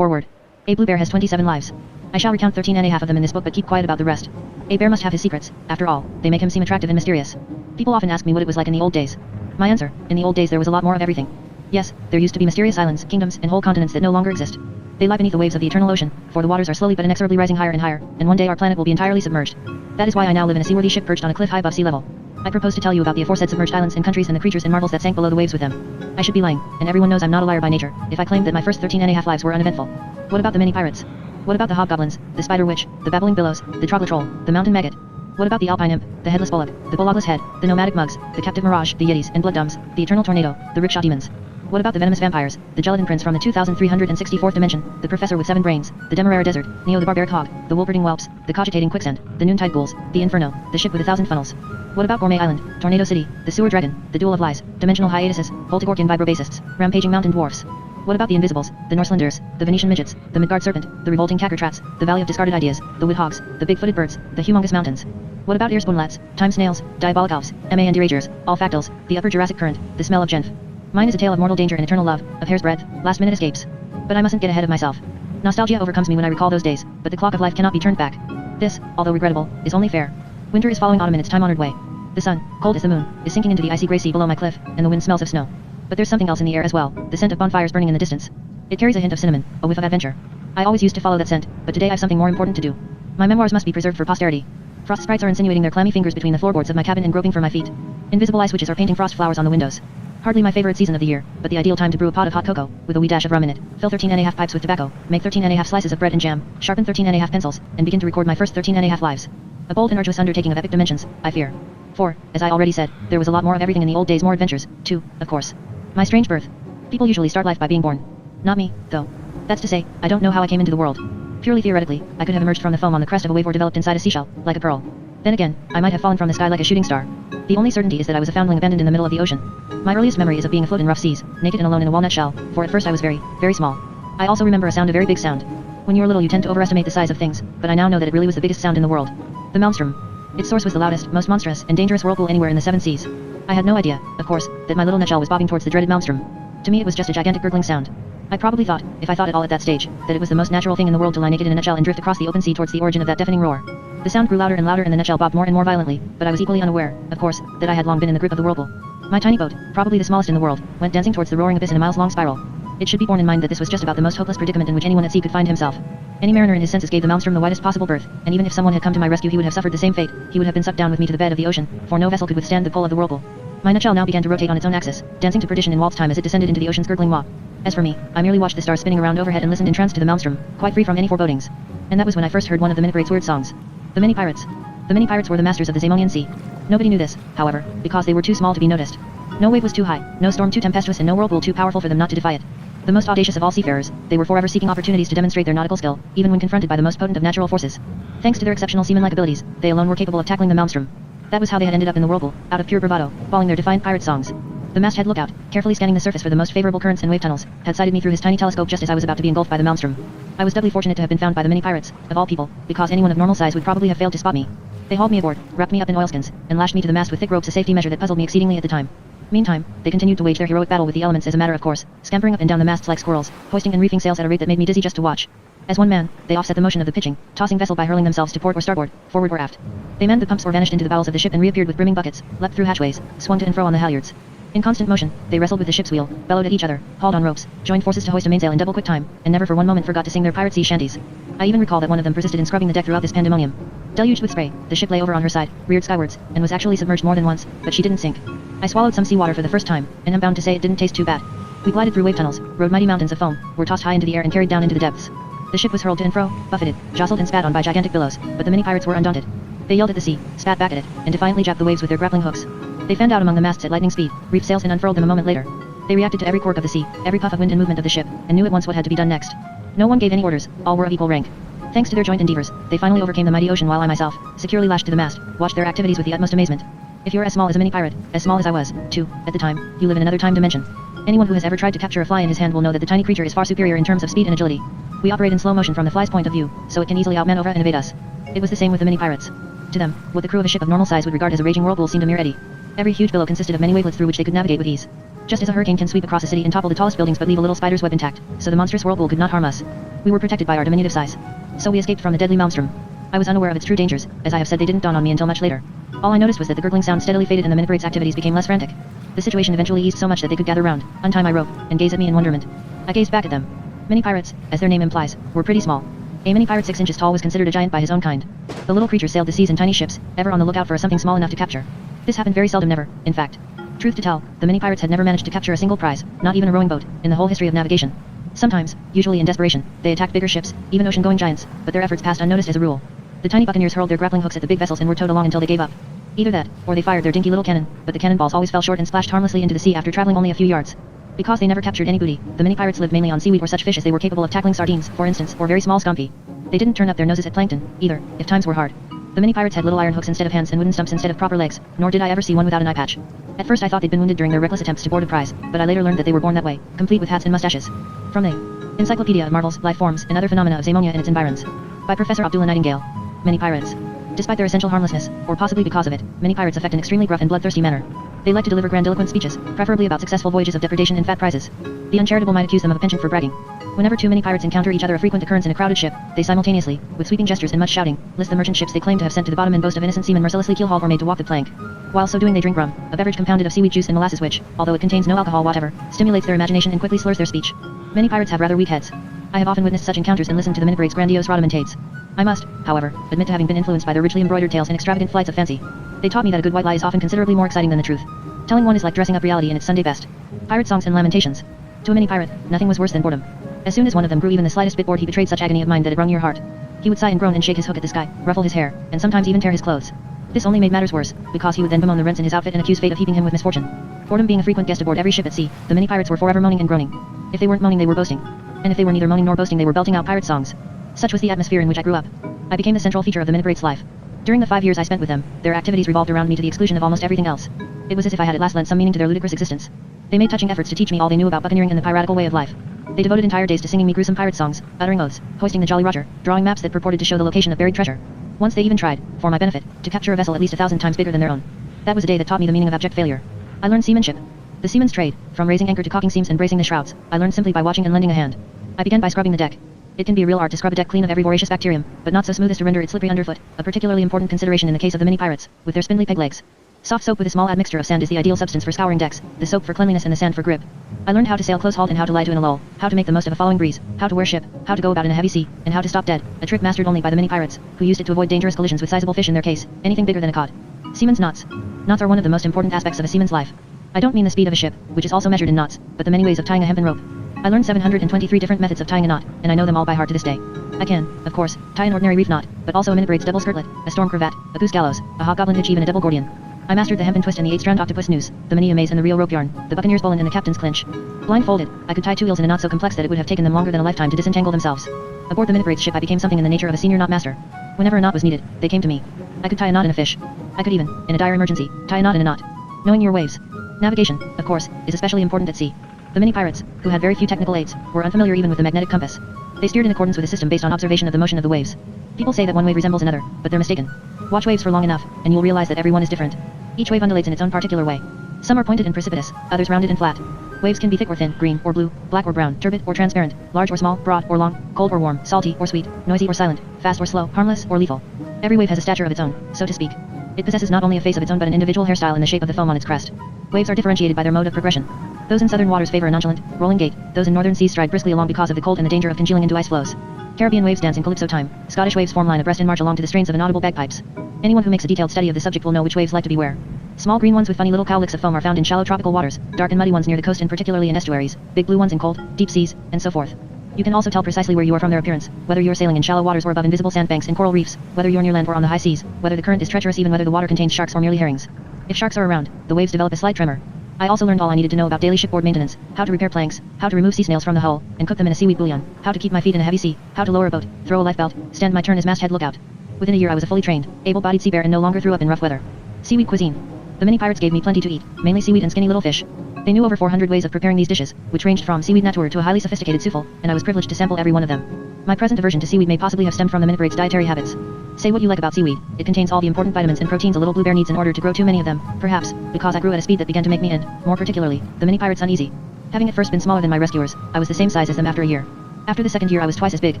Forward. A blue bear has 27 lives. I shall recount 13 and a half of them in this book but keep quiet about the rest. A bear must have his secrets, after all, they make him seem attractive and mysterious. People often ask me what it was like in the old days. My answer, in the old days there was a lot more of everything. Yes, there used to be mysterious islands, kingdoms, and whole continents that no longer exist. They lie beneath the waves of the eternal ocean, for the waters are slowly but inexorably rising higher and higher, and one day our planet will be entirely submerged. That is why I now live in a seaworthy ship perched on a cliff high above sea level. I propose to tell you about the aforesaid submerged islands and countries and the creatures and marvels that sank below the waves with them. I should be lying, and everyone knows I'm not a liar by nature, if I claimed that my first 13 and a half lives were uneventful. What about the many pirates? What about the hobgoblins, the spider witch, the babbling billows, the troglotroll, the mountain maggot? What about the alpine imp, the headless bullock, the bullogless head, the nomadic mugs, the captive mirage, the yetis and blood dumbs, the eternal tornado, the rickshaw demons? What about the venomous vampires, the gelatin prince from the 2364th dimension, the professor with 7 brains, the Demerara desert, Neo the barbaric hog, the wolperding whelps, the cogitating quicksand, the noontide ghouls, the inferno, the ship with 1,000 funnels? What about Gourmet Island, Tornado City, the sewer dragon, the duel of lies, dimensional hiatuses, Voltigorkian vibrobasists, rampaging mountain dwarfs? What about the Invisibles, the Norselanders, the Venetian midgets, the Midgard serpent, the revolting Cackertrats, the Valley of Discarded Ideas, the wood hogs, the big-footed birds, the humongous mountains? What about earspoonlats, time snails, diabolic elves, MA and deragers, olfactyls, the upper Jurassic current, the smell of Genf? Mine is a tale of mortal danger and eternal love, of hair's breadth, last-minute escapes. But I mustn't get ahead of myself. Nostalgia overcomes me when I recall those days, but the clock of life cannot be turned back. This, although regrettable, is only fair. Winter is following autumn in its time-honored way. The sun, cold as the moon, is sinking into the icy grey sea below my cliff, and the wind smells of snow. But there's something else in the air as well, the scent of bonfires burning in the distance. It carries a hint of cinnamon, a whiff of adventure. I always used to follow that scent, but today I've something more important to do. My memoirs must be preserved for posterity. Frost sprites are insinuating their clammy fingers between the floorboards of my cabin and groping for my feet. Invisible ice witches are painting frost flowers on the windows. Hardly my favorite season of the year, but the ideal time to brew a pot of hot cocoa, with a wee dash of rum in it, fill 13 and a half pipes with tobacco, make 13 and a half slices of bread and jam, sharpen 13 and a half pencils, and begin to record my first 13 and a half lives. A bold and arduous undertaking of epic dimensions, I fear. For, as I already said, there was a lot more of everything in the old days, more adventures, too, of course. My strange birth. People usually start life by being born. Not me, though. That's to say, I don't know how I came into the world. Purely theoretically, I could have emerged from the foam on the crest of a wave or developed inside a seashell, like a pearl. Then again, I might have fallen from the sky like a shooting star. The only certainty is that I was a foundling abandoned in the middle of the ocean. My earliest memory is of being afloat in rough seas, naked and alone in a walnut shell, for at first I was very, very small. I also remember a sound, a very big sound. When you're little you tend to overestimate the size of things, but I now know that it really was the biggest sound in the world. The Maelstrom. Its source was the loudest, most monstrous, and dangerous whirlpool anywhere in the 7 seas. I had no idea, of course, that my little nutshell was bobbing towards the dreaded Maelstrom. To me it was just a gigantic gurgling sound. I probably thought, if I thought at all at that stage, that it was the most natural thing in the world to lie naked in a nutshell and drift across the open sea towards the origin of that deafening roar. The sound grew louder and louder and the nutshell bobbed more and more violently, but I was equally unaware, of course, that I had long been in the grip of the whirlpool. My tiny boat, probably the smallest in the world, went dancing towards the roaring abyss in a miles-long spiral. It should be borne in mind that this was just about the most hopeless predicament in which anyone at sea could find himself. Any mariner in his senses gave the Maelstrom the widest possible berth, and even if someone had come to my rescue he would have suffered the same fate, he would have been sucked down with me to the bed of the ocean, for no vessel could withstand the pull of the whirlpool. My nutshell now began to rotate on its own axis, dancing to perdition in waltz time as it descended into the ocean's gurgling maw. As for me, I merely watched the stars spinning around overhead and listened entranced to the Maelstrom, quite free from any forebodings. And that was when I first heard one of the Minipirates' weird songs. The Mini Pirates. The Mini Pirates were the masters of the Zamonian Sea. Nobody knew this, however, because they were too small to be noticed. No wave was too high, no storm too tempestuous and no whirlpool too powerful for them not to defy it. The most audacious of all seafarers, they were forever seeking opportunities to demonstrate their nautical skill, even when confronted by the most potent of natural forces. Thanks to their exceptional seaman-like abilities, they alone were capable of tackling the Maelstrom. That was how they had ended up in the whirlpool, out of pure bravado, bawling their defiant pirate songs. The masthead lookout, carefully scanning the surface for the most favorable currents and wave tunnels, had sighted me through his tiny telescope just as I was about to be engulfed by the Maelstrom. I was doubly fortunate to have been found by the Mini Pirates, of all people, because anyone of normal size would probably have failed to spot me. They hauled me aboard, wrapped me up in oilskins, and lashed me to the mast with thick ropes, a safety measure that puzzled me exceedingly at the time. Meantime, they continued to wage their heroic battle with the elements as a matter of course, scampering up and down the masts like squirrels, hoisting and reefing sails at a rate that made me dizzy just to watch. As one man, they offset the motion of the pitching, tossing vessel by hurling themselves to port or starboard, forward or aft. They manned the pumps or vanished into the bowels of the ship and reappeared with brimming buckets, leapt through hatchways, swung to and fro on the halyards. In constant motion, they wrestled with the ship's wheel, bellowed at each other, hauled on ropes, joined forces to hoist a mainsail in double quick time, and never for one moment forgot to sing their pirate sea shanties. I even recall that one of them persisted in scrubbing the deck throughout this pandemonium. Deluged with spray, the ship lay over on her side, reared skywards, and was actually submerged more than once, but she didn't sink. I swallowed some seawater for the first time, and am bound to say it didn't taste too bad. We glided through wave tunnels, rode mighty mountains of foam, were tossed high into the air and carried down into the depths. The ship was hurled to and fro, buffeted, jostled and spat on by gigantic billows, but the Mini Pirates were undaunted. They yelled at the sea, spat back at it, and defiantly jabbed the waves with their grappling hooks. They fanned out among the masts at lightning speed, reefed sails and unfurled them a moment later. They reacted to every quirk of the sea, every puff of wind and movement of the ship, and knew at once what had to be done next. No one gave any orders, all were of equal rank. Thanks to their joint endeavors, they finally overcame the mighty ocean while I myself, securely lashed to the mast, watched their activities with the utmost amazement. If you're as small as a Mini Pirate, as small as I was, too, at the time, you live in another time dimension. Anyone who has ever tried to capture a fly in his hand will know that the tiny creature is far superior in terms of speed and agility. We operate in slow motion from the fly's point of view, so it can easily outmaneuver and evade us. It was the same with the Mini Pirates. To them, what the crew of a ship of normal size would regard as a raging whirlpool seemed a mere eddy. Every huge billow consisted of many wavelets through which they could navigate with ease. Just as a hurricane can sweep across a city and topple the tallest buildings but leave a little spider's web intact, so the monstrous whirlpool could not harm us. We were protected by our diminutive size. So we escaped from the deadly maelstrom. I was unaware of its true dangers, as I have said they didn't dawn on me until much later. All I noticed was that the gurgling sound steadily faded and the minute braid's activities became less frantic. The situation eventually eased so much that they could gather round, untie my rope, and gaze at me in wonderment. I gazed back at them. Mini pirates, as their name implies, were pretty small. A mini pirate 6 inches tall was considered a giant by his own kind. The little creatures sailed the seas in tiny ships, ever on the lookout for something small enough to capture. This happened very seldom, never, in fact. Truth to tell, the mini pirates had never managed to capture a single prize, not even a rowing boat, in the whole history of navigation. Sometimes, usually in desperation, they attacked bigger ships, even ocean-going giants, but their efforts passed unnoticed as a rule. The tiny buccaneers hurled their grappling hooks at the big vessels and were towed along until they gave up. Either that, or they fired their dinky little cannon, but the cannonballs always fell short and splashed harmlessly into the sea after traveling only a few yards. Because they never captured any booty, the mini pirates lived mainly on seaweed or such fish as they were capable of tackling sardines, for instance, or very small scampi. They didn't turn up their noses at plankton, either, if times were hard. The mini pirates had little iron hooks instead of hands and wooden stumps instead of proper legs, nor did I ever see one without an eye patch. At first I thought they'd been wounded during their reckless attempts to board a prize, but I later learned that they were born that way, complete with hats and mustaches. From the Encyclopedia of Marvels, Life Forms, and Other Phenomena of Zamonia and Its Environs. By Professor Abdullah Nightingale. Mini pirates. Despite their essential harmlessness, or possibly because of it, many pirates affect an extremely gruff and bloodthirsty manner. They like to deliver grandiloquent speeches, preferably about successful voyages of depredation and fat prizes. The uncharitable might accuse them of a penchant for bragging. Whenever too many pirates encounter each other, a frequent occurrence in a crowded ship, they simultaneously, with sweeping gestures and much shouting, list the merchant ships they claim to have sent to the bottom and boast of innocent seamen mercilessly keelhauled or made to walk the plank. While so doing they drink rum, a beverage compounded of seaweed juice and molasses which, although it contains no alcohol whatever, stimulates their imagination and quickly slurs their speech. Many pirates have rather weak heads. I have often witnessed such encounters and listened to the mini braid's grandiose rhodomontades. I must, however, admit to having been influenced by their richly embroidered tales and extravagant flights of fancy. They taught me that a good white lie is often considerably more exciting than the truth. Telling one is like dressing up reality in its Sunday best. Pirate songs and lamentations. To a mini pirate, nothing was worse than boredom. As soon as one of them grew even the slightest bit bored, he betrayed such agony of mind that it wrung your heart. He would sigh and groan and shake his hook at the sky, ruffle his hair, and sometimes even tear his clothes. This only made matters worse, because he would then bemoan the rents in his outfit and accuse fate of heaping him with misfortune. Boredom being a frequent guest aboard every ship at sea, the mini pirates were forever moaning and groaning. If they weren't moaning, they were boasting. And if they were neither moaning nor boasting, they were belting out pirate songs. Such was the atmosphere in which I grew up. I became the central feature of the mini pirates' life. During the 5 years I spent with them, their activities revolved around me to the exclusion of almost everything else. It was as if I had at last lent some meaning to their ludicrous existence. They made touching efforts to teach me all they knew about buccaneering and the piratical way of life. They devoted entire days to singing me gruesome pirate songs, uttering oaths, hoisting the Jolly Roger, drawing maps that purported to show the location of buried treasure. Once they even tried, for my benefit, to capture a vessel at least 1,000 times bigger than their own. That was a day that taught me the meaning of abject failure. I learned seamanship. The seaman's trade, from raising anchor to caulking seams and bracing the shrouds, I learned simply by watching and lending a hand. I began by scrubbing the deck. It can be a real art to scrub a deck clean of every voracious bacterium, but not so smooth as to render it slippery underfoot, a particularly important consideration in the case of the mini pirates, with their spindly peg legs. Soft soap with a small admixture of sand is the ideal substance for scouring decks, the soap for cleanliness and the sand for grip. I learned how to sail close-hauled and how to lie to in a lull, how to make the most of a following breeze, how to wear ship, how to go about in a heavy sea, and how to stop dead, a trick mastered only by the mini pirates, who used it to avoid dangerous collisions with sizable fish in their case, anything bigger than a cod. Seaman's knots. Knots are one of the most important aspects of a seaman's life. I don't mean the speed of a ship, which is also measured in knots, but the many ways of tying a hempen rope. I learned 723 different methods of tying a knot, and I know them all by heart to this day. I can, of course, tie an ordinary reef knot, but also a mini braid's double skirtlet, a storm cravat, a goose gallows, a hobgoblin hitch, even a double gordian. I mastered the hempen twist and the 8-strand octopus noose, the mania maze and the reel rope yarn, the buccaneer's bowline and the captain's clinch. Blindfolded, I could tie 2 eels in a knot so complex that it would have taken them longer than a lifetime to disentangle themselves. Aboard the mini braid's ship I became something in the nature of a senior knot master. Whenever a knot was needed, they came to me. I could tie a knot in a fish. I could even, in a dire emergency, tie a knot in a knot. Knowing your waves. Navigation, of course, is especially important at sea. The mini pirates, who had very few technical aids, were unfamiliar even with the magnetic compass. They steered in accordance with a system based on observation of the motion of the waves. People say that one wave resembles another, but they're mistaken. Watch waves for long enough, and you'll realize that every one is different. Each wave undulates in its own particular way. Some are pointed and precipitous, others rounded and flat. Waves can be thick or thin, green or blue, black or brown, turbid or transparent, large or small, broad or long, cold or warm, salty or sweet, noisy or silent, fast or slow, harmless or lethal. Every wave has a stature of its own, so to speak. It possesses not only a face of its own but an individual hairstyle in the shape of the foam on its crest. Waves are differentiated by their mode of progression. Those in southern waters favor a nonchalant, rolling gait, those in northern seas stride briskly along because of the cold and the danger of congealing into ice floes. Caribbean waves dance in calypso time, Scottish waves form line abreast and march along to the strains of inaudible bagpipes. Anyone who makes a detailed study of the subject will know which waves like to be where. Small green ones with funny little cowlicks of foam are found in shallow tropical waters, dark and muddy ones near the coast and particularly in estuaries, big blue ones in cold, deep seas, and so forth. You can also tell precisely where you are from their appearance, whether you are sailing in shallow waters or above invisible sandbanks and coral reefs, whether you are near land or on the high seas, whether the current is treacherous, even whether the water contains sharks or merely herrings. If sharks are around, the waves develop a slight tremor. I also learned all I needed to know about daily shipboard maintenance, how to repair planks, how to remove sea snails from the hull, and cook them in a seaweed bouillon, how to keep my feet in a heavy sea, how to lower a boat, throw a lifebelt, stand my turn as masthead lookout. Within a year I was a fully trained, able-bodied seabear and no longer threw up in rough weather. Seaweed cuisine. The mini pirates gave me plenty to eat, mainly seaweed and skinny little fish. They knew over 400 ways of preparing these dishes, which ranged from seaweed nature to a highly sophisticated souffle, and I was privileged to sample every one of them. My present aversion to seaweed may possibly have stemmed from the mini pirates' dietary habits. Say what you like about seaweed, it contains all the important vitamins and proteins a little blue bear needs in order to grow too many of them, perhaps, because I grew at a speed that began to make me and, more particularly, the mini pirates uneasy. Having at first been smaller than my rescuers, I was the same size as them after a year. After the second year I was twice as big,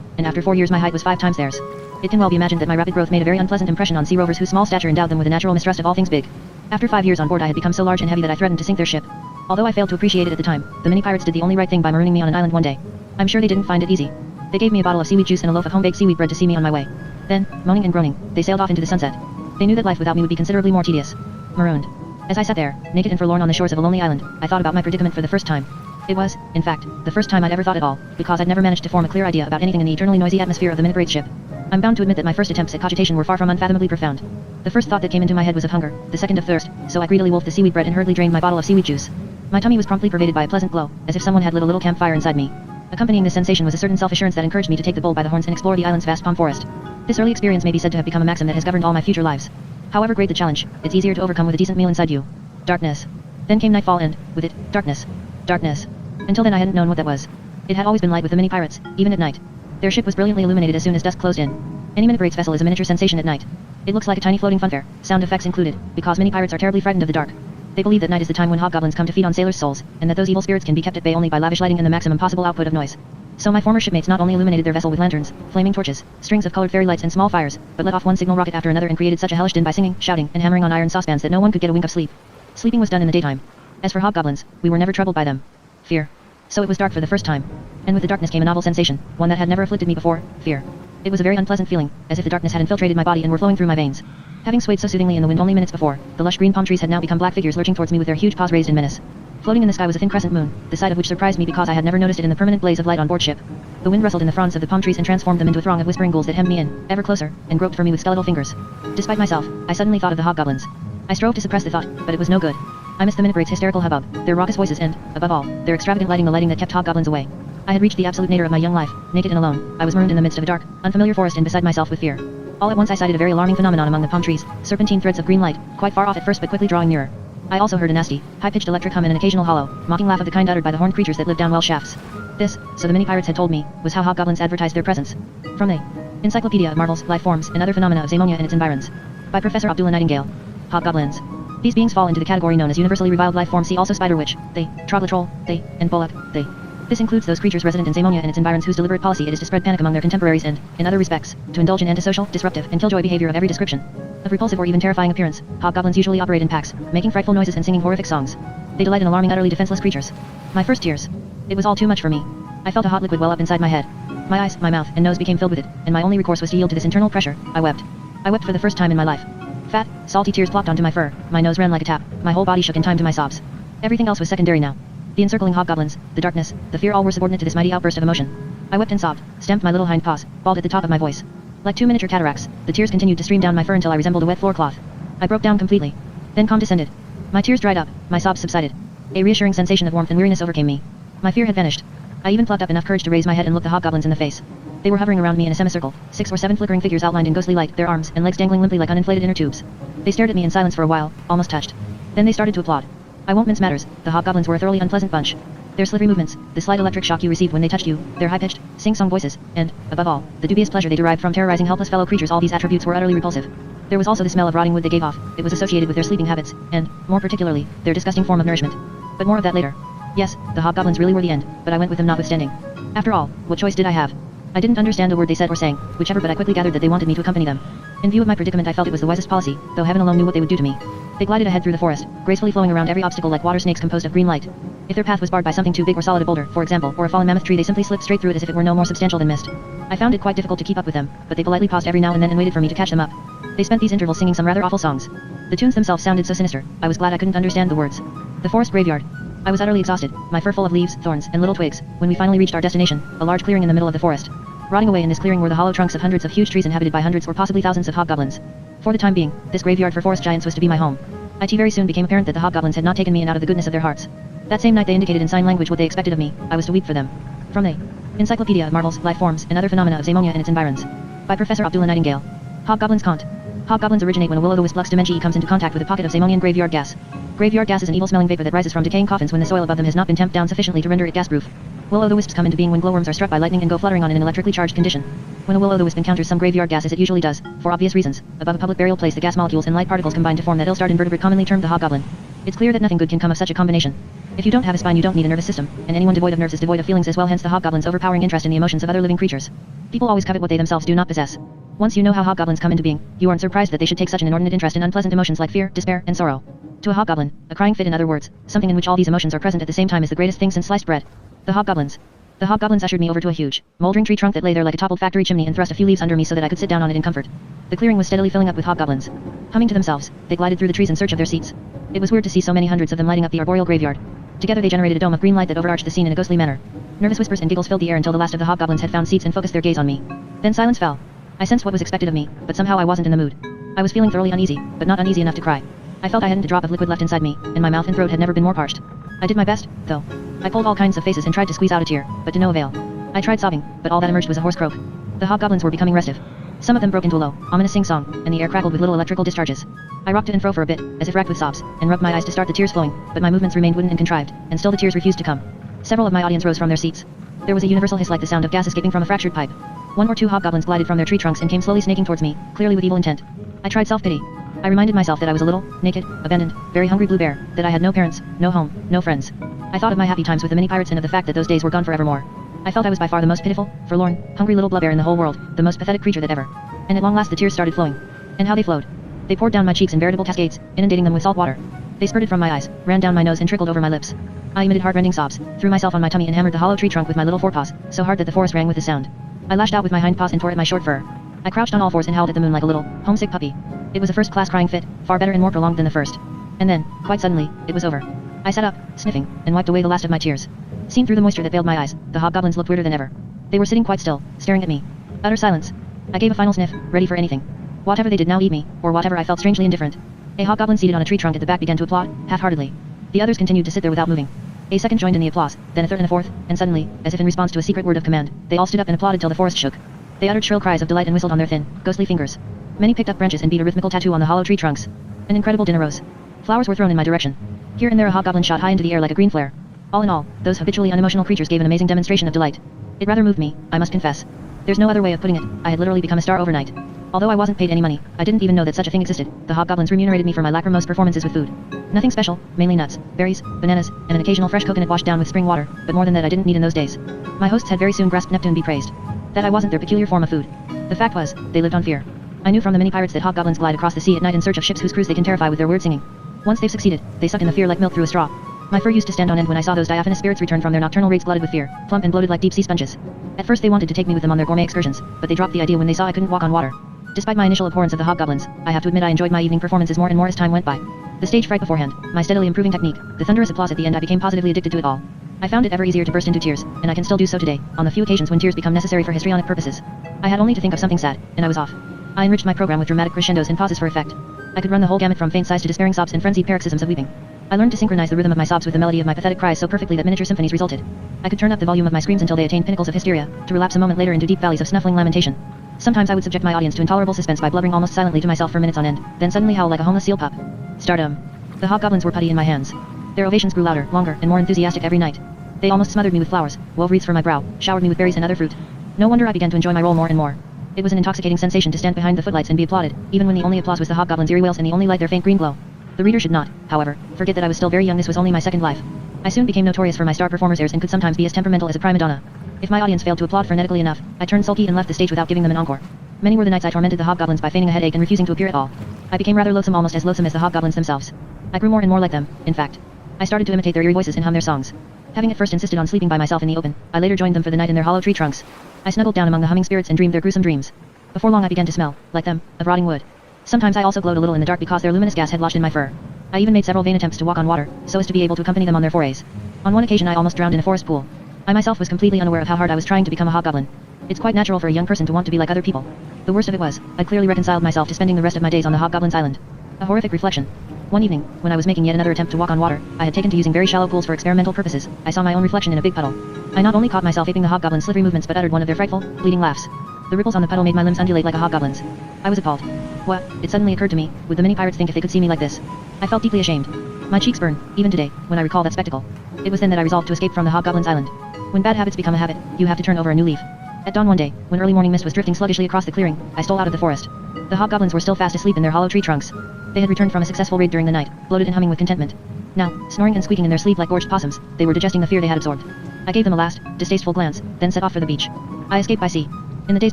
and after 4 years my height was 5 times theirs. It can well be imagined that my rapid growth made a very unpleasant impression on sea rovers whose small stature endowed them with a natural mistrust of all things big. After 5 years on board I had become so large and heavy that I threatened to sink their ship. Although I failed to appreciate it at the time, the mini pirates did the only right thing by marooning me on an island one day. I'm sure they didn't find it easy. They gave me a bottle of seaweed juice and a loaf of home-baked seaweed bread to see me on my way. Then, moaning and groaning, they sailed off into the sunset. They knew that life without me would be considerably more tedious. Marooned. As I sat there, naked and forlorn on the shores of a lonely island, I thought about my predicament for the first time. It was, in fact, the first time I'd ever thought at all, because I'd never managed to form a clear idea about anything in the eternally noisy atmosphere of the Minute ship. I'm bound to admit that my first attempts at cogitation were far from unfathomably profound. The first thought that came into my head was of hunger, the second of thirst, so I greedily wolfed the seaweed bread and hurriedly drained my bottle of seaweed juice. My tummy was promptly pervaded by a pleasant glow, as if someone had lit a little campfire inside me. Accompanying this sensation was a certain self-assurance that encouraged me to take the bull by the horns and explore the island's vast palm forest. This early experience may be said to have become a maxim that has governed all my future lives. However great the challenge, it's easier to overcome with a decent meal inside you. Darkness. Then came nightfall and, with it, darkness. Darkness. Until then I hadn't known what that was. It had always been light with the mini pirates, even at night. Their ship was brilliantly illuminated as soon as dusk closed in. Any Minute Braid's vessel is a miniature sensation at night. It looks like a tiny floating funfair, sound effects included, because mini pirates are terribly frightened of the dark. They believe that night is the time when hobgoblins come to feed on sailors' souls, and that those evil spirits can be kept at bay only by lavish lighting and the maximum possible output of noise. So my former shipmates not only illuminated their vessel with lanterns, flaming torches, strings of colored fairy lights and small fires, but let off one signal rocket after another and created such a hellish din by singing, shouting, and hammering on iron saucepans that no one could get a wink of sleep. Sleeping was done in the daytime. As for hobgoblins, we were never troubled by them. Fear. So it was dark for the first time. And with the darkness came a novel sensation, one that had never afflicted me before, fear. It was a very unpleasant feeling, as if the darkness had infiltrated my body and were flowing through my veins. Having swayed so soothingly in the wind only minutes before, the lush green palm trees had now become black figures lurching towards me with their huge paws raised in menace. Floating in the sky was a thin crescent moon, the sight of which surprised me because I had never noticed it in the permanent blaze of light on board ship. The wind rustled in the fronds of the palm trees and transformed them into a throng of whispering ghouls that hemmed me in, ever closer, and groped for me with skeletal fingers. Despite myself, I suddenly thought of the hobgoblins. I strove to suppress the thought, but it was no good. I missed the Minute Braid's hysterical hubbub, their raucous voices and, above all, their extravagant lighting, the lighting that kept hobgoblins away. I had reached the absolute nadir of my young life, naked and alone. I was marooned in the midst of a dark, unfamiliar forest and beside myself with fear. All at once I sighted a very alarming phenomenon among the palm trees, serpentine threads of green light, quite far off at first but quickly drawing nearer. I also heard a nasty, high-pitched electric hum and an occasional hollow, mocking laugh of the kind uttered by the horned creatures that live down well shafts. This, so the mini pirates had told me, was how hobgoblins advertised their presence. From the Encyclopedia of Marvels, Life Forms, and Other Phenomena of Zamonia and its Environs. By Professor Abdullah Nightingale. Hobgoblins. These beings fall into the category known as universally reviled life form. See also spider witch, they, troglotrol, they, and bollock, they. This includes those creatures resident in Zamonia and its environs whose deliberate policy it is to spread panic among their contemporaries and, in other respects, to indulge in antisocial, disruptive, and killjoy behavior of every description. Of repulsive or even terrifying appearance, hobgoblins usually operate in packs, making frightful noises and singing horrific songs. They delight in alarming utterly defenseless creatures. My first tears. It was all too much for me. I felt a hot liquid well up inside my head. My eyes, my mouth, and nose became filled with it, and my only recourse was to yield to this internal pressure. I wept. I wept for the first time in my life. Fat, salty tears plopped onto my fur, my nose ran like a tap, my whole body shook in time to my sobs. Everything else was secondary now. The encircling hobgoblins, the darkness, the fear all were subordinate to this mighty outburst of emotion. I wept and sobbed, stamped my little hind paws, bawled at the top of my voice. Like 2 miniature cataracts, the tears continued to stream down my fur until I resembled a wet floor cloth. I broke down completely. Then calm descended. My tears dried up, my sobs subsided. A reassuring sensation of warmth and weariness overcame me. My fear had vanished. I even plucked up enough courage to raise my head and look the hobgoblins in the face. They were hovering around me in a semicircle, 6 or 7 flickering figures outlined in ghostly light, their arms and legs dangling limply like uninflated inner tubes. They stared at me in silence for a while, almost touched. Then they started to applaud. I won't mince matters, the hobgoblins were a thoroughly unpleasant bunch. Their slithery movements, the slight electric shock you received when they touched you, their high-pitched, sing-song voices, and, above all, the dubious pleasure they derived from terrorizing helpless fellow creatures, all these attributes were utterly repulsive. There was also the smell of rotting wood they gave off. It was associated with their sleeping habits, and, more particularly, their disgusting form of nourishment. But more of that later. Yes, the hobgoblins really were the end, but I went with them notwithstanding. After all, what choice did I have? I didn't understand a word they said or sang, whichever, but I quickly gathered that they wanted me to accompany them. In view of my predicament I felt it was the wisest policy, though heaven alone knew what they would do to me. They glided ahead through the forest, gracefully flowing around every obstacle like water snakes composed of green light. If their path was barred by something too big or solid, a boulder, for example, or a fallen mammoth tree, they simply slipped straight through it as if it were no more substantial than mist. I found it quite difficult to keep up with them, but they politely paused every now and then and waited for me to catch them up. They spent these intervals singing some rather awful songs. The tunes themselves sounded so sinister, I was glad I couldn't understand the words. The forest graveyard. I was utterly exhausted, my fur full of leaves, thorns, and little twigs, when we finally reached our destination, a large clearing in the middle of the forest. Rotting away in this clearing were the hollow trunks of hundreds of huge trees inhabited by hundreds or possibly thousands of hobgoblins. For the time being, this graveyard for forest giants was to be my home. It very soon became apparent that the hobgoblins had not taken me in out of the goodness of their hearts. That same night they indicated in sign language what they expected of me. I was to weep for them. From the Encyclopedia of Marvels, Life Forms, and Other Phenomena of Zamonia and its Environs. By Professor Abdullah Nightingale. Hobgoblins Kant. Hobgoblins originate when a will-o'-the-wisp Lux Dementii comes into contact with a pocket of Zamonian graveyard gas. Graveyard gas is an evil-smelling vapor that rises from decaying coffins when the soil above them has not been tamped down sufficiently to render it gas-proof. Will-o'-the-wisps come into being when glowworms are struck by lightning and go fluttering on in an electrically charged condition. When a will-o'-the-wisp encounters some graveyard gas, as it usually does, for obvious reasons, above a public burial place the gas molecules and light particles combine to form that ill-starred invertebrate commonly termed the hobgoblin. It's clear that nothing good can come of such a combination. If you don't have a spine, you don't need a nervous system, and anyone devoid of nerves is devoid of feelings as well, hence the hobgoblin's overpowering interest in the emotions of other living creatures. People always covet what they themselves do not possess. Once you know how hobgoblins come into being, you aren't surprised that they should take such an inordinate interest in unpleasant emotions like fear, despair, and sorrow. To a hobgoblin, a crying fit, in other words, something in which all these emotions are present at the same time, is the greatest thing since sliced bread. The hobgoblins. The hobgoblins ushered me over to a huge, moldering tree trunk that lay there like a toppled factory chimney and thrust a few leaves under me so that I could sit down on it in comfort. The clearing was steadily filling up with hobgoblins. Humming to themselves, they glided through the trees in search of their seats. It was weird to see so many hundreds of them lighting up the arboreal graveyard. Together they generated a dome of green light that overarched the scene in a ghostly manner. Nervous whispers and giggles filled the air until the last of the hobgoblins had found seats and focused their gaze on me. Then silence fell. I sensed what was expected of me, but somehow I wasn't in the mood. I was feeling thoroughly uneasy, but not uneasy enough to cry. I felt I hadn't a drop of liquid left inside me, and my mouth and throat had never been more parched. I did my best, though. I pulled all kinds of faces and tried to squeeze out a tear, but to no avail. I tried sobbing, but all that emerged was a hoarse croak. The hobgoblins were becoming restive. Some of them broke into a low, ominous sing-song, and the air crackled with little electrical discharges. I rocked to and fro for a bit, as if racked with sobs, and rubbed my eyes to start the tears flowing, but my movements remained wooden and contrived, and still the tears refused to come. Several of my audience rose from their seats. There was a universal hiss like the sound of gas escaping from a fractured pipe. One or two hobgoblins glided from their tree trunks and came slowly snaking towards me, clearly with evil intent. I tried self-pity. I reminded myself that I was a little, naked, abandoned, very hungry blue bear, that I had no parents, no home, no friends. I thought of my happy times with the mini pirates and of the fact that those days were gone forevermore. I felt I was by far the most pitiful, forlorn, hungry little blubbear in the whole world, the most pathetic creature that ever. And at long last the tears started flowing. And how they flowed. They poured down my cheeks in veritable cascades, inundating them with salt water. They spurted from my eyes, ran down my nose and trickled over my lips. I emitted heart-rending sobs, threw myself on my tummy and hammered the hollow tree trunk with my little forepaws, so hard that the forest rang with the sound. I lashed out with my hind paws and tore at my short fur. I crouched on all fours and howled at the moon like a little, homesick puppy. It was a first-class crying fit, far better and more prolonged than the first. And then, quite suddenly, it was over. I sat up, sniffing, and wiped away the last of my tears. Seen through the moisture that veiled my eyes, the hobgoblins looked weirder than ever. They were sitting quite still, staring at me. Utter silence. I gave a final sniff, ready for anything. Whatever they did now, eat me, or whatever, I felt strangely indifferent. A hobgoblin seated on a tree trunk at the back began to applaud, half-heartedly. The others continued to sit there without moving. A second joined in the applause, then a third and a fourth, and suddenly, as if in response to a secret word of command, they all stood up and applauded till the forest shook. They uttered shrill cries of delight and whistled on their thin, ghostly fingers. Many picked up branches and beat a rhythmical tattoo on the hollow tree trunks. An incredible din arose. Flowers were thrown in my direction. Here and there a hobgoblin shot high into the air like a green flare. All in all, those habitually unemotional creatures gave an amazing demonstration of delight. It rather moved me, I must confess. There's no other way of putting it, I had literally become a star overnight. Although I wasn't paid any money, I didn't even know that such a thing existed. The hobgoblins remunerated me for my lachrymose performances with food. Nothing special, mainly nuts, berries, bananas, and an occasional fresh coconut washed down with spring water, but more than that I didn't need in those days. My hosts had very soon grasped Neptune be praised. That I wasn't their peculiar form of food. The fact was, they lived on fear. I knew from the many pirates that hobgoblins glide across the sea at night in search of ships whose crews they can terrify with their weird singing. Once they've succeeded, they suck in the fear like milk through a straw. My fur used to stand on end when I saw those diaphanous spirits return from their nocturnal raids glutted with fear, plump and bloated like deep-sea sponges. At first they wanted to take me with them on their gourmet excursions, but they dropped the idea when they saw I couldn't walk on water. Despite my initial abhorrence of the hobgoblins, I have to admit I enjoyed my evening performances more and more as time went by. The stage fright beforehand, my steadily improving technique, the thunderous applause at the end, I became positively addicted to it all. I found it ever easier to burst into tears, and I can still do so today, on the few occasions when tears become necessary for histrionic purposes. I had only to think of something sad, and I was off. I enriched my program with dramatic crescendos and pauses for effect. I could run the whole gamut from faint sighs to despairing sobs and frenzied paroxysms of weeping. I learned to synchronize the rhythm of my sobs with the melody of my pathetic cries so perfectly that miniature symphonies resulted. I could turn up the volume of my screams until they attained pinnacles of hysteria, to relapse a moment later into deep valleys of snuffling lamentation. Sometimes I would subject my audience to intolerable suspense by blubbering almost silently to myself for minutes on end, then suddenly howl like a homeless seal pup. Stardom. The hobgoblins were putty in my hands. Their ovations grew louder, longer, and more enthusiastic every night. They almost smothered me with flowers, wove wreaths for my brow, showered me with berries and other fruit. No wonder I began to enjoy my role more and more. It was an intoxicating sensation to stand behind the footlights and be applauded, even when the only applause was the hobgoblins' eerie wails and the only light their faint green glow. The reader should not, however, forget that I was still very young. This was only my second life. I soon became notorious for my star performer's airs and could sometimes be as temperamental as a prima donna. If my audience failed to applaud frenetically enough, I turned sulky and left the stage without giving them an encore. Many were the nights I tormented the hobgoblins by feigning a headache and refusing to appear at all. I became rather loathsome, almost as loathsome as the hobgoblins themselves. I grew more and more like them, in fact. I started to imitate their eerie voices and hum their songs. Having at first insisted on sleeping by myself in the open, I later joined them for the night in their hollow tree trunks. I snuggled down among the humming spirits and dreamed their gruesome dreams. Before long I began to smell, like them, of rotting wood. Sometimes I also glowed a little in the dark because their luminous gas had lodged in my fur. I even made several vain attempts to walk on water, so as to be able to accompany them on their forays. On one occasion I almost drowned in a forest pool. I myself was completely unaware of how hard I was trying to become a hobgoblin. It's quite natural for a young person to want to be like other people. The worst of it was, I'd clearly reconciled myself to spending the rest of my days on the hobgoblin's island. A horrific reflection. One evening, when I was making yet another attempt to walk on water, I had taken to using very shallow pools for experimental purposes. I saw my own reflection in a big puddle. I not only caught myself aping the hobgoblin's slithery movements but uttered one of their frightful, bleating laughs. The ripples on the puddle made my limbs undulate like a hobgoblin's. I was appalled. What? It suddenly occurred to me, would the mini pirates think if they could see me like this? I felt deeply ashamed. My cheeks burn, even today, when I recall that spectacle. It was then that I resolved to escape from the hobgoblin's island. When bad habits become a habit, you have to turn over a new leaf. At dawn one day, when early morning mist was drifting sluggishly across the clearing, I stole out of the forest. The hobgoblins were still fast asleep in their hollow tree trunks. They had returned from a successful raid during the night, bloated and humming with contentment. Now, snoring and squeaking in their sleep like gorged possums, they were digesting the fear they had absorbed. I gave them a last, distasteful glance, then set off for the beach. I escaped by sea. In the days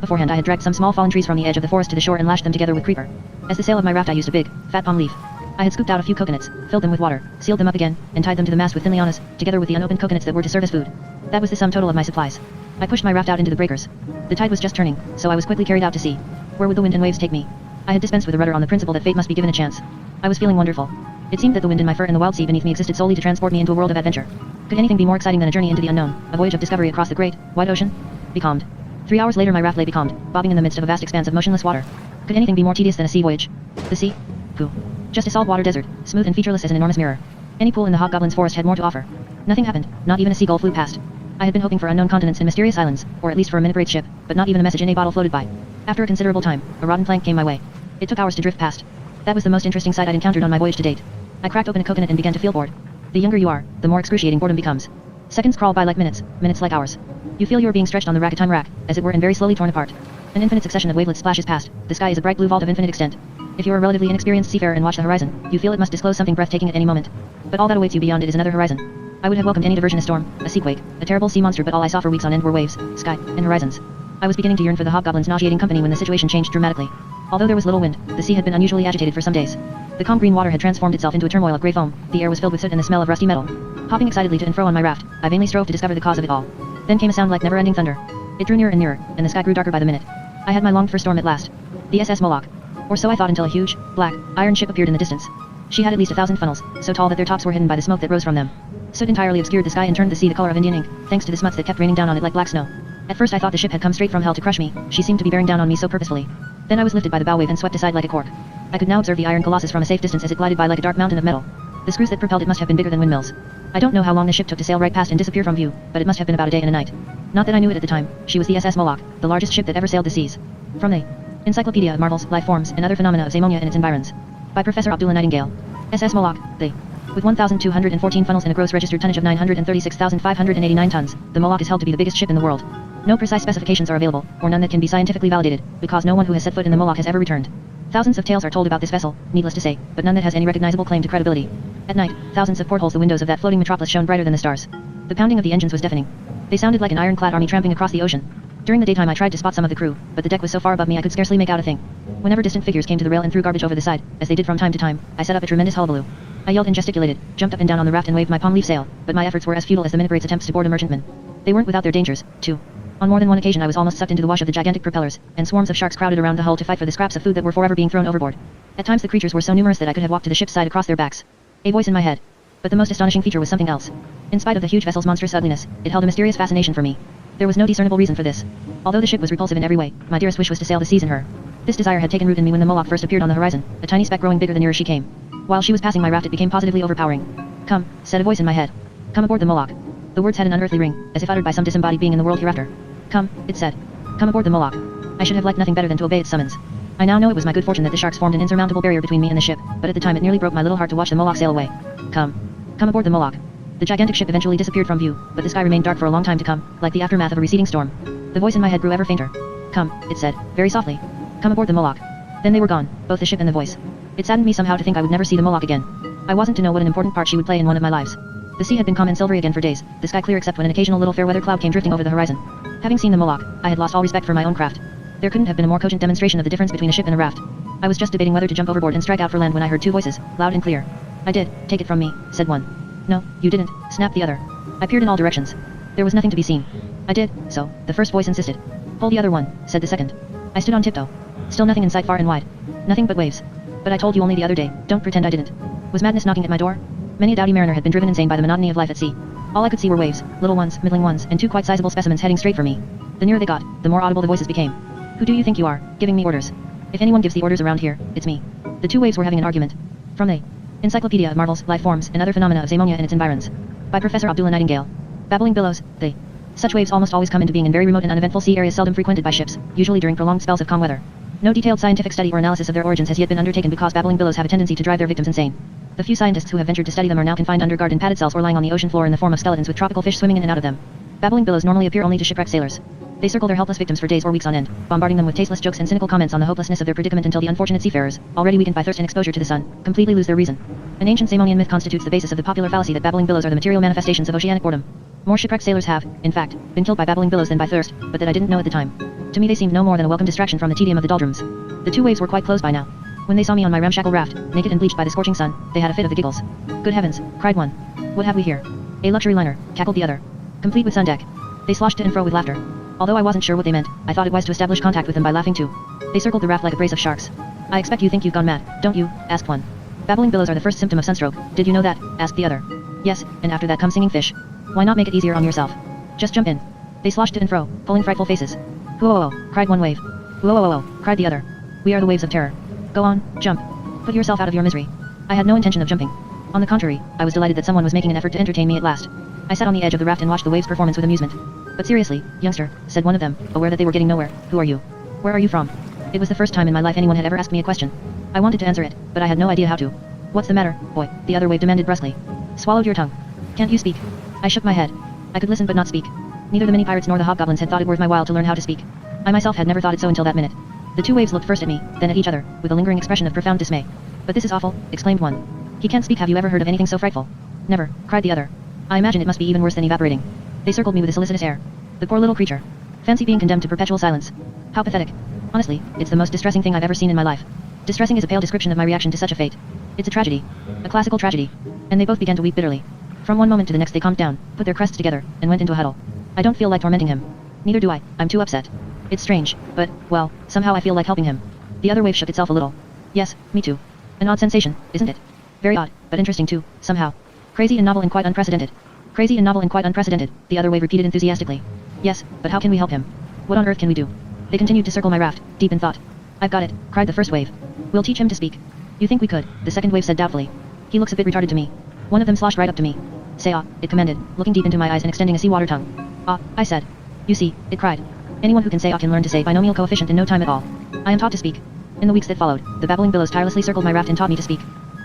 beforehand I had dragged some small fallen trees from the edge of the forest to the shore and lashed them together with creeper. As the sail of my raft I used a big, fat palm leaf. I had scooped out a few coconuts, filled them with water, sealed them up again, and tied them to the mast with thin lianas, together with the unopened coconuts that were to serve as food. That was the sum total of my supplies. I pushed my raft out into the breakers. The tide was just turning, so I was quickly carried out to sea. Where would the wind and waves take me? I had dispensed with a rudder on the principle that fate must be given a chance. I was feeling wonderful. It seemed that the wind in my fur and the wild sea beneath me existed solely to transport me into a world of adventure. Could anything be more exciting than a journey into the unknown, a voyage of discovery across the great, wide ocean? Becalmed. 3 hours later my raft lay becalmed, bobbing in the midst of a vast expanse of motionless water. Could anything be more tedious than a sea voyage? The sea? Pooh. Just a saltwater desert, smooth and featureless as an enormous mirror. Any pool in the hobgoblin's forest had more to offer. Nothing happened, not even a seagull flew past. I had been hoping for unknown continents and mysterious islands, or at least for a minute-wraith ship, but not even a message in a bottle floated by. After a considerable time, a rotten plank came my way. It took hours to drift past. That was the most interesting sight I'd encountered on my voyage to date. I cracked open a coconut and began to feel bored. The younger you are, the more excruciating boredom becomes. Seconds crawl by like minutes, minutes like hours. You feel you are being stretched on the rack-a-time rack, as it were, and very slowly torn apart. An infinite succession of wavelets splashes past. The sky is a bright blue vault of infinite extent. If you are a relatively inexperienced seafarer and watch the horizon, you feel it must disclose something breathtaking at any moment. But all that awaits you beyond it is another horizon. I would have welcomed any diversion, a storm, a seaquake, a terrible sea monster, but all I saw for weeks on end were waves, sky, and horizons. I was beginning to yearn for the hobgoblin's nauseating company when the situation changed dramatically. Although there was little wind, the sea had been unusually agitated for some days. The calm green water had transformed itself into a turmoil of grey foam. The air was filled with soot and the smell of rusty metal. Hopping excitedly to and fro on my raft, I vainly strove to discover the cause of it all. Then came a sound like never-ending thunder. It drew nearer and nearer, and the sky grew darker by the minute. I had my longed-for storm at last. The SS Moloch. Or so I thought until a huge, black, iron ship appeared in the distance. She had at least 1,000 funnels, so tall that their tops were hidden by the smoke that rose from them. Soot entirely obscured the sky and turned the sea the color of Indian ink, thanks to the smuts that kept raining down on it like black snow. At first I thought the ship had come straight from hell to crush me. She seemed to be bearing down on me so purposefully. Then I was lifted by the bow wave and swept aside like a cork. I could now observe the iron colossus from a safe distance as it glided by like a dark mountain of metal. The screws that propelled it must have been bigger than windmills. I don't know how long the ship took to sail right past and disappear from view, but it must have been about a day and a night. Not that I knew it at the time. She was the SS Moloch, the largest ship that ever sailed the seas. From the Encyclopedia of Marvels, Life Forms, and Other Phenomena of Zamonia and Its Environs. By Professor Abdullah Nightingale. SS Moloch, the. With 1,214 funnels and a gross registered tonnage of 936,589 tons, the Moloch is held to be the biggest ship in the world. No precise specifications are available, or none that can be scientifically validated, because no one who has set foot in the Moloch has ever returned. Thousands of tales are told about this vessel, needless to say, but none that has any recognizable claim to credibility. At night, thousands of portholes the windows of that floating metropolis shone brighter than the stars. The pounding of the engines was deafening. They sounded like an ironclad army tramping across the ocean. During the daytime I tried to spot some of the crew, but the deck was so far above me I could scarcely make out a thing. Whenever distant figures came to the rail and threw garbage over the side, as they did from time to time, I set up a tremendous hullabaloo. I yelled and gesticulated, jumped up and down on the raft and waved my palm leaf sail, but my efforts were as futile as the minute-wraith's attempts to board a merchantman. They weren't without their dangers, too. On more than one occasion I was almost sucked into the wash of the gigantic propellers, and swarms of sharks crowded around the hull to fight for the scraps of food that were forever being thrown overboard. At times the creatures were so numerous that I could have walked to the ship's side across their backs. A voice in my head. But the most astonishing feature was something else. In spite of the huge vessel's monstrous ugliness, it held a mysterious fascination for me. There was no discernible reason for this. Although the ship was repulsive in every way, my dearest wish was to sail the seas in her. This desire had taken root in me when the Moloch first appeared on the horizon, a tiny speck growing bigger the nearer she came. While she was passing my raft it became positively overpowering. "Come," said a voice in my head. "Come aboard the Moloch." The words had an unearthly ring, as if uttered by some disembodied being in the world hereafter. "Come," it said. "Come aboard the Moloch." I should have liked nothing better than to obey its summons. I now know it was my good fortune that the sharks formed an insurmountable barrier between me and the ship, but at the time it nearly broke my little heart to watch the Moloch sail away. Come. Come aboard the Moloch. The gigantic ship eventually disappeared from view, but the sky remained dark for a long time to come, like the aftermath of a receding storm. The voice in my head grew ever fainter. "Come," it said, very softly. "Come aboard the Moloch." Then they were gone, both the ship and the voice. It saddened me somehow to think I would never see the Moloch again. I wasn't to know what an important part she would play in one of my lives. The sea had been calm and silvery again for days, the sky clear except when an occasional little fair weather cloud came drifting over the horizon. Having seen the Moloch, I had lost all respect for my own craft. There couldn't have been a more cogent demonstration of the difference between a ship and a raft. I was just debating whether to jump overboard and strike out for land when I heard two voices, loud and clear. "I did, take it from me," said one. "No, you didn't," snapped the other. I peered in all directions. There was nothing to be seen. "I did, so," the first voice insisted. "Pull the other one," said the second. I stood on tiptoe. Still nothing in sight far and wide. Nothing but waves. "But I told you only the other day, don't pretend I didn't." Was madness knocking at my door? Many a doughty mariner had been driven insane by the monotony of life at sea. All I could see were waves, little ones, middling ones, and two quite sizable specimens heading straight for me. The nearer they got, the more audible the voices became. "Who do you think you are, giving me orders? If anyone gives the orders around here, it's me." The two waves were having an argument. From the Encyclopedia of Marvels, Life Forms, and Other Phenomena of Zamonia and Its Environs. By Professor Abdullah Nightingale. Babbling billows, they. Such waves almost always come into being in very remote and uneventful sea areas seldom frequented by ships, usually during prolonged spells of calm weather. No detailed scientific study or analysis of their origins has yet been undertaken because babbling billows have a tendency to drive their victims insane. The few scientists who have ventured to study them are now confined under guard in padded cells or lying on the ocean floor in the form of skeletons with tropical fish swimming in and out of them. Babbling billows normally appear only to shipwrecked sailors. They circle their helpless victims for days or weeks on end, bombarding them with tasteless jokes and cynical comments on the hopelessness of their predicament until the unfortunate seafarers, already weakened by thirst and exposure to the sun, completely lose their reason. An ancient Saemonian myth constitutes the basis of the popular fallacy that babbling billows are the material manifestations of oceanic boredom. More shipwrecked sailors have, in fact, been killed by babbling billows than by thirst, but that I didn't know at the time. To me they seemed no more than a welcome distraction from the tedium of the doldrums. The two waves were quite close by now. When they saw me on my ramshackle raft, naked and bleached by the scorching sun, they had a fit of the giggles. Good heavens, cried one. What have we here? A luxury liner, cackled the other. Complete with sun deck. They sloshed to and fro with laughter. Although I wasn't sure what they meant, I thought it wise to establish contact with them by laughing too. They circled the raft like a brace of sharks. I expect you think you've gone mad, don't you? Asked one. Babbling billows are the first symptom of sunstroke, did you know that? Asked the other. Yes, and after that come singing fish. Why not make it easier on yourself? Just jump in. They sloshed to and fro, pulling frightful faces. Whoa, cried one wave. Whoa, cried the other. We are the waves of terror. Go on, jump. Put yourself out of your misery. I had no intention of jumping. On the contrary, I was delighted that someone was making an effort to entertain me at last. I sat on the edge of the raft and watched the waves' performance with amusement. But seriously, youngster, said one of them, aware that they were getting nowhere, who are you? Where are you from? It was the first time in my life anyone had ever asked me a question. I wanted to answer it, but I had no idea how to. What's the matter, boy? The other wave demanded brusquely. Swallowed your tongue. Can't you speak? I shook my head. I could listen but not speak. Neither the mini pirates nor the hobgoblins had thought it worth my while to learn how to speak. I myself had never thought it so until that minute. The two waves looked first at me, then at each other, with a lingering expression of profound dismay. But this is awful, exclaimed one. He can't speak. Have you ever heard of anything so frightful? Never, cried the other. I imagine it must be even worse than evaporating. They circled me with a solicitous air. The poor little creature. Fancy being condemned to perpetual silence. How pathetic. Honestly, it's the most distressing thing I've ever seen in my life. Distressing is a pale description of my reaction to such a fate. It's a tragedy. A classical tragedy. And they both began to weep bitterly. From one moment to the next they calmed down, put their crests together, and went into a huddle. I don't feel like tormenting him. Neither do I, I'm too upset. It's strange, but, well, somehow I feel like helping him. The other wave shook itself a little. Yes, me too. An odd sensation, isn't it? Very odd, but interesting too, somehow. Crazy and novel and quite unprecedented. Crazy and novel and quite unprecedented, the other wave repeated enthusiastically. Yes, but how can we help him? What on earth can we do? They continued to circle my raft, deep in thought. I've got it, cried the first wave. We'll teach him to speak. You think we could, the second wave said doubtfully. He looks a bit retarded to me. One of them sloshed right up to me. Say ah, it commanded, looking deep into my eyes and extending a seawater tongue. Ah, I said. You see, it cried. Anyone who can say ah can learn to say binomial coefficient in no time at all. I am taught to speak. In the weeks that followed, the babbling billows tirelessly circled my raft and taught me to speak.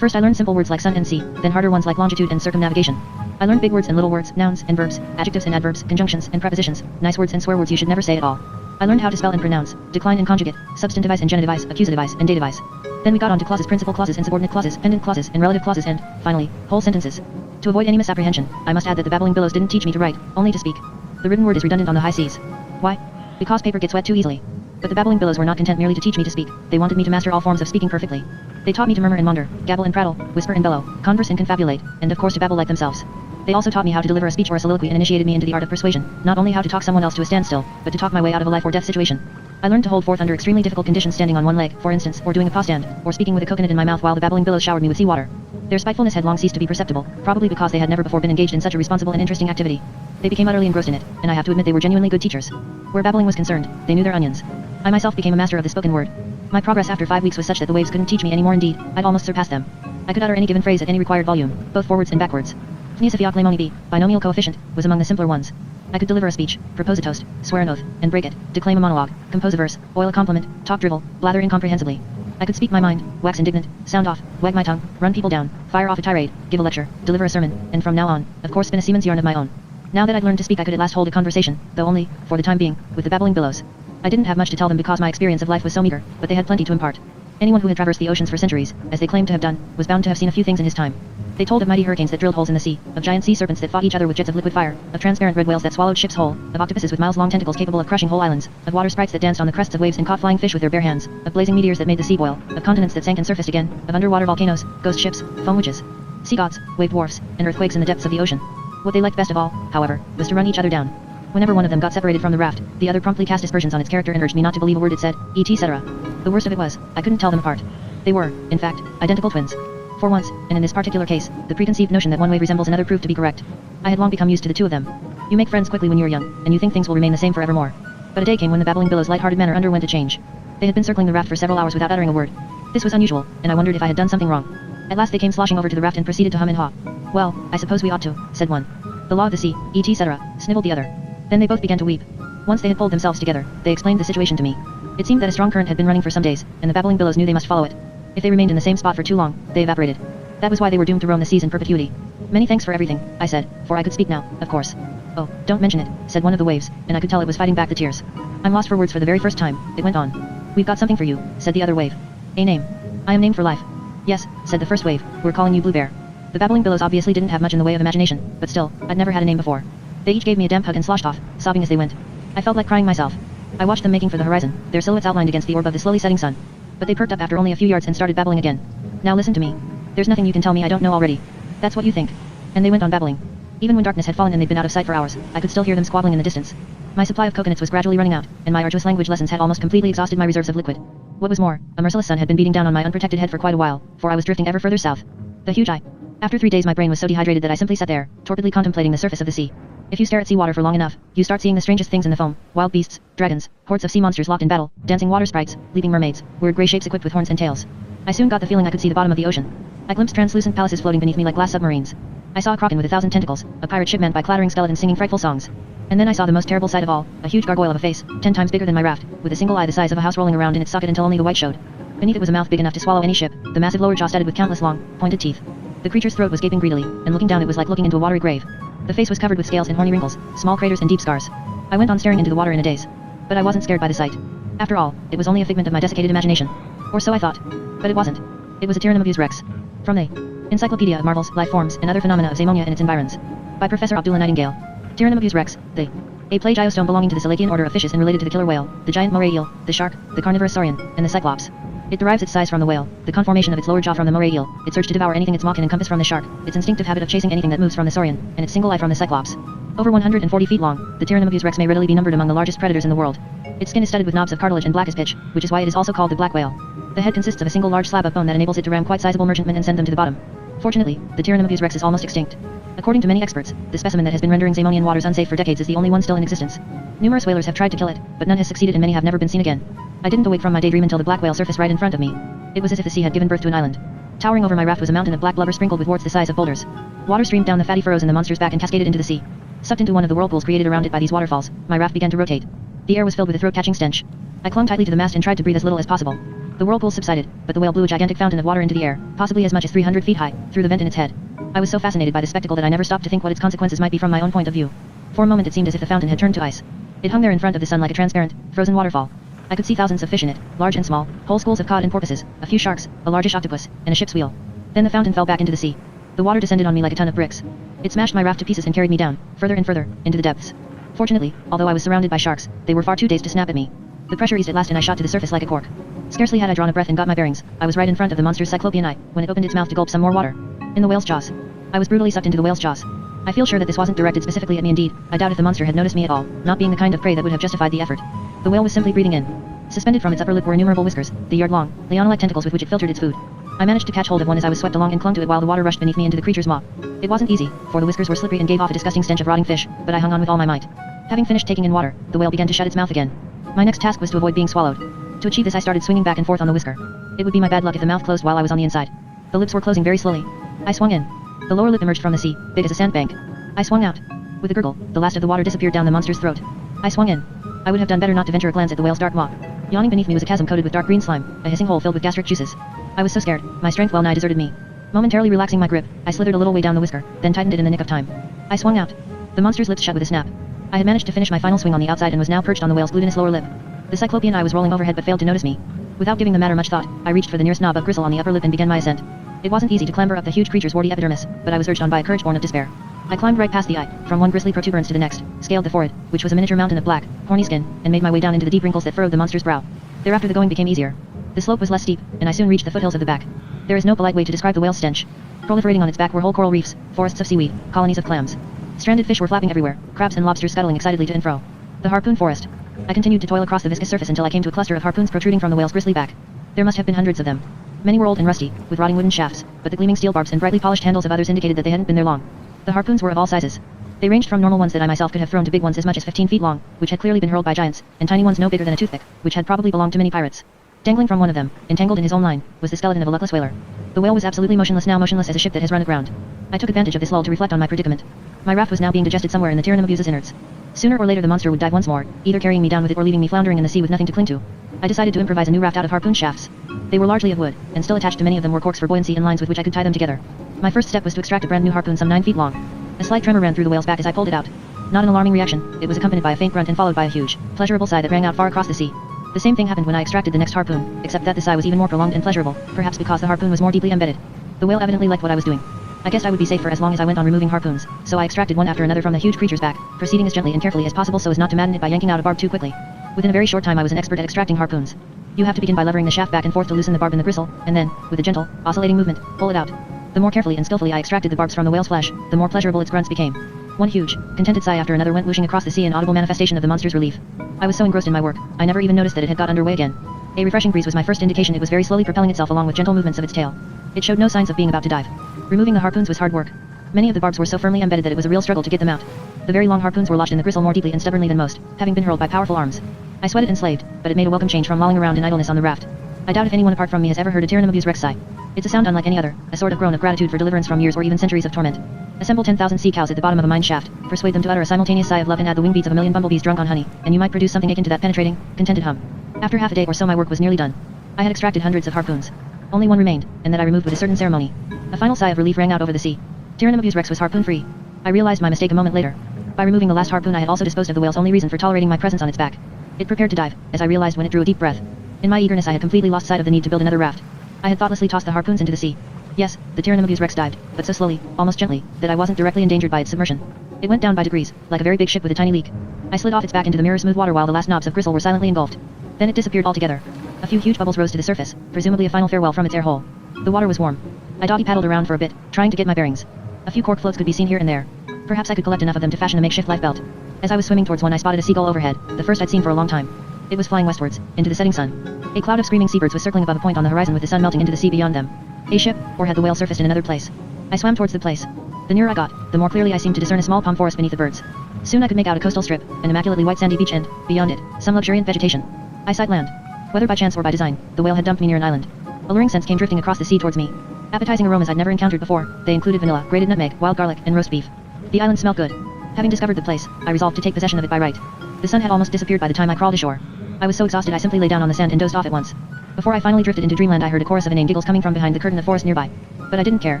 First I learned simple words like sun and sea, then harder ones like longitude and circumnavigation. I learned big words and little words, nouns and verbs, adjectives and adverbs, conjunctions and prepositions, nice words and swear words you should never say at all. I learned how to spell and pronounce, decline and conjugate, substantivize and genitivize, accusativize and dativize. Then we got on to clauses, principal clauses and subordinate clauses, pendant clauses and relative clauses and, finally, whole sentences. To avoid any misapprehension, I must add that the babbling billows didn't teach me to write, only to speak. The written word is redundant on the high seas. Why? Because paper gets wet too easily. But the babbling billows were not content merely to teach me to speak, they wanted me to master all forms of speaking perfectly. They taught me to murmur and maunder, gabble and prattle, whisper and bellow, converse and confabulate, and of course to babble like themselves. They also taught me how to deliver a speech or a soliloquy and initiated me into the art of persuasion, not only how to talk someone else to a standstill, but to talk my way out of a life or death situation. I learned to hold forth under extremely difficult conditions standing on one leg, for instance, or doing a paw stand, or speaking with a coconut in my mouth while the babbling billows showered me with seawater. Their spitefulness had long ceased to be perceptible, probably because they had never before been engaged in such a responsible and interesting activity. They became utterly engrossed in it, and I have to admit they were genuinely good teachers. Where babbling was concerned, they knew their onions. I myself became a master of the spoken word. My progress after 5 weeks was such that the waves couldn't teach me any more. Indeed, I'd almost surpassed them. I could utter any given phrase at any required volume, both forwards and backwards. Pneusophiac lemoni b, binomial coefficient, was among the simpler ones. I could deliver a speech, propose a toast, swear an oath, and break it, declaim a monologue, compose a verse, oil a compliment, talk drivel, blather incomprehensibly. I could speak my mind, wax indignant, sound off, wag my tongue, run people down, fire off a tirade, give a lecture, deliver a sermon, and from now on, of course spin a seaman's yarn of my own. Now that I'd learned to speak I could at last hold a conversation, though only, for the time being, with the babbling billows. I didn't have much to tell them because my experience of life was so meager, but they had plenty to impart. Anyone who had traversed the oceans for centuries, as they claimed to have done, was bound to have seen a few things in his time. They told of mighty hurricanes that drilled holes in the sea, of giant sea serpents that fought each other with jets of liquid fire, of transparent red whales that swallowed ships whole, of octopuses with miles-long tentacles capable of crushing whole islands, of water sprites that danced on the crests of waves and caught flying fish with their bare hands, of blazing meteors that made the sea boil, of continents that sank and surfaced again, of underwater volcanoes, ghost ships, foam witches, sea gods, wave dwarfs, and earthquakes in the depths of the ocean. What they liked best of all, however, was to run each other down. Whenever one of them got separated from the raft, the other promptly cast aspersions on its character and urged me not to believe a word it said, etc. The worst of it was, I couldn't tell them apart. They were, in fact, identical twins. For once, and in this particular case, the preconceived notion that one wave resembles another proved to be correct. I had long become used to the two of them. You make friends quickly when you're young, and you think things will remain the same forevermore. But a day came when the babbling billows' light-hearted manner underwent a change. They had been circling the raft for several hours without uttering a word. This was unusual, and I wondered if I had done something wrong. At last they came sloshing over to the raft and proceeded to hum and haw. Well, I suppose we ought to, said one. The law of the sea, etc., snivelled the other. Then they both began to weep. Once they had pulled themselves together, they explained the situation to me. It seemed that a strong current had been running for some days, and the babbling billows knew they must follow it. If they remained in the same spot for too long, they evaporated. That was why they were doomed to roam the seas in perpetuity. Many thanks for everything, I said, for I could speak now, of course. Oh, don't mention it, said one of the waves, and I could tell it was fighting back the tears. I'm lost for words for the very first time, it went on. We've got something for you, said the other wave. A name. I am named for life. Yes, said the first wave, we're calling you Blue Bear. The babbling billows obviously didn't have much in the way of imagination, but still, I'd never had a name before. They each gave me a damp hug and sloshed off, sobbing as they went. I felt like crying myself. I watched them making for the horizon, their silhouettes outlined against the orb of the slowly setting sun. But they perked up after only a few yards and started babbling again. Now listen to me. There's nothing you can tell me I don't know already. That's what you think. And they went on babbling. Even when darkness had fallen and they'd been out of sight for hours, I could still hear them squabbling in the distance. My supply of coconuts was gradually running out, and my arduous language lessons had almost completely exhausted my reserves of liquid. What was more, a merciless sun had been beating down on my unprotected head for quite a while, for I was drifting ever further south. The huge eye. After 3 days my brain was so dehydrated that I simply sat there, torpidly contemplating the surface of the sea. If you stare at seawater for long enough, you start seeing the strangest things in the foam, wild beasts, dragons, hordes of sea monsters locked in battle, dancing water sprites, leaping mermaids, weird grey shapes equipped with horns and tails. I soon got the feeling I could see the bottom of the ocean. I glimpsed translucent palaces floating beneath me like glass submarines. I saw a kraken with 1,000 tentacles, a pirate ship manned by clattering skeletons singing frightful songs. And then I saw the most terrible sight of all, a huge gargoyle of a face, 10 times bigger than my raft, with a single eye the size of a house rolling around in its socket until only the white showed. Beneath it was a mouth big enough to swallow any ship, the massive lower jaw studded with countless long, pointed teeth. The creature's throat was gaping greedily, and looking down it was like looking into a watery grave. The face was covered with scales and horny wrinkles, small craters and deep scars. I went on staring into the water in a daze. But I wasn't scared by the sight. After all, it was only a figment of my desiccated imagination. Or so I thought. But it wasn't. It was a Tyrannomebius rex. From the Encyclopedia of Marvels, Life Forms, and Other Phenomena of Zamonia and its Environs. By Professor Abdullah Nightingale. Tyrannomebius rex, the a plagiostome belonging to the Selacian order of fishes and related to the killer whale, the giant moray eel, the shark, the carnivorous saurian, and the cyclops. It derives its size from the whale, the conformation of its lower jaw from the moray eel, its urge to devour anything its maw can encompass from the shark, its instinctive habit of chasing anything that moves from the saurian, and its single eye from the cyclops. Over 140 feet long, the Tyrannomebius rex may readily be numbered among the largest predators in the world. Its skin is studded with knobs of cartilage and black as pitch, which is why it is also called the black whale. The head consists of a single large slab of bone that enables it to ram quite sizable merchantmen and send them to the bottom. Fortunately, the Tyrannomebius rex is almost extinct. According to many experts, the specimen that has been rendering Zamonian waters unsafe for decades is the only one still in existence. Numerous whalers have tried to kill it, but none has succeeded and many have never been seen again. I didn't awake from my daydream until the black whale surfaced right in front of me. It was as if the sea had given birth to an island. Towering over my raft was a mountain of black blubber sprinkled with warts the size of boulders. Water streamed down the fatty furrows in the monster's back and cascaded into the sea. Sucked into one of the whirlpools created around it by these waterfalls, my raft began to rotate. The air was filled with a throat-catching stench. I clung tightly to the mast and tried to breathe as little as possible. The whirlpool subsided, but the whale blew a gigantic fountain of water into the air, possibly as much as 300 feet high, through the vent in its head. I was so fascinated by the spectacle that I never stopped to think what its consequences might be from my own point of view. For a moment it seemed as if the fountain had turned to ice. It hung there in front of the sun like a transparent, frozen waterfall. I could see thousands of fish in it, large and small, whole schools of cod and porpoises, a few sharks, a largish octopus, and a ship's wheel. Then the fountain fell back into the sea. The water descended on me like a ton of bricks. It smashed my raft to pieces and carried me down, further and further, into the depths. Fortunately, although I was surrounded by sharks, they were far too dazed to snap at me. The pressure eased at last and I shot to the surface like a cork. Scarcely had I drawn a breath and got my bearings, I was right in front of the monster's cyclopean eye, when it opened its mouth to gulp some more water. In the whale's jaws. I was brutally sucked into the whale's jaws. I feel sure that this wasn't directed specifically at me indeed, I doubt if the monster had noticed me at all, not being the kind of prey that would have justified the effort. The whale was simply breathing in. Suspended from its upper lip were innumerable whiskers, the yard-long, liana-like tentacles with which it filtered its food. I managed to catch hold of one as I was swept along and clung to it while the water rushed beneath me into the creature's maw. It wasn't easy, for the whiskers were slippery and gave off a disgusting stench of rotting fish, but I hung on with all my might. Having finished taking in water, the whale began to shut its mouth again. My next task was to avoid being swallowed. To achieve this I started swinging back and forth on the whisker. It would be my bad luck if the mouth closed while I was on the inside. The lips were closing very slowly. I swung in. The lower lip emerged from the sea, big as a sandbank. I swung out. With a gurgle, the last of the water disappeared down the monster's throat. I swung in. I would have done better not to venture a glance at the whale's dark maw. Yawning beneath me was a chasm coated with dark green slime, a hissing hole filled with gastric juices. I was so scared, my strength well nigh deserted me. Momentarily relaxing my grip, I slithered a little way down the whisker, then tightened it in the nick of time. I swung out. The monster's lips shut with a snap. I had managed to finish my final swing on the outside and was now perched on the whale's glutinous lower lip. The cyclopean eye was rolling overhead but failed to notice me. Without giving the matter much thought, I reached for the nearest knob of gristle on the upper lip and began my ascent. It wasn't easy to clamber up the huge creature's warty epidermis, but I was urged on by a courage born of despair. I climbed right past the eye, from one grisly protuberance to the next, scaled the forehead, which was a miniature mountain of black, horny skin, and made my way down into the deep wrinkles that furrowed the monster's brow. Thereafter the going became easier. The slope was less steep, and I soon reached the foothills of the back. There is no polite way to describe the whale's stench. Proliferating on its back were whole coral reefs, forests of seaweed, colonies of clams. Stranded fish were flapping everywhere, crabs and lobsters scuttling excitedly to and fro. The harpoon forest. I continued to toil across the viscous surface until I came to a cluster of harpoons protruding from the whale's bristly back. There must have been hundreds of them. Many were old and rusty, with rotting wooden shafts, but the gleaming steel barbs and brightly polished handles of others indicated that they hadn't been there long. The harpoons were of all sizes. They ranged from normal ones that I myself could have thrown to big ones as much as 15 feet long, which had clearly been hurled by giants, and tiny ones no bigger than a toothpick, which had probably belonged to many pirates. Dangling from one of them, entangled in his own line, was the skeleton of a luckless whaler. The whale was absolutely motionless, now motionless as a ship that has run aground. I took advantage of this lull to reflect on my predicament. My raft was now being digested somewhere in the Tyrannomebius's innards. Sooner or later the monster would dive once more, either carrying me down with it or leaving me floundering in the sea with nothing to cling to. I decided to improvise a new raft out of harpoon shafts. They were largely of wood, and still attached to many of them were corks for buoyancy and lines with which I could tie them together. My first step was to extract a brand new harpoon some 9 feet long. A slight tremor ran through the whale's back as I pulled it out. Not an alarming reaction, it was accompanied by a faint grunt and followed by a huge, pleasurable sigh that rang out far across the sea. The same thing happened when I extracted the next harpoon, except that the sigh was even more prolonged and pleasurable, perhaps because the harpoon was more deeply embedded. The whale evidently liked what I was doing. I guessed I would be safe for as long as I went on removing harpoons, so I extracted one after another from the huge creature's back, proceeding as gently and carefully as possible so as not to madden it by yanking out a barb too quickly. Within a very short time I was an expert at extracting harpoons. You have to begin by levering the shaft back and forth to loosen the barb in the gristle, and then, with a gentle, oscillating movement, pull it out. The more carefully and skillfully I extracted the barbs from the whale's flesh, the more pleasurable its grunts became. One huge, contented sigh after another went whooshing across the sea, an audible manifestation of the monster's relief. I was so engrossed in my work, I never even noticed that it had got underway again. A refreshing breeze was my first indication it was very slowly propelling itself along with gentle movements of its tail. It showed no signs of being about to dive. Removing the harpoons was hard work. Many of the barbs were so firmly embedded that it was a real struggle to get them out. The very long harpoons were lodged in the gristle more deeply and stubbornly than most, having been hurled by powerful arms. I sweated and slaved, but it made a welcome change from lolling around in idleness on the raft. I doubt if anyone apart from me has ever heard a Tyrannomebu's rex sigh. It's a sound unlike any other, a sort of groan of gratitude for deliverance from years or even centuries of torment. Assemble 10,000 sea cows at the bottom of a mine shaft, persuade them to utter a simultaneous sigh of love and add the wing beats of a million bumblebees drunk on honey, and you might produce something akin to that penetrating, contented hum. After half a day or so my work was nearly done. I had extracted hundreds of harpoons. Only one remained, and that I removed with a certain ceremony. A final sigh of relief rang out over the sea. Tyrannomebu's rex was harpoon-free. I realized my mistake a moment later. By removing the last harpoon I had also disposed of the whale's only reason for tolerating my presence on its back. It prepared to dive, as I realized when it drew a deep breath. In my eagerness I had completely lost sight of the need to build another raft. I had thoughtlessly tossed the harpoons into the sea. Yes, the Tyrannomebu's rex dived, but so slowly, almost gently, that I wasn't directly endangered by its submersion. It went down by degrees, like a very big ship with a tiny leak. I slid off its back into the mirror-smooth water while the last knobs of gristle were silently engulfed. Then it disappeared altogether. A few huge bubbles rose to the surface, presumably a final farewell from its air hole. The water was warm. I doggy paddled around for a bit, trying to get my bearings. A few cork floats could be seen here and there. Perhaps I could collect enough of them to fashion a makeshift life belt. As I was swimming towards one I spotted a seagull overhead, the first I'd seen for a long time. It was flying westwards, into the setting sun. A cloud of screaming seabirds was circling above a point on the horizon with the sun melting into the sea beyond them. A ship, or had the whale surfaced in another place? I swam towards the place. The nearer I got, the more clearly I seemed to discern a small palm forest beneath the birds. Soon I could make out a coastal strip, an immaculately white sandy beach and, beyond it, some luxuriant vegetation. I sight land. Whether by chance or by design, the whale had dumped me near an island. Alluring scents came drifting across the sea towards me. Appetizing aromas I'd never encountered before, they included vanilla, grated nutmeg, wild garlic, and roast beef. The island smelled good. Having discovered the place, I resolved to take possession of it by right. The sun had almost disappeared by the time I crawled ashore. I was so exhausted I simply lay down on the sand and dozed off at once. Before I finally drifted into dreamland I heard a chorus of inane giggles coming from behind the curtain of forest nearby. But I didn't care,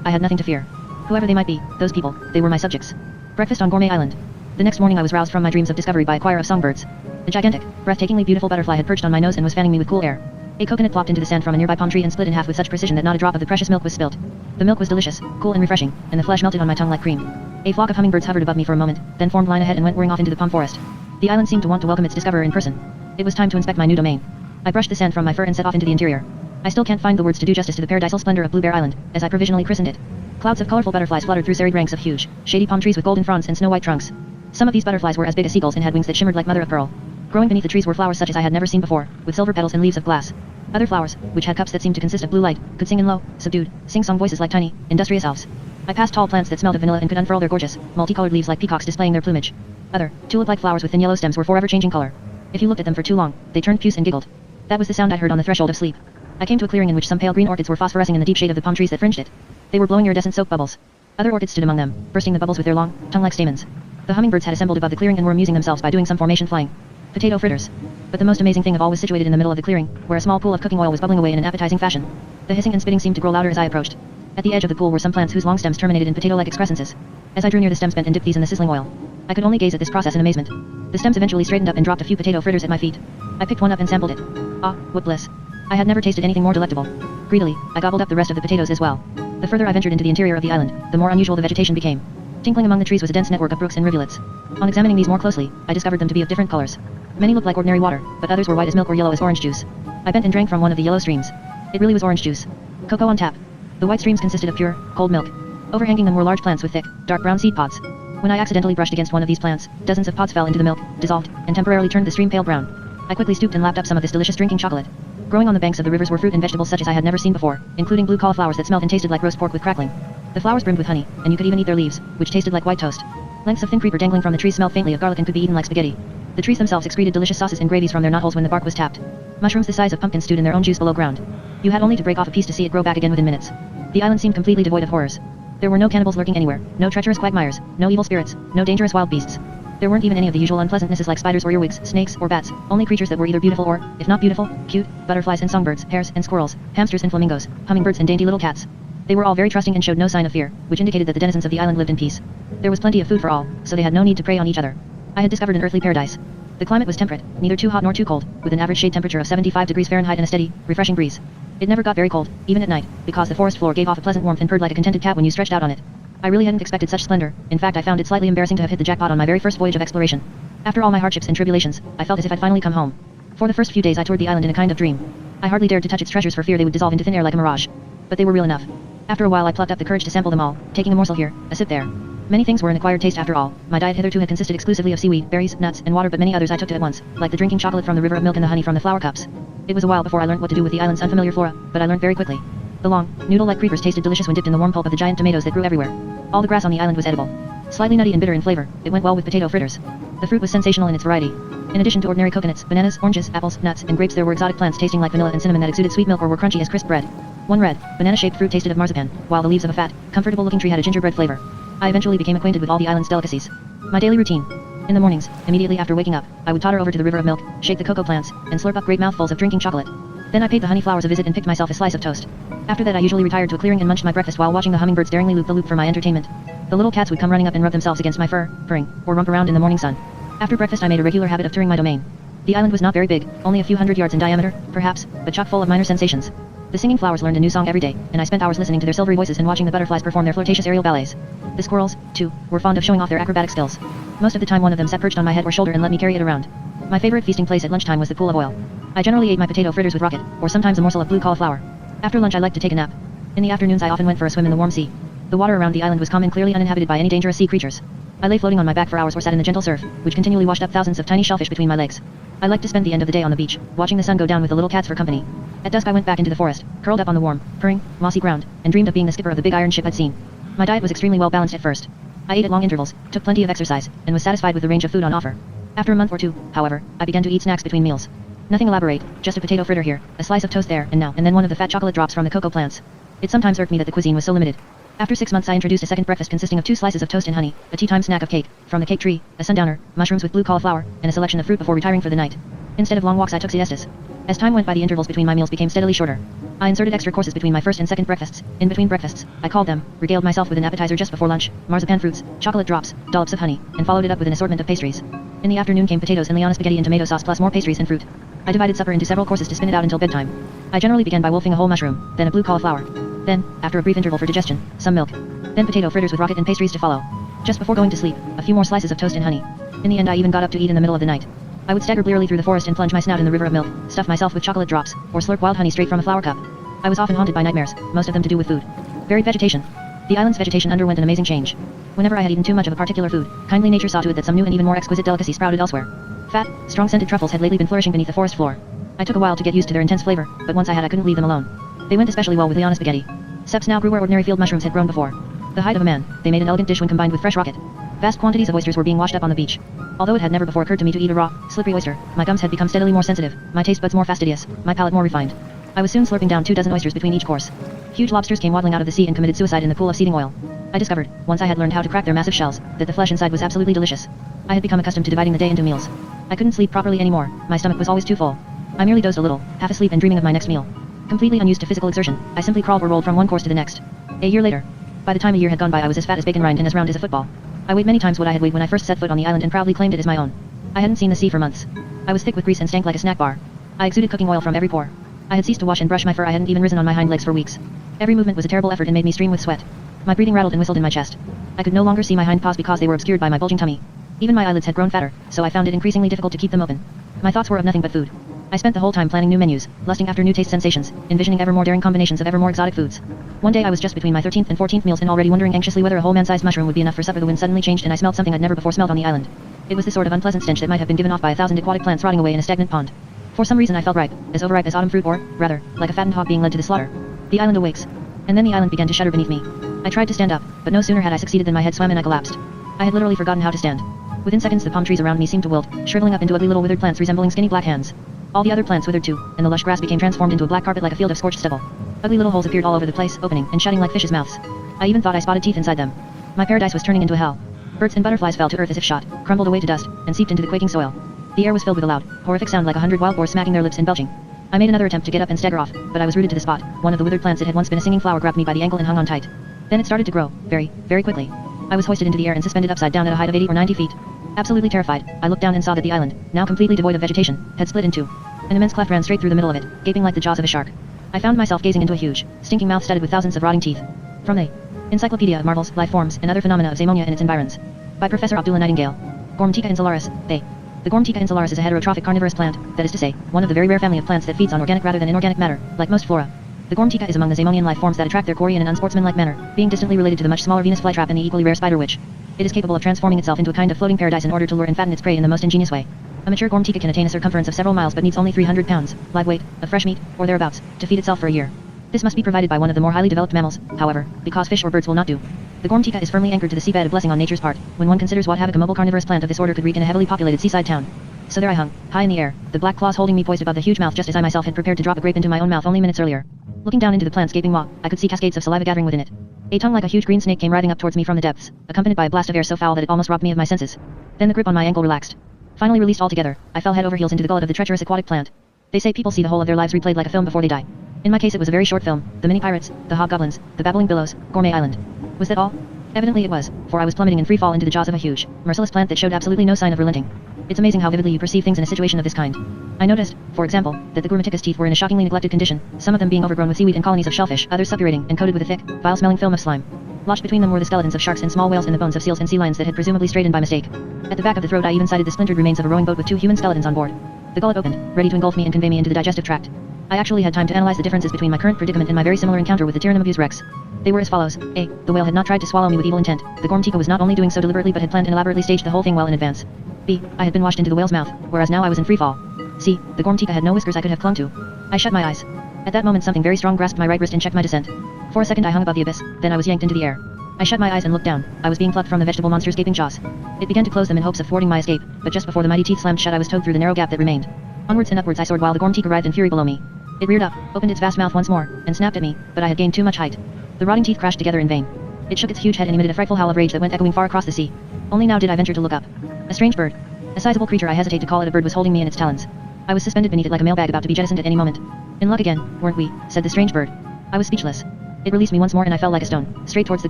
I had nothing to fear. Whoever they might be, those people, they were my subjects. Breakfast on Gourmet Island. The next morning I was roused from my dreams of discovery by a choir of songbirds. A gigantic, breathtakingly beautiful butterfly had perched on my nose and was fanning me with cool air. A coconut plopped into the sand from a nearby palm tree and split in half with such precision that not a drop of the precious milk was spilt. The milk was delicious, cool and refreshing, and the flesh melted on my tongue like cream. A flock of hummingbirds hovered above me for a moment, then formed line ahead and went whirring off into the palm forest. The island seemed to want to welcome its discoverer in person. It was time to inspect my new domain. I brushed the sand from my fur and set off into the interior. I still can't find the words to do justice to the paradisal splendor of Blue Bear Island, as I provisionally christened it. Clouds of colorful butterflies fluttered through serried ranks of huge, shady palm trees with golden fronds and snow-white trunks. Some of these butterflies were as big as seagulls and had wings that shimmered like mother of pearl. Growing beneath the trees were flowers such as I had never seen before, with silver petals and leaves of glass. Other flowers, which had cups that seemed to consist of blue light, could sing in low, subdued, sing-song voices like tiny, industrious elves. I passed tall plants that smelled of vanilla and could unfurl their gorgeous, multicolored leaves like peacocks displaying their plumage. Other, tulip-like flowers with thin yellow stems were forever changing color. If you looked at them for too long, they turned puce and giggled. That was the sound I heard on the threshold of sleep. I came to a clearing in which some pale green orchids were phosphorescing in the deep shade of the palm trees that fringed it. They were blowing iridescent soap bubbles. Other orchids stood among them, bursting the bubbles with their long, tongue-like stamens. The hummingbirds had assembled above the clearing and were amusing themselves by doing some formation flying. Potato fritters. But the most amazing thing of all was situated in the middle of the clearing, where a small pool of cooking oil was bubbling away in an appetizing fashion. The hissing and spitting seemed to grow louder as I approached. At the edge of the pool were some plants whose long stems terminated in potato-like excrescences. As I drew near the stems bent and dipped these in the sizzling oil, I could only gaze at this process in amazement. The stems eventually straightened up and dropped a few potato fritters at my feet. I picked one up and sampled it. Ah, what bliss. I had never tasted anything more delectable. Greedily, I gobbled up the rest of the potatoes as well. The further I ventured into the interior of the island, the more unusual the vegetation became. Tinkling among the trees was a dense network of brooks and rivulets. On examining these more closely, I discovered them to be of different colors. Many looked like ordinary water, but others were white as milk or yellow as orange juice. I bent and drank from one of the yellow streams. It really was orange juice. Cocoa on tap. The white streams consisted of pure, cold milk. Overhanging them were large plants with thick, dark brown seed pods. When I accidentally brushed against one of these plants, dozens of pods fell into the milk, dissolved, and temporarily turned the stream pale brown. I quickly stooped and lapped up some of this delicious drinking chocolate. Growing on the banks of the rivers were fruit and vegetables such as I had never seen before, including blue cauliflowers that smelled and tasted like roast pork with crackling. The flowers brimmed with honey, and you could even eat their leaves, which tasted like white toast. Lengths of thin creeper dangling from the trees smelled faintly of garlic and could be eaten like spaghetti. The trees themselves excreted delicious sauces and gravies from their knotholes when the bark was tapped. Mushrooms the size of pumpkins stewed in their own juice below ground. You had only to break off a piece to see it grow back again within minutes. The island seemed completely devoid of horrors. There were no cannibals lurking anywhere, no treacherous quagmires, no evil spirits, no dangerous wild beasts. There weren't even any of the usual unpleasantnesses like spiders or earwigs, snakes, or bats, only creatures that were either beautiful or, if not beautiful, cute, butterflies and songbirds, hares and squirrels, hamsters and flamingos, hummingbirds and dainty little cats. They were all very trusting and showed no sign of fear, which indicated that the denizens of the island lived in peace. There was plenty of food for all, so they had no need to prey on each other. I had discovered an earthly paradise. The climate was temperate, neither too hot nor too cold, with an average shade temperature of 75 degrees Fahrenheit and a steady, refreshing breeze. It never got very cold, even at night, because the forest floor gave off a pleasant warmth and purred like a contented cat when you stretched out on it. I really hadn't expected such splendor. In fact, I found it slightly embarrassing to have hit the jackpot on my very first voyage of exploration. After all my hardships and tribulations, I felt as if I'd finally come home. For the first few days I toured the island in a kind of dream. I hardly dared to touch its treasures for fear they would dissolve into thin air like a mirage. But they were real enough. After a while I plucked up the courage to sample them all, taking a morsel here, a sip there. Many things were an acquired taste after all. My diet hitherto had consisted exclusively of seaweed, berries, nuts, and water, but many others I took to at once, like the drinking chocolate from the river of milk and the honey from the flower cups. It was a while before I learned what to do with the island's unfamiliar flora, but I learned very quickly. The long, noodle-like creepers tasted delicious when dipped in the warm pulp of the giant tomatoes that grew everywhere. All the grass on the island was edible. Slightly nutty and bitter in flavor, it went well with potato fritters. The fruit was sensational in its variety. In addition to ordinary coconuts, bananas, oranges, apples, nuts, and grapes, there were exotic plants tasting like vanilla and cinnamon that exuded sweet milk or were crunchy as crisp bread. One red, banana-shaped fruit tasted of marzipan, while the leaves of a fat, comfortable-looking tree had a gingerbread flavor. I eventually became acquainted with all the island's delicacies. My daily routine. In the mornings, immediately after waking up, I would totter over to the river of milk, shake the cocoa plants, and slurp up great mouthfuls of drinking chocolate. Then I paid the honey flowers a visit and picked myself a slice of toast. After that I usually retired to a clearing and munched my breakfast while watching the hummingbirds daringly loop the loop for my entertainment. The little cats would come running up and rub themselves against my fur, purring, or romp around in the morning sun. After breakfast I made a regular habit of touring my domain. The island was not very big, only a few hundred yards in diameter, perhaps, but chock full of minor sensations. The singing flowers learned a new song every day, and I spent hours listening to their silvery voices and watching the butterflies perform their flirtatious aerial ballets. The squirrels, too, were fond of showing off their acrobatic skills. Most of the time one of them sat perched on my head or shoulder and let me carry it around. My favorite feasting place at lunchtime was the pool of oil. I generally ate my potato fritters with rocket, or sometimes a morsel of blue cauliflower. After lunch I liked to take a nap. In the afternoons I often went for a swim in the warm sea. The water around the island was calm and clearly uninhabited by any dangerous sea creatures. I lay floating on my back for hours or sat in the gentle surf, which continually washed up thousands of tiny shellfish between my legs. I liked to spend the end of the day on the beach, watching the sun go down with the little cats for company. At dusk I went back into the forest, curled up on the warm, purring, mossy ground, and dreamed of being the skipper of the big iron ship I'd seen. My diet was extremely well balanced at first. I ate at long intervals, took plenty of exercise, and was satisfied with the range of food on offer. After a month or two, however, I began to eat snacks between meals. Nothing elaborate, just a potato fritter here, a slice of toast there, and now and then one of the fat chocolate drops from the cocoa plants. It sometimes irked me that the cuisine was so limited. After 6 months I introduced a second breakfast consisting of 2 slices of toast and honey, a tea-time snack of cake, from the cake tree, a sundowner, mushrooms with blue cauliflower, and a selection of fruit before retiring for the night. Instead of long walks I took siestas. As time went by the intervals between my meals became steadily shorter. I inserted extra courses between my first and second breakfasts. In between breakfasts, I called them, regaled myself with an appetizer just before lunch, marzipan fruits, chocolate drops, dollops of honey, and followed it up with an assortment of pastries. In the afternoon came potatoes and Liana spaghetti and tomato sauce plus more pastries and fruit. I divided supper into several courses to spin it out until bedtime. I generally began by wolfing a whole mushroom, then a blue cauliflower. Then, after a brief interval for digestion, some milk. Then potato fritters with rocket and pastries to follow. Just before going to sleep, a few more slices of toast and honey. In the end I even got up to eat in the middle of the night. I would stagger blearily through the forest and plunge my snout in the river of milk, stuff myself with chocolate drops, or slurp wild honey straight from a flower cup. I was often haunted by nightmares, most of them to do with food. Varied vegetation. The island's vegetation underwent an amazing change. Whenever I had eaten too much of a particular food, kindly nature saw to it that some new and even more exquisite delicacy sprouted elsewhere. Fat, strong-scented truffles had lately been flourishing beneath the forest floor. I took a while to get used to their intense flavor, but once I had I couldn't leave them alone. They went especially well with Liana spaghetti. Seps now grew where ordinary field mushrooms had grown before. The height of a man, they made an elegant dish when combined with fresh rocket. Vast quantities of oysters were being washed up on the beach. Although it had never before occurred to me to eat a raw, slippery oyster, my gums had become steadily more sensitive, my taste buds more fastidious, my palate more refined. I was soon slurping down 24 oysters between each course. Huge lobsters came waddling out of the sea and committed suicide in the pool of seething oil. I discovered, once I had learned how to crack their massive shells, that the flesh inside was absolutely delicious. I had become accustomed to dividing the day into meals. I couldn't sleep properly anymore, my stomach was always too full. I merely dozed a little, half asleep and dreaming of my next meal. Completely unused to physical exertion, I simply crawled or rolled from one course to the next. A year later. By the time a year had gone by I was as fat as bacon rind and as round as a football. I weighed many times what I had weighed when I first set foot on the island and proudly claimed it as my own. I hadn't seen the sea for months. I was thick with grease and stank like a snack bar. I exuded cooking oil from every pore. I had ceased to wash and brush my fur. I hadn't even risen on my hind legs for weeks. Every movement was a terrible effort and made me stream with sweat. My breathing rattled and whistled in my chest. I could no longer see my hind paws because they were obscured by my bulging tummy. Even my eyelids had grown fatter, so I found it increasingly difficult to keep them open. My thoughts were of nothing but food. I spent the whole time planning new menus, lusting after new taste sensations, envisioning ever more daring combinations of ever more exotic foods. One day I was just between my 13th and 14th meals and already wondering anxiously whether a whole man-sized mushroom would be enough for supper. The wind suddenly changed and I smelled something I'd never before smelled on the island. It was the sort of unpleasant stench that might have been given off by 1,000 aquatic plants rotting away in a stagnant pond. For some reason I felt ripe, as overripe as autumn fruit or, rather, like a fattened hog being led to the slaughter. The island awakes. And then the island began to shudder beneath me. I tried to stand up, but no sooner had I succeeded than my head swam and I collapsed. I had literally forgotten how to stand. Within seconds the palm trees around me seemed to wilt, shriveling up into ugly little withered plants resembling skinny black hands. All the other plants withered too, and the lush grass became transformed into a black carpet like a field of scorched stubble. Ugly little holes appeared all over the place, opening and shutting like fishes' mouths. I even thought I spotted teeth inside them. My paradise was turning into a hell. Birds and butterflies fell to earth as if shot, crumbled away to dust, and seeped into the quaking soil. The air was filled with a loud, horrific sound like 100 wild boars smacking their lips and belching. I made another attempt to get up and stagger off, but I was rooted to the spot. One of the withered plants that had once been a singing flower grabbed me by the ankle and hung on tight. Then it started to grow, very, very quickly. I was hoisted into the air and suspended upside down at a height of 80 or 90 feet. Absolutely terrified, I looked down and saw that the island, now completely devoid of vegetation, had split in two. An immense cleft ran straight through the middle of it, gaping like the jaws of a shark. I found myself gazing into a huge, stinking mouth studded with thousands of rotting teeth. From the Encyclopedia of Marvels, Life Forms, and Other Phenomena of Zamonia and its Environs. By Professor Abdullah Nightingale. Gormtica insularis, they. The Gormtica insularis is a heterotrophic carnivorous plant, that is to say, one of the very rare family of plants that feeds on organic rather than inorganic matter, like most flora. The Gormtica is among the Zamonian life forms that attract their quarry in an unsportsmanlike manner, being distantly related to the much smaller Venus flytrap and the equally rare spider witch. It is capable of transforming itself into a kind of floating paradise in order to lure and fatten its prey in the most ingenious way. A mature Gormtica can attain a circumference of several miles but needs only 300 pounds, live weight, of fresh meat, or thereabouts, to feed itself for a year. This must be provided by one of the more highly developed mammals, however, because fish or birds will not do. The Gormtica is firmly anchored to the seabed, a blessing on nature's part, when one considers what havoc a mobile carnivorous plant of this order could wreak in a heavily populated seaside town. So there I hung, high in the air, the black claws holding me poised above the huge mouth just as I myself had prepared to drop a grape into my own mouth only minutes earlier. Looking down into the plant's gaping maw, I could see cascades of saliva gathering within it. A tongue like a huge green snake came writhing up towards me from the depths, accompanied by a blast of air so foul that it almost robbed me of my senses. Then the grip on my ankle relaxed. Finally released altogether, I fell head over heels into the gullet of the treacherous aquatic plant. They say people see the whole of their lives replayed like a film before they die. In my case it was a very short film, the mini pirates, the hobgoblins, the babbling billows, Gourmet Island. Was that all? Evidently it was, for I was plummeting in free fall into the jaws of a huge, merciless plant that showed absolutely no sign of relenting. It's amazing how vividly you perceive things in a situation of this kind. I noticed, for example, that the Gormatica's teeth were in a shockingly neglected condition, some of them being overgrown with seaweed and colonies of shellfish, others suppurating and coated with a thick, vile-smelling film of slime. Lodged between them were the skeletons of sharks and small whales and the bones of seals and sea lions that had presumably strayed in by mistake. At the back of the throat I even sighted the splintered remains of a rowing boat with two human skeletons on board. The gullet opened, ready to engulf me and convey me into the digestive tract. I actually had time to analyze the differences between my current predicament and my very similar encounter with the Tyrannosaurus rex. They were as follows. A. The whale had not tried to swallow me with evil intent. The Gormtica was not only doing so deliberately but had planned and elaborately staged the whole thing well in advance. B. I had been washed into the whale's mouth, whereas now I was in free fall. C. The Gormtica had no whiskers I could have clung to. I shut my eyes. At that moment something very strong grasped my right wrist and checked my descent. For a second I hung above the abyss, then I was yanked into the air. I shut my eyes and looked down. I was being plucked from the vegetable monster's gaping jaws. It began to close them in hopes of thwarting my escape, but just before the mighty teeth slammed shut I was towed through the narrow gap that remained. Onwards and upwards I soared while the Gormtica writhed in fury below me. It reared up, opened its vast mouth once more, and snapped at me, but I had gained too much height. The rotting teeth crashed together in vain. It shook its huge head and emitted a frightful howl of rage that went echoing far across the sea. Only now did I venture to look up. A strange bird. A sizable creature I hesitate to call it a bird was holding me in its talons. I was suspended beneath it like a mailbag about to be jettisoned at any moment. In luck again, weren't we, said the strange bird. I was speechless. It released me once more and I fell like a stone, straight towards the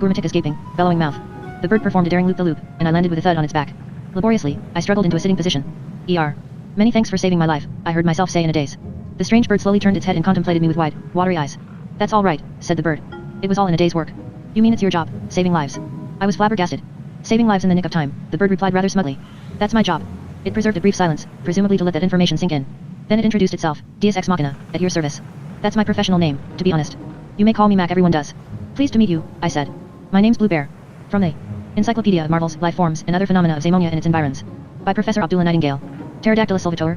Gormatica's gaping, bellowing mouth. The bird performed a daring loop-the-loop, and I landed with a thud on its back. Laboriously, I struggled into a sitting position. Many thanks for saving my life, I heard myself say in a daze. The strange bird slowly turned its head and contemplated me with wide, watery eyes. That's all right, said the bird. It was all in a day's work. You mean it's your job, saving lives? I was flabbergasted. Saving lives in the nick of time, the bird replied rather smugly. That's my job. It preserved a brief silence, presumably to let that information sink in. Then it introduced itself, Deus Ex Machina, at your service. That's my professional name, to be honest. You may call me Mac, everyone does. Pleased to meet you, I said. My name's Blue Bear. From the Encyclopedia of Marvels, Life Forms, and Other Phenomena of Zamonia and its Environs. By Professor Abdullah Nightingale. Pterodactylus sylvator,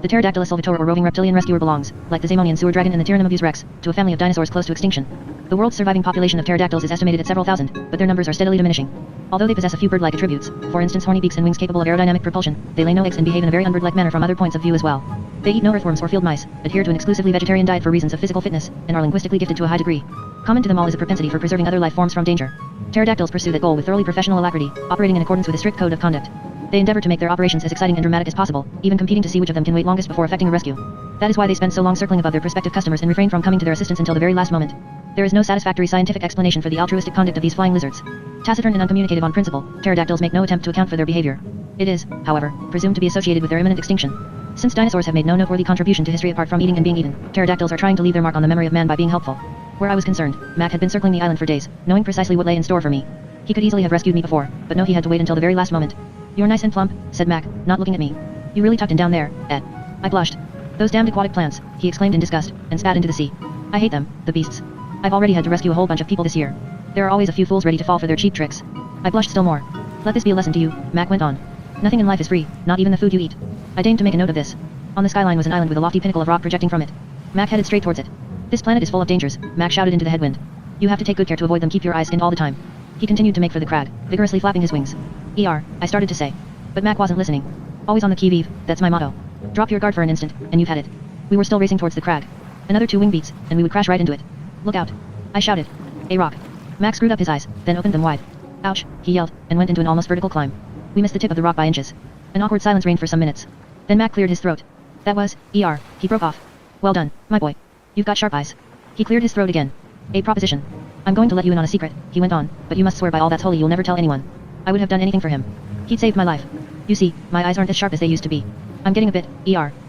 The Pterodactylus sylvator or roving reptilian rescuer belongs, like the Zamonian sewer dragon and the Tyrannosaurus rex, to a family of dinosaurs close to extinction. The world's surviving population of pterodactyls is estimated at several thousand, but their numbers are steadily diminishing. Although they possess a few bird-like attributes, for instance horny beaks and wings capable of aerodynamic propulsion, they lay no eggs and behave in a very unbird-like manner from other points of view as well. They eat no earthworms or field mice, adhere to an exclusively vegetarian diet for reasons of physical fitness, and are linguistically gifted to a high degree. Common to them all is a propensity for preserving other life forms from danger. Pterodactyls pursue that goal with thoroughly professional alacrity, operating in accordance with a strict code of conduct. They endeavor to make their operations as exciting and dramatic as possible, even competing to see which of them can wait longest before effecting a rescue. That is why they spend so long circling above their prospective customers and refrain from coming to their assistance until the very last moment. There is no satisfactory scientific explanation for the altruistic conduct of these flying lizards. Taciturn and uncommunicative on principle, pterodactyls make no attempt to account for their behavior. It is, however, presumed to be associated with their imminent extinction. Since dinosaurs have made no noteworthy contribution to history apart from eating and being eaten, pterodactyls are trying to leave their mark on the memory of man by being helpful. Where I was concerned, Mac had been circling the island for days, knowing precisely what lay in store for me. He could easily have rescued me before, but no, he had to wait until the very last moment. You're nice and plump, said Mac, not looking at me. You really tucked in down there, Ed. I blushed. Those damned aquatic plants, he exclaimed in disgust, and spat into the sea. I hate them, the beasts. I've already had to rescue a whole bunch of people this year. There are always a few fools ready to fall for their cheap tricks. I blushed still more. Let this be a lesson to you, Mac went on. Nothing in life is free, not even the food you eat. I deigned to make a note of this. On the skyline was an island with a lofty pinnacle of rock projecting from it. Mac headed straight towards it. This planet is full of dangers, Mac shouted into the headwind. You have to take good care to avoid them, keep your eyes skinned all the time. He continued to make for the crag, vigorously flapping his wings. I started to say. But Mac wasn't listening. Always on the qui-vive, that's my motto. Drop your guard for an instant, and you've had it. We were still racing towards the crag. Another 2 wing beats, and we would crash right into it. Look out. I shouted. A rock. Mac screwed up his eyes, then opened them wide. Ouch, he yelled, and went into an almost vertical climb. We missed the tip of the rock by inches. An awkward silence reigned for some minutes. Then Mac cleared his throat. That was, he broke off. Well done, my boy. You've got sharp eyes. He cleared his throat again. A proposition. I'm going to let you in on a secret, he went on, but you must swear by all that's holy you'll never tell anyone. I would have done anything for him. He'd saved my life. You see, my eyes aren't as sharp as they used to be. I'm getting a bit,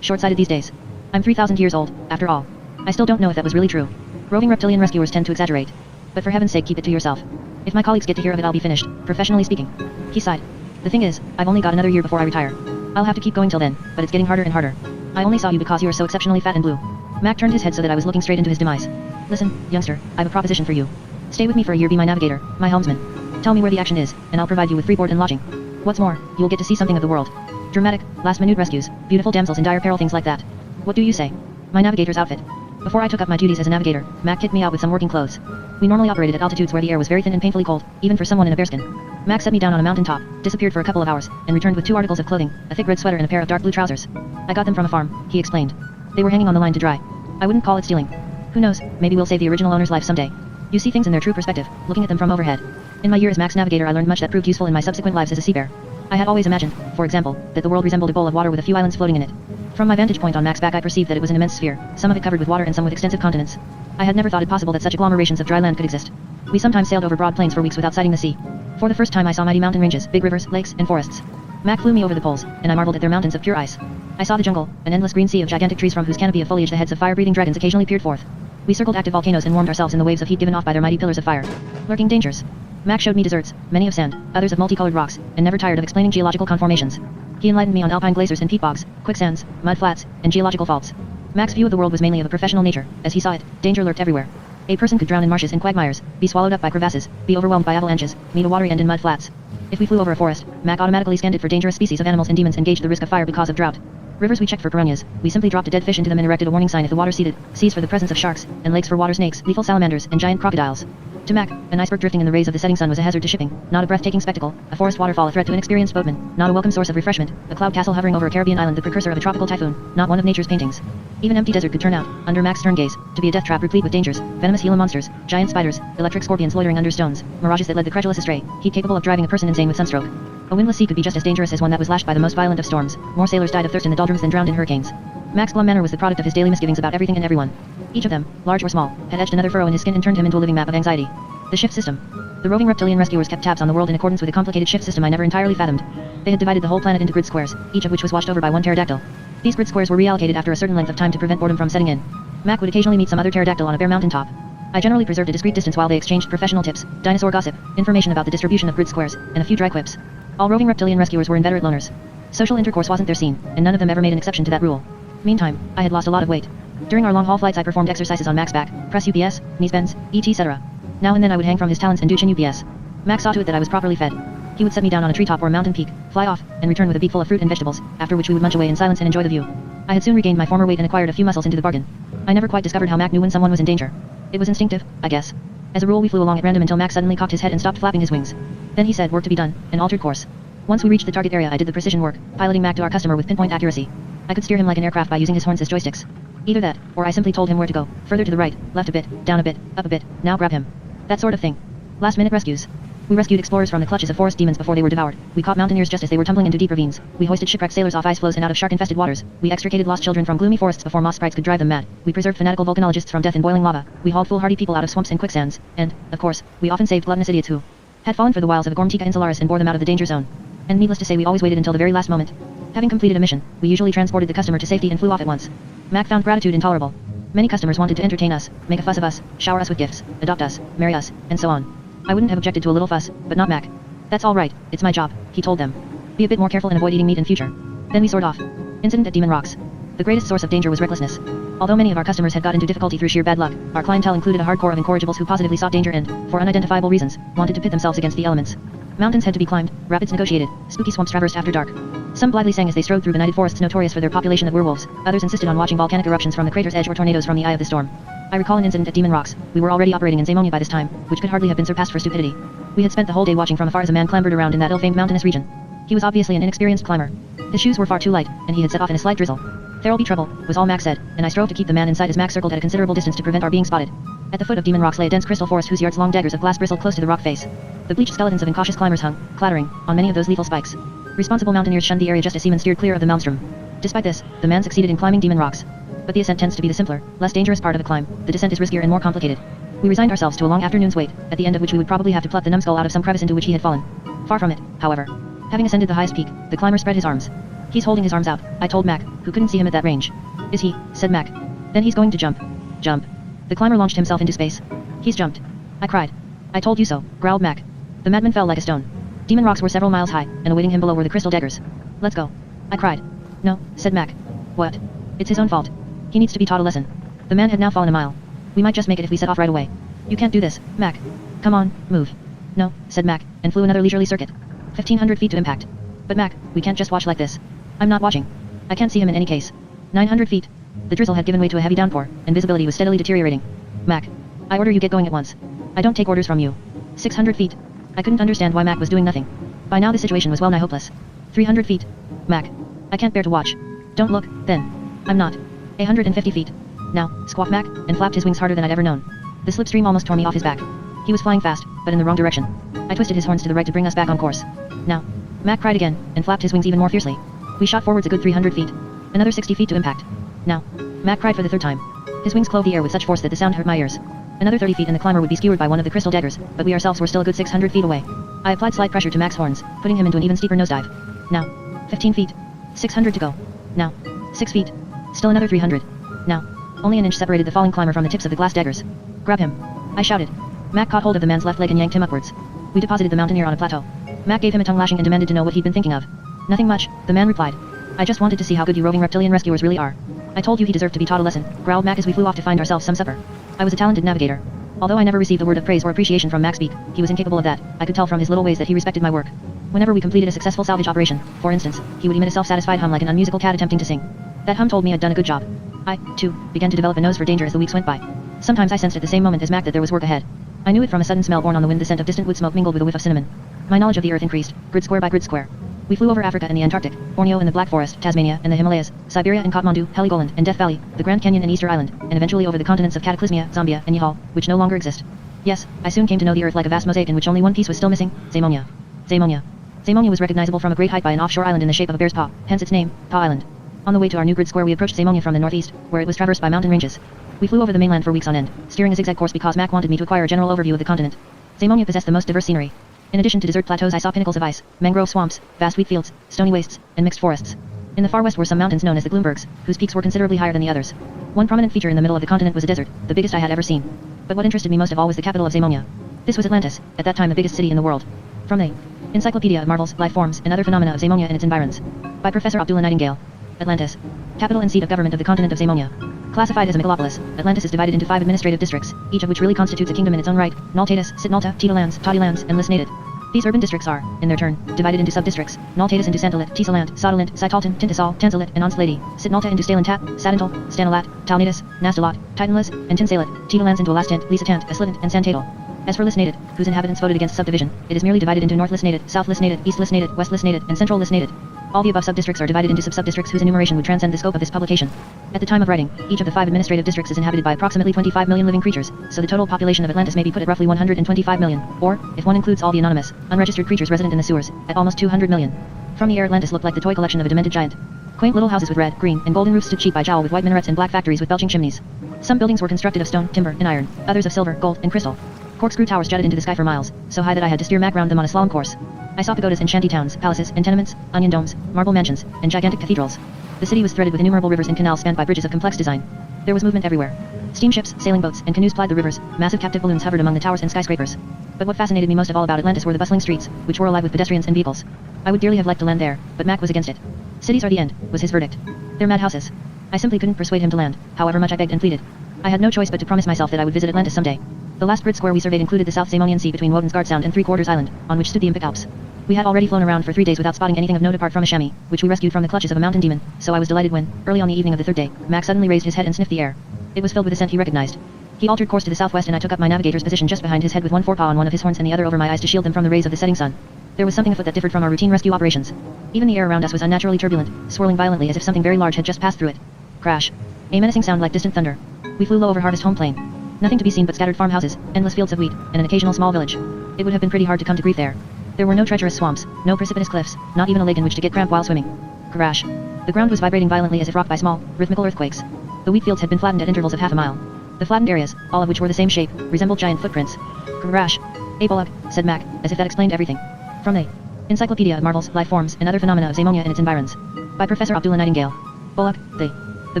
short-sighted these days. I'm 3,000 years old, after all. I still don't know if that was really true. Roving reptilian rescuers tend to exaggerate. But for heaven's sake keep it to yourself. If my colleagues get to hear of it I'll be finished, professionally speaking. He sighed. The thing is, I've only got another year before I retire. I'll have to keep going till then, but it's getting harder and harder. I only saw you because you are so exceptionally fat and blue. Mac turned his head so that I was looking straight into his demise. Listen, youngster, I've a proposition for you. Stay with me for a year, be my navigator, my helmsman. Tell me where the action is, and I'll provide you with free board and lodging. What's more, you'll get to see something of the world. Dramatic, last-minute rescues, beautiful damsels in dire peril, things like that. What do you say? My navigator's outfit. Before I took up my duties as a navigator, Mac kitted me out with some working clothes. We normally operated at altitudes where the air was very thin and painfully cold, even for someone in a bearskin. Mac set me down on a mountain top, disappeared for a couple of hours, and returned with 2 articles of clothing, a thick red sweater and a pair of dark blue trousers. I got them from a farm, he explained. They were hanging on the line to dry. I wouldn't call it stealing. Who knows, maybe we'll save the original owner's life someday. You see things in their true perspective, looking at them from overhead. In my year as Mac's navigator I learned much that proved useful in my subsequent lives as a sea bear. I had always imagined, for example, that the world resembled a bowl of water with a few islands floating in it. From my vantage point on Mac's back I perceived that it was an immense sphere, some of it covered with water and some with extensive continents. I had never thought it possible that such agglomerations of dry land could exist. We sometimes sailed over broad plains for weeks without sighting the sea. For the first time I saw mighty mountain ranges, big rivers, lakes, and forests. Mac flew me over the poles, and I marveled at their mountains of pure ice. I saw the jungle, an endless green sea of gigantic trees from whose canopy of foliage the heads of fire-breathing dragons occasionally peered forth. We circled active volcanoes and warmed ourselves in the waves of heat given off by their mighty pillars of fire. Lurking dangers. Mac showed me deserts, many of sand, others of multicolored rocks, and never tired of explaining geological conformations. He enlightened me on alpine glaciers and peat bogs, quicksands, mud flats, and geological faults. Mac's view of the world was mainly of a professional nature. As he saw it, danger lurked everywhere. A person could drown in marshes and quagmires, be swallowed up by crevasses, be overwhelmed by avalanches, meet a watery end in mud flats. If we flew over a forest, Mac automatically scanned it for dangerous species of animals and demons and gauged the risk of fire because of drought. Rivers we checked for piranhas, we simply dropped a dead fish into them and erected a warning sign if the water seeded, seas for the presence of sharks, and lakes for water snakes, lethal salamanders, and giant crocodiles. To Mac, an iceberg drifting in the rays of the setting sun was a hazard to shipping, not a breathtaking spectacle, a forest waterfall a threat to inexperienced boatmen, not a welcome source of refreshment, a cloud castle hovering over a Caribbean island the precursor of a tropical typhoon, not one of nature's paintings. Even empty desert could turn out, under Mac's stern gaze, to be a death trap replete with dangers, venomous Gila monsters, giant spiders, electric scorpions loitering under stones, mirages that led the credulous astray, heat capable of driving a person insane with sunstroke. A windless sea could be just as dangerous as one that was lashed by the most violent of storms. More sailors died of thirst in the doldrums than drowned in hurricanes. Mac's glum manner was the product of his daily misgivings about everything and everyone. Each of them, large or small, had etched another furrow in his skin and turned him into a living map of anxiety. The shift system. The roving reptilian rescuers kept tabs on the world in accordance with a complicated shift system I never entirely fathomed. They had divided the whole planet into grid squares, each of which was watched over by one pterodactyl. These grid squares were reallocated after a certain length of time to prevent boredom from setting in. Mac would occasionally meet some other pterodactyl on a bare mountain top. I generally preserved a discreet distance while they exchanged professional tips, dinosaur gossip, information about the distribution of grid squares, and a few dry quips. All roving reptilian rescuers were inveterate loners. Social intercourse wasn't their scene, and none of them ever made an exception to that rule. Meantime, I had lost a lot of weight. During our long-haul flights I performed exercises on Mac's back, press UPS, knees bends, etc. Now and then I would hang from his talons and do chin UPS. Mac saw to it that I was properly fed. He would set me down on a treetop or a mountain peak, fly off, and return with a beakful of fruit and vegetables, after which we would munch away in silence and enjoy the view. I had soon regained my former weight and acquired a few muscles into the bargain. I never quite discovered how Mac knew when someone was in danger. It was instinctive, I guess. As a rule we flew along at random until Mac suddenly cocked his head and stopped flapping his wings. Then he said work to be done, and altered course. Once we reached the target area I did the precision work, piloting Mac to our customer with pinpoint accuracy. I could steer him like an aircraft by using his horns as joysticks. Either that, or I simply told him where to go, further to the right, left a bit, down a bit, up a bit, now grab him. That sort of thing. Last-minute rescues. We rescued explorers from the clutches of forest demons before they were devoured. We caught mountaineers just as they were tumbling into deep ravines. We hoisted shipwrecked sailors off ice floes and out of shark-infested waters. We extricated lost children from gloomy forests before moss sprites could drive them mad. We preserved fanatical volcanologists from death in boiling lava. We hauled foolhardy people out of swamps and quicksands. And, of course, we often saved gluttonous idiots who had fallen for the wiles of Gormtica insularis and bore them out of the danger zone. And needless to say we always waited until the very last moment. Having completed a mission, we usually transported the customer to safety and flew off at once. Mac found gratitude intolerable. Many customers wanted to entertain us, make a fuss of us, shower us with gifts, adopt us, marry us, and so on. I wouldn't have objected to a little fuss, but not Mac. That's all right, it's my job, he told them. Be a bit more careful and avoid eating meat in future. Then we soared off. Incident at Demon Rocks. The greatest source of danger was recklessness. Although many of our customers had got into difficulty through sheer bad luck, our clientele included a hardcore of incorrigibles who positively sought danger and, for unidentifiable reasons, wanted to pit themselves against the elements. Mountains had to be climbed, rapids negotiated, spooky swamps traversed after dark. Some blithely sang as they strode through benighted forests notorious for their population of werewolves, others insisted on watching volcanic eruptions from the crater's edge or tornadoes from the eye of the storm. I recall an incident at Demon Rocks. We were already operating in Zamonia by this time, which could hardly have been surpassed for stupidity. We had spent the whole day watching from afar as a man clambered around in that ill-famed mountainous region. He was obviously an inexperienced climber. His shoes were far too light, and he had set off in a slight drizzle. There'll be trouble, was all Mac said, and I strove to keep the man in sight as Mac circled at a considerable distance to prevent our being spotted. At the foot of Demon Rocks lay a dense crystal forest whose yards-long daggers of glass bristled close to the rock face. The bleached skeletons of incautious climbers hung, clattering, on many of those lethal spikes. Responsible mountaineers shunned the area just as Seaman steered clear of the maelstrom. Despite this, the man succeeded in climbing Demon Rocks. But the ascent tends to be the simpler, less dangerous part of the climb. The descent is riskier and more complicated. We resigned ourselves to a long afternoon's wait, at the end of which we would probably have to pluck the numbskull out of some crevice into which he had fallen. Far from it, however. Having ascended the highest peak, the climber spread his arms. He's holding his arms out, I told Mac, who couldn't see him at that range. Is he? Said Mac. Then he's going to jump. Jump. The climber launched himself into space. He's jumped. I cried. I told you so, growled Mac. The madman fell like a stone. Demon rocks were several miles high, and awaiting him below were the crystal daggers. Let's go. I cried. No, said Mac. What? It's his own fault. He needs to be taught a lesson. The man had now fallen a mile. We might just make it if we set off right away. You can't do this, Mac. Come on, move. No, said Mac, and flew another leisurely circuit. 1,500 feet to impact. But Mac, we can't just watch like this. I'm not watching. I can't see him in any case. 900 feet. The drizzle had given way to a heavy downpour, and visibility was steadily deteriorating. Mac. I order you get going at once. I don't take orders from you. 600 feet. I couldn't understand why Mac was doing nothing. By now the situation was well nigh hopeless. 300 feet. Mac. I can't bear to watch. Don't look, then. I'm not. 150 feet. Now, squawked Mac, and flapped his wings harder than I'd ever known. The slipstream almost tore me off his back. He was flying fast, but in the wrong direction. I twisted his horns to the right to bring us back on course. Now. Mac cried again, and flapped his wings even more fiercely. We shot forwards a good 300 feet. Another 60 feet to impact. Now. Mac cried for the third time. His wings clove the air with such force that the sound hurt my ears. Another 30 feet and the climber would be skewered by one of the crystal daggers, but we ourselves were still a good 600 feet away. I applied slight pressure to Mac's horns, putting him into an even steeper nosedive. Now. 15 feet. 600 to go. Now. 6 feet. Still another 300. Now. Only an inch separated the falling climber from the tips of the glass daggers. Grab him. I shouted. Mac caught hold of the man's left leg and yanked him upwards. We deposited the mountaineer on a plateau. Mac gave him a tongue lashing and demanded to know what he'd been thinking of. Nothing much, the man replied. I just wanted to see how good you roving reptilian rescuers really are. I told you he deserved to be taught a lesson, growled Mac as we flew off to find ourselves some supper. I was a talented navigator. Although I never received a word of praise or appreciation from Mac's beak, he was incapable of that. I could tell from his little ways that he respected my work. Whenever we completed a successful salvage operation, for instance, he would emit a self-satisfied hum like an unmusical cat attempting to sing. That hum told me I'd done a good job. I, too, began to develop a nose for danger as the weeks went by. Sometimes I sensed at the same moment as Mac that there was work ahead. I knew it from a sudden smell borne on the wind, the scent of distant wood smoke mingled with a whiff of cinnamon. My knowledge of the earth increased, grid square by grid square. We flew over Africa and the Antarctic, Borneo and the Black Forest, Tasmania and the Himalayas, Siberia and Kathmandu, Heligoland and Death Valley, the Grand Canyon and Easter Island, and eventually over the continents of Cataclysmia, Zambia, and Yahal, which no longer exist. Yes, I soon came to know the earth like a vast mosaic in which only one piece was still missing, Zamonia. Zamonia. Zamonia was recognizable from a great height by an offshore island in the shape of a bear's paw, hence its name, Paw Island. On the way to our new grid square we approached Zamonia from the northeast, where it was traversed by mountain ranges. We flew over the mainland for weeks on end, steering a zigzag course because Mac wanted me to acquire a general overview of the continent. Zamonia possessed the most diverse scenery. In addition to desert plateaus I saw pinnacles of ice, mangrove swamps, vast wheat fields, stony wastes, and mixed forests. In the far west were some mountains known as the Gloombergs, whose peaks were considerably higher than the others. One prominent feature in the middle of the continent was a desert, the biggest I had ever seen. But what interested me most of all was the capital of Zamonia. This was Atlantis, at that time the biggest city in the world. From the Encyclopedia of Marvels, Life Forms, and Other Phenomena of Zamonia and its Environs. By Professor Abdullah Nightingale. Atlantis. Capital and seat of government of the continent of Zamonia. Classified as a megalopolis, Atlantis is divided into 5 administrative districts, each of which really constitutes a kingdom in its own right: Naltatis, Sitnalta, Titalands, Todilands, and Lisnated. These urban districts are, in their turn, divided into sub-districts: Naltatis into Santalit, Tisalant, Sodalint, Sitalton, Tintasal, Tanzalit, and Onslady; Sitnalta into Stalintat, Sadantal, Stanalat, Talnatis, Nastalat, Titanlis, and Tinsalit; Titalands into Elastant, Lisatant, Aslitant, and Santatal. As for Lisnated, whose inhabitants voted against subdivision, it is merely divided into North Lisnated, South Lisnated, East Lisnated, West Lisnated, and Central Lisnated. All the above sub-districts are divided into sub-sub-districts whose enumeration would transcend the scope of this publication. At the time of writing, each of the 5 administrative districts is inhabited by approximately 25 million living creatures, so the total population of Atlantis may be put at roughly 125 million, or, if one includes all the anonymous, unregistered creatures resident in the sewers, at almost 200 million. From the air Atlantis looked like the toy collection of a demented giant. Quaint little houses with red, green, and golden roofs stood cheek by jowl with white minarets and black factories with belching chimneys. Some buildings were constructed of stone, timber, and iron, others of silver, gold, and crystal. Corkscrew towers jutted into the sky for miles, so high that I had to steer Mac round them on a slalom course. I saw pagodas and shanty towns, palaces and tenements, onion domes, marble mansions, and gigantic cathedrals. The city was threaded with innumerable rivers and canals spanned by bridges of complex design. There was movement everywhere. Steamships, sailing boats, and canoes plied the rivers. Massive captive balloons hovered among the towers and skyscrapers. But what fascinated me most of all about Atlantis were the bustling streets, which were alive with pedestrians and vehicles. I would dearly have liked to land there, but Mac was against it. Cities are the end, was his verdict. They're madhouses. I simply couldn't persuade him to land, however much I begged and pleaded. I had no choice but to promise myself that I would visit Atlantis someday. The last grid square we surveyed included the South Zamonian Sea between Woden's Guard Sound and Three Quarters Island, on which stood the Impic Alps. We had already flown around for 3 days without spotting anything of note apart from a chamois, which we rescued from the clutches of a mountain demon, so I was delighted when, early on the evening of the 3rd day, Mac suddenly raised his head and sniffed the air. It was filled with a scent he recognized. He altered course to the southwest and I took up my navigator's position just behind his head with one forepaw on one of his horns and the other over my eyes to shield them from the rays of the setting sun. There was something afoot that differed from our routine rescue operations. Even the air around us was unnaturally turbulent, swirling violently as if something very large had just passed through it. Crash. A menacing sound like distant thunder. We flew low over Harvest Home Plain. Nothing to be seen but scattered farmhouses, endless fields of wheat, and an occasional small village. It would have been pretty hard to come to grief there. There were no treacherous swamps, no precipitous cliffs, not even a lake in which to get cramp while swimming. Crash. The ground was vibrating violently as if rocked by small, rhythmical earthquakes. The wheat fields had been flattened at intervals of half a mile. The flattened areas, all of which were the same shape, resembled giant footprints. Crash. A bullock, said Mac, as if that explained everything. From the Encyclopedia of Marvels, Life Forms, and Other Phenomena of Zamonia and Its Environs. By Professor Abdullah Nightingale. Bullock, the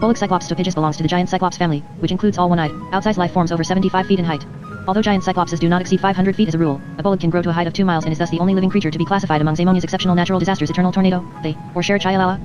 bullock Cyclops stophagus belongs to the giant Cyclops family, which includes all one-eyed, outsized life forms over 75 feet in height. Although giant Cyclopses do not exceed 500 feet as a rule, a bullock can grow to a height of 2 miles and is thus the only living creature to be classified among Zamonia's exceptional natural disasters: Eternal Tornado, or Sher Chialala,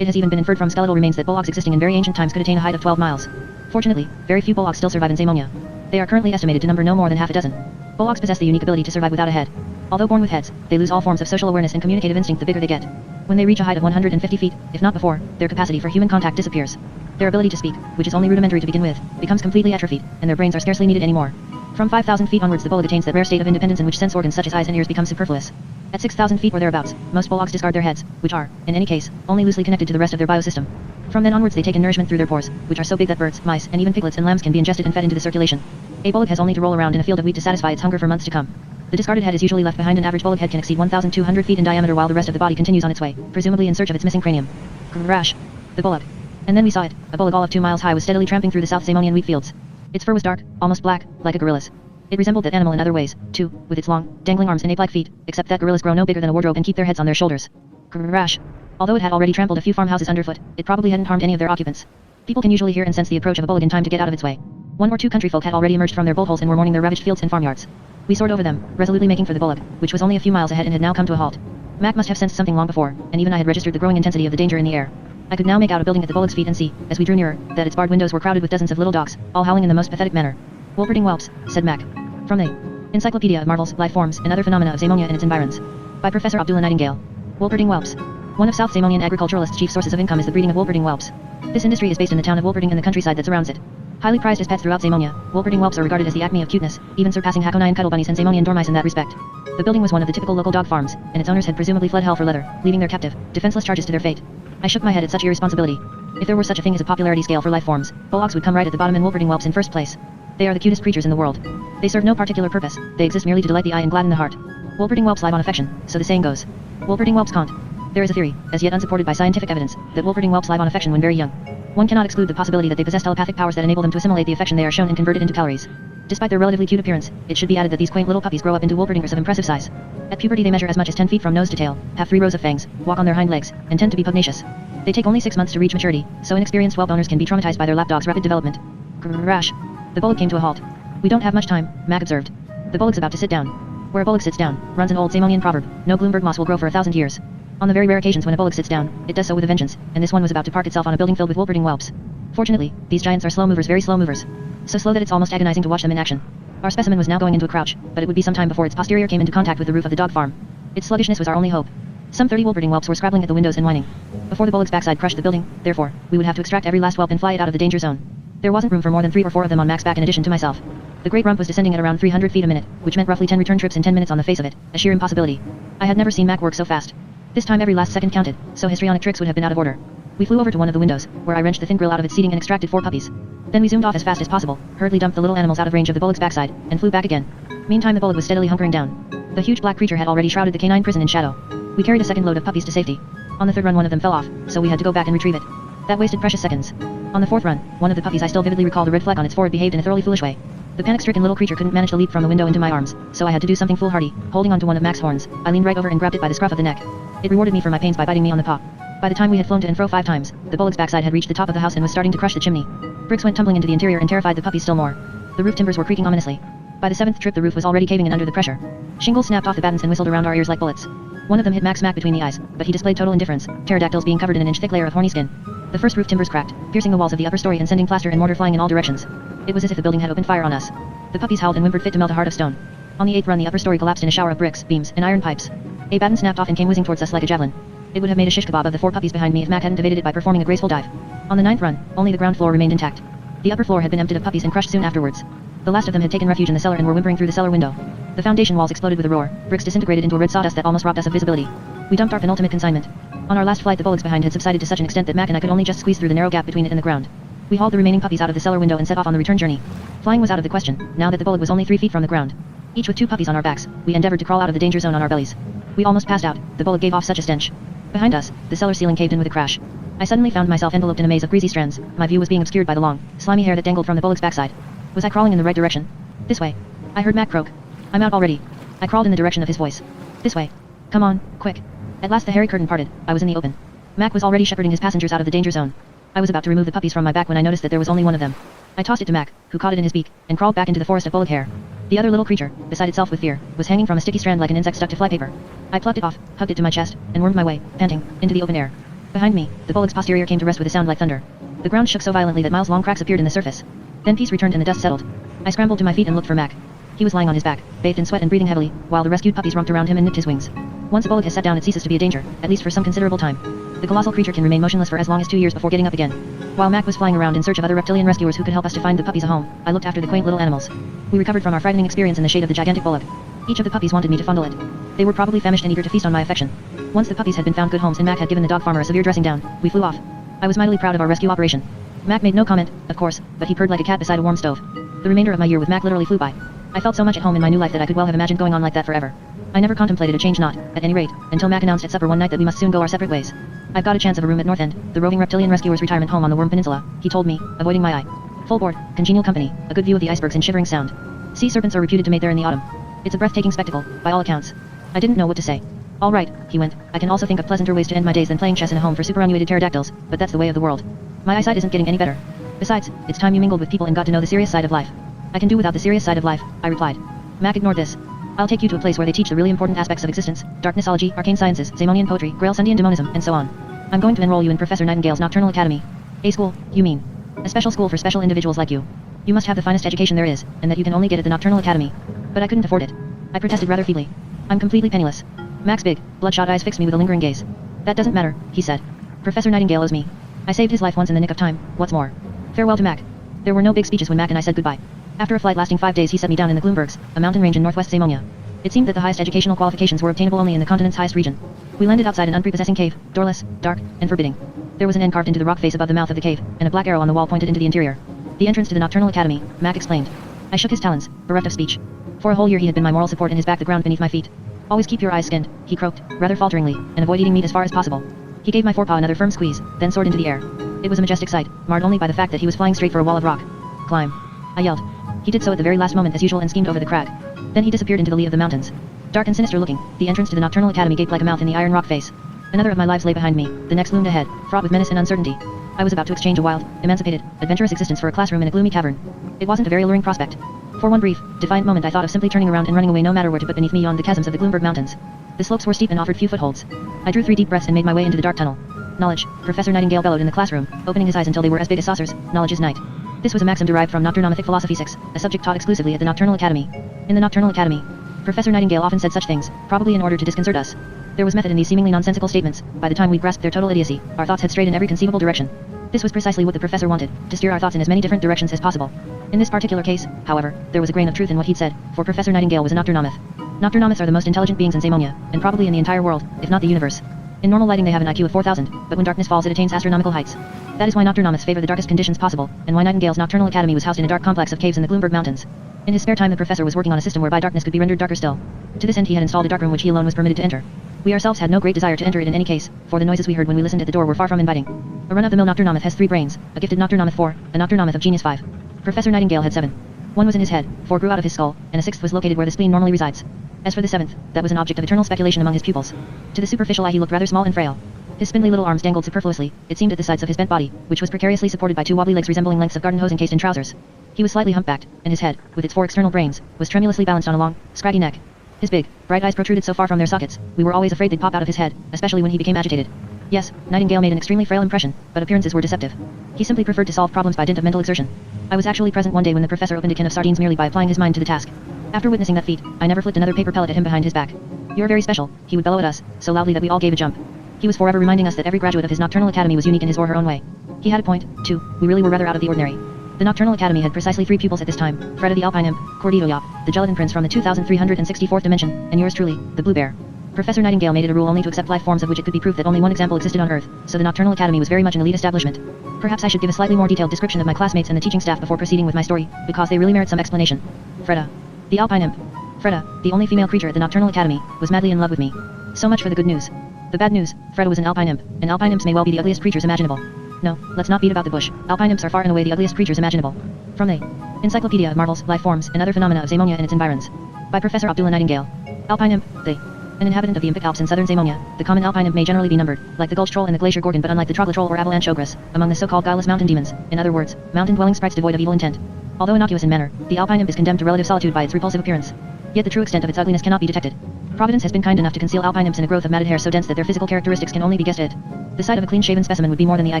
It has even been inferred from skeletal remains that bullocks existing in very ancient times could attain a height of 12 miles. Fortunately, very few bullocks still survive in Zamonia. They are currently estimated to number no more than half a dozen. Bullocks possess the unique ability to survive without a head. Although born with heads, they lose all forms of social awareness and communicative instinct the bigger they get. When they reach a height of 150 feet, if not before, their capacity for human contact disappears. Their ability to speak, which is only rudimentary to begin with, becomes completely atrophied, and their brains are scarcely needed anymore. From 5,000 feet onwards, the bullock attains that rare state of independence in which sense organs such as eyes and ears become superfluous. At 6,000 feet or thereabouts, most bullocks discard their heads, which are, in any case, only loosely connected to the rest of their biosystem. From then onwards they take in nourishment through their pores, which are so big that birds, mice, and even piglets and lambs can be ingested and fed into the circulation. A bullock has only to roll around in a field of wheat to satisfy its hunger for months to come. The discarded head is usually left behind. An average bullock head can exceed 1,200 feet in diameter while the rest of the body continues on its way, presumably in search of its missing cranium. Crash. The bullock. And then we saw it. A bullock all of 2 miles high was steadily tramping through the South Zamonian wheat fields. Its fur was dark, almost black, like a gorilla's. It resembled that animal in other ways, too, with its long, dangling arms and ape-like feet, except that gorillas grow no bigger than a wardrobe and keep their heads on their shoulders. Crash. Although it had already trampled a few farmhouses underfoot, it probably hadn't harmed any of their occupants. People can usually hear and sense the approach of a bullock in time to get out of its way. 1 or 2 country folk had already emerged from their bolt holes and were mourning their ravaged fields and farmyards. We soared over them, resolutely making for the bullock, which was only a few miles ahead and had now come to a halt. Mac must have sensed something long before, and even I had registered the growing intensity of the danger in the air. I could now make out a building at the bullock's feet and see, as we drew nearer, that its barred windows were crowded with dozens of little dogs, all howling in the most pathetic manner. Wolperding whelps, said Mac. From the Encyclopedia of Marvels, Life Forms, and Other Phenomena of Zamonia and Its Environs. By Professor Abdullah Nightingale. Wolperding whelps. One of South Zamonian agriculturalists' chief sources of income is the breeding of Wolperding whelps. This industry is based in the town of Wolperding and the countryside that surrounds it. Highly prized as pets throughout Zamonia, Wolperding whelps are regarded as the acme of cuteness, even surpassing Hakonian cuddle bunnies and Zamonian dormice in that respect. The building was one of the typical local dog farms, and its owners had presumably fled hell for leather, leaving their captive, defenseless charges to their fate. I shook my head at such irresponsibility. If there were such a thing as a popularity scale for life forms, bullocks would come right at the bottom and Wolperding whelps in first place. They are the cutest creatures in the world. They serve no particular purpose, they exist merely to delight the eye and gladden the heart. Wolperding whelps live on affection, so the saying goes. Wolperding whelps can't. There is a theory, as yet unsupported by scientific evidence, that Wolperding whelps live on affection when very young. One cannot exclude the possibility that they possess telepathic powers that enable them to assimilate the affection they are shown and convert it into calories. Despite their relatively cute appearance, it should be added that these quaint little puppies grow up into Wolperdingers of impressive size. At puberty they measure as much as 10 feet from nose to tail, have 3 rows of fangs, walk on their hind legs, and tend to be pugnacious. They take only 6 months to reach maturity, so inexperienced whelp owners can be traumatized by their lapdog's rapid development. Crash. The bullock came to a halt. We don't have much time, Mac observed. The bullock's about to sit down. Where a bullock sits down, runs an old Zamonian proverb, no Bloomberg moss will grow for 1,000 years. On the very rare occasions when a bullock sits down, it does so with a vengeance, and this one was about to park itself on a building filled with Wolperding whelps. Fortunately, these giants are slow movers, very slow movers. So slow that it's almost agonizing to watch them in action. Our specimen was now going into a crouch, but it would be some time before its posterior came into contact with the roof of the dog farm. Its sluggishness was our only hope. Some 30 Wolperding whelps were scrabbling at the windows and whining. Before the bullock's backside crushed the building, therefore, we would have to extract every last whelp and fly it out of the danger zone. There wasn't room for more than 3 or 4 of them on Mac's back in addition to myself. The great rump was descending at around 300 feet a minute, which meant roughly 10 return trips in 10 minutes on the face of it, a sheer impossibility. I had never seen Mac work so fast. This time every last second counted, so histrionic tricks would have been out of order. We flew over to one of the windows, where I wrenched the thin grill out of its seating and extracted 4 puppies. Then we zoomed off as fast as possible, hurriedly dumped the little animals out of range of the bullock's backside, and flew back again. Meantime the bullock was steadily hunkering down. The huge black creature had already shrouded the canine prison in shadow. We carried a second load of puppies to safety. On the 3rd run one of them fell off, so we had to go back and retrieve it. That wasted precious seconds. On the 4th run, one of the puppies, I still vividly recall the red fleck on its forehead, behaved in a thoroughly foolish way. The panic-stricken little creature couldn't manage to leap from the window into my arms, so I had to do something foolhardy. Holding onto one of Mac's horns, I leaned right over and grabbed it by the scruff of the neck. It rewarded me for my pains by biting me on the paw. By the time we had flown to and fro 5 times, the bullock's backside had reached the top of the house and was starting to crush the chimney. Bricks went tumbling into the interior and terrified the puppies still more. The roof timbers were creaking ominously. By the 7th trip the roof was already caving in under the pressure. Shingles snapped off the battens and whistled around our ears like bullets. One of them hit Mac smack between the eyes, but he displayed total indifference, pterodactyls being covered in an inch-thick layer of horny skin. The first roof timbers cracked, piercing the walls of the upper story and sending plaster and mortar flying in all directions. It was as if the building had opened fire on us. The puppies howled and whimpered fit to melt a heart of stone. On the 8th run the upper story collapsed in a shower of bricks, beams, and iron pipes. A batten snapped off and came whizzing towards us like a javelin. It would have made a shish kebab of the 4 puppies behind me if Mac hadn't evaded it by performing a graceful dive. On the 9th run, only the ground floor remained intact. The upper floor had been emptied of puppies and crushed soon afterwards. The last of them had taken refuge in the cellar and were whimpering through the cellar window. The foundation walls exploded with a roar, bricks disintegrated into a red sawdust that almost robbed us of visibility. We dumped our penultimate consignment. On our last flight the bullocks behind had subsided to such an extent that Mac and I could only just squeeze through the narrow gap between it and the ground. We hauled the remaining puppies out of the cellar window and set off on the return journey. Flying was out of the question, now that the bullock was only 3 feet from the ground. Each with 2 puppies on our backs, we endeavored to crawl out of the danger zone on our bellies. We almost passed out, the bullock gave off such a stench. Behind us, the cellar ceiling caved in with a crash. I suddenly found myself enveloped in a maze of greasy strands. My view was being obscured by the long, slimy hair that dangled from the bullock's backside. Was I crawling in the right direction? This way. I heard Mac croak. I'm out already. I crawled in the direction of his voice. This way. Come on, quick. At last the hairy curtain parted. I was in the open. Mac was already shepherding his passengers out of the danger zone. I was about to remove the puppies from my back when I noticed that there was only one of them. I tossed it to Mac, who caught it in his beak, and crawled back into the forest of bullock hair. The other little creature, beside itself with fear, was hanging from a sticky strand like an insect stuck to flypaper. I plucked it off, hugged it to my chest, and wormed my way, panting, into the open air. Behind me, the bullock's posterior came to rest with a sound like thunder. The ground shook so violently that miles-long cracks appeared in the surface. Then peace returned and the dust settled. I scrambled to my feet and looked for Mac. He was lying on his back, bathed in sweat and breathing heavily, while the rescued puppies romped around him and nipped his wings. Once a bullock has sat down, it ceases to be a danger, at least for some considerable time. The colossal creature can remain motionless for as long as 2 years before getting up again. While Mac was flying around in search of other reptilian rescuers who could help us to find the puppies a home, I looked after the quaint little animals. We recovered from our frightening experience in the shade of the gigantic bullock. Each of the puppies wanted me to fondle it. They were probably famished and eager to feast on my affection. Once the puppies had been found good homes and Mac had given the dog farmer a severe dressing down, we flew off. I was mightily proud of our rescue operation. Mac made no comment, of course, but he purred like a cat beside a warm stove. The remainder of my year with Mac literally flew by. I felt so much at home in my new life that I could well have imagined going on like that forever. I never contemplated a change, not, at any rate, until Mac announced at supper one night that we must soon go our separate ways. I've got a chance of a room at North End, the roving reptilian rescuers' retirement home on the Worm Peninsula, he told me, avoiding my eye. Full board, congenial company, a good view of the icebergs and shivering sound. Sea serpents are reputed to mate there in the autumn. It's a breathtaking spectacle, by all accounts. I didn't know what to say. All right, he went, I can also think of pleasanter ways to end my days than playing chess in a home for superannuated pterodactyls, but that's the way of the world. My eyesight isn't getting any better. Besides, it's time you mingled with people and got to know the serious side of life. I can do without the serious side of life, I replied. Mac ignored this. I'll take you to a place where they teach the really important aspects of existence, darknessology, arcane sciences, Zamonian poetry, Grail-Sundian demonism, and so on. I'm going to enroll you in Professor Nightingale's Nocturnal Academy. A school, you mean? A special school for special individuals like you. You must have the finest education there is, and that you can only get at the Nocturnal Academy. But I couldn't afford it. I protested rather feebly. I'm completely penniless. Mac's big, bloodshot eyes fixed me with a lingering gaze. That doesn't matter, he said. Professor Nightingale owes me. I saved his life once in the nick of time, what's more. Farewell to Mac. There were no big speeches when Mac and I said goodbye. After a flight lasting 5 days he set me down in the Gloombergs, a mountain range in northwest Zamonia. It seemed that the highest educational qualifications were obtainable only in the continent's highest region. We landed outside an unprepossessing cave, doorless, dark, and forbidding. There was an N carved into the rock face above the mouth of the cave, and a black arrow on the wall pointed into the interior. The entrance to the Nocturnal Academy, Mac explained. I shook his talons, bereft of speech. For a whole year he had been my moral support and his back the ground beneath my feet. Always keep your eyes skinned, he croaked, rather falteringly, and avoid eating meat as far as possible. He gave my forepaw another firm squeeze, then soared into the air. It was a majestic sight, marred only by the fact that he was flying straight for a wall of rock. Climb. I yelled. He did so at the very last moment as usual and schemed over the crag. Then he disappeared into the lee of the mountains. Dark and sinister looking, the entrance to the Nocturnal Academy gaped like a mouth in the iron rock face. Another of my lives lay behind me, the next loomed ahead, fraught with menace and uncertainty. I was about to exchange a wild, emancipated, adventurous existence for a classroom in a gloomy cavern. It wasn't a very alluring prospect. For one brief, defiant moment I thought of simply turning around and running away no matter where to put beneath me yawned the chasms of the Gloomberg Mountains. The slopes were steep and offered few footholds. I drew 3 deep breaths and made my way into the dark tunnel. Knowledge, Professor Nightingale bellowed in the classroom, opening his eyes until they were as big as saucers, knowledge is night. This was a maxim derived from Nocturnomethic Philosophy 6, a subject taught exclusively at the Nocturnal Academy. In the Nocturnal Academy, Professor Nightingale often said such things, probably in order to disconcert us. There was method in these seemingly nonsensical statements. By the time we grasped their total idiocy, our thoughts had strayed in every conceivable direction. This was precisely what the professor wanted, to steer our thoughts in as many different directions as possible. In this particular case, however, there was a grain of truth in what he'd said, for Professor Nightingale was a Nocturnometh. Nocturnomeths are the most intelligent beings in Zamonia, and probably in the entire world, if not the universe. In normal lighting they have an IQ of 4,000, but when darkness falls it attains astronomical heights. That is why Nocturnomeths favor the darkest conditions possible, and why Nightingale's Nocturnal Academy was housed in a dark complex of caves in the Gloomberg Mountains. In his spare time the professor was working on a system whereby darkness could be rendered darker still. To this end he had installed a darkroom which he alone was permitted to enter. We ourselves had no great desire to enter it in any case, for the noises we heard when we listened at the door were far from inviting. A run-of-the-mill Nocturnometh has 3 brains, a gifted Nocturnometh 4, a Nocturnometh of genius 5. Professor Nightingale had 7. 1 was in his head, 4 grew out of his skull, and a 6th was located where the spleen normally resides. As for the 7th, that was an object of eternal speculation among his pupils. To the superficial eye he looked rather small and frail. His spindly little arms dangled superfluously, it seemed, at the sides of his bent body, which was precariously supported by 2 wobbly legs resembling lengths of garden hose encased in trousers. He was slightly humpbacked, and his head, with its 4 external brains, was tremulously balanced on a long, scraggy neck. His big, bright eyes protruded so far from their sockets, we were always afraid they'd pop out of his head, especially when he became agitated. Yes, Nightingale made an extremely frail impression, but appearances were deceptive. He simply preferred to solve problems by dint of mental exertion. I was actually present one day when the professor opened a can of sardines merely by applying his mind to the task. After witnessing that feat, I never flicked another paper pellet at him behind his back. You're very special, he would bellow at us, so loudly that we all gave a jump. He was forever reminding us that every graduate of his Nocturnal Academy was unique in his or her own way. He had a point, too, we really were rather out of the ordinary. The Nocturnal Academy had precisely 3 pupils at this time, Freda the Alpine Imp, Cordito Yop, the Gelatin Prince from the 2364th dimension, and yours truly, the Blue Bear. Professor Nightingale made it a rule only to accept life forms of which it could be proved that only one example existed on Earth, so the Nocturnal Academy was very much an elite establishment. Perhaps I should give a slightly more detailed description of my classmates and the teaching staff before proceeding with my story, because they really merit some explanation. Freda, the Alpine Imp. Freda, the only female creature at the Nocturnal Academy, was madly in love with me. So much for the good news. The bad news, Freda was an alpine imp, and alpine imps may well be the ugliest creatures imaginable. No, let's not beat about the bush. Alpine imps are far and away the ugliest creatures imaginable. From the Encyclopedia of Marvels, Life Forms, and Other Phenomena of Zamonia and its Environs. By Professor Abdullah Nightingale. Alpine imp, an inhabitant of the Impic Alps in southern Zamonia, the common alpine imp may generally be numbered, like the gulch troll and the glacier gorgon, but unlike the troglodyte troll or avalanche ogress, among the so-called guileless mountain demons, in other words, mountain-dwelling sprites devoid of evil intent. Although innocuous in manner, the alpine imp is condemned to relative solitude by its repulsive appearance. Yet the true extent of its ugliness cannot be detected. Providence has been kind enough to conceal alpine imps in a growth of matted hair so dense that their physical characteristics can only be guessed at. The sight of a clean-shaven specimen would be more than the eye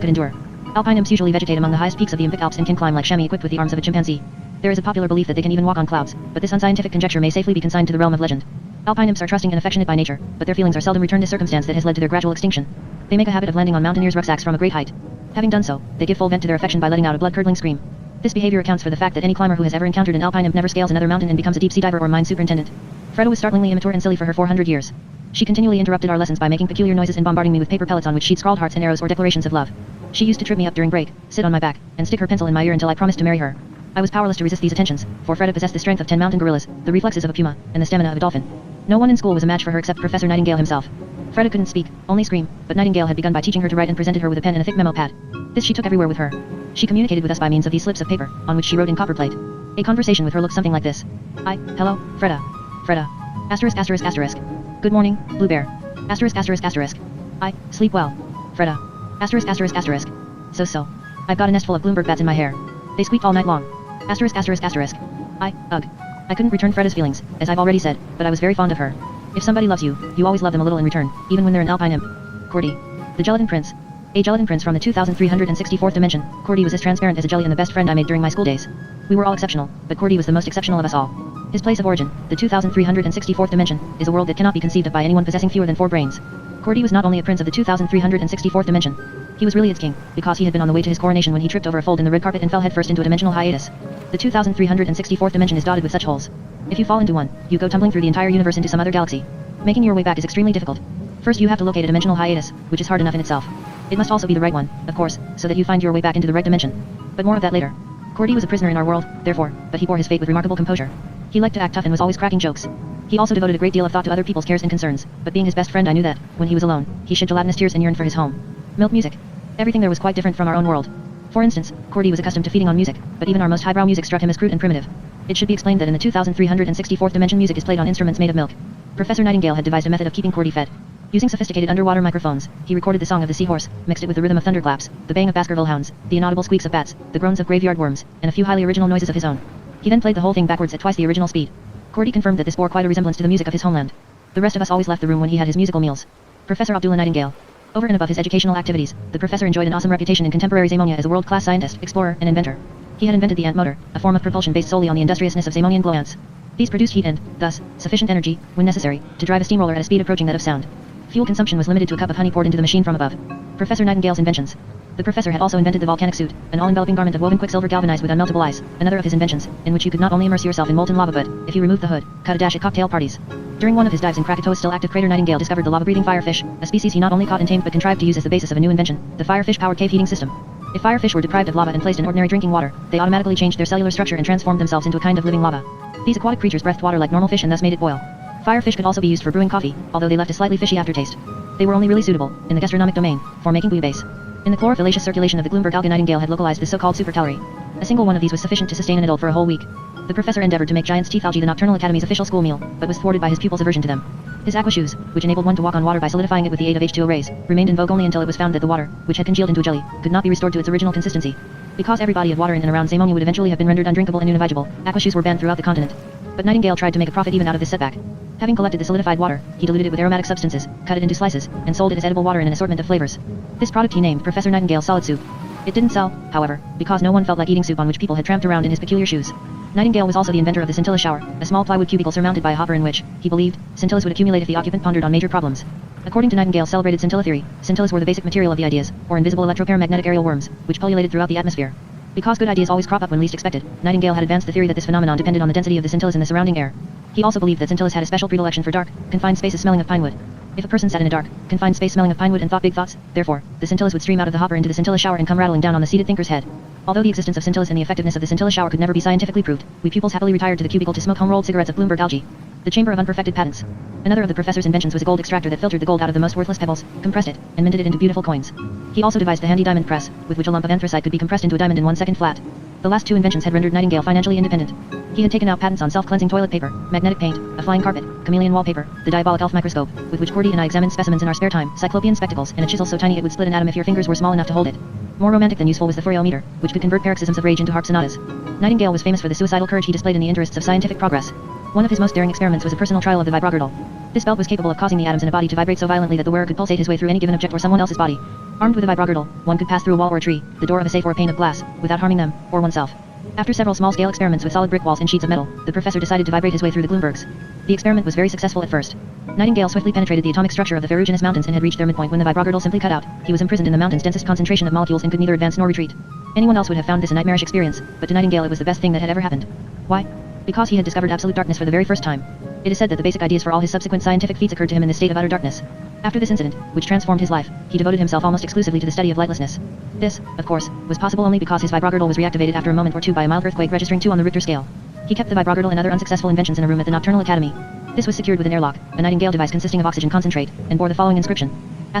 could endure. Alpine imps usually vegetate among the highest peaks of the Impic Alps and can climb like chamois equipped with the arms of a chimpanzee. There is a popular belief that they can even walk on clouds, but this unscientific conjecture may safely be consigned to the realm of legend. Alpine imps are trusting and affectionate by nature, but their feelings are seldom returned to circumstance that has led to their gradual extinction. They make a habit of landing on mountaineers' rucksacks from a great height. Having done so, they give full vent to their affection by letting out a blood-curdling scream. This behavior accounts for the fact that any climber who has ever encountered an alpine imp never scales another mountain and becomes a deep-sea diver or mine superintendent. Freda was startlingly immature and silly for her 400 years. She continually interrupted our lessons by making peculiar noises and bombarding me with paper pellets on which she'd scrawled hearts and arrows or declarations of love. She used to trip me up during break, sit on my back, and stick her pencil in my ear until I promised to marry her. I was powerless to resist these attentions, for Freda possessed the strength of 10 mountain gorillas, the reflexes of a puma, and the stamina of a dolphin. No one in school was a match for her except Professor Nightingale himself. Freda couldn't speak, only scream, but Nightingale had begun by teaching her to write and presented her with a pen and a thick memo pad. This she took everywhere with her. She communicated with us by means of these slips of paper, on which she wrote in copperplate. A conversation with her looked something like this. Hello, Freda. Freda. Asterisk asterisk asterisk. Good morning, Blue Bear. Asterisk asterisk asterisk. I sleep well. Freda. Asterisk asterisk asterisk. So. I've got a nest full of Bloomberg bats in my hair. They squeak all night long. Asterisk asterisk asterisk. Ugh. I couldn't return Freda's feelings, as I've already said, but I was very fond of her. If somebody loves you, you always love them a little in return, even when they're an alpine imp. Cordy. The Gelatin Prince. A gelatin prince from the 2364th dimension, Cordy was as transparent as a jelly and the best friend I made during my school days. We were all exceptional, but Cordy was the most exceptional of us all. His place of origin, the 2364th dimension, is a world that cannot be conceived of by anyone possessing fewer than 4 brains. Cordy was not only a prince of the 2364th dimension. He was really its king, because he had been on the way to his coronation when he tripped over a fold in the red carpet and fell headfirst into a dimensional hiatus. The 2364th dimension is dotted with such holes. If you fall into one, you go tumbling through the entire universe into some other galaxy. Making your way back is extremely difficult. First you have to locate a dimensional hiatus, which is hard enough in itself. It must also be the right one, of course, so that you find your way back into the right dimension. But more of that later. Cordy was a prisoner in our world, therefore, but he bore his fate with remarkable composure. He liked to act tough and was always cracking jokes. He also devoted a great deal of thought to other people's cares and concerns, but being his best friend I knew that, when he was alone, he shed gelatinous tears and yearned for his home. Milk music. Everything there was quite different from our own world. For instance, Cordy was accustomed to feeding on music, but even our most highbrow music struck him as crude and primitive. It should be explained that in the 2364th dimension music is played on instruments made of milk. Professor Nightingale had devised a method of keeping Cordy fed. Using sophisticated underwater microphones, he recorded the song of the seahorse, mixed it with the rhythm of thunderclaps, the baying of Baskerville hounds, the inaudible squeaks of bats, the groans of graveyard worms, and a few highly original noises of his own. He then played the whole thing backwards at twice the original speed. Cordy confirmed that this bore quite a resemblance to the music of his homeland. The rest of us always left the room when he had his musical meals. Professor Abdullah Nightingale. Over and above his educational activities, the professor enjoyed an awesome reputation in contemporary Zamonia as a world-class scientist, explorer, and inventor. He had invented the ant motor, a form of propulsion based solely on the industriousness of Zamonian glow ants. These produced heat and, thus, sufficient energy, when necessary, to drive a steamroller at a speed approaching that of sound. Fuel consumption was limited to a cup of honey poured into the machine from above. Professor Nightingale's inventions. The professor had also invented the volcanic suit, an all-enveloping garment of woven quicksilver galvanized with unmeltable ice, another of his inventions, in which you could not only immerse yourself in molten lava but, if you removed the hood, cut a dash at cocktail parties. During one of his dives in Krakatoa's still active crater, Nightingale discovered the lava-breathing firefish, a species he not only caught and tamed but contrived to use as the basis of a new invention, the firefish-powered cave heating system. If firefish were deprived of lava and placed in ordinary drinking water, they automatically changed their cellular structure and transformed themselves into a kind of living lava. These aquatic creatures breathed water like normal fish and thus made it boil. Firefish could also be used for brewing coffee, although they left a slightly fishy aftertaste. They were only really suitable, in the gastronomic domain, for making bouillabaisse. In the chlorophyllaceous circulation of the Bloomberg alga, Nightingale had localized the so-called supercalorie. A single one of these was sufficient to sustain an adult for a whole week. The professor endeavored to make Giant's teeth algae the Nocturnal Academy's official school meal, but was thwarted by his pupils' aversion to them. His aqua shoes, which enabled one to walk on water by solidifying it with the aid of H2O rays, remained in vogue only until it was found that the water, which had congealed into a jelly, could not be restored to its original consistency. Because every body of water in and around Zamonia would eventually have been rendered undrinkable and unavigable, aqua shoes were banned throughout the continent. But Nightingale tried to make a profit even out of this setback. Having collected the solidified water, he diluted it with aromatic substances, cut it into slices, and sold it as edible water in an assortment of flavors. This product he named Professor Nightingale's Solid Soup. It didn't sell, however, because no one felt like eating soup on which people had tramped around in his peculiar shoes. Nightingale was also the inventor of the scintilla shower, a small plywood cubicle surmounted by a hopper in which, he believed, scintillas would accumulate if the occupant pondered on major problems. According to Nightingale's celebrated scintilla theory, scintillas were the basic material of the ideas, or invisible electroparamagnetic aerial worms, which pullulated throughout the atmosphere. Because good ideas always crop up when least expected, Nightingale had advanced the theory that this phenomenon depended on the density of the scintillas in the surrounding air. He also believed that scintillas had a special predilection for dark, confined spaces smelling of pine wood. If a person sat in a dark, confined space smelling of pine wood and thought big thoughts, therefore, the scintillas would stream out of the hopper into the scintilla shower and come rattling down on the seated thinker's head. Although the existence of scintillas and the effectiveness of the scintilla shower could never be scientifically proved, we pupils happily retired to the cubicle to smoke home-rolled cigarettes of Bloomberg algae. The Chamber of Unperfected Patents. Another of the professor's inventions was a gold extractor that filtered the gold out of the most worthless pebbles, compressed it, and minted it into beautiful coins. He also devised the handy diamond press, with which a lump of anthracite could be compressed into a diamond in 1 second flat. The last two inventions had rendered Nightingale financially independent. He had taken out patents on self-cleansing toilet paper, magnetic paint, a flying carpet, chameleon wallpaper, the diabolic elf microscope, with which Cordy and I examined specimens in our spare time, cyclopean spectacles, and a chisel so tiny it would split an atom if your fingers were small enough to hold it. More romantic than useful was the Fouriermeter, which could convert paroxysms of rage into harp sonatas. Nightingale was famous for the suicidal courage he displayed in the interests of scientific progress. One of his most daring experiments was a personal trial of the vibrogirdle. This belt was capable of causing the atoms in a body to vibrate so violently that the wearer could pulsate his way through any given object or someone else's body. Armed with a vibrogirdle, one could pass through a wall or a tree, the door of a safe or a pane of glass, without harming them, or oneself. After several small-scale experiments with solid brick walls and sheets of metal, the professor decided to vibrate his way through the Bloombergs. The experiment was very successful at first. Nightingale swiftly penetrated the atomic structure of the ferruginous mountains and had reached their midpoint when the vibrogirdle simply cut out. He was imprisoned in the mountain's densest concentration of molecules and could neither advance nor retreat. Anyone else would have found this a nightmarish experience, but to Nightingale it was the best thing that had ever happened. Why? Because he had discovered absolute darkness for the very first time. It is said that the basic ideas for all his subsequent scientific feats occurred to him in this state of utter darkness. After this incident, which transformed his life, he devoted himself almost exclusively to the study of lightlessness. This, of course, was possible only because his vibrogirdle was reactivated after a moment or two by a mild earthquake registering 2 on the Richter scale. He kept the vibrogirdle and other unsuccessful inventions in a room at the Nocturnal Academy. This was secured with an airlock, a Nightingale device consisting of oxygen concentrate, and bore the following inscription. *****.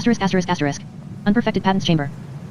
Unperfected Patents Chamber. *****.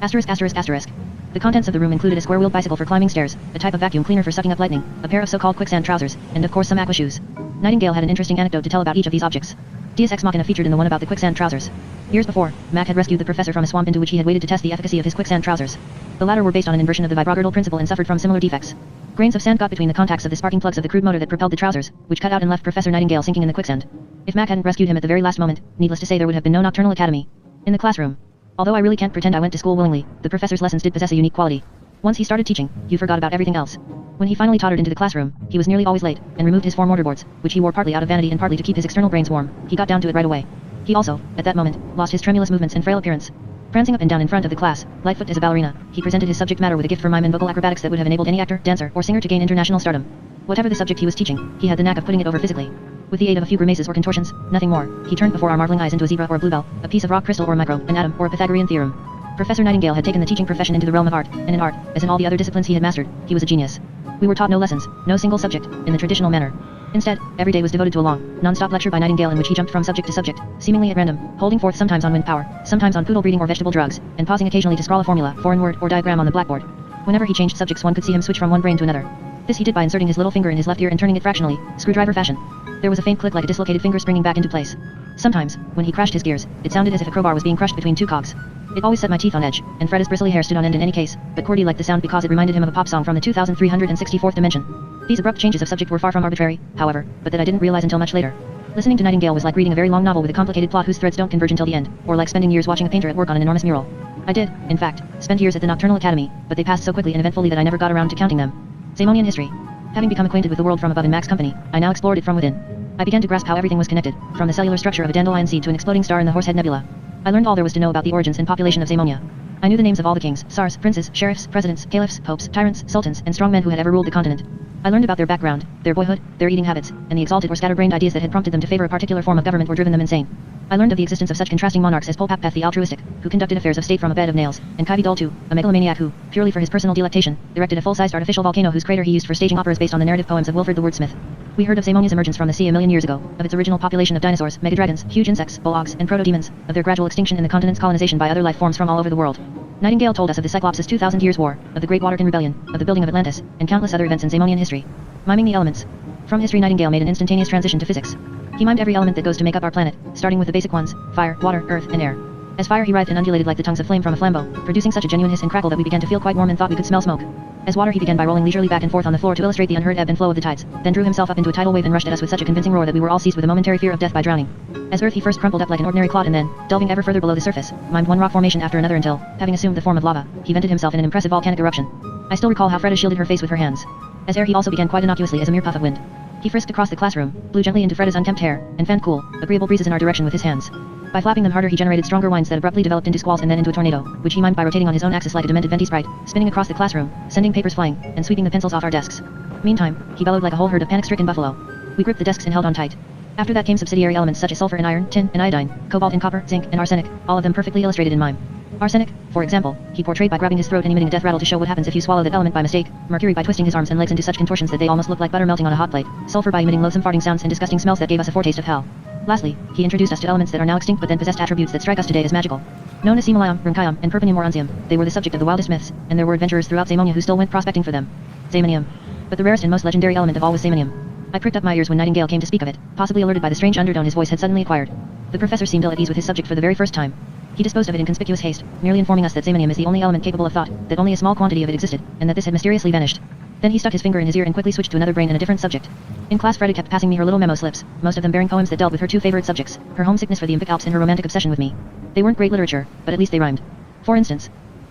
The contents of the room included a square-wheeled bicycle for climbing stairs, a type of vacuum cleaner for sucking up lightning, a pair of so-called quicksand trousers, and of course some aqua shoes. Nightingale had an interesting anecdote to tell about each of these objects. Deus Ex Machina featured in the one about the quicksand trousers. Years before, Mac had rescued the professor from a swamp into which he had waded to test the efficacy of his quicksand trousers. The latter were based on an inversion of the vibrogirdle principle and suffered from similar defects. Grains of sand got between the contacts of the sparking plugs of the crude motor that propelled the trousers, which cut out and left Professor Nightingale sinking in the quicksand. If Mac hadn't rescued him at the very last moment, needless to say there would have been no Nocturnal Academy. In the classroom. Although I really can't pretend I went to school willingly, the professor's lessons did possess a unique quality. Once he started teaching, you forgot about everything else. When he finally tottered into the classroom, he was nearly always late, and removed his 4 mortarboards, which he wore partly out of vanity and partly to keep his external brains warm. He got down to it right away. He also, at that moment, lost his tremulous movements and frail appearance. Prancing up and down in front of the class, lightfoot as a ballerina, he presented his subject matter with a gift for mime and vocal acrobatics that would have enabled any actor, dancer, or singer to gain international stardom. Whatever the subject he was teaching, he had the knack of putting it over physically. With the aid of a few grimaces or contortions, nothing more, he turned before our marveling eyes into a zebra or a bluebell, a piece of rock crystal or a microbe, an atom, or a Pythagorean theorem. Professor Nightingale had taken the teaching profession into the realm of art, and in art, as in all the other disciplines he had mastered, he was a genius. We were taught no lessons, no single subject, in the traditional manner. Instead, every day was devoted to a long, non-stop lecture by Nightingale in which he jumped from subject to subject, seemingly at random, holding forth sometimes on wind power, sometimes on poodle breeding or vegetable drugs, and pausing occasionally to scrawl a formula, foreign word, or diagram on the blackboard. Whenever he changed subjects one could see him switch from one brain to another. This he did by inserting his little finger in his left ear and turning it fractionally, screwdriver fashion. There was a faint click like a dislocated finger springing back into place. Sometimes, when he crashed his gears, it sounded as if a crowbar was being crushed between 2 cogs. It always set my teeth on edge, and Fred's bristly hair stood on end in any case, but Cordy liked the sound because it reminded him of a pop song from the 2364th dimension. These abrupt changes of subject were far from arbitrary, however, but that I didn't realize until much later. Listening to Nightingale was like reading a very long novel with a complicated plot whose threads don't converge until the end, or like spending years watching a painter at work on an enormous mural. I did, in fact, spend years at the Nocturnal Academy, but they passed so quickly and eventfully that I never got around to counting them. Zamonian history. Having become acquainted with the world from above in Mac's company, I now explored it from within. I began to grasp how everything was connected, from the cellular structure of a dandelion seed to an exploding star in the Horsehead Nebula. I learned all there was to know about the origins and population of Zamonia. I knew the names of all the kings, tsars, princes, sheriffs, presidents, caliphs, popes, tyrants, sultans, and strong men who had ever ruled the continent. I learned about their background, their boyhood, their eating habits, and the exalted or scatterbrained ideas that had prompted them to favor a particular form of government or driven them insane. I learned of the existence of such contrasting monarchs as Pulpapeth the altruistic, who conducted affairs of state from a bed of nails, and Kaivi Dultu, a megalomaniac who, purely for his personal delectation, erected a full-sized artificial volcano whose crater he used for staging operas based on the narrative poems of Wilfred the Wordsmith. We heard of Zamonia's emergence from the sea a million years ago, of its original population of dinosaurs, megadragons, huge insects, bull-ogs, and proto-demons, of their gradual extinction and the continent's colonization by other life forms from all over the world. Nightingale told us of the Cyclops' 2,000 Years' War, of the Great Waterkin Rebellion, of the building of Atlantis, and countless other events in Zamonian history. Miming the elements. From history Nightingale made an instantaneous transition to physics. He mimed every element that goes to make up our planet, starting with the basic ones, fire, water, earth, and air. As fire he writhed and undulated like the tongues of flame from a flambeau, producing such a genuine hiss and crackle that we began to feel quite warm and thought we could smell smoke. As water he began by rolling leisurely back and forth on the floor to illustrate the unheard ebb and flow of the tides, then drew himself up into a tidal wave and rushed at us with such a convincing roar that we were all seized with a momentary fear of death by drowning. As earth he first crumpled up like an ordinary clot and then, delving ever further below the surface, mimed one rock formation after another until, having assumed the form of lava, he vented himself in an impressive volcanic eruption. I still recall how Freda shielded her face with her hands. As air he also began quite innocuously as a mere puff of wind. He frisked across the classroom, blew gently into Freda's unkempt hair, and fanned cool, agreeable breezes in our direction with his hands. By flapping them harder he generated stronger winds that abruptly developed into squalls and then into a tornado, which he mimed by rotating on his own axis like a demented venti sprite, spinning across the classroom, sending papers flying, and sweeping the pencils off our desks. Meantime, he bellowed like a whole herd of panic-stricken buffalo. We gripped the desks and held on tight. After that came subsidiary elements such as sulfur and iron, tin and iodine, cobalt and copper, zinc and arsenic, all of them perfectly illustrated in mime. Arsenic, for example, he portrayed by grabbing his throat and emitting a death rattle to show what happens if you swallow that element by mistake. Mercury by twisting his arms and legs into such contortions that they almost look like butter melting on a hot plate. Sulfur by emitting loathsome farting sounds and disgusting smells that gave us a foretaste of hell. Lastly, he introduced us to elements that are now extinct but then possessed attributes that strike us today as magical. Known as Semalium, Runcaium, and Perpenium or Unzium, they were the subject of the wildest myths, and there were adventurers throughout Zamonia who still went prospecting for them. Zamonium. But the rarest and most legendary element of all was Zamonium. I pricked up my ears when Nightingale came to speak of it, possibly alerted by the strange undertone his voice had suddenly acquired. The professor seemed ill at ease with his subject for the very first time. He disposed of it in conspicuous haste, merely informing us that Zamonium is the only element capable of thought, that only a small quantity of it existed, and that this had mysteriously vanished. Then he stuck his finger in his ear and quickly switched to another brain and a different subject. In class Freda kept passing me her little memo slips, most of them bearing poems that dealt with her two favorite subjects, her homesickness for the Impic Alps and her romantic obsession with me. They weren't great literature, but at least they rhymed. For instance, ******,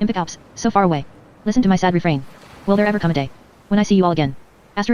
Impic Alps, so far away. Listen to my sad refrain. Will there ever come a day when I see you all again? ******,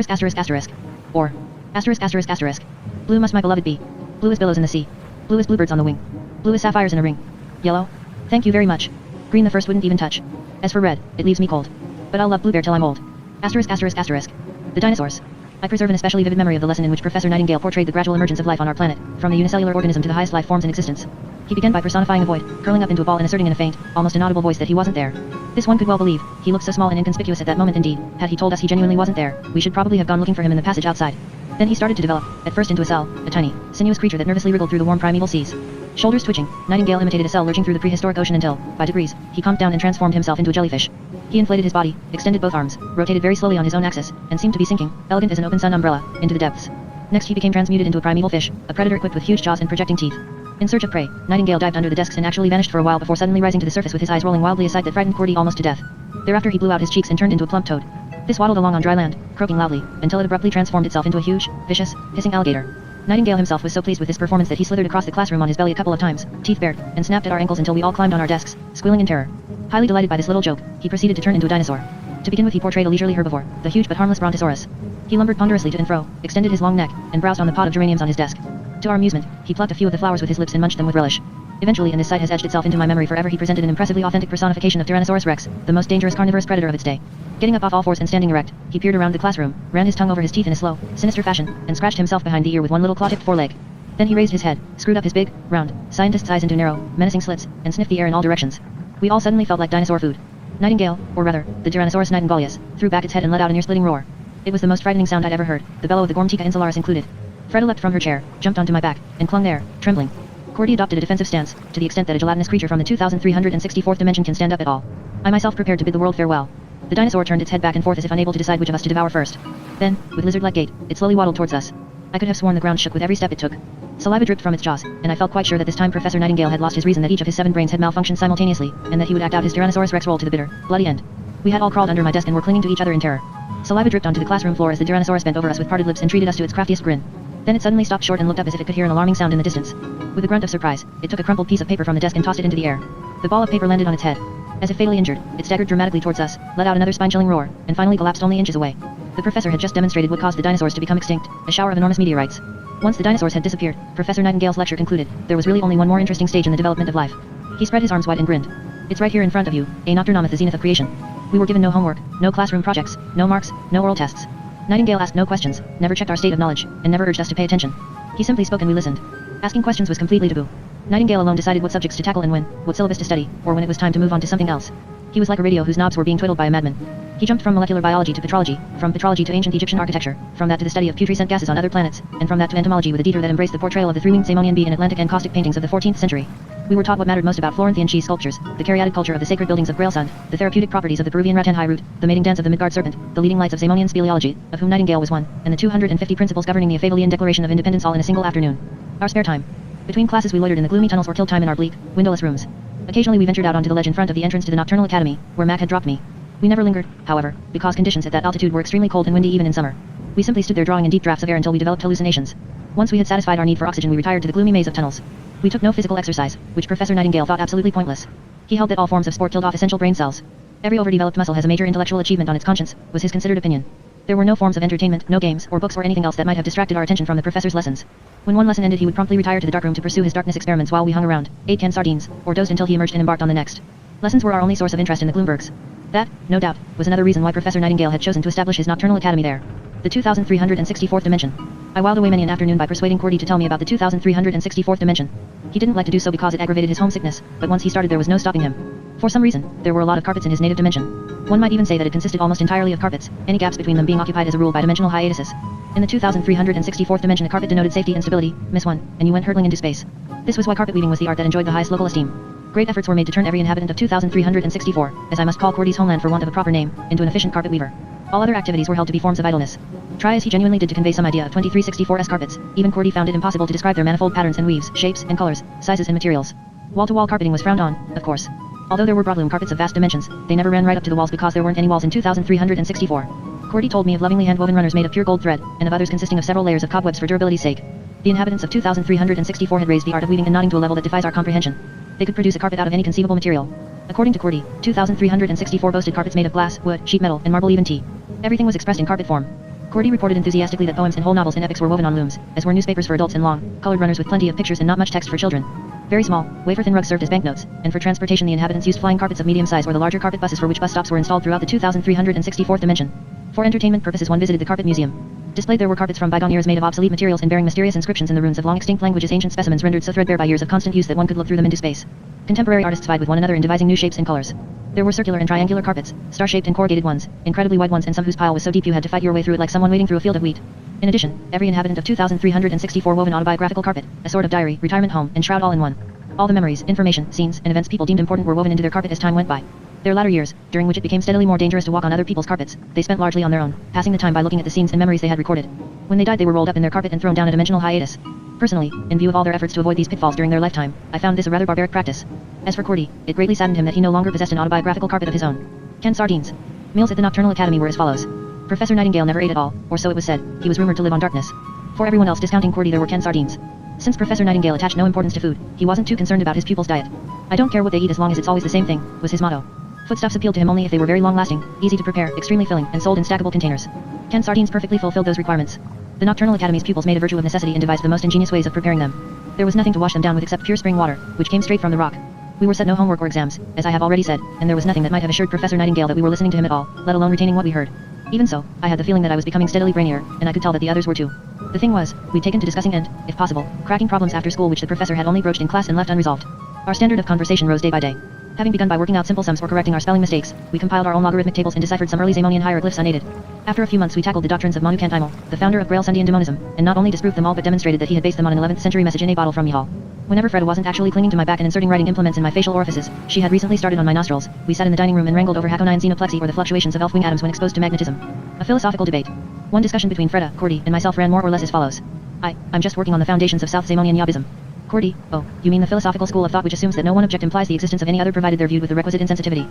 or ******, blue must my beloved be. Blue as billows in the sea. Blue as bluebirds on the wing. Blue as sapphires in a ring. Yellow? Thank you very much. Green the first wouldn't even touch. As for red, it leaves me cold. But I'll love Bluebear till I'm old. The dinosaurs. I preserve an especially vivid memory of the lesson in which Professor Nightingale portrayed the gradual emergence of life on our planet, from the unicellular organism to the highest life forms in existence. He began by personifying a void, curling up into a ball and asserting in a faint, almost inaudible voice that he wasn't there. This one could well believe. He looked so small and inconspicuous at that moment indeed. Had he told us he genuinely wasn't there, we should probably have gone looking for him in the passage outside. Then he started to develop, at first into a cell, a tiny, sinuous creature that nervously wriggled through the warm primeval seas. Shoulders twitching, Nightingale imitated a cell lurching through the prehistoric ocean until, by degrees, he calmed down and transformed himself into a jellyfish. He inflated his body, extended both arms, rotated very slowly on his own axis, and seemed to be sinking, elegant as an open sun umbrella, into the depths. Next he became transmuted into a primeval fish, a predator equipped with huge jaws and projecting teeth. In search of prey, Nightingale dived under the desks and actually vanished for a while before suddenly rising to the surface with his eyes rolling wildly, a sight that frightened Cordy almost to death. Thereafter he blew out his cheeks and turned into a plump toad. This waddled along on dry land, croaking loudly, until it abruptly transformed itself into a huge, vicious, hissing alligator. Nightingale himself was so pleased with this performance that he slithered across the classroom on his belly a couple of times, teeth bared, and snapped at our ankles until we all climbed on our desks, squealing in terror. Highly delighted by this little joke, he proceeded to turn into a dinosaur. To begin with, he portrayed a leisurely herbivore, the huge but harmless Brontosaurus. He lumbered ponderously to and fro, extended his long neck, and browsed on the pot of geraniums on his desk. To our amusement, he plucked a few of the flowers with his lips and munched them with relish. Eventually, and this sight has etched itself into my memory forever, he presented an impressively authentic personification of Tyrannosaurus rex, the most dangerous carnivorous predator of its day. Getting up off all fours and standing erect, he peered around the classroom, ran his tongue over his teeth in a slow, sinister fashion, and scratched himself behind the ear with one little claw-tipped foreleg. Then he raised his head, screwed up his big, round, scientist's eyes into narrow, menacing slits, and sniffed the air in all directions. We all suddenly felt like dinosaur food. Nightingale, or rather, the Tyrannosaurus nightingaleus, threw back its head and let out an ear-splitting roar. It was the most frightening sound I'd ever heard, the bellow of the Gormtica insularis included. Freda leapt from her chair, jumped onto my back, and clung there, trembling. Cordy adopted a defensive stance, to the extent that a gelatinous creature from the 2364th dimension can stand up at all. I myself prepared to bid the world farewell. The dinosaur turned its head back and forth as if unable to decide which of us to devour first. Then, with lizard-like gait, it slowly waddled towards us. I could have sworn the ground shook with every step it took. Saliva dripped from its jaws, and I felt quite sure that this time Professor Nightingale had lost his reason, that each of his 7 brains had malfunctioned simultaneously, and that he would act out his Tyrannosaurus rex role to the bitter, bloody end. We had all crawled under my desk and were clinging to each other in terror. Saliva dripped onto the classroom floor as the Tyrannosaurus bent over us with parted lips and treated us to its craftiest grin. Then it suddenly stopped short and looked up as if it could hear an alarming sound in the distance. With a grunt of surprise, it took a crumpled piece of paper from the desk and tossed it into the air. The ball of paper landed on its head. As if fatally injured, it staggered dramatically towards us, let out another spine-chilling roar, and finally collapsed only inches away. The professor had just demonstrated what caused the dinosaurs to become extinct, a shower of enormous meteorites. Once the dinosaurs had disappeared, Professor Nightingale's lecture concluded. There was really only one more interesting stage in the development of life. He spread his arms wide and grinned. It's right here in front of you, a nocturnometh, the zenith of creation. We were given no homework, no classroom projects, no marks, no oral tests. Nightingale asked no questions, never checked our state of knowledge, and never urged us to pay attention. He simply spoke and we listened. Asking questions was completely taboo. Nightingale alone decided what subjects to tackle and when, what syllabus to study, or when it was time to move on to something else. He was like a radio whose knobs were being twiddled by a madman. He jumped from molecular biology to petrology, from petrology to ancient Egyptian architecture, from that to the study of putrescent gases on other planets, and from that to entomology with a detour that embraced the portrayal of the three-winged Zamonian bee in Atlantic and caustic paintings of the 14th century. We were taught what mattered most about Florentine cheese sculptures, the caryatid culture of the sacred buildings of Grailsund, the therapeutic properties of the Peruvian rattan high root, the mating dance of the Midgard serpent, the leading lights of Zamonian speleology, of whom Nightingale was one, and the 250 principles governing the Ephevalian Declaration of Independence, all in a single afternoon. Our spare time. Between classes we loitered in the gloomy tunnels or killed time in our bleak, windowless rooms. Occasionally we ventured out onto the ledge in front of the entrance to the Nocturnal Academy, where Mac had dropped me. We never lingered, however, because conditions at that altitude were extremely cold and windy even in summer. We simply stood there drawing in deep drafts of air until we developed hallucinations. Once we had satisfied our need for oxygen, we retired to the gloomy maze of tunnels. We took no physical exercise, which Professor Nightingale thought absolutely pointless. He held that all forms of sport killed off essential brain cells. Every overdeveloped muscle has a major intellectual achievement on its conscience, was his considered opinion. There were no forms of entertainment, no games, or books or anything else that might have distracted our attention from the professor's lessons. When one lesson ended, he would promptly retire to the darkroom to pursue his darkness experiments while we hung around, ate canned sardines, or dozed until he emerged and embarked on the next. Lessons were our only source of interest in the Gloombergs. That, no doubt, was another reason why Professor Nightingale had chosen to establish his Nocturnal Academy there. The 2364th dimension. I whiled away many an afternoon by persuading Cordy to tell me about the 2364th dimension. He didn't like to do so because it aggravated his homesickness, but once he started there was no stopping him. For some reason, there were a lot of carpets in his native dimension. One might even say that it consisted almost entirely of carpets, any gaps between them being occupied as a rule by dimensional hiatuses. In the 2364th dimension, a carpet denoted safety and stability, miss one, and you went hurtling into space. This was why carpet weaving was the art that enjoyed the highest local esteem. Great efforts were made to turn every inhabitant of 2364, as I must call Cordy's homeland for want of a proper name, into an efficient carpet weaver. All other activities were held to be forms of idleness. Try as he genuinely did to convey some idea of 2364's carpets, even Cordy found it impossible to describe their manifold patterns and weaves, shapes and colors, sizes and materials. Wall-to-wall carpeting was frowned on, of course. Although there were broadloom carpets of vast dimensions, they never ran right up to the walls because there weren't any walls in 2364. Cordy told me of lovingly hand-woven runners made of pure gold thread, and of others consisting of several layers of cobwebs for durability's sake. The inhabitants of 2364 had raised the art of weaving and knotting to a level that defies our comprehension. They could produce a carpet out of any conceivable material. According to Cordy, 2364 boasted carpets made of glass, wood, sheet metal, and marble even tea. Everything was expressed in carpet form. Cordy reported enthusiastically that poems and whole novels and epics were woven on looms, as were newspapers for adults and long, colored runners with plenty of pictures and not much text for children. Very small, wafer-thin rugs served as banknotes, and for transportation the inhabitants used flying carpets of medium size or the larger carpet buses for which bus stops were installed throughout the 2364th dimension. For entertainment purposes one visited the carpet museum. Displayed there were carpets from bygone eras made of obsolete materials and bearing mysterious inscriptions in the runes of long-extinct languages, ancient specimens rendered so threadbare by years of constant use that one could look through them into space. Contemporary artists vied with one another in devising new shapes and colors. There were circular and triangular carpets, star-shaped and corrugated ones, incredibly wide ones and some whose pile was so deep you had to fight your way through it like someone wading through a field of wheat. In addition, every inhabitant of 2364 wove an autobiographical carpet, a sort of diary, retirement home, and shroud all in one. All the memories, information, scenes, and events people deemed important were woven into their carpet as time went by. Their latter years, during which it became steadily more dangerous to walk on other people's carpets, they spent largely on their own, passing the time by looking at the scenes and memories they had recorded. When they died they were rolled up in their carpet and thrown down a dimensional hiatus. Personally, in view of all their efforts to avoid these pitfalls during their lifetime, I found this a rather barbaric practice. As for Cordy, it greatly saddened him that he no longer possessed an autobiographical carpet of his own. Ken Sardines. Meals at the Nocturnal Academy were as follows. Professor Nightingale never ate at all, or so it was said. He was rumored to live on darkness. For everyone else discounting Cordy there were Ken Sardines. Since Professor Nightingale attached no importance to food, he wasn't too concerned about his pupils' diet. I don't care what they eat as long as it's always the same thing, was his motto. Foodstuffs appealed to him only if they were very long-lasting, easy to prepare, extremely filling, and sold in stackable containers. Ken Sardines perfectly fulfilled those requirements. The Nocturnal Academy's pupils made a virtue of necessity and devised the most ingenious ways of preparing them. There was nothing to wash them down with except pure spring water, which came straight from the rock. We were set no homework or exams, as I have already said, and there was nothing that might have assured Professor Nightingale that we were listening to him at all, let alone retaining what we heard. Even so, I had the feeling that I was becoming steadily brainier, and I could tell that the others were too. The thing was, we'd taken to discussing and, if possible, cracking problems after school which the professor had only broached in class and left unresolved. Our standard of conversation rose day by day. Having begun by working out simple sums or correcting our spelling mistakes, we compiled our own logarithmic tables and deciphered some early Zamonian hieroglyphs unaided. After a few months we tackled the doctrines of Manu Cantimel, the founder of Grail-Sundian demonism, and not only disproved them all but demonstrated that he had based them on an 11th century message in a bottle from Mihal. Whenever Freda wasn't actually clinging to my back and inserting writing implements in my facial orifices, she had recently started on my nostrils. We sat in the dining room and wrangled over Haconine xenoplexy or the fluctuations of elf-wing atoms when exposed to magnetism. A philosophical debate. One discussion between Freda, Cordy, and myself ran more or less as follows. I'm just working on the foundations of South Zamonian Yabism. Cordy, oh, you mean the philosophical school of thought which assumes that no one object implies the existence of any other provided they're viewed with the requisite insensitivity.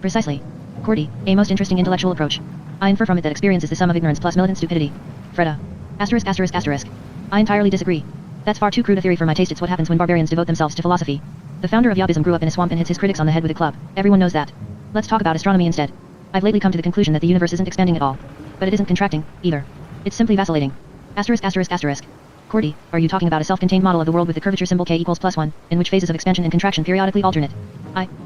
Precisely. Cordy, a most interesting intellectual approach. I infer from it that experience is the sum of ignorance plus militant stupidity. Freda. *****. I entirely disagree. That's far too crude a theory for my taste. It's what happens when barbarians devote themselves to philosophy. The founder of Yabism grew up in a swamp and hits his critics on the head with a club. Everyone knows that. Let's talk about astronomy instead. I've lately come to the conclusion that the universe isn't expanding at all. But it isn't contracting, either. It's simply vacillating. *****. Cordy, are you talking about a self-contained model of the world with the curvature symbol k equals +1, in which phases of expansion and contraction periodically alternate?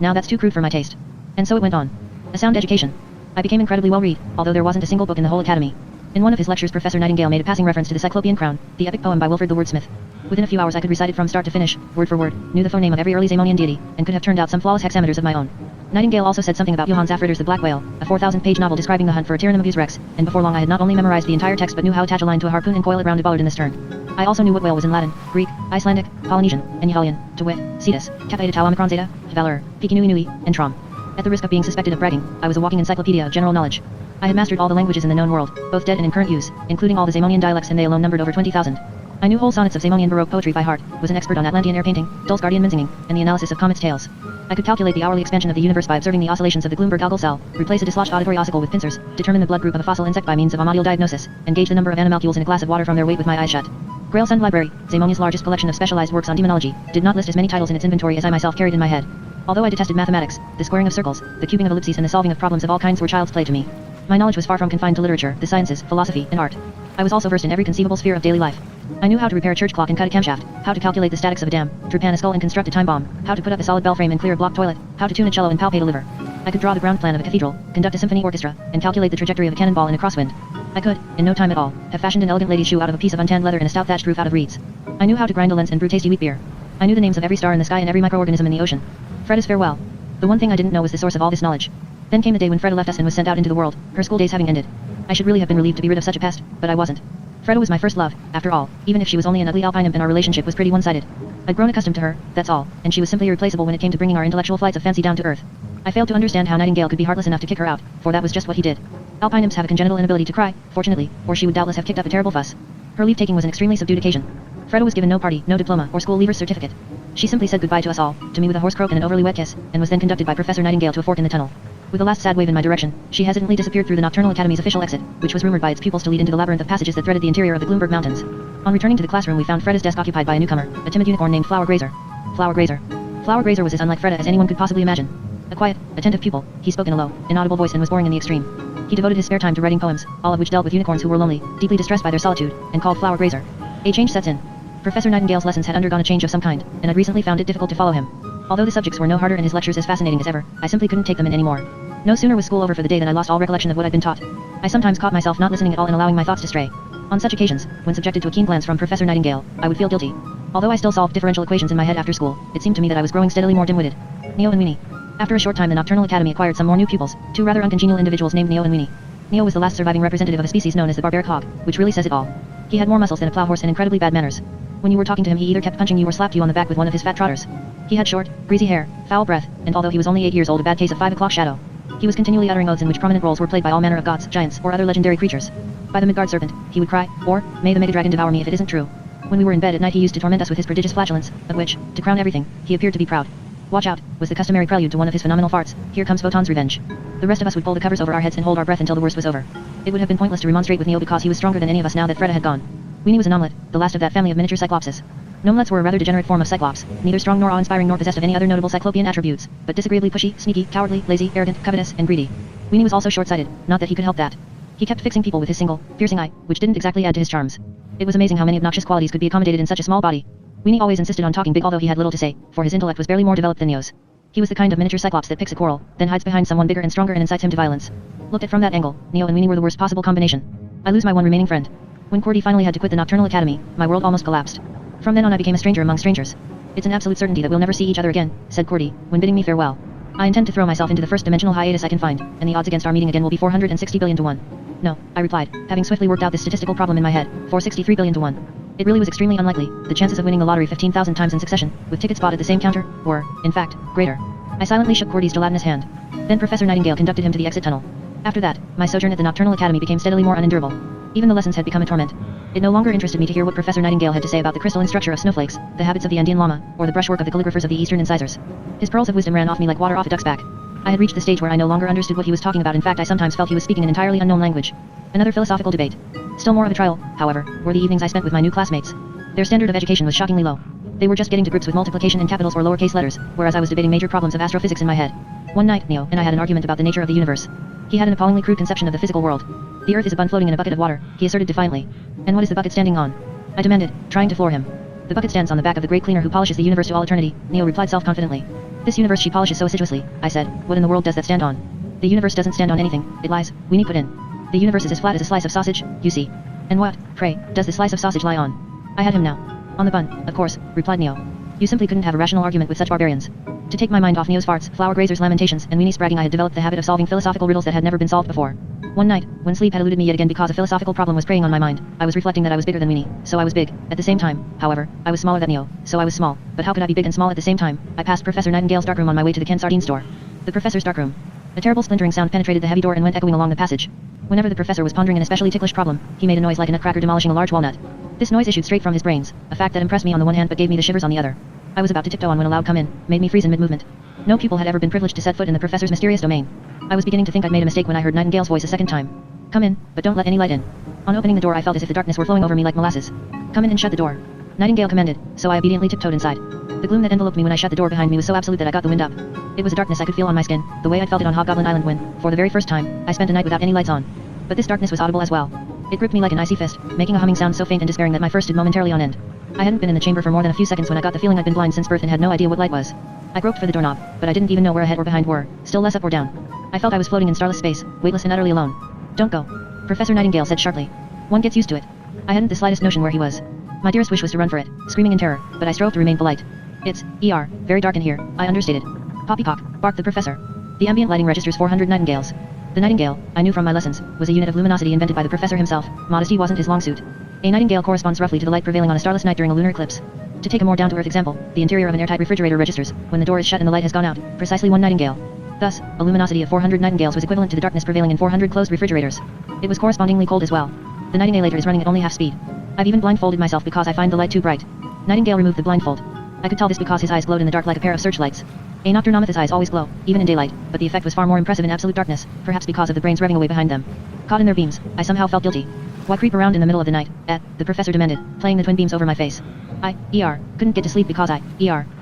Now that's too crude for my taste. And so it went on. A sound education. I became incredibly well-read, although there wasn't a single book in the whole academy. In one of his lectures Professor Nightingale made a passing reference to the Cyclopean Crown, the epic poem by Wilfred the Wordsmith. Within a few hours I could recite it from start to finish, word for word, knew the phoneme of every early Zamonian deity, and could have turned out some flawless hexameters of my own. Nightingale also said something about Johann Zafrider's The Black Whale, a 4,000-page novel describing the hunt for a Tyrannomagus rex, and before long I had not only memorized the entire text but knew how to attach a line to a harpoon and coil it round a bollard in the stern. I also knew what whale was in Latin, Greek, Icelandic, Polynesian, and Yahalian, to wit, Cetus, Kappa Eta Tau Omicron Zeta, Valor, Piki Nui Nui, and Trom. At the risk of being suspected of bragging, I was a walking encyclopedia of general knowledge. I had mastered all the languages in the known world, both dead and in current use, including all the Zamonian dialects, and they alone numbered over 20,000. I knew whole sonnets of Zamonian Baroque poetry by heart, was an expert on Atlantean air painting, Dulce Guardian Minzinging, and the analysis of comets' tails. I could calculate the hourly expansion of the universe by observing the oscillations of the Bloomberg algal cell, replace a dislodged auditory ossicle with pincers, determine the blood group of a fossil insect by means of Amadil diagnosis, and gauge the number of animalcules in a glass of water from their weight with my eyes shut. Grail-Sund Library, Zamonia's largest collection of specialized works on demonology, did not list as many titles in its inventory as I myself carried in my head. Although I detested mathematics, the squaring of circles, the cubing of ellipses and the solving of problems of all kinds were child's play to me. My knowledge was far from confined to literature, the sciences, philosophy, and art. I was also versed in every conceivable sphere of daily life. I knew how to repair a church clock and cut a camshaft, how to calculate the statics of a dam, trepan a skull and construct a time bomb, how to put up a solid bell frame and clear a block toilet, how to tune a cello and palpate a liver. I could draw the ground plan of a cathedral, conduct a symphony orchestra, and calculate the trajectory of a cannonball in a crosswind. I could, in no time at all, have fashioned an elegant lady's shoe out of a piece of untanned leather and a stout thatched roof out of reeds. I knew how to grind a lens and brew tasty wheat beer. I knew the names of every star in the sky and every microorganism in the ocean. Freda's farewell. The one thing I didn't know was the source of all this knowledge. Then came the day when Freda left us and was sent out into the world, her school days having ended. I should really have been relieved to be rid of such a pest, but I wasn't. Freda was my first love, after all, even if she was only an ugly alpine imp and our relationship was pretty one-sided. I'd grown accustomed to her, that's all, and she was simply irreplaceable when it came to bringing our intellectual flights of fancy down to earth. I failed to understand how Nightingale could be heartless enough to kick her out, for that was just what he did. Alpine imps have a congenital inability to cry, fortunately, or she would doubtless have kicked up a terrible fuss. Her leave-taking was an extremely subdued occasion. Freda was given no party, no diploma, or school leaver's certificate. She simply said goodbye to us all, to me with a hoarse croak and an overly wet kiss, and was then conducted by Professor Nightingale to a fork in the tunnel. With a last sad wave in my direction, she hesitantly disappeared through the Nocturnal Academy's official exit, which was rumored by its pupils to lead into the labyrinth of passages that threaded the interior of the Gloomberg Mountains. On returning to the classroom, we found Freda's desk occupied by a newcomer, a timid unicorn named Flower Grazer. Flower Grazer. Flower Grazer was as unlike Freda as anyone could possibly imagine. A quiet, attentive pupil, he spoke in a low, inaudible voice and was boring in the extreme. He devoted his spare time to writing poems, all of which dealt with unicorns who were lonely, deeply distressed by their solitude, and called Flower Grazer. A change sets in. Professor Nightingale's lessons had undergone a change of some kind, and I'd recently found it difficult to follow him. Although the subjects were no harder and his lectures as fascinating as ever, I simply couldn't take them in anymore. No sooner was school over for the day than I lost all recollection of what I'd been taught. I sometimes caught myself not listening at all and allowing my thoughts to stray. On such occasions, when subjected to a keen glance from Professor Nightingale, I would feel guilty. Although I still solved differential equations in my head after school, it seemed to me that I was growing steadily more dim-witted. Neo and Weenie. After a short time the Nocturnal Academy acquired some more new pupils, two rather uncongenial individuals named Neo and Weenie. Neo was the last surviving representative of a species known as the barbaric hog, which really says it all. He had more muscles than a plow horse and incredibly bad manners. When you were talking to him he either kept punching you or slapped you on the back with one of his fat trotters. He had short, greasy hair, foul breath, and although he was only 8 years old a bad case of 5 o'clock shadow. He was continually uttering oaths in which prominent roles were played by all manner of gods, giants, or other legendary creatures. By the Midgard serpent, he would cry, or, may the mega dragon devour me if it isn't true. When we were in bed at night he used to torment us with his prodigious flatulence, of which, to crown everything, he appeared to be proud. Watch out, was the customary prelude to one of his phenomenal farts. Here comes Photon's revenge. The rest of us would pull the covers over our heads and hold our breath until the worst was over. It would have been pointless to remonstrate with Neo because he was stronger than any of us now that Freda had gone. Weenie was an omelet, the last of that family of miniature cyclopses. Gnomelets were a rather degenerate form of cyclops, neither strong nor awe-inspiring nor possessed of any other notable cyclopean attributes, but disagreeably pushy, sneaky, cowardly, lazy, arrogant, covetous, and greedy. Weenie was also short-sighted, not that he could help that. He kept fixing people with his single, piercing eye, which didn't exactly add to his charms. It was amazing how many obnoxious qualities could be accommodated in such a small body. Weenie always insisted on talking big although he had little to say, for his intellect was barely more developed than Neo's. He was the kind of miniature cyclops that picks a quarrel, then hides behind someone bigger and stronger and incites him to violence. Looked at from that angle, Neo and Weenie were the worst possible combination. I lose my one remaining friend. When Cordy finally had to quit the Nocturnal Academy, my world almost collapsed. From then on I became a stranger among strangers. It's an absolute certainty that we'll never see each other again, said Cordy, when bidding me farewell. I intend to throw myself into the first dimensional hiatus I can find, and the odds against our meeting again will be 460 billion to 1. No, I replied, having swiftly worked out this statistical problem in my head, 463 billion to 1. It really was extremely unlikely, the chances of winning the lottery 15,000 times in succession, with tickets bought at the same counter, were, in fact, greater. I silently shook Cordy's gelatinous hand. Then Professor Nightingale conducted him to the exit tunnel. After that, my sojourn at the Nocturnal Academy became steadily more unendurable. Even the lessons had become a torment. It no longer interested me to hear what Professor Nightingale had to say about the crystalline structure of snowflakes, the habits of the Andean llama, or the brushwork of the calligraphers of the Eastern incisors. His pearls of wisdom ran off me like water off a duck's back. I had reached the stage where I no longer understood what he was talking about. In fact, I sometimes felt he was speaking an entirely unknown language. Another philosophical debate. Still more of a trial, however, were the evenings I spent with my new classmates. Their standard of education was shockingly low. They were just getting to grips with multiplication in capitals or lowercase letters, whereas I was debating major problems of astrophysics in my head. One night, Neo and I had an argument about the nature of the universe. He had an appallingly crude conception of the physical world. The Earth is a bun floating in a bucket of water, he asserted defiantly. And what is the bucket standing on? I demanded, trying to floor him. The bucket stands on the back of the great cleaner who polishes the universe to all eternity, Neo replied self-confidently. This universe she polishes so assiduously, I said, what in the world does that stand on? The universe doesn't stand on anything, it lies, Weenie put in. The universe is as flat as a slice of sausage, you see. And what, pray, does the slice of sausage lie on? I had him now. On the bun, of course, replied Neo. You simply couldn't have a rational argument with such barbarians. To take my mind off Neo's farts, Flower Grazer's lamentations, and Weenie's bragging, I had developed the habit of solving philosophical riddles that had never been solved before. One night, when sleep had eluded me yet again because a philosophical problem was preying on my mind, I was reflecting that I was bigger than Weenie, so I was big. At the same time, however, I was smaller than Neo, so I was small. But how could I be big and small at the same time? I passed Professor Nightingale's darkroom on my way to the Ken Sardine store. The professor's darkroom. A terrible splintering sound penetrated the heavy door and went echoing along the passage. Whenever the professor was pondering an especially ticklish problem, he made a noise like a nutcracker demolishing a large walnut. This noise issued straight from his brains, a fact that impressed me on the one hand but gave me the shivers on the other. I was about to tiptoe on when a loud come in made me freeze in mid-movement. No pupil had ever been privileged to set foot in the professor's mysterious domain. I was beginning to think I'd made a mistake when I heard Nightingale's voice a second time. Come in, but don't let any light in. On opening the door I felt as if the darkness were flowing over me like molasses. Come in and shut the door. Nightingale commanded, so I obediently tiptoed inside. The gloom that enveloped me when I shut the door behind me was so absolute that I got the wind up. It was a darkness I could feel on my skin, the way I'd felt it on Hobgoblin Island when, for the very first time, I spent a night without any lights on. But this darkness was audible as well. It gripped me like an icy fist, making a humming sound so faint and despairing that my first stood momentarily on end. I hadn't been in the chamber for more than a few seconds when I got the feeling I'd been blind since birth and had no idea what light was. I groped for the doorknob, but I didn't even know where ahead or behind were, still less up or down. I felt I was floating in starless space, weightless and utterly alone. Don't go. Professor Nightingale said sharply. One gets used to it. I hadn't the slightest notion where he was. My dearest wish was to run for it, screaming in terror, but I strove to remain polite. It's very dark in here, I understated. Poppycock, barked the professor. The ambient lighting registers 400 nightingales. The nightingale, I knew from my lessons, was a unit of luminosity invented by the professor himself. Modesty wasn't his long suit. A nightingale corresponds roughly to the light prevailing on a starless night during a lunar eclipse. To take a more down-to-earth example, the interior of an airtight refrigerator registers, when the door is shut and the light has gone out, precisely 1 nightingale. Thus, a luminosity of 400 nightingales was equivalent to the darkness prevailing in 400 closed refrigerators. It was correspondingly cold as well. The nightingale is running at only half speed. I've even blindfolded myself because I find the light too bright. Nightingale removed the blindfold. I could tell this because his eyes glowed in the dark like a pair of searchlights. A nocturnometh's eyes always glow, even in daylight, but the effect was far more impressive in absolute darkness, perhaps because of the brains revving away behind them. Caught in their beams, I somehow felt guilty. Why creep around in the middle of the night, the professor demanded, playing the twin beams over my face. I, couldn't get to sleep because I,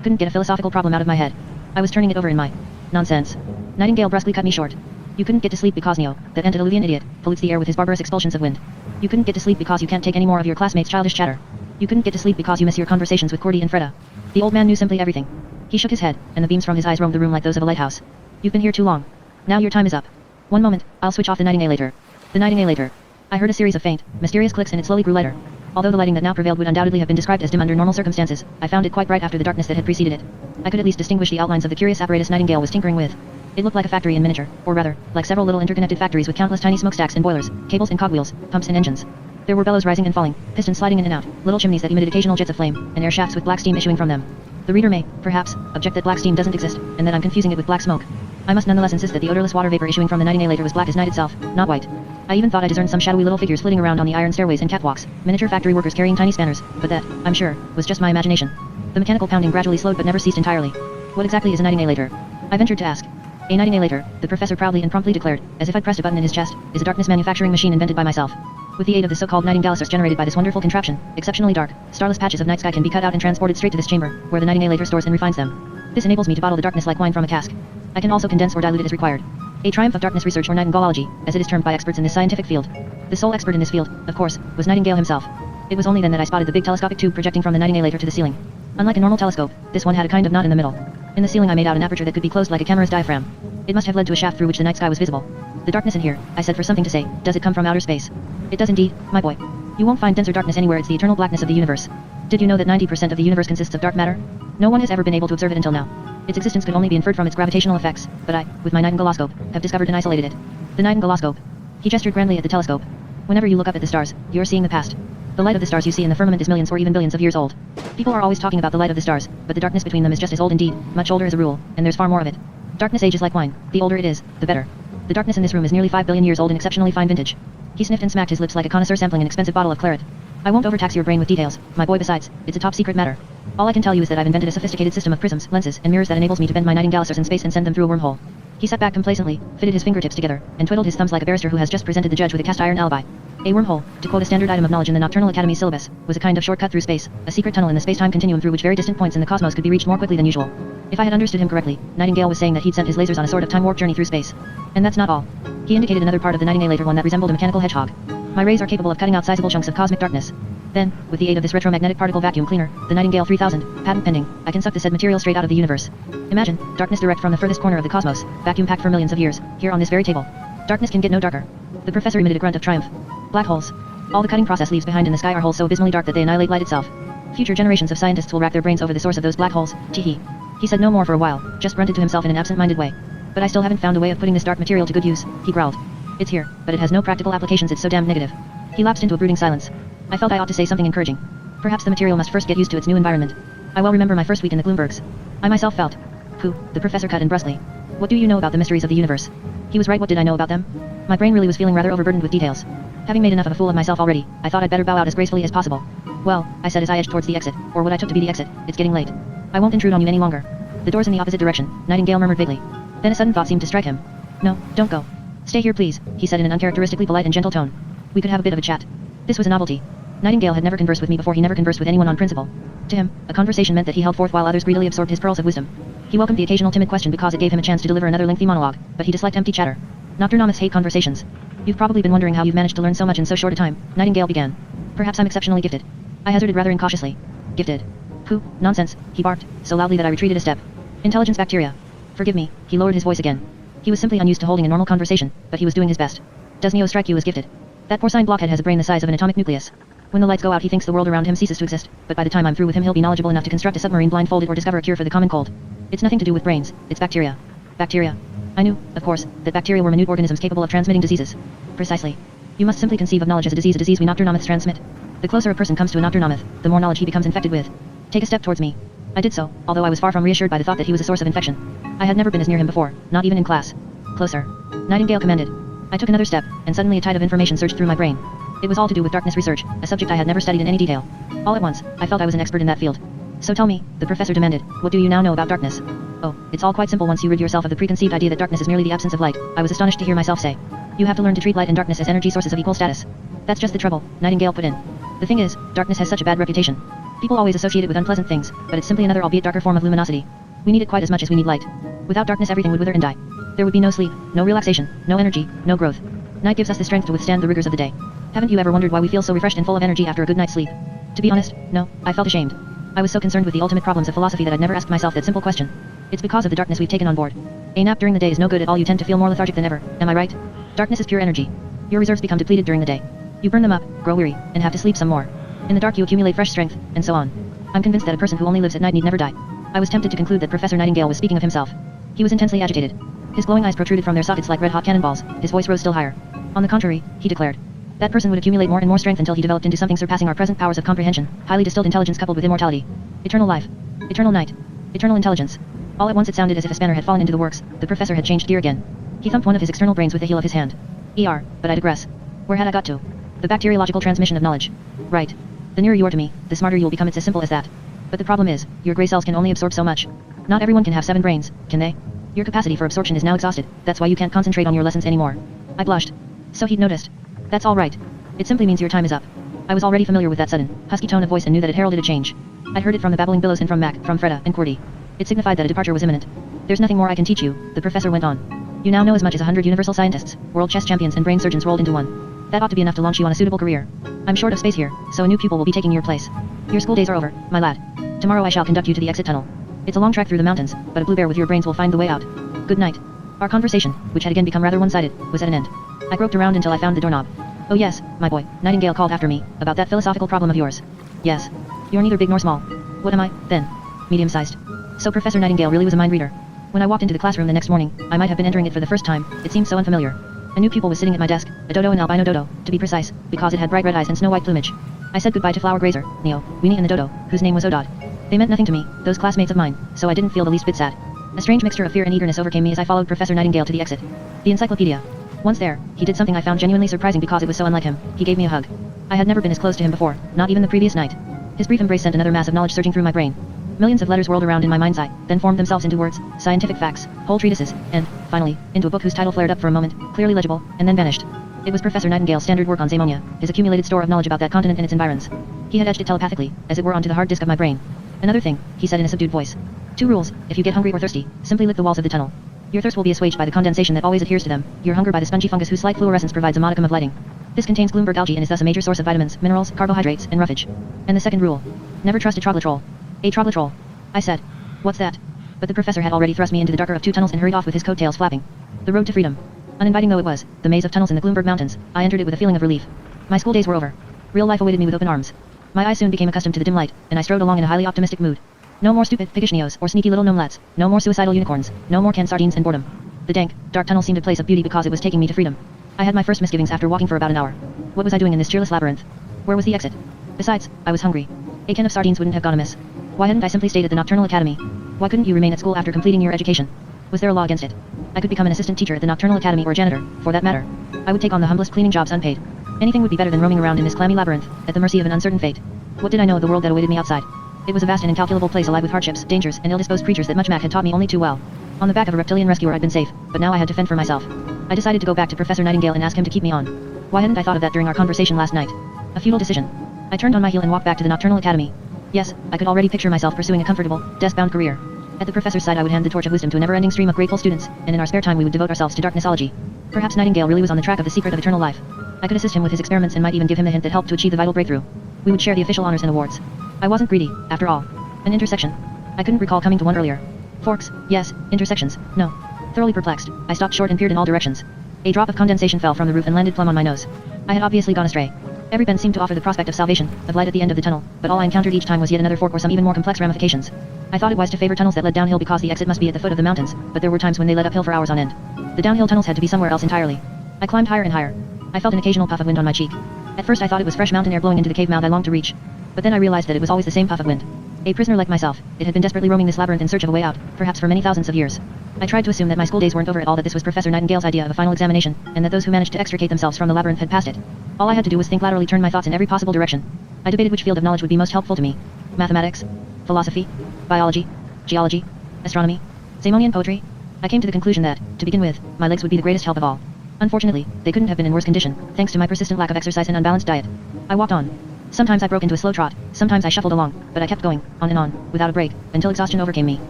couldn't get a philosophical problem out of my head. I was turning it over in my nonsense. Nightingale brusquely cut me short. You couldn't get to sleep because Neo, that antediluvian idiot, pollutes the air with his barbarous expulsions of wind. You couldn't get to sleep because you can't take any more of your classmates' childish chatter. You couldn't get to sleep because you miss your conversations with Cordy and Freda. The old man knew simply everything. He shook his head, and the beams from his eyes roamed the room like those of a lighthouse. You've been here too long. Now your time is up. One moment, I'll switch off the nightingale. The nightingale. I heard a series of faint, mysterious clicks and it slowly grew lighter. Although the lighting that now prevailed would undoubtedly have been described as dim under normal circumstances, I found it quite bright after the darkness that had preceded it. I could at least distinguish the outlines of the curious apparatus Nightingale was tinkering with. It looked like a factory in miniature, or rather, like several little interconnected factories with countless tiny smokestacks and boilers, cables and cogwheels, pumps and engines. There were bellows rising and falling, pistons sliding in and out, little chimneys that emitted occasional jets of flame, and air shafts with black steam issuing from them. The reader may, perhaps, object that black steam doesn't exist, and that I'm confusing it with black smoke. I must nonetheless insist that the odorless water vapor issuing from the Nightingale was black as night itself, not white. I even thought I discerned some shadowy little figures flitting around on the iron stairways and catwalks, miniature factory workers carrying tiny spanners, but that, I'm sure, was just my imagination. The mechanical pounding gradually slowed but never ceased entirely. What exactly is a Nightingale? I ventured to ask. A Nightingale, the professor proudly and promptly declared, as if I'd pressed a button in his chest, is a darkness manufacturing machine invented by myself. With the aid of the so-called Nightingale source generated by this wonderful contraption, exceptionally dark, starless patches of night sky can be cut out and transported straight to this chamber, where the Nightingale stores and refines them. This enables me to bottle the darkness like wine from a cask. I can also condense or dilute it as required. A triumph of darkness research or Nightingaleology, as it is termed by experts in this scientific field. The sole expert in this field, of course, was Nightingale himself. It was only then that I spotted the big telescopic tube projecting from the Nightingale to the ceiling. Unlike a normal telescope, this one had a kind of knot in the middle. In the ceiling I made out an aperture that could be closed like a camera's diaphragm. It must have led to a shaft through which the night sky was visible. The darkness in here, I said for something to say, does it come from outer space? It does indeed, my boy. You won't find denser darkness anywhere, it's the eternal blackness of the universe. Did you know that 90% of the universe consists of dark matter? No one has ever been able to observe it until now. Its existence could only be inferred from its gravitational effects, but I, with my Nightingaloscope, have discovered and isolated it. The Nightingaloscope. He gestured grandly at the telescope. Whenever you look up at the stars, you're seeing the past. The light of the stars you see in the firmament is millions or even billions of years old. People are always talking about the light of the stars, but the darkness between them is just as old indeed, much older as a rule, and there's far more of it. Darkness ages like wine. The older it is, the better. The darkness in this room is nearly 5 billion years old in exceptionally fine vintage. He sniffed and smacked his lips like a connoisseur sampling an expensive bottle of claret. I won't overtax your brain with details, my boy. Besides, it's a top secret matter. All I can tell you is that I've invented a sophisticated system of prisms, lenses, and mirrors that enables me to bend my Nightingale in space and send them through a wormhole. He sat back complacently, fitted his fingertips together, and twiddled his thumbs like a barrister who has just presented the judge with a cast iron alibi. A wormhole, to quote a standard item of knowledge in the Nocturnal Academy syllabus, was a kind of shortcut through space, a secret tunnel in the space-time continuum through which very distant points in the cosmos could be reached more quickly than usual. If I had understood him correctly, Nightingale was saying that he'd sent his lasers on a sort of time warp journey through space. And that's not all. He indicated another part of the Nightingale, one that resembled a mechanical hedgehog. My rays are capable of cutting out sizable chunks of cosmic darkness. Then, with the aid of this retromagnetic particle vacuum cleaner, the Nightingale 3000, patent pending, I can suck the said material straight out of the universe. Imagine, darkness direct from the furthest corner of the cosmos, vacuum packed for millions of years, here on this very table. Darkness can get no darker. The professor emitted a grunt of triumph. Black holes. All the cutting process leaves behind in the sky are holes so abysmally dark that they annihilate light itself. Future generations of scientists will rack their brains over the source of those black holes, tee-hee. He said no more for a while, just grunted to himself in an absent-minded way. But I still haven't found a way of putting this dark material to good use, he growled. It's here, but it has no practical applications, it's so damn negative. He lapsed into a brooding silence. I felt I ought to say something encouraging. Perhaps the material must first get used to its new environment. I well remember my first week in the Gloombergs. I myself felt. Pooh, the professor cut in brusquely. What do you know about the mysteries of the universe? He was right, what did I know about them? My brain really was feeling rather overburdened with details. Having made enough of a fool of myself already, I thought I'd better bow out as gracefully as possible. Well, I said as I edged towards the exit, or what I took to be the exit, it's getting late. I won't intrude on you any longer. The door's in the opposite direction, Nightingale murmured vaguely. Then a sudden thought seemed to strike him. No, don't go. Stay here please, he said in an uncharacteristically polite and gentle tone. We could have a bit of a chat. This was a novelty. Nightingale had never conversed with me before, he never conversed with anyone on principle. To him, a conversation meant that he held forth while others greedily absorbed his pearls of wisdom. He welcomed the occasional timid question because it gave him a chance to deliver another lengthy monologue, but he disliked empty chatter. Nocturnomists hate conversations. You've probably been wondering how you've managed to learn so much in so short a time, Nightingale began. Perhaps I'm exceptionally gifted. I hazarded rather incautiously. Gifted? Pooh, nonsense, he barked, so loudly that I retreated a step. Intelligence bacteria. Forgive me, he lowered his voice again. He was simply unused to holding a normal conversation, but he was doing his best. Does Neo strike you as gifted? That porcine blockhead has a brain the size of an atomic nucleus. When the lights go out he thinks the world around him ceases to exist, but by the time I'm through with him he'll be knowledgeable enough to construct a submarine blindfolded or discover a cure for the common cold. It's nothing to do with brains, it's bacteria. Bacteria. I knew, of course, that bacteria were minute organisms capable of transmitting diseases. Precisely. You must simply conceive of knowledge as a disease we nocturnomyths transmit. The closer a person comes to a nocturnomyth, the more knowledge he becomes infected with. Take a step towards me. I did so, although I was far from reassured by the thought that he was a source of infection. I had never been as near him before, not even in class. Closer. Nightingale commanded. I took another step, and suddenly a tide of information surged through my brain. It was all to do with darkness research, a subject I had never studied in any detail. All at once, I felt I was an expert in that field. So tell me, the professor demanded, what do you now know about darkness? Oh, it's all quite simple once you rid yourself of the preconceived idea that darkness is merely the absence of light, I was astonished to hear myself say. You have to learn to treat light and darkness as energy sources of equal status. That's just the trouble, Nightingale put in. The thing is, darkness has such a bad reputation. People always associate it with unpleasant things, but it's simply another albeit darker form of luminosity. We need it quite as much as we need light. Without darkness everything would wither and die. There would be no sleep, no relaxation, no energy, no growth. Night gives us the strength to withstand the rigors of the day. Haven't you ever wondered why we feel so refreshed and full of energy after a good night's sleep? To be honest, no, I felt ashamed. I was so concerned with the ultimate problems of philosophy that I'd never asked myself that simple question. It's because of the darkness we've taken on board. A nap during the day is no good at all. You tend to feel more lethargic than ever, am I right? Darkness is pure energy. Your reserves become depleted during the day. You burn them up, grow weary, and have to sleep some more. In the dark you accumulate fresh strength, and so on. I'm convinced that a person who only lives at night need never die. I was tempted to conclude that Professor Nightingale was speaking of himself. He was intensely agitated. His glowing eyes protruded from their sockets like red-hot cannonballs. His voice rose still higher. On the contrary, he declared. That person would accumulate more and more strength until he developed into something surpassing our present powers of comprehension, highly distilled intelligence coupled with immortality. Eternal life. Eternal night. Eternal intelligence. All at once it sounded as if a spanner had fallen into the works. The professor had changed gear again. He thumped one of his external brains with the heel of his hand. But I digress. Where had I got to? The bacteriological transmission of knowledge. Right. The nearer you are to me, the smarter you'll become. It's as simple as that. But the problem is, your gray cells can only absorb so much. Not everyone can have 7 brains, can they? Your capacity for absorption is now exhausted, that's why you can't concentrate on your lessons anymore. I blushed. So he'd noticed. That's all right. It simply means your time is up. I was already familiar with that sudden, husky tone of voice and knew that it heralded a change. I'd heard it from the babbling billows and from Mac, from Freda, and Qwerty. It signified that a departure was imminent. There's nothing more I can teach you, the professor went on. You now know as much as 100 universal scientists, world chess champions and brain surgeons rolled into one. That ought to be enough to launch you on a suitable career. I'm short of space here, so a new pupil will be taking your place. Your school days are over, my lad. Tomorrow I shall conduct you to the exit tunnel. It's a long trek through the mountains, but a blue bear with your brains will find the way out. Good night. Our conversation, which had again become rather one-sided, was at an end. I groped around until I found the doorknob. Oh yes, my boy, Nightingale called after me, about that philosophical problem of yours. Yes. You're neither big nor small. What am I, then? Medium-sized. So Professor Nightingale really was a mind reader. When I walked into the classroom the next morning, I might have been entering it for the first time, it seemed so unfamiliar. A new pupil was sitting at my desk, a dodo and albino dodo, to be precise, because it had bright red eyes and snow-white plumage. I said goodbye to Flower Grazer, Neo, Weenie and the dodo, whose name was Odod. They meant nothing to me, those classmates of mine, so I didn't feel the least bit sad. A strange mixture of fear and eagerness overcame me as I followed Professor Nightingale to the exit. The encyclopedia. Once there, he did something I found genuinely surprising because it was so unlike him. He gave me a hug. I had never been as close to him before, not even the previous night. His brief embrace sent another mass of knowledge surging through my brain. Millions of letters whirled around in my mind's eye, then formed themselves into words, scientific facts, whole treatises, and, finally, into a book whose title flared up for a moment, clearly legible, and then vanished. It was Professor Nightingale's standard work on Zamonia, his accumulated store of knowledge about that continent and its environs. He had etched it telepathically, as it were onto the hard disk of my brain. Another thing, he said in a subdued voice. 2 rules, if you get hungry or thirsty, simply lick the walls of the tunnel. Your thirst will be assuaged by the condensation that always adheres to them, your hunger by the spongy fungus whose slight fluorescence provides a modicum of lighting. This contains Bloomberg algae and is thus a major source of vitamins, minerals, carbohydrates, and roughage. And the second rule. Never trust a troglotrol. A troglotrol. I said. What's that? But the professor had already thrust me into the darker of 2 tunnels and hurried off with his coattails flapping. The road to freedom. Uninviting though it was, the maze of tunnels in the Gloomberg Mountains, I entered it with a feeling of relief. My school days were over. Real life awaited me with open arms. My eyes soon became accustomed to the dim light, and I strode along in a highly optimistic mood. No more stupid piggish neos or sneaky little gnomelets, no more suicidal unicorns, no more canned sardines and boredom. The dank, dark tunnel seemed a place of beauty because it was taking me to freedom. I had my first misgivings after walking for about an hour. What was I doing in this cheerless labyrinth? Where was the exit? Besides, I was hungry. A can of sardines wouldn't have gone amiss. Why hadn't I simply stayed at the Nocturnal Academy? Why couldn't you remain at school after completing your education? Was there a law against it? I could become an assistant teacher at the Nocturnal Academy or a janitor, for that matter. I would take on the humblest cleaning jobs unpaid. Anything would be better than roaming around in this clammy labyrinth, at the mercy of an uncertain fate. What did I know of the world that awaited me outside? It was a vast and incalculable place alive with hardships, dangers, and ill-disposed creatures that Much Mac had taught me only too well. On the back of a reptilian rescuer I'd been safe, but now I had to fend for myself. I decided to go back to Professor Nightingale and ask him to keep me on. Why hadn't I thought of that during our conversation last night? A futile decision. I turned on my heel and walked back to the Nocturnal Academy. Yes, I could already picture myself pursuing a comfortable, desk-bound career. At the professor's side I would hand the torch of wisdom to a never-ending stream of grateful students, and in our spare time we would devote ourselves to darknessology. Perhaps Nightingale really was on the track of the secret of eternal life. I could assist him with his experiments and might even give him a hint that helped to achieve the vital breakthrough. We would share the official honors and awards. I wasn't greedy, after all. An intersection. I couldn't recall coming to one earlier. Forks, yes, intersections, no. Thoroughly perplexed, I stopped short and peered in all directions. A drop of condensation fell from the roof and landed plumb on my nose. I had obviously gone astray. Every bend seemed to offer the prospect of salvation, of light at the end of the tunnel, but all I encountered each time was yet another fork or some even more complex ramifications. I thought it wise to favor tunnels that led downhill because the exit must be at the foot of the mountains, but there were times when they led uphill for hours on end. The downhill tunnels had to be somewhere else entirely. I climbed higher and higher. I felt an occasional puff of wind on my cheek. At first I thought it was fresh mountain air blowing into the cave mouth I longed to reach. But then I realized that it was always the same puff of wind. A prisoner like myself, it had been desperately roaming this labyrinth in search of a way out, perhaps for many thousands of years. I tried to assume that my school days weren't over at all, that this was Professor Nightingale's idea of a final examination, and that those who managed to extricate themselves from the labyrinth had passed it. All I had to do was think laterally, turn my thoughts in every possible direction. I debated which field of knowledge would be most helpful to me. Mathematics? Philosophy? Biology? Geology? Astronomy? Simonian poetry? I came to the conclusion that, to begin with, my legs would be the greatest help of all. Unfortunately, they couldn't have been in worse condition, thanks to my persistent lack of exercise and unbalanced diet. I walked on. Sometimes I broke into a slow trot, sometimes I shuffled along, but I kept going, on and on, without a break, until exhaustion overcame me.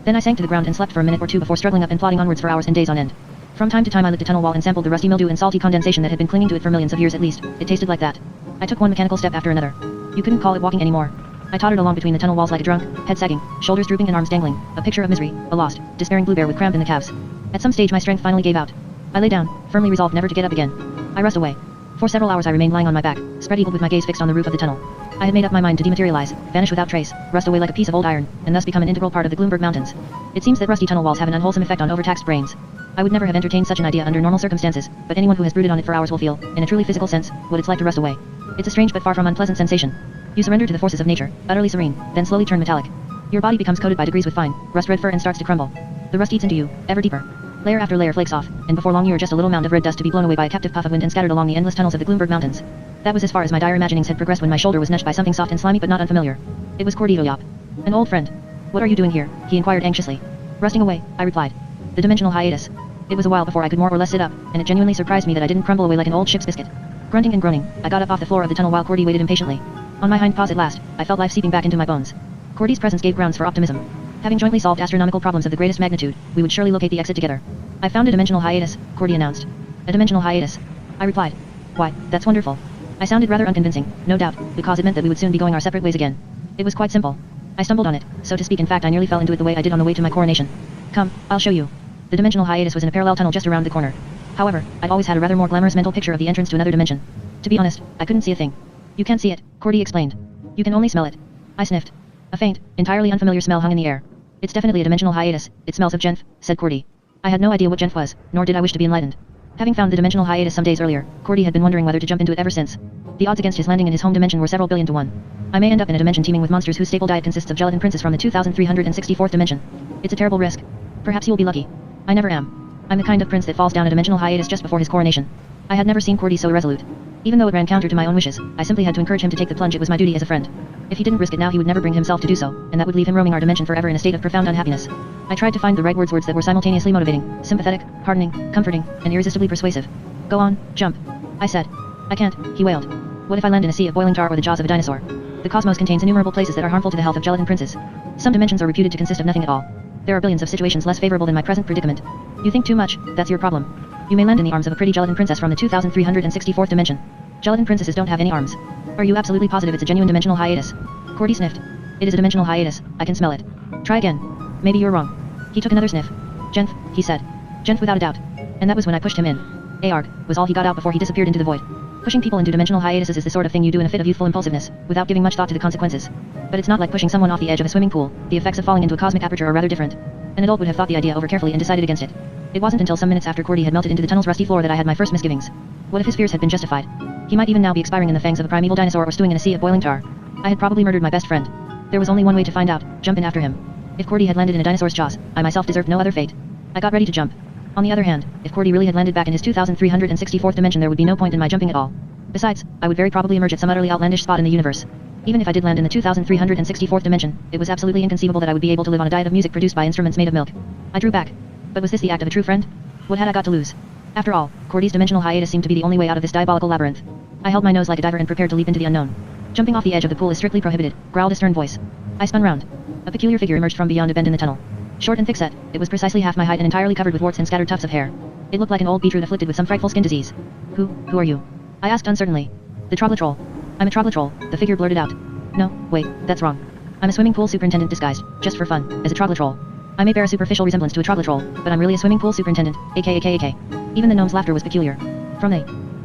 Then I sank to the ground and slept for a minute or two before struggling up and plodding onwards for hours and days on end. From time to time I licked a tunnel wall and sampled the rusty mildew and salty condensation that had been clinging to it for millions of years at least. It tasted like that. I took one mechanical step after another. You couldn't call it walking anymore. I tottered along between the tunnel walls like a drunk, head sagging, shoulders drooping and arms dangling, a picture of misery, a lost, despairing blue bear with cramp in the calves. At some stage my strength finally gave out. I lay down, firmly resolved never to get up again. I rust away. For several hours I remained lying on my back, spread-eagled with my gaze fixed on the roof of the tunnel. I had made up my mind to dematerialize, vanish without trace, rust away like a piece of old iron, and thus become an integral part of the Gloomberg Mountains. It seems that rusty tunnel walls have an unwholesome effect on overtaxed brains. I would never have entertained such an idea under normal circumstances, but anyone who has brooded on it for hours will feel, in a truly physical sense, what it's like to rust away. It's a strange but far from unpleasant sensation. You surrender to the forces of nature, utterly serene, then slowly turn metallic. Your body becomes coated by degrees with fine, rust-red fur and starts to crumble. The rust eats into you, ever deeper. Layer after layer flakes off, and before long you are just a little mound of red dust to be blown away by a captive puff of wind and scattered along the endless tunnels of the Gloomberg Mountains. That was as far as my dire imaginings had progressed when my shoulder was nudged by something soft and slimy but not unfamiliar. It was Cordy Yop. An old friend. What are you doing here? He inquired anxiously. Rusting away, I replied. The dimensional hiatus. It was a while before I could more or less sit up, and it genuinely surprised me that I didn't crumble away like an old ship's biscuit. Grunting and groaning, I got up off the floor of the tunnel while Cordy waited impatiently. On my hind paws at last, I felt life seeping back into my bones. Cordy's presence gave grounds for optimism. Having jointly solved astronomical problems of the greatest magnitude, we would surely locate the exit together. I found a dimensional hiatus, Cordy announced. A dimensional hiatus. I replied. Why, that's wonderful. I sounded rather unconvincing, no doubt, because it meant that we would soon be going our separate ways again. It was quite simple. I stumbled on it, so to speak. In fact, I nearly fell into it the way I did on the way to my coronation. Come, I'll show you. The dimensional hiatus was in a parallel tunnel just around the corner. However, I'd always had a rather more glamorous mental picture of the entrance to another dimension. To be honest, I couldn't see a thing. You can't see it, Cordy explained. You can only smell it. I sniffed. A faint, entirely unfamiliar smell hung in the air. It's definitely a dimensional hiatus, it smells of Genf, said Cordy. I had no idea what Genf was, nor did I wish to be enlightened. Having found the dimensional hiatus some days earlier, Cordy had been wondering whether to jump into it ever since. The odds against his landing in his home dimension were several billion to 1. I may end up in a dimension teeming with monsters whose staple diet consists of gelatin princes from the 2364th dimension. It's a terrible risk. Perhaps he will be lucky. I never am. I'm the kind of prince that falls down a dimensional hiatus just before his coronation. I had never seen Cordy so resolute. Even though it ran counter to my own wishes, I simply had to encourage him to take the plunge. It was my duty as a friend. If he didn't risk it now, he would never bring himself to do so, and that would leave him roaming our dimension forever in a state of profound unhappiness. I tried to find the right words that were simultaneously motivating, sympathetic, heartening, comforting, and irresistibly persuasive. Go on, jump. I said. I can't, he wailed. What if I land in a sea of boiling tar or the jaws of a dinosaur? The cosmos contains innumerable places that are harmful to the health of gelatin princes. Some dimensions are reputed to consist of nothing at all. There are billions of situations less favorable than my present predicament. You think too much, that's your problem. You may land in the arms of a pretty gelatin princess from the 2364th dimension. Gelatin princesses don't have any arms. Are you absolutely positive it's a genuine dimensional hiatus? Cordy sniffed. It is a dimensional hiatus, I can smell it. Try again. Maybe you're wrong. He took another sniff. Genf, he said. Genf without a doubt. And that was when I pushed him in. Arg, was all he got out before he disappeared into the void. Pushing people into dimensional hiatuses is the sort of thing you do in a fit of youthful impulsiveness, without giving much thought to the consequences. But it's not like pushing someone off the edge of a swimming pool. The effects of falling into a cosmic aperture are rather different. An adult would have thought the idea over carefully and decided against it. It wasn't until some minutes after Cordy had melted into the tunnel's rusty floor that I had my first misgivings. What if his fears had been justified? He might even now be expiring in the fangs of a primeval dinosaur or stewing in a sea of boiling tar. I had probably murdered my best friend. There was only one way to find out, jump in after him. If Cordy had landed in a dinosaur's jaws, I myself deserved no other fate. I got ready to jump. On the other hand, if Cordy really had landed back in his 2364th dimension, there would be no point in my jumping at all. Besides, I would very probably emerge at some utterly outlandish spot in the universe. Even if I did land in the 2364th dimension, it was absolutely inconceivable that I would be able to live on a diet of music produced by instruments made of milk. I drew back. But was this the act of a true friend? What had I got to lose? After all, Cordy's dimensional hiatus seemed to be the only way out of this diabolical labyrinth. I held my nose like a diver and prepared to leap into the unknown. Jumping off the edge of the pool is strictly prohibited, growled a stern voice. I spun round. A peculiar figure emerged from beyond a bend in the tunnel. Short and thick-set, it was precisely half my height and entirely covered with warts and scattered tufts of hair. It looked like an old beetroot afflicted with some frightful skin disease. Who are you? I asked uncertainly. The Troglotrol. I'm a Troglotrol, the figure blurted out. No, wait, that's wrong. I'm a swimming pool superintendent disguised, just for fun, as a Troglotrol. I may bear a superficial resemblance to a Troglotrol, but I'm really a swimming pool superintendent, aka. Even the gnome's laughter was peculiar. From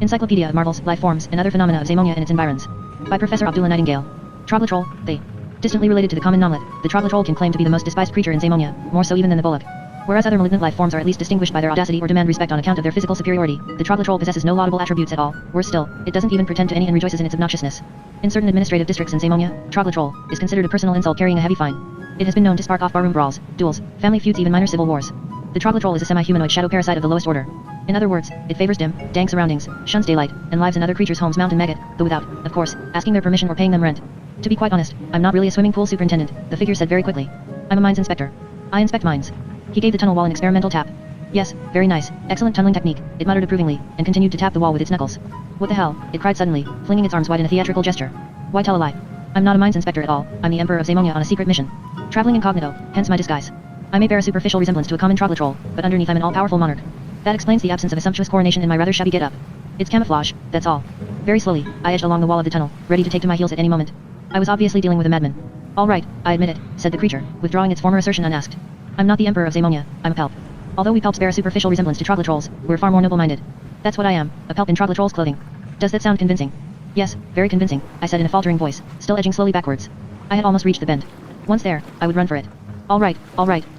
Encyclopedia of Marvels, Life Forms, and Other Phenomena of Zamonia and Its Environs. By Professor Abdullah Nightingale. Troglotrol, they. Distantly related to the common nomlet, the troglotrol can claim to be the most despised creature in Zamonia, more so even than the bullock. Whereas other malignant life forms are at least distinguished by their audacity or demand respect on account of their physical superiority, the troglotrol possesses no laudable attributes at all. Worse still, it doesn't even pretend to any and rejoices in its obnoxiousness. In certain administrative districts in Zamonia, troglotrol is considered a personal insult carrying a heavy fine. It has been known to spark off barroom brawls, duels, family feuds, even minor civil wars. The troglotrol is a semi-humanoid shadow parasite of the lowest order. In other words, it favors dim, dank surroundings, shuns daylight, and lives in other creatures' homes, mountain maggot, though without, of course, asking their permission or paying them rent. To be quite honest, I'm not really a swimming pool superintendent, the figure said very quickly. I'm a mines inspector. I inspect mines. He gave the tunnel wall an experimental tap. Yes, very nice, excellent tunneling technique, it muttered approvingly, and continued to tap the wall with its knuckles. What the hell, it cried suddenly, flinging its arms wide in a theatrical gesture. Why tell a lie? I'm not a mines inspector at all, I'm the Emperor of Zamonia on a secret mission. Traveling incognito, hence my disguise. I may bear a superficial resemblance to a common troglotrol, but underneath I'm an all-powerful monarch. That explains the absence of a sumptuous coronation in my rather shabby get-up. It's camouflage, that's all. Very slowly, I edged along the wall of the tunnel, ready to take to my heels at any moment. I was obviously dealing with a madman. All right, I admit it, said the creature, withdrawing its former assertion unasked. I'm not the Emperor of Zamonia, I'm a Pelp. Although we Pelps bear a superficial resemblance to troglotrols, we're far more noble-minded. That's what I am, a Pelp in troglotrol's clothing. Does that sound convincing? Yes, very convincing, I said in a faltering voice, still edging slowly backwards. I had almost reached the bend. Once there, I would run for it. All right,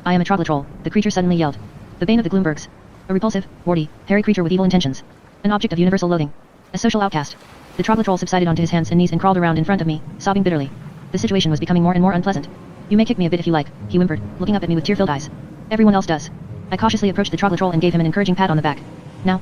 I am a troglotrol, the creature suddenly yelled. The bane of the Gloombergs. A repulsive, warty, hairy creature with evil intentions. An object of universal loathing. A social outcast. The troglotrol subsided onto his hands and knees and crawled around in front of me, sobbing bitterly. The situation was becoming more and more unpleasant. You may kick me a bit if you like, he whimpered, looking up at me with tear-filled eyes. Everyone else does. I cautiously approached the troglotrol and gave him an encouraging pat on the back. Now,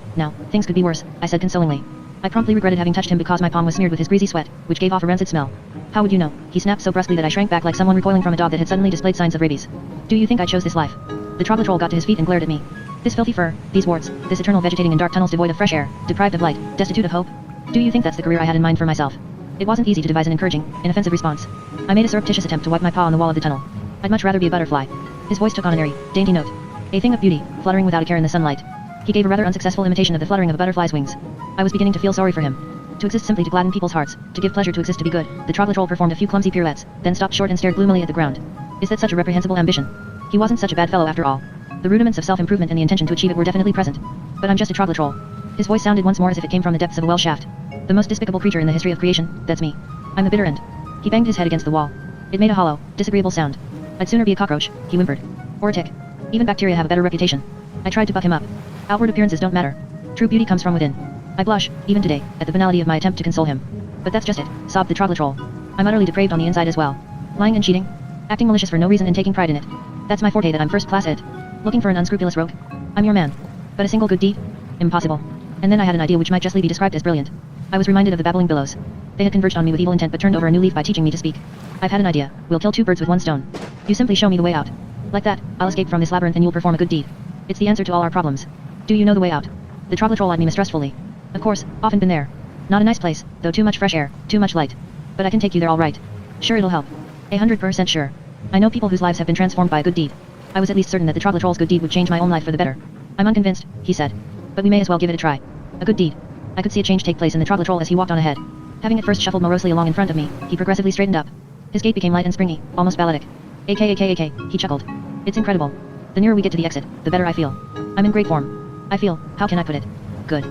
things could be worse, I said consolingly. I promptly regretted having touched him because my palm was smeared with his greasy sweat, which gave off a rancid smell. How would you know? He snapped so brusquely that I shrank back like someone recoiling from a dog that had suddenly displayed signs of rabies. Do you think I chose this life? The troglotrol got to his feet and glared at me. This filthy fur, these warts, this eternal vegetating in dark tunnels devoid of fresh air, deprived of light, destitute of hope? Do you think that's the career I had in mind for myself? It wasn't easy to devise an encouraging, inoffensive response. I made a surreptitious attempt to wipe my paw on the wall of the tunnel. I'd much rather be a butterfly. His voice took on an airy, dainty note. A thing of beauty, fluttering without a care in the sunlight. He gave a rather unsuccessful imitation of the fluttering of a butterfly's wings. I was beginning to feel sorry for him. To exist simply to gladden people's hearts, to give pleasure to exist to be good, the troglotrol performed a few clumsy pirouettes, then stopped short and stared gloomily at the ground. Is that such a reprehensible ambition? He wasn't such a bad fellow after all. The rudiments of self-improvement and the intention to achieve it were definitely present. But I'm just a troglotrol. His voice sounded once more as if it came from the depths of a well shaft. The most despicable creature in the history of creation, that's me. I'm the bitter end. He banged his head against the wall. It made a hollow, disagreeable sound. I'd sooner be a cockroach, he whimpered. Or a tick. Even bacteria have a better reputation. I tried to buck him up. Outward appearances don't matter. True beauty comes from within. I blush, even today, at the banality of my attempt to console him. But that's just it, sobbed the troglotrol. I'm utterly depraved on the inside as well. Lying and cheating. Acting malicious for no reason and taking pride in it. That's my forte that I'm first class at. Looking for an unscrupulous rogue? I'm your man. But a single good deed? Impossible. And then I had an idea which might justly be described as brilliant. I was reminded of the babbling billows. They had converged on me with evil intent but turned over a new leaf by teaching me to speak. I've had an idea. We'll kill two birds with one stone. You simply show me the way out. Like that, I'll escape from this labyrinth and you'll perform a good deed. It's the answer to all our problems. Do you know the way out? The troglotrol eyed me mistrustfully. Of course, often been there. Not a nice place, though too much fresh air, too much light. But I can take you there all right. Sure it'll help. 100% sure. I know people whose lives have been transformed by a good deed. I was at least certain that the troglotrol's good deed would change my own life for the better. I'm unconvinced, he said. But we may as well give it a try. A good deed. I could see a change take place in the troglotrol as he walked on ahead. Having at first shuffled morosely along in front of me, he progressively straightened up. His gait became light and springy, almost balletic. AK, he chuckled. It's incredible. The nearer we get to the exit, the better I feel. I'm in great form. I feel, how can I put it? Good.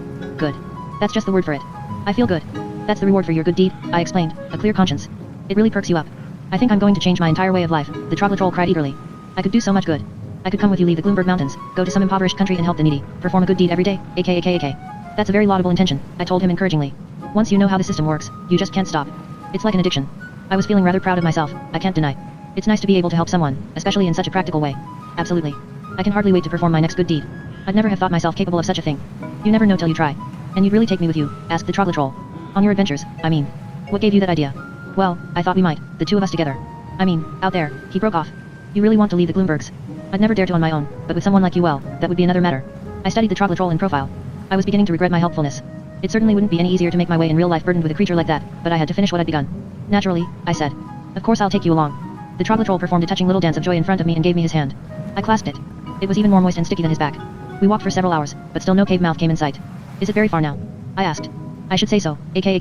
That's just the word for it. I feel good. That's the reward for your good deed, I explained, a clear conscience. It really perks you up. I think I'm going to change my entire way of life, the troglotrol cried eagerly. I could do so much good. I could come with you, leave the Gloomberg Mountains, go to some impoverished country and help the needy, perform a good deed every day, AK. That's a very laudable intention, I told him encouragingly. Once you know how the system works, you just can't stop. It's like an addiction. I was feeling rather proud of myself, I can't deny. It's nice to be able to help someone, especially in such a practical way. Absolutely. I can hardly wait to perform my next good deed. I'd never have thought myself capable of such a thing. You never know till you try. And you'd really take me with you, asked the troglotrol. On your adventures, I mean. What gave you that idea? Well, I thought we might, the two of us together. I mean, out there, he broke off. You really want to leave the Gloombergs? I'd never dare to on my own, but with someone like you, well, that would be another matter. I studied the troglotrol in profile. I was beginning to regret my helpfulness. It certainly wouldn't be any easier to make my way in real life burdened with a creature like that, but I had to finish what I'd begun. Naturally, I said. Of course I'll take you along. The troglotrol performed a touching little dance of joy in front of me and gave me his hand. I clasped it. It was even more moist and sticky than his back. We walked for several hours, but still no cave mouth came in sight. Is it very far now? I asked. I should say so, AK,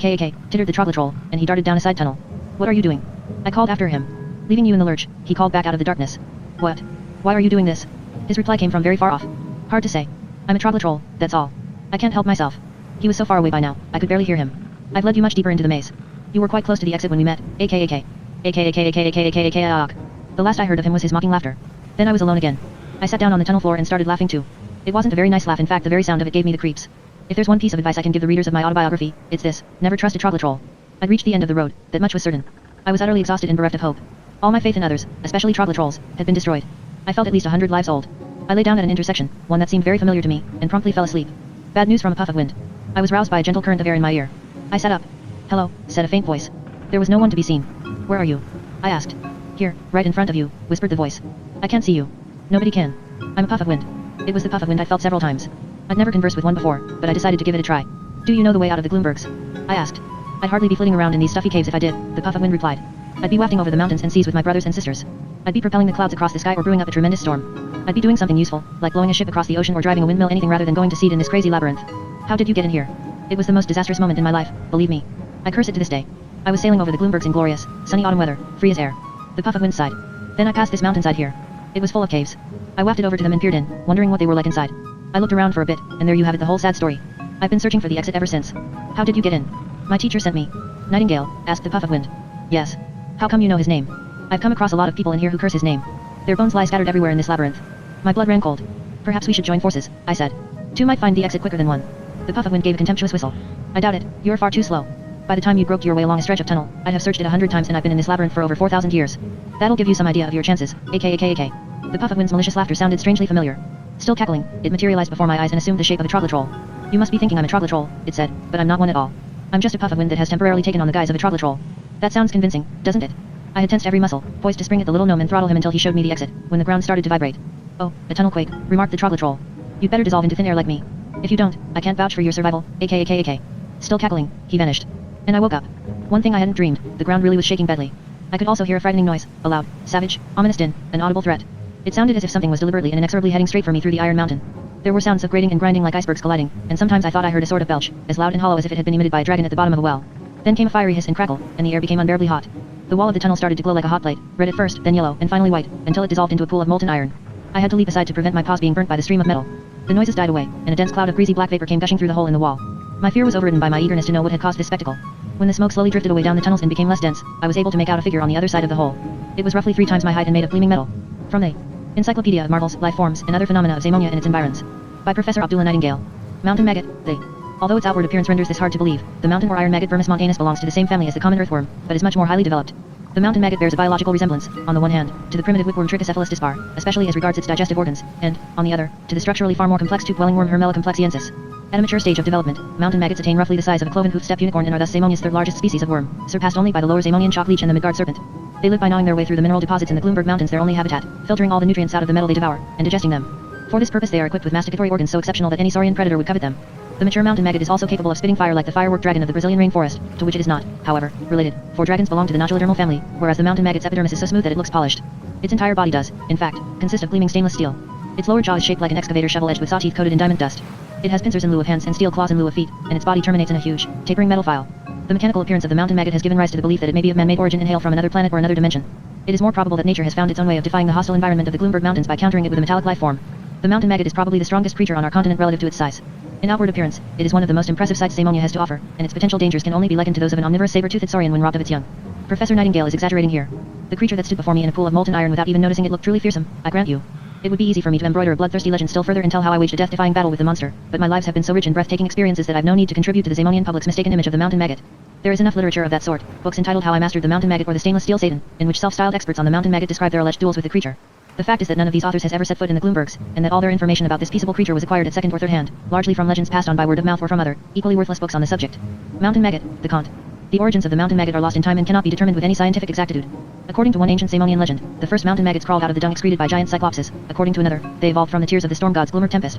tittered the troglotrol, and he darted down a side tunnel. What are you doing? I called after him. Leaving you in the lurch, he called back out of the darkness. What? Why are you doing this? His reply came from very far off. Hard to say. I'm a troglotrol, that's all. I can't help myself. He was so far away by now, I could barely hear him. I've led you much deeper into the maze. You were quite close to the exit when we met, aka. The last I heard of him was his mocking laughter. Then I was alone again. I sat down on the tunnel floor and started laughing too. It wasn't a very nice laugh, in fact the very sound of it gave me the creeps. If there's one piece of advice I can give the readers of my autobiography, it's this: never trust a troglotroll. I'd reached the end of the road, that much was certain. I was utterly exhausted and bereft of hope. All my faith in others, especially troglotrolls, had been destroyed. I felt at least 100 lives old. I lay down at an intersection, one that seemed very familiar to me, and promptly fell asleep. Bad news from a puff of wind. I was roused by a gentle current of air in my ear. I sat up. Hello, said a faint voice. There was no one to be seen. Where are you? I asked. Here, right in front of you, whispered the voice. I can't see you. Nobody can. I'm a puff of wind. It was the puff of wind I felt several times. I'd never conversed with one before, but I decided to give it a try. Do you know the way out of the Gloombergs? I asked. I'd hardly be flitting around in these stuffy caves if I did, the puff of wind replied. I'd be wafting over the mountains and seas with my brothers and sisters. I'd be propelling the clouds across the sky or brewing up a tremendous storm. I'd be doing something useful, like blowing a ship across the ocean or driving a windmill, anything rather than going to seed in this crazy labyrinth. How did you get in here? It was the most disastrous moment in my life, believe me. I curse it to this day. I was sailing over the Gloombergs in glorious, sunny autumn weather, free as air. The puff of wind sighed. Then I passed this mountainside here. It was full of caves. I wafted over to them and peered in, wondering what they were like inside. I looked around for a bit, and there you have it, the whole sad story. I've been searching for the exit ever since. How did you get in? My teacher sent me. Nightingale, asked the puff of wind. Yes. How come you know his name? I've come across a lot of people in here who curse his name. Their bones lie scattered everywhere in this labyrinth. My blood ran cold. Perhaps we should join forces, I said. Two might find the exit quicker than one. The puff of wind gave a contemptuous whistle. I doubt it, you're far too slow. By the time you groped your way along a stretch of tunnel, I'd have searched it 100 times and I've been in this labyrinth for over 4,000 years. That'll give you some idea of your chances, aka. The puff of wind's malicious laughter sounded strangely familiar. Still cackling, it materialized before my eyes and assumed the shape of a troglotroll. You must be thinking I'm a troglotroll, it said, but I'm not one at all. I'm just a puff of wind that has temporarily taken on the guise of a troglotroll. That sounds convincing, doesn't it? I had tensed every muscle, poised to spring at the little gnome and throttle him until he showed me the exit, when the ground started to vibrate. Oh, a tunnel quake, remarked the troglotroll. You'd better dissolve into thin air like me. If you don't, I can't vouch for your survival, aka. Still cackling, he vanished. And I woke up. One thing I hadn't dreamed, the ground really was shaking badly. I could also hear a frightening noise, a loud, savage, ominous din, an audible threat. It sounded as if something was deliberately and inexorably heading straight for me through the Iron Mountain. There were sounds of grating and grinding like icebergs colliding, and sometimes I thought I heard a sort of belch, as loud and hollow as if it had been emitted by a dragon at the bottom of a well. Then came a fiery hiss and crackle, and the air became unbearably hot. The wall of the tunnel started to glow like a hot plate, red at first, then yellow, and finally white, until it dissolved into a pool of molten iron. I had to leap aside to prevent my paws being burnt by the stream of metal. The noises died away, and a dense cloud of greasy black vapor came gushing through the hole in the wall. My fear was overridden by my eagerness to know what had caused this spectacle. When the smoke slowly drifted away down the tunnels and became less dense, I was able to make out a figure on the other side of the hole. It was roughly 3 times my height and made of gleaming metal. From the Encyclopedia of Marvels, Life Forms, and Other Phenomena of Zamonia and its Environs. By Professor Abdullah Nightingale. Mountain maggot, Although its outward appearance renders this hard to believe, the mountain or iron maggot Vermis montanus belongs to the same family as the common earthworm, but is much more highly developed. The mountain maggot bears a biological resemblance, on the one hand, to the primitive whipworm Trichocephalus dispar, especially as regards its digestive organs, and, on the other, to the structurally far more complex tube-dwelling worm Hermela complexiensis. At a mature stage of development, mountain maggots attain roughly the size of a cloven-hoofed steppe unicorn and are thus Zamonia's third largest species of worm, surpassed only by the lower Zamonian chalk leech and the Midgard serpent. They live by gnawing their way through the mineral deposits in the Gloomberg Mountains, their only habitat, filtering all the nutrients out of the metal they devour, and digesting them. For this purpose they are equipped with masticatory organs so exceptional that any saurian predator would covet them. The mature mountain maggot is also capable of spitting fire like the firework dragon of the Brazilian rainforest, to which it is not, however, related, for dragons belong to the Nautiliodermal family, whereas the mountain maggot's epidermis is so smooth that it looks polished. Its entire body does, in fact, consist of gleaming stainless steel. Its lower jaw is shaped like an excavator shovel edged with saw teeth coated in diamond dust. It has pincers in lieu of hands and steel claws in lieu of feet, and its body terminates in a huge, tapering metal file. The mechanical appearance of the mountain maggot has given rise to the belief that it may be of man-made origin and hail from another planet or another dimension. It is more probable that nature has found its own way of defying the hostile environment of the Gloomberg Mountains by countering it with a metallic life form. The mountain maggot is probably the strongest creature on our continent relative to its size. In outward appearance, it is one of the most impressive sights Zamonia has to offer, and its potential dangers can only be likened to those of an omnivorous saber-toothed saurian when robbed of its young. Professor Nightingale is exaggerating here. The creature that stood before me in a pool of molten iron without even noticing it looked truly fearsome, I grant you. It would be easy for me to embroider a bloodthirsty legend still further and tell how I waged a death-defying battle with the monster, but my lives have been so rich in breathtaking experiences that I've no need to contribute to the Zamonian public's mistaken image of the mountain maggot. There is enough literature of that sort, books entitled How I Mastered the Mountain Maggot or the Stainless Steel Satan, in which self-styled experts on the mountain maggot describe their alleged duels with the creature. The fact is that none of these authors has ever set foot in the Gloombergs, and that all their information about this peaceable creature was acquired at second or third hand, largely from legends passed on by word of mouth or from other, equally worthless books on the subject. Mountain maggot, the Kant. The origins of the mountain maggot are lost in time and cannot be determined with any scientific exactitude. According to one ancient Zamonian legend, the first mountain maggots crawled out of the dung excreted by giant cyclopses. According to another, they evolved from the tears of the storm god's Gloomer Tempest.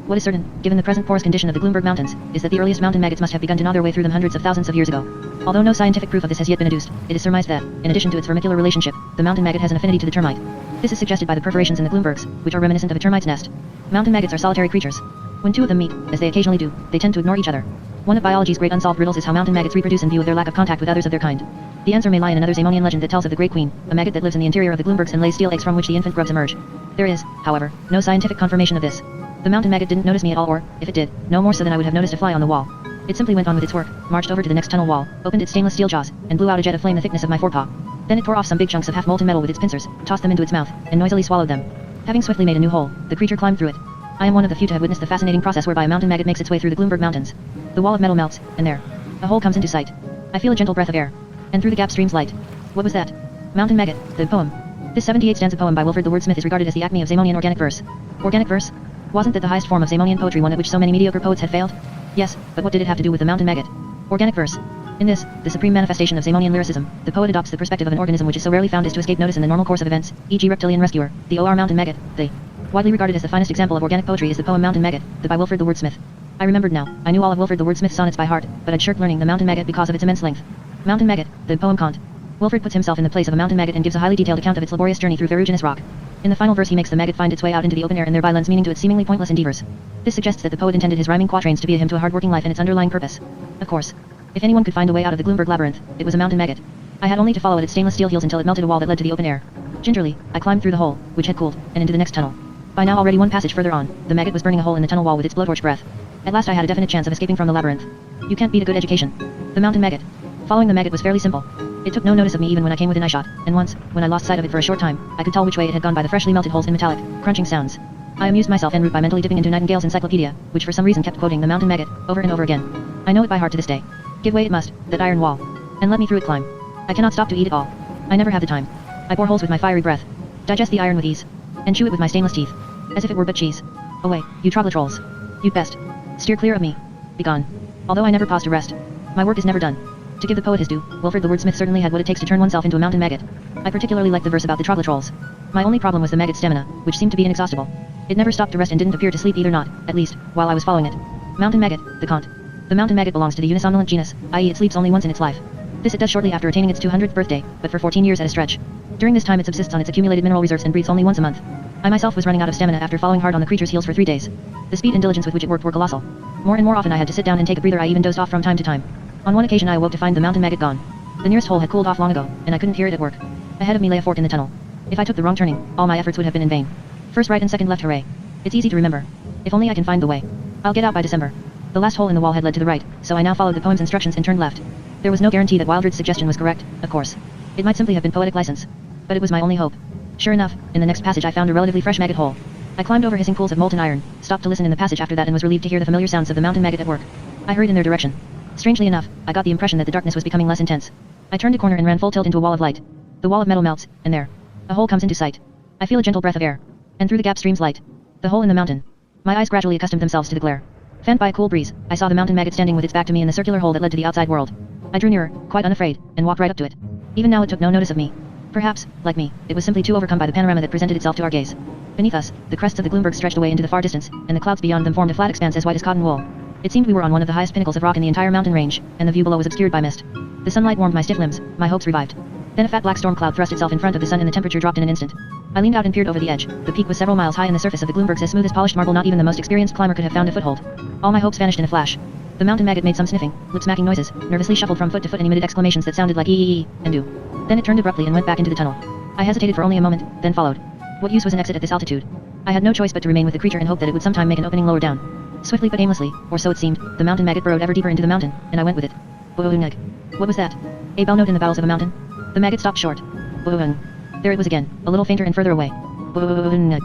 What is certain, given the present porous condition of the Gloomberg Mountains, is that the earliest mountain maggots must have begun to gnaw their way through them hundreds of thousands of years ago. Although no scientific proof of this has yet been adduced, it is surmised that, in addition to its vermicular relationship, the mountain maggot has an affinity to the termite. This is suggested by the perforations in the Gloombergs, which are reminiscent of a termite's nest. Mountain maggots are solitary creatures. When two of them meet, as they occasionally do, they tend to ignore each other. One of biology's great unsolved riddles is how mountain maggots reproduce in view of their lack of contact with others of their kind. The answer may lie in another Zamonian legend that tells of the Great Queen, a maggot that lives in the interior of the Gloombergs and lays steel eggs from which the infant grubs emerge. There is, however, no scientific confirmation of this. The mountain maggot didn't notice me at all, or, if it did, no more so than I would have noticed a fly on the wall. It simply went on with its work, marched over to the next tunnel wall, opened its stainless steel jaws, and blew out a jet of flame the thickness of my forepaw. Then it tore off some big chunks of half-molten metal with its pincers, tossed them into its mouth, and noisily swallowed them. Having swiftly made a new hole, the creature climbed through it. I am one of the few to have witnessed the fascinating process whereby a mountain maggot makes its way through the Gloomberg Mountains. The wall of metal melts, and there, a hole comes into sight. I feel a gentle breath of air, and through the gap streams light. What was that? Mountain Maggot, the poem. This 78-stanza poem by Wilfred the Wordsmith is regarded as the acme of Zamonian organic verse. Organic verse? Wasn't that the highest form of Zamonian poetry, one at which so many mediocre poets had failed? Yes, but what did it have to do with the mountain maggot? Organic verse. In this, the supreme manifestation of Zamonian lyricism, the poet adopts the perspective of an organism which is so rarely found as to escape notice in the normal course of events, e.g. reptilian rescuer, the O.R. mountain maggot, the... Widely regarded as the finest example of organic poetry is the poem Mountain Maggot, by Wilfred the Wordsmith. I remembered now, I knew all of Wilfred the Wordsmith's sonnets by heart, but I'd shirked learning the mountain maggot because of its immense length. Mountain Maggot, the poem Kant. Wilfred puts himself in the place of a mountain maggot and gives a highly detailed account of its laborious journey through ferruginous rock. In the final verse he makes the maggot find its way out into the open air and thereby lends meaning to its seemingly pointless endeavors. This suggests that the poet intended his rhyming quatrains to be a hymn to a hard-working life and its underlying purpose. Of course. If anyone could find a way out of the Gloomberg labyrinth, it was a mountain maggot. I had only to follow at its stainless steel heels until it melted a wall that led to the open air. Gingerly, I climbed through the hole, which had cooled, and into the next tunnel. By now already one passage further on, the maggot was burning a hole in the tunnel wall with its blowtorch breath. At last I had a definite chance of escaping from the labyrinth. You can't beat a good education. The mountain maggot. Following the maggot was fairly simple. It took no notice of me even when I came within eyeshot, and once, when I lost sight of it for a short time, I could tell which way it had gone by the freshly melted holes in metallic, crunching sounds. I amused myself en route by mentally dipping into Nightingale's encyclopedia, which for some reason kept quoting the mountain maggot, over and over again. I know it by heart to this day. Give way it must, that iron wall. And let me through it climb. I cannot stop to eat it all. I never have the time. I bore holes with my fiery breath. Digest the iron with ease. And chew it with my stainless teeth. As if it were but cheese. Away, you troglotrolls. You'd best. Steer clear of me. Begone. Although I never pause to rest. My work is never done. To give the poet his due, Wilfred the Wordsmith certainly had what it takes to turn oneself into a mountain maggot. I particularly liked the verse about the troglotrolls. My only problem was the maggot's stamina, which seemed to be inexhaustible. It never stopped to rest and didn't appear to sleep either, not, at least, while I was following it. Mountain maggot, the Kant. The mountain maggot belongs to the unisomnolent genus, i.e. it sleeps only once in its life. This it does shortly after attaining its 200th birthday, but for 14 years at a stretch. During this time it subsists on its accumulated mineral reserves and breathes only once a month. I myself was running out of stamina after following hard on the creature's heels for 3 days. The speed and diligence with which it worked were colossal. More and more often I had to sit down and take a breather. I even dozed off from time to time. On one occasion I awoke to find the mountain maggot gone. The nearest hole had cooled off long ago, and I couldn't hear it at work. Ahead of me lay a fork in the tunnel. If I took the wrong turning, all my efforts would have been in vain. First right and second left, hooray. It's easy to remember. If only I can find the way. I'll get out by December. The last hole in the wall had led to the right, so I now followed the poem's instructions and turned left. There was no guarantee that Wildred's suggestion was correct, of course. It might simply have been poetic license. But it was my only hope. Sure enough, in the next passage I found a relatively fresh maggot hole. I climbed over hissing pools of molten iron, stopped to listen in the passage after that and was relieved to hear the familiar sounds of the mountain maggot at work. I hurried in their direction. Strangely enough, I got the impression that the darkness was becoming less intense. I turned a corner and ran full tilt into a wall of light. The wall of metal melts, and there, a hole comes into sight. I feel a gentle breath of air. And through the gap streams light. The hole in the mountain. My eyes gradually accustomed themselves to the glare. Fanned by a cool breeze, I saw the mountain maggot standing with its back to me in the circular hole that led to the outside world. I drew nearer, quite unafraid, and walked right up to it. Even now it took no notice of me. Perhaps, like me, it was simply too overcome by the panorama that presented itself to our gaze. Beneath us, the crests of the Gloomberg stretched away into the far distance, and the clouds beyond them formed a flat expanse as white as cotton wool. It seemed we were on one of the highest pinnacles of rock in the entire mountain range, and the view below was obscured by mist. The sunlight warmed my stiff limbs, my hopes revived. Then a fat black storm cloud thrust itself in front of the sun and the temperature dropped in an instant. I leaned out and peered over the edge. The peak was several miles high and the surface of the Gloombergs as smooth as polished marble. Not even the most experienced climber could have found a foothold. All my hopes vanished in a flash. The mountain maggot made some sniffing, lip-smacking noises, nervously shuffled from foot to foot and emitted exclamations that sounded like ee and do. Then it turned abruptly and went back into the tunnel. I hesitated for only a moment, then followed. What use was an exit at this altitude? I had no choice but to remain with the creature and hope that it would sometime make an opening lower down. Swiftly but aimlessly, or so it seemed, the mountain maggot burrowed ever deeper into the mountain, and I went with it. Boing. What was that? A bell note in the bowels of a mountain? The maggot stopped short. Boing. There it was again, a little fainter and further away. Boing.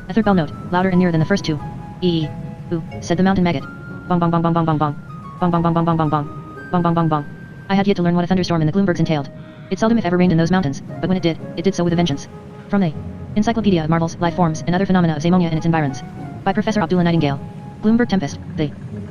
A third bell note, louder and nearer than the first two. Ooh, said the mountain maggot. Bong bong bong bong bong bong bong. Bong bong bong bong bong bong bong. Bong bong bong bong. I had yet to learn what a thunderstorm in the Gloombergs entailed. It seldom if ever rained in those mountains, but when it did so with a vengeance. From the Encyclopedia of Marvels, Life Forms, and Other Phenomena of Zamonia and its Environs. By Professor Abdullah Nightingale. Gloomberg Tempest,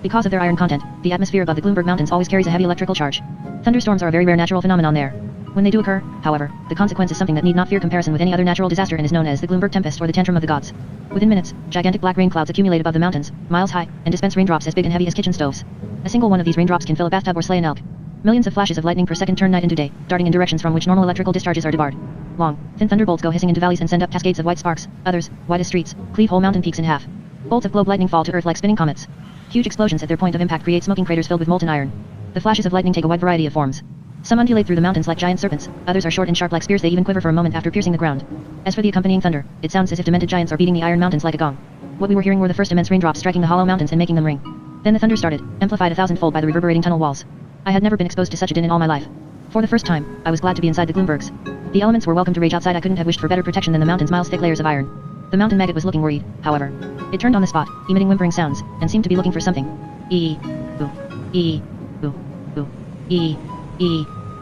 Because of their iron content, the atmosphere above the Gloomberg Mountains always carries a heavy electrical charge. Thunderstorms are a very rare natural phenomenon there. When they do occur, however, the consequence is something that need not fear comparison with any other natural disaster and is known as the Gloomberg Tempest or the Tantrum of the Gods. Within minutes, gigantic black rain clouds accumulate above the mountains, miles high, and dispense raindrops as big and heavy as kitchen stoves. A single one of these raindrops can fill a bathtub or slay an elk. Millions of flashes of lightning per second turn night into day, darting in directions from which normal electrical discharges are debarred. Long, thin thunderbolts go hissing into valleys and send up cascades of white sparks. Others, white as streets, cleave whole mountain peaks in half. Bolts of globe lightning fall to earth like spinning comets. Huge explosions at their point of impact create smoking craters filled with molten iron. The flashes of lightning take a wide variety of forms. Some undulate through the mountains like giant serpents, others are short and sharp like spears. They even quiver for a moment after piercing the ground. As for the accompanying thunder, it sounds as if demented giants are beating the iron mountains like a gong. What we were hearing were the first immense raindrops striking the hollow mountains and making them ring. Then the thunder started, amplified 1,000-fold by the reverberating tunnel walls. I had never been exposed to such a din in all my life. For the first time, I was glad to be inside the Gloombergs. The elements were welcome to rage outside. I couldn't have wished for better protection than the mountain's miles-thick layers of iron. The mountain maggot was looking worried, however. It turned on the spot, emitting whimpering sounds, and seemed to be looking for something.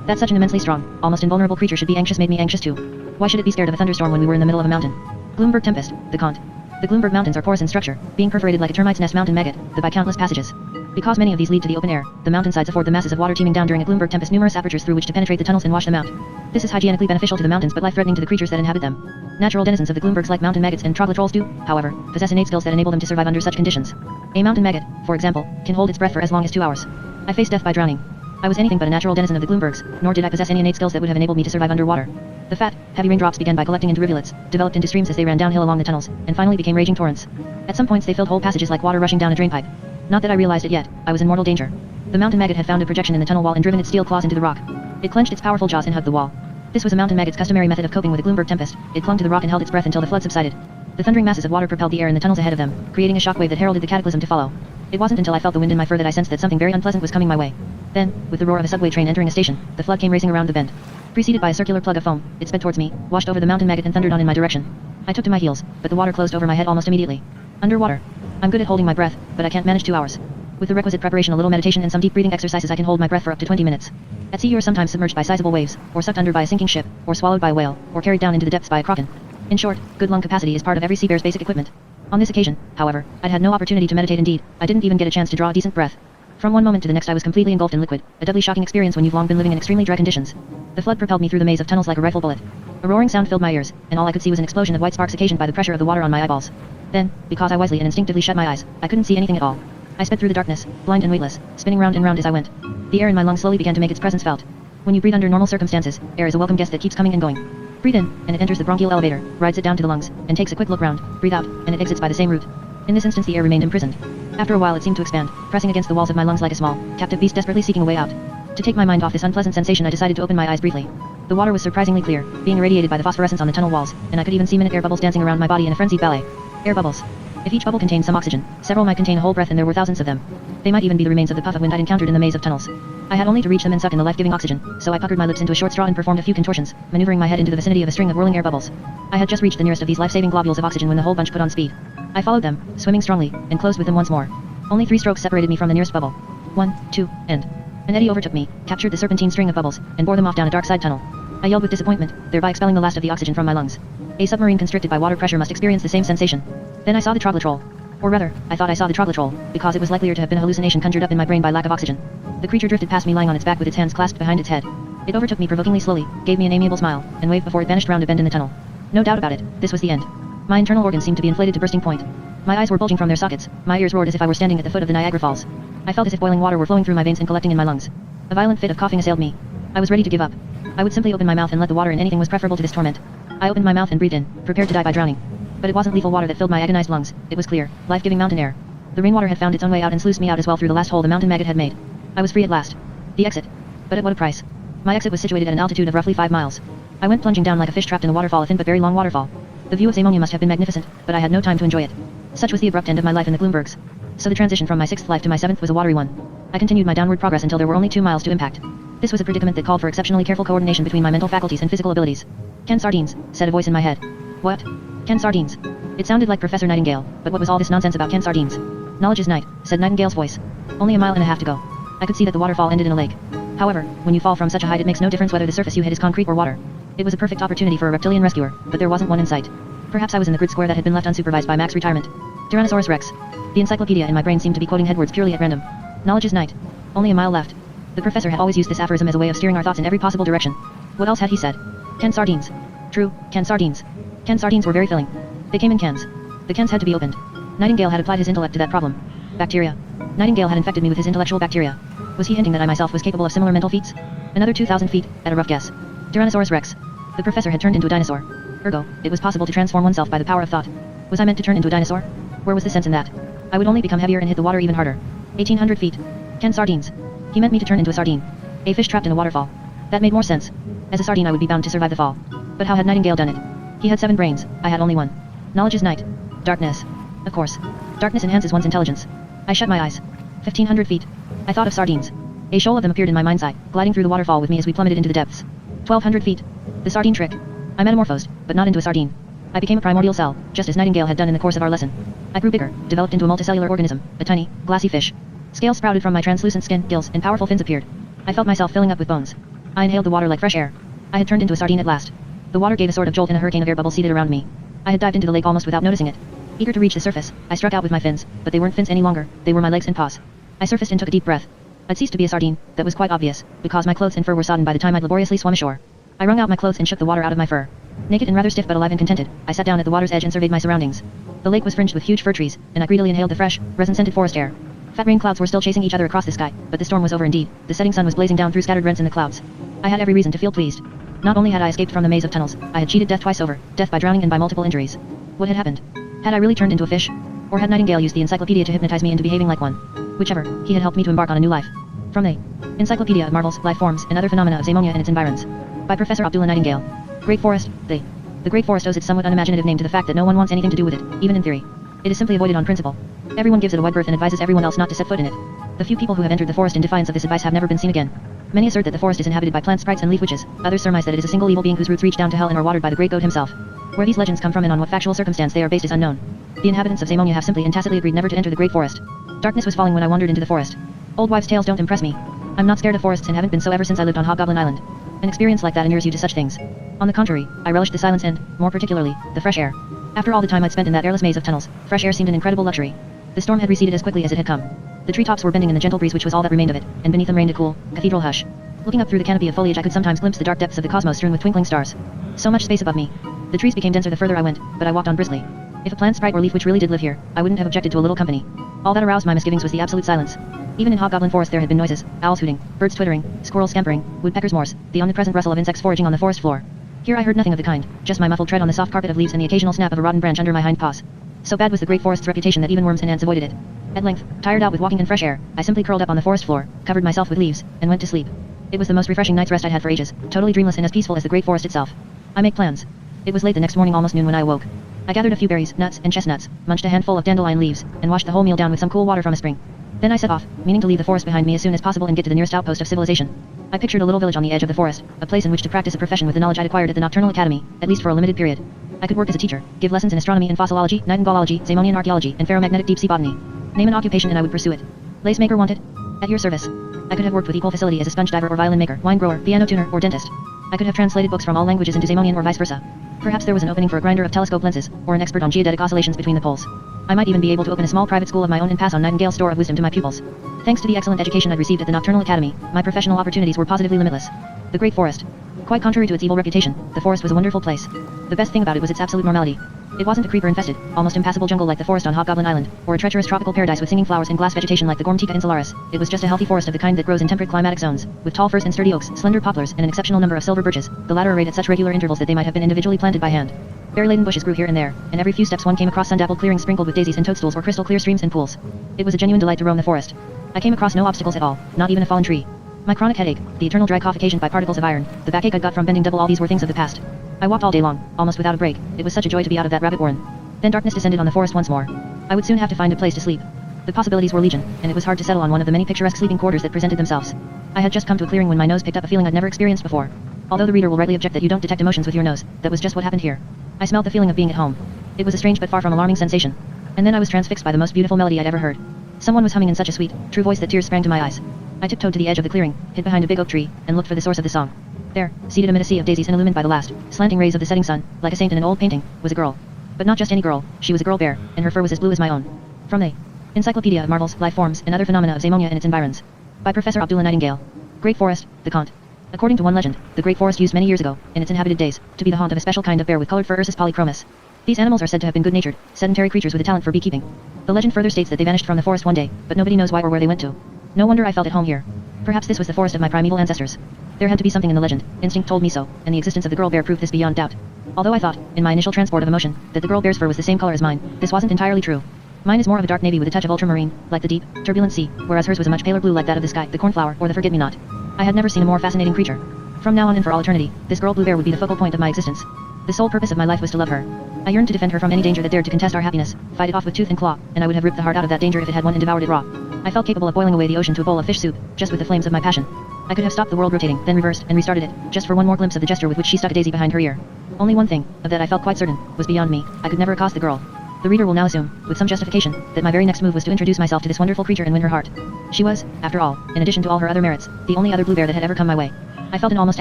That such an immensely strong, almost invulnerable creature should be anxious made me anxious too. Why should it be scared of a thunderstorm when we were in the middle of a mountain? Gloomberg Tempest, the Kant. The Gloomberg Mountains are porous in structure, being perforated like a termite's nest. Mountain maggot, by countless passages. Because many of these lead to the open air, the mountainsides afford the masses of water teeming down during a Gloomberg Tempest numerous apertures through which to penetrate the tunnels and wash them out. This is hygienically beneficial to the mountains but life-threatening to the creatures that inhabit them. Natural denizens of the Gloombergs like mountain maggots and troglotrolls do, however, possess innate skills that enable them to survive under such conditions. A mountain maggot, for example, can hold its breath for as long as 2 hours. I faced death by drowning. I was anything but a natural denizen of the Gloombergs, nor did I possess any innate skills that would have enabled me to survive underwater. The fat, heavy raindrops began by collecting into rivulets, developed into streams as they ran downhill along the tunnels, and finally became raging torrents. At some points they filled whole passages like water rushing down a drainpipe. Not that I realized it yet, I was in mortal danger. The mountain maggot had found a projection in the tunnel wall and driven its steel claws into the rock. It clenched its powerful jaws and hugged the wall. This was a mountain maggot's customary method of coping with a Gloomberg Tempest. It clung to the rock and held its breath until the flood subsided. The thundering masses of water propelled the air in the tunnels ahead of them, creating a shockwave that heralded the cataclysm to follow. It wasn't until I felt the wind in my fur that I sensed that something very unpleasant was coming my way. Then, with the roar of a subway train entering a station, the flood came racing around the bend. Preceded by a circular plug of foam, it sped towards me, washed over the mountain maggot and thundered on in my direction. I took to my heels, but the water closed over my head almost immediately. Underwater. I'm good at holding my breath, but I can't manage 2 hours. With the requisite preparation, a little meditation and some deep breathing exercises, I can hold my breath for up to 20 minutes. At sea you are sometimes submerged by sizable waves, or sucked under by a sinking ship, or swallowed by a whale, or carried down into the depths by a kraken. In short, good lung capacity is part of every sea bear's basic equipment. On this occasion, however, I'd had no opportunity to meditate. Indeed, I didn't even get a chance to draw a decent breath. From one moment to the next I was completely engulfed in liquid, a doubly shocking experience when you've long been living in extremely dry conditions. The flood propelled me through the maze of tunnels like a rifle bullet. A roaring sound filled my ears, and all I could see was an explosion of white sparks occasioned by the pressure of the water on my eyeballs. Then, because I wisely and instinctively shut my eyes, I couldn't see anything at all. I sped through the darkness, blind and weightless, spinning round and round as I went. The air in my lungs slowly began to make its presence felt. When you breathe under normal circumstances, air is a welcome guest that keeps coming and going. Breathe in, and it enters the bronchial elevator, rides it down to the lungs, and takes a quick look round. Breathe out, and it exits by the same route. In this instance the air remained imprisoned. After a while it seemed to expand, pressing against the walls of my lungs like a small, captive beast desperately seeking a way out. To take my mind off this unpleasant sensation I decided to open my eyes briefly. The water was surprisingly clear, being irradiated by the phosphorescence on the tunnel walls, and I could even see minute air bubbles dancing around my body in a frenzied ballet. Air bubbles. If each bubble contained some oxygen, several might contain a whole breath, and there were thousands of them. They might even be the remains of the puff of wind I'd encountered in the maze of tunnels. I had only to reach them and suck in the life-giving oxygen, so I puckered my lips into a short straw and performed a few contortions, maneuvering my head into the vicinity of a string of whirling air bubbles. I had just reached the nearest of these life-saving globules of oxygen when the whole bunch put on speed. I followed them, swimming strongly, and closed with them once more. Only 3 strokes separated me from the nearest bubble. 1, 2, and... An eddy overtook me, captured the serpentine string of bubbles, and bore them off down a dark side tunnel. I yelled with disappointment, thereby expelling the last of the oxygen from my lungs. A submarine constricted by water pressure must experience the same sensation. Then I saw the troglotroll. Or rather, I thought I saw the troglotroll, because it was likelier to have been a hallucination conjured up in my brain by lack of oxygen. The creature drifted past me lying on its back with its hands clasped behind its head. It overtook me provokingly slowly, gave me an amiable smile, and waved before it vanished round a bend in the tunnel. No doubt about it, this was the end. My internal organs seemed to be inflated to bursting point. My eyes were bulging from their sockets, my ears roared as if I were standing at the foot of the Niagara Falls. I felt as if boiling water were flowing through my veins and collecting in my lungs. A violent fit of coughing assailed me. I was ready to give up. I would simply open my mouth and let the water in. Anything was preferable to this torment. I opened my mouth and breathed in, prepared to die by drowning. But it wasn't lethal water that filled my agonized lungs, it was clear, life-giving mountain air. The rainwater had found its own way out and sluiced me out as well through the last hole the mountain maggot had made. I was free at last. The exit. But at what a price. My exit was situated at an altitude of roughly 5 miles. I went plunging down like a fish trapped in a waterfall, a thin but very long waterfall. The view of Zamonia must have been magnificent, but I had no time to enjoy it. Such was the abrupt end of my life in the Gloombergs. So the transition from my 6th life to my 7th was a watery one. I continued my downward progress until there were only 2 miles to impact. This was a predicament that called for exceptionally careful coordination between my mental faculties and physical abilities. "Canned sardines," said a voice in my head. "What? Canned sardines?" It sounded like Professor Nightingale, but what was all this nonsense about canned sardines? "Knowledge is night," said Nightingale's voice. "Only a mile and a half to go." I could see that the waterfall ended in a lake. However, when you fall from such a height it makes no difference whether the surface you hit is concrete or water. It was a perfect opportunity for a reptilian rescuer, but there wasn't one in sight. Perhaps I was in the grid square that had been left unsupervised by Max retirement. Tyrannosaurus Rex. The encyclopedia in my brain seemed to be quoting headwords purely at random. Knowledge is night. Only a mile left. The professor had always used this aphorism as a way of steering our thoughts in every possible direction. What else had he said? Canned sardines. True, canned sardines. Canned sardines were very filling. They came in cans. The cans had to be opened. Nightingale had applied his intellect to that problem. Bacteria. Nightingale had infected me with his intellectual bacteria. Was he hinting that I myself was capable of similar mental feats? Another 2,000 feet, at a rough guess. Tyrannosaurus Rex. The professor had turned into a dinosaur. Ergo, it was possible to transform oneself by the power of thought. Was I meant to turn into a dinosaur? Where was the sense in that? I would only become heavier and hit the water even harder. 1,800 feet. Canned sardines. He meant me to turn into a sardine. A fish trapped in a waterfall. That made more sense. As a sardine I would be bound to survive the fall. But how had Nightingale done it? He had 7 brains, I had only 1. Knowledge is night. Darkness. Of course. Darkness enhances one's intelligence. I shut my eyes. 1,500 feet. I thought of sardines. A shoal of them appeared in my mind's eye, gliding through the waterfall with me as we plummeted into the depths. 1,200 feet. The sardine trick. I metamorphosed, but not into a sardine. I became a primordial cell, just as Nightingale had done in the course of our lesson. I grew bigger, developed into a multicellular organism, a tiny, glassy fish. Scales sprouted from my translucent skin, gills, and powerful fins appeared. I felt myself filling up with bones. I inhaled the water like fresh air. I had turned into a sardine at last. The water gave a sort of jolt in a hurricane of air bubbles seated around me. I had dived into the lake almost without noticing it. Eager to reach the surface, I struck out with my fins, but they weren't fins any longer, they were my legs and paws. I surfaced and took a deep breath. I'd ceased to be a sardine, that was quite obvious, because my clothes and fur were sodden by the time I'd laboriously swum ashore. I wrung out my clothes and shook the water out of my fur. Naked and rather stiff but alive and contented, I sat down at the water's edge and surveyed my surroundings. The lake was fringed with huge fir trees, and I greedily inhaled the fresh, resin-scented forest air. Fat rain clouds were still chasing each other across the sky, but the storm was over indeed. The setting sun was blazing down through scattered rents in the clouds. I had every reason to feel pleased. Not only had I escaped from the maze of tunnels, I had cheated death twice over, death by drowning and by multiple injuries. What had happened? Had I really turned into a fish? Or had Nightingale used the encyclopedia to hypnotize me into behaving like one? Whichever, he had helped me to embark on a new life. From the Encyclopedia of Marvels, Life Forms, and Other Phenomena of Zamonia and Its Environs. By Professor Abdullah Nightingale. Great Forest, The Great Forest owes its somewhat unimaginative name to the fact that no one wants anything to do with it, even in theory. It is simply avoided on principle. Everyone gives it a wide berth and advises everyone else not to set foot in it. The few people who have entered the forest in defiance of this advice have never been seen again. Many assert that the forest is inhabited by plant sprites and leaf witches, others surmise that it is a single evil being whose roots reach down to hell and are watered by the great goat himself. Where these legends come from and on what factual circumstance they are based is unknown. The inhabitants of Zamonia have simply and tacitly agreed never to enter the great forest. Darkness was falling when I wandered into the forest. Old wives' tales don't impress me. I'm not scared of forests and haven't been so ever since I lived on Hobgoblin Island. An experience like that inures you to such things. On the contrary, I relished the silence and, more particularly, the fresh air. After all the time I'd spent in that airless maze of tunnels, fresh air seemed an incredible luxury. The storm had receded as quickly as it had come. The treetops were bending in the gentle breeze which was all that remained of it, and beneath them reigned a cool, cathedral hush. Looking up through the canopy of foliage I could sometimes glimpse the dark depths of the cosmos strewn with twinkling stars. So much space above me. The trees became denser the further I went, but I walked on briskly. If a plant sprite or leaf witch really did live here, I wouldn't have objected to a little company. All that aroused my misgivings was the absolute silence. Even in Hobgoblin Forest there had been noises, owls hooting, birds twittering, squirrels scampering, woodpeckers morse, the omnipresent rustle of insects foraging on the forest floor. Here I heard nothing of the kind, just my muffled tread on the soft carpet of leaves and the occasional snap of a rotten branch under my hind paws. So bad was the great forest's reputation that even worms and ants avoided it. At length, tired out with walking in fresh air, I simply curled up on the forest floor, covered myself with leaves, and went to sleep. It was the most refreshing night's rest I'd had for ages, totally dreamless and as peaceful as the great forest itself. I make plans. It was late the next morning, almost noon, when I awoke. I gathered a few berries, nuts, and chestnuts, munched a handful of dandelion leaves, and washed the whole meal down with some cool water from a spring. Then I set off, meaning to leave the forest behind me as soon as possible and get to the nearest outpost of civilization. I pictured a little village on the edge of the forest, a place in which to practice a profession with the knowledge I'd acquired at the Nocturnal Academy, at least for a limited period. I could work as a teacher, give lessons in astronomy and fossilology, nightingaleology, Zamonian archaeology, and ferromagnetic deep-sea botany. Name an occupation and I would pursue it. Lace maker wanted? At your service. I could have worked with equal facility as a sponge diver or violin maker, wine grower, piano tuner, or dentist. I could have translated books from all languages into Zamonian or vice versa. Perhaps there was an opening for a grinder of telescope lenses, or an expert on geodetic oscillations between the poles. I might even be able to open a small private school of my own and pass on Nightingale's store of wisdom to my pupils. Thanks to the excellent education I'd received at the Nocturnal Academy, my professional opportunities were positively limitless. The Great Forest. Quite contrary to its evil reputation, the forest was a wonderful place. The best thing about it was its absolute normality. It wasn't a creeper-infested, almost impassable jungle like the forest on Hobgoblin Island, or a treacherous tropical paradise with singing flowers and glass vegetation like the Gormtica insularis. It was just a healthy forest of the kind that grows in temperate climatic zones, with tall firs and sturdy oaks, slender poplars, and an exceptional number of silver birches, the latter arrayed at such regular intervals that they might have been individually planted by hand. Berry-laden bushes grew here and there, and every few steps one came across sun-dappled clearings sprinkled with daisies and toadstools or crystal-clear streams and pools. It was a genuine delight to roam the forest. I came across no obstacles at all, not even a fallen tree. My chronic headache, the eternal dry cough occasioned by particles of iron, the backache I got from bending double, all these were things of the past. I walked all day long, almost without a break. It was such a joy to be out of that rabbit warren. Then darkness descended on the forest once more. I would soon have to find a place to sleep. The possibilities were legion, and it was hard to settle on one of the many picturesque sleeping quarters that presented themselves. I had just come to a clearing when my nose picked up a feeling I'd never experienced before. Although the reader will rightly object that you don't detect emotions with your nose, that was just what happened here. I smelled the feeling of being at home. It was a strange but far from alarming sensation. And then I was transfixed by the most beautiful melody I'd ever heard. Someone was humming in such a sweet, true voice that tears sprang to my eyes. I tiptoed to the edge of the clearing, hid behind a big oak tree, and looked for the source of the song. There, seated amid a sea of daisies and illumined by the last, slanting rays of the setting sun, like a saint in an old painting, was a girl. But not just any girl, she was a girl bear, and her fur was as blue as my own. From the Encyclopedia of Marvels, Life Forms, and Other Phenomena of Zamonia and Its Environs. By Professor Abdullah Nightingale. Great Forest, the Kant. According to one legend, the Great Forest used many years ago, in its inhabited days, to be the haunt of a special kind of bear with colored fur, Ursus polychromis. These animals are said to have been good-natured, sedentary creatures with a talent for beekeeping. The legend further states that they vanished from the forest one day, but nobody knows why or where they went to. No wonder I felt at home here. Perhaps this was the forest of my primeval ancestors. There had to be something in the legend, instinct told me so, and the existence of the girl bear proved this beyond doubt. Although I thought, in my initial transport of emotion, that the girl bear's fur was the same color as mine, this wasn't entirely true. Mine is more of a dark navy with a touch of ultramarine, like the deep, turbulent sea, whereas hers was a much paler blue like that of the sky, the cornflower, or the forget-me-not. I had never seen a more fascinating creature. From now on and for all eternity, this girl blue bear would be the focal point of my existence. The sole purpose of my life was to love her. I yearned to defend her from any danger that dared to contest our happiness, fight it off with tooth and claw, and I would have ripped the heart out of that danger if it had won and devoured it raw. I felt capable of boiling away the ocean to a bowl of fish soup, just with the flames of my passion. I could have stopped the world rotating, then reversed, and restarted it, just for one more glimpse of the gesture with which she stuck a daisy behind her ear. Only one thing, of that I felt quite certain, was beyond me. I could never accost the girl. The reader will now assume, with some justification, that my very next move was to introduce myself to this wonderful creature and win her heart. She was, after all, in addition to all her other merits, the only other blue bear that had ever come my way. I felt an almost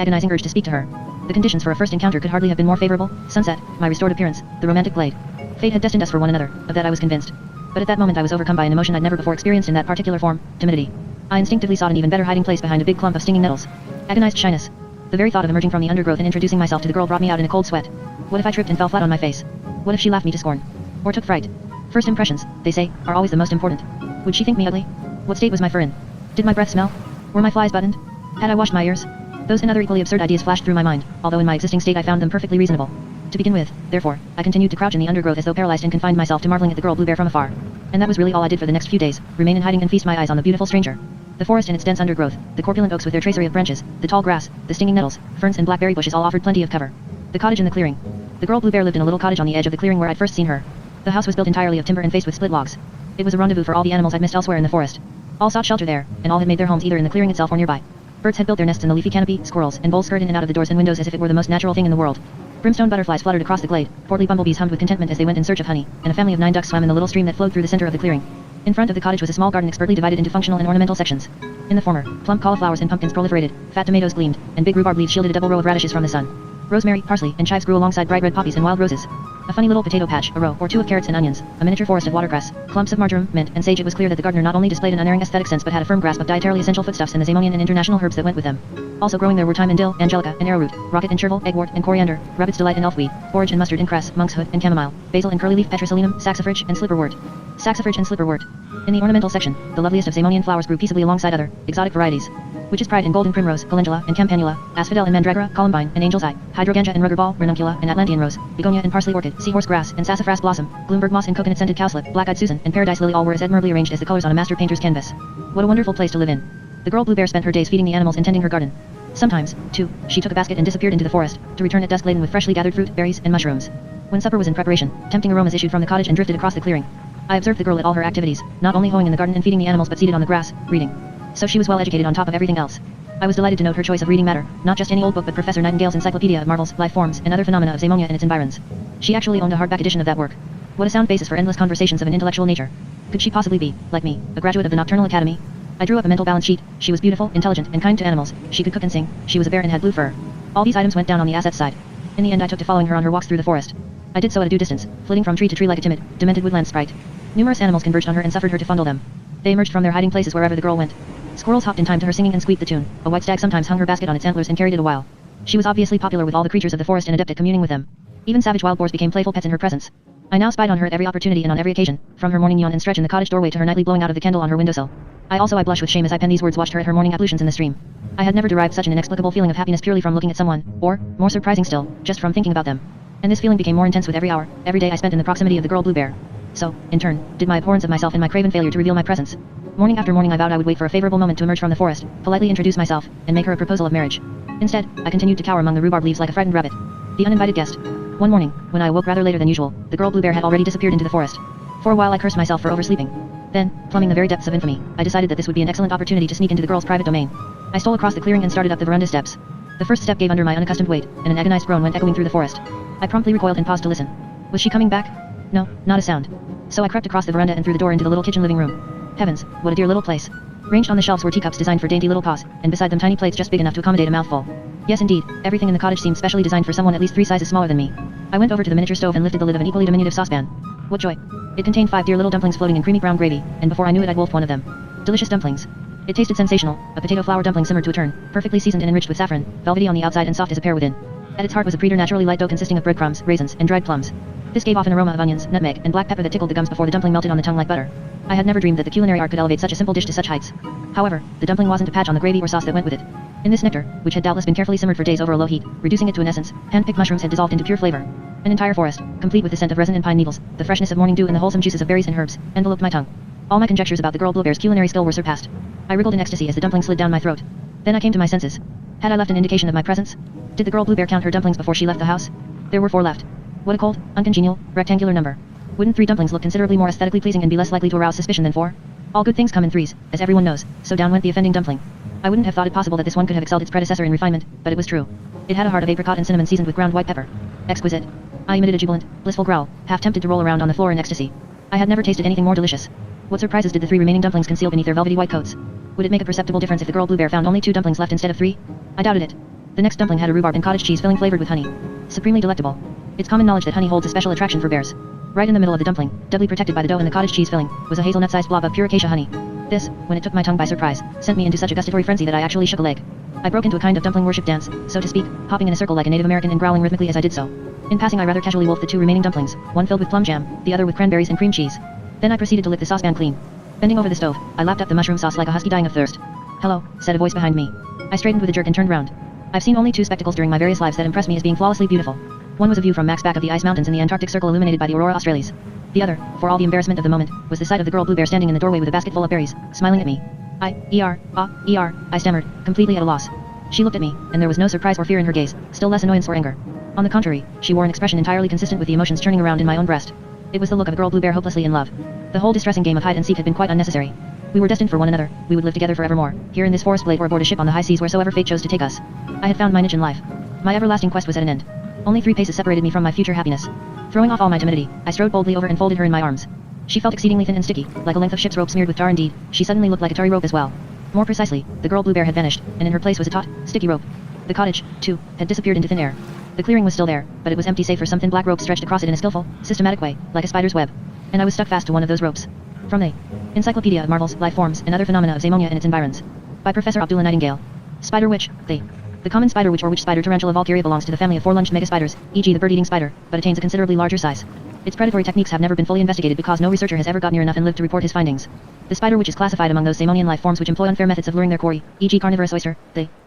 agonizing urge to speak to her. The conditions for a first encounter could hardly have been more favorable: sunset, my restored appearance, the romantic glade. Fate had destined us for one another, of that I was convinced. But at that moment I was overcome by an emotion I'd never before experienced in that particular form: timidity. I instinctively sought an even better hiding place behind a big clump of stinging nettles. Agonized shyness. The very thought of emerging from the undergrowth and introducing myself to the girl brought me out in a cold sweat. What if I tripped and fell flat on my face? What if she laughed me to scorn? Or took fright? First impressions, they say, are always the most important. Would she think me ugly? What state was my fur in? Did my breath smell? Were my flies buttoned? Had I washed my ears? Those and other equally absurd ideas flashed through my mind, although in my existing state I found them perfectly reasonable. To begin with, therefore, I continued to crouch in the undergrowth as though paralyzed and confined myself to marveling at the girl blue bear from afar. And that was really all I did for the next few days: remain in hiding and feast my eyes on the beautiful stranger. The forest and its dense undergrowth, the corpulent oaks with their tracery of branches, the tall grass, the stinging nettles, ferns and blackberry bushes all offered plenty of cover. The cottage in the clearing. The girl blue bear lived in a little cottage on the edge of the clearing where I'd first seen her. The house was built entirely of timber and faced with split logs. It was a rendezvous for all the animals I'd missed elsewhere in the forest. All sought shelter there, and all had made their homes either in the clearing itself or nearby. Birds had built their nests in the leafy canopy, squirrels and voles scurried in and out of the doors and windows as if it were the most natural thing in the world. Brimstone butterflies fluttered across the glade, portly bumblebees hummed with contentment as they went in search of honey, and a family of 9 ducks swam in the little stream that flowed through the center of the clearing. In front of the cottage was a small garden expertly divided into functional and ornamental sections. In the former, plump cauliflowers and pumpkins proliferated, fat tomatoes gleamed, and big rhubarb leaves shielded a double row of radishes from the sun. Rosemary, parsley, and chives grew alongside bright red poppies and wild roses. A funny little potato patch, a row or two of carrots and onions, a miniature forest of watercress, clumps of marjoram, mint, and sage. It was clear that the gardener not only displayed an unerring aesthetic sense but had a firm grasp of dietarily essential foodstuffs and the Zamonian and international herbs that went with them. Also growing there were thyme and dill, angelica and arrowroot, rocket and chervil, eggswort and coriander, rabbit's delight and elfweed, borage and mustard and cress, monk's hood and chamomile, basil and curly leaf, petroselinum, saxifrage and slipperwort. Saxifrage and slipperwort. In the ornamental section, the loveliest of Zamonian flowers grew peaceably alongside other, exotic varieties. Witch's pride and golden primrose, calendula and campanula, asphodel and mandragora, columbine and angel's eye, hydrangea and rugger ball, ranuncula and Atlantean rose, begonia and parsley orchid, seahorse grass and sassafras blossom, Bloomberg moss and coconut-scented cowslip, black-eyed Susan and paradise lily all were as admirably arranged as the colors on a master painter's canvas. What a wonderful place to live in. The girl blue bear spent her days feeding the animals and tending her garden. Sometimes, too, she took a basket and disappeared into the forest, to return at dusk laden with freshly gathered fruit, berries, and mushrooms. When supper was in preparation, tempting aromas issued from the cottage and drifted across the clearing. I observed the girl at all her activities, not only hoeing in the garden and feeding the animals but seated on the grass, reading. So she was well educated on top of everything else. I was delighted to note her choice of reading matter, not just any old book but Professor Nightingale's Encyclopedia of Marvels, Life Forms, and Other Phenomena of Zamonia and its Environs. She actually owned a hardback edition of that work. What a sound basis for endless conversations of an intellectual nature. Could she possibly be, like me, a graduate of the Nocturnal Academy? I drew up a mental balance sheet. She was beautiful, intelligent, and kind to animals. She could cook and sing. She was a bear and had blue fur. All these items went down on the assets side. In the end I took to following her on her walks through the forest. I did so at a due distance, flitting from tree to tree like a timid, demented woodland sprite. Numerous animals converged on her and suffered her to fondle them. They emerged from their hiding places wherever the girl went. Squirrels hopped in time to her singing and squeaked the tune. A white stag sometimes hung her basket on its antlers and carried it a while. She was obviously popular with all the creatures of the forest and adept at communing with them. Even savage wild boars became playful pets in her presence. I now spied on her at every opportunity and on every occasion, from her morning yawn and stretch in the cottage doorway to her nightly blowing out of the candle on her windowsill. I blush with shame as I pen these words, watched her at her morning ablutions in the stream. I had never derived such an inexplicable feeling of happiness purely from looking at someone, or, more surprising still, just from thinking about them. And this feeling became more intense with every hour, every day I spent in the proximity of the girl blue bear. So, in turn, did my abhorrence of myself and my craven failure to reveal my presence. Morning after morning I vowed I would wait for a favorable moment to emerge from the forest, politely introduce myself, and make her a proposal of marriage. Instead, I continued to cower among the rhubarb leaves like a frightened rabbit. The uninvited guest. One morning, when I awoke rather later than usual, the girl blue bear had already disappeared into the forest. For a while I cursed myself for oversleeping. Then, plumbing the very depths of infamy, I decided that this would be an excellent opportunity to sneak into the girl's private domain. I stole across the clearing and started up the veranda steps. The first step gave under my unaccustomed weight, and an agonized groan went echoing through the forest. I promptly recoiled and paused to listen. Was she coming back? No, not a sound. So I crept across the veranda and through the door into the little kitchen living room. Heavens, what a dear little place. Ranged on the shelves were teacups designed for dainty little paws, and beside them tiny plates just big enough to accommodate a mouthful. Yes indeed, everything in the cottage seemed specially designed for someone at least 3 sizes smaller than me. I went over to the miniature stove and lifted the lid of an equally diminutive saucepan. What joy. It contained 5 dear little dumplings floating in creamy brown gravy, and before I knew it I'd wolfed one of them. Delicious dumplings. It tasted sensational, a potato flour dumpling simmered to a turn, perfectly seasoned and enriched with saffron, velvety on the outside and soft as a pear within. At its heart was a preternaturally light dough consisting of breadcrumbs, raisins, and dried plums. This gave off an aroma of onions, nutmeg, and black pepper that tickled the gums before the dumpling melted on the tongue like butter. I had never dreamed that the culinary art could elevate such a simple dish to such heights. However, the dumpling wasn't a patch on the gravy or sauce that went with it. In this nectar, which had doubtless been carefully simmered for days over a low heat, reducing it to an essence, hand-picked mushrooms had dissolved into pure flavor. An entire forest, complete with the scent of resin and pine needles, the freshness of morning dew and the wholesome juices of berries and herbs, enveloped my tongue. All my conjectures about the girl blue bear's culinary skill were surpassed. I wriggled in ecstasy as the dumpling slid down my throat. Then I came to my senses. Had I left an indication of my presence? Did the girl blue bear count her dumplings before she left the house? There were 4 left. What a cold, uncongenial, rectangular number. Wouldn't 3 dumplings look considerably more aesthetically pleasing and be less likely to arouse suspicion than 4? All good things come in threes, as everyone knows, so down went the offending dumpling. I wouldn't have thought it possible that this one could have excelled its predecessor in refinement, but it was true. It had a heart of apricot and cinnamon seasoned with ground white pepper. Exquisite. I emitted a jubilant, blissful growl, half tempted to roll around on the floor in ecstasy. I had never tasted anything more delicious. What surprises did the 3 remaining dumplings conceal beneath their velvety white coats? Would it make a perceptible difference if the girl Bluebear found only 2 dumplings left instead of 3? I doubted it. The next dumpling had a rhubarb and cottage cheese filling flavored with honey. Supremely delectable. It's common knowledge that honey holds a special attraction for bears. Right in the middle of the dumpling, doubly protected by the dough and the cottage cheese filling, was a hazelnut-sized blob of pure acacia honey. This, when it took my tongue by surprise, sent me into such a gustatory frenzy that I actually shook a leg. I broke into a kind of dumpling worship dance, so to speak, hopping in a circle like a Native American and growling rhythmically as I did so. In passing, I rather casually wolfed the 2 remaining dumplings, one filled with plum jam, the other with cranberries and cream cheese. Then I proceeded to lick the saucepan clean. Bending over the stove, I lapped up the mushroom sauce like a husky dying of thirst. "Hello," said a voice behind me. I straightened with a jerk and turned round. I've seen only 2 spectacles during my various lives that impressed me as being flawlessly beautiful. One was a view from Mac's back of the ice mountains in the Antarctic Circle illuminated by the aurora australis. The other, for all the embarrassment of the moment, was the sight of the girl Bluebear standing in the doorway with a basket full of berries, smiling at me. I stammered, completely at a loss. She looked at me, and there was no surprise or fear in her gaze, still less annoyance or anger. On the contrary, she wore an expression entirely consistent with the emotions churning around in my own breast. It was the look of a girl Bluebear hopelessly in love. The whole distressing game of hide and seek had been quite unnecessary. We were destined for one another, we would live together forevermore, here in this forest glade or aboard a ship on the high seas wheresoever fate chose to take us. I had found my niche in life. My everlasting quest was at an end. Only 3 paces separated me from my future happiness. Throwing off all my timidity, I strode boldly over and folded her in my arms. She felt exceedingly thin and sticky, like a length of ship's rope smeared with tar. Indeed, she suddenly looked like a tarry rope as well. More precisely, the girl Bluebear had vanished, and in her place was a taut, sticky rope. The cottage, too, had disappeared into thin air. The clearing was still there, but it was empty save for some thin black rope stretched across it in a skillful, systematic way, like a spider's web. And I was stuck fast to one of those ropes. From the Encyclopedia of Marvels, Life Forms, and Other Phenomena of Zamonia and its Environs. By Professor Abdullah Nightingale. Spider witch, the common spider witch or witch spider tarantula valkyria belongs to the family of 4-lunged megaspiders, e.g. the bird-eating spider, but attains a considerably larger size. Its predatory techniques have never been fully investigated because no researcher has ever got near enough and lived to report his findings. The spider witch is classified among those Zamonian life forms which employ unfair methods of luring their quarry, e.g. carnivorous oyster,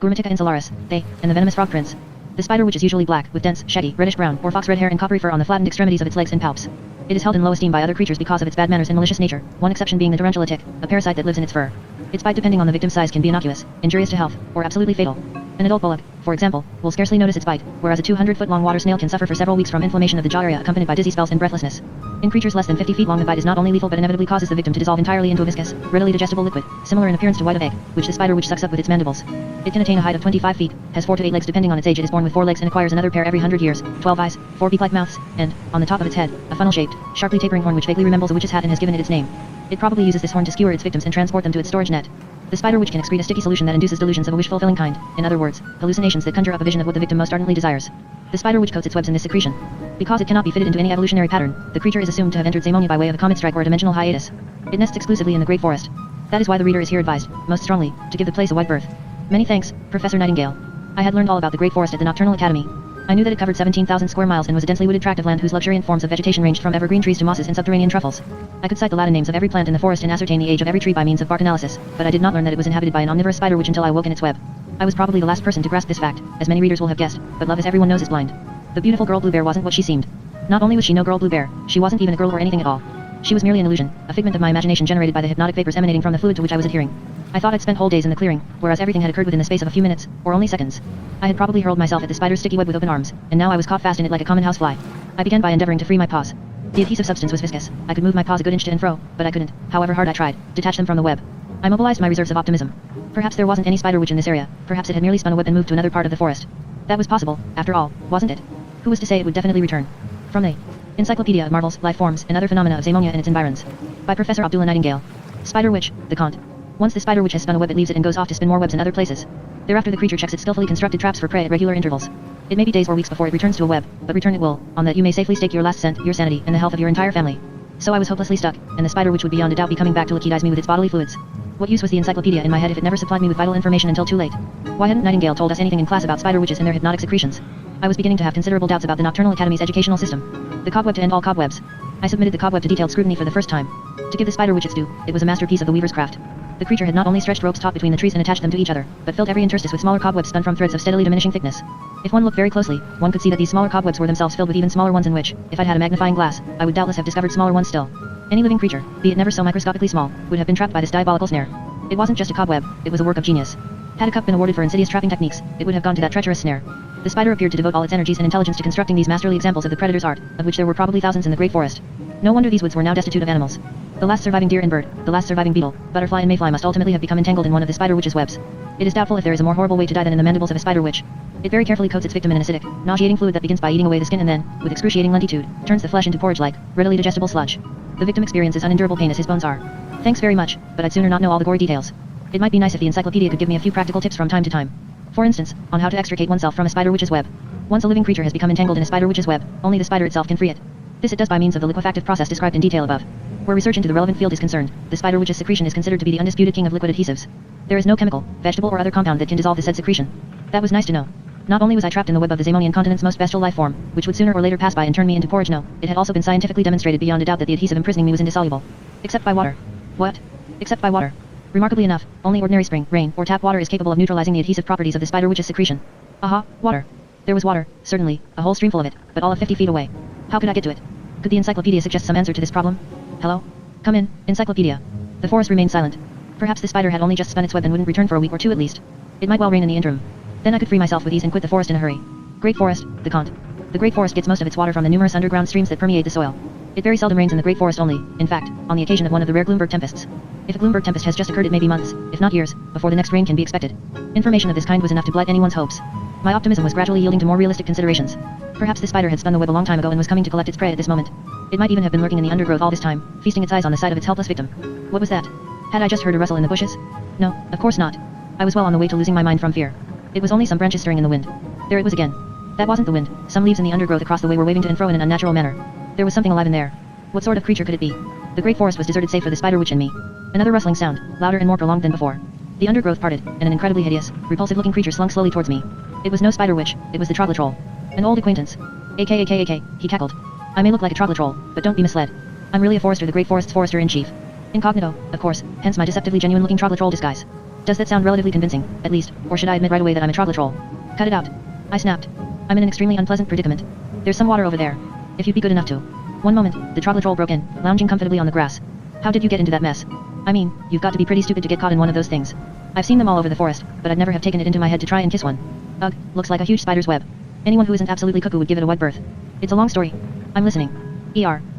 Gurmatica insularis, and the venomous frog prince. The spider witch is usually black, with dense, shaggy, reddish-brown, or fox-red hair and coppery fur on the flattened extremities of its legs and palps. It is held in low esteem by other creatures because of its bad manners and malicious nature, one exception being the tarantula tick, a parasite that lives in its fur. Its bite depending on the victim's size can be innocuous, injurious to health, or absolutely fatal. An adult bullock, for example, will scarcely notice its bite, whereas a 200-foot-long water snail can suffer for several weeks from inflammation of the jaw area accompanied by dizzy spells and breathlessness. In creatures less than 50 feet long, the bite is not only lethal but inevitably causes the victim to dissolve entirely into a viscous, readily digestible liquid, similar in appearance to white of egg, which the spider witch sucks up with its mandibles. It can attain a height of 25 feet, has 4 to 8 legs depending on its age. It is born with 4 legs and acquires another pair every 100 years, 12 eyes, 4 beak-like mouths, and, on the top of its head, a funnel-shaped, sharply tapering horn which vaguely resembles a witch's hat and has given it its name. It probably uses this horn to skewer its victims and transport them to its storage net. The spider witch can excrete a sticky solution that induces delusions of a wish-fulfilling kind, in other words, hallucinations that conjure up a vision of what the victim most ardently desires. The spider witch coats its webs in this secretion. Because it cannot be fitted into any evolutionary pattern, the creature is assumed to have entered Zamonia by way of a comet strike or a dimensional hiatus. It nests exclusively in the Great Forest. That is why the reader is here advised, most strongly, to give the place a wide berth. Many thanks, Professor Nightingale. I had learned all about the Great Forest at the Nocturnal Academy. I knew that it covered 17,000 square miles and was a densely wooded tract of land whose luxuriant forms of vegetation ranged from evergreen trees to mosses and subterranean truffles. I could cite the Latin names of every plant in the forest and ascertain the age of every tree by means of bark analysis, but I did not learn that it was inhabited by an omnivorous spider witch until I woke in its web. I was probably the last person to grasp this fact, as many readers will have guessed, but love as everyone knows is blind. The beautiful girl Bluebear wasn't what she seemed. Not only was she no girl Bluebear, she wasn't even a girl or anything at all. She was merely an illusion, a figment of my imagination generated by the hypnotic vapors emanating from the fluid to which I was adhering. I thought I'd spent whole days in the clearing, whereas everything had occurred within the space of a few minutes, or only seconds. I had probably hurled myself at the spider's sticky web with open arms, and now I was caught fast in it like a common housefly. I began by endeavoring to free my paws. The adhesive substance was viscous. I could move my paws a good inch to and fro, but I couldn't, however hard I tried, detach them from the web. I mobilized my reserves of optimism. Perhaps there wasn't any spider witch in this area, perhaps it had merely spun a web and moved to another part of the forest. That was possible, after all, wasn't it? Who was to say it would definitely return? From the Encyclopedia of Marvels, Life Forms, and Other Phenomena of Zamonia and its Environs. By Professor Abdullah Nightingale. Spider witch, the Kant. Once the spider witch has spun a web, it leaves it and goes off to spin more webs in other places. Thereafter the creature checks its skillfully constructed traps for prey at regular intervals. It may be days or weeks before it returns to a web, but return it will, on that you may safely stake your last cent, your sanity, and the health of your entire family. So I was hopelessly stuck, and the spider witch would beyond a doubt be coming back to liquidize me with its bodily fluids. What use was the encyclopedia in my head if it never supplied me with vital information until too late? Why hadn't Nightingale told us anything in class about spider witches and their hypnotic secretions? I was beginning to have considerable doubts about the Nocturnal Academy's educational system. The cobweb to end all cobwebs. I submitted the cobweb to detailed scrutiny for the first time. To give the spider witch its due, it was a masterpiece of the weaver's craft. The creature had not only stretched ropes taut between the trees and attached them to each other, but filled every interstice with smaller cobwebs spun from threads of steadily diminishing thickness. If one looked very closely, one could see that these smaller cobwebs were themselves filled with even smaller ones in which, if I'd had a magnifying glass, I would doubtless have discovered smaller ones still. Any living creature, be it never so microscopically small, would have been trapped by this diabolical snare. It wasn't just a cobweb, it was a work of genius. Had a cup been awarded for insidious trapping techniques, it would have gone to that treacherous snare. The spider appeared to devote all its energies and intelligence to constructing these masterly examples of the predator's art, of which there were probably thousands in the great forest. No wonder these woods were now destitute of animals. The last surviving deer and bird, the last surviving beetle, butterfly and mayfly must ultimately have become entangled in one of the spider witch's webs. It is doubtful if there is a more horrible way to die than in the mandibles of a spider witch. It very carefully coats its victim in an acidic, nauseating fluid that begins by eating away the skin and then, with excruciating lentitude, turns the flesh into porridge-like, readily digestible sludge. The victim experiences unendurable pain as his bones are. Thanks very much, but I'd sooner not know all the gory details. It might be nice if the encyclopedia could give me a few practical tips from time to time. For instance, on how to extricate oneself from a spider witch's web. Once a living creature has become entangled in a spider witch's web, only the spider itself can free it. This it does by means of the liquefactive process described in detail above. Where research into the relevant field is concerned, the spider witch's secretion is considered to be the undisputed king of liquid adhesives. There is no chemical, vegetable or other compound that can dissolve the said secretion. That was nice to know. Not only was I trapped in the web of the Zamonian continent's most bestial life form, which would sooner or later pass by and turn me into porridge, no, it had also been scientifically demonstrated beyond a doubt that the adhesive imprisoning me was indissoluble. Except by water. What? Except by water. Remarkably enough, only ordinary spring, rain, or tap water is capable of neutralizing the adhesive properties of the spider witch's secretion. Aha, water. There was water, certainly, a whole streamful of it, but all of 50 feet away. How could I get to it? Could the encyclopedia suggest some answer to this problem? Hello? Come in, encyclopedia. The forest remained silent. Perhaps the spider had only just spun its web and wouldn't return for a week or two at least. It might well rain in the interim. Then I could free myself with ease and quit the forest in a hurry. Great Forest, the Kant. The Great Forest gets most of its water from the numerous underground streams that permeate the soil. It very seldom rains in the Great Forest only, in fact, on the occasion of one of the rare Gloomberg tempests. If a Gloomberg tempest has just occurred, it may be months, if not years, before the next rain can be expected. Information of this kind was enough to blight anyone's hopes. My optimism was gradually yielding to more realistic considerations. Perhaps the spider had spun the web a long time ago and was coming to collect its prey at this moment. It might even have been lurking in the undergrowth all this time, feasting its eyes on the sight of its helpless victim. What was that? Had I just heard a rustle in the bushes? No, of course not. I was well on the way to losing my mind from fear. It was only some branches stirring in the wind. There it was again. That wasn't the wind. Some leaves in the undergrowth across the way were waving to and fro in an unnatural manner. There was something alive in there. What sort of creature could it be? The great forest was deserted save for the spider witch and me. Another rustling sound, louder and more prolonged than before. The undergrowth parted, and an incredibly hideous, repulsive-looking creature slunk slowly towards me. It was no spider witch, it was the Troglotroll. An old acquaintance. AK, he cackled. I may look like a Troglotroll, but don't be misled. I'm really a forester, the great forest's forester-in-chief. Incognito, of course, hence my deceptively genuine-looking Troglotroll disguise. Does that sound relatively convincing, at least, or should I admit right away that I'm a Troglotroll? Cut it out. I snapped. I'm in an extremely unpleasant predicament. There's some water over there. If you'd be good enough to. One moment, the Troglotroll broke in, lounging comfortably on the grass. How did you get into that mess? I mean, you've got to be pretty stupid to get caught in one of those things. I've seen them all over the forest, but I'd never have taken it into my head to try and kiss one. Ugh, looks like a huge spider's web. Anyone who isn't absolutely cuckoo would give it a wide berth. It's a long story. I'm listening.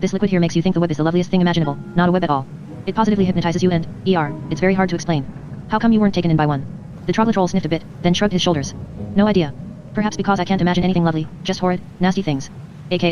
This liquid here makes you think the web is the loveliest thing imaginable, not a web at all. It positively hypnotizes you and, it's very hard to explain. How come you weren't taken in by one? The Troglotroll sniffed a bit, then shrugged his shoulders. No idea. Perhaps because I can't imagine anything lovely, just horrid, nasty things. AK.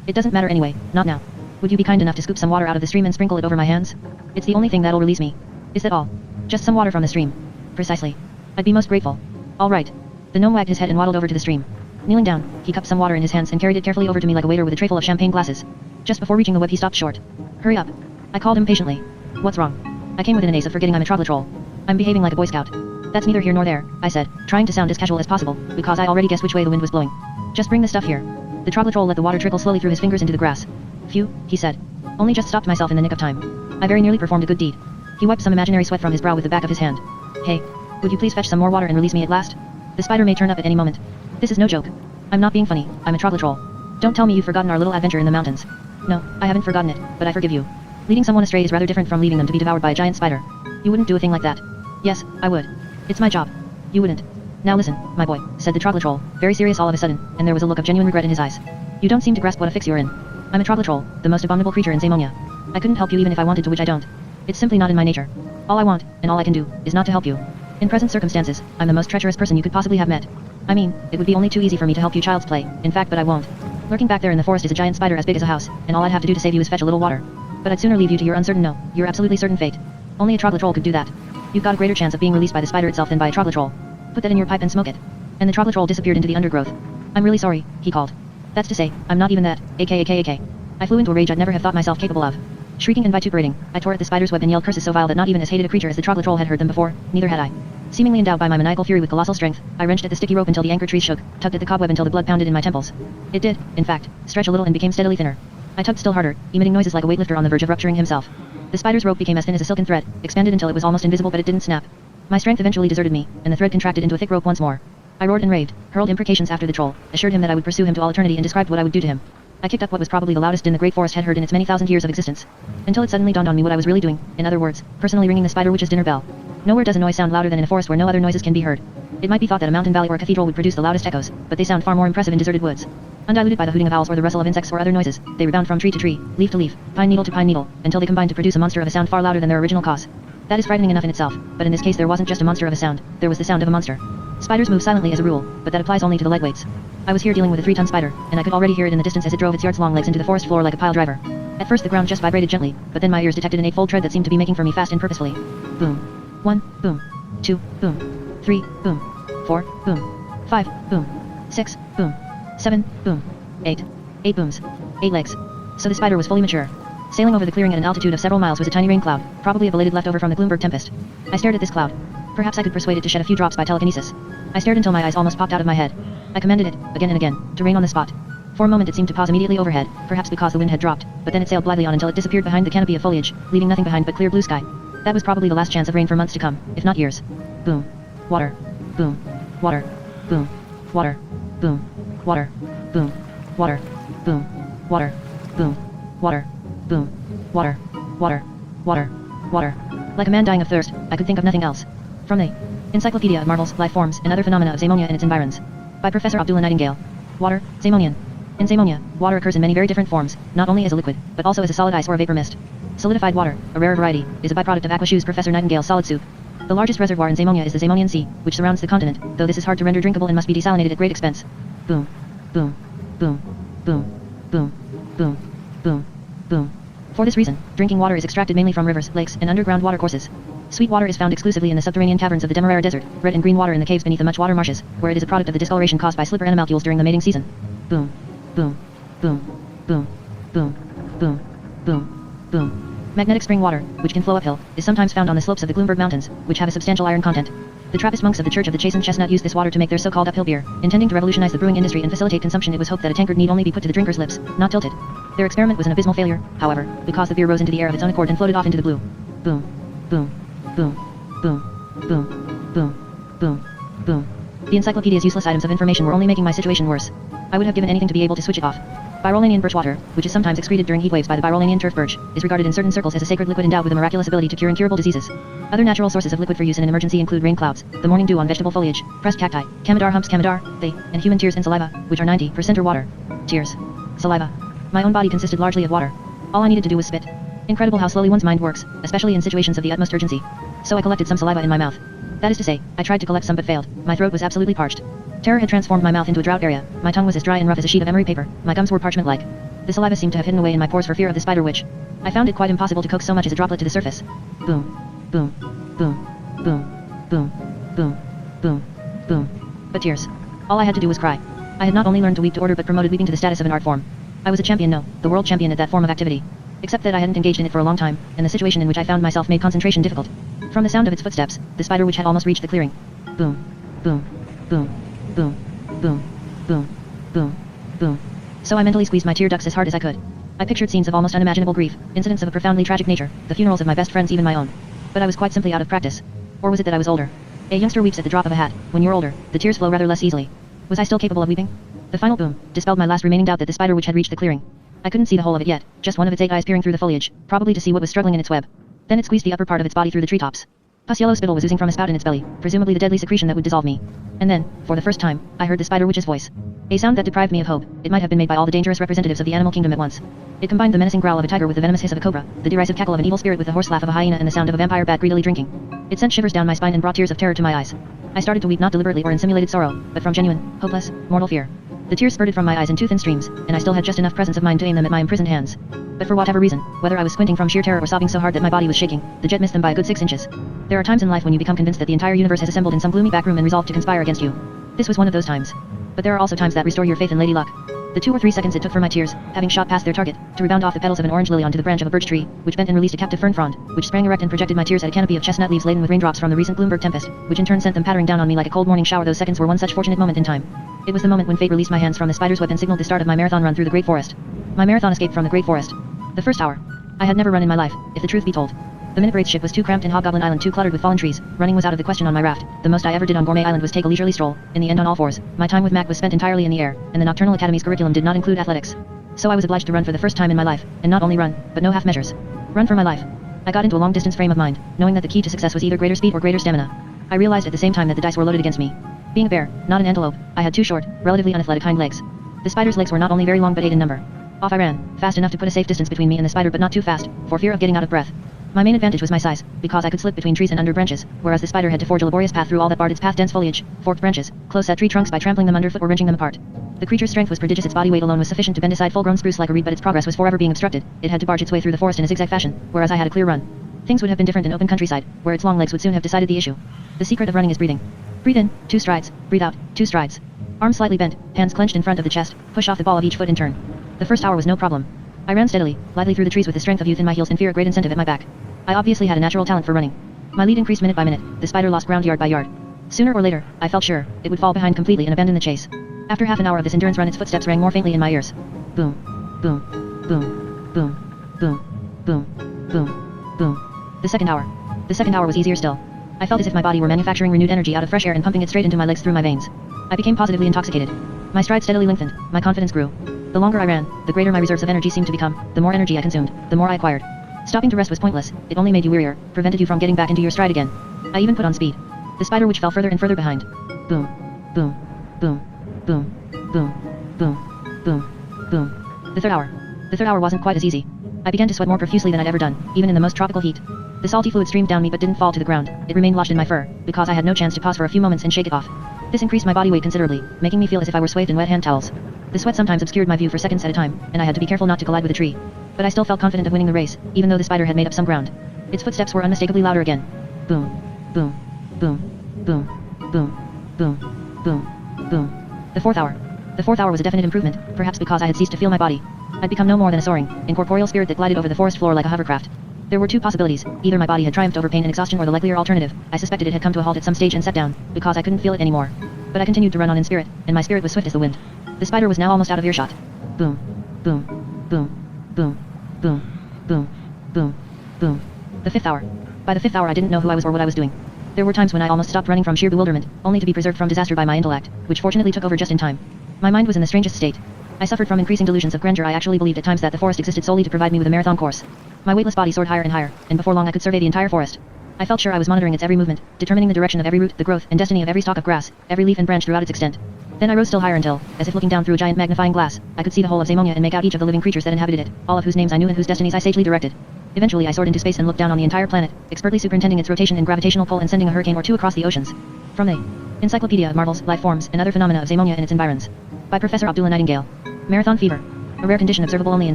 It doesn't matter anyway, not now. Would you be kind enough to scoop some water out of the stream and sprinkle it over my hands? It's the only thing that'll release me. Is that all? Just some water from the stream. Precisely. I'd be most grateful. All right. The gnome wagged his head and waddled over to the stream. Kneeling down, he cupped some water in his hands and carried it carefully over to me like a waiter with a trayful of champagne glasses. Just before reaching the web he stopped short. Hurry up. I called impatiently. What's wrong? I came within an ace of forgetting I'm a Troglotroll. I'm behaving like a Boy Scout. That's neither here nor there, I said, trying to sound as casual as possible, because I already guessed which way the wind was blowing. Just bring the stuff here. The Troglotroll let the water trickle slowly through his fingers into the grass. Phew, he said. Only just stopped myself in the nick of time. I very nearly performed a good deed. He wiped some imaginary sweat from his brow with the back of his hand. Hey, would you please fetch some more water and release me at last? The spider may turn up at any moment. This is no joke. I'm not being funny, I'm a Troglotroll. Don't tell me you've forgotten our little adventure in the mountains. No, I haven't forgotten it, but I forgive you. Leading someone astray is rather different from leaving them to be devoured by a giant spider. You wouldn't do a thing like that. Yes, I would. It's my job. You wouldn't. Now listen, my boy, said the Troglotroll, very serious all of a sudden, and there was a look of genuine regret in his eyes. You don't seem to grasp what a fix you're in. I'm a Troglotroll, the most abominable creature in Zamonia. I couldn't help you even if I wanted to, which I don't. It's simply not in my nature. All I want, and all I can do, is not to help you. In present circumstances, I'm the most treacherous person you could possibly have met. I mean, it would be only too easy for me to help you child's play, in fact, but I won't. Lurking back there in the forest is a giant spider as big as a house, and all I'd have to do to save you is fetch a little water. But I'd sooner leave you to your uncertain your absolutely certain fate. Only a Troglotroll could do that. You've got a greater chance of being released by the spider itself than by a Troglotroll. Put that in your pipe and smoke it. And the Troglotroll disappeared into the undergrowth. I'm really sorry, he called. That's to say, I'm not even that, AK. I flew into a rage I'd never have thought myself capable of. Shrieking and vituperating, I tore at the spider's web and yelled curses so vile that not even as hated a creature as the Troglotroll had heard them before, neither had I. Seemingly endowed by my maniacal fury with colossal strength, I wrenched at the sticky rope until the anchor trees shook, tugged at the cobweb until the blood pounded in my temples. It did, in fact, stretch a little and became steadily thinner. I tugged still harder, emitting noises like a weightlifter on the verge of rupturing himself. The spider's rope became as thin as a silken thread, expanded until it was almost invisible, but it didn't snap. My strength eventually deserted me, and the thread contracted into a thick rope once more. I roared and raved, hurled imprecations after the troll, assured him that I would pursue him to all eternity, and described what I would do to him. I kicked up what was probably the loudest din the great forest had heard in its many thousand years of existence. Until it suddenly dawned on me what I was really doing, in other words, personally ringing the spider witch's dinner bell. Nowhere does a noise sound louder than in a forest where no other noises can be heard. It might be thought that a mountain valley or a cathedral would produce the loudest echoes, but they sound far more impressive in deserted woods. Undiluted by the hooting of owls or the rustle of insects or other noises, they rebound from tree to tree, leaf to leaf, pine needle to pine needle, until they combine to produce a monster of a sound far louder than their original cause. That is frightening enough in itself, but in this case there wasn't just a monster of a sound, there was the sound of a monster. Spiders move silently as a rule, but that applies only to the lightweights. I was here dealing with a 3-ton spider, and I could already hear it in the distance as it drove its yards-long legs into the forest floor like a pile driver. At first the ground just vibrated gently, but then my ears detected an 8-fold tread that seemed to be making for me fast and purposefully. Boom. 1, boom. 2, boom. 3, boom. 4, boom. 5, boom. 6, boom. 7, boom. 8. 8 booms. 8 legs. So the spider was fully mature. Sailing over the clearing at an altitude of several miles was a tiny rain cloud, probably a belated leftover from the Gloomberg tempest. I stared at this cloud. Perhaps I could persuade it to shed a few drops by telekinesis. I stared until my eyes almost popped out of my head. I commanded it, again and again, to rain on the spot. For a moment it seemed to pause immediately overhead, perhaps because the wind had dropped, but then it sailed blithely on until it disappeared behind the canopy of foliage, leaving nothing behind but clear blue sky. That was probably the last chance of rain for months to come, if not years. Boom. Water. Boom. Water. Boom. Water. Boom. Water. Boom. Water. Boom. Water. Boom. Water. Boom. Water. Water. Water. Water. Like a man dying of thirst, I could think of nothing else. From the Encyclopedia of Marvels, Life Forms, and Other Phenomena of Zamonia and its Environs. By Professor Abdullah Nightingale. Water, Zamonian. In Zamonia, water occurs in many very different forms, not only as a liquid, but also as a solid ice or a vapor mist. Solidified water, a rarer variety, is a byproduct of Aquashoe's Professor Nightingale's solid soup. The largest reservoir in Zamonia is the Zamonian Sea, which surrounds the continent, though this is hard to render drinkable and must be desalinated at great expense. Boom. Boom. Boom. Boom. Boom. Boom. Boom. Boom. For this reason, drinking water is extracted mainly from rivers, lakes, and underground watercourses. Sweet water is found exclusively in the subterranean caverns of the Demerara Desert, red and green water in the caves beneath the much water marshes, where it is a product of the discoloration caused by slipper animalcules during the mating season. Boom. Boom. Boom. Boom. Boom. Boom. Boom. Boom. Magnetic spring water, which can flow uphill, is sometimes found on the slopes of the Gloomberg Mountains, which have a substantial iron content. The Trappist monks of the Church of the Chastened Chestnut used this water to make their so-called uphill beer, intending to revolutionize the brewing industry and facilitate consumption. It was hoped that a tankard need only be put to the drinker's lips, not tilted. Their experiment was an abysmal failure, however, because the beer rose into the air of its own accord and floated off into the blue. Boom. Boom. Boom. Boom. Boom. Boom. Boom. Boom. The encyclopedia's useless items of information were only making my situation worse. I would have given anything to be able to switch it off. Birolanian birch water, which is sometimes excreted during heat waves by the Birolanian turf birch, is regarded in certain circles as a sacred liquid endowed with a miraculous ability to cure incurable diseases. Other natural sources of liquid for use in an emergency include rain clouds, the morning dew on vegetable foliage, pressed cacti, camedar humps camedar, they, and human tears and saliva, which are 90% or water. Tears. Saliva. My own body consisted largely of water. All I needed to do was spit. Incredible how slowly one's mind works, especially in situations of the utmost urgency. So I collected some saliva in my mouth. That is to say, I tried to collect some but failed. My throat was absolutely parched. Terror had transformed my mouth into a drought area. My tongue was as dry and rough as a sheet of emery paper. My gums were parchment-like. The saliva seemed to have hidden away in my pores for fear of the spider witch. I found it quite impossible to coax so much as a droplet to the surface. Boom. Boom. Boom. Boom. Boom. Boom. Boom. Boom. But tears. All I had to do was cry. I had not only learned to weep to order but promoted weeping to the status of an art form. I was a champion, no, the world champion at that form of activity. Except that I hadn't engaged in it for a long time, and the situation in which I found myself made concentration difficult. From the sound of its footsteps, the spider witch had almost reached the clearing. Boom. Boom. Boom. Boom. Boom. Boom. Boom. Boom. So I mentally squeezed my tear ducts as hard as I could. I pictured scenes of almost unimaginable grief, incidents of a profoundly tragic nature, the funerals of my best friends, even my own. But I was quite simply out of practice. Or was it that I was older? A youngster weeps at the drop of a hat. When you're older, the tears flow rather less easily. Was I still capable of weeping? The final boom dispelled my last remaining doubt that the spider witch had reached the clearing. I couldn't see the whole of it yet, just one of its 8 eyes peering through the foliage, probably to see what was struggling in its web. Then it squeezed the upper part of its body through the treetops. Pus yellow spittle was oozing from a spout in its belly, presumably the deadly secretion that would dissolve me. And then, for the first time, I heard the spider witch's voice. A sound that deprived me of hope. It might have been made by all the dangerous representatives of the animal kingdom at once. It combined the menacing growl of a tiger with the venomous hiss of a cobra, the derisive cackle of an evil spirit with the hoarse laugh of a hyena, and the sound of a vampire bat greedily drinking. It sent shivers down my spine and brought tears of terror to my eyes. I started to weep not deliberately or in simulated sorrow, but from genuine, hopeless, mortal fear. The tears spurted from my eyes in 2 thin streams, and I still had just enough presence of mind to aim them at my imprisoned hands. But for whatever reason, whether I was squinting from sheer terror or sobbing so hard that my body was shaking, the jet missed them by a good 6 inches. There are times in life when you become convinced that the entire universe has assembled in some gloomy back room and resolved to conspire against you. This was one of those times. But there are also times that restore your faith in Lady Luck. The 2 or 3 seconds it took for my tears, having shot past their target, to rebound off the petals of an orange lily onto the branch of a birch tree, which bent and released a captive fern frond, which sprang erect and projected my tears at a canopy of chestnut leaves laden with raindrops from the recent Gloomberg tempest, which in turn sent them pattering down on me like a cold morning shower. Those seconds were one such fortunate moment in time. It was the moment when fate released my hands from the spider's web and signaled the start of my marathon run through the great forest. My marathon escape from the great forest. The first hour. I had never run in my life, if the truth be told. The Minute Braith's ship was too cramped and Hobgoblin Island too cluttered with fallen trees. Running was out of the question on my raft. The most I ever did on Gourmet Island was take a leisurely stroll, in the end on all fours. My time with Mac was spent entirely in the air, and the Nocturnal Academy's curriculum did not include athletics. So I was obliged to run for the first time in my life, and not only run, but no half measures. Run for my life. I got into a long distance frame of mind, knowing that the key to success was either greater speed or greater stamina. I realized at the same time that the dice were loaded against me. Being a bear, not an antelope, I had 2 short, relatively unathletic hind legs. The spider's legs were not only very long but 8 in number. Off I ran, fast enough to put a safe distance between me and the spider but not too fast, for fear of getting out of breath. My main advantage was my size, because I could slip between trees and under branches, whereas the spider had to forge a laborious path through all that barred its path: dense foliage, forked branches, close-set tree trunks by trampling them underfoot or wrenching them apart. The creature's strength was prodigious. Its body weight alone was sufficient to bend aside full-grown spruce like a reed, but its progress was forever being obstructed. It had to barge its way through the forest in a zigzag fashion, whereas I had a clear run. Things would have been different in open countryside, where its long legs would soon have decided the issue. The secret of running is breathing. Breathe in, 2 strides, breathe out, 2 strides. Arms slightly bent, hands clenched in front of the chest, push off the ball of each foot in turn. The first hour was no problem. I ran steadily, lightly through the trees with the strength of youth in my heels and fear a great incentive at my back. I obviously had a natural talent for running. My lead increased minute by minute, the spider lost ground yard by yard. Sooner or later, I felt sure, it would fall behind completely and abandon the chase. After half an hour of this endurance run, its footsteps rang more faintly in my ears. Boom, boom, boom, boom, boom, boom, boom, boom. The second hour. The second hour was easier still. I felt as if my body were manufacturing renewed energy out of fresh air and pumping it straight into my legs through my veins. I became positively intoxicated. My stride steadily lengthened, my confidence grew. The longer I ran, the greater my reserves of energy seemed to become, the more energy I consumed, the more I acquired. Stopping to rest was pointless, it only made you wearier, prevented you from getting back into your stride again. I even put on speed. The spider which fell further and further behind. Boom, boom, boom, boom, boom, boom, boom, boom. The third hour. The third hour wasn't quite as easy. I began to sweat more profusely than I'd ever done, even in the most tropical heat. The salty fluid streamed down me but didn't fall to the ground, it remained lodged in my fur, because I had no chance to pause for a few moments and shake it off. This increased my body weight considerably, making me feel as if I were swathed in wet hand towels. The sweat sometimes obscured my view for seconds at a time, and I had to be careful not to collide with a tree. But I still felt confident of winning the race, even though the spider had made up some ground. Its footsteps were unmistakably louder again. Boom, boom, boom, boom, boom, boom, boom, boom. The fourth hour. The fourth hour was a definite improvement, perhaps because I had ceased to feel my body. I'd become no more than a soaring, incorporeal spirit that glided over the forest floor like a hovercraft. There were 2 possibilities, either my body had triumphed over pain and exhaustion, or the likelier alternative, I suspected it had come to a halt at some stage and sat down, because I couldn't feel it anymore. But I continued to run on in spirit, and my spirit was swift as the wind. The spider was now almost out of earshot. Boom, boom, boom, boom, boom, boom, boom, boom. The fifth hour. By the fifth hour I didn't know who I was or what I was doing. There were times when I almost stopped running from sheer bewilderment, only to be preserved from disaster by my intellect, which fortunately took over just in time. My mind was in the strangest state. I suffered from increasing delusions of grandeur. I actually believed at times that the forest existed solely to provide me with a marathon course. My weightless body soared higher and higher, and before long I could survey the entire forest. I felt sure I was monitoring its every movement, determining the direction of every root, the growth and destiny of every stalk of grass, every leaf and branch throughout its extent. Then I rose still higher until, as if looking down through a giant magnifying glass, I could see the whole of Zamonia and make out each of the living creatures that inhabited it, all of whose names I knew and whose destinies I sagely directed. Eventually I soared into space and looked down on the entire planet, expertly superintending its rotation and gravitational pull and sending a hurricane or 2 across the oceans. From the Encyclopedia of Marvels, Life Forms, and Other Phenomena of Zamonia and Its Environs. By Professor Abdullah Nightingale. Marathon fever. A rare condition observable only in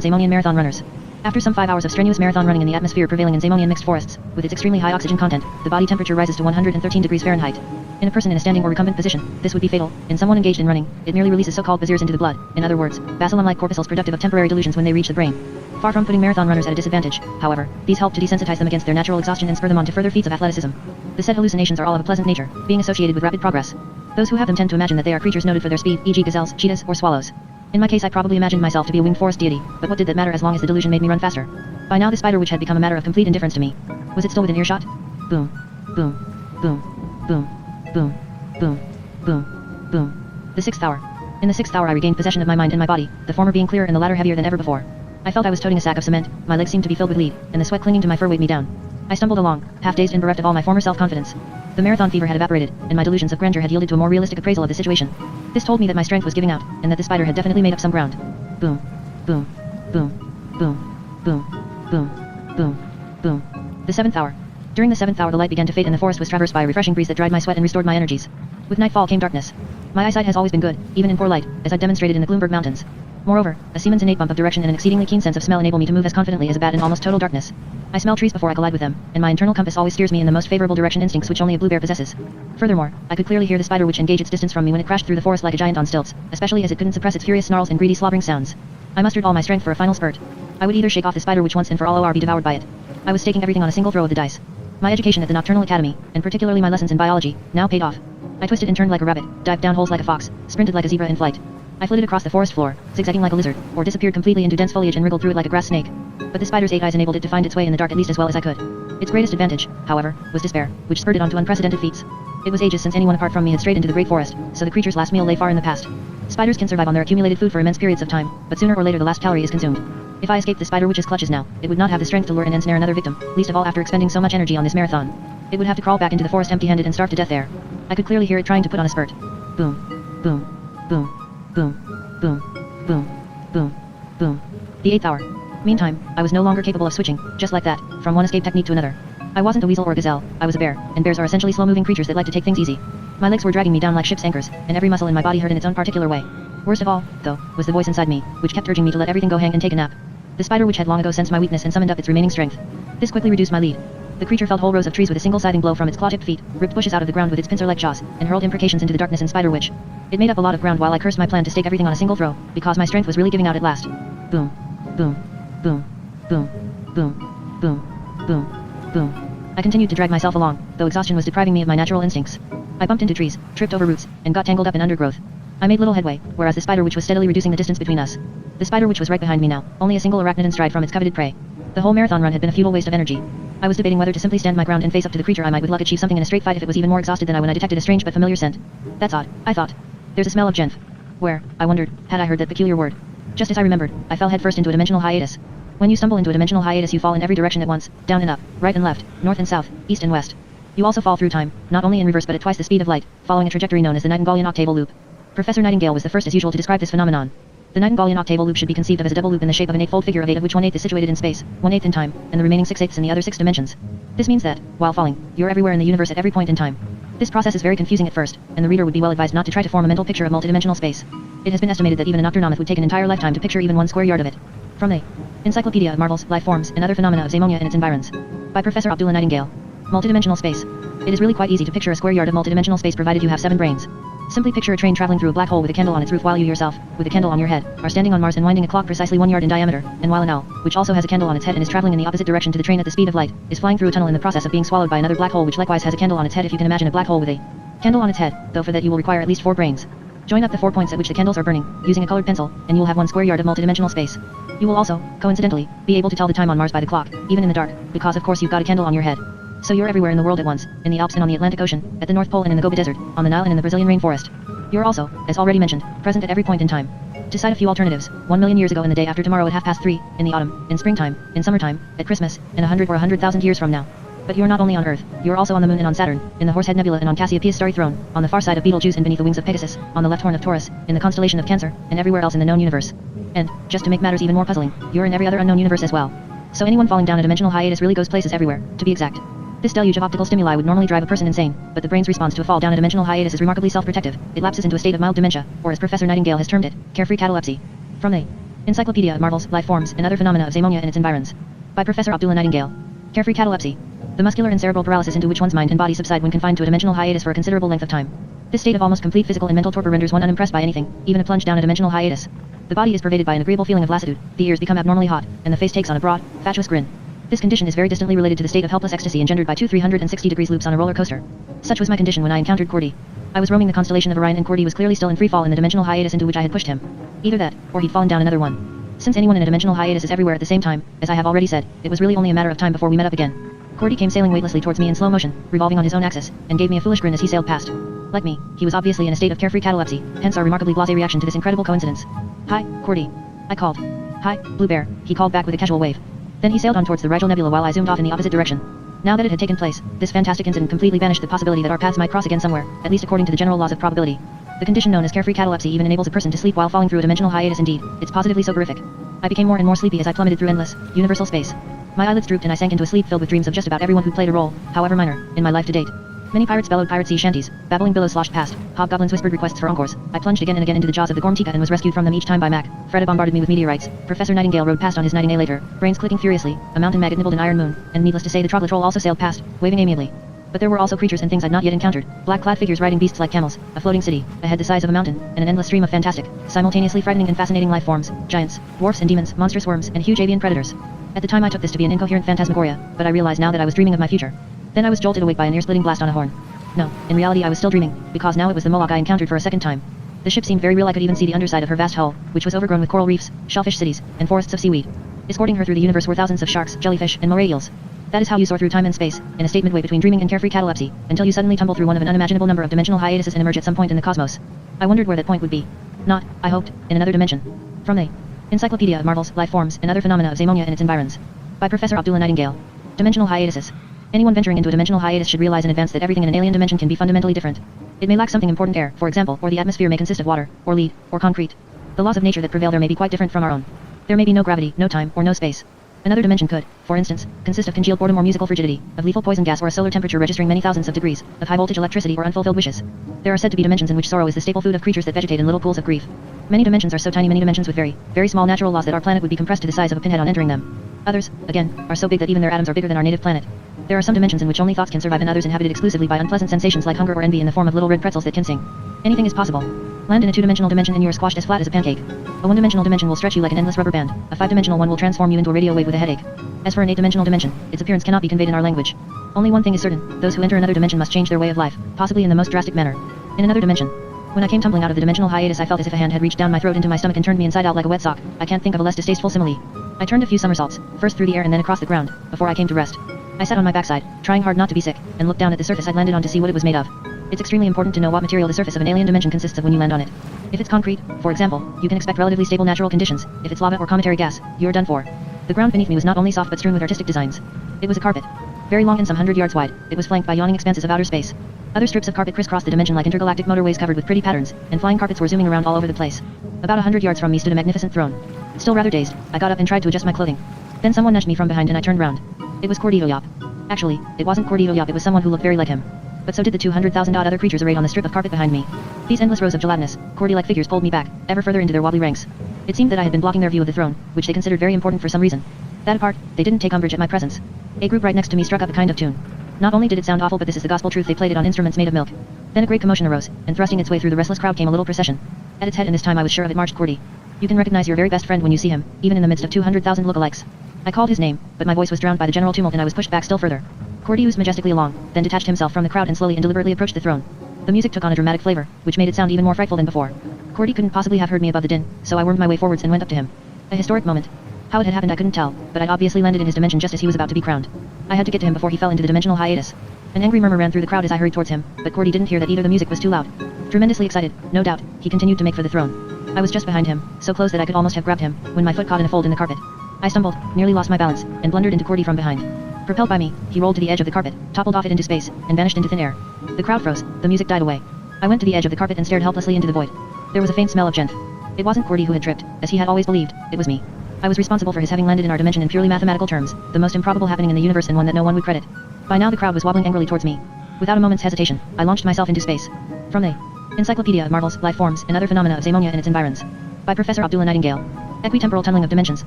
Zamonian marathon runners. After some 5 hours of strenuous marathon running in the atmosphere prevailing in Zamonian mixed forests, with its extremely high oxygen content, the body temperature rises to 113 degrees Fahrenheit. In a person in a standing or recumbent position, this would be fatal. In someone engaged in running, it merely releases so-called bazirs into the blood. In other words, bacillum-like corpuscles productive of temporary delusions when they reach the brain. Far from putting marathon runners at a disadvantage, however, these help to desensitize them against their natural exhaustion and spur them on to further feats of athleticism. The said hallucinations are all of a pleasant nature, being associated with rapid progress. Those who have them tend to imagine that they are creatures noted for their speed, e.g. gazelles, cheetahs, or swallows. In my case I probably imagined myself to be a winged forest deity, but what did that matter as long as the delusion made me run faster? By now the spider witch had become a matter of complete indifference to me. Was it still within earshot? Boom, boom, boom, boom, boom, boom, boom, boom. The sixth hour. In the sixth hour I regained possession of my mind and my body, the former being clearer and the latter heavier than ever before. I felt I was toting a sack of cement, my legs seemed to be filled with lead, and the sweat clinging to my fur weighed me down. I stumbled along, half dazed and bereft of all my former self-confidence. The marathon fever had evaporated, and my delusions of grandeur had yielded to a more realistic appraisal of the situation. This told me that my strength was giving out, and that the spider had definitely made up some ground. Boom, boom, boom, boom, boom, boom, boom, boom. The seventh hour. During the seventh hour the light began to fade and the forest was traversed by a refreshing breeze that dried my sweat and restored my energies. With nightfall came darkness. My eyesight has always been good, even in poor light, as I demonstrated in the Gloomberg Mountains. Moreover, a seaman's innate bump of direction and an exceedingly keen sense of smell enable me to move as confidently as a bat in almost total darkness. I smell trees before I collide with them, and my internal compass always steers me in the most favorable direction, instincts which only a blue bear possesses. Furthermore, I could clearly hear the spider witch engage its distance from me when it crashed through the forest like a giant on stilts, especially as it couldn't suppress its furious snarls and greedy slobbering sounds. I mustered all my strength for a final spurt. I would either shake off the spider witch once and for all or be devoured by it. I was staking everything on a single throw of the dice. My education at the Nocturnal Academy, and particularly my lessons in biology, now paid off. I twisted and turned like a rabbit, dived down holes like a fox, sprinted like a zebra in flight. I flitted across the forest floor, zigzagging like a lizard, or disappeared completely into dense foliage and wriggled through it like a grass snake. But the spider's 8 eyes enabled it to find its way in the dark at least as well as I could. Its greatest advantage, however, was despair, which spurred it on to unprecedented feats. It was ages since anyone apart from me had strayed into the great forest, so the creature's last meal lay far in the past. Spiders can survive on their accumulated food for immense periods of time, but sooner or later the last calorie is consumed. If I escaped the spider witch's clutches now, it would not have the strength to lure and ensnare another victim, least of all after expending so much energy on this marathon. It would have to crawl back into the forest empty-handed and starve to death there. I could clearly hear it trying to put on a spurt. Boom. Boom. Boom. Boom. Boom. Boom. Boom. Boom. The 8th hour. Meantime, I was no longer capable of switching, just like that, from one escape technique to another. I wasn't a weasel or a gazelle, I was a bear, and bears are essentially slow-moving creatures that like to take things easy. My legs were dragging me down like ship's anchors, and every muscle in my body hurt in its own particular way. Worst of all, though, was the voice inside me, which kept urging me to let everything go hang and take a nap. The spider which had long ago sensed my weakness and summoned up its remaining strength. This quickly reduced my lead. The creature felled whole rows of trees with a single scything blow from its claw-tipped feet, ripped bushes out of the ground with its pincer-like jaws, and hurled imprecations into the darkness and spider witch. It made up a lot of ground while I cursed my plan to stake everything on a single throw, because my strength was really giving out at last. Boom. Boom. Boom. Boom. Boom. Boom. Boom. Boom. I continued to drag myself along, though exhaustion was depriving me of my natural instincts. I bumped into trees, tripped over roots, and got tangled up in undergrowth. I made little headway, whereas the spider witch was steadily reducing the distance between us. The spider witch was right behind me now, only a single arachnid stride from its coveted prey. The whole marathon run had been a futile waste of energy. I was debating whether to simply stand my ground and face up to the creature. I might with luck achieve something in a straight fight if it was even more exhausted than I when I detected a strange but familiar scent. That's odd, I thought. There's a smell of jenf. Where, I wondered, had I heard that peculiar word? Just as I remembered, I fell headfirst into a dimensional hiatus. When you stumble into a dimensional hiatus you fall in every direction at once, down and up, right and left, north and south, east and west. You also fall through time, not only in reverse but at twice the speed of light, following a trajectory known as the Nightingalian octaval loop. Professor Nightingale was the first as usual to describe this phenomenon. The Nightingalian octaval loop should be conceived of as a double loop in the shape of an eightfold figure of 8 of which 1/8 is situated in space, 1/8 in time, and the remaining 6/8 in the other 6 dimensions. This means that, while falling, you're everywhere in the universe at every point in time. This process is very confusing at first, and the reader would be well advised not to try to form a mental picture of multidimensional space. It has been estimated that even a nocturnomoth would take an entire lifetime to picture even 1 square yard of it. From the Encyclopedia of Marvels, Life Forms, and Other Phenomena of Zamonia and Its Environs. By Professor Abdullah Nightingale. Multidimensional space. It is really quite easy to picture a square yard of multidimensional space provided you have 7 brains. Simply picture a train traveling through a black hole with a candle on its roof while you yourself, with a candle on your head, are standing on Mars and winding a clock precisely 1 yard in diameter, and while an owl, which also has a candle on its head and is traveling in the opposite direction to the train at the speed of light, is flying through a tunnel in the process of being swallowed by another black hole which likewise has a candle on its head. If you can imagine a black hole with a candle on its head, though for that you will require at least 4 brains. Join up the 4 points at which the candles are burning, using a colored pencil, and you will have 1 square yard of multidimensional space. You will also, coincidentally, be able to tell the time on Mars by the clock, even in the dark, because of course you've got a candle on your head. So you're everywhere in the world at once, in the Alps and on the Atlantic Ocean, at the North Pole and in the Gobi Desert, on the Nile and in the Brazilian rainforest. You're also, as already mentioned, present at every point in time. To cite a few alternatives, 1 million years ago in the day after tomorrow at 3:30, in the autumn, in springtime, in summertime, at Christmas, in 100 or 100,000 years from now. But you're not only on Earth, you're also on the Moon and on Saturn, in the Horsehead Nebula and on Cassiopeia's starry throne, on the far side of Betelgeuse and beneath the wings of Pegasus, on the left horn of Taurus, in the constellation of Cancer, and everywhere else in the known universe. And, just to make matters even more puzzling, you're in every other unknown universe as well. So anyone falling down a dimensional hiatus really goes places everywhere, to be exact. This deluge of optical stimuli would normally drive a person insane, but the brain's response to a fall down a dimensional hiatus is remarkably self-protective. It lapses into a state of mild dementia, or as Professor Nightingale has termed it, carefree catalepsy. From the Encyclopedia of Marvels, Life Forms, and Other Phenomena of Zamonia and Its Environs. By Professor Abdullah Nightingale. Carefree catalepsy. The muscular and cerebral paralysis into which one's mind and body subside when confined to a dimensional hiatus for a considerable length of time. This state of almost complete physical and mental torpor renders one unimpressed by anything, even a plunge down a dimensional hiatus. The body is pervaded by an agreeable feeling of lassitude, the ears become abnormally hot, and the face takes on a broad, fatuous grin. This condition is very distantly related to the state of helpless ecstasy engendered by 2 360-degree loops on a roller coaster. Such was my condition when I encountered Cordy. I was roaming the constellation of Orion and Cordy was clearly still in free fall in the dimensional hiatus into which I had pushed him. Either that, or he'd fallen down another one. Since anyone in a dimensional hiatus is everywhere at the same time, as I have already said, it was really only a matter of time before we met up again. Cordy came sailing weightlessly towards me in slow motion, revolving on his own axis, and gave me a foolish grin as he sailed past. Like me, he was obviously in a state of carefree catalepsy, hence our remarkably blasé reaction to this incredible coincidence. "Hi, Cordy," I called. "Hi, Blue Bear," he called back with a casual wave. Then he sailed on towards the Rigel Nebula while I zoomed off in the opposite direction. Now that it had taken place, this fantastic incident completely banished the possibility that our paths might cross again somewhere, at least according to the general laws of probability. The condition known as carefree catalepsy even enables a person to sleep while falling through a dimensional hiatus. Indeed, it's positively soporific. I became more and more sleepy as I plummeted through endless, universal space. My eyelids drooped and I sank into a sleep filled with dreams of just about everyone who played a role, however minor, in my life to date. Many pirates bellowed pirate sea shanties, babbling billows sloshed past, hobgoblins whispered requests for encores. I plunged again and again into the jaws of the Gormtika and was rescued from them each time by Mac. Freda bombarded me with meteorites. Professor Nightingale rode past on his nightingale, brains clicking furiously. A mountain maggot nibbled an iron moon, and needless to say the Troglotrol also sailed past, waving amiably. But there were also creatures and things I'd not yet encountered, black-clad figures riding beasts like camels, a floating city, a head the size of a mountain, and an endless stream of fantastic, simultaneously frightening and fascinating life forms, giants, dwarfs and demons, monstrous worms, and huge avian predators. At the time I took this to be an incoherent phantasmagoria, but I realized now that I was dreaming of my future. Then I was jolted awake by an ear-splitting blast on a horn. No, in reality I was still dreaming, because now it was the Moloch I encountered for a second time. The ship seemed very real. I could even see the underside of her vast hull, which was overgrown with coral reefs, shellfish cities, and forests of seaweed. Escorting her through the universe were thousands of sharks, jellyfish, and moray eels. That is how you soar through time and space, in a state midway between dreaming and carefree catalepsy, until you suddenly tumble through one of an unimaginable number of dimensional hiatuses and emerge at some point in the cosmos. I wondered where that point would be. Not, I hoped, in another dimension. From the Encyclopedia of Marvels, Life Forms, and Other Phenomena of Zamonia and Its Environs. By Professor Abdullah Nightingale. Dimensional hiatuses. Anyone venturing into a dimensional hiatus should realize in advance that everything in an alien dimension can be fundamentally different. It may lack something important, air, for example, or the atmosphere may consist of water, or lead, or concrete. The laws of nature that prevail there may be quite different from our own. There may be no gravity, no time, or no space. Another dimension could, for instance, consist of congealed boredom or musical frigidity, of lethal poison gas or a solar temperature registering many thousands of degrees, of high voltage electricity or unfulfilled wishes. There are said to be dimensions in which sorrow is the staple food of creatures that vegetate in little pools of grief. Many dimensions are so tiny, many dimensions with very, very small natural laws that our planet would be compressed to the size of a pinhead on entering them. Others, again, are so big that even their atoms are bigger than our native planet. There are some dimensions in which only thoughts can survive and others inhabited exclusively by unpleasant sensations like hunger or envy in the form of little red pretzels that can sing. Anything is possible. Land in a two-dimensional dimension and you are squashed as flat as a pancake. A one-dimensional dimension will stretch you like an endless rubber band. A five-dimensional one will transform you into a radio wave with a headache. As for an eight-dimensional dimension, its appearance cannot be conveyed in our language. Only one thing is certain, those who enter another dimension must change their way of life, possibly in the most drastic manner. In another dimension. When I came tumbling out of the dimensional hiatus I felt as if a hand had reached down my throat into my stomach and turned me inside out like a wet sock. I can't think of a less distasteful simile. I turned a few somersaults, first through the air and then across the ground, before I came to rest. I sat on my backside, trying hard not to be sick, and looked down at the surface I'd landed on to see what it was made of. It's extremely important to know what material the surface of an alien dimension consists of when you land on it. If it's concrete, for example, you can expect relatively stable natural conditions. If it's lava or cometary gas, you're done for. The ground beneath me was not only soft but strewn with artistic designs. It was a carpet. Very long and some 100 yards wide, it was flanked by yawning expanses of outer space. Other strips of carpet crisscrossed the dimension like intergalactic motorways covered with pretty patterns, and flying carpets were zooming around all over the place. About 100 yards from me stood a magnificent throne. Still rather dazed, I got up and tried to adjust my clothing. Then someone nudged me from behind and I turned round. It was Cordy Hoyop. Actually, it wasn't Cordy Hoyop, it was someone who looked very like him. But so did the 200,000 odd other creatures arrayed on the strip of carpet behind me. These endless rows of gelatinous, Cordy-like figures pulled me back, ever further into their wobbly ranks. It seemed that I had been blocking their view of the throne, which they considered very important for some reason. That apart, they didn't take umbrage at my presence. A group right next to me struck up a kind of tune. Not only did it sound awful, but this is the gospel truth, they played it on instruments made of milk. Then a great commotion arose, and thrusting its way through the restless crowd came a little procession. At its head, and this time I was sure of it, marched Cordy. You can recognize your very best friend when you see him, even in the midst of 200,000 lookalikes. I called his name, but my voice was drowned by the general tumult and I was pushed back still further. Cordy oozed majestically along, then detached himself from the crowd and slowly and deliberately approached the throne. The music took on a dramatic flavor, which made it sound even more frightful than before. Cordy couldn't possibly have heard me above the din, so I wormed my way forwards and went up to him. A historic moment. How it had happened I couldn't tell, but I'd obviously landed in his dimension just as he was about to be crowned. I had to get to him before he fell into the dimensional hiatus. An angry murmur ran through the crowd as I hurried towards him, but Cordy didn't hear that either. The music was too loud. Tremendously excited, no doubt, he continued to make for the throne. I was just behind him, so close that I could almost have grabbed him, when my foot caught in a fold in the carpet. I stumbled, nearly lost my balance, and blundered into Cordy from behind. Propelled by me, he rolled to the edge of the carpet, toppled off it into space, and vanished into thin air. The crowd froze, the music died away. I went to the edge of the carpet and stared helplessly into the void. There was a faint smell of genthe. It wasn't Cordy who had tripped, as he had always believed, it was me. I was responsible for his having landed in our dimension in purely mathematical terms, the most improbable happening in the universe and one that no one would credit. By now the crowd was wobbling angrily towards me. Without a moment's hesitation, I launched myself into space. From the Encyclopedia of Marvels, Life Forms, and Other Phenomena of Zamonia and Its Environs. By Professor Abdullah Nightingale. Equitemporal tunneling of dimensions,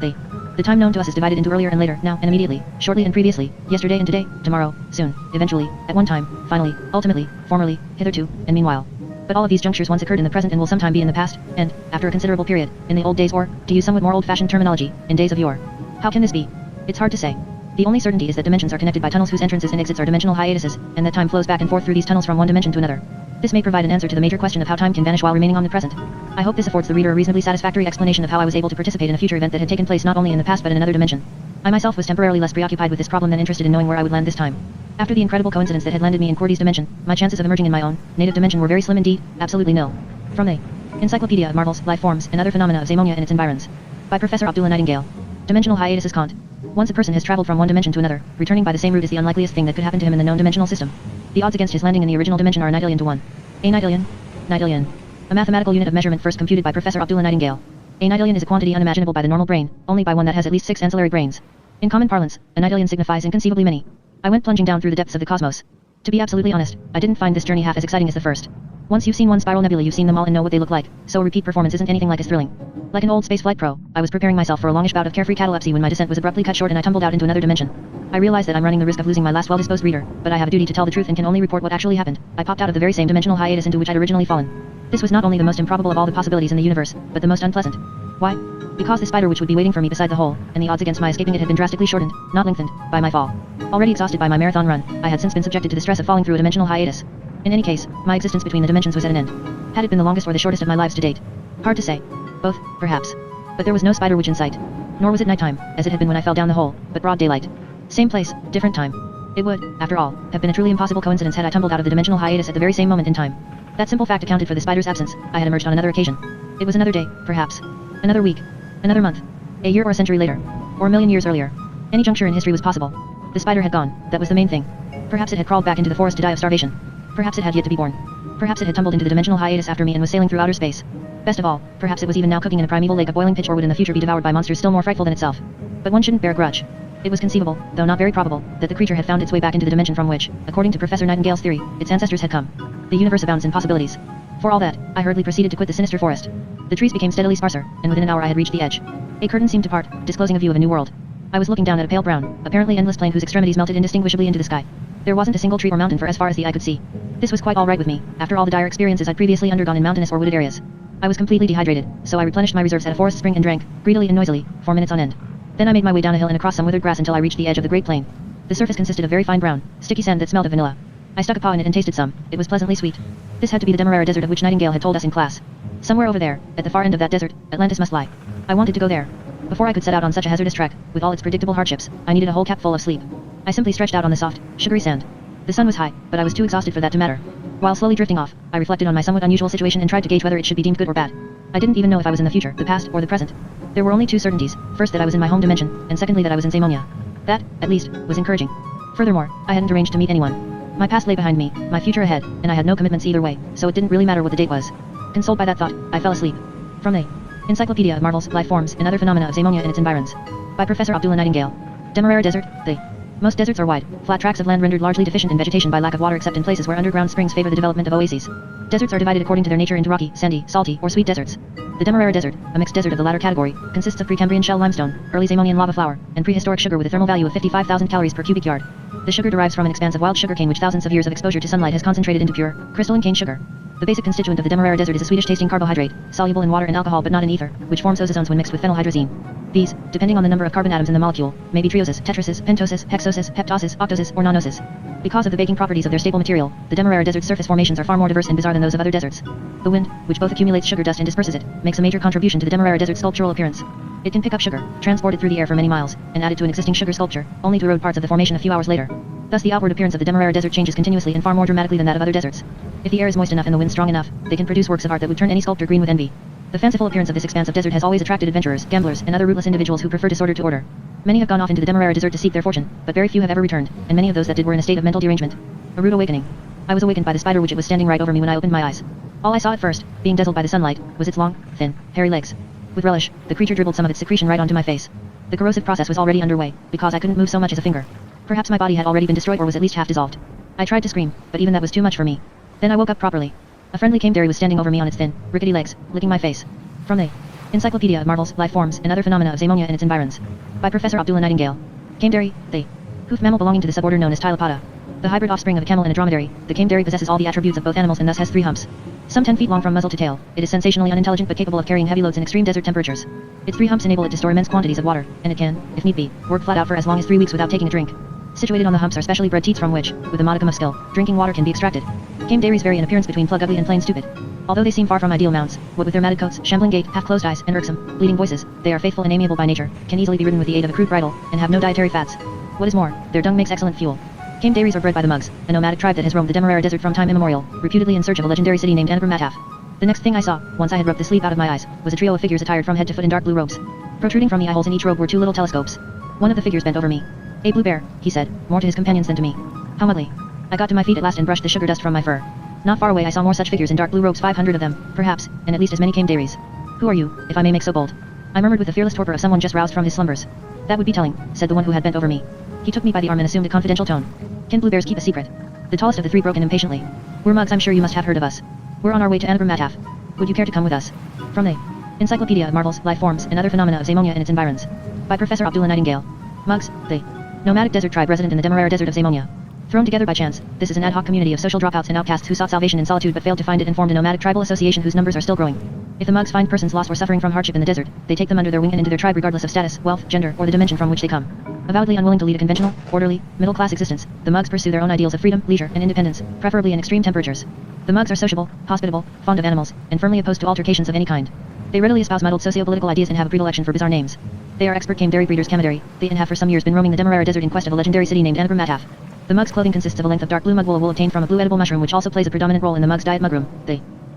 The time known to us is divided into earlier and later, now and immediately, shortly and previously, yesterday and today, tomorrow, soon, eventually, at one time, finally, ultimately, formerly, hitherto, and meanwhile. But all of these junctures once occurred in the present and will sometime be in the past, and, after a considerable period, in the old days or, to use somewhat more old-fashioned terminology, in days of yore. How can this be? It's hard to say. The only certainty is that dimensions are connected by tunnels whose entrances and exits are dimensional hiatuses, and that time flows back and forth through these tunnels from one dimension to another. This may provide an answer to the major question of how time can vanish while remaining omnipresent. I hope this affords the reader a reasonably satisfactory explanation of how I was able to participate in a future event that had taken place not only in the past but in another dimension. I myself was temporarily less preoccupied with this problem than interested in knowing where I would land this time. After the incredible coincidence that had landed me in Cordy's dimension, my chances of emerging in my own, native dimension were very slim indeed, absolutely nil. From the Encyclopedia of Marvels, Life Forms, and Other Phenomena of Zamonia and Its Environs. By Professor Abdullah Nightingale. Dimensional hiatuses Kant. Once a person has traveled from one dimension to another, returning by the same route is the unlikeliest thing that could happen to him in the known dimensional system. The odds against his landing in the original dimension are a nidillion to 1. A nidillion? Nidillion. A mathematical unit of measurement first computed by Professor Abdullah Nightingale. A nidillion is a quantity unimaginable by the normal brain, only by one that has at least 6 ancillary brains. In common parlance, a nidillion signifies inconceivably many. I went plunging down through the depths of the cosmos. To be absolutely honest, I didn't find this journey half as exciting as the first. Once you've seen one spiral nebula, you've seen them all and know what they look like, so a repeat performance isn't anything like as thrilling. Like an old spaceflight pro, I was preparing myself for a longish bout of carefree catalepsy when my descent was abruptly cut short and I tumbled out into another dimension. I realize that I'm running the risk of losing my last well-disposed reader, but I have a duty to tell the truth and can only report what actually happened. I popped out of the very same dimensional hiatus into which I'd originally fallen. This was not only the most improbable of all the possibilities in the universe, but the most unpleasant. Why? Because the spider which would be waiting for me beside the hole, and the odds against my escaping it had been drastically shortened, not lengthened, by my fall. Already exhausted by my marathon run, I had since been subjected to the stress of falling through a dimensional hiatus. In any case, my existence between the dimensions was at an end. Had it been the longest or the shortest of my lives to date? Hard to say. Both, perhaps. But there was no spider witch in sight. Nor was it nighttime, as it had been when I fell down the hole, but broad daylight. Same place, different time. It would, after all, have been a truly impossible coincidence had I tumbled out of the dimensional hiatus at the very same moment in time. That simple fact accounted for the spider's absence. I had emerged on another occasion. It was another day, perhaps. Another week. Another month. A year or a century later. Or a million years earlier. Any juncture in history was possible. The spider had gone, that was the main thing. Perhaps it had crawled back into the forest to die of starvation. Perhaps it had yet to be born. Perhaps it had tumbled into the dimensional hiatus after me and was sailing through outer space. Best of all, perhaps it was even now cooking in a primeval lake of boiling pitch or would in the future be devoured by monsters still more frightful than itself. But one shouldn't bear a grudge. It was conceivable, though not very probable, that the creature had found its way back into the dimension from which, according to Professor Nightingale's theory, its ancestors had come. The universe abounds in possibilities. For all that, I hurriedly proceeded to quit the sinister forest. The trees became steadily sparser, and within an hour I had reached the edge. A curtain seemed to part, disclosing a view of a new world. I was looking down at a pale brown, apparently endless plain whose extremities melted indistinguishably into the sky. There wasn't a single tree or mountain for as far as the eye could see. This was quite all right with me, after all the dire experiences I'd previously undergone in mountainous or wooded areas. I was completely dehydrated, so I replenished my reserves at a forest spring and drank, greedily and noisily, for minutes on end. Then I made my way down a hill and across some withered grass until I reached the edge of the great plain. The surface consisted of very fine brown, sticky sand that smelled of vanilla. I stuck a paw in it and tasted some. It was pleasantly sweet. This had to be the Demerara Desert of which Nightingale had told us in class. Somewhere over there, at the far end of that desert, Atlantis must lie. I wanted to go there. Before I could set out on such a hazardous trek, with all its predictable hardships, I needed a whole cap full of sleep. I simply stretched out on the soft, sugary sand. The sun was high, but I was too exhausted for that to matter. While slowly drifting off, I reflected on my somewhat unusual situation and tried to gauge whether it should be deemed good or bad. I didn't even know if I was in the future, the past, or the present. There were only two certainties, first that I was in my home dimension, and secondly that I was in Zamonia. That, at least, was encouraging. Furthermore, I hadn't arranged to meet anyone. My past lay behind me, my future ahead, and I had no commitments either way, so it didn't really matter what the date was. Consoled by that thought, I fell asleep. From the Encyclopedia of Marvels, Life Forms, and Other Phenomena of Zamonia and its Environs. By Professor Abdullah Nightingale. Demerara Desert, the most deserts are wide, flat tracts of land rendered largely deficient in vegetation by lack of water except in places where underground springs favor the development of oases. Deserts are divided according to their nature into rocky, sandy, salty, or sweet deserts. The Demerara Desert, a mixed desert of the latter category, consists of Precambrian shell limestone, early Zamonian lava flour, and prehistoric sugar with a thermal value of 55,000 calories per cubic yard. The sugar derives from an expanse of wild sugarcane which thousands of years of exposure to sunlight has concentrated into pure, crystalline cane sugar. The basic constituent of the Demerara Desert is a sweetish-tasting carbohydrate, soluble in water and alcohol but not in ether, which forms ozozones when mixed with phenylhydrazine. These, depending on the number of carbon atoms in the molecule, may be trioses, tetroses, pentoses, hexoses, heptoses, octoses, or nonoses. Because of the baking properties of their staple material, the Demerara Desert's surface formations are far more diverse and bizarre than those of other deserts. The wind, which both accumulates sugar dust and disperses it, makes a major contribution to the Demerara Desert's sculptural appearance. It can pick up sugar, transport it through the air for many miles, and add it to an existing sugar sculpture, only to erode parts of the formation a few hours later. Thus the outward appearance of the Demerara Desert changes continuously and far more dramatically than that of other deserts. If the air is moist enough and the wind strong enough, they can produce works of art that would turn any sculptor green with envy. The fanciful appearance of this expanse of desert has always attracted adventurers, gamblers, and other rootless individuals who prefer disorder to order. Many have gone off into the Demerara Desert to seek their fortune, but very few have ever returned, and many of those that did were in a state of mental derangement. A rude awakening. I was awakened by the spider which was standing right over me when I opened my eyes. All I saw at first, being dazzled by the sunlight, was its long, thin, hairy legs. With relish, the creature dribbled some of its secretion right onto my face. The corrosive process was already underway, because I couldn't move so much as a finger. Perhaps my body had already been destroyed or was at least half dissolved. I tried to scream, but even that was too much for me. Then I woke up properly. A friendly Kamdari was standing over me on its thin, rickety legs, licking my face. From the Encyclopedia of Marvels, Life Forms, and Other Phenomena of Zamonia and its Environs. By Professor Abdullah Nightingale. Kamdari, the hoof mammal belonging to the suborder known as Tylopoda. The hybrid offspring of a camel and a dromedary, the Kamdari possesses all the attributes of both animals and thus has 3 humps. Some 10 feet long from muzzle to tail, it is sensationally unintelligent but capable of carrying heavy loads in extreme desert temperatures. Its 3 humps enable it to store immense quantities of water, and it can, if need be, work flat out for as long as 3 weeks without taking a drink. Situated on the humps are specially bred teats from which, with a modicum of skill, drinking water can be extracted. Kamdaris vary in appearance between plug ugly and plain stupid. Although they seem far from ideal mounts, what with their matted coats, shambling gait, half-closed eyes, and irksome, bleating voices, they are faithful and amiable by nature, can easily be ridden with the aid of a crude bridle, and have no dietary fats. What is more, their dung makes excellent fuel. Kamdaris are bred by the Mugs, a nomadic tribe that has roamed the Demerara Desert from time immemorial, reputedly in search of a legendary city named Anabram-Mataf. The next thing I saw, once I had rubbed the sleep out of my eyes, was a trio of figures attired from head to foot in dark blue robes. Protruding from the eye holes in each robe were 2 little telescopes. One of the figures bent over me. "A blue bear," he said, more to his companions than to me. "How muddly." I got to my feet at last and brushed the sugar dust from my fur. Not far away I saw more such figures in dark blue robes, 500 of them, perhaps, and at least as many Kamdaris. "Who are you, if I may make so bold?" I murmured with the fearless torpor of someone just roused from his slumbers. "That would be telling," said the one who had bent over me. He took me by the arm and assumed a confidential tone. "Can blue bears keep a secret?" The tallest of the 3 broke in impatiently. "We're Mugs, I'm sure you must have heard of us. We're on our way to Anabram-Mataf. Would you care to come with us?" From the Encyclopedia of Marvels, Life Forms, and Other Phenomena of Zamonia and its Environs. By Professor Abdullah Nightingale. Mugs, the nomadic desert tribe resident in the Demerara Desert of Zamonia. Thrown together by chance, this is an ad hoc community of social dropouts and outcasts who sought salvation in solitude but failed to find it and formed a nomadic tribal association whose numbers are still growing. If the Mugs find persons lost or suffering from hardship in the desert, they take them under their wing and into their tribe regardless of status, wealth, gender, or the dimension from which they come. Avowedly unwilling to lead a conventional, orderly, middle-class existence, the Mugs pursue their own ideals of freedom, leisure, and independence, preferably in extreme temperatures. The Mugs are sociable, hospitable, fond of animals, and firmly opposed to altercations of any kind. They readily espouse muddled socio-political ideas and have a predilection for bizarre names. They are expert Kamdari breeders Kamidari, they and have for some years been roaming the Demerara Desert in quest of a legendary city named Anabram-Mataf. The Mugs' clothing consists of a length of dark blue mud wool obtained from a blue edible mushroom which also plays a predominant role in the Mugs' diet mugrum,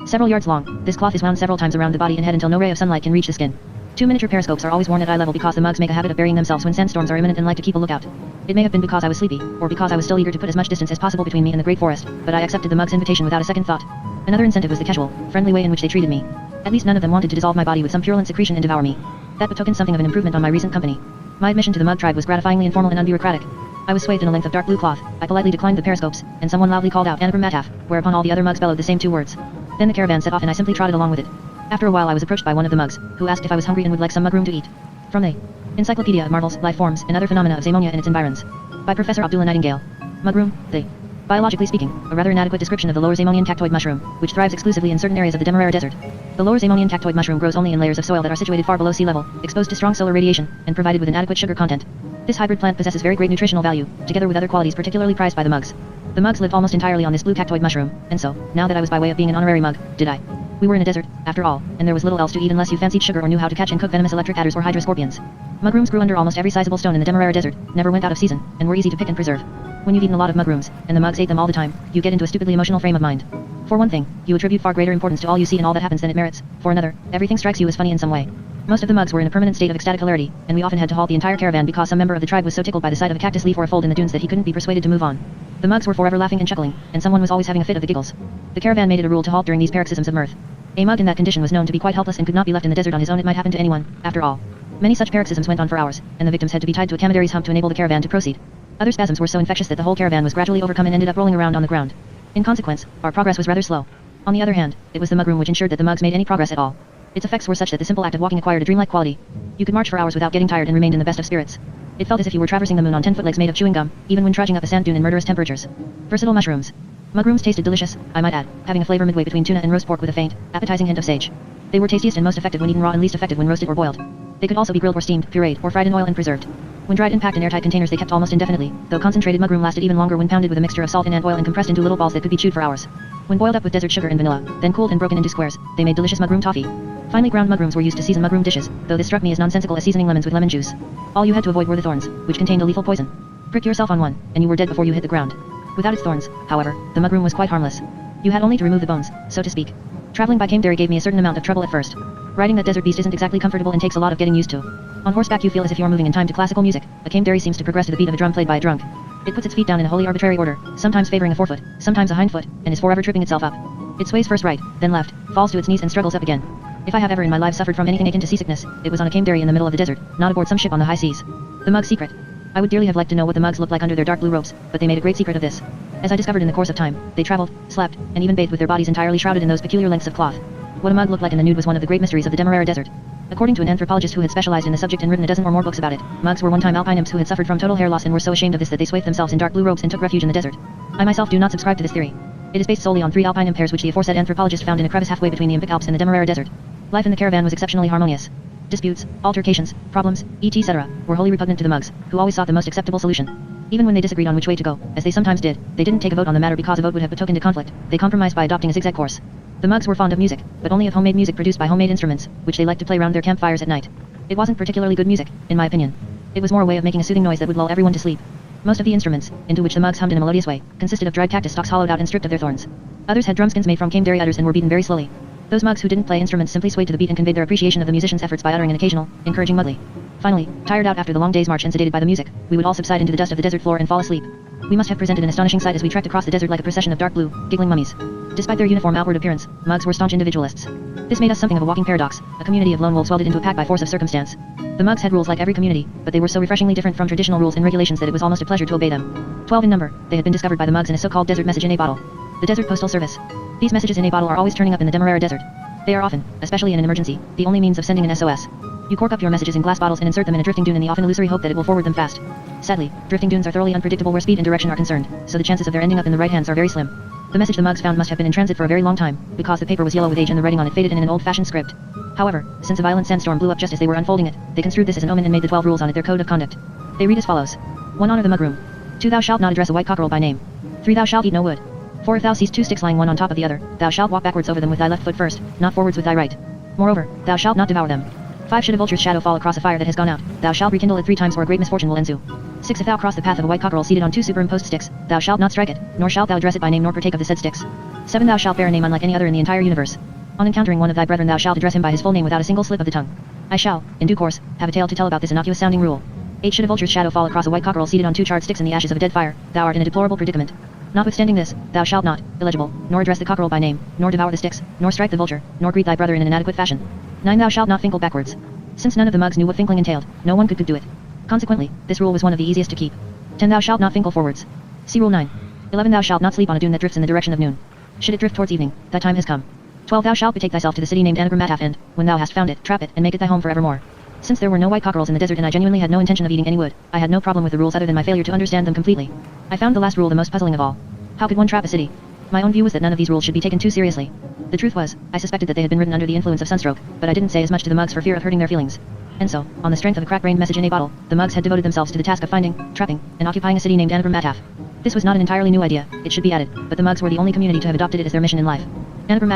several yards long, this cloth is wound several times around the body and head until no ray of sunlight can reach the skin. 2 miniature periscopes are always worn at eye level because the mugs make a habit of burying themselves when sandstorms are imminent and like to keep a lookout. It may have been because I was sleepy, or because I was still eager to put as much distance as possible between me and the great forest, but I accepted the mugs' invitation without a second thought. Another incentive was the casual, friendly way in which they treated me. At least none of them wanted to dissolve my body with some purulent secretion and devour me. That betokened something of an improvement on my recent company. My admission to the mug tribe was gratifyingly informal and unbureaucratic. I was swathed in a length of dark blue cloth. I politely declined the periscopes, and someone loudly called out Anabram Mataf, whereupon all the other mugs bellowed the same 2 words. Then the caravan set off and I simply trotted along with it. After a while I was approached by one of the mugs, who asked if I was hungry and would like some mugroom to eat. From the Encyclopedia of Marvels, Life Forms, and Other Phenomena of Zamonia and Its Environs. By Professor Abdullah Nightingale. Mugroom, the biologically speaking, a rather inadequate description of the lower Zamonian cactoid mushroom, which thrives exclusively in certain areas of the Demerara Desert. The lower Zamonian cactoid mushroom grows only in layers of soil that are situated far below sea level, exposed to strong solar radiation, and provided with an adequate sugar content. This hybrid plant possesses very great nutritional value, together with other qualities particularly prized by the mugs. The mugs lived almost entirely on this blue cactoid mushroom, and so, now that I was by way of being an honorary mug, did I. We were in a desert, after all, and there was little else to eat unless you fancied sugar or knew how to catch and cook venomous electric adders or hydra scorpions. Mugrooms grew under almost every sizable stone in the Demerara Desert, never went out of season, and were easy to pick and preserve. When you've eaten a lot of mugrooms, and the mugs ate them all the time, you get into a stupidly emotional frame of mind. For one thing, you attribute far greater importance to all you see and all that happens than it merits. For another, everything strikes you as funny in some way. Most of the mugs were in a permanent state of ecstatic hilarity, and we often had to halt the entire caravan because some member of the tribe was so tickled by the sight of a cactus leaf or a fold in the dunes that he couldn't be persuaded to move on. The mugs were forever laughing and chuckling, and someone was always having a fit of the giggles. The caravan made it a rule to halt during these paroxysms of mirth. A mug in that condition was known to be quite helpless and could not be left in the desert on his own. It might happen to anyone, after all. Many such paroxysms went on for hours, and the victims had to be tied to a camedary's hump to enable the caravan to proceed. Other spasms were so infectious that the whole caravan was gradually overcome and ended up rolling around on the ground. In consequence, our progress was rather slow. On the other hand, it was the mugroom which ensured that the mugs made any progress at all. Its effects were such that the simple act of walking acquired a dreamlike quality. You could march for hours without getting tired and remained in the best of spirits. It felt as if you were traversing the moon on 10-foot legs made of chewing gum, even when trudging up a sand dune in murderous temperatures. Versatile mushrooms. Mugrooms tasted delicious, I might add, having a flavor midway between tuna and roast pork with a faint, appetizing hint of sage. They were tastiest and most effective when eaten raw and least effective when roasted or boiled. They could also be grilled or steamed, pureed, or fried in oil and preserved. When dried and packed in airtight containers they kept almost indefinitely, though concentrated mugroom lasted even longer when pounded with a mixture of salt and ant oil and compressed into little balls that could be chewed for hours. When boiled up with desert sugar and vanilla, then cooled and broken into squares, they made delicious mugroom toffee. Finely ground mugrooms were used to season mugroom dishes, though this struck me as nonsensical as seasoning lemons with lemon juice. All you had to avoid were the thorns, which contained a lethal poison. Prick yourself on one, and you were dead before you hit the ground. Without its thorns, however, the mugroom was quite harmless. You had only to remove the bones, so to speak. Traveling by camedary gave me a certain amount of trouble at first. Riding that desert beast isn't exactly comfortable and takes a lot of getting used to. On horseback you feel as if you're moving in time to classical music. A camedary seems to progress to the beat of a drum played by a drunk. It puts its feet down in a wholly arbitrary order, sometimes favoring a forefoot, sometimes a hind foot, and is forever tripping itself up. It sways first right, then left, falls to its knees and struggles up again. If I have ever in my life suffered from anything akin to seasickness, it was on a camedary in the middle of the desert, not aboard some ship on the high seas. The mug's secret. I would dearly have liked to know what the mugs looked like under their dark blue robes, but they made a great secret of this. As I discovered in the course of time, they traveled, slept, and even bathed with their bodies entirely shrouded in those peculiar lengths of cloth. What a mug looked like in the nude was one of the great mysteries of the Demerara Desert. According to an anthropologist who had specialized in the subject and written a dozen or more books about it, mugs were one-time alpine imps who had suffered from total hair loss and were so ashamed of this that they swathed themselves in dark blue robes and took refuge in the desert. I myself do not subscribe to this theory. It is based solely on 3 alpine imp hairs which the aforesaid anthropologist found in a crevice halfway between the Impic Alps and the Demerara Desert. Life in the caravan was exceptionally harmonious. Disputes, altercations, problems, etc., were wholly repugnant to the mugs, who always sought the most acceptable solution. Even when they disagreed on which way to go, as they sometimes did, they didn't take a vote on the matter because a vote would have betokened a conflict. They compromised by adopting a zigzag course. The mugs were fond of music, but only of homemade music produced by homemade instruments, which they liked to play round their campfires at night. It wasn't particularly good music, in my opinion. It was more a way of making a soothing noise that would lull everyone to sleep. Most of the instruments, into which the mugs hummed in a melodious way, consisted of dried cactus stalks hollowed out and stripped of their thorns. Others had drumskins made from camedary udders and were beaten very slowly. Those mugs who didn't play instruments simply swayed to the beat and conveyed their appreciation of the musician's efforts by uttering an occasional, encouraging mudley. Finally, tired out after the long day's march and sedated by the music, we would all subside into the dust of the desert floor and fall asleep. We must have presented an astonishing sight as we trekked across the desert like a procession of dark blue, giggling mummies. Despite their uniform outward appearance, mugs were staunch individualists. This made us something of a walking paradox, a community of lone wolves welded into a pack by force of circumstance. The mugs had rules like every community, but they were so refreshingly different from traditional rules and regulations that it was almost a pleasure to obey them. 12 in number, they had been discovered by the mugs in a so-called desert message in a bottle. The Desert Postal Service. These messages in a bottle are always turning up in the Demerara Desert. They are often, especially in an emergency, the only means of sending an SOS. You cork up your messages in glass bottles and insert them in a drifting dune in the often illusory hope that it will forward them fast. Sadly, drifting dunes are thoroughly unpredictable where speed and direction are concerned, so the chances of their ending up in the right hands are very slim. The message the mugs found must have been in transit for a very long time, because the paper was yellow with age and the writing on it faded and in an old-fashioned script. However, since a violent sandstorm blew up just as they were unfolding it, they construed this as an omen and made the 12 rules on it their code of conduct. They read as follows. 1. Honor the mugroom. 2. Thou shalt not address a white cockerel by name. 3. Thou shalt eat no wood. 4. If thou seest 2 sticks lying one on top of the other, thou shalt walk backwards over them with thy left foot first, not forwards with thy right. Moreover, thou shalt not devour them. 5. Should a vulture's shadow fall across a fire that has gone out, thou shalt rekindle it 3 times or a great misfortune will ensue. 6. If thou cross the path of a white cockerel seated on 2 superimposed sticks, thou shalt not strike it, nor shalt thou address it by name nor partake of the said sticks. 7. Thou shalt bear a name unlike any other in the entire universe. On encountering one of thy brethren thou shalt address him by his full name without a single slip of the tongue. I shall, in due course, have a tale to tell about this innocuous-sounding rule. 8. Should a vulture's shadow fall across a white cockerel seated on 2 charred sticks in the ashes of a dead fire, thou art in a deplorable predicament. Notwithstanding this, thou shalt not, illegible, nor address the cockerel by name, nor devour the sticks, nor strike the vulture, nor greet thy brother in an inadequate fashion. 9. Thou shalt not finkle backwards. Since none of the mugs knew what finkling entailed, no one could do it. Consequently, this rule was one of the easiest to keep. 10. Thou shalt not finkle forwards. See Rule 9. 11. Thou shalt not sleep on a dune that drifts in the direction of noon. Should it drift towards evening, thy time has come. 12. Thou shalt betake thyself to the city named Anagram and, when thou hast found it, trap it, and make it thy home for evermore. Since there were no white cockerels in the desert and I genuinely had no intention of eating any wood, I had no problem with the rules other than my failure to understand them completely. I found the last rule the most puzzling of all. How could one trap a city? My own view was that none of these rules should be taken too seriously. The truth was, I suspected that they had been written under the influence of sunstroke, but I didn't say as much to the mugs for fear of hurting their feelings. And so, on the strength of a crack-brained message in a bottle, the mugs had devoted themselves to the task of finding, trapping, and occupying a city named Anagram. This was not an entirely new idea, it should be added, but the mugs were the only community to have adopted it as their mission in life. Anagram.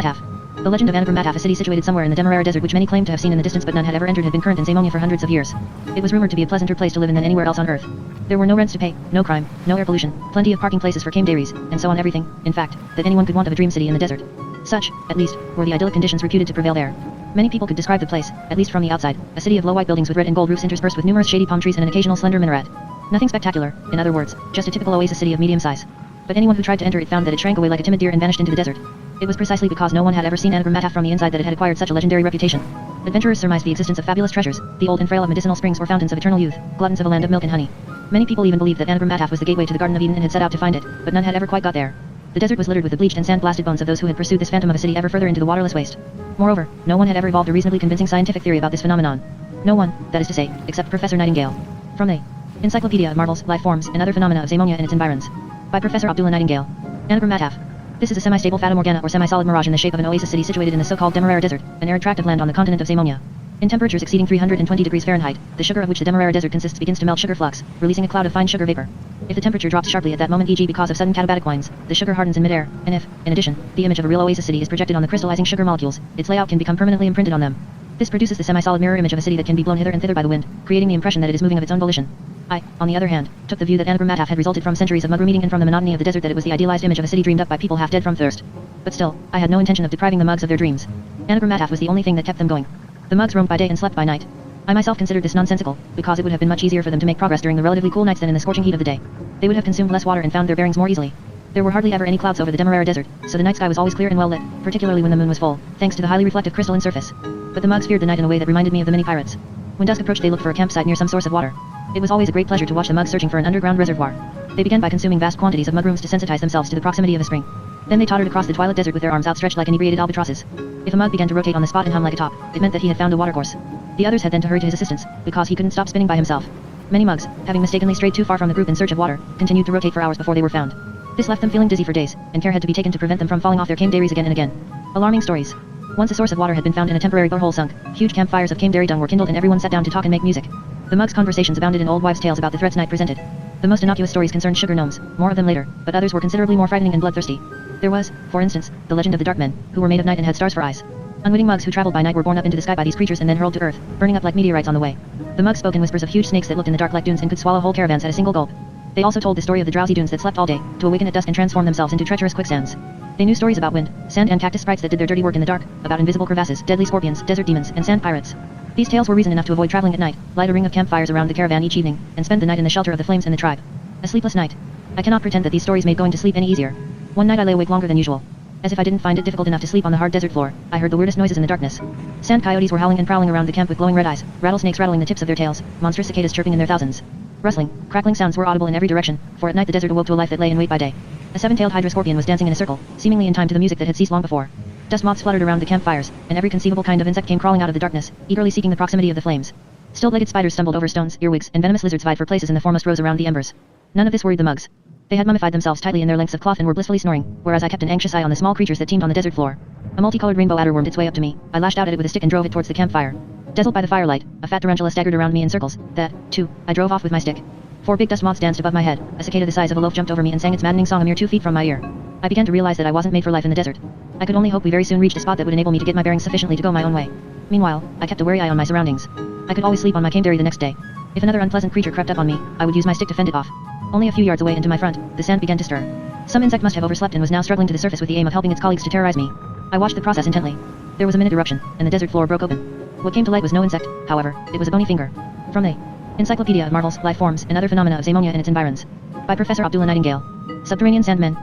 The legend of Anagram, a city situated somewhere in the Demerara Desert which many claimed to have seen in the distance but none had ever entered, had been current in Zamonia for hundreds of years. It was rumored to be a pleasanter place to live in than anywhere else on Earth. There were no rents to pay, no crime, no air pollution, plenty of parking places for came dairies, and so on everything, in fact, that anyone could want of a dream city in the desert. Such, at least, were the idyllic conditions reputed to prevail there. Many people could describe the place, at least from the outside, a city of low white buildings with red and gold roofs interspersed with numerous shady palm trees and an occasional slender minaret. Nothing spectacular, in other words, just a typical oasis city of medium size. But anyone who tried to enter it found that it shrank away like a timid deer and vanished into the desert. It was precisely because no one had ever seen Anagram from the inside that it had acquired such a legendary reputation. Adventurers surmised the existence of fabulous treasures, the old and frail of medicinal springs or fountains of eternal youth, gluttons of a land of milk and honey. Many people even believed that Anagram was the gateway to the Garden of Eden and had set out to find it, but none had ever quite got there. The desert was littered with the bleached and sand-blasted bones of those who had pursued this phantom of a city ever further into the waterless waste. Moreover, no one had ever evolved a reasonably convincing scientific theory about this phenomenon. No one, that is to say, except Professor Nightingale. From the Encyclopedia of Marvels, Life Forms, and Other Phenomena of Zamonia and its Environs. By Professor Abdullah Nightingale. Anagram. This is a semi-stable Fata Morgana or semi-solid mirage in the shape of an oasis city situated in the so-called Demerara Desert, an arid tract of land on the continent of Zamonia. In temperatures exceeding 320 degrees Fahrenheit, the sugar of which the Demerara Desert consists begins to melt sugar flux, releasing a cloud of fine sugar vapor. If the temperature drops sharply at that moment, e.g. because of sudden katabatic winds, the sugar hardens in midair, and if, in addition, the image of a real oasis city is projected on the crystallizing sugar molecules, its layout can become permanently imprinted on them. This produces the semi-solid mirror image of a city that can be blown hither and thither by the wind, creating the impression that it is moving of its own volition. I, on the other hand, took the view that Anagram had resulted from centuries of mudroom eating and from the monotony of the desert that it was the idealized image of a city dreamed up by people half dead from thirst. But still, I had no intention of depriving the mugs of their dreams. Anagram was the only thing that kept them going. The mugs roamed by day and slept by night. I myself considered this nonsensical, because it would have been much easier for them to make progress during the relatively cool nights than in the scorching heat of the day. They would have consumed less water and found their bearings more easily. There were hardly ever any clouds over the Demerara Desert, so the night sky was always clear and well lit, particularly when the moon was full, thanks to the highly reflective crystalline surface. But the mugs feared the night in a way that reminded me of the mini pirates. When dusk approached, they looked for a campsite near some source of water. It was always a great pleasure to watch the mugs searching for an underground reservoir. They began by consuming vast quantities of mudrooms to sensitize themselves to the proximity of a spring. Then they tottered across the twilight desert with their arms outstretched like inebriated albatrosses. If a mug began to rotate on the spot and hum like a top, it meant that he had found a watercourse. The others had then to hurry to his assistance, because he couldn't stop spinning by himself. Many mugs, having mistakenly strayed too far from the group in search of water, continued to rotate for hours before they were found. This left them feeling dizzy for days, and care had to be taken to prevent them from falling off their cane dairies again and again. Alarming stories. Once a source of water had been found in a temporary borehole sunk, huge campfires of cane dairy dung were kindled and everyone sat down to talk and make music. The mugs' conversations abounded in old wives' tales about the threats night presented. The most innocuous stories concerned sugar gnomes, more of them later, but others were considerably more frightening and bloodthirsty. There was, for instance, the legend of the dark men, who were made of night and had stars for eyes. Unwitting mugs who traveled by night were borne up into the sky by these creatures and then hurled to earth, burning up like meteorites on the way. The mugs spoke in whispers of huge snakes that looked in the dark like dunes and could swallow whole caravans at a single gulp. They also told the story of the drowsy dunes that slept all day, to awaken at dusk and transform themselves into treacherous quicksands. They knew stories about wind, sand and cactus sprites that did their dirty work in the dark, about invisible crevasses, deadly scorpions, desert demons, and sand pirates. These tales were reason enough to avoid traveling at night, light a ring of campfires around the caravan each evening, and spend the night in the shelter of the flames and the tribe. A sleepless night. I cannot pretend that these stories made going to sleep any easier. One night I lay awake longer than usual. As if I didn't find it difficult enough to sleep on the hard desert floor, I heard the weirdest noises in the darkness. Sand coyotes were howling and prowling around the camp with glowing red eyes, rattlesnakes rattling the tips of their tails, monstrous cicadas chirping in their thousands. Rustling, crackling sounds were audible in every direction, for at night the desert awoke to a life that lay in wait by day. A seven-tailed hydra scorpion was dancing in a circle, seemingly in time to the music that had ceased long before. Dust moths fluttered around the campfires, and every conceivable kind of insect came crawling out of the darkness, eagerly seeking the proximity of the flames. Stilt-legged spiders stumbled over stones, earwigs, and venomous lizards vied for places in the foremost rows around the embers. None of this worried the mugs. They had mummified themselves tightly in their lengths of cloth and were blissfully snoring, whereas I kept an anxious eye on the small creatures that teemed on the desert floor. A multicolored rainbow adder wormed its way up to me. I lashed out at it with a stick and drove it towards the campfire. Dazzled by the firelight, a fat tarantula staggered around me in circles. That, too, I drove off with my stick. 4 big dust moths danced above my head. A cicada the size of a loaf jumped over me and sang its maddening song a mere 2 feet from my ear. I began to realize that I wasn't made for life in the desert. I could only hope we very soon reached a spot that would enable me to get my bearings sufficiently to go my own way. Meanwhile, I kept a wary eye on my surroundings. I could always sleep on my cane dairy the next day. If another unpleasant creature crept up on me, I would use my stick to fend it off. Only a few yards away and to my front, the sand began to stir. Some insect must have overslept and was now struggling to the surface with the aim of helping its colleagues to terrorize me. I watched the process intently. There was a minute eruption, and the desert floor broke open. What came to light was no insect, however, it was a bony finger. From the Encyclopedia of Marvels, Life Forms, and Other Phenomena of Zamonia and its Environs. By Professor Abdullah Nightingale. Subterranean Sandmen,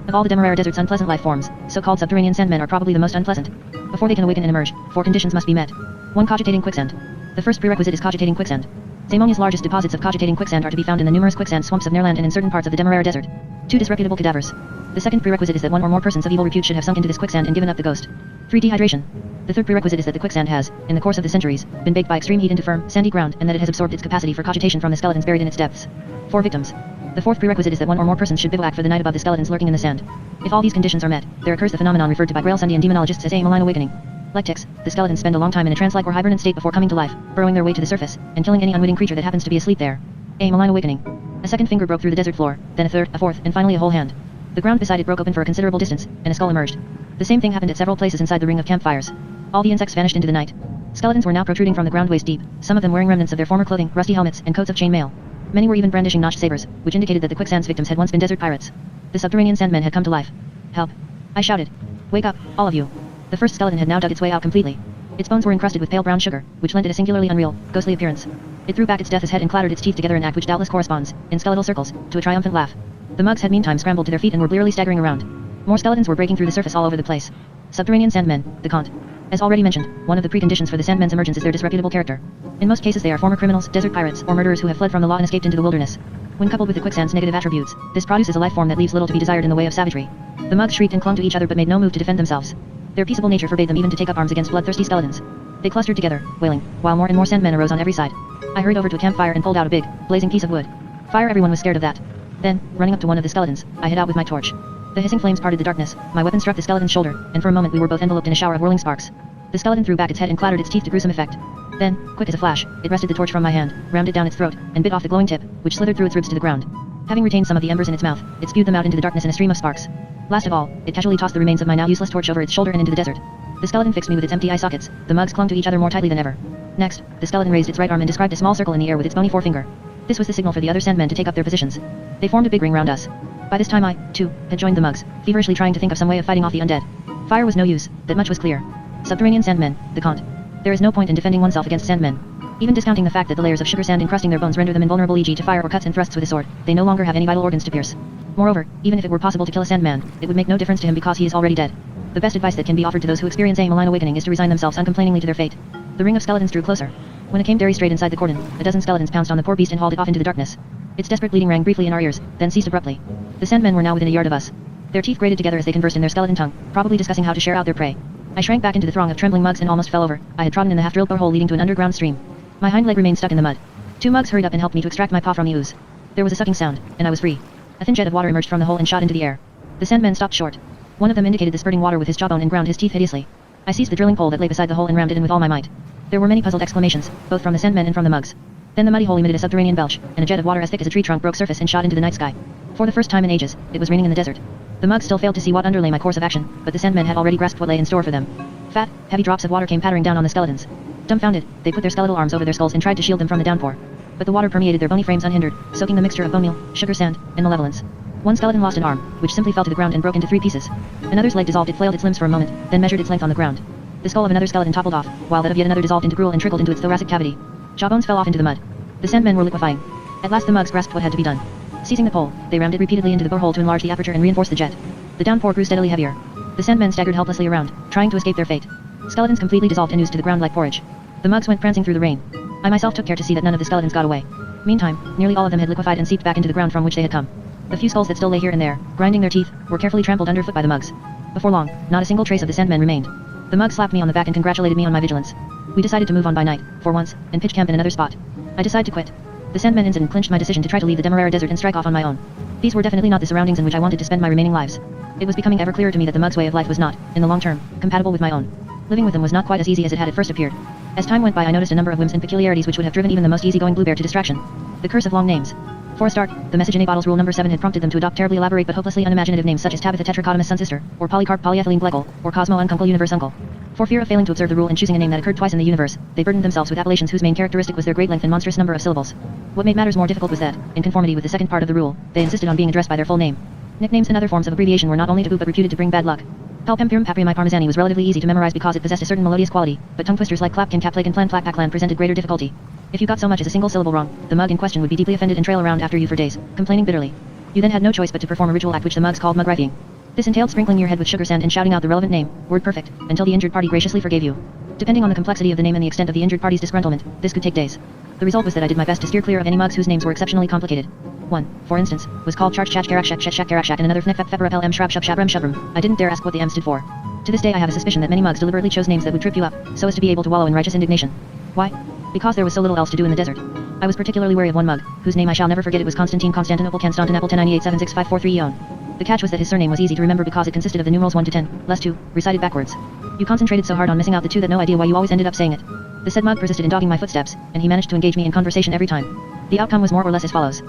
of all the Demerara Desert's unpleasant life forms, so-called subterranean sandmen are probably the most unpleasant. Before they can awaken and emerge, 4 conditions must be met. 1. Cogitating quicksand. The first prerequisite is cogitating quicksand. Zamonia's largest deposits of cogitating quicksand are to be found in the numerous quicksand swamps of Nearland and in certain parts of the Demerara Desert. 2. Disreputable cadavers. The second prerequisite is that 1 or more persons of evil repute should have sunk into this quicksand and given up the ghost. 3. Dehydration. The third prerequisite is that the quicksand has, in the course of the centuries, been baked by extreme heat into firm, sandy ground, and that it has absorbed its capacity for cogitation from the skeletons buried in its depths. 4. Victims. The fourth prerequisite is that 1 or more persons should bivouac for the night above the skeletons lurking in the sand. If all these conditions are met, there occurs the phenomenon referred to by Grail-Sundian demonologists as a malign awakening. Like ticks, the skeletons spend a long time in a trance-like or hibernant state before coming to life, burrowing their way to the surface, and killing any unwitting creature that happens to be asleep there. A malign awakening. A second finger broke through the desert floor, then a third, a fourth, and finally a whole hand. The ground beside it broke open for a considerable distance, and a skull emerged. The same thing happened at several places inside the ring of campfires. All the insects vanished into the night. Skeletons were now protruding from the ground waist deep, some of them wearing remnants of their former clothing, rusty helmets, and coats of chain mail. Many were even brandishing notched sabers, which indicated that the quicksand's victims had once been desert pirates. The subterranean sandmen had come to life. Help! I shouted. Wake up, all of you. The first skeleton had now dug its way out completely. Its bones were encrusted with pale brown sugar, which lent it a singularly unreal, ghostly appearance. It threw back its death's head and clattered its teeth together in an act which doubtless corresponds, in skeletal circles, to a triumphant laugh. The mugs had meantime scrambled to their feet and were blearily staggering around. More skeletons were breaking through the surface all over the place. Subterranean sandmen, the Kant. As already mentioned, one of the preconditions for the sandmen's emergence is their disreputable character. In most cases they are former criminals, desert pirates, or murderers who have fled from the law and escaped into the wilderness. When coupled with the quicksand's negative attributes, this produces a life form that leaves little to be desired in the way of savagery. The mugs shrieked and clung to each other but made no move to defend themselves. Their peaceable nature forbade them even to take up arms against bloodthirsty skeletons. They clustered together, wailing, while more and more sandmen arose on every side. I hurried over to a campfire and pulled out a big, blazing piece of wood. Fire! Everyone was scared of that. Then, running up to one of the skeletons, I hit out with my torch. The hissing flames parted the darkness, my weapon struck the skeleton's shoulder, and for a moment we were both enveloped in a shower of whirling sparks. The skeleton threw back its head and clattered its teeth to gruesome effect. Then, quick as a flash, it wrested the torch from my hand, rammed it down its throat, and bit off the glowing tip, which slithered through its ribs to the ground. Having retained some of the embers in its mouth, it spewed them out into the darkness in a stream of sparks. Last of all, it casually tossed the remains of my now useless torch over its shoulder and into the desert. The skeleton fixed me with its empty eye sockets, the mugs clung to each other more tightly than ever. Next, the skeleton raised its right arm and described a small circle in the air with its bony forefinger. This was the signal for the other sandmen to take up their positions. They formed a big ring round us. By this time I, too, had joined the mugs, feverishly trying to think of some way of fighting off the undead. Fire was no use, that much was clear. Subterranean sandmen, the Kant. There is no point in defending oneself against sandmen. Even discounting the fact that the layers of sugar sand encrusting their bones render them invulnerable e.g. to fire or cuts and thrusts with a sword, they no longer have any vital organs to pierce. Moreover, even if it were possible to kill a sandman, it would make no difference to him because he is already dead. The best advice that can be offered to those who experience a malign awakening is to resign themselves uncomplainingly to their fate. The ring of skeletons drew closer. When it came very straight inside the cordon, a dozen skeletons pounced on the poor beast and hauled it off into the darkness. Its desperate bleating rang briefly in our ears, then ceased abruptly. The sandmen were now within a yard of us. Their teeth grated together as they conversed in their skeleton tongue, probably discussing how to share out their prey. I shrank back into the throng of trembling mugs and almost fell over. I had trodden in the half-drilled borehole leading to an underground stream. My hind leg remained stuck in the mud. 2 mugs hurried up and helped me to extract my paw from the ooze. There was a sucking sound, and I was free. A thin jet of water emerged from the hole and shot into the air. The sandmen stopped short. One of them indicated the spurting water with his jawbone and ground his teeth hideously. I seized the drilling pole that lay beside the hole and rammed it in with all my might. There were many puzzled exclamations, both from the sandmen and from the mugs. Then the muddy hole emitted a subterranean belch, and a jet of water as thick as a tree trunk broke surface and shot into the night sky. For the first time in ages, it was raining in the desert. The mugs still failed to see what underlay my course of action, but the sandmen had already grasped what lay in store for them. Fat, heavy drops of water came pattering down on the skeletons. Dumbfounded, they put their skeletal arms over their skulls and tried to shield them from the downpour. But the water permeated their bony frames unhindered, soaking the mixture of bone meal, sugar sand, and malevolence. One skeleton lost an arm, which simply fell to the ground and broke into 3 pieces. Another's leg dissolved. It flailed its limbs for a moment, then measured its length on the ground. The skull of another skeleton toppled off, while that of yet another dissolved into gruel and trickled into its thoracic cavity. Jawbones fell off into the mud. The sandmen were liquefying. At last the mugs grasped what had to be done. Seizing the pole, they rammed it repeatedly into the borehole to enlarge the aperture and reinforce the jet. The downpour grew steadily heavier. The sandmen staggered helplessly around, trying to escape their fate. Skeletons completely dissolved and oozed to the ground like porridge. The mugs went prancing through the rain. I myself took care to see that none of the skeletons got away. Meantime, nearly all of them had liquefied and seeped back into the ground from which they had come. The few skulls that still lay here and there, grinding their teeth, were carefully trampled underfoot by the mugs. Before long, not a single trace of the sandmen remained. The mugs slapped me on the back and congratulated me on my vigilance. We decided to move on by night, for once, and pitch camp in another spot. I decided to quit. The sandmen incident clinched my decision to try to leave the Demerara Desert and strike off on my own. These were definitely not the surroundings in which I wanted to spend my remaining lives. It was becoming ever clearer to me that the mugs' way of life was not, in the long term, compatible with my own. Living with them was not quite as easy as it had at first appeared. As time went by I noticed a number of whims and peculiarities which would have driven even the most easygoing Bluebear to distraction. The curse of long names. For a start, the message in A Bottle's rule number 7 had prompted them to adopt terribly elaborate but hopelessly unimaginative names such as Tabitha Tetrachotomus Sun Sister, or Polycarp Polyethylene Glycol, or Cosmo Uncle Universe Uncle. For fear of failing to observe the rule and choosing a name that occurred twice in the universe, they burdened themselves with appellations whose main characteristic was their great length and monstrous number of syllables. What made matters more difficult was that, in conformity with the second part of the rule, they insisted on being addressed by their full name. Nicknames and other forms of abbreviation were not only taboo but reputed to bring bad luck. Palpempurum papriae parmesani was relatively easy to memorize because it possessed a certain melodious quality, but tongue twisters like clapkin caplagan and plan plac paclan presented greater difficulty. If you got so much as a single syllable wrong, the mug in question would be deeply offended and trail around after you for days, complaining bitterly. You then had no choice but to perform a ritual act which the mugs called mug rifting. This entailed sprinkling your head with sugar sand and shouting out the relevant name, word perfect, until the injured party graciously forgave you. Depending on the complexity of the name and the extent of the injured party's disgruntlement, this could take days. The result was that I did my best to steer clear of any mugs whose names were exceptionally complicated. One, for instance, was called Charch Chach Karak Shak Shak Karak Shak and another Fnek Fep Febra Pel M Shrab Shub Shabram Shubram. I didn't dare ask what the M stood for. To this day I have a suspicion that many mugs deliberately chose names that would trip you up, so as to be able to wallow in righteous indignation. Why? Because there was so little else to do in the desert. I was particularly wary of one mug, whose name I shall never forget. It was Constantine Constantinople Constantinople 1098765443 Eon. The catch was that his surname was easy to remember because it consisted of the numerals 1 to 10, less 2, recited backwards. You concentrated so hard on missing out the 2 that no idea why you always ended up saying it. The said mug persisted in dogging my footsteps, and he managed to engage me in conversation every time. The outcome was more or less as follows.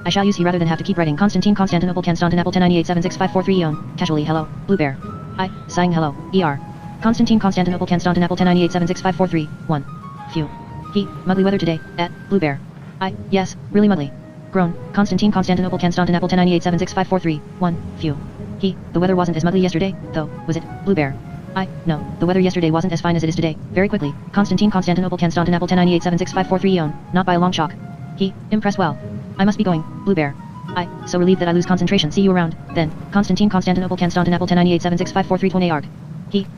I shall use he rather than have to keep writing Constantine Constantinople Constantinople 1098765443 Eon. Casually hello, Blue Bear. Sighing hello, ER. Constantine Constantinople Constantinople 1098765443, 1. Phew. Mugly weather today, Blue Bear. Yes, really mugly. Groan, Constantine Constantinople Constantinople 1098765443, 1. Phew. The weather wasn't as mugly yesterday, though, was it, Blue Bear? No, the weather yesterday wasn't as fine as it is today. Very quickly, Constantine Constantinople Constantinople 1098765443 Eon, not by a long chalk. Impressed well. I must be going, Blue Bear. So relieved that I lose concentration. See you around, then. Constantine Constantinople Constantinople 1098765443 Tone Arg.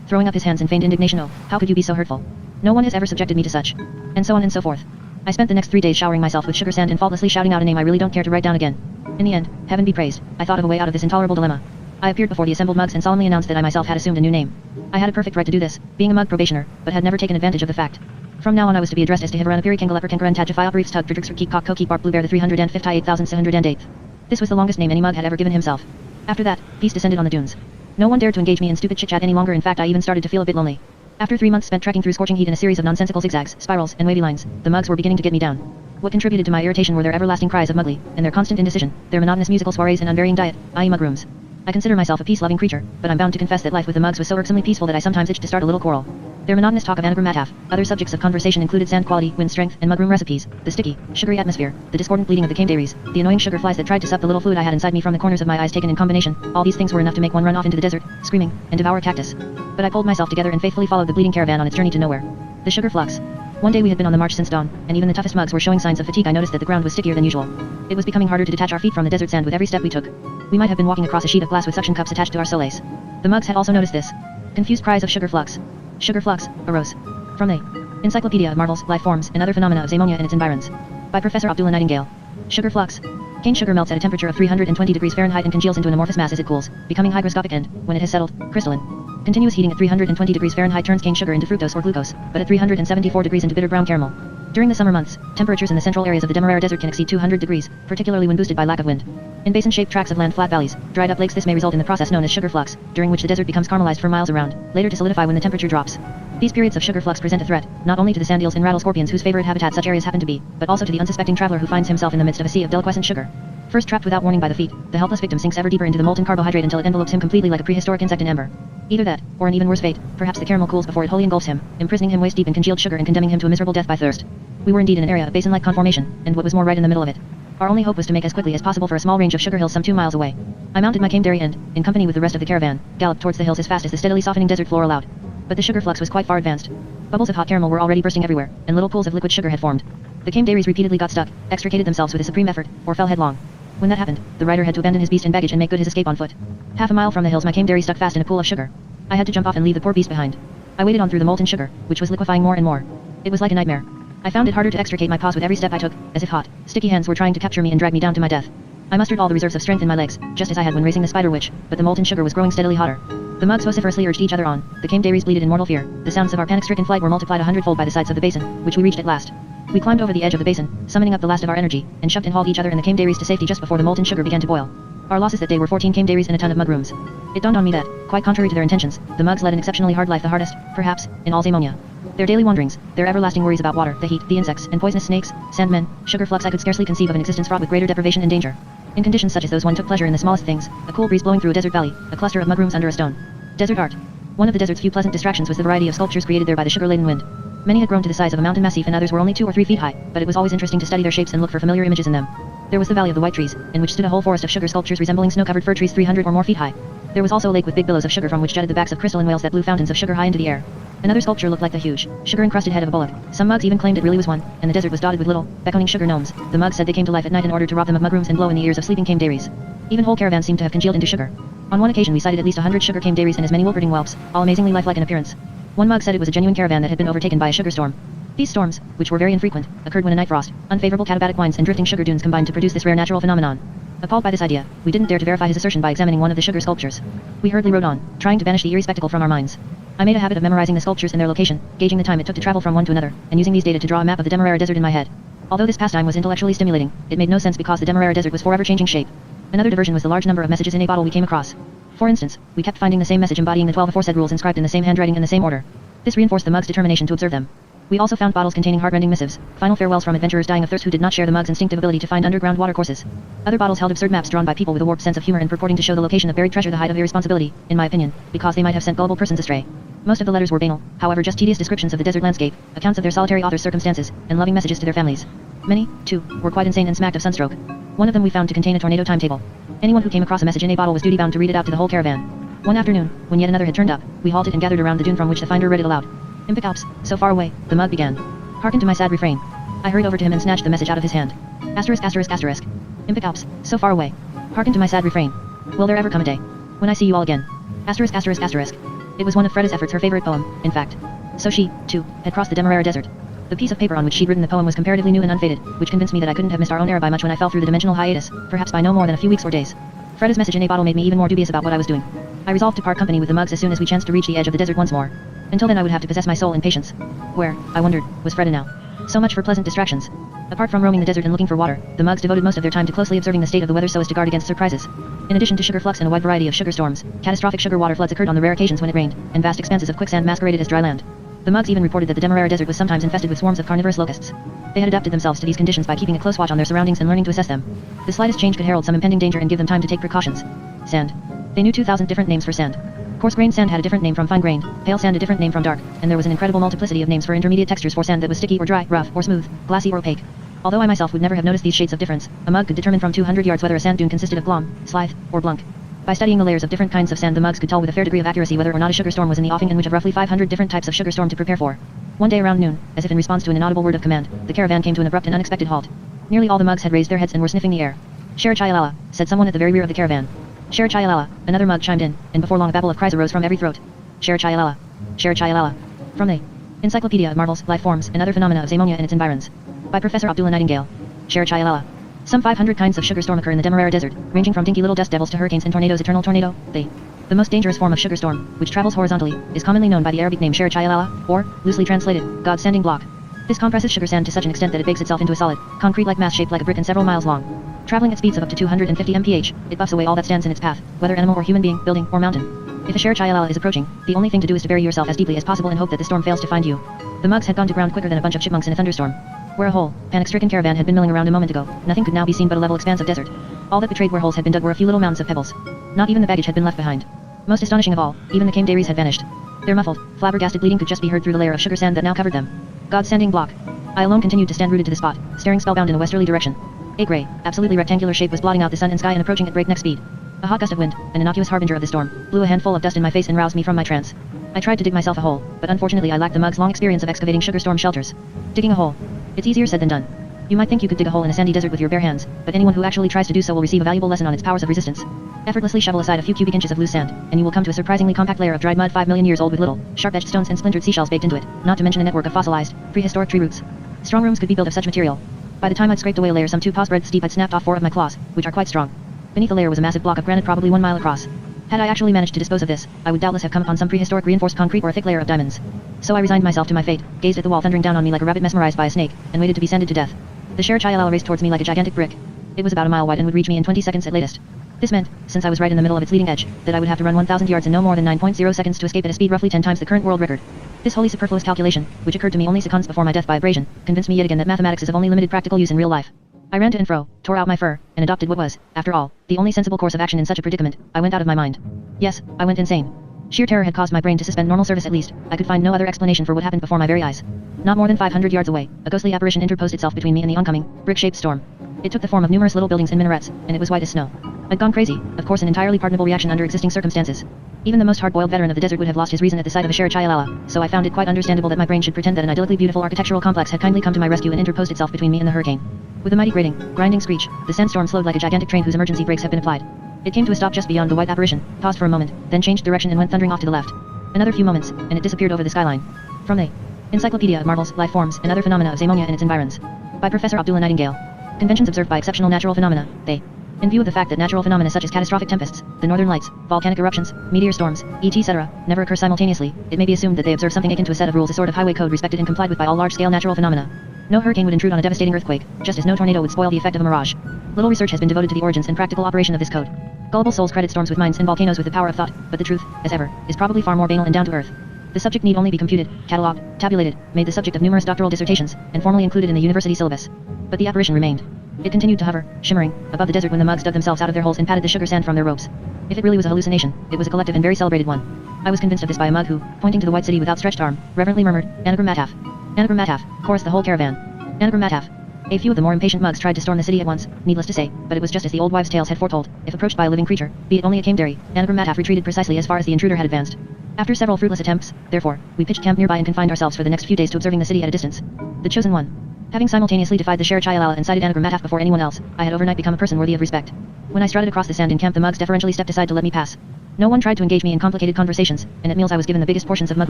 Throwing up his hands in feigned indignation. Oh, how could you be so hurtful? No one has ever subjected me to such. And so on and so forth. I spent the next 3 days showering myself with sugar sand and faultlessly shouting out a name I really don't care to write down again. In the end, heaven be praised, I thought of a way out of this intolerable dilemma. I appeared before the assembled mugs and solemnly announced that I myself had assumed a new name. I had a perfect right to do this, being a mug probationer, but had never taken advantage of the fact. From now on I was to be addressed as to Hivaran Apiri Kengalepper Kenkaran Tajafai Operiefs Tug Fredrix Keek Cock Koki Bark Blue Bear the 358,708th. This was the longest name any mug had ever given himself. After that, peace descended on the dunes. No one dared to engage me in stupid chit-chat any longer. In fact, I even started to feel a bit lonely. After 3 months spent trekking through scorching heat in a series of nonsensical zigzags, spirals, and wavy lines, the mugs were beginning to get me down. What contributed to my irritation were their everlasting cries of mugly, and their constant indecision, their monotonous musical soirees and unvarying diet, i.e. mug rooms. I consider myself a peace-loving creature, but I'm bound to confess that life with the mugs was so irksomely peaceful that I sometimes itched to start a little quarrel. Their monotonous talk of anagrammataf, other subjects of conversation included sand quality, wind strength, and mug room recipes, the sticky, sugary atmosphere, the discordant bleating of the cane dairies, the annoying sugar flies that tried to suck the little fluid I had inside me from the corners of my eyes taken in combination. All these things were enough to make one run off into the desert, screaming, and devour a cactus. But I pulled myself together and faithfully followed the bleeding caravan on its journey to nowhere. The sugar flux. One day we had been on the march since dawn, and even the toughest mugs were showing signs of fatigue. I noticed that the ground was stickier than usual. It was becoming harder to detach our feet from the desert sand with every step we took. We might have been walking across a sheet of glass with suction cups attached to our soles. The mugs had also noticed this. Confused cries of sugar flux. Sugar flux arose from the Encyclopedia of Marvels, Life Forms, and Other Phenomena of Zamonia and its Environs. By Professor Abdullah Nightingale. Sugar flux. Cane sugar melts at a temperature of 320 degrees Fahrenheit and congeals into an amorphous mass as it cools, becoming hygroscopic and, when it has settled, crystalline. Continuous heating at 320 degrees Fahrenheit turns cane sugar into fructose or glucose, but at 374 degrees into bitter brown caramel. During the summer months, temperatures in the central areas of the Demerara Desert can exceed 200 degrees, particularly when boosted by lack of wind. In basin-shaped tracts of land, flat valleys, dried up lakes, this may result in the process known as sugar flux, during which the desert becomes caramelized for miles around, later to solidify when the temperature drops. These periods of sugar flux present a threat, not only to the sand eels and rattle scorpions whose favorite habitat such areas happen to be, but also to the unsuspecting traveler who finds himself in the midst of a sea of deliquescent sugar. First trapped without warning by the feet, the helpless victim sinks ever deeper into the molten carbohydrate until it envelopes him completely like a prehistoric insect in ember. Either that, or an even worse fate, perhaps the caramel cools before it wholly engulfs him, imprisoning him waist deep in congealed sugar and condemning him to a miserable death by thirst. We were indeed in an area of basin-like conformation, and what was more, right in the middle of it. Our only hope was to make as quickly as possible for a small range of sugar hills some 2 miles away. I mounted my cane dairy and, in company with the rest of the caravan, galloped towards the hills as fast as the steadily softening desert floor allowed. But the sugar flux was quite far advanced. Bubbles of hot caramel were already bursting everywhere, and little pools of liquid sugar had formed. The cane dairies repeatedly got stuck, extricated themselves with a supreme effort, or fell headlong. When that happened, the rider had to abandon his beast and baggage and make good his escape on foot. Half a mile from the hills my cane dairy stuck fast in a pool of sugar. I had to jump off and leave the poor beast behind. I waded on through the molten sugar, which was liquefying more and more. It was like a nightmare. I found it harder to extricate my paws with every step I took, as if hot, sticky hands were trying to capture me and drag me down to my death. I mustered all the reserves of strength in my legs, just as I had when racing the spider witch, but the molten sugar was growing steadily hotter. The mugs vociferously urged each other on, the cane dairies bleated in mortal fear, the sounds of our panic-stricken flight were multiplied 100-fold by the sides of the basin, which we reached at last. We climbed over the edge of the basin, summoning up the last of our energy, and shoved and hauled each other and the cane dairies to safety just before the molten sugar began to boil. Our losses that day were 14 cane dairies and a ton of mug rooms. It dawned on me that, quite contrary to their intentions, the mugs led an exceptionally hard life, the hardest, perhaps, in all Zamonia. Their daily wanderings, their everlasting worries about water, the heat, the insects, and poisonous snakes, sandmen, sugar flux, I could scarcely conceive of an existence fraught with greater deprivation and danger. In conditions such as those one took pleasure in the smallest things, a cool breeze blowing through a desert valley, a cluster of mug rooms under a stone. Desert art. One of the desert's few pleasant distractions was the variety of sculptures created there by the sugar-laden wind. Many had grown to the size of a mountain massif and others were only 2 or 3 feet high, but it was always interesting to study their shapes and look for familiar images in them. There was the Valley of the White Trees, in which stood a whole forest of sugar sculptures resembling snow-covered fir trees 300 or more feet high. There was also a lake with big billows of sugar from which jutted the backs of crystalline whales that blew fountains of sugar high into the air. Another sculpture looked like the huge, sugar-encrusted head of a bullock. Some mugs even claimed it really was one, and the desert was dotted with little, beckoning sugar gnomes. The mugs said they came to life at night in order to rob them of mugrooms and blow in the ears of sleeping came dairies. Even whole caravans seemed to have congealed into sugar. On one occasion we sighted at least 100 sugar came dairies and as many wilperding whelps, all amazingly lifelike in appearance. One mug said it was a genuine caravan that had been overtaken by a sugar storm. These storms, which were very infrequent, occurred when a night frost, unfavorable katabatic winds and drifting sugar dunes combined to produce this rare natural phenomenon. Appalled by this idea, we didn't dare to verify his assertion by examining one of the sugar sculptures. We hurriedly rode on, trying to banish the eerie spectacle from our minds. I made a habit of memorizing the sculptures and their location, gauging the time it took to travel from one to another, and using these data to draw a map of the Demerara Desert in my head. Although this pastime was intellectually stimulating, it made no sense because the Demerara Desert was forever changing shape. Another diversion was the large number of messages in a bottle we came across. For instance, we kept finding the same message embodying the 12 aforesaid rules inscribed in the same handwriting and the same order. This reinforced the mug's determination to observe them. We also found bottles containing heartrending missives, final farewells from adventurers dying of thirst who did not share the mug's instinctive ability to find underground watercourses. Other bottles held absurd maps drawn by people with a warped sense of humor and purporting to show the location of buried treasure, the height of irresponsibility, in my opinion, because they might have sent gullible persons astray. Most of the letters were banal, however just tedious descriptions of the desert landscape, accounts of their solitary authors' circumstances, and loving messages to their families. Many, too, were quite insane and smacked of sunstroke. One of them we found to contain a tornado timetable. Anyone who came across a message in a bottle was duty-bound to read it out to the whole caravan. One afternoon, when yet another had turned up, we halted and gathered around the dune from which the finder read it aloud. Impecalps, so far away, the mug began. Hearken to my sad refrain. I hurried over to him and snatched the message out of his hand. Asterisk asterisk asterisk. Impecalps, so far away. Hearken to my sad refrain. Will there ever come a day when I see you all again? Asterisk asterisk asterisk. It was one of Freda's efforts, her favorite poem, in fact. So she, too, had crossed the Demerara Desert. The piece of paper on which she'd written the poem was comparatively new and unfaded, which convinced me that I couldn't have missed our own era by much when I fell through the dimensional hiatus, perhaps by no more than a few weeks or days. Freda's message in a bottle made me even more dubious about what I was doing. I resolved to part company with the mugs as soon as we chanced to reach the edge of the desert once more. Until then I would have to possess my soul in patience. Where, I wondered, was Freda now? So much for pleasant distractions. Apart from roaming the desert and looking for water, the mugs devoted most of their time to closely observing the state of the weather so as to guard against surprises. In addition to sugar flux and a wide variety of sugar storms, catastrophic sugar water floods occurred on the rare occasions when it rained, and vast expanses of quicksand masqueraded as dry land. The mugs even reported that the Demerara Desert was sometimes infested with swarms of carnivorous locusts. They had adapted themselves to these conditions by keeping a close watch on their surroundings and learning to assess them. The slightest change could herald some impending danger and give them time to take precautions. Sand. They knew 2,000 different names for sand. Coarse-grained sand had a different name from fine-grained, pale sand a different name from dark, and there was an incredible multiplicity of names for intermediate textures for sand that was sticky or dry, rough or smooth, glassy or opaque. Although I myself would never have noticed these shades of difference, a mug could determine from 200 yards whether a sand dune consisted of glom, slithe, or blunk. By studying the layers of different kinds of sand, the mugs could tell with a fair degree of accuracy whether or not a sugar storm was in the offing, and which of roughly 500 different types of sugar storm to prepare for. One day around noon, as if in response to an inaudible word of command, the caravan came to an abrupt and unexpected halt. Nearly all the mugs had raised their heads and were sniffing the air. Sherichayalala, said someone at the very rear of the caravan. Sherichayalala, another mug chimed in, and before long a babble of cries arose from every throat. Sherichayalala. Sherichayalala. From the Encyclopedia of Marvels, Life Forms, and Other Phenomena of Zamonia and Its Environs. By Professor Abdullah Nightingale. Sherichayalala. Some 500 kinds of sugar storm occur in the Demerara Desert, ranging from dinky little dust devils to hurricanes and tornadoes. Eternal tornado, the most dangerous form of sugar storm, which travels horizontally, is commonly known by the Arabic name Sherichayalala, or, loosely translated, God's sanding block. This compresses sugar sand to such an extent that it bakes itself into a solid, concrete-like mass shaped like a brick and several miles long. Traveling at speeds of up to 250 mph, it buffs away all that stands in its path, whether animal or human being, building, or mountain. If a Sherichayalala is approaching, the only thing to do is to bury yourself as deeply as possible and hope that the storm fails to find you. The mugs had gone to ground quicker than a bunch of chipmunks in a thunderstorm. Where a whole, panic-stricken caravan had been milling around a moment ago, nothing could now be seen but a level expanse of desert. All that betrayed where holes had been dug were a few little mounds of pebbles. Not even the baggage had been left behind. Most astonishing of all, even the came dairies had vanished. Their muffled, flabbergasted bleating could just be heard through the layer of sugar sand that now covered them. God's sanding block. I alone continued to stand rooted to the spot, staring spellbound in a westerly direction. A gray, absolutely rectangular shape was blotting out the sun and sky and approaching at breakneck speed. A hot gust of wind, an innocuous harbinger of the storm, blew a handful of dust in my face and roused me from my trance. I tried to dig myself a hole, but unfortunately I lacked the mug's long experience of excavating sugar storm shelters. Digging a hole. It's easier said than done. You might think you could dig a hole in a sandy desert with your bare hands, but anyone who actually tries to do so will receive a valuable lesson on its powers of resistance. Effortlessly shovel aside a few cubic inches of loose sand, and you will come to a surprisingly compact layer of dried mud 5 million years old with little, sharp-edged stones and splintered seashells baked into it, not to mention a network of fossilized, prehistoric tree roots. Strong rooms could be built of such material. By the time I'd scraped away a layer some 2 paws breadths deep, I'd snapped off 4 of my claws, which are quite strong. Beneath the layer was a massive block of granite probably 1 mile across. Had I actually managed to dispose of this, I would doubtless have come upon some prehistoric reinforced concrete or a thick layer of diamonds. So I resigned myself to my fate, gazed at the wall thundering down on me like a rabbit mesmerized by a snake, and waited to be sanded to death. The Sherichayalala raced towards me like a gigantic brick. It was about a mile wide and would reach me in 20 seconds at latest. This meant, since I was right in the middle of its leading edge, that I would have to run 1,000 yards in no more than 9.0 seconds to escape at a speed roughly 10 times the current world record. This wholly superfluous calculation, which occurred to me only seconds before my death by abrasion, convinced me yet again that mathematics is of only limited practical use in real life. I ran to and fro, tore out my fur, and adopted what was, after all, the only sensible course of action in such a predicament. I went out of my mind. Yes, I went insane. Sheer terror had caused my brain to suspend normal service. At least, I could find no other explanation for what happened before my very eyes. Not more than 500 yards away, a ghostly apparition interposed itself between me and the oncoming, brick-shaped storm. It took the form of numerous little buildings and minarets, and it was white as snow. I'd gone crazy, of course an entirely pardonable reaction under existing circumstances. Even the most hard-boiled veteran of the desert would have lost his reason at the sight of a Sheri-Chayalala, so I found it quite understandable that my brain should pretend that an idyllically beautiful architectural complex had kindly come to my rescue and interposed itself between me and the hurricane. With a mighty grating, grinding screech, the sandstorm slowed like a gigantic train whose emergency brakes have been applied. It came to a stop just beyond the white apparition, paused for a moment, then changed direction and went thundering off to the left. Another few moments, and it disappeared over the skyline. From the Encyclopedia of Marvels, Life Forms, and Other Phenomena of Zamonia and Its Environs. By Professor Abdullah Nightingale. Conventions observed by exceptional natural phenomena, they. In view of the fact that natural phenomena such as catastrophic tempests, the northern lights, volcanic eruptions, meteor storms, etc., never occur simultaneously, it may be assumed that they observe something akin to a set of rules, a sort of highway code respected and complied with by all large-scale natural phenomena. No hurricane would intrude on a devastating earthquake, just as no tornado would spoil the effect of a mirage. Little research has been devoted to the origins and practical operation of this code. Gullible souls credit storms with minds and volcanoes with the power of thought, but the truth, as ever, is probably far more banal and down to earth. The subject need only be computed, catalogued, tabulated, made the subject of numerous doctoral dissertations, and formally included in the university syllabus. But the apparition remained. It continued to hover, shimmering, above the desert when the mugs dug themselves out of their holes and patted the sugar sand from their robes. If it really was a hallucination, it was a collective and very celebrated one. I was convinced of this by a mug who, pointing to the white city with outstretched arm, reverently murmured, Anagram Mataf. Anagram Mataf, chorused the whole caravan. Anagram Mataf. A few of the more impatient mugs tried to storm the city at once, needless to say, but it was just as the old wives' tales had foretold. If approached by a living creature, be it only a Kamdari, Anagram Mataf retreated precisely as far as the intruder had advanced. After several fruitless attempts, therefore, we pitched camp nearby and confined ourselves for the next few days to observing the city at a distance. The chosen one. Having simultaneously defied the Sheri-Chayalala and sighted Anagram Mataf before anyone else, I had overnight become a person worthy of respect. When I strutted across the sand in camp, the mugs deferentially stepped aside to let me pass. No one tried to engage me in complicated conversations, and at meals I was given the biggest portions of mug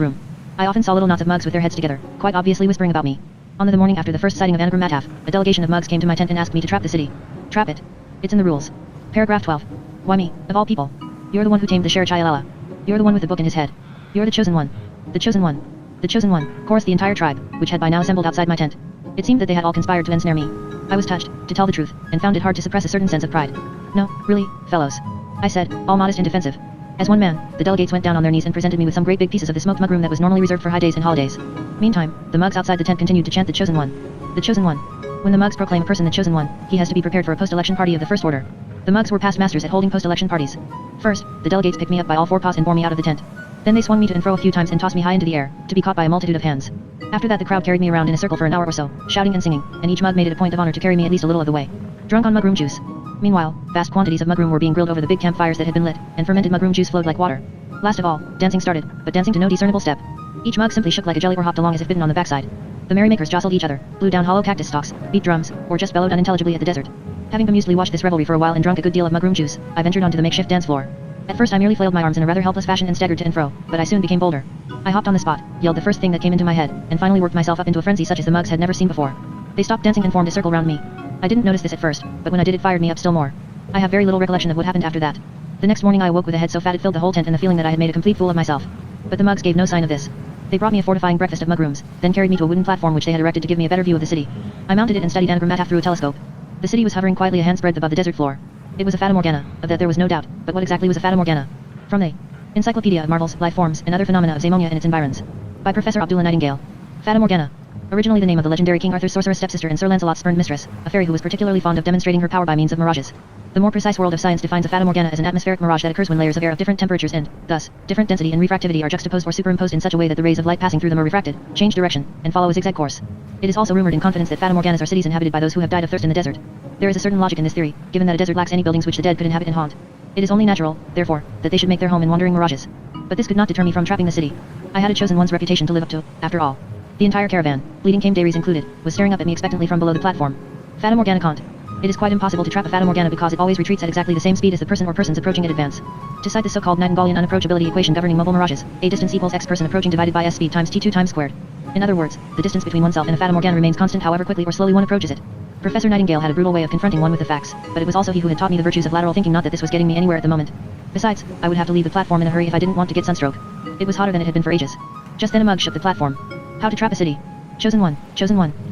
room. I often saw little knots of mugs with their heads together, quite obviously whispering about me. On the morning after the first sighting of Anagram Mataf, a delegation of mugs came to my tent and asked me to trap the city. Trap it. It's in the rules. Paragraph 12. Why me, of all people? You're the one who tamed the Sheri-Chayalala. You're the one with the book in his head. You're the chosen one. The chosen one. The chosen one, chorused the entire tribe, which had by now assembled outside my tent. It seemed that they had all conspired to ensnare me. I was touched, to tell the truth, and found it hard to suppress a certain sense of pride. No, really, fellows. I said, all modest and defensive. As one man, the delegates went down on their knees and presented me with some great big pieces of the smoked mug room that was normally reserved for high days and holidays. Meantime, the mugs outside the tent continued to chant the chosen one. The chosen one. When the mugs proclaim a person the chosen one, he has to be prepared for a post-election party of the first order. The mugs were past masters at holding post-election parties. First, the delegates picked me up by all four paws and bore me out of the tent. Then they swung me to and fro a few times and tossed me high into the air, to be caught by a multitude of hands. After that the crowd carried me around in a circle for an hour or so, shouting and singing, and each mug made it a point of honor to carry me at least a little of the way. Drunk on mugroom juice. Meanwhile, vast quantities of mugroom were being grilled over the big campfires that had been lit, and fermented mugroom juice flowed like water. Last of all, dancing started, but dancing to no discernible step. Each mug simply shook like a jelly or hopped along as if bitten on the backside. The merrymakers jostled each other, blew down hollow cactus stalks, beat drums, or just bellowed unintelligibly at the desert. Having bemusedly watched this revelry for a while and drunk a good deal of mugroom juice, I ventured onto the makeshift dance floor. At first I merely flailed my arms in a rather helpless fashion and staggered to and fro, but I soon became bolder. I hopped on the spot, yelled the first thing that came into my head, and finally worked myself up into a frenzy such as the mugs had never seen before. They stopped dancing and formed a circle round me. I didn't notice this at first, but when I did it fired me up still more. I have very little recollection of what happened after that. The next morning I awoke with a head so fat it filled the whole tent and the feeling that I had made a complete fool of myself. But the mugs gave no sign of this. They brought me a fortifying breakfast of mugrooms, then carried me to a wooden platform which they had erected to give me a better view of the city. I mounted it and studied Anagram Mataf through a telescope. The city was hovering quietly a hand's breadth above the desert floor. It was a Fata Morgana, of that there was no doubt, but what exactly was a Fata Morgana? From the Encyclopedia of Marvels, Life Forms, and Other Phenomena of Zamonia and Its Environs. By Professor Abdullah Nightingale. Fata Morgana. Originally the name of the legendary King Arthur's sorceress stepsister and Sir Lancelot's spurned mistress, a fairy who was particularly fond of demonstrating her power by means of mirages. The more precise world of science defines a Fata Morgana as an atmospheric mirage that occurs when layers of air of different temperatures and, thus, different density and refractivity are juxtaposed or superimposed in such a way that the rays of light passing through them are refracted, change direction, and follow a zigzag course. It is also rumored in confidence that Fata Morganas are cities inhabited by those who have died of thirst in the desert. There is a certain logic in this theory, given that a desert lacks any buildings which the dead could inhabit and haunt. It is only natural, therefore, that they should make their home in wandering mirages. But this could not deter me from trapping the city. I had a chosen one's reputation to live up to, after all. The entire caravan, bleeding Kamdaris included, was staring up at me expectantly from below the platform. Fata Morgana can't. It is quite impossible to trap a Fata Morgana because it always retreats at exactly the same speed as the person or persons approaching at advance. To cite the so-called Nightingalian unapproachability equation governing mobile mirages, a distance equals x person approaching divided by s speed times t2 times squared. In other words, the distance between oneself and a Fata Morgana remains constant however quickly or slowly one approaches it. Professor Nightingale had a brutal way of confronting one with the facts, but it was also he who had taught me the virtues of lateral thinking, not that this was getting me anywhere at the moment. Besides, I would have to leave the platform in a hurry if I didn't want to get sunstroke. It was hotter than it had been for ages. Just then a mug shook the platform. How to trap a city. Chosen one,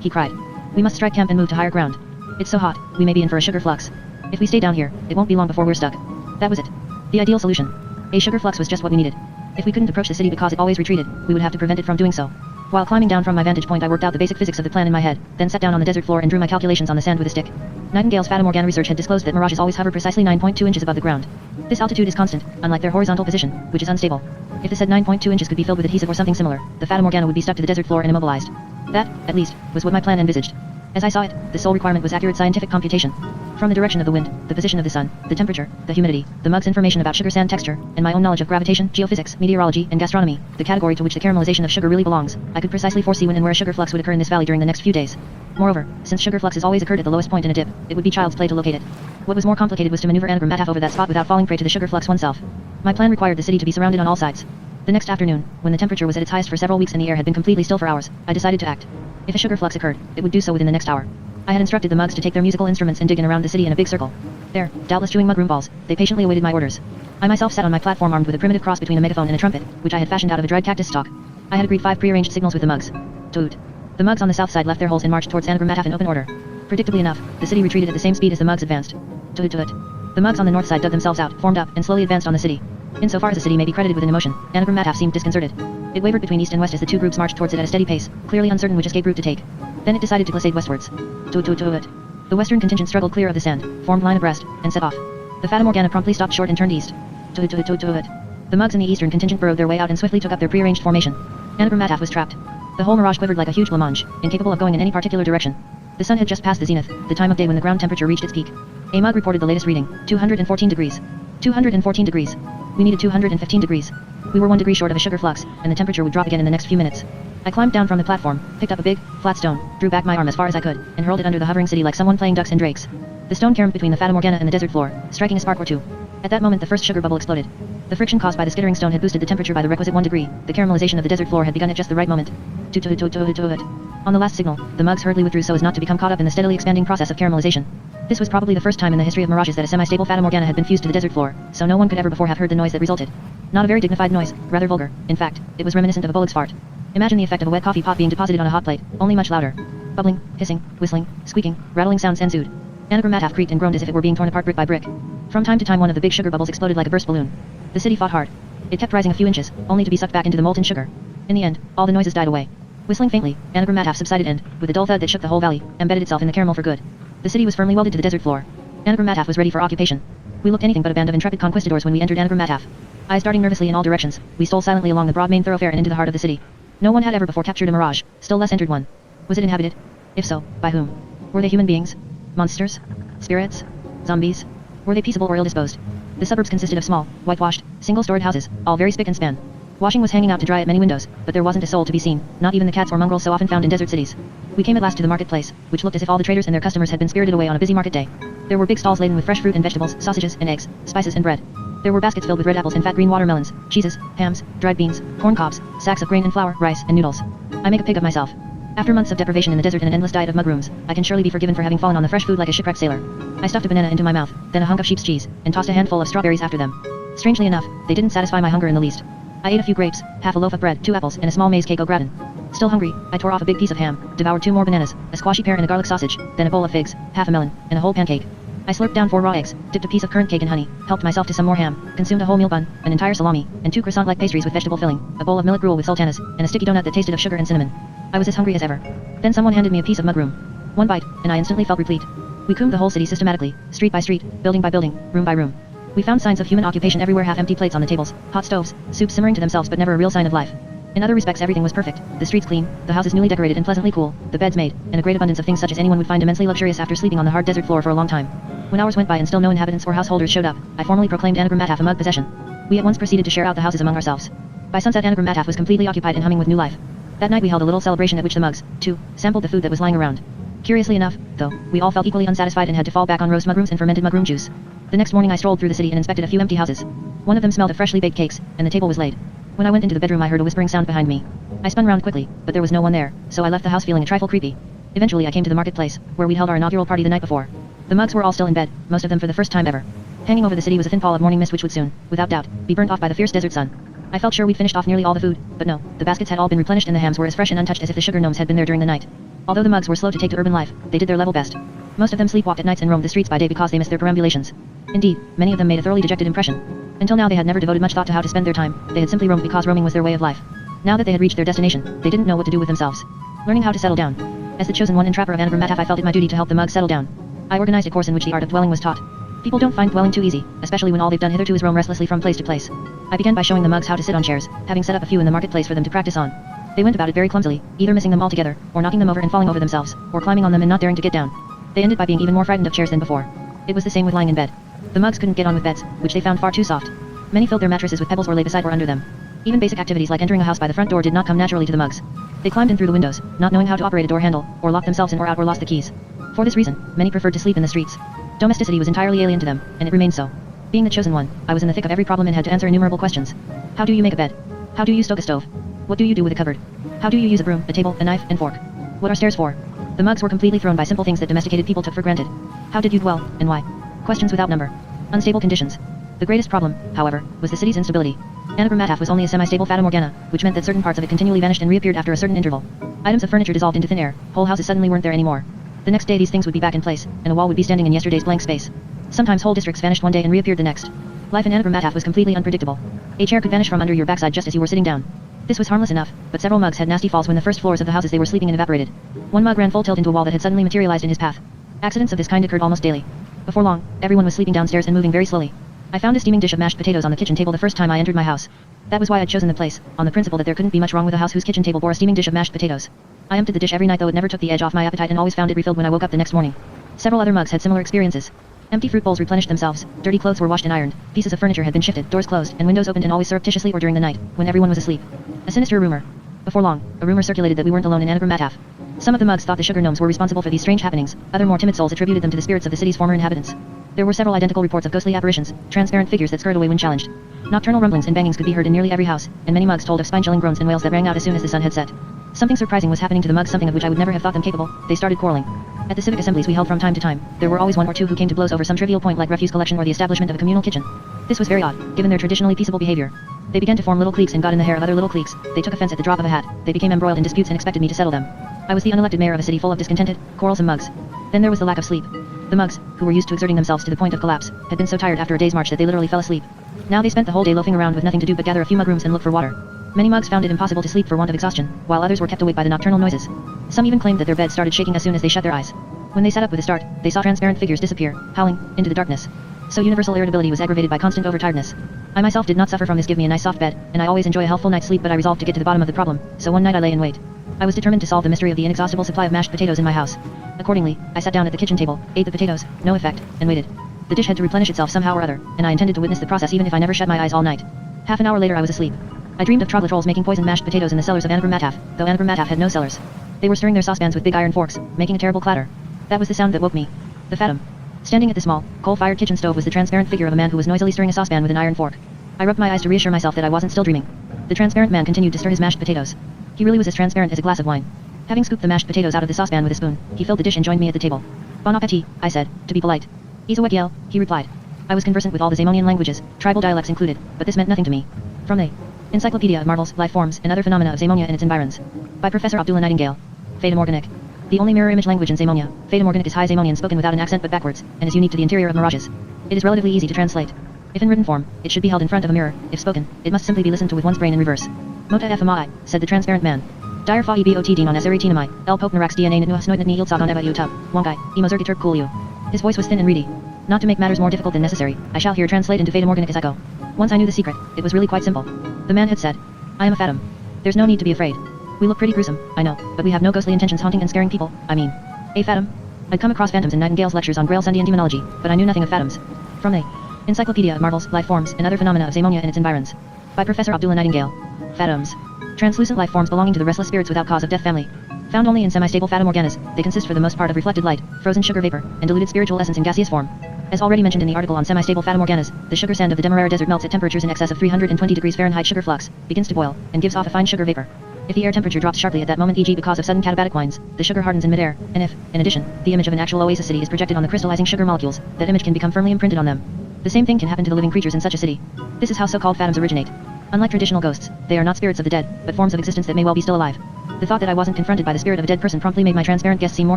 he cried. We must strike camp and move to higher ground. It's so hot, we may be in for a sugar flux. If we stay down here, it won't be long before we're stuck. That was it. The ideal solution. A sugar flux was just what we needed. If we couldn't approach the city because it always retreated, we would have to prevent it from doing so. While climbing down from my vantage point I worked out the basic physics of the plan in my head, then sat down on the desert floor and drew my calculations on the sand with a stick. Nightingale's Fata Morgana research had disclosed that mirages always hover precisely 9.2 inches above the ground. This altitude is constant, unlike their horizontal position, which is unstable. If the said 9.2 inches could be filled with adhesive or something similar, the Fata Morgana would be stuck to the desert floor and immobilized. That, at least, was what my plan envisaged. As I saw it, the sole requirement was accurate scientific computation. From the direction of the wind, the position of the sun, the temperature, the humidity, the mug's information about sugar sand texture, and my own knowledge of gravitation, geophysics, meteorology, and gastronomy, the category to which the caramelization of sugar really belongs, I could precisely foresee when and where a sugar flux would occur in this valley during the next few days. Moreover, since sugar fluxes always occurred at the lowest point in a dip, it would be child's play to locate it. What was more complicated was to maneuver Anagram Mataf over that spot without falling prey to the sugar flux oneself. My plan required the city to be surrounded on all sides. The next afternoon, when the temperature was at its highest for several weeks and the air had been completely still for hours, I decided to act. If a sugar flux occurred, it would do so within the next hour. I had instructed the mugs to take their musical instruments and dig in around the city in a big circle. There, doubtless chewing mug room balls, they patiently awaited my orders. I myself sat on my platform armed with a primitive cross between a megaphone and a trumpet, which I had fashioned out of a dried cactus stalk. I had agreed 5 prearranged signals with the mugs. Toot. The mugs on the south side left their holes and marched towards Anagram Mataf in open order. Predictably enough, the city retreated at the same speed as the mugs advanced. Toot toot. The mugs on the north side dug themselves out, formed up, and slowly advanced on the city. Insofar as the city may be credited with an emotion, Anagram Mataf seemed disconcerted. It wavered between east and west as the two groups marched towards it at a steady pace, clearly uncertain which escape route to take. Then it decided to glissade westwards. Toot toot toot. The western contingent struggled clear of the sand, formed line abreast, and set off. The Fata Morgana promptly stopped short and turned east. Toot toot toot toot. The mugs in the eastern contingent burrowed their way out and swiftly took up their prearranged formation. Anagram Mataf was trapped. The whole mirage quivered like a huge blancmange, incapable of going in any particular direction. The sun had just passed the zenith, the time of day when the ground temperature reached its peak. A mug reported the latest reading, 214 degrees. 214 degrees. We needed 215 degrees. We were 1 degree short of a sugar flux, and the temperature would drop again in the next few minutes. I climbed down from the platform, picked up a big, flat stone, drew back my arm as far as I could, and hurled it under the hovering city like someone playing ducks and drakes. The stone caromed between the Fata Morgana and the desert floor, striking a spark or two. At that moment the first sugar bubble exploded. The friction caused by the skittering stone had boosted the temperature by the requisite 1 degree. The caramelization of the desert floor had begun at just the right moment. Toot toot toot toot toot. On the last signal, the mugs hurriedly withdrew so as not to become caught up in the steadily expanding process of caramelization. This was probably the first time in the history of mirages that a semi-stable Fata Morgana had been fused to the desert floor, so no one could ever before have heard the noise that resulted. Not a very dignified noise, rather vulgar. In fact, it was reminiscent of a bullock's fart. Imagine the effect of a wet coffee pot being deposited on a hot plate, only much louder. Bubbling, hissing, whistling, squeaking, rattling sounds ensued. Anagram Mataf creaked and groaned as if it were being torn apart brick by brick. From time to time one of the big sugar bubbles exploded like a burst balloon. The city fought hard. It kept rising a few inches, only to be sucked back into the molten sugar. In the end, all the noises died away. Whistling faintly, Anagram Mataf subsided and, with a dull thud that shook the whole valley, embedded itself in the caramel for good. The city was firmly welded to the desert floor. Anagram Mataf was ready for occupation. We looked anything but a band of intrepid conquistadors when we entered Anagram Mataf. Eyes darting nervously in all directions, we stole silently along the broad main thoroughfare and into the heart of the city. No one had ever before captured a mirage, still less entered one. Was it inhabited? If so, by whom? Were they human beings? Monsters? Spirits? Zombies? Were they peaceable or ill-disposed? The suburbs consisted of small, whitewashed, single-storied houses, all very spick and span. Washing was hanging out to dry at many windows, but there wasn't a soul to be seen, not even the cats or mongrels so often found in desert cities. We came at last to the marketplace, which looked as if all the traders and their customers had been spirited away on a busy market day. There were big stalls laden with fresh fruit and vegetables, sausages and eggs, spices and bread. There were baskets filled with red apples and fat green watermelons, cheeses, hams, dried beans, corn cobs, sacks of grain and flour, rice and noodles. I make a pig of myself. After months of deprivation in the desert and an endless diet of mug rooms, I can surely be forgiven for having fallen on the fresh food like a shipwrecked sailor. I stuffed a banana into my mouth, then a hunk of sheep's cheese, and tossed a handful of strawberries after them. Strangely enough, they didn't satisfy my hunger in the least. I ate a few grapes, half a loaf of bread, 2 apples, and a small maize cake au gratin. Still hungry, I tore off a big piece of ham, devoured 2 more bananas, a squashy pear and a garlic sausage, then a bowl of figs, half a melon, and a whole pancake. I slurped down 4 raw eggs, dipped a piece of currant cake in honey, helped myself to some more ham, consumed a whole meal bun, an entire salami, and 2 croissant-like pastries with vegetable filling, a bowl of millet gruel with sultanas, and a sticky donut that tasted of sugar and cinnamon. I was as hungry as ever. Then someone handed me a piece of mug room. 1 bite, and I instantly felt replete. We combed the whole city systematically, street by street, building by building, room by room. We found signs of human occupation everywhere, half-empty plates on the tables, hot stoves, soup simmering to themselves but never a real sign of life. In other respects everything was perfect, the streets clean, the houses newly decorated and pleasantly cool, the beds made, and a great abundance of things such as anyone would find immensely luxurious after sleeping on the hard desert floor for a long time. When hours went by and still no inhabitants or householders showed up, I formally proclaimed Anagram Mataf a mug possession. We at once proceeded to share out the houses among ourselves. By sunset Anagram Mataf was completely occupied and humming with new life. That night we held a little celebration at which the mugs, too, sampled the food that was lying around. Curiously enough, though, we all felt equally unsatisfied and had to fall back on roast mugrooms and fermented mugroom juice. The next morning I strolled through the city and inspected a few empty houses. One of them smelled of freshly baked cakes, and the table was laid. When I went into the bedroom I heard a whispering sound behind me. I spun round quickly, but there was no one there, so I left the house feeling a trifle creepy. Eventually I came to the marketplace, where we'd held our inaugural party the night before. The mugs were all still in bed, most of them for the first time ever. Hanging over the city was a thin pall of morning mist which would soon, without doubt, be burnt off by the fierce desert sun. I felt sure we'd finished off nearly all the food, but no, the baskets had all been replenished and the hams were as fresh and untouched as if the sugar gnomes had been there during the night. Although the mugs were slow to take to urban life, they did their level best. Most of them sleepwalked at nights and roamed the streets by day because they missed their perambulations. Indeed, many of them made a thoroughly dejected impression. Until now they had never devoted much thought to how to spend their time, they had simply roamed because roaming was their way of life. Now that they had reached their destination, they didn't know what to do with themselves. Learning how to settle down. As the chosen one and trapper of Anagram Mataf I felt it my duty to help the mugs settle down. I organized a course in which the art of dwelling was taught. People don't find dwelling too easy, especially when all they've done hitherto is roam restlessly from place to place. I began by showing the mugs how to sit on chairs, having set up a few in the marketplace for them to practice on. They went about it very clumsily, either missing them altogether, or knocking them over and falling over themselves, or climbing on them and not daring to get down. They ended by being even more frightened of chairs than before. It was the same with lying in bed. The mugs couldn't get on with beds, which they found far too soft. Many filled their mattresses with pebbles or lay beside or under them. Even basic activities like entering a house by the front door did not come naturally to the mugs. They climbed in through the windows, not knowing how to operate a door handle, or locked themselves in or out or lost the keys. For this reason, many preferred to sleep in the streets. Domesticity was entirely alien to them, and it remained so. Being the chosen one, I was in the thick of every problem and had to answer innumerable questions. How do you make a bed? How do you stoke a stove? What do you do with a cupboard? How do you use a broom, a table, a knife, and fork? What are stairs for? The mugs were completely thrown by simple things that domesticated people took for granted. How did you dwell, and why? Questions without number. Unstable conditions. The greatest problem, however, was the city's instability. Anagram Mataf was only a semi-stable Fata Morgana, which meant that certain parts of it continually vanished and reappeared after a certain interval. Items of furniture dissolved into thin air, whole houses suddenly weren't there anymore. The next day these things would be back in place, and a wall would be standing in yesterday's blank space. Sometimes whole districts vanished one day and reappeared the next. Life in Anagram Mataf was completely unpredictable. A chair could vanish from under your backside just as you were sitting down. This was harmless enough, but several mugs had nasty falls when the first floors of the houses they were sleeping in evaporated. One mug ran full tilt into a wall that had suddenly materialized in his path. Accidents of this kind occurred almost daily. Before long, everyone was sleeping downstairs and moving very slowly. I found a steaming dish of mashed potatoes on the kitchen table the first time I entered my house. That was why I'd chosen the place, on the principle that there couldn't be much wrong with a house whose kitchen table bore a steaming dish of mashed potatoes. I emptied the dish every night though it never took the edge off my appetite and always found it refilled when I woke up the next morning. Several other mugs had similar experiences. Empty fruit bowls replenished themselves, dirty clothes were washed and ironed, pieces of furniture had been shifted, doors closed, and windows opened and always surreptitiously or during the night, when everyone was asleep. A sinister rumor. Before long, a rumor circulated that we weren't alone in Anagram Mataf. Some of the mugs thought the sugar gnomes were responsible for these strange happenings, other more timid souls attributed them to the spirits of the city's former inhabitants. There were several identical reports of ghostly apparitions, transparent figures that scurried away when challenged. Nocturnal rumblings and bangings could be heard in nearly every house, and many mugs told of spine-chilling groans and wails that rang out as soon as the sun had set. Something surprising was happening to the mugs, something of which I would never have thought them capable. They started quarreling. At the civic assemblies we held from time to time, there were always one or two who came to blows over some trivial point like refuse collection or the establishment of a communal kitchen. This was very odd, given their traditionally peaceable behavior. They began to form little cliques and got in the hair of other little cliques. They took offense at the drop of a hat. They became embroiled in disputes and expected me to settle them. I was the unelected mayor of a city full of discontented, quarrelsome mugs. Then there was the lack of sleep. The mugs, who were used to exerting themselves to the point of collapse, had been so tired after a day's march that they literally fell asleep. Now they spent the whole day loafing around with nothing to do but gather a few mug rooms and look for water. Many mugs found it impossible to sleep for want of exhaustion, while others were kept awake by the nocturnal noises. Some even claimed that their beds started shaking as soon as they shut their eyes. When they sat up with a start, they saw transparent figures disappear, howling, into the darkness. So universal irritability was aggravated by constant overtiredness. I myself did not suffer from this. Give me a nice soft bed, and I always enjoy a healthful night's sleep, but I resolved to get to the bottom of the problem, so one night I lay in wait. I was determined to solve the mystery of the inexhaustible supply of mashed potatoes in my house. Accordingly, I sat down at the kitchen table, ate the potatoes, no effect, and waited. The dish had to replenish itself somehow or other, and I intended to witness the process even if I never shut my eyes all night. Half an hour later I was asleep. I dreamed of troglodytes making poisoned mashed potatoes in the cellars of Anagram Mataf, though Anagram Mataf had no cellars. They were stirring their saucepans with big iron forks, making a terrible clatter. That was the sound that woke me. The Fatum. Standing at the small, coal-fired kitchen stove was the transparent figure of a man who was noisily stirring a saucepan with an iron fork. I rubbed my eyes to reassure myself that I wasn't still dreaming. The transparent man continued to stir his mashed potatoes. He really was as transparent as a glass of wine. Having scooped the mashed potatoes out of the saucepan with a spoon, he filled the dish and joined me at the table. Bon appetit, I said, to be polite. Izawekiel, he replied. I was conversant with all the Zamonian languages, tribal dialects included, but this meant nothing to me. From the Encyclopedia of Marvels, Life Forms, and Other Phenomena of Zamonia and Its Environs. By Professor Abdullah Nightingale. Fata Morganic. The only mirror image language in Zamonia, Fata Morganic, is High Zamonian spoken without an accent but backwards, and is unique to the interior of mirages. It is relatively easy to translate. If in written form, it should be held in front of a mirror. If spoken, it must simply be listened to with one's brain in reverse. Mota fmai, said the transparent man. Dire fa ebot din on eseri tinamai, el pope narax dna nitnuas noitnitni yiltsag on eva utub, wonkai, emozerki turk coolio. His voice was thin and reedy. Not to make matters more difficult than necessary, I shall here translate into Fata Morganic as I go. Once I knew the secret, it was really quite simple. The man had said, I am a Fatum. There's no need to be afraid. We look pretty gruesome, I know, but we have no ghostly intentions haunting and scaring people, I mean. A Fatum? I'd come across phantoms in Nightingale's lectures on Grail Sundian demonology, but I knew nothing of Fatums. From the Encyclopedia of Marvels, Life Forms, and Other Phenomena of Zamonia and Its Environs. By Professor Abdullah Nightingale. Fatums. Translucent life forms belonging to the restless spirits without cause of death family. Found only in semi-stable Fata Morganas, they consist for the most part of reflected light, frozen sugar vapor, and diluted spiritual essence in gaseous form. As already mentioned in the article on semi-stable Fata Morganas, the sugar sand of the Demerara Desert melts at temperatures in excess of 320 degrees Fahrenheit. Sugar flux begins to boil, and gives off a fine sugar vapor. If the air temperature drops sharply at that moment, e.g. because of sudden katabatic winds, the sugar hardens in midair, and if, in addition, the image of an actual oasis city is projected on the crystallizing sugar molecules, that image can become firmly imprinted on them. The same thing can happen to the living creatures in such a city. This is how so-called Fatums originate. Unlike traditional ghosts, they are not spirits of the dead, but forms of existence that may well be still alive. The thought that I wasn't confronted by the spirit of a dead person promptly made my transparent guest seem more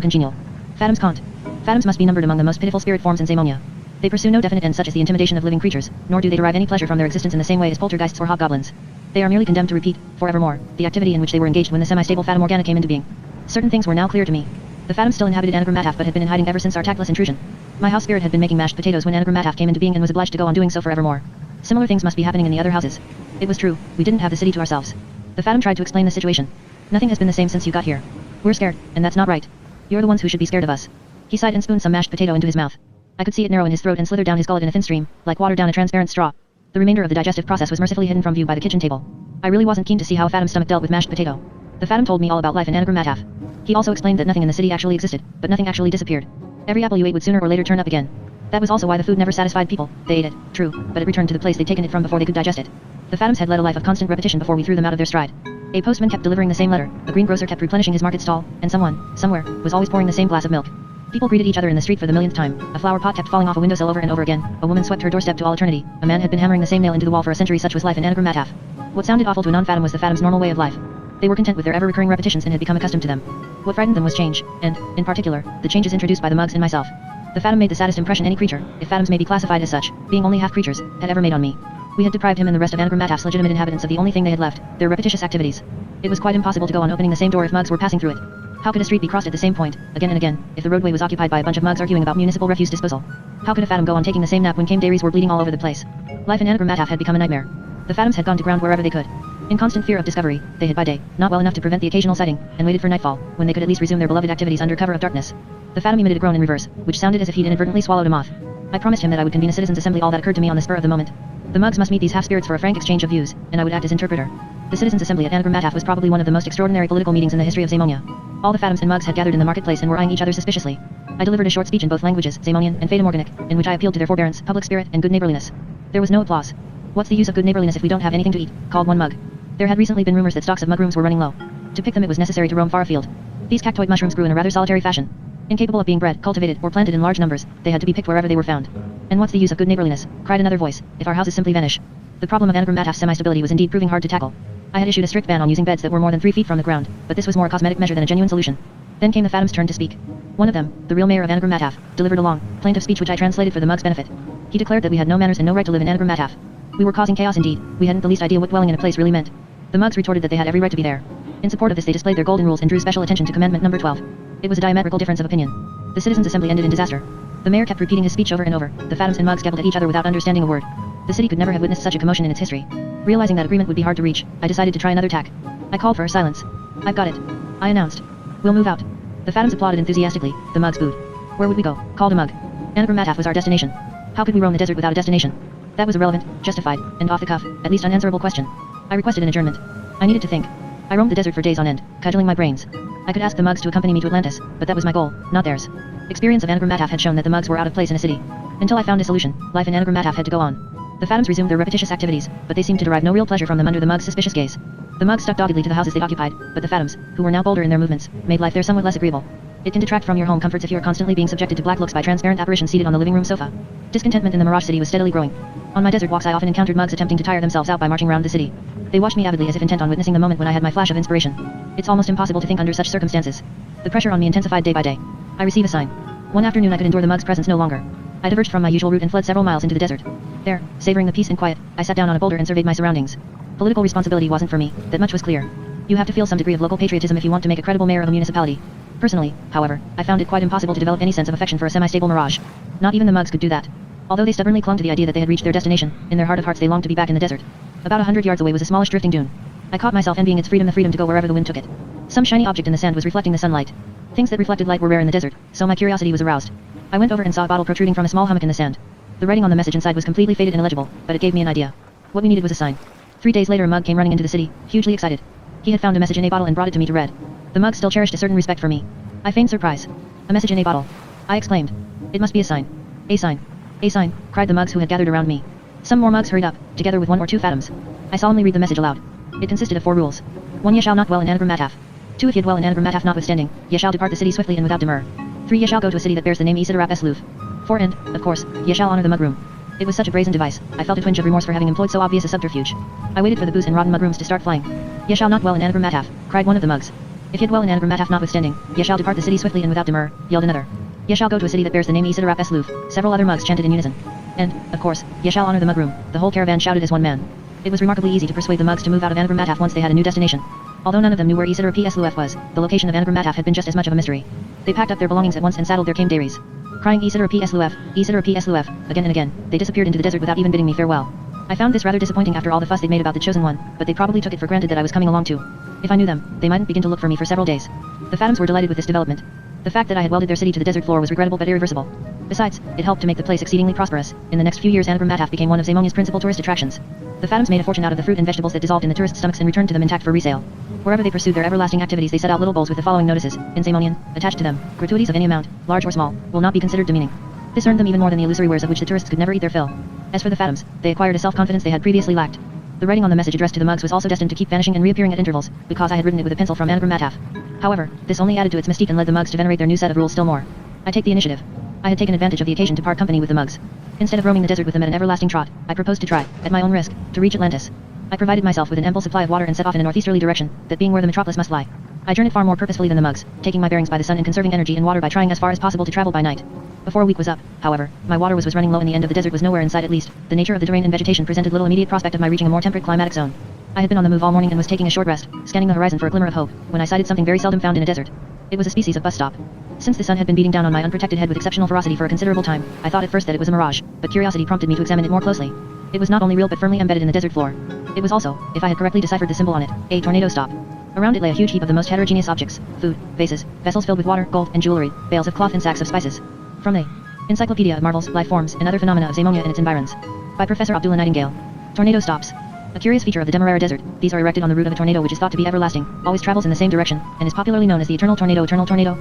congenial. Fatums can't. Fatums must be numbered among the most pitiful spirit forms in Zamonia. They pursue no definite end such as the intimidation of living creatures, nor do they derive any pleasure from their existence in the same way as poltergeists or hobgoblins. They are merely condemned to repeat, forevermore, the activity in which they were engaged when the semi-stable Fata Morgana came into being. Certain things were now clear to me. The Fatums still inhabited Anagram Mataf but had been in hiding ever since our tactless intrusion. My house spirit had been making mashed potatoes when Anagram Mataf came into being and was obliged to go on doing so forevermore. Similar things must be happening in the other houses. It was true, we didn't have the city to ourselves. The Fatum tried to explain the situation. Nothing has been the same since you got here. We're scared, and that's not right. You're the ones who should be scared of us. He sighed and spooned some mashed potato into his mouth. I could see it narrow in his throat and slither down his gullet in a thin stream, like water down a transparent straw. The remainder of the digestive process was mercifully hidden from view by the kitchen table. I really wasn't keen to see how a Fatum's stomach dealt with mashed potato. The Fatum told me all about life in Anagram Mataf. He also explained that nothing in the city actually existed, but nothing actually disappeared. Every apple you ate would sooner or later turn up again. That was also why the food never satisfied people. They ate it, true, but it returned to the place they'd taken it from before they could digest it. The Fatums had led a life of constant repetition before we threw them out of their stride. A postman kept delivering the same letter, a greengrocer kept replenishing his market stall, and someone, somewhere, was always pouring the same glass of milk. People greeted each other in the street for the millionth time. A flower pot kept falling off a windowsill over and over again. A woman swept her doorstep to all eternity. A man had been hammering the same nail into the wall for a century. Such was life in Anagram Mataf. What sounded awful to a non-Fatum was the Fatum's normal way of life. They were content with their ever-recurring repetitions and had become accustomed to them. What frightened them was change, and, in particular, the changes introduced by the Mugs and myself. The Fatum made the saddest impression any creature, if Fatums may be classified as such, being only half creatures, had ever made on me. We had deprived him and the rest of Anagram Mataf's legitimate inhabitants of the only thing they had left, their repetitious activities. It was quite impossible to go on opening the same door if Mugs were passing through it. How could a street be crossed at the same point, again and again, if the roadway was occupied by a bunch of Mugs arguing about municipal refuse disposal? How could a Fatum go on taking the same nap when dairies were bleeding all over the place? Life in Anagram Mataf had become a nightmare. The Fatums had gone to ground wherever they could. In constant fear of discovery, they hid by day, not well enough to prevent the occasional sighting, and waited for nightfall, when they could at least resume their beloved activities under cover of darkness. The Fatum emitted a groan in reverse, which sounded as if he'd inadvertently swallowed a moth. I promised him that I would convene a citizens' assembly, all that occurred to me on the spur of the moment. The Mugs must meet these half-spirits for a frank exchange of views, and I would act as interpreter. The citizens' assembly at Anagram Mataf was probably one of the most extraordinary political meetings in the history of Zamonia. All the Fatums and Mugs had gathered in the marketplace and were eyeing each other suspiciously. I delivered a short speech in both languages, Zamonian and Fatum Organic, in which I appealed to their forbearance, public spirit, and good neighborliness. There was no applause. What's the use of good neighborliness if we don't have anything to eat? Called one Mug. There had recently been rumors that stocks of mugrooms were running low. To pick them it was necessary to roam far afield. These cactoid mushrooms grew in a rather solitary fashion. Incapable of being bred, cultivated, or planted in large numbers, they had to be picked wherever they were found. And what's the use of good neighborliness? Cried another voice, if our houses simply vanish. The problem of Anagram Mataf's semi-stability was indeed proving hard to tackle. I had issued a strict ban on using beds that were more than 3 feet from the ground, but this was more a cosmetic measure than a genuine solution. Then came the Fatum's turn to speak. One of them, the real mayor of Anagram Mataf, delivered a long, plaintive speech which I translated for the Mugs' benefit. He declared that we had no manners and no right to live in Anagram Mataf. We were causing chaos indeed, we hadn't the least idea what dwelling in a place really meant. The Mugs retorted that they had every right to be there. In support of this they displayed their golden rules and drew special attention to Commandment number 12. It was a diametrical difference of opinion. The citizens' assembly ended in disaster. The mayor kept repeating his speech over and over. The Fatums and Mugs gabbled at each other without understanding a word. The city could never have witnessed such a commotion in its history. Realizing that agreement would be hard to reach, I decided to try another tack. I called for silence. I've got it, I announced. We'll move out. The Fatums applauded enthusiastically. The Mugs booed. Where would we go? Called a Mug. Anagram Mataf was our destination. How could we roam the desert without a destination? That was a relevant, justified, and off the cuff, at least unanswerable question. I requested an adjournment. I needed to think. I roamed the desert for days on end, cudgeling my brains. I could ask the Mugs to accompany me to Atlantis, but that was my goal, not theirs. Experience of Anagram Mataf had shown that the Mugs were out of place in a city. Until I found a solution, life in Anagram Mataf had to go on. The Fatums resumed their repetitious activities, but they seemed to derive no real pleasure from them under the Mugs' suspicious gaze. The Mugs stuck doggedly to the houses they occupied, but the Fatums, who were now bolder in their movements, made life there somewhat less agreeable. It can detract from your home comforts if you are constantly being subjected to black looks by transparent apparitions seated on the living room sofa. Discontentment in the Mirage City was steadily growing. On my desert walks I often encountered Mugs attempting to tire themselves out by marching around the city. They watched me avidly as if intent on witnessing the moment when I had my flash of inspiration. It's almost impossible to think under such circumstances. The pressure on me intensified day by day. I receive a sign. One afternoon I could endure the Mugs' presence no longer. I diverged from my usual route and fled several miles into the desert. There, savoring the peace and quiet, I sat down on a boulder and surveyed my surroundings. Political responsibility wasn't for me, that much was clear. You have to feel some degree of local patriotism if you want to make a credible mayor of a municipality. Personally, however, I found it quite impossible to develop any sense of affection for a semi-stable mirage. Not even the Mugs could do that. Although they stubbornly clung to the idea that they had reached their destination, in their heart of hearts they longed to be back in the desert. About 100 yards away was a smallish drifting dune. I caught myself envying its freedom, the freedom to go wherever the wind took it. Some shiny object in the sand was reflecting the sunlight. Things that reflected light were rare in the desert, so my curiosity was aroused. I went over and saw a bottle protruding from a small hummock in the sand. The writing on the message inside was completely faded and illegible, but it gave me an idea. What we needed was a sign. 3 days later a Mug came running into the city, hugely excited. He had found a message in a bottle and brought it to me to read. The Mug still cherished a certain respect for me. I feigned surprise. A message in a bottle, I exclaimed. It must be a sign. A sign. A sign, cried the Mugs who had gathered around me. Some more Mugs hurried up, together with 1 or 2 Fatums. I solemnly read the message aloud. It consisted of 4 rules. 1. Ye shall not dwell in Anagram Mataf. 2. If ye dwell in Anagram Mataf notwithstanding, ye shall depart the city swiftly and without demur. 3. Ye shall go to a city that bears the name Isidarap Esluf. 4. And, of course, ye shall honor the Mugroom. It was such a brazen device, I felt a twinge of remorse for having employed so obvious a subterfuge. I waited for the booze and rotten Mugrooms to start flying. Ye shall not dwell in Anagram Mataf, cried one of the Mugs. If ye dwell in Anagram Mataf notwithstanding, ye shall depart the city swiftly and without demur, yelled another. Ye shall go to a city that bears the name Isidarap Esluf, several other Mugs chanted in unison. And, of course, ye shall honor the Mugroom, the whole caravan shouted as one man. It was remarkably easy to persuade the Mugs to move out of Anagram Mataf once they had a new destination. Although none of them knew where Isidore P. Esluf was, the location of Anagram Mataf had been just as much of a mystery. They packed up their belongings at once and saddled their dairies. Crying Isidore P. Esluf, Isidore P. Esluf, again and again, they disappeared into the desert without even bidding me farewell. I found this rather disappointing after all the fuss they'd made about the chosen one, but they probably took it for granted that I was coming along too. If I knew them, they mightn't begin to look for me for several days. The Phantoms were delighted with this development. The fact that I had welded their city to the desert floor was regrettable but irreversible. Besides, it helped to make the place exceedingly prosperous. In the next few years, Anagram Mataf became one of Zamonia's principal tourist attractions. The Phantoms made a fortune out of the fruit and vegetables that dissolved in the tourists' stomachs and returned to them intact for resale. Wherever they pursued their everlasting activities, they set out little bowls with the following notices, in Zamonian, attached to them: gratuities of any amount, large or small, will not be considered demeaning. This earned them even more than the illusory wares of which the tourists could never eat their fill. As for the Phantoms, they acquired a self-confidence they had previously lacked. The writing on the message addressed to the mugs was also destined to keep vanishing and reappearing at intervals, because I had written it with a pencil from Anagram Mataf. However, this only added to its mystique and led the mugs to venerate their new set of rules still more. I take the initiative. I had taken advantage of the occasion to part company with the mugs. Instead of roaming the desert with them at an everlasting trot, I proposed to try, at my own risk, to reach Atlantis. I provided myself with an ample supply of water and set off in a northeasterly direction, that being where the metropolis must lie. I journeyed far more purposefully than the mugs, taking my bearings by the sun and conserving energy and water by trying as far as possible to travel by night. Before a week was up, however, my water was running low and the end of the desert was nowhere in sight at least. The nature of the terrain and vegetation presented little immediate prospect of my reaching a more temperate climatic zone. I had been on the move all morning and was taking a short rest, scanning the horizon for a glimmer of hope, when I sighted something very seldom found in a desert. It was a species of bus stop. Since the sun had been beating down on my unprotected head with exceptional ferocity for a considerable time, I thought at first that it was a mirage, but curiosity prompted me to examine it more closely. It was not only real but firmly embedded in the desert floor. It was also, if I had correctly deciphered the symbol on it, a tornado stop. Around it lay a huge heap of the most heterogeneous objects: food, vases, vessels filled with water, gold, and jewelry, bales of cloth and sacks of spices. From the Encyclopedia of Marvels, Life Forms, and Other Phenomena of Zamonia and Its Environs. By Professor Abdullah Nightingale. Tornado stops. A curious feature of the Demerara Desert, these are erected on the route of a tornado which is thought to be everlasting, always travels in the same direction, and is popularly known as the Eternal Tornado.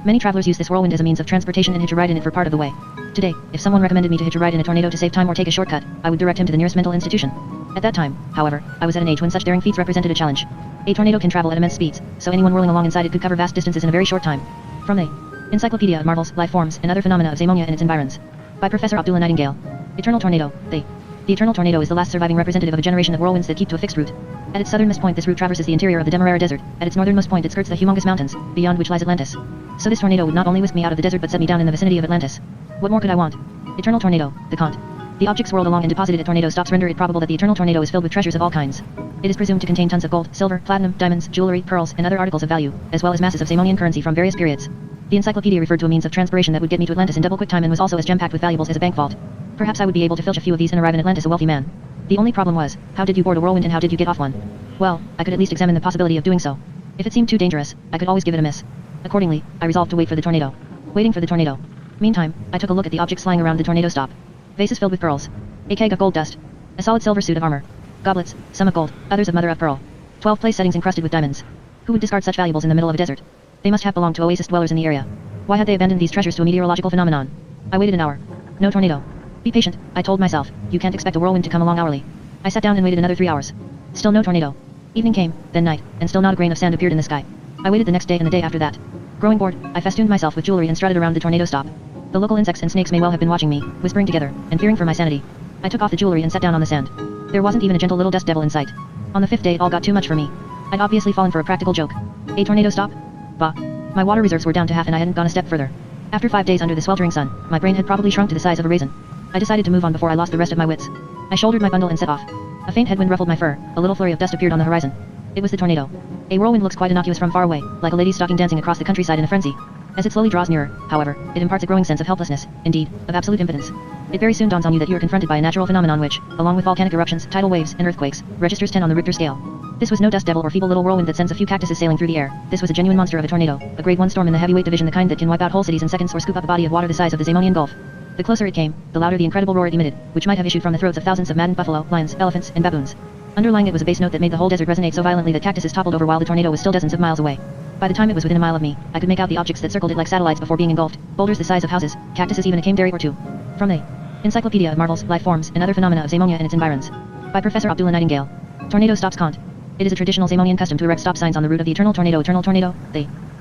Many travelers use this whirlwind as a means of transportation and hitch a ride in it for part of the way. Today, if someone recommended me to hitch a ride in a tornado to save time or take a shortcut, I would direct him to the nearest mental institution. At that time, however, I was at an age when such daring feats represented a challenge. A tornado can travel at immense speeds, so anyone whirling along inside it could cover vast distances in a very short time. From the Encyclopedia of Marvels, Life Forms, and Other Phenomena of Zamonia and Its Environs. By Professor Abdullah Nightingale. Eternal Tornado. The Eternal Tornado is the last surviving representative of a generation of whirlwinds that keep to a fixed route. At its southernmost point, this route traverses the interior of the Demerara Desert. At its northernmost point, it skirts the humongous mountains, beyond which lies Atlantis. So this tornado would not only whisk me out of the desert but set me down in the vicinity of Atlantis. What more could I want? Eternal Tornado, the Kant. The objects whirled along and deposited at tornado stops render it probable that the Eternal Tornado is filled with treasures of all kinds. It is presumed to contain tons of gold, silver, platinum, diamonds, jewelry, pearls, and other articles of value, as well as masses of Zamonian currency from various periods. The encyclopedia referred to a means of transpiration that would get me to Atlantis in double quick time and was also as gem-packed with valuables as a bank vault. Perhaps I would be able to filch a few of these and arrive in Atlantis a wealthy man. The only problem was, how did you board a whirlwind and how did you get off one? Well, I could at least examine the possibility of doing so. If it seemed too dangerous, I could always give it a miss. Accordingly, I resolved to wait for the tornado. Waiting for the tornado. Meantime, I took a look at the objects lying around the tornado stop. Vases filled with pearls. A keg of gold dust. A solid silver suit of armor. Goblets, some of gold, others of mother of pearl. 12 place settings encrusted with diamonds. Who would discard such valuables in the middle of a desert? They must have belonged to oasis dwellers in the area. Why had they abandoned these treasures to a meteorological phenomenon? I waited an hour. No tornado. Be patient, I told myself. You can't expect a whirlwind to come along hourly. I sat down and waited another 3 hours. Still no tornado. Evening came, then night, and still not a grain of sand appeared in the sky. I waited the next day and the day after that. Growing bored, I festooned myself with jewelry and strutted around the tornado stop. The local insects and snakes may well have been watching me, whispering together, and fearing for my sanity. I took off the jewelry and sat down on the sand. There wasn't even a gentle little dust devil in sight. On the 5th day it all got too much for me. I'd obviously fallen for a practical joke. A tornado stop? Bah. My water reserves were down to half and I hadn't gone a step further. After 5 days under the sweltering sun, my brain had probably shrunk to the size of a raisin. I decided to move on before I lost the rest of my wits. I shouldered my bundle and set off. A faint headwind ruffled my fur, a little flurry of dust appeared on the horizon. It was the tornado. A whirlwind looks quite innocuous from far away, like a lady stalking dancing across the countryside in a frenzy. As it slowly draws nearer, however, it imparts a growing sense of helplessness, indeed, of absolute impotence. It very soon dawns on you that you are confronted by a natural phenomenon which, along with volcanic eruptions, tidal waves, and earthquakes, registers 10 on the Richter scale. This was no dust devil or feeble little whirlwind that sends a few cactuses sailing through the air. This was a genuine monster of a tornado, a grade 1 storm in the heavyweight division, the kind that can wipe out whole cities in seconds or scoop up a body of water the size of the Zamonian Gulf. The closer it came, the louder the incredible roar it emitted, which might have issued from the throats of thousands of maddened buffalo, lions, elephants, and baboons. Underlying it was a bass note that made the whole desert resonate so violently that cactuses toppled over while the tornado was still dozens of miles away. By the time it was within a mile of me, I could make out the objects that circled it like satellites before being engulfed, boulders the size of houses, cactuses even a cane dairy or two. From the Encyclopedia of Marvels, Life Forms, and Other Phenomena of Zamonia and Its Environs. By Professor Abdullah Nightingale. Tornado stops Kant. It is a traditional Zamonian custom to erect stop signs on the route of the Eternal Tornado.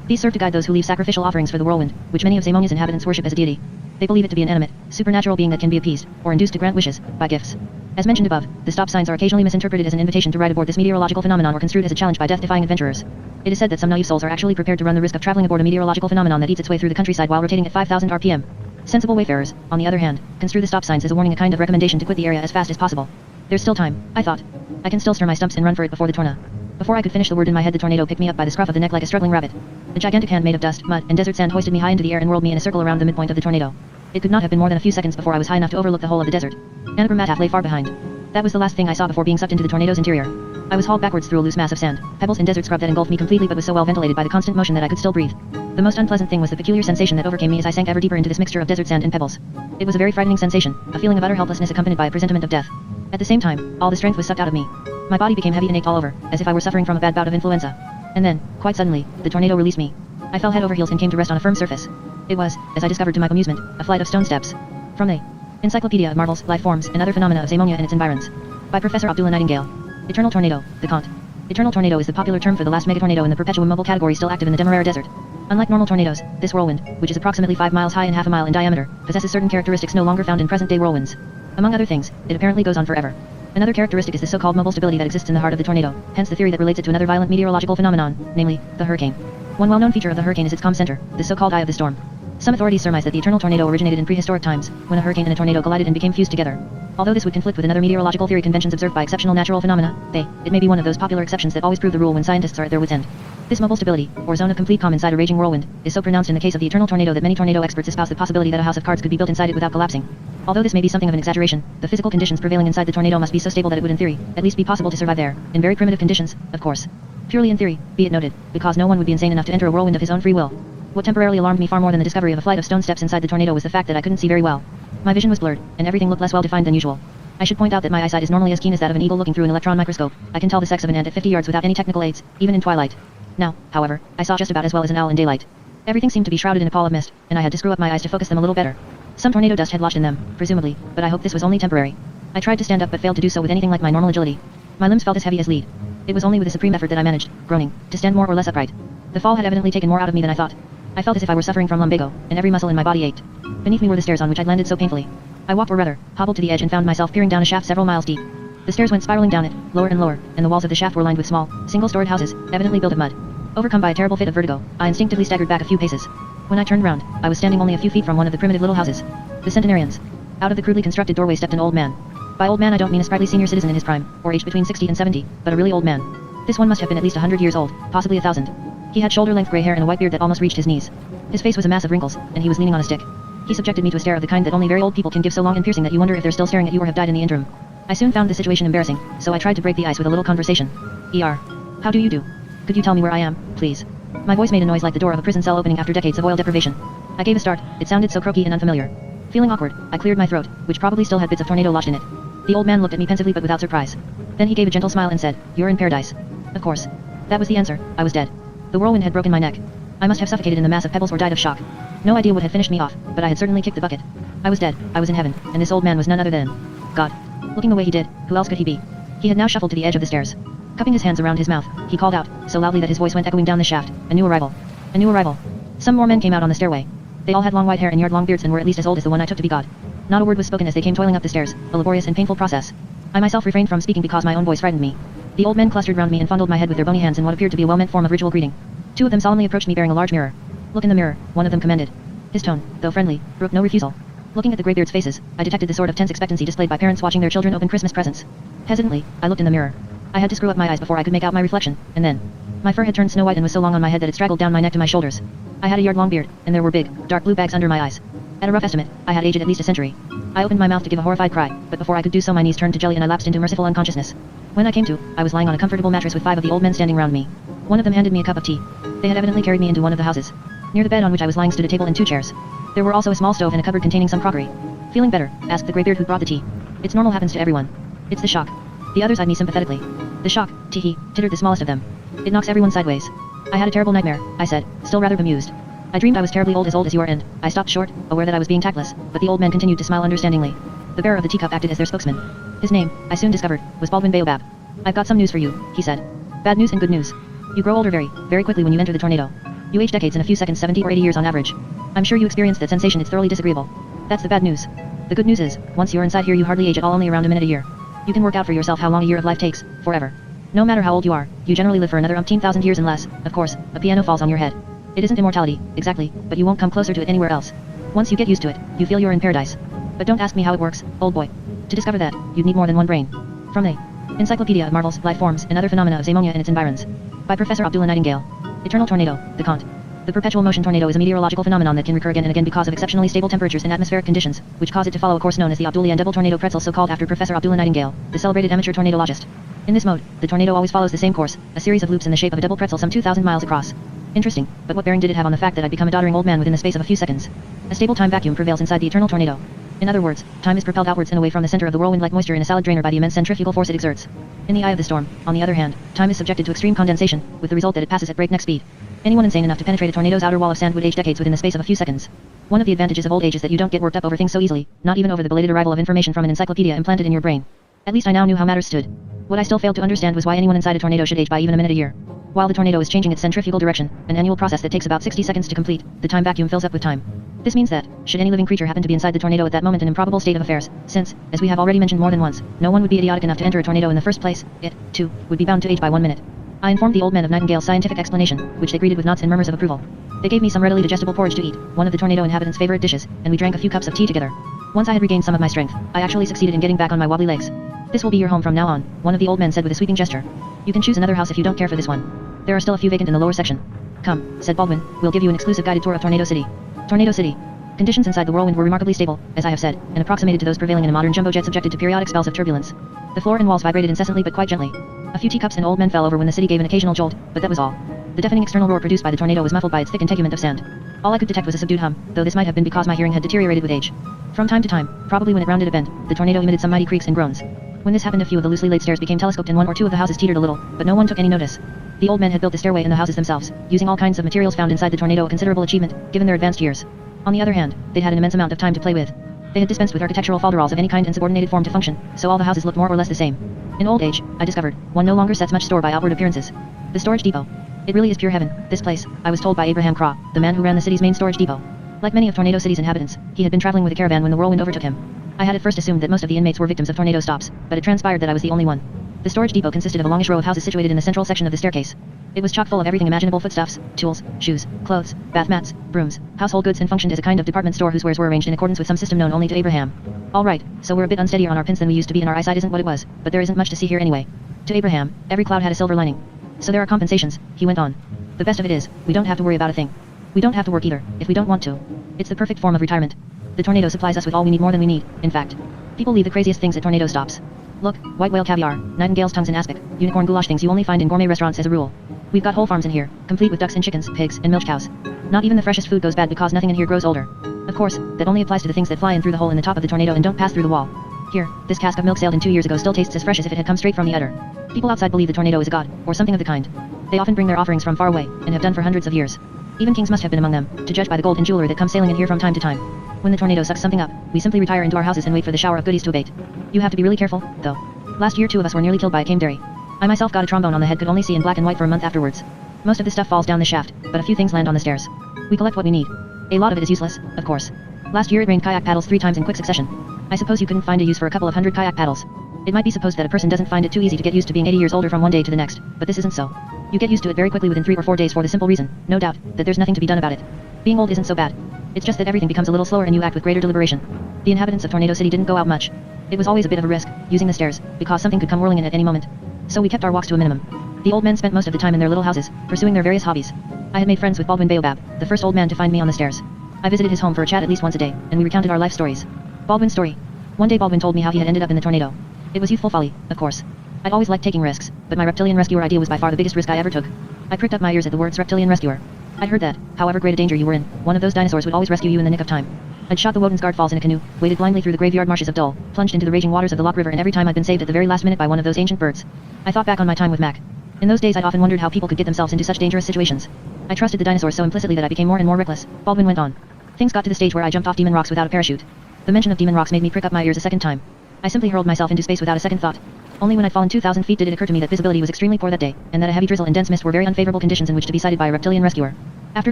These serve to guide those who leave sacrificial offerings for the whirlwind, which many of Zamonia's inhabitants worship as a deity. They believe it to be an animate, supernatural being that can be appeased, or induced to grant wishes, by gifts. As mentioned above, the stop signs are occasionally misinterpreted as an invitation to ride aboard this meteorological phenomenon or construed as a challenge by death-defying adventurers. It is said that some naive souls are actually prepared to run the risk of traveling aboard a meteorological phenomenon that eats its way through the countryside while rotating at 5,000 RPM. Sensible wayfarers, on the other hand, construe the stop signs as a warning, a kind of recommendation to quit the area as fast as possible. There's still time, I thought. I can still stir my stumps and run for it before the tornado. Before I could finish the word in my head, the tornado picked me up by the scruff of the neck like a struggling rabbit. The gigantic hand made of dust, mud, and desert sand hoisted me high into the air and whirled me in a circle around the midpoint of the tornado. It could not have been more than a few seconds before I was high enough to overlook the whole of the desert. Anagram Mataf lay far behind. That was the last thing I saw before being sucked into the tornado's interior. I was hauled backwards through a loose mass of sand, pebbles and desert scrub that engulfed me completely but was so well ventilated by the constant motion that I could still breathe. The most unpleasant thing was the peculiar sensation that overcame me as I sank ever deeper into this mixture of desert sand and pebbles. It was a very frightening sensation, a feeling of utter helplessness accompanied by a presentiment of death. At the same time, all the strength was sucked out of me. My body became heavy and ached all over, as if I were suffering from a bad bout of influenza. And then, quite suddenly, the tornado released me. I fell head over heels and came to rest on a firm surface. It was, as I discovered to my amusement, a flight of stone steps. From the Encyclopedia of Marvels, Life Forms, and Other Phenomena of Zamonia and its Environs. By Professor Abdullah Nightingale. Eternal Tornado, the Kant. Eternal tornado is the popular term for the last megatornado in the perpetuum mobile category still active in the Demerara Desert. Unlike normal tornadoes, this whirlwind, which is approximately 5 miles high and half a mile in diameter, possesses certain characteristics no longer found in present-day whirlwinds. Among other things, it apparently goes on forever. Another characteristic is the so-called mobile stability that exists in the heart of the tornado, hence the theory that relates it to another violent meteorological phenomenon, namely, the hurricane. One well-known feature of the hurricane is its calm center, the so-called eye of the storm. Some authorities surmise that the eternal tornado originated in prehistoric times, when a hurricane and a tornado collided and became fused together. Although this would conflict with another meteorological theory conventions observed by exceptional natural phenomena, it may be one of those popular exceptions that always prove the rule when scientists are at their wits' end. This mobile stability, or zone of complete calm inside a raging whirlwind, is so pronounced in the case of the eternal tornado that many tornado experts espouse the possibility that a house of cards could be built inside it without collapsing. Although this may be something of an exaggeration, the physical conditions prevailing inside the tornado must be so stable that it would in theory, at least be possible to survive there, in very primitive conditions, of course. Purely in theory, be it noted, because no one would be insane enough to enter a whirlwind of his own free will. What temporarily alarmed me far more than the discovery of a flight of stone steps inside the tornado was the fact that I couldn't see very well. My vision was blurred, and everything looked less well defined than usual. I should point out that my eyesight is normally as keen as that of an eagle looking through an electron microscope. I can tell the sex of an ant at 50 yards without any technical aids, even in twilight. Now, however, I saw just about as well as an owl in daylight. Everything seemed to be shrouded in a pall of mist, and I had to screw up my eyes to focus them a little better. Some tornado dust had lodged in them, presumably, but I hoped this was only temporary. I tried to stand up but failed to do so with anything like my normal agility. My limbs felt as heavy as lead. It was only with a supreme effort that I managed, groaning, to stand more or less upright. The fall had evidently taken more out of me than I thought. I felt as if I were suffering from lumbago, and every muscle in my body ached. Beneath me were the stairs on which I'd landed so painfully. I walked or rather, hobbled to the edge and found myself peering down a shaft several miles deep. The stairs went spiraling down it, lower and lower, and the walls of the shaft were lined with small, single-storied houses, evidently built of mud. Overcome by a terrible fit of vertigo, I instinctively staggered back a few paces. When I turned round, I was standing only a few feet from one of the primitive little houses. The centenarians. Out of the crudely constructed doorway stepped an old man. By old man I don't mean a sprightly senior citizen in his prime, or aged between 60 and 70, but a really old man. This one must have been at least 100 years old, possibly 1,000. He had shoulder-length gray hair and a white beard that almost reached his knees. His face was a mass of wrinkles, and he was leaning on a stick. He subjected me to a stare of the kind that only very old people can give so long and piercing that you wonder if they're still staring at you or have died in the interim. I soon found the situation embarrassing, so I tried to break the ice with a little conversation. How do you do? Could you tell me where I am, please? My voice made a noise like the door of a prison cell opening after decades of oil deprivation. I gave a start, it sounded so croaky and unfamiliar. Feeling awkward, I cleared my throat, which probably still had bits of tornado lodged in it. The old man looked at me pensively but without surprise. Then he gave a gentle smile and said, "You're in paradise." Of course. That was the answer, I was dead. The whirlwind had broken my neck. I must have suffocated in the mass of pebbles or died of shock. No idea what had finished me off, but I had certainly kicked the bucket. I was dead, I was in heaven, and this old man was none other than God. Looking the way he did, who else could he be? He had now shuffled to the edge of the stairs. Cupping his hands around his mouth, he called out, so loudly that his voice went echoing down the shaft, "A new arrival. A new arrival." Some more men came out on the stairway. They all had long white hair and yard-long beards and were at least as old as the one I took to be God. Not a word was spoken as they came toiling up the stairs, a laborious and painful process. I myself refrained from speaking because my own voice frightened me. The old men clustered round me and fondled my head with their bony hands in what appeared to be a well-meant form of ritual greeting. Two of them solemnly approached me bearing a large mirror. "Look in the mirror," one of them commanded. His tone, though friendly, brooked no refusal. Looking at the graybeards' faces, I detected the sort of tense expectancy displayed by parents watching their children open Christmas presents. Hesitantly, I looked in the mirror. I had to screw up my eyes before I could make out my reflection, and then my fur had turned snow white and was so long on my head that it straggled down my neck to my shoulders. I had a yard-long beard, and there were big, dark blue bags under my eyes. At a rough estimate, I had aged at least a century. I opened my mouth to give a horrified cry, but before I could do so my knees turned to jelly and I lapsed into merciful unconsciousness. When I came to, I was lying on a comfortable mattress with 5 of the old men standing round me. One of them handed me a cup of tea. They had evidently carried me into one of the houses. Near the bed on which I was lying stood a table and 2 chairs. There were also a small stove and a cupboard containing some crockery. "Feeling better?" asked the graybeard who brought the tea. "It's normal, happens to everyone. It's the shock." The others eyed me sympathetically. "The shock," tee-hee, tittered the smallest of them. "It knocks everyone sideways." "I had a terrible nightmare," I said, still rather bemused. "I dreamed I was terribly old as you are," and I stopped short, aware that I was being tactless, but the old man continued to smile understandingly. The bearer of the teacup acted as their spokesman. His name, I soon discovered, was Baldwin Baobab. "I've got some news for you," he said. "Bad news and good news. You grow older very, very quickly when you enter the tornado. You age decades in a few seconds, 70 or 80 years on average. I'm sure you experienced that sensation, it's thoroughly disagreeable. That's the bad news. The good news is, once you're inside here you hardly age at all, only around a minute a year. You can work out for yourself how long a year of life takes, forever. No matter how old you are, you generally live for another umpteen thousand years unless, of course, a piano falls on your head. It isn't immortality, exactly, but you won't come closer to it anywhere else. Once you get used to it, you feel you're in paradise. But don't ask me how it works, old boy. To discover that, you'd need more than one brain." From the Encyclopedia of Marvels, Life Forms, and Other Phenomena of Zamonia and its Environs. By Professor Abdullah Nightingale. Eternal Tornado, the Kant. The perpetual motion tornado is a meteorological phenomenon that can recur again and again because of exceptionally stable temperatures and atmospheric conditions, which cause it to follow a course known as the Abdullah-Ndebel tornado pretzel, so called after Professor Abdullah Nightingale, the celebrated amateur tornadologist. In this mode, the tornado always follows the same course, a series of loops in the shape of a double pretzel some 2,000 miles across. Interesting, but what bearing did it have on the fact that I'd become a doddering old man within the space of a few seconds? A stable time vacuum prevails inside the eternal tornado. In other words, time is propelled outwards and away from the center of the whirlwind like moisture in a salad drainer by the immense centrifugal force it exerts. In the eye of the storm, on the other hand, time is subjected to extreme condensation, with the result that it passes at breakneck speed. Anyone insane enough to penetrate a tornado's outer wall of sand would age decades within the space of a few seconds. One of the advantages of old age is that you don't get worked up over things so easily, not even over the belated arrival of information from an encyclopedia implanted in your brain. At least I now knew how matters stood. What I still failed to understand was why anyone inside a tornado should age by even a minute a year. While the tornado is changing its centrifugal direction, an annual process that takes about 60 seconds to complete, the time vacuum fills up with time. This means that, should any living creature happen to be inside the tornado at that moment, an improbable state of affairs, since, as we have already mentioned more than once, no one would be idiotic enough to enter a tornado in the first place, it, too, would be bound to age by 1 minute. I informed the old men of Nightingale's scientific explanation, which they greeted with nods and murmurs of approval. They gave me some readily digestible porridge to eat, one of the tornado inhabitants' favorite dishes, and we drank a few cups of tea together. Once I had regained some of my strength, I actually succeeded in getting back on my wobbly legs. This will be your home from now on, one of the old men said with a sweeping gesture. You can choose another house if you don't care for this one. There are still a few vacant in the lower section. Come, said Baldwin, we'll give you an exclusive guided tour of Tornado City. Tornado City. Conditions inside the whirlwind were remarkably stable, as I have said, and approximated to those prevailing in a modern jumbo jet subjected to periodic spells of turbulence. The floor and walls vibrated incessantly but quite gently. A few teacups and old men fell over when the city gave an occasional jolt, but that was all. The deafening external roar produced by the tornado was muffled by its thick integument of sand. All I could detect was a subdued hum, though this might have been because my hearing had deteriorated with age. From time to time, probably when it rounded a bend, the tornado emitted some mighty creaks and groans. When this happened, a few of the loosely laid stairs became telescoped and one or two of the houses teetered a little, but no one took any notice. The old men had built the stairway in the houses themselves, using all kinds of materials found inside the tornado, a considerable achievement, given their advanced years. On the other hand, they had an immense amount of time to play with. They had dispensed with architectural falderals of any kind and subordinated form to function, so all the houses looked more or less the same. In old age, I discovered, one no longer sets much store by outward appearances. The storage depot. It really is pure heaven, this place, I was told by Abraham Craw, the man who ran the city's main storage depot. Like many of Tornado City's inhabitants, he had been traveling with a caravan when the whirlwind overtook him. I had at first assumed that most of the inmates were victims of tornado stops, but it transpired that I was the only one. The storage depot consisted of a longish row of houses situated in the central section of the staircase. It was chock full of everything imaginable: foodstuffs, tools, shoes, clothes, bath mats, brooms, household goods, and functioned as a kind of department store whose wares were arranged in accordance with some system known only to Abraham. Alright, so we're a bit unsteadier on our pins than we used to be and our eyesight isn't what it was, but there isn't much to see here anyway. To Abraham, every cloud had a silver lining. So there are compensations, he went on. The best of it is, we don't have to worry about a thing. We don't have to work either, if we don't want to. It's the perfect form of retirement. The tornado supplies us with all we need, more than we need, in fact. People leave the craziest things at tornado stops. Look, white whale caviar, nightingale's tongues in aspic, unicorn goulash, things you only find in gourmet restaurants as a rule. We've got whole farms in here, complete with ducks and chickens, pigs, and milch cows. Not even the freshest food goes bad because nothing in here grows older. Of course, that only applies to the things that fly in through the hole in the top of the tornado and don't pass through the wall. Here, this cask of milk sailed in 2 years ago still tastes as fresh as if it had come straight from the udder. People outside believe the tornado is a god, or something of the kind. They often bring their offerings from far away, and have done for hundreds of years. Even kings must have been among them, to judge by the gold and jewelry that come sailing in here from time to time. When the tornado sucks something up, we simply retire into our houses and wait for the shower of goodies to abate. You have to be really careful, though. Last year 2 of us were nearly killed by a camedary. I myself got a trombone on the head, could only see in black and white for a month afterwards. Most of the stuff falls down the shaft, but a few things land on the stairs. We collect what we need. A lot of it is useless, of course. Last year it rained kayak paddles 3 times in quick succession. I suppose you couldn't find a use for a couple of hundred kayak paddles. It might be supposed that a person doesn't find it too easy to get used to being 80 years older from one day to the next, but this isn't so. You get used to it very quickly within 3 or 4 days for the simple reason, no doubt, that there's nothing to be done about it. Being old isn't so bad. It's just that everything becomes a little slower and you act with greater deliberation. The inhabitants of Tornado City didn't go out much. It was always a bit of a risk, using the stairs, because something could come whirling in at any moment. So we kept our walks to a minimum. The old men spent most of the time in their little houses, pursuing their various hobbies. I had made friends with Baldwin Baobab, the first old man to find me on the stairs. I visited his home for a chat at least once a day, and we recounted our life stories. Baldwin's story. One day Baldwin told me how he had ended up in the tornado. It was youthful folly, of course. I'd always liked taking risks, but my reptilian rescuer idea was by far the biggest risk I ever took. I pricked up my ears at the words reptilian rescuer. I'd heard that, however great a danger you were in, one of those dinosaurs would always rescue you in the nick of time. I'd shot the Woden's Falls in a canoe, waded blindly through the graveyard marshes of Dull, plunged into the raging waters of the Lock River, and every time I'd been saved at the very last minute by one of those ancient birds. I thought back on my time with Mac. In those days I'd often wondered how people could get themselves into such dangerous situations. I trusted the dinosaurs so implicitly that I became more and more reckless. Baldwin went on. Things got to the stage where I jumped off Demon Rocks without a parachute. The mention of Demon Rocks made me prick up my ears a second time. I simply hurled myself into space without a second thought. Only when I'd fallen 2,000 feet did it occur to me that visibility was extremely poor that day, and that a heavy drizzle and dense mist were very unfavorable conditions in which to be sighted by a reptilian rescuer. After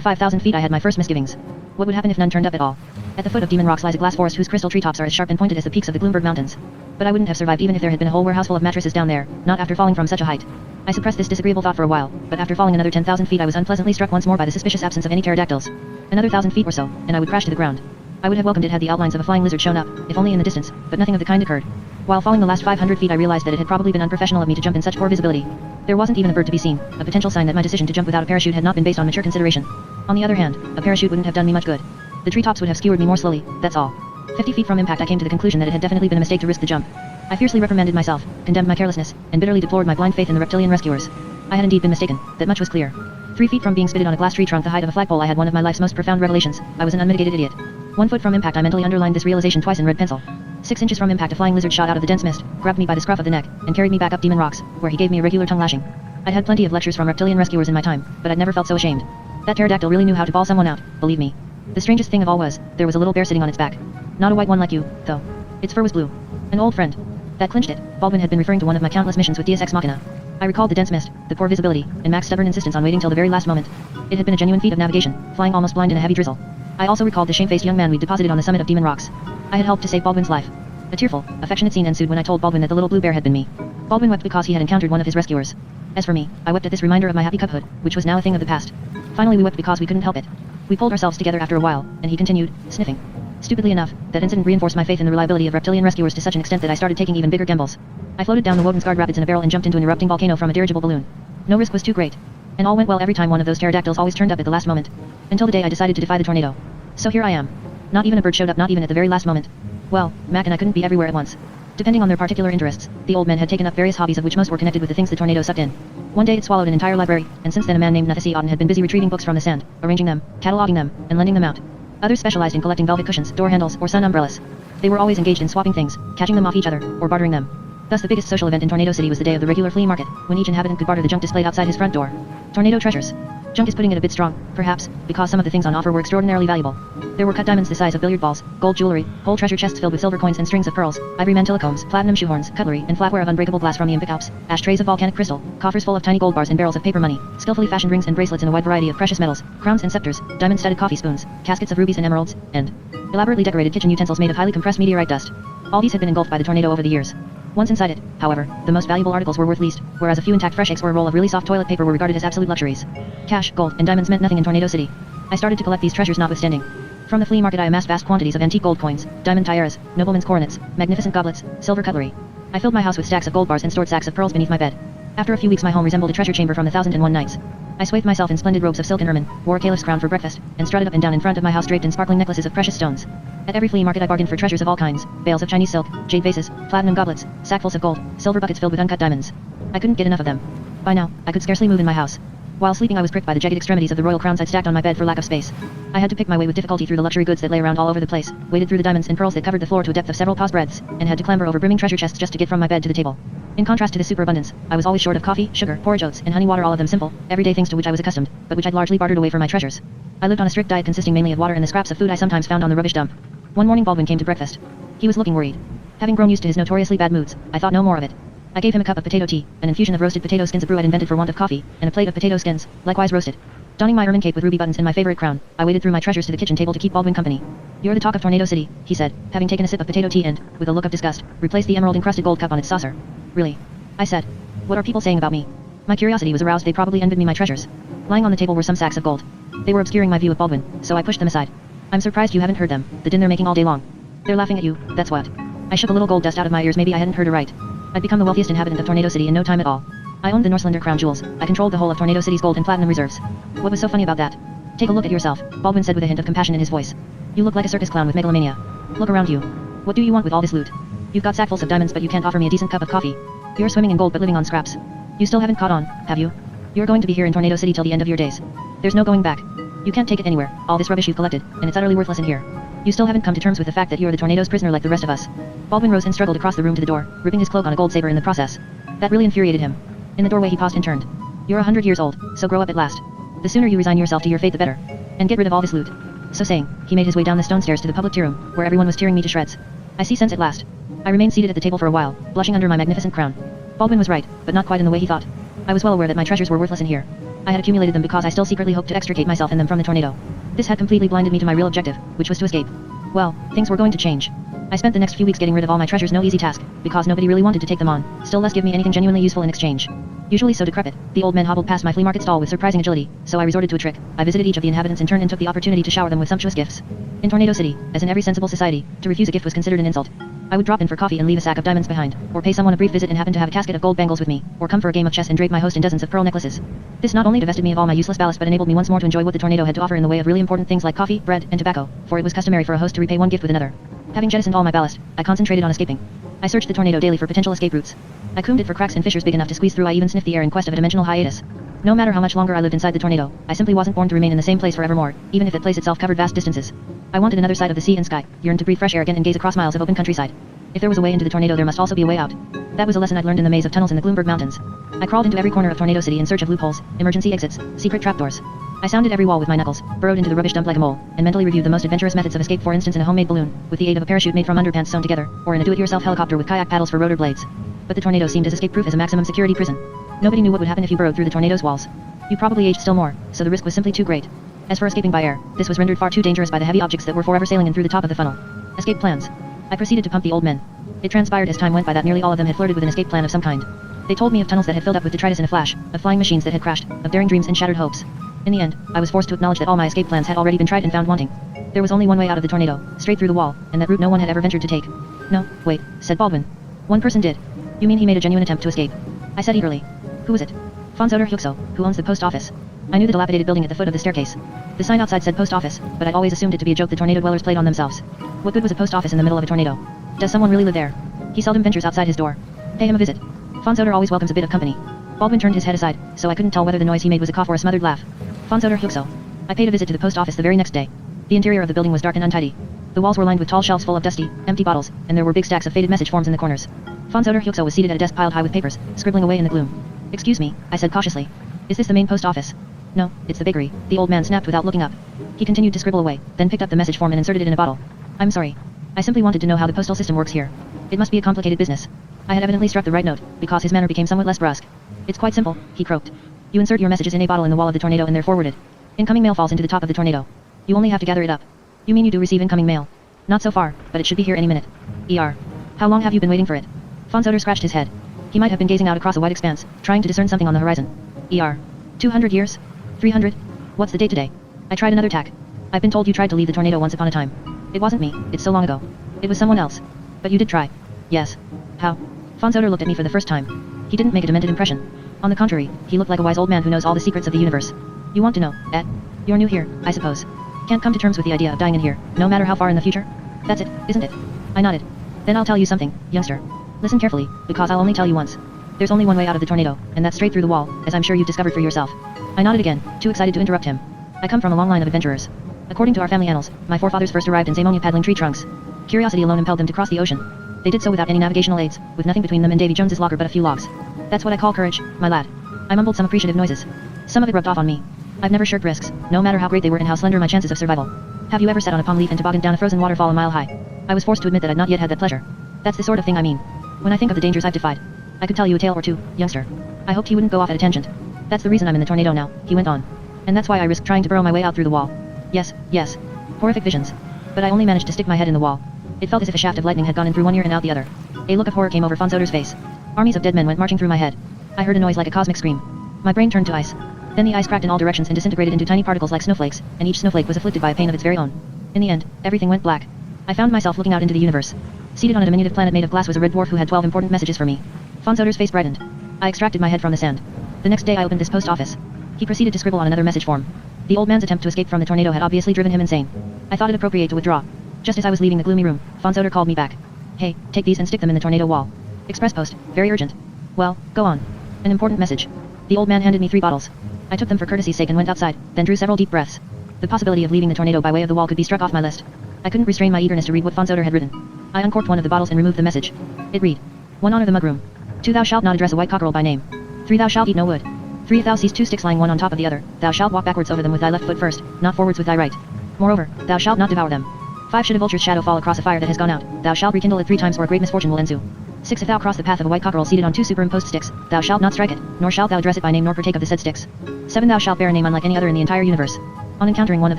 5,000 feet I had my first misgivings. What would happen if none turned up at all? At the foot of Demon Rocks lies a glass forest whose crystal treetops are as sharp and pointed as the peaks of the Gloomberg Mountains. But I wouldn't have survived even if there had been a whole warehouse full of mattresses down there, not after falling from such a height. I suppressed this disagreeable thought for a while, but after falling another 10,000 feet I was unpleasantly struck once more by the suspicious absence of any pterodactyls. Another 1,000 feet or so, and I would crash to the ground. I would have welcomed it had the outlines of a flying lizard shown up, if only in the distance, but nothing of the kind occurred. While falling the last 500 feet I realized that it had probably been unprofessional of me to jump in such poor visibility. There wasn't even a bird to be seen, a potential sign that my decision to jump without a parachute had not been based on mature consideration. On the other hand, a parachute wouldn't have done me much good. The treetops would have skewered me more slowly, that's all. 50 feet from impact I came to the conclusion that it had definitely been a mistake to risk the jump. I fiercely reprimanded myself, condemned my carelessness, and bitterly deplored my blind faith in the reptilian rescuers. I had indeed been mistaken, that much was clear. 3 feet from being spitted on a glass tree trunk the height of a flagpole I had one of my life's most profound revelations. I was an unmitigated idiot. 1 foot from impact I mentally underlined this realization twice in red pencil. 6 inches from impact a flying lizard shot out of the dense mist, grabbed me by the scruff of the neck, and carried me back up Demon Rocks, where he gave me a regular tongue lashing. I'd had plenty of lectures from reptilian rescuers in my time, but I'd never felt so ashamed. That pterodactyl really knew how to bawl someone out, believe me. The strangest thing of all was, there was a little bear sitting on its back. Not a white one like you, though. Its fur was blue. An old friend. That clinched it. Baldwin had been referring to one of my countless missions with Deus Ex Machina. I recalled the dense mist, the poor visibility, and Mac's stubborn insistence on waiting till the very last moment. It had been a genuine feat of navigation, flying almost blind in a heavy drizzle. I also recalled the shamefaced young man we'd deposited on the summit of Demon Rocks. I had helped to save Baldwin's life. A tearful, affectionate scene ensued when I told Baldwin that the little blue bear had been me. Baldwin wept because he had encountered one of his rescuers. As for me, I wept at this reminder of my happy cubhood, which was now a thing of the past. Finally we wept because we couldn't help it. We pulled ourselves together after a while, and he continued, sniffing. Stupidly enough, that incident reinforced my faith in the reliability of reptilian rescuers to such an extent that I started taking even bigger gambles. I floated down the Wodensgard Rapids in a barrel and jumped into an erupting volcano from a dirigible balloon. No risk was too great. And all went well every time one of those pterodactyls always turned up at the last moment. Until the day I decided to defy the tornado. So here I am. Not even a bird showed up, not even at the very last moment. Well, Mac and I couldn't be everywhere at once. Depending on their particular interests, the old men had taken up various hobbies of which most were connected with the things the tornado sucked in. One day it swallowed an entire library, and since then a man named Nathasi Auden had been busy retrieving books from the sand, arranging them, cataloging them, and lending them out. Others specialized in collecting velvet cushions, door handles, or sun umbrellas. They were always engaged in swapping things, catching them off each other, or bartering them. Thus the biggest social event in Tornado City was the day of the regular flea market, when each inhabitant could barter the junk displayed outside his front door. Tornado treasures. Junk is putting it a bit strong, perhaps, because some of the things on offer were extraordinarily valuable. There were cut diamonds the size of billiard balls, gold jewelry, whole treasure chests filled with silver coins and strings of pearls, ivory mantillacombs, platinum shoehorns, cutlery, and flatware of unbreakable glass from the Impic Alps, ashtrays of volcanic crystal, coffers full of tiny gold bars and barrels of paper money, skillfully fashioned rings and bracelets in a wide variety of precious metals, crowns and scepters, diamond-studded coffee spoons, caskets of rubies and emeralds, and elaborately decorated kitchen utensils made of highly compressed meteorite dust. All these had been engulfed by the tornado over the years. Once inside it, however, the most valuable articles were worth least, whereas a few intact fresh eggs or a roll of really soft toilet paper were regarded as absolute luxuries. Cash, gold, and diamonds meant nothing in Tornado City. I started to collect these treasures notwithstanding. From the flea market I amassed vast quantities of antique gold coins, diamond tiaras, noblemen's coronets, magnificent goblets, silver cutlery. I filled my house with stacks of gold bars and stored sacks of pearls beneath my bed. After a few weeks my home resembled a treasure chamber from the 1001 Nights. I swathed myself in splendid robes of silk and ermine, wore a caliph's crown for breakfast, and strutted up and down in front of my house draped in sparkling necklaces of precious stones. At every flea market I bargained for treasures of all kinds, bales of Chinese silk, jade vases, platinum goblets, sackfuls of gold, silver buckets filled with uncut diamonds. I couldn't get enough of them. By now, I could scarcely move in my house. While sleeping I was pricked by the jagged extremities of the royal crowns I'd stacked on my bed for lack of space. I had to pick my way with difficulty through the luxury goods that lay around all over the place, waded through the diamonds and pearls that covered the floor to a depth of several paws breadths, and had to clamber over brimming treasure chests just to get from my bed to the table. In contrast to this superabundance, I was always short of coffee, sugar, porridge oats, and honey water, all of them simple, everyday things to which I was accustomed, but which I'd largely bartered away for my treasures. I lived on a strict diet consisting mainly of water and the scraps of food I sometimes found on the rubbish dump. One morning Baldwin came to breakfast. He was looking worried. Having grown used to his notoriously bad moods, I thought no more of it. I gave him a cup of potato tea, an infusion of roasted potato skins a brew I'd invented for want of coffee, and a plate of potato skins, likewise roasted. Donning my ermine cape with ruby buttons and my favorite crown, I waded through my treasures to the kitchen table to keep Baldwin company. "You're the talk of Tornado City," he said, having taken a sip of potato tea and, with a look of disgust, replaced the emerald-encrusted gold cup on its saucer. "Really?" I said. "What are people saying about me?" My curiosity was aroused. They probably envied me my treasures. Lying on the table were some sacks of gold. They were obscuring my view of Baldwin, so I pushed them aside. "I'm surprised you haven't heard them, the din they're making all day long. They're laughing at you, that's what." I shook a little gold dust out of my ears. Maybe I hadn't heard aright. I'd become the wealthiest inhabitant of Tornado City in no time at all. I owned the Norslander crown jewels. I controlled the whole of Tornado City's gold and platinum reserves. What was so funny about that? "Take a look at yourself," Baldwin said with a hint of compassion in his voice. "You look like a circus clown with megalomania. Look around you. What do you want with all this loot? You've got sackfuls of diamonds but you can't offer me a decent cup of coffee. You're swimming in gold but living on scraps. You still haven't caught on, have you? You're going to be here in Tornado City till the end of your days. There's no going back. You can't take it anywhere, all this rubbish you've collected, and it's utterly worthless in here. You still haven't come to terms with the fact that you're the tornado's prisoner like the rest of us." Baldwin rose and struggled across the room to the door, ripping his cloak on a gold saber in the process. That really infuriated him. In the doorway he paused and turned. "You're 100 years old, so grow up at last. The sooner you resign yourself to your fate the better. And get rid of all this loot." So saying, he made his way down the stone stairs to the public tea room, where everyone was tearing me to shreds. I see sense at last. I remained seated at the table for a while, blushing under my magnificent crown. Baldwin was right, but not quite in the way he thought. I was well aware that my treasures were worthless in here. I had accumulated them because I still secretly hoped to extricate myself and them from the tornado. This had completely blinded me to my real objective, which was to escape. Well, things were going to change. I spent the next few weeks getting rid of all my treasures, no easy task, because nobody really wanted to take them on, still less give me anything genuinely useful in exchange. Usually so decrepit, the old men hobbled past my flea market stall with surprising agility, so I resorted to a trick. I visited each of the inhabitants in turn and took the opportunity to shower them with sumptuous gifts. In Tornado City, as in every sensible society, to refuse a gift was considered an insult. I would drop in for coffee and leave a sack of diamonds behind, or pay someone a brief visit and happen to have a casket of gold bangles with me, or come for a game of chess and drape my host in dozens of pearl necklaces. This not only divested me of all my useless ballast but enabled me once more to enjoy what the tornado had to offer in the way of really important things like coffee, bread, and tobacco, for it was customary for a host to repay one gift with another. Having jettisoned all my ballast, I concentrated on escaping. I searched the tornado daily for potential escape routes. I combed it for cracks and fissures big enough to squeeze through. I even sniffed the air in quest of a dimensional hiatus. No matter how much longer I lived inside the tornado, I simply wasn't born to remain in the same place forevermore, even if that place itself covered vast distances. I wanted another side of the sea and sky, yearned to breathe fresh air again and gaze across miles of open countryside. If there was a way into the tornado, there must also be a way out. That was a lesson I'd learned in the maze of tunnels in the Gloomberg Mountains. I crawled into every corner of Tornado City in search of loopholes, emergency exits, secret trapdoors. I sounded every wall with my knuckles, burrowed into the rubbish dump like a mole, and mentally reviewed the most adventurous methods of escape, for instance in a homemade balloon, with the aid of a parachute made from underpants sewn together, or in a do-it-yourself helicopter with kayak paddles for rotor blades. But the tornado seemed as escape-proof as a maximum security prison. Nobody knew what would happen if you burrowed through the tornado's walls. You probably aged still more, so the risk was simply too great. As for escaping by air, this was rendered far too dangerous by the heavy objects that were forever sailing in through the top of the funnel. Escape plans. I proceeded to pump the old men. It transpired as time went by that nearly all of them had flirted with an escape plan of some kind. They told me of tunnels that had filled up with detritus in a flash, of flying machines that had crashed, of daring dreams and shattered hopes. In the end, I was forced to acknowledge that all my escape plans had already been tried and found wanting. There was only one way out of the tornado, straight through the wall, and that route no one had ever ventured to take. No, wait, said Baldwin. One person did. You mean he made a genuine attempt to escape? I said eagerly. Who was it? Fonzoder Huxo, who owns the post office. I knew the dilapidated building at the foot of the staircase. The sign outside said post office, but I'd always assumed it to be a joke the tornado dwellers played on themselves. What good was a post office in the middle of a tornado? Does someone really live there? He seldom ventures outside his door. Pay him a visit. Fonzoder always welcomes a bit of company. Baldwin turned his head aside, so I couldn't tell whether the noise he made was a cough or a smothered laugh. Fonzoder Huxo. I paid a visit to the post office the very next day. The interior of the building was dark and untidy. The walls were lined with tall shelves full of dusty, empty bottles, and there were big stacks of faded message forms in the corners. Fonzoder Huxo was seated at a desk piled high with papers, scribbling away in the gloom. Excuse me, I said cautiously. Is this the main post office? No, it's the bakery, the old man snapped without looking up. He continued to scribble away, then picked up the message form and inserted it in a bottle. I'm sorry. I simply wanted to know how the postal system works here. It must be a complicated business. I had evidently struck the right note, because his manner became somewhat less brusque. It's quite simple, he croaked. You insert your messages in a bottle in the wall of the tornado and they're forwarded. Incoming mail falls into the top of the tornado. You only have to gather it up. You mean you do receive incoming mail? Not so far, but it should be here any minute. ER. How long have you been waiting for it? Fonzoder scratched his head. He might have been gazing out across a wide expanse, trying to discern something on the horizon. ER. 200 years? 300? What's the date today? I tried another tack. I've been told you tried to leave the tornado once upon a time. It wasn't me, it's so long ago. It was someone else. But you did try. Yes. How? Fonzoder looked at me for the first time. He didn't make a demented impression. On the contrary, he looked like a wise old man who knows all the secrets of the universe. You want to know, eh? You're new here, I suppose. Can't come to terms with the idea of dying in here, no matter how far in the future? That's it, isn't it? I nodded. Then I'll tell you something, youngster. Listen carefully, because I'll only tell you once. There's only one way out of the tornado, and that's straight through the wall, as I'm sure you've discovered for yourself. I nodded again, too excited to interrupt him. I come from a long line of adventurers. According to our family annals, my forefathers first arrived in Zamonia paddling tree trunks. Curiosity alone impelled them to cross the ocean. They did so without any navigational aids, with nothing between them and Davy Jones's locker but a few logs. That's what I call courage, my lad. I mumbled some appreciative noises. Some of it rubbed off on me. I've never shirked risks, no matter how great they were and how slender my chances of survival. Have you ever sat on a palm leaf and tobogganed down a frozen waterfall a mile high? I was forced to admit that I'd not yet had that pleasure. That's the sort of thing I mean. When I think of the dangers I've defied, I could tell you a tale or two, youngster. I hoped he wouldn't go off at a tangent. That's the reason I'm in the tornado now, he went on. And that's why I risked trying to burrow my way out through the wall. Yes, yes. Horrific visions. But I only managed to stick my head in the wall. It felt as if a shaft of lightning had gone in through one ear and out the other. A look of horror came over Fonzoder's face. Armies of dead men went marching through my head. I heard a noise like a cosmic scream. My brain turned to ice. Then the ice cracked in all directions and disintegrated into tiny particles like snowflakes, and each snowflake was afflicted by a pain of its very own. In the end, everything went black. I found myself looking out into the universe. Seated on a diminutive planet made of glass was a red dwarf who had 12 important messages for me. Fonzoder's face brightened. I extracted my head from the sand. The next day I opened this post office. He proceeded to scribble on another message form. The old man's attempt to escape from the tornado had obviously driven him insane. I thought it appropriate to withdraw. Just as I was leaving the gloomy room, Fonzoder called me back. Hey, take these and stick them in the tornado wall. Express post, very urgent. Well, go on. An important message. The old man handed me 3 bottles. I took them for courtesy's sake and went outside, then drew several deep breaths. The possibility of leaving the tornado by way of the wall could be struck off my list. I couldn't restrain my eagerness to read what Fonzoder had written. I uncorked one of the bottles and removed the message. It read. 1 honor the mudroom. 2 thou shalt not address a white cockerel by name. 3 thou shalt eat no wood. 3 if thou seest 2 sticks lying one on top of the other, thou shalt walk backwards over them with thy left foot first, not forwards with thy right. Moreover, thou shalt not devour them. 5 should a vulture's shadow fall across a fire that has gone out, thou shalt rekindle it 3 times or a great misfortune will ensue. 6 if thou cross the path of a white cockerel seated on 2 superimposed sticks, thou shalt not strike it, nor shalt thou address it by name nor partake of the said sticks. 7 thou shalt bear a name unlike any other in the entire universe. On encountering one of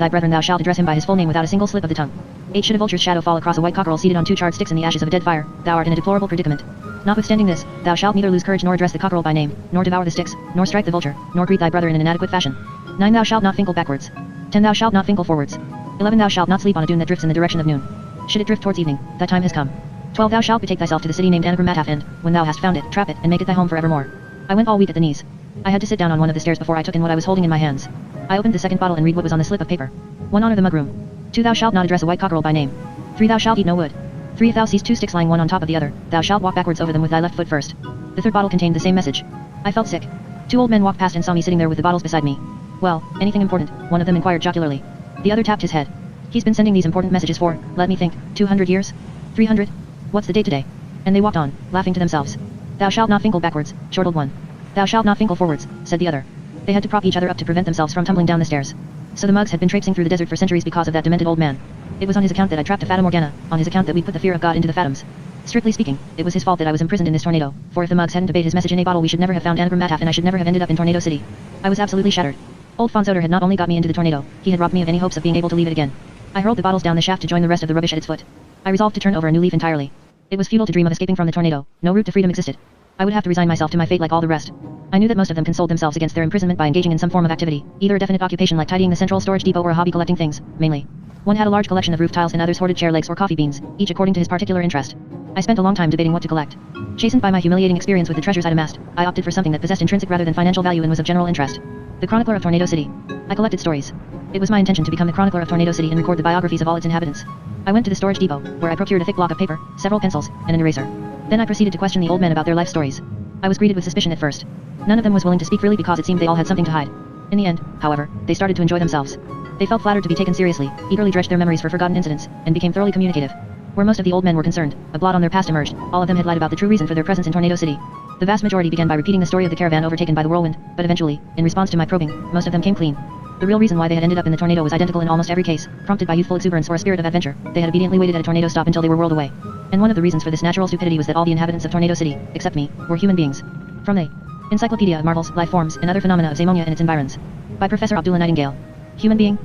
thy brethren thou shalt address him by his full name without a single slip of the tongue. 8 should a vulture's shadow fall across a white cockerel seated on 2 charred sticks in the ashes of a dead fire, thou art in a deplorable predicament. Notwithstanding this, thou shalt neither lose courage nor address the cockerel by name, nor devour the sticks, nor strike the vulture, nor greet thy brother in an inadequate fashion. 9 thou shalt not finkel backwards. 10 thou shalt not finkel forwards. 11 thou shalt not sleep on a dune that drifts in the direction of noon. Should it drift towards evening, thy time has come. 12 Thou shalt betake thyself to the city named Anagram and, when thou hast found it, trap it, and make it thy home for evermore. I went all weak at the knees. I had to sit down on one of the stairs before I took in what I was holding in my hands. I opened the second bottle and read what was on the slip of paper. 1. Honor the mug room. 2. Thou shalt not address a white cockerel by name. 3. Thou shalt eat no wood. 3. If thou seest 2 sticks lying one on top of the other, thou shalt walk backwards over them with thy left foot first. The third bottle contained the same message. I felt sick. 2 old men walked past and saw me sitting there with the bottles beside me. Well, anything important? One of them inquired jocularly. The other tapped his head. He's been sending these important messages for, let me think, 200 years? 300? What's the date today? And they walked on, laughing to themselves. Thou shalt not fingle backwards, chortled one. Thou shalt not fingle forwards, said the other. They had to prop each other up to prevent themselves from tumbling down the stairs. So the mugs had been traipsing through the desert for centuries because of that demented old man. It was on his account that I trapped a Fata Morgana, on his account that we put the fear of God into the Fatums. Strictly speaking, it was his fault that I was imprisoned in this tornado, for if the mugs hadn't obeyed his message in a bottle we should never have found Anagram and I should never have ended up in Tornado City. I was absolutely shattered. Old Fonzoder had not only got me into the tornado, he had robbed me of any hopes of being able to leave it again. I hurled the bottles down the shaft to join the rest of the rubbish at its foot. I resolved to turn over a new leaf entirely. It was futile to dream of escaping from the tornado, no route to freedom existed. I would have to resign myself to my fate like all the rest. I knew that most of them consoled themselves against their imprisonment by engaging in some form of activity, either a definite occupation like tidying the central storage depot or a hobby collecting things, mainly. One had a large collection of roof tiles and others hoarded chair legs or coffee beans, each according to his particular interest. I spent a long time debating what to collect. Chastened by my humiliating experience with the treasures I'd amassed, I opted for something that possessed intrinsic rather than financial value and was of general interest. The Chronicler of Tornado City. I collected stories. It was my intention to become the Chronicler of Tornado City and record the biographies of all its inhabitants. I went to the storage depot, where I procured a thick block of paper, several pencils, and an eraser. Then I proceeded to question the old men about their life stories. I was greeted with suspicion at first. None of them was willing to speak freely because it seemed they all had something to hide. In the end, however, they started to enjoy themselves. They felt flattered to be taken seriously, eagerly dredged their memories for forgotten incidents, and became thoroughly communicative. Where most of the old men were concerned, a blot on their past emerged. All of them had lied about the true reason for their presence in Tornado City. The vast majority began by repeating the story of the caravan overtaken by the whirlwind, but eventually, in response to my probing, most of them came clean. The real reason why they had ended up in the tornado was identical in almost every case, prompted by youthful exuberance or a spirit of adventure. They had obediently waited at a tornado stop until they were whirled away. And one of the reasons for this natural stupidity was that all the inhabitants of Tornado City, except me, were human beings. From the Encyclopedia of Marvels, Life Forms, and Other Phenomena of Zamonia and its Environs. By Professor Abdullah Nightingale. Human being,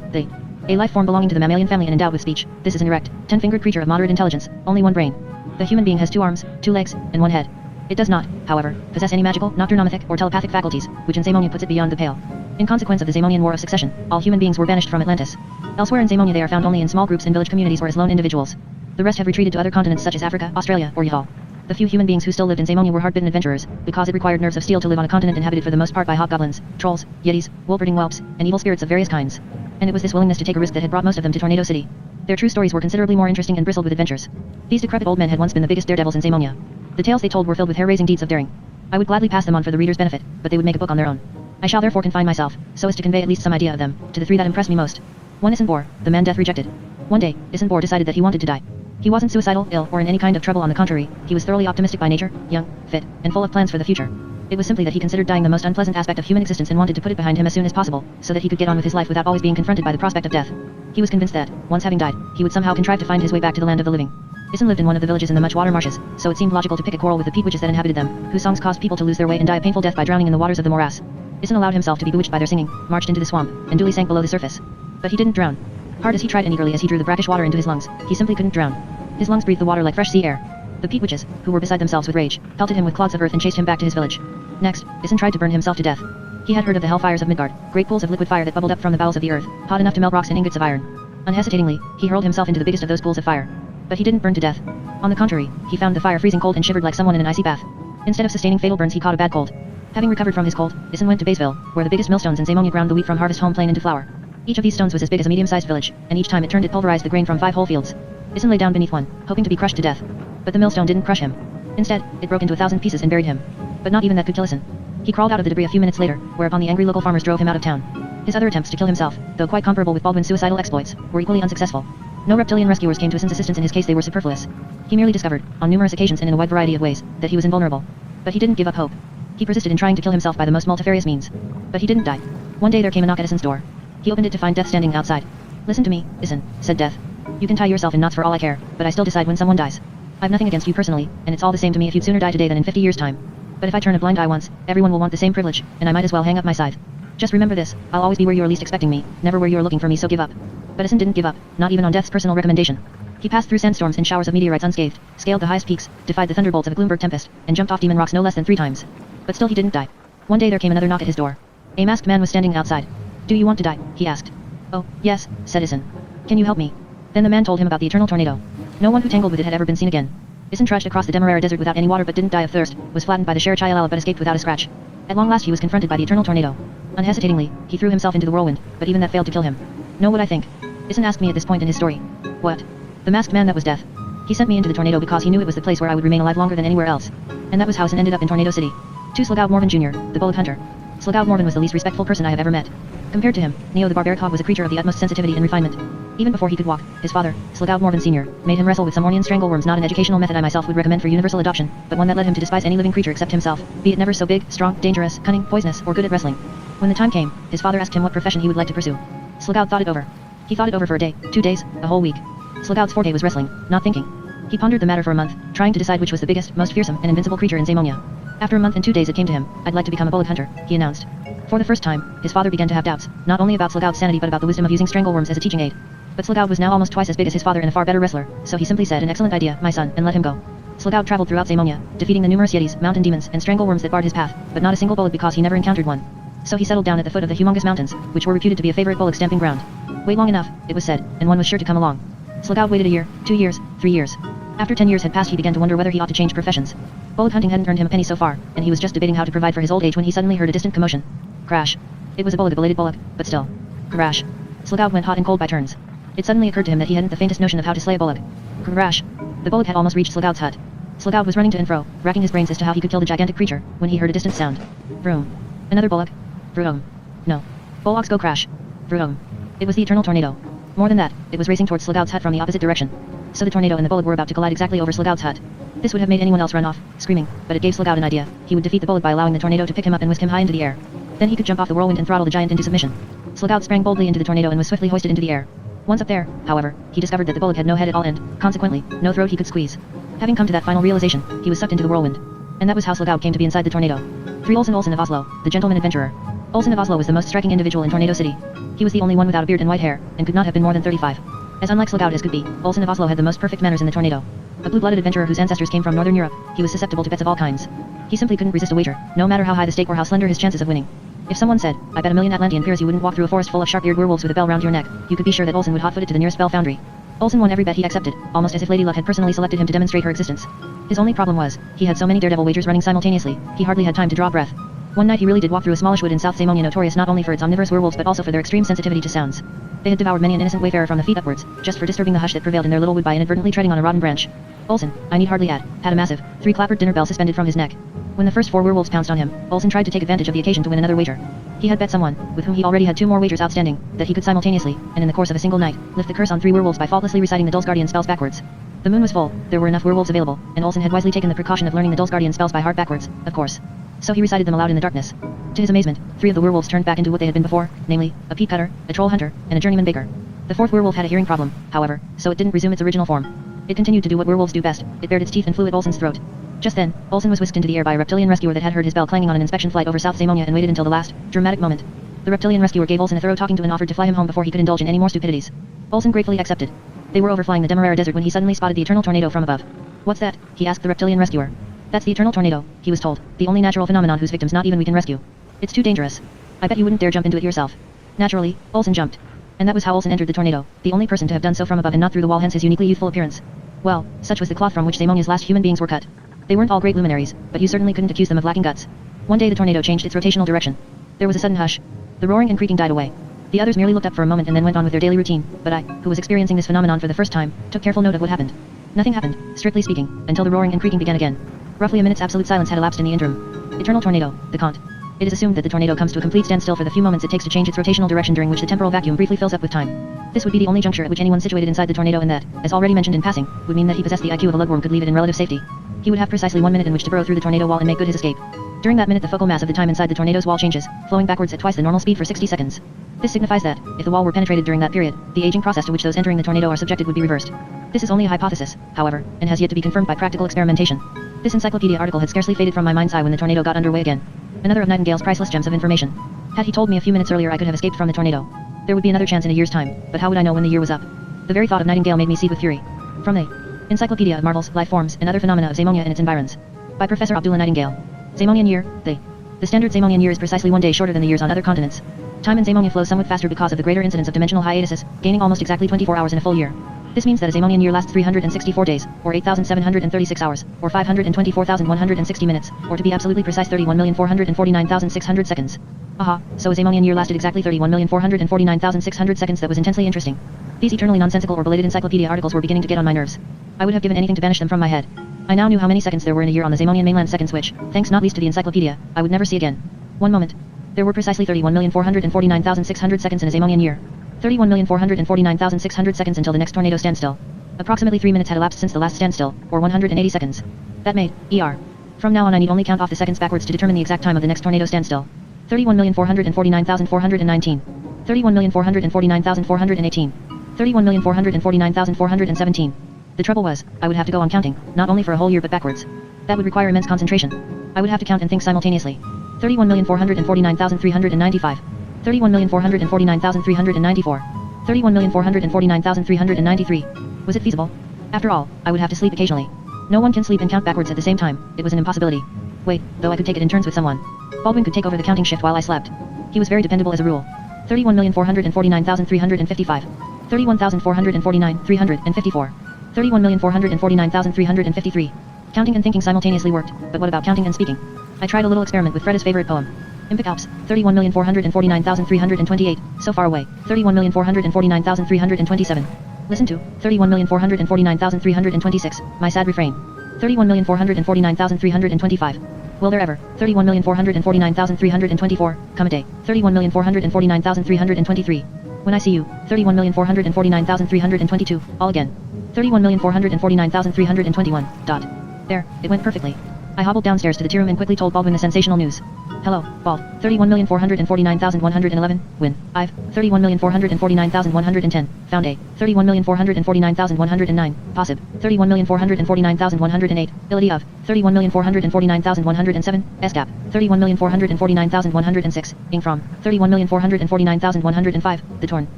a life form belonging to the mammalian family and endowed with speech. This is an erect, 10-fingered creature of moderate intelligence, only one brain. The human being has 2 arms, 2 legs, and 1 head. It does not, however, possess any magical, nocturnomorphic, or telepathic faculties, which in Zamonia puts it beyond the pale. In consequence of the Zamonian War of Succession, all human beings were banished from Atlantis. Elsewhere in Zamonia they are found only in small groups in village communities or as lone individuals. The rest have retreated to other continents such as Africa, Australia, or Yaval. The few human beings who still lived in Zamonia were hard-bitten adventurers, because it required nerves of steel to live on a continent inhabited for the most part by hobgoblins, trolls, yetis, wolperding whelps, and evil spirits of various kinds. And it was this willingness to take a risk that had brought most of them to Tornado City. Their true stories were considerably more interesting and bristled with adventures. These decrepit old men had once been the biggest daredevils in Zamonia. The tales they told were filled with hair-raising deeds of daring. I would gladly pass them on for the reader's benefit, but they would make a book on their own. I shall therefore confine myself, so as to convey at least some idea of them, to the 3 that impressed me most. 1. Isenbor, the man death rejected. One day, Isenbor decided that he wanted to die. He wasn't suicidal, ill, or in any kind of trouble. On the contrary, he was thoroughly optimistic by nature, young, fit, and full of plans for the future. It was simply that he considered dying the most unpleasant aspect of human existence and wanted to put it behind him as soon as possible, so that he could get on with his life without always being confronted by the prospect of death. He was convinced that, once having died, he would somehow contrive to find his way back to the land of the living. Isen lived in one of the villages in the Much-Water Marshes, so it seemed logical to pick a quarrel with the peat witches that inhabited them, whose songs caused people to lose their way and die a painful death by drowning in the waters of the morass. Isen allowed himself to be bewitched by their singing, marched into the swamp, and duly sank below the surface. But he didn't drown. Hard as he tried and eagerly as he drew the brackish water into his lungs, he simply couldn't drown. His lungs breathed the water like fresh sea air. The peat witches, who were beside themselves with rage, pelted him with clods of earth and chased him back to his village. Next, Isen tried to burn himself to death. He had heard of the hellfires of Midgard, great pools of liquid fire that bubbled up from the bowels of the earth, hot enough to melt rocks and ingots of iron. Unhesitatingly, he hurled himself into the biggest of those pools of fire. But he didn't burn to death. On the contrary, he found the fire freezing cold and shivered like someone in an icy bath. Instead of sustaining fatal burns, he caught a bad cold. Having recovered from his cold, Isen went to Baysville, where the biggest millstones in Zamonia ground the wheat from Harvest Home Plain into flour. Each of these stones was as big as a medium-sized village, and each time it turned it pulverized the grain from 5 whole fields. Isen lay down beneath one, hoping to be crushed to death. But the millstone didn't crush him. Instead, it broke into 1,000 pieces and buried him. But not even that could kill Isen. He crawled out of the debris a few minutes later, whereupon the angry local farmers drove him out of town. His other attempts to kill himself, though quite comparable with Baldwin's suicidal exploits, were equally unsuccessful. No reptilian rescuers came to Isen's assistance. In his case they were superfluous. He merely discovered, on numerous occasions and in a wide variety of ways, that he was invulnerable. But he didn't give up hope. He persisted in trying to kill himself by the most multifarious means. But he didn't die. One day there came a knock at Isen's door. He opened it to find Death standing outside. "Listen to me, Isen," said Death. "You can tie yourself in knots for all I care, but I still decide when someone dies. I've nothing against you personally, and it's all the same to me if you'd sooner die today than in 50 years' time. But if I turn a blind eye once, everyone will want the same privilege, and I might as well hang up my scythe. Just remember this, I'll always be where you are least expecting me, never where you are looking for me, so give up." But Isen didn't give up, not even on Death's personal recommendation. He passed through sandstorms and showers of meteorites unscathed, scaled the highest peaks, defied the thunderbolts of a Gloomberg tempest, and jumped off demon rocks no less than 3 times. But still he didn't die. One day there came another knock at his door. A masked man was standing outside. "Do you want to die?" he asked. "Oh, yes," said Isen. "Can you help me?" Then the man told him about the eternal tornado. No one who tangled with it had ever been seen again. Isin trudged across the Demerara Desert without any water but didn't die of thirst, was flattened by the Sherichayalala but escaped without a scratch. At long last he was confronted by the eternal tornado. Unhesitatingly, he threw himself into the whirlwind, but even that failed to kill him. Know what I think? Isin asked me at this point in his story. What? The masked man that was death. He sent me into the tornado because he knew it was the place where I would remain alive longer than anywhere else. And that was how Isin ended up in Tornado City. To Slugald Morven Jr., the bullet hunter. Slugald Morven was the least respectful person I have ever met. Compared to him, Neo the barbaric hog was a creature of the utmost sensitivity and refinement. Even before he could walk, his father, Slugald Morven Sr., made him wrestle with some Ornian strangleworms, not an educational method I myself would recommend for universal adoption, but one that led him to despise any living creature except himself, be it never so big, strong, dangerous, cunning, poisonous, or good at wrestling. When the time came, his father asked him what profession he would like to pursue. Slugald thought it over. He thought it over for a day, 2 days, a whole week. Slugald's forte was wrestling, not thinking. He pondered the matter for a month, trying to decide which was the biggest, most fearsome, and invincible creature in Zamonia. After a month and 2 days it came to him. I'd like to become a bullet hunter, he announced. For the first time, his father began to have doubts, not only about Slugald's sanity but about the wisdom of using strangleworms as a teaching aid. But Slugald was now almost twice as big as his father and a far better wrestler, so he simply said, an excellent idea, my son, and let him go. Slugald traveled throughout Zamonia, defeating the numerous yetis, mountain demons, and strangleworms that barred his path, but not a single bullet because he never encountered one. So he settled down at the foot of the humongous mountains, which were reputed to be a favorite bullock stamping ground. Wait long enough, it was said, and one was sure to come along. Slugald waited a year, 2 years, 3 years. After 10 years had passed he began to wonder whether he ought to change professions. Bullet hunting hadn't earned him a penny so far, and he was just debating how to provide for his old age when he suddenly heard a distant commotion. Crash. It was a bullet, a belated bullock, but still. Crash. Slugald went hot and cold by turns. It suddenly occurred to him that he hadn't the faintest notion of how to slay a bullock. Crash. The bullock had almost reached Slugald's hut. Slugald was running to and fro, racking his brains as to how he could kill the gigantic creature, when he heard a distant sound. Vroom. Another bullock. Vroom. No. Bullocks go crash. Vroom. It was the eternal tornado. More than that, it was racing towards Slugald's hut from the opposite direction. So the tornado and the bullock were about to collide exactly over Slugald's hut. This would have made anyone else run off, screaming, but it gave Slugald an idea. He would defeat the bullock by allowing the tornado to pick him up and whisk him high into the air. Then he could jump off the whirlwind and throttle the giant into submission. Slugald sprang boldly into the tornado and was swiftly hoisted into the air. Once up there, however, he discovered that the bullock had no head at all and, consequently, no throat he could squeeze. Having come to that final realization, he was sucked into the whirlwind. And that was how Slugald came to be inside the tornado. 3 Olsen of Oslo, the gentleman adventurer. Olsen of Oslo was the most striking individual in Tornado City. He was the only one without a beard and white hair, and could not have been more than 35. As unlike Slugald as could be, Olsen of Oslo had the most perfect manners in the tornado. A blue-blooded adventurer whose ancestors came from Northern Europe, he was susceptible to bets of all kinds. He simply couldn't resist a wager, no matter how high the stake or how slender his chances of winning. If someone said, I bet 1,000,000 Atlantean peers you wouldn't walk through a forest full of sharp-eared werewolves with a bell round your neck, you could be sure that Olsen would hot-foot it to the nearest bell foundry. Olsen won every bet he accepted, almost as if Lady Luck had personally selected him to demonstrate her existence. His only problem was, he had so many daredevil wagers running simultaneously, he hardly had time to draw breath. One night he really did walk through a smallish wood in South Zamonia notorious not only for its omnivorous werewolves but also for their extreme sensitivity to sounds. They had devoured many an innocent wayfarer from the feet upwards, just for disturbing the hush that prevailed in their little wood by inadvertently treading on a rotten branch. Olsen, I need hardly add, had a massive, 3-clappered dinner bell suspended from his neck. When the first 4 werewolves pounced on him, Olsen tried to take advantage of the occasion to win another wager. He had bet someone, with whom he already had 2 more wagers outstanding, that he could simultaneously, and in the course of a single night, lift the curse on 3 werewolves by faultlessly reciting the Dulsguardian spells backwards. The moon was full, there were enough werewolves available, and Olsen had wisely taken the precaution of learning the Dulsguardian spells by heart backwards, of course. So he recited them aloud in the darkness. To his amazement, 3 of the werewolves turned back into what they had been before, namely, a peat cutter, a troll hunter, and a journeyman baker. The 4th werewolf had a hearing problem, however, so it didn't resume its original form. It continued to do what werewolves do best, it bared its teeth and flew at Olsen's throat. Just then, Olsen was whisked into the air by a reptilian rescuer that had heard his bell clanging on an inspection flight over South Zamonia and waited until the last, dramatic moment. The reptilian rescuer gave Olsen a thorough talking to and offered to fly him home before he could indulge in any more stupidities. Olsen gratefully accepted. They were overflying the Demerara Desert when he suddenly spotted the eternal tornado from above. What's that? He asked the reptilian rescuer. That's the eternal tornado, he was told, the only natural phenomenon whose victims not even we can rescue. It's too dangerous. I bet you wouldn't dare jump into it yourself. Naturally, Olsen jumped. And that was how Olsen entered the tornado, the only person to have done so from above and not through the wall, hence his uniquely youthful appearance. Well, such was the cloth from which Zamonia's last human beings were cut. They weren't all great luminaries, but you certainly couldn't accuse them of lacking guts. One day the tornado changed its rotational direction. There was a sudden hush. The roaring and creaking died away. The others merely looked up for a moment and then went on with their daily routine, but I, who was experiencing this phenomenon for the first time, took careful note of what happened. Nothing happened, strictly speaking, until the roaring and creaking began again. Roughly a minute's absolute silence had elapsed in the interim. Eternal tornado, the Kant. It is assumed that the tornado comes to a complete standstill for the few moments it takes to change its rotational direction, during which the temporal vacuum briefly fills up with time. This would be the only juncture at which anyone situated inside the tornado, and that, as already mentioned in passing, would mean that he possessed the IQ of a lugworm, could leave it in relative safety. He would have precisely 1 minute in which to burrow through the tornado wall and make good his escape. During that minute the focal mass of the time inside the tornado's wall changes, flowing backwards at twice the normal speed for 60 seconds. This signifies that, if the wall were penetrated during that period, the aging process to which those entering the tornado are subjected would be reversed. This is only a hypothesis, however, and has yet to be confirmed by practical experimentation. This encyclopedia article had scarcely faded from my mind's eye when the tornado got underway again. Another of Nightingale's priceless gems of information. Had he told me a few minutes earlier I could have escaped from the tornado. There would be another chance in a year's time, but how would I know when the year was up? The very thought of Nightingale made me seethe with fury. From the Encyclopedia of Marvels, Life Forms, and Other Phenomena of Zamonia and its Environs. By Professor Abdullah Nightingale. Zamonian year, the standard Zamonian year is precisely 1 day shorter than the years on other continents. Time in Zamonia flows somewhat faster because of the greater incidence of dimensional hiatuses, gaining almost exactly 24 hours in a full year. This means that a Zamonian year lasts 364 days, or 8,736 hours, or 524,160 minutes, or to be absolutely precise 31,449,600 seconds. Aha, so a Zamonian year lasted exactly 31,449,600 seconds. That was intensely interesting. These eternally nonsensical or belated encyclopedia articles were beginning to get on my nerves. I would have given anything to banish them from my head. I now knew how many seconds there were in a year on the Zamonian mainland, seconds which, thanks not least to the encyclopedia, I would never see again. One moment. There were precisely 31,449,600 seconds in a Zamonian year. 31,449,600 seconds until the next tornado standstill. Approximately 3 minutes had elapsed since the last standstill, or 180 seconds. That made, ER. From now on I need only count off the seconds backwards to determine the exact time of the next tornado standstill. 31,449,419. 31,449,418. 31,449,417. The trouble was, I would have to go on counting, not only for a whole year but backwards. That would require immense concentration. I would have to count and think simultaneously. 31,449,395. 31,449,394. 31,449,393. Was it feasible? After all, I would have to sleep occasionally. No one can sleep and count backwards at the same time. It was an impossibility. Wait, though I could take it in turns with someone. Baldwin could take over the counting shift while I slept. He was very dependable as a rule. 31,449,355. 31,449, 354. 31,449,353. Counting and thinking simultaneously worked, but what about counting and speaking? I tried a little experiment with Freda's favorite poem. Impecaps, 31,449,328, so far away, 31,449,327. Listen to, 31,449,326, my sad refrain. 31,449,325. Will there ever, 31,449,324, come a day, 31,449,323. When I see you, 31,449,322, all again. 31,449,321, dot. There, it went perfectly. I hobbled downstairs to the tea room and quickly told Baldwin the sensational news. Hello, Bald, 31,449,111, win, I've, 31,449,110, found A, 31,449,109, possib, 31,449,108, ability of, 31,449,107, SCAP, 31,449,106, ing from, 31,449,105, the torn,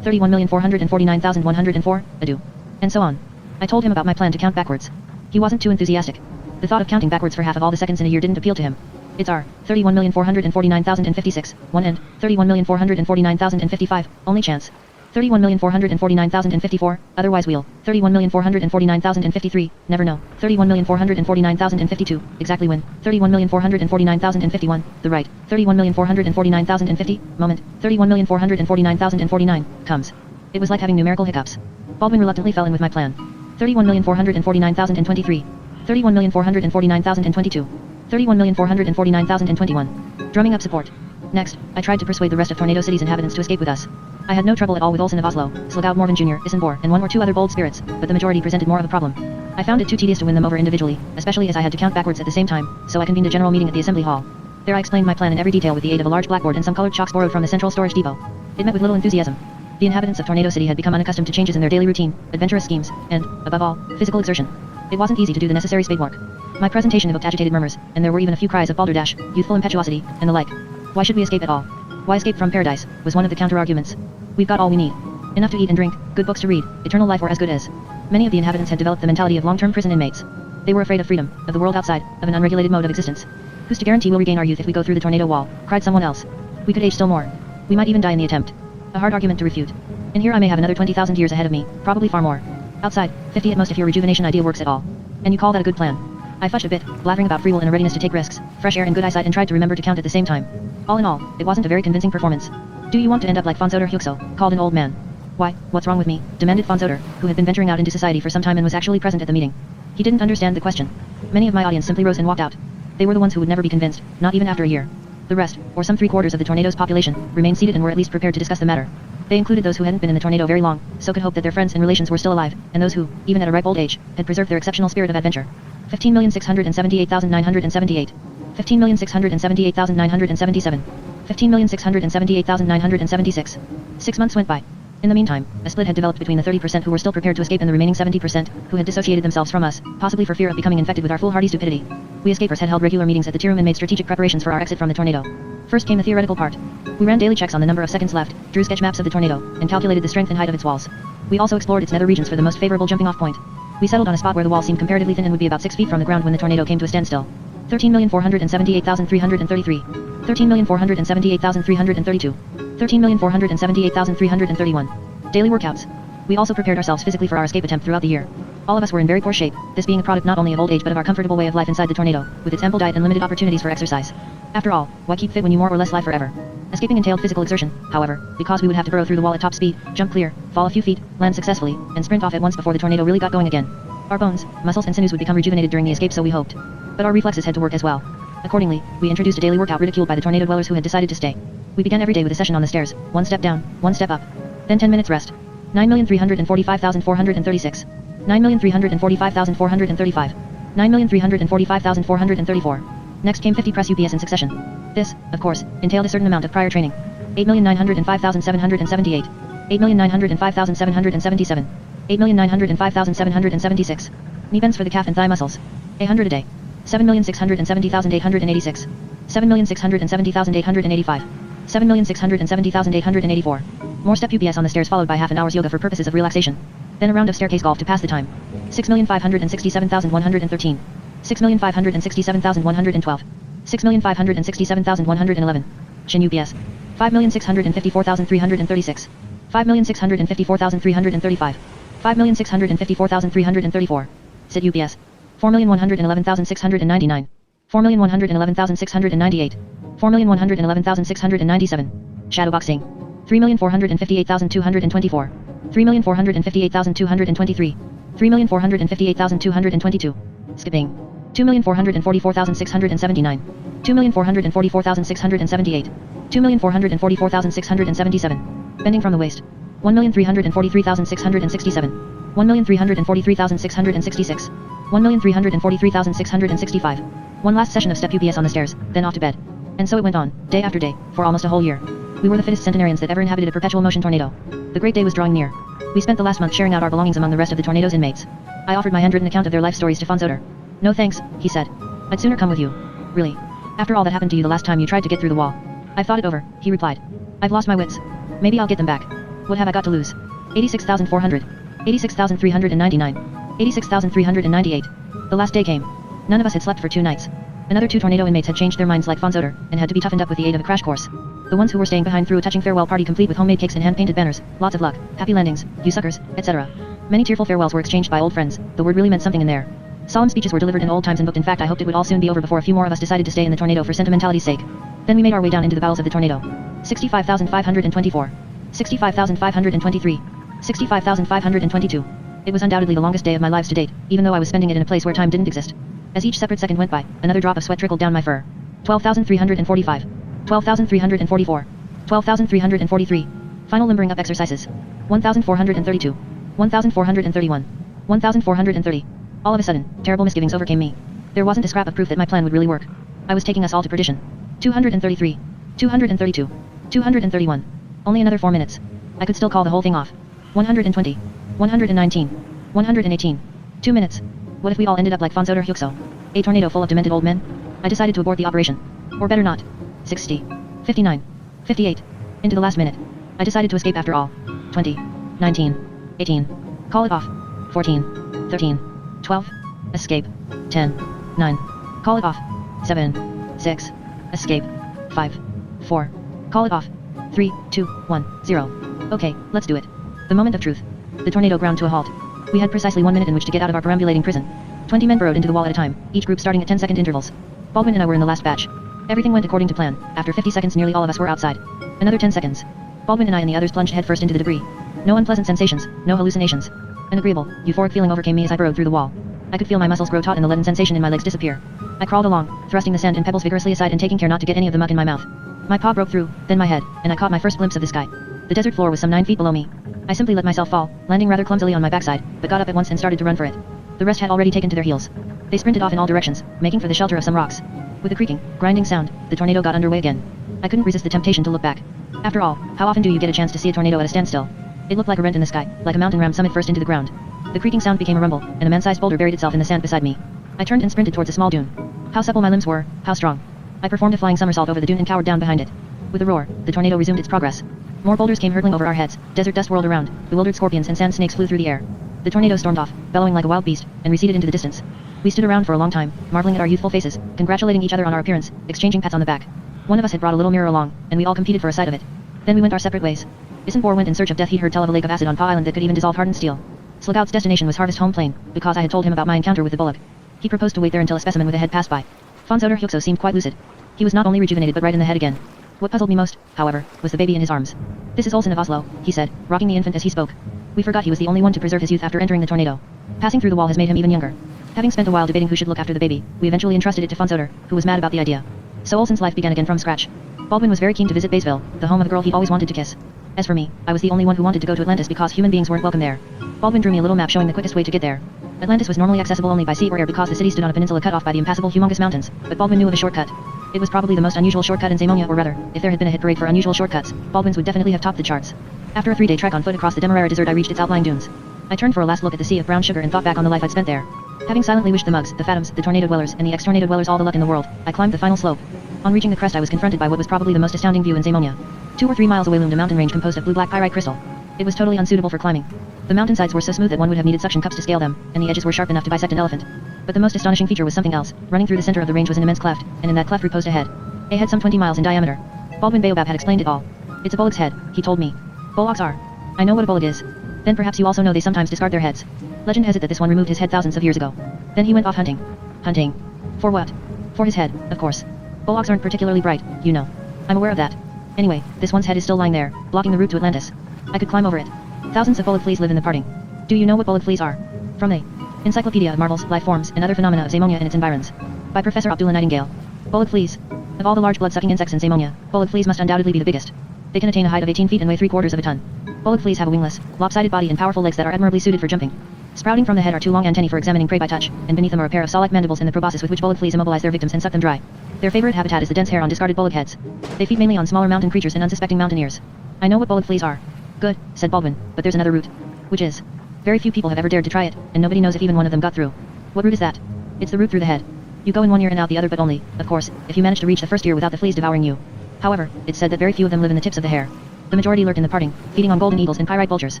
31,449,104, adieu. And so on. I told him about my plan to count backwards. He wasn't too enthusiastic. The thought of counting backwards for half of all the seconds in a year didn't appeal to him. It's R, 31,449,056, one end, 31,449,055, only chance. 31,449,054, otherwise wheel, 31,449,053, never know, 31,449,052, exactly when, 31,449,051, the right, 31,449,050, moment, 31,449,049, comes. It was like having numerical hiccups. Baldwin reluctantly fell in with my plan. 31,449,023. 31,449,022. 31,449,021. Drumming up support. Next, I tried to persuade the rest of Tornado City's inhabitants to escape with us. I had no trouble at all with Olsen of Oslo, Slagald Morven Jr., Issenbor, and one or two other bold spirits, but the majority presented more of a problem. I found it too tedious to win them over individually, especially as I had to count backwards at the same time, so I convened a general meeting at the assembly hall. There I explained my plan in every detail with the aid of a large blackboard and some colored chalks borrowed from the central storage depot. It met with little enthusiasm. The inhabitants of Tornado City had become unaccustomed to changes in their daily routine, adventurous schemes, and, above all, physical exertion. It wasn't easy to do the necessary spade work. My presentation evoked agitated murmurs, and there were even a few cries of balderdash, youthful impetuosity, and the like. Why should we escape at all? Why escape from paradise, was one of the counter-arguments. We've got all we need. Enough to eat and drink, good books to read, eternal life or as good as. Many of the inhabitants had developed the mentality of long-term prison inmates. They were afraid of freedom, of the world outside, of an unregulated mode of existence. Who's to guarantee we'll regain our youth if we go through the tornado wall, cried someone else. We could age still more. We might even die in the attempt. A hard argument to refute. And here I may have another 20,000 years ahead of me, probably far more. Outside, 50 at most if your rejuvenation idea works at all. And you call that a good plan? I fudged a bit, blathering about free will and a readiness to take risks, fresh air and good eyesight, and tried to remember to count at the same time. All in all, it wasn't a very convincing performance. Do you want to end up like Fonsoder Huxo, called an old man. Why, what's wrong with me, demanded Fonsoder, who had been venturing out into society for some time and was actually present at the meeting. He didn't understand the question. Many of my audience simply rose and walked out. They were the ones who would never be convinced, not even after a year. The rest, or some 3/4 of the tornado's population, remained seated and were at least prepared to discuss the matter. They included those who hadn't been in the tornado very long, so could hope that their friends and relations were still alive, and those who, even at a ripe old age, had preserved their exceptional spirit of adventure. 15,678,978. 15,678,977. 15,678,976. 6 months went by. In the meantime, a split had developed between the 30% who were still prepared to escape and the remaining 70% who had dissociated themselves from us, possibly for fear of becoming infected with our foolhardy stupidity. We escapers had held regular meetings at the tea room and made strategic preparations for our exit from the tornado. First came the theoretical part. We ran daily checks on the number of seconds left, drew sketch maps of the tornado, and calculated the strength and height of its walls. We also explored its nether regions for the most favorable jumping-off point. We settled on a spot where the wall seemed comparatively thin and would be about 6 feet from the ground when the tornado came to a standstill. 13,478,333. 13,478,332. 13,478,331. Daily workouts. We also prepared ourselves physically for our escape attempt throughout the year. All of us were in very poor shape, this being a product not only of old age but of our comfortable way of life inside the tornado, with its ample diet and limited opportunities for exercise. After all, why keep fit when you more or less live forever? Escaping entailed physical exertion, however, because we would have to burrow through the wall at top speed, jump clear, fall a few feet, land successfully, and sprint off at once before the tornado really got going again. Our bones, muscles and sinews would become rejuvenated during the escape, so we hoped. But our reflexes had to work as well. Accordingly, we introduced a daily workout ridiculed by the tornado dwellers who had decided to stay. We began every day with a session on the stairs, one step down, one step up. Then 10 minutes rest. 9,345,436. 9,345,435. 9,345,434. Next came 50 press UPS in succession. This, of course, entailed a certain amount of prior training. 8,905,778. 8,905,777. 8,905,776. Knee bends for the calf and thigh muscles. 100 a day. 7,670,886. 7,670,885. 7,670,884. More step UPS on the stairs followed by half an hour's yoga for purposes of relaxation. Then a round of staircase golf to pass the time. 6,567,113. 6,567,112. 6,567,111. Shin UPS. 5,654,336. 5,654,335. 5,654,334. Sit UPS. 4,111,699. 4,111,698. 4,111,697. Shadowboxing. 3,458,224. 3,458,223. 3,458,222. Skipping. 2,444,679. 2,444,678. 2,444,677. Bending from the waist. 1,343,667. 1,343,666. 1,343,665. One last session of step UPS on the stairs, then off to bed. And so it went on, day after day, for almost a whole year. We were the fittest centenarians that ever inhabited a perpetual motion tornado. The great day was drawing near. We spent the last month sharing out our belongings among the rest of the tornado's inmates. I offered my handwritten account of their life stories to Von Soder. No thanks, he said. I'd sooner come with you. Really. After all that happened to you the last time you tried to get through the wall. I've thought it over, he replied. I've lost my wits. Maybe I'll get them back. What have I got to lose? 86,400. 86,399. 86,398. The last day came. None of us had slept for 2 nights. Another 2 tornado inmates had changed their minds like Von Soder, and had to be toughened up with the aid of a crash course. The ones who were staying behind threw a touching farewell party complete with homemade cakes and hand-painted banners, lots of luck, happy landings, you suckers, etc. Many tearful farewells were exchanged by old friends, the word really meant something in there. Solemn speeches were delivered in old times and booked. In fact, I hoped it would all soon be over before a few more of us decided to stay in the tornado for sentimentality's sake. Then we made our way down into the bowels of the tornado. 65,524. 65,523. 65,522. It was undoubtedly the longest day of my lives to date, even though I was spending it in a place where time didn't exist. As each separate second went by, another drop of sweat trickled down my fur. 12,345. 12,344. 12,343. Final limbering up exercises. 1,432. 1,431. 1,430. All of a sudden, terrible misgivings overcame me. There wasn't a scrap of proof that my plan would really work. I was taking us all to perdition. 233. 232. 231. Only another 4 minutes. I could still call the whole thing off. 120. 119. 118. 2 minutes. What if we all ended up like Von Soder Hyukso? A tornado full of demented old men? I decided to abort the operation. Or better not. 60. 59. 58. Into the last minute. I decided to escape after all. 20. 19. 18. Call it off. 14. 13. 12. Escape. 10. 9. Call it off. 7. 6. Escape. 5. 4. Call it off. 3, 2, 1, 0. Okay, let's do it. The moment of truth. The tornado ground to a halt. We had precisely 1 minute in which to get out of our perambulating prison. 20 men burrowed into the wall at a time, each group starting at 10-second intervals. Baldwin and I were in the last batch. Everything went according to plan. After 50 seconds nearly all of us were outside. Another 10 seconds. Baldwin and I and the others plunged headfirst into the debris. No unpleasant sensations, no hallucinations. An agreeable, euphoric feeling overcame me as I burrowed through the wall. I could feel my muscles grow taut and the leaden sensation in my legs disappear. I crawled along, thrusting the sand and pebbles vigorously aside and taking care not to get any of the muck in my mouth. My paw broke through, then my head, and I caught my first glimpse of the sky. The desert floor was some 9 feet below me. I simply let myself fall, landing rather clumsily on my backside, but got up at once and started to run for it. The rest had already taken to their heels. They sprinted off in all directions, making for the shelter of some rocks. With a creaking, grinding sound, the tornado got underway again. I couldn't resist the temptation to look back. After all, how often do you get a chance to see a tornado at a standstill? It looked like a rent in the sky, like a mountain rammed summit first into the ground. The creaking sound became a rumble, and a man-sized boulder buried itself in the sand beside me. I turned and sprinted towards a small dune. How supple my limbs were, how strong. I performed a flying somersault over the dune and cowered down behind it. With a roar, the tornado resumed its progress. More boulders came hurtling over our heads, desert dust whirled around, bewildered scorpions and sand snakes flew through the air. The tornado stormed off, bellowing like a wild beast, and receded into the distance. We stood around for a long time, marveling at our youthful faces, congratulating each other on our appearance, exchanging pats on the back. One of us had brought a little mirror along, and we all competed for a sight of it. Then we went our separate ways. Isenbor went in search of death. He'd heard tell of a lake of acid on Pa Island that could even dissolve hardened steel. Sluggout's destination was Harvest Home Plain, because I had told him about my encounter with the bullock. He proposed to wait there until a specimen with a head passed by. Fonzoder Hyuxo seemed quite lucid. He was not only rejuvenated but right in the head again. What puzzled me most, however, was the baby in his arms. This is Olsen of Oslo, he said, rocking the infant as he spoke. We forgot he was the only one to preserve his youth after entering the tornado. Passing through the wall has made him even younger. Having spent a while debating who should look after the baby, we eventually entrusted it to Fonzoder, who was mad about the idea. So Olsen's life began again from scratch. Baldwin was very keen to visit Baysville, the home of a girl he'd always wanted to kiss. As for me, I was the only one who wanted to go to Atlantis because human beings weren't welcome there. Baldwin drew me a little map showing the quickest way to get there. Atlantis was normally accessible only by sea or air because the city stood on a peninsula cut off by the impassable humongous mountains, but Baldwin knew of a shortcut. It was probably the most unusual shortcut in Zamonia, or rather, if there had been a hit parade for unusual shortcuts, Baldwin's would definitely have topped the charts. After a 3-day trek on foot across the Demerara Desert, I reached its outlying dunes. I turned for a last look at the sea of brown sugar and thought back on the life I'd spent there. Having silently wished the mugs, the phantoms, the tornado dwellers, and the ex-tornado dwellers all the luck in the world, I climbed the final slope. On reaching the crest I was confronted by what was probably the most astounding view in Zamonia. 2 or 3 miles away loomed a mountain range composed of blue-black pyrite crystal. It was totally unsuitable for climbing. The mountainsides were so smooth that one would have needed suction cups to scale them, and the edges were sharp enough to bisect an elephant. But the most astonishing feature was something else. Running through the center of the range was an immense cleft, and in that cleft reposed a head. A head some 20 miles in diameter. Baldwin Baobab had explained it all. It's a bullock's head, he told me. Bullocks are. I know what a bullock is. Then perhaps you also know they sometimes discard their heads. Legend has it that this one removed his head thousands of years ago. Then he went off hunting. Hunting. For what? For his head, of course. Bullocks aren't particularly bright, you know. I'm aware of that. Anyway, this one's head is still lying there, blocking the route to Atlantis. I could climb over it. Thousands of bullock fleas live in the parting. Do you know what bullock fleas are? From the Encyclopedia of Marvels, Life Forms, and Other Phenomena of Zamonia and its Environs. By Professor Abdullah Nightingale. Bullock fleas. Of all the large blood-sucking insects in Zamonia, bullock fleas must undoubtedly be the biggest. They can attain a height of 18 feet and weigh 3/4 of a ton. Bullock fleas have a wingless, lopsided body and powerful legs that are admirably suited for jumping. Sprouting from the head are 2 long antennae for examining prey by touch, and beneath them are a pair of saw-like mandibles in the proboscis with which bullock fleas immobilize their victims and suck them dry. Their favorite habitat is the dense hair on discarded bullock heads. They feed mainly on smaller mountain creatures and unsuspecting mountaineers. I know what bullock fleas are. Good, said Baldwin, but there's another route. Which is? Very few people have ever dared to try it, and nobody knows if even one of them got through. What route is that? It's the route through the head. You go in one ear and out the other, but only, of course, if you manage to reach the first ear without the fleas devouring you. However, it's said that very few of them live in the tips of the hair. The majority lurk in the parting, feeding on golden eagles and pyrite vultures.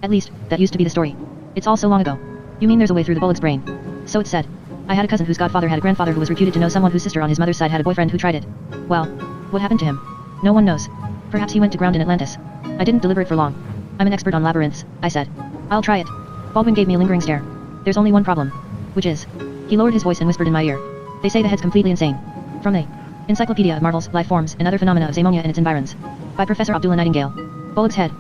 At least, that used to be the story. It's all so long ago. You mean there's a way through the bullock's brain? So it's said. I had a cousin whose godfather had a grandfather who was reputed to know someone whose sister on his mother's side had a boyfriend who tried it. Well, what happened to him? No one knows. Perhaps he went to ground in Atlantis. I didn't deliberate for long. I'm an expert on labyrinths, I said. I'll try it. Baldwin gave me a lingering stare. There's only one problem. Which is? He lowered his voice and whispered in my ear. They say the head's completely insane. From the Encyclopedia of Marvels, Life Forms, and Other Phenomena of Zamonia and its Environs. By Professor Abdullah Nightingale. Bullock's head,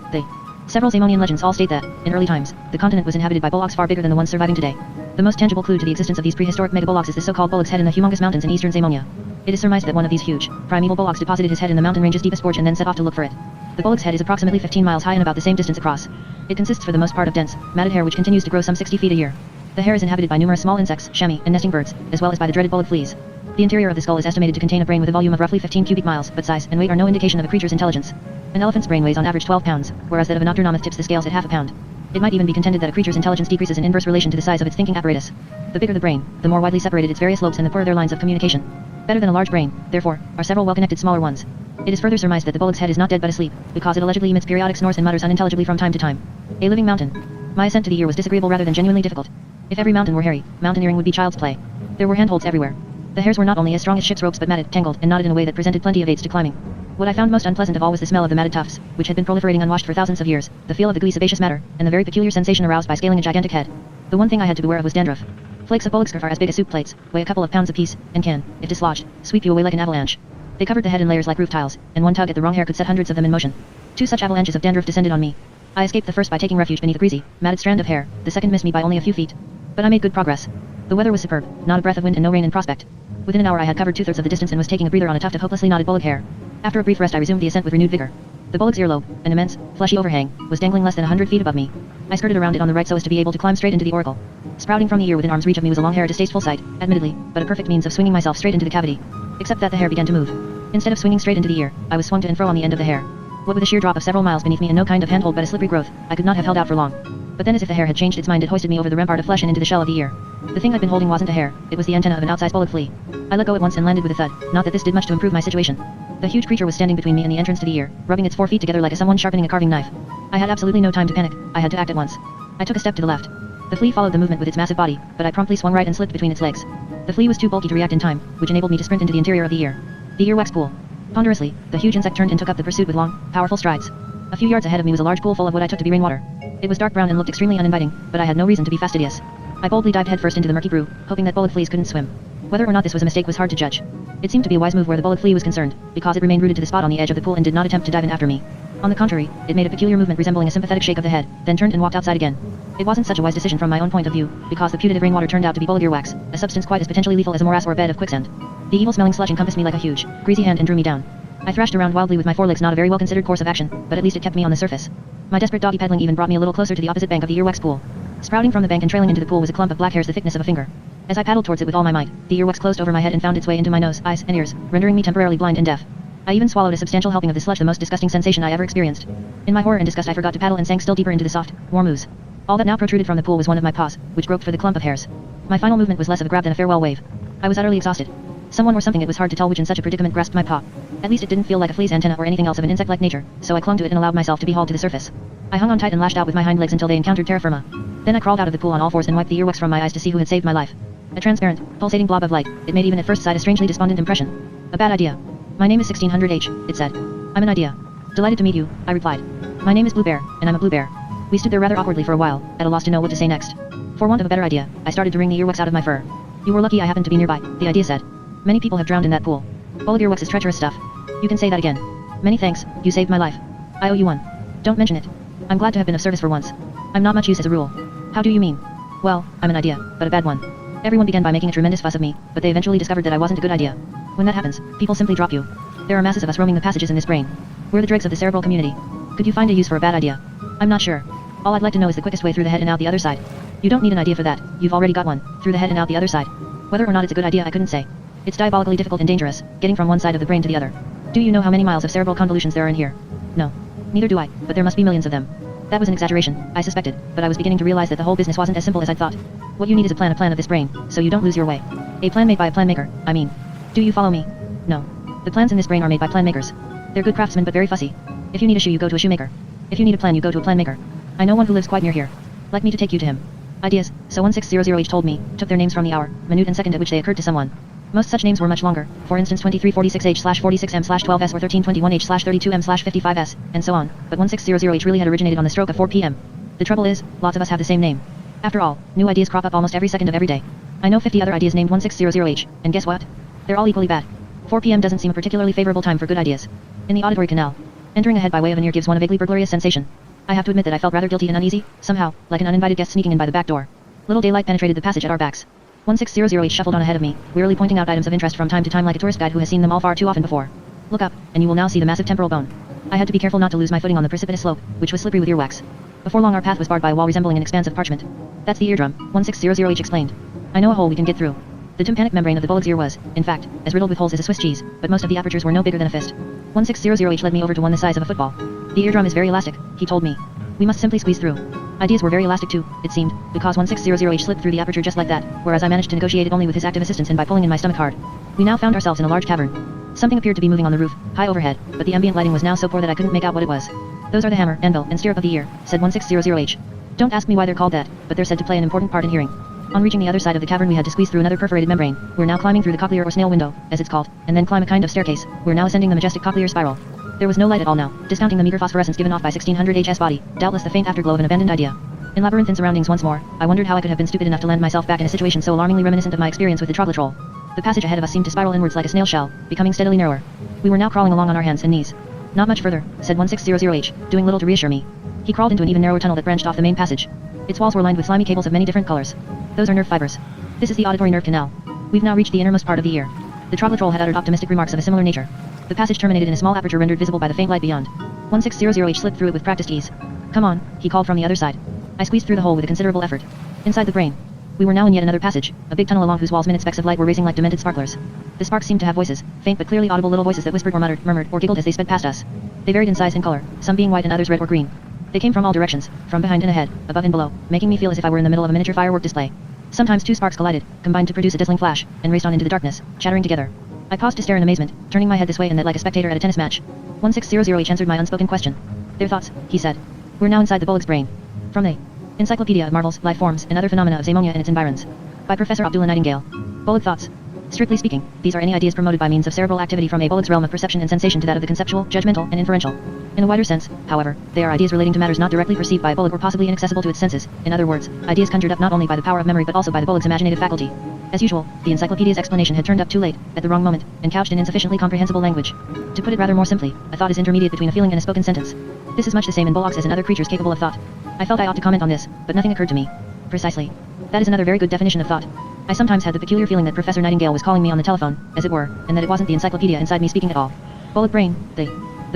Several Zamonian legends all state that, in early times, the continent was inhabited by bullocks far bigger than the ones surviving today. The most tangible clue to the existence of these prehistoric mega-bullocks is the so-called bullock's head in the humongous mountains in eastern Zamonia. It is surmised that one of these huge, primeval bullocks deposited his head in the mountain range's deepest gorge and then set off to look for it. The bullock's head is approximately 15 miles high and about the same distance across. It consists for the most part of dense, matted hair which continues to grow some 60 feet a year. The hair is inhabited by numerous small insects, chamois, and nesting birds, as well as by the dreaded bullock fleas. The interior of the skull is estimated to contain a brain with a volume of roughly 15 cubic miles, but size and weight are no indication of a creature's intelligence. An elephant's brain weighs on average 12 pounds, whereas that of a nocturnomith tips the scales at half a pound. It might even be contended that a creature's intelligence decreases in inverse relation to the size of its thinking apparatus. The bigger the brain, the more widely separated its various lobes and the poorer their lines of communication. Better than a large brain, therefore, are several well-connected smaller ones. It is further surmised that the bullock's head is not dead but asleep, because it allegedly emits periodic snores and mutters unintelligibly from time to time. A living mountain. My ascent to the ear was disagreeable rather than genuinely difficult. If every mountain were hairy, mountaineering would be child's play. There were handholds everywhere. The hairs were not only as strong as ship's ropes but matted, tangled, and knotted in a way that presented plenty of aids to climbing. What I found most unpleasant of all was the smell of the matted tufts, which had been proliferating unwashed for thousands of years, the feel of the gooey sebaceous matter, and the very peculiar sensation aroused by scaling a gigantic head. The one thing I had to beware of was dandruff. Flakes of bullock scurf are as big as soup plates, weigh a couple of pounds apiece, and can, if dislodged, sweep you away like an avalanche. They covered the head in layers like roof tiles, and one tug at the wrong hair could set hundreds of them in motion. 2 such avalanches of dandruff descended on me. I escaped the first by taking refuge beneath a greasy, matted strand of hair, the second missed me by only a few feet. But I made good progress. The weather was superb, not a breath of wind and no rain in prospect. Within an hour I had covered 2/3 of the distance and was taking a breather on a tuft of hopelessly knotted bullock hair. After a brief rest I resumed the ascent with renewed vigor. The bullock's earlobe, an immense, fleshy overhang, was dangling less than 100 feet above me. I skirted around it on the right so as to be able to climb straight into the auricle. Sprouting from the ear within arm's reach of me was a long hair, distasteful sight, admittedly, but a perfect means of swinging myself straight into the cavity. Except that the hair began to move. Instead of swinging straight into the ear, I was swung to and fro on the end of the hair. What with a sheer drop of several miles beneath me and no kind of handhold but a slippery growth, I could not have held out for long. But then as if the hair had changed its mind it hoisted me over the rampart of flesh and into the shell of the ear. The thing I'd been holding wasn't a hair, it was the antenna of an outsized bullock flea. I let go at once and landed with a thud, not that this did much to improve my situation. The huge creature was standing between me and the entrance to the ear, rubbing its 4 feet together like someone sharpening a carving knife. I had absolutely no time to panic, I had to act at once. I took a step to the left. The flea followed the movement with its massive body, but I promptly swung right and slipped between its legs. The flea was too bulky to react in time, which enabled me to sprint into the interior of the ear. The earwax pool. Ponderously, the huge insect turned and took up the pursuit with long, powerful strides. A few yards ahead of me was a large pool full of what I took to be rainwater. It was dark brown and looked extremely uninviting, but I had no reason to be fastidious. I boldly dived headfirst into the murky brew, hoping that bullet fleas couldn't swim. Whether or not this was a mistake was hard to judge. It seemed to be a wise move where the bullet flea was concerned, because it remained rooted to the spot on the edge of the pool and did not attempt to dive in after me. On the contrary, it made a peculiar movement resembling a sympathetic shake of the head, then turned and walked outside again. It wasn't such a wise decision from my own point of view, because the putative rainwater turned out to be bullet earwax, a substance quite as potentially lethal as a morass or a bed of quicksand. The evil-smelling sludge encompassed me like a huge, greasy hand and drew me down. I thrashed around wildly with my forelegs, not a very well-considered course of action, but at least it kept me on the surface. My desperate doggy pedaling even brought me a little closer to the opposite bank of the earwax pool. Sprouting from the bank and trailing into the pool was a clump of black hairs the thickness of a finger. As I paddled towards it with all my might, the earwax closed over my head and found its way into my nose, eyes, and ears, rendering me temporarily blind and deaf. I even swallowed a substantial helping of the sludge, the most disgusting sensation I ever experienced. In my horror and disgust I forgot to paddle and sank still deeper into the soft, warm ooze. All that now protruded from the pool was one of my paws, which groped for the clump of hairs. My final movement was less of a grab than a farewell wave. I was utterly exhausted. Someone or something, it was hard to tell which, in such a predicament grasped my paw. At least it didn't feel like a flea's antenna or anything else of an insect-like nature, so I clung to it and allowed myself to be hauled to the surface. I hung on tight and lashed out with my hind legs until they encountered terra firma. Then I crawled out of the pool on all fours and wiped the earwax from my eyes to see who had saved my life. A transparent, pulsating blob of light, it made even at first sight a strangely despondent impression. A bad idea. My name is 1600H, it said. I'm an idea. Delighted to meet you, I replied. My name is Blue Bear, and I'm a blue bear. We stood there rather awkwardly for a while, at a loss to know what to say next. For want of a better idea, I started to wring the earwax out of my fur. You were lucky I happened to be nearby, the idea said. Many people have drowned in that pool. Bullet earwax is treacherous stuff. You can say that again. Many thanks, you saved my life. I owe you one. Don't mention it. I'm glad to have been of service for once. I'm not much use as a rule. How do you mean? Well, I'm an idea, but a bad one. Everyone began by making a tremendous fuss of me, but they eventually discovered that I wasn't a good idea. When that happens, people simply drop you. There are masses of us roaming the passages in this brain. We're the dregs of the cerebral community. Could you find a use for a bad idea? I'm not sure. All I'd like to know is the quickest way through the head and out the other side. You don't need an idea for that, you've already got one, through the head and out the other side. Whether or not it's a good idea I couldn't say. It's diabolically difficult and dangerous, getting from one side of the brain to the other. Do you know how many miles of cerebral convolutions there are in here? No. Neither do I, but there must be millions of them. That was an exaggeration, I suspected, but I was beginning to realize that the whole business wasn't as simple as I'd thought. What you need is a plan of this brain, so you don't lose your way. A plan made by a plan maker, I mean. Do you follow me? No. The plans in this brain are made by plan makers. They're good craftsmen but very fussy. If you need a shoe you go to a shoemaker. If you need a plan you go to a plan maker. I know one who lives quite near here. Like me to take you to him. Ideas, so 1600H told me, took their names from the hour, minute and second at which they occurred to someone. Most such names were much longer, for instance 2346H/46M/12S or 1321H/32M/55S, and so on, but 1600H really had originated on the stroke of 4 p.m. The trouble is, lots of us have the same name. After all, new ideas crop up almost every second of every day. I know 50 other ideas named 1600H, and guess what? They're all equally bad. 4 p.m. doesn't seem a particularly favorable time for good ideas. In the auditory canal, entering ahead by way of an ear gives one a vaguely burglarious sensation. I have to admit that I felt rather guilty and uneasy, somehow, like an uninvited guest sneaking in by the back door. Little daylight penetrated the passage at our backs. 1600H shuffled on ahead of me, wearily pointing out items of interest from time to time like a tourist guide who has seen them all far too often before. Look up, and you will now see the massive temporal bone. I had to be careful not to lose my footing on the precipitous slope, which was slippery with earwax. Before long our path was barred by a wall resembling an expanse of parchment. That's the eardrum, 1600H explained. I know a hole we can get through. The tympanic membrane of the bullet's ear was, in fact, as riddled with holes as a Swiss cheese, but most of the apertures were no bigger than a fist. 1600H led me over to one the size of a football. The eardrum is very elastic, he told me. We must simply squeeze through. Ideas were very elastic too, it seemed, because 1600H slipped through the aperture just like that, whereas I managed to negotiate it only with his active assistance and by pulling in my stomach hard. We now found ourselves in a large cavern. Something appeared to be moving on the roof, high overhead, but the ambient lighting was now so poor that I couldn't make out what it was. Those are the hammer, anvil, and stirrup of the ear, said 1600H. Don't ask me why they're called that, but they're said to play an important part in hearing. On reaching the other side of the cavern we had to squeeze through another perforated membrane. We're now climbing through the cochlear or snail window, as it's called, and then climb a kind of staircase. We're now ascending the majestic cochlear spiral. There was no light at all now, discounting the meager phosphorescence given off by 1600H's body, doubtless the faint afterglow of an abandoned idea. In labyrinthine surroundings once more, I wondered how I could have been stupid enough to land myself back in a situation so alarmingly reminiscent of my experience with the troglotrol. The passage ahead of us seemed to spiral inwards like a snail shell, becoming steadily narrower. We were now crawling along on our hands and knees. Not much further, said 1600H, doing little to reassure me. He crawled into an even narrower tunnel that branched off the main passage. Its walls were lined with slimy cables of many different colors. Those are nerve fibers. This is the auditory nerve canal. We've now reached the innermost part of the ear. The troglotrol had uttered optimistic remarks of a similar nature. The passage terminated in a small aperture rendered visible by the faint light beyond. 1600H slipped through it with practiced ease. Come on, he called from the other side. I squeezed through the hole with a considerable effort. Inside the brain. We were now in yet another passage, a big tunnel along whose walls minute specks of light were racing like demented sparklers. The sparks seemed to have voices, faint but clearly audible little voices that whispered or muttered, murmured, or giggled as they sped past us. They varied in size and color, some being white and others red or green. They came from all directions, from behind and ahead, above and below, making me feel as if I were in the middle of a miniature firework display. Sometimes two sparks collided, combined to produce a dazzling flash, and raced on into the darkness, chattering together. I paused to stare in amazement, turning my head this way and that like a spectator at a tennis match. 1600H answered my unspoken question. Their thoughts, he said. We're now inside the bullock's brain. From the Encyclopedia of Marvels, Life Forms, and Other Phenomena of Zamonia and its Environs. By Professor Abdullah Nightingale. Bullock thoughts. Strictly speaking, these are any ideas promoted by means of cerebral activity from a Bullock's realm of perception and sensation to that of the conceptual, judgmental, and inferential. In a wider sense, however, they are ideas relating to matters not directly perceived by a Bullock or possibly inaccessible to its senses. In other words, ideas conjured up not only by the power of memory but also by the Bullock's imaginative faculty. As usual, the encyclopedia's explanation had turned up too late, at the wrong moment, and couched in insufficiently comprehensible language. To put it rather more simply, a thought is intermediate between a feeling and a spoken sentence. This is much the same in Bullock's as in other creatures capable of thought. I felt I ought to comment on this, but nothing occurred to me. Precisely. That is another very good definition of thought. I sometimes had the peculiar feeling that Professor Nightingale was calling me on the telephone, as it were, and that it wasn't the encyclopedia inside me speaking at all. Bullock brain, the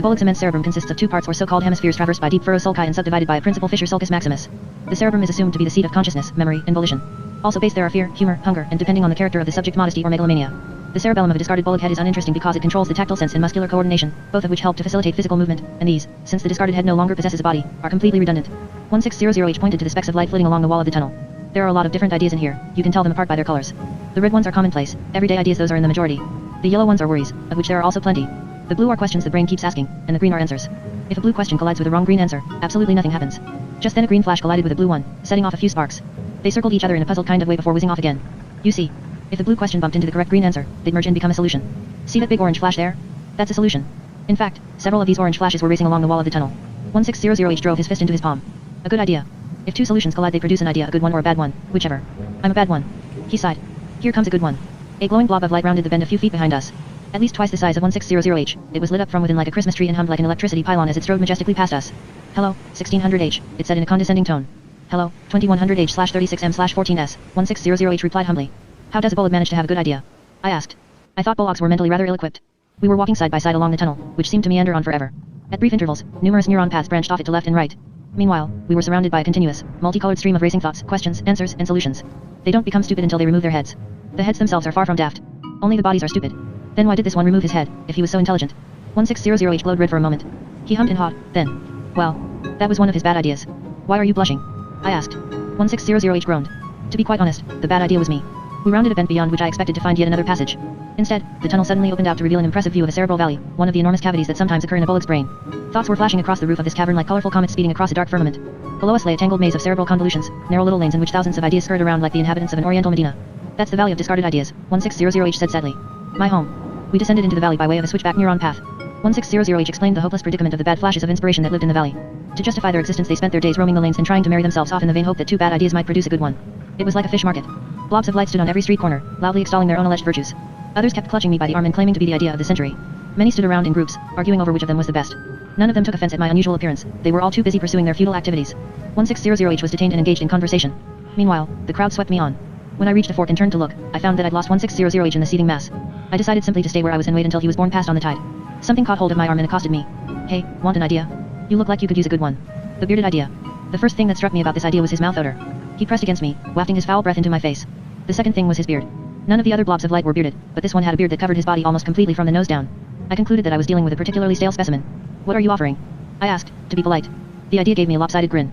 Bullock's immense cerebrum consists of two parts or so-called hemispheres traversed by deep furrows sulci and subdivided by a principal fissure sulcus maximus. The cerebrum is assumed to be the seat of consciousness, memory, and volition. Also based there are fear, humor, hunger, and depending on the character of the subject modesty or megalomania. The cerebellum of a discarded Bullock head is uninteresting because it controls the tactile sense and muscular coordination, both of which help to facilitate physical movement, and these, since the discarded head no longer possesses a body, are completely redundant. 1600H pointed to the specks of light flitting along the wall of the tunnel. There are a lot of different ideas in here, you can tell them apart by their colors. The red ones are commonplace, everyday ideas, those are in the majority. The yellow ones are worries, of which there are also plenty. The blue are questions the brain keeps asking, and the green are answers. If a blue question collides with a wrong green answer, absolutely nothing happens. Just then a green flash collided with a blue one, setting off a few sparks. They circled each other in a puzzled kind of way before whizzing off again. You see, if the blue question bumped into the correct green answer, they'd merge and become a solution. See that big orange flash there? That's a solution. In fact, several of these orange flashes were racing along the wall of the tunnel. 1600H drove his fist into his palm. A good idea. If two solutions collide they produce an idea, a good one or a bad one, whichever. I'm a bad one. He sighed. Here comes a good one. A glowing blob of light rounded the bend a few feet behind us. At least twice the size of 1600H, it was lit up from within like a Christmas tree and hummed like an electricity pylon as it strode majestically past us. Hello, 1600H, it said in a condescending tone. Hello, 2100H/36M/14S, 1600H replied humbly. How does a Bullock manage to have a good idea? I asked. I thought Bullocks were mentally rather ill-equipped. We were walking side by side along the tunnel, which seemed to meander on forever. At brief intervals, numerous neuron paths branched off it to left and right. Meanwhile, we were surrounded by a continuous, multicolored stream of racing thoughts, questions, answers, and solutions. They don't become stupid until they remove their heads. The heads themselves are far from daft. Only the bodies are stupid. Then why did this one remove his head, if he was so intelligent? 1600H glowed red for a moment. He hummed in hot, then. Well, that was one of his bad ideas. Why are you blushing? I asked. 1600H groaned. To be quite honest, the bad idea was me. We rounded a bend beyond which I expected to find yet another passage. Instead, the tunnel suddenly opened out to reveal an impressive view of a cerebral valley, one of the enormous cavities that sometimes occur in a Bullock's brain. Thoughts were flashing across the roof of this cavern like colorful comets speeding across a dark firmament. Below us lay a tangled maze of cerebral convolutions, narrow little lanes in which thousands of ideas skirted around like the inhabitants of an oriental Medina. That's the valley of discarded ideas, 1600H said sadly. My home. We descended into the valley by way of a switchback neuron path. 1600H explained the hopeless predicament of the bad flashes of inspiration that lived in the valley. To justify their existence they spent their days roaming the lanes and trying to marry themselves off in the vain hope that two bad ideas might produce a good one. It was like a fish market. Blobs of light stood on every street corner, loudly extolling their own alleged virtues. Others kept clutching me by the arm and claiming to be the idea of the century. Many stood around in groups, arguing over which of them was the best. None of them took offense at my unusual appearance, they were all too busy pursuing their futile activities. 1600H was detained and engaged in conversation. Meanwhile, the crowd swept me on. When I reached a fork and turned to look, I found that I'd lost 1600H in the seething mass. I decided simply to stay where I was and wait until he was borne past on the tide. Something caught hold of my arm and accosted me. Hey, want an idea? You look like you could use a good one. The bearded idea. The first thing that struck me about this idea was his mouth odor. He pressed against me, wafting his foul breath into my face. The second thing was his beard. None of the other blobs of light were bearded, but this one had a beard that covered his body almost completely from the nose down. I concluded that I was dealing with a particularly stale specimen. What are you offering? I asked, to be polite. The idea gave me a lopsided grin.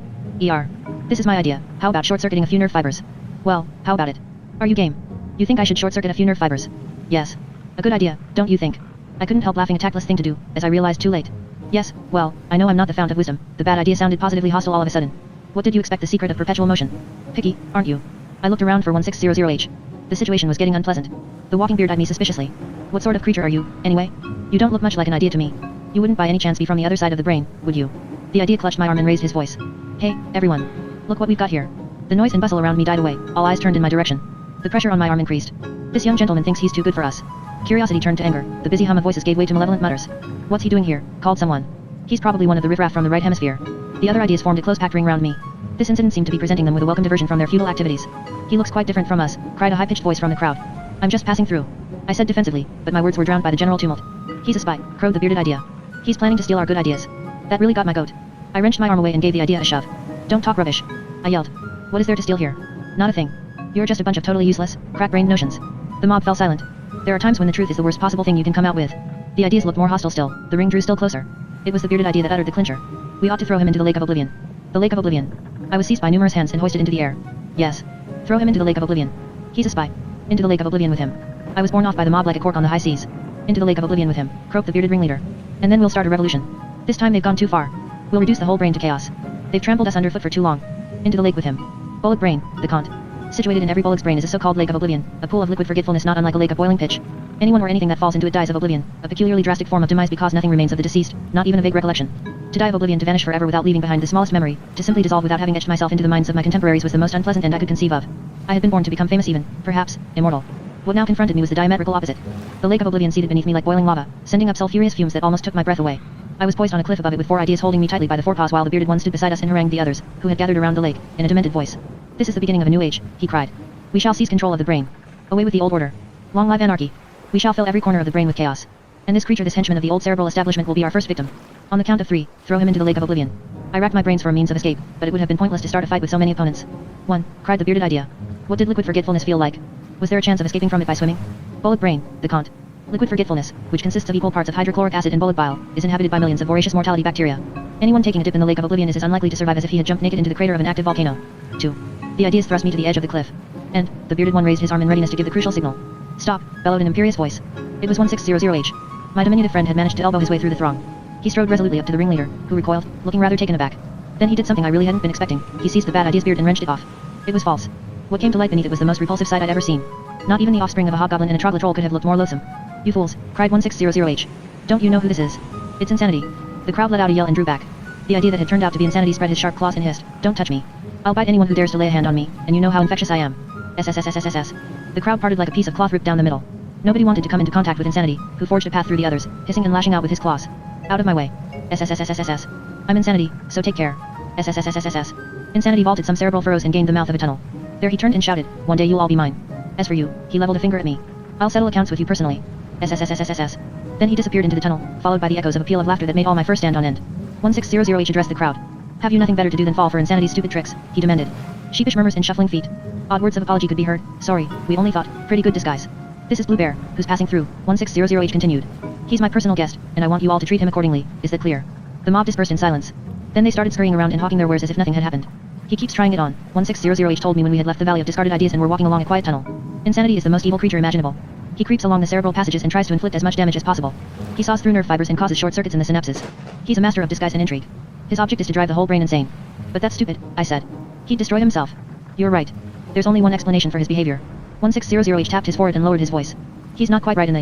This is my idea. How about short-circuiting a few nerve fibers? Well, how about it? Are you game? You think I should short-circuit a few nerve fibers? Yes. A good idea, don't you think? I couldn't help laughing, a tactless thing to do, as I realized too late. Yes, well, I know I'm not the fount of wisdom. The bad idea sounded positively hostile all of a sudden. What did you expect, the secret of perpetual motion? Picky, aren't you? I looked around for 1600H. The situation was getting unpleasant. The walking beard eyed me suspiciously. What sort of creature are you, anyway? You don't look much like an idea to me. You wouldn't by any chance be from the other side of the brain, would you? The idea clutched my arm and raised his voice. Hey, everyone. Look what we've got here. The noise and bustle around me died away, all eyes turned in my direction. The pressure on my arm increased. This young gentleman thinks he's too good for us. Curiosity turned to anger, the busy hum of voices gave way to malevolent mutters. What's he doing here? Called someone. He's probably one of the riffraff from the right hemisphere. The other ideas formed a close packed ring round me. This incident seemed to be presenting them with a welcome diversion from their futile activities. He looks quite different from us, cried a high-pitched voice from the crowd. I'm just passing through. I said defensively, but my words were drowned by the general tumult. He's a spy, crowed the bearded idea. He's planning to steal our good ideas. That really got my goat. I wrenched my arm away and gave the idea a shove. Don't talk rubbish. I yelled. What is there to steal here? Not a thing. You're just a bunch of totally useless, crack-brained notions. The mob fell silent. There are times when the truth is the worst possible thing you can come out with. The ideas looked more hostile still, the ring drew still closer. It was the bearded idea that uttered the clincher. We ought to throw him into the Lake of Oblivion. The Lake of Oblivion. I was seized by numerous hands and hoisted into the air. Yes. Throw him into the Lake of Oblivion. He's a spy. Into the Lake of Oblivion with him. I was borne off by the mob like a cork on the high seas. Into the Lake of Oblivion with him, croaked the bearded ringleader. And then we'll start a revolution. This time they've gone too far. We'll reduce the whole brain to chaos. They've trampled us underfoot for too long. Into the lake with him. Bullock brain, the Kant. Situated in every Bullock's brain is a so-called lake of oblivion, a pool of liquid forgetfulness not unlike a lake of boiling pitch. Anyone or anything that falls into it dies of oblivion, a peculiarly drastic form of demise because nothing remains of the deceased, not even a vague recollection. To die of oblivion, to vanish forever without leaving behind the smallest memory, to simply dissolve without having etched myself into the minds of my contemporaries was the most unpleasant end I could conceive of. I had been born to become famous even, perhaps, immortal. What now confronted me was the diametrical opposite. The lake of oblivion seethed beneath me like boiling lava, sending up sulphurous fumes that almost took my breath away. I was poised on a cliff above it with 4 ideas holding me tightly by the forepaws while the bearded one stood beside us and harangued the others, who had gathered around the lake, in a demented voice. This is the beginning of a new age, he cried. We shall seize control of the brain. Away with the old order. Long live anarchy. We shall fill every corner of the brain with chaos. And this creature, this henchman of the old cerebral establishment, will be our first victim. On the count of 3, throw him into the lake of oblivion. I racked my brains for a means of escape, but it would have been pointless to start a fight with so many opponents. 1, cried the bearded idea. What did liquid forgetfulness feel like? Was there a chance of escaping from it by swimming? Bullock brain, the Kant. Liquid forgetfulness, which consists of equal parts of hydrochloric acid and bullock bile, is inhabited by millions of voracious mortality bacteria. Anyone taking a dip in the lake of oblivion is as unlikely to survive as if he had jumped naked into the crater of an active volcano. 2. The ideas thrust me to the edge of the cliff. And, the bearded one raised his arm in readiness to give the crucial signal. Stop, bellowed an imperious voice. It was 1600H. My diminutive friend had managed to elbow his way through the throng. He strode resolutely up to the ringleader, who recoiled, looking rather taken aback. Then he did something I really hadn't been expecting. He seized the bad idea's beard and wrenched it off. It was false. What came to light beneath it was the most repulsive sight I'd ever seen. Not even the offspring of a hobgoblin and a troglodyte troll could have looked more loathsome. You fools, cried 1600H. Don't you know who this is? It's insanity. The crowd let out a yell and drew back. The idea that had turned out to be insanity spread his sharp claws and hissed, don't touch me. I'll bite anyone who dares to lay a hand on me, and you know how infectious I am. SSSSSS. The crowd parted like a piece of cloth ripped down the middle. Nobody wanted to come into contact with insanity, who forged a path through the others, hissing and lashing out with his claws. Out of my way. SSSSSS. I'm insanity, so take care. SSSSSS. Insanity vaulted some cerebral furrows and gained the mouth of a tunnel. There he turned and shouted, one day you'll all be mine. As for you, he leveled a finger at me. I'll settle accounts with you personally. SSSSSS. Then he disappeared into the tunnel, followed by the echoes of a peal of laughter that made all my fur stand on end. 1600H addressed the crowd. Have you nothing better to do than fall for insanity's stupid tricks? He demanded. Sheepish murmurs and shuffling feet. Odd words of apology could be heard. Sorry, we only thought. Pretty good disguise. This is Blue Bear, who's passing through. 1600H continued. He's my personal guest, and I want you all to treat him accordingly. Is that clear? The mob dispersed in silence. Then they started scurrying around and hawking their wares as if nothing had happened. He keeps trying it on. 1600H told me when we had left the Valley of Discarded Ideas and were walking along a quiet tunnel. Insanity is the most evil creature imaginable. He creeps along the cerebral passages and tries to inflict as much damage as possible. He saws through nerve fibers and causes short circuits in the synapses. He's a master of disguise and intrigue. His object is to drive the whole brain insane. But that's stupid, I said. He'd destroy himself. You're right. There's only one explanation for his behavior. 1600H tapped his forehead and lowered his voice. He's not quite right in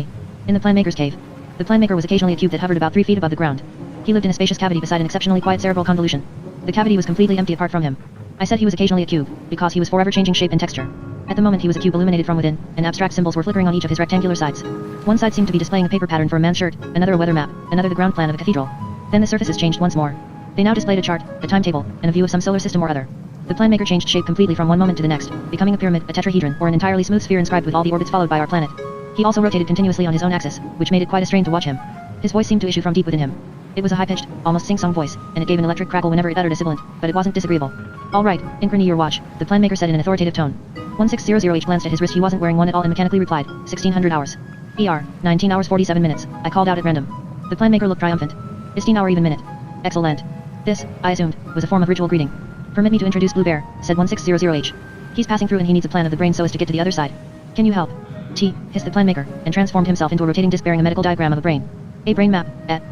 the Planmaker's cave. The Planmaker was occasionally a cube that hovered about 3 feet above the ground. He lived in a spacious cavity beside an exceptionally quiet cerebral convolution. The cavity was completely empty apart from him. I said he was occasionally a cube, because he was forever changing shape and texture. At the moment he was a cube illuminated from within, and abstract symbols were flickering on each of his rectangular sides. One side seemed to be displaying a paper pattern for a man's shirt, another a weather map, another the ground plan of a cathedral. Then the surfaces changed once more. They now displayed a chart, a timetable, and a view of some solar system or other. The Planmaker changed shape completely from one moment to the next, becoming a pyramid, a tetrahedron, or an entirely smooth sphere inscribed with all the orbits followed by our planet. He also rotated continuously on his own axis, which made it quite a strain to watch him. His voice seemed to issue from deep within him. It was a high-pitched, almost sing-song voice, and it gave an electric crackle whenever it uttered a sibilant, but it wasn't disagreeable. All right, Incrony your watch, the Planmaker said in an authoritative tone. 1600H glanced at his wrist. He wasn't wearing one at all and mechanically replied, 1600 hours. ER, 19 hours 47 minutes, I called out at random. The Planmaker looked triumphant. 16 hour even minute. Excellent. This, I assumed, was a form of ritual greeting. Permit me to introduce Blue Bear, said 1600H. He's passing through and he needs a plan of the brain so as to get to the other side. Can you help? T, hissed the Planmaker, and transformed himself into a rotating disc bearing a medical diagram of a brain. A brain map,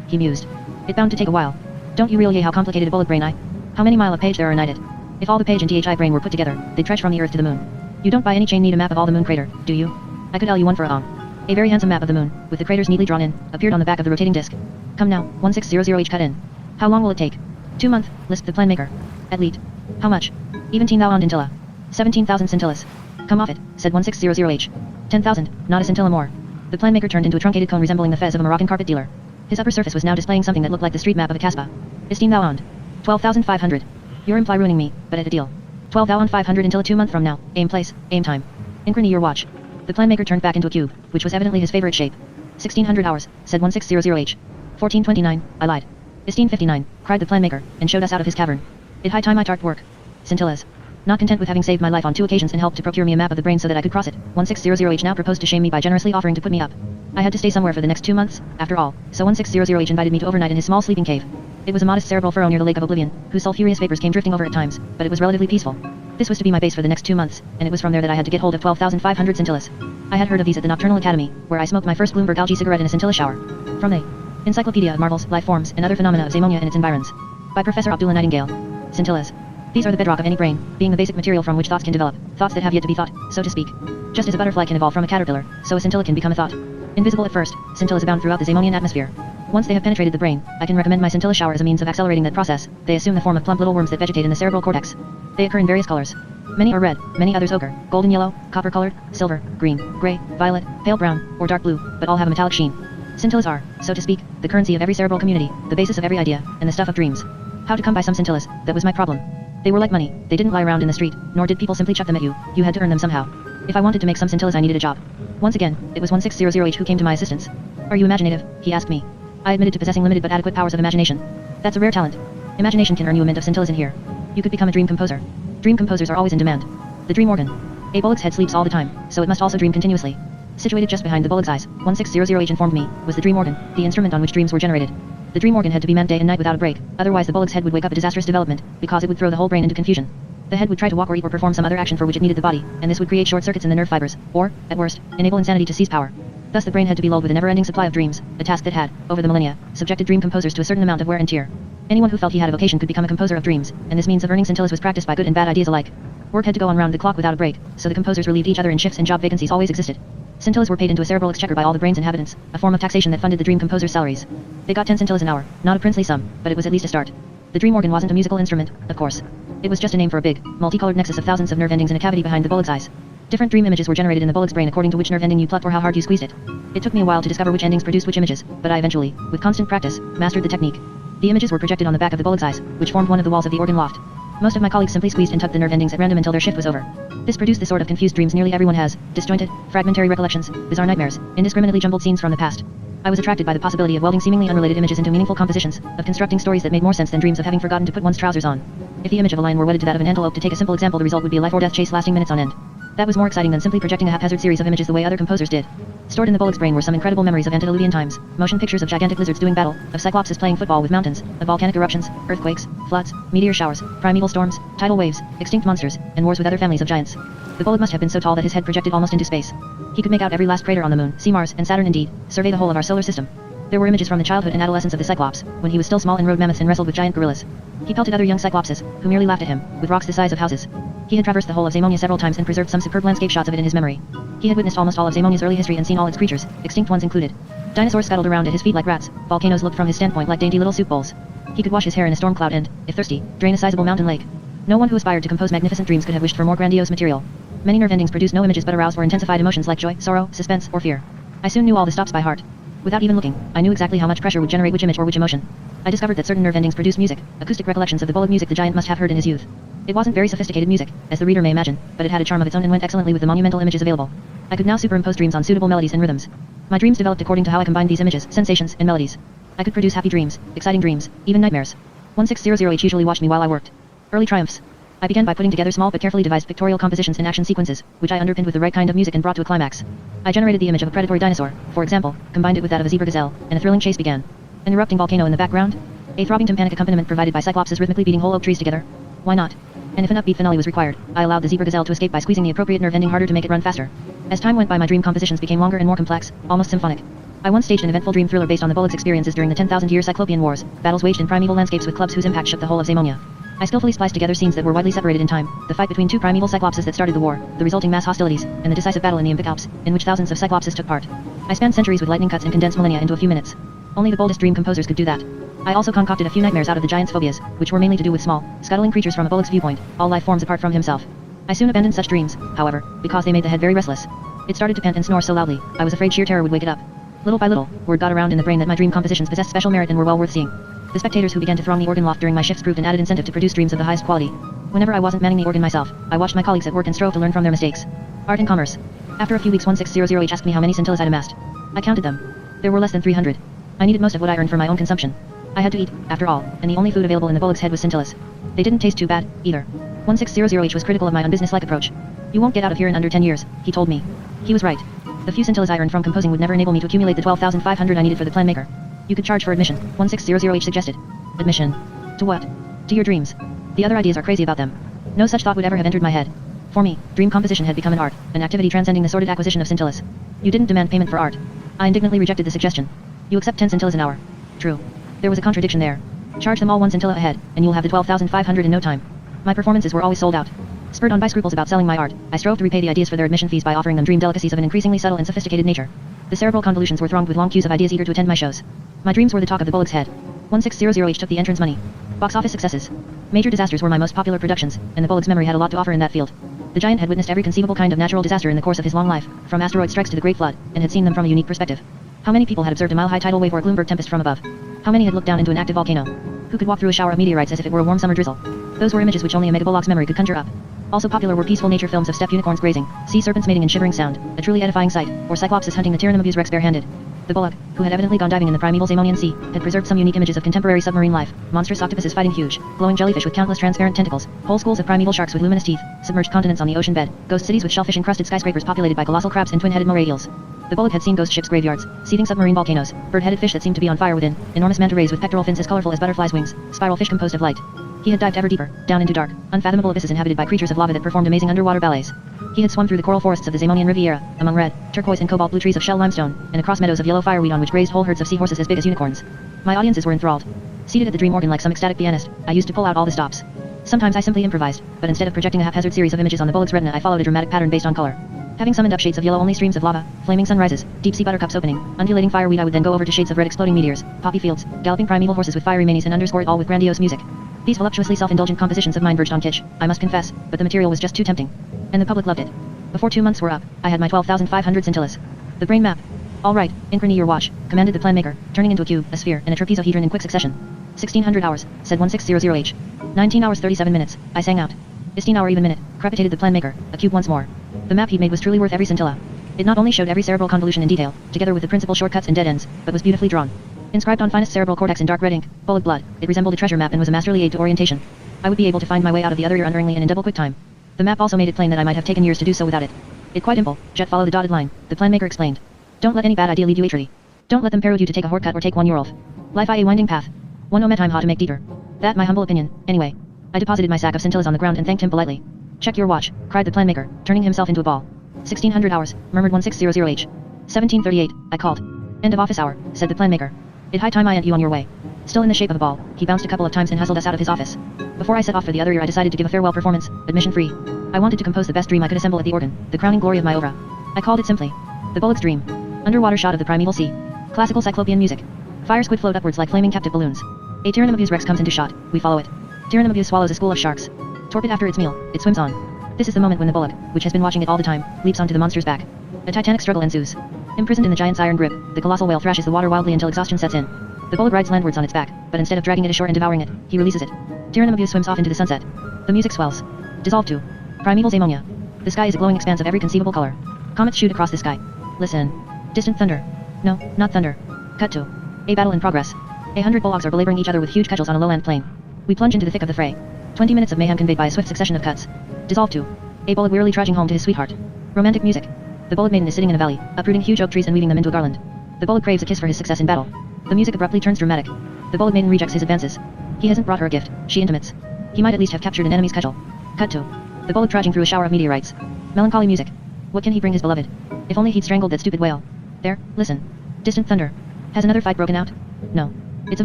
he mused. It bound to take a while. Don't you really how complicated a bullet brain I? How many mile a page there are in it? If all the page and THI brain were put together, they'd trudge from the Earth to the moon. You don't by any chain need a map of all the moon crater, do you? I could tell you one for a A very handsome map of the moon, with the craters neatly drawn in, appeared on the back of the rotating disc. Come now, 1600H cut in. How long will it take? 2 months, lisped the Planmaker. At least. How much? Even teen thou on Dintilla. 17,000 scintillas. Come off it, said 1600H. 10,000, not a scintilla more. The Planmaker turned into a truncated cone resembling the fez of a Moroccan carpet dealer. His upper surface was now displaying something that looked like the street map of a Casbah. Esteem thou on. 12,500. You're imply ruining me, but at a deal. 12 thou on 500 until a 2 month from now. Aim place, aim time. Incrony your watch. The Planmaker turned back into a cube, which was evidently his favorite shape. 1600 hours, said 1600H. 1429, I lied. Esteem 59, cried the Planmaker, and showed us out of his cavern. It high time I tart work. Scintillas. Not content with having saved my life on 2 occasions and helped to procure me a map of the brain so that I could cross it, 1600H now proposed to shame me by generously offering to put me up. I had to stay somewhere for the next 2 months, after all, so 1600H invited me to overnight in his small sleeping cave. It was a modest cerebral furrow near the Lake of Oblivion, whose sulphurous vapors came drifting over at times, but it was relatively peaceful. This was to be my base for the next 2 months, and it was from there that I had to get hold of 12,500 scintillas. I had heard of these at the Nocturnal Academy, where I smoked my first Bloomberg algae cigarette in a scintilla shower. From the Encyclopedia of Marvels, Life Forms, and Other Phenomena of Zamonia and its Environs. By Professor Abdullah Nightingale. Scintillas. These are the bedrock of any brain, being the basic material from which thoughts can develop, thoughts that have yet to be thought, so to speak. Just as a butterfly can evolve from a caterpillar, so a scintilla can become a thought. Invisible at first, scintillas abound throughout the Zamonian atmosphere. Once they have penetrated the brain, I can recommend my scintilla shower as a means of accelerating that process. They assume the form of plump little worms that vegetate in the cerebral cortex. They occur in various colors. Many are red, many others ochre, golden yellow, copper-colored, silver, green, gray, violet, pale brown, or dark blue, but all have a metallic sheen. Scintillas are, so to speak, the currency of every cerebral community, the basis of every idea, and the stuff of dreams. How to come by some scintillas, that was my problem. They were like money, they didn't lie around in the street, nor did people simply chuck them at you, you had to earn them somehow. If I wanted to make some scintillas I needed a job. Once again, it was 1600H who came to my assistance. Are you imaginative? He asked me. I admitted to possessing limited but adequate powers of imagination. That's a rare talent. Imagination can earn you a mint of scintillas in here. You could become a dream composer. Dream composers are always in demand. The dream organ. A bullock's head sleeps all the time, so it must also dream continuously. Situated just behind the bullock's eyes, 1600H informed me, was the dream organ, the instrument on which dreams were generated. The dream organ had to be manned day and night without a break, otherwise the bullock's head would wake up a disastrous development, because it would throw the whole brain into confusion. The head would try to walk or eat or perform some other action for which it needed the body, and this would create short circuits in the nerve fibers, or, at worst, enable insanity to seize power. Thus the brain had to be lulled with a never-ending supply of dreams, a task that had, over the millennia, subjected dream composers to a certain amount of wear and tear. Anyone who felt he had a vocation could become a composer of dreams, and this means of earning scintillas was practiced by good and bad ideas alike. Work had to go on round the clock without a break, so the composers relieved each other in shifts and job vacancies always existed. Scintillas were paid into a cerebral exchequer by all the brain's inhabitants, a form of taxation that funded the dream composers' salaries. They got 10 scintillas an hour, not a princely sum, but it was at least a start. The dream organ wasn't a musical instrument, of course. It was just a name for a big, multicolored nexus of thousands of nerve endings in a cavity behind the bullock's eyes. Different dream images were generated in the bullock's brain according to which nerve ending you plucked or how hard you squeezed it. It took me a while to discover which endings produced which images, but I eventually, with constant practice, mastered the technique. The images were projected on the back of the bullock's eyes, which formed one of the walls of the organ loft. Most of my colleagues simply squeezed and tugged the nerve endings at random until their shift was over. This produced the sort of confused dreams nearly everyone has, disjointed, fragmentary recollections, bizarre nightmares, indiscriminately jumbled scenes from the past. I was attracted by the possibility of welding seemingly unrelated images into meaningful compositions, of constructing stories that made more sense than dreams of having forgotten to put one's trousers on. If the image of a lion were wedded to that of an antelope, to take a simple example, the result would be a life or death chase lasting minutes on end. That was more exciting than simply projecting a haphazard series of images the way other composers did. Stored in the bullock's brain were some incredible memories of antediluvian times, motion pictures of gigantic lizards doing battle, of cyclopses playing football with mountains, of volcanic eruptions, earthquakes, floods, meteor showers, primeval storms, tidal waves, extinct monsters, and wars with other families of giants. The bullock must have been so tall that his head projected almost into space. He could make out every last crater on the moon, see Mars, and Saturn indeed, survey the whole of our solar system. There were images from the childhood and adolescence of the Cyclops, when he was still small and rode mammoths and wrestled with giant gorillas. He pelted other young Cyclopses, who merely laughed at him, with rocks the size of houses. He had traversed the whole of Zamonia several times and preserved some superb landscape shots of it in his memory. He had witnessed almost all of Zamonia's early history and seen all its creatures, extinct ones included. Dinosaurs scuttled around at his feet like rats, volcanoes looked from his standpoint like dainty little soup bowls. He could wash his hair in a storm cloud and, if thirsty, drain a sizable mountain lake. No one who aspired to compose magnificent dreams could have wished for more grandiose material. Many nerve endings produced no images but aroused or intensified emotions like joy, sorrow, suspense, or fear. I soon knew all the stops by heart. Without even looking, I knew exactly how much pressure would generate which image or which emotion. I discovered that certain nerve endings produced music, acoustic recollections of the bullock music the giant must have heard in his youth. It wasn't very sophisticated music, as the reader may imagine, but it had a charm of its own and went excellently with the monumental images available. I could now superimpose dreams on suitable melodies and rhythms. My dreams developed according to how I combined these images, sensations, and melodies. I could produce happy dreams, exciting dreams, even nightmares. 1600H usually watched me while I worked. Early triumphs. I began by putting together small but carefully devised pictorial compositions and action sequences, which I underpinned with the right kind of music and brought to a climax. I generated the image of a predatory dinosaur, for example, combined it with that of a zebra gazelle, and a thrilling chase began. An erupting volcano in the background? A throbbing tympanic accompaniment provided by cyclopses rhythmically beating whole oak trees together? Why not? And if an upbeat finale was required, I allowed the zebra gazelle to escape by squeezing the appropriate nerve ending harder to make it run faster. As time went by, my dream compositions became longer and more complex, almost symphonic. I once staged an eventful dream thriller based on the bullock's experiences during the 10,000-year Cyclopean Wars, battles waged in primeval landscapes with clubs whose impact shook the whole of Zamonia. I skillfully spliced together scenes that were widely separated in time, the fight between two primeval cyclopses that started the war, the resulting mass hostilities, and the decisive battle in the Impic Alps, in which thousands of cyclopses took part. I spanned centuries with lightning cuts and condensed millennia into a few minutes. Only the boldest dream composers could do that. I also concocted a few nightmares out of the giant's phobias, which were mainly to do with small, scuttling creatures from a bullock's viewpoint, all life forms apart from himself. I soon abandoned such dreams, however, because they made the head very restless. It started to pant and snore so loudly, I was afraid sheer terror would wake it up. Little by little, word got around in the brain that my dream compositions possessed special merit and were well worth seeing. The spectators who began to throng the organ loft during my shifts proved an added incentive to produce dreams of the highest quality. Whenever I wasn't manning the organ myself, I watched my colleagues at work and strove to learn from their mistakes. Art and commerce. After a few weeks, 1600H asked me how many scintillas I'd amassed. I counted them. There were less than 300. I needed most of what I earned for my own consumption. I had to eat, after all, and the only food available in the bullock's head was scintillas. They didn't taste too bad, either. 1600H was critical of my unbusinesslike approach. You won't get out of here in under 10 years, he told me. He was right. The few scintillas I earned from composing would never enable me to accumulate the 12,500 I needed for the plan maker. You could charge for admission, 1600H suggested. Admission? To what? To your dreams. The other ideas are crazy about them. No such thought would ever have entered my head. For me, dream composition had become an art, an activity transcending the sordid acquisition of scintillas. You didn't demand payment for art. I indignantly rejected the suggestion. You accept 10 scintillas an hour. True. There was a contradiction there. Charge them all 1 scintilla a head, and you'll have the 12,500 in no time. My performances were always sold out. Spurred on by scruples about selling my art, I strove to repay the ideas for their admission fees by offering them dream delicacies of an increasingly subtle and sophisticated nature. The cerebral convolutions were thronged with long queues of ideas eager to attend my shows. My dreams were the talk of the Bullock's Head. 1600H took the entrance money. Box office successes. Major disasters were my most popular productions, and the Bullock's memory had a lot to offer in that field. The giant had witnessed every conceivable kind of natural disaster in the course of his long life, from asteroid strikes to the Great Flood, and had seen them from a unique perspective. How many people had observed a mile-high tidal wave or a Bloomberg tempest from above? How many had looked down into an active volcano? Who could walk through a shower of meteorites as if it were a warm summer drizzle? Those were images which only a Mega Bullock's memory could conjure up. Also popular were peaceful nature films of steppe unicorns grazing, sea serpents mating in shivering sound, a truly edifying sight, or Cyclopses hunting the Tyrannosaurus Rex barehanded. The Bullock, who had evidently gone diving in the primeval Zamonian Sea, had preserved some unique images of contemporary submarine life, monstrous octopuses fighting huge, glowing jellyfish with countless transparent tentacles, whole schools of primeval sharks with luminous teeth, submerged continents on the ocean bed, ghost cities with shellfish-encrusted skyscrapers populated by colossal crabs and twin-headed moray eels. The Bullock had seen ghost ships graveyards, seething submarine volcanoes, bird-headed fish that seemed to be on fire within, enormous manta rays with pectoral fins as colorful as butterflies' wings, spiral fish composed of light. He had dived ever deeper, down into dark, unfathomable abysses inhabited by creatures of lava that performed amazing underwater ballets. He had swum through the coral forests of the Zamonian Riviera, among red, turquoise and cobalt blue trees of shell limestone, and across meadows of yellow fireweed on which grazed whole herds of seahorses as big as unicorns. My audiences were enthralled. Seated at the dream organ like some ecstatic pianist, I used to pull out all the stops. Sometimes I simply improvised, but instead of projecting a haphazard series of images on the Bullock's retina, I followed a dramatic pattern based on color. Having summoned up shades of yellow only streams of lava, flaming sunrises, deep-sea buttercups opening, undulating fireweed, I would then go over to shades of red exploding meteors, poppy fields, galloping primeval horses with fiery manes, and underscore it all with grandiose music. These voluptuously self-indulgent compositions of mine verged on kitsch, I must confess, but the material was just too tempting. And the public loved it. Before 2 months were up, I had my 12,500 scintillas. The brain map. All right, Incrony your watch, commanded the plan maker, turning into a cube, a sphere, and a trapezohedron in quick succession. 1600 hours, said 1600H. 19 hours 37 minutes, I sang out. 15 hour even minute, crepitated the plan maker, a cube once more. The map he'd made was truly worth every scintilla. It not only showed every cerebral convolution in detail, together with the principal shortcuts and dead ends, but was beautifully drawn. Inscribed on finest cerebral cortex in dark red ink, Bullock blood, it resembled a treasure map and was a masterly aid to orientation. I would be able to find my way out of the other ear unnerringly and in double quick time. The map also made it plain that I might have taken years to do so without it. It quite imple, jet follow the dotted line, the plan maker explained. Don't let any bad idea lead you atrally. Don't let them parrot you to take a shortcut or take one Uralf. Life a winding path. One no time how to make deeper. That my humble opinion, anyway. I deposited my sack of scintillas on the ground and thanked him politely. Check your watch, cried the plan maker, turning himself into a ball. 1600 hours, murmured 1600H. 1738, I called. End of office hour, said the plan maker. It high time I and you on your way. Still in the shape of a ball, he bounced a couple of times and hustled us out of his office. Before I set off for the other ear, I decided to give a farewell performance, admission free. I wanted to compose the best dream I could assemble at the organ, the crowning glory of my oeuvre. I called it simply The Bullock's Dream. Underwater shot of the primeval sea. Classical cyclopean music. Fire squid float upwards like flaming captive balloons. A Tyrannosaurus Rex comes into shot, we follow it. Tyrannosaurus swallows a school of sharks. Torpid after its meal, it swims on. This is the moment when the Bullock, which has been watching it all the time, leaps onto the monster's back. A titanic struggle ensues. Imprisoned in the giant's iron grip, the colossal whale thrashes the water wildly until exhaustion sets in. The Bullock rides landwards on its back, but instead of dragging it ashore and devouring it, he releases it. Tyrannosaurus swims off into the sunset. The music swells. Dissolve to primeval Zamonia. The sky is a glowing expanse of every conceivable color. Comets shoot across the sky. Listen. Distant thunder. No, not thunder. Cut to a battle in progress. 100 bullocks are belaboring each other with huge cudgels on a lowland plain. We plunge into the thick of the fray. 20 minutes of mayhem conveyed by a swift succession of cuts. Dissolve to a Bullock wearily trudging home to his sweetheart. Romantic music. The Bullock maiden is sitting in a valley, uprooting huge oak trees and weaving them into a garland. The Bullock craves a kiss for his success in battle. The music abruptly turns dramatic. The Bullock maiden rejects his advances. He hasn't brought her a gift, she intimates. He might at least have captured an enemy's cudgel. Cut to the Bullock trudging through a shower of meteorites. Melancholy music. What can he bring his beloved? If only he'd strangled that stupid whale. There, listen. Distant thunder. Has another fight broken out? No. It's a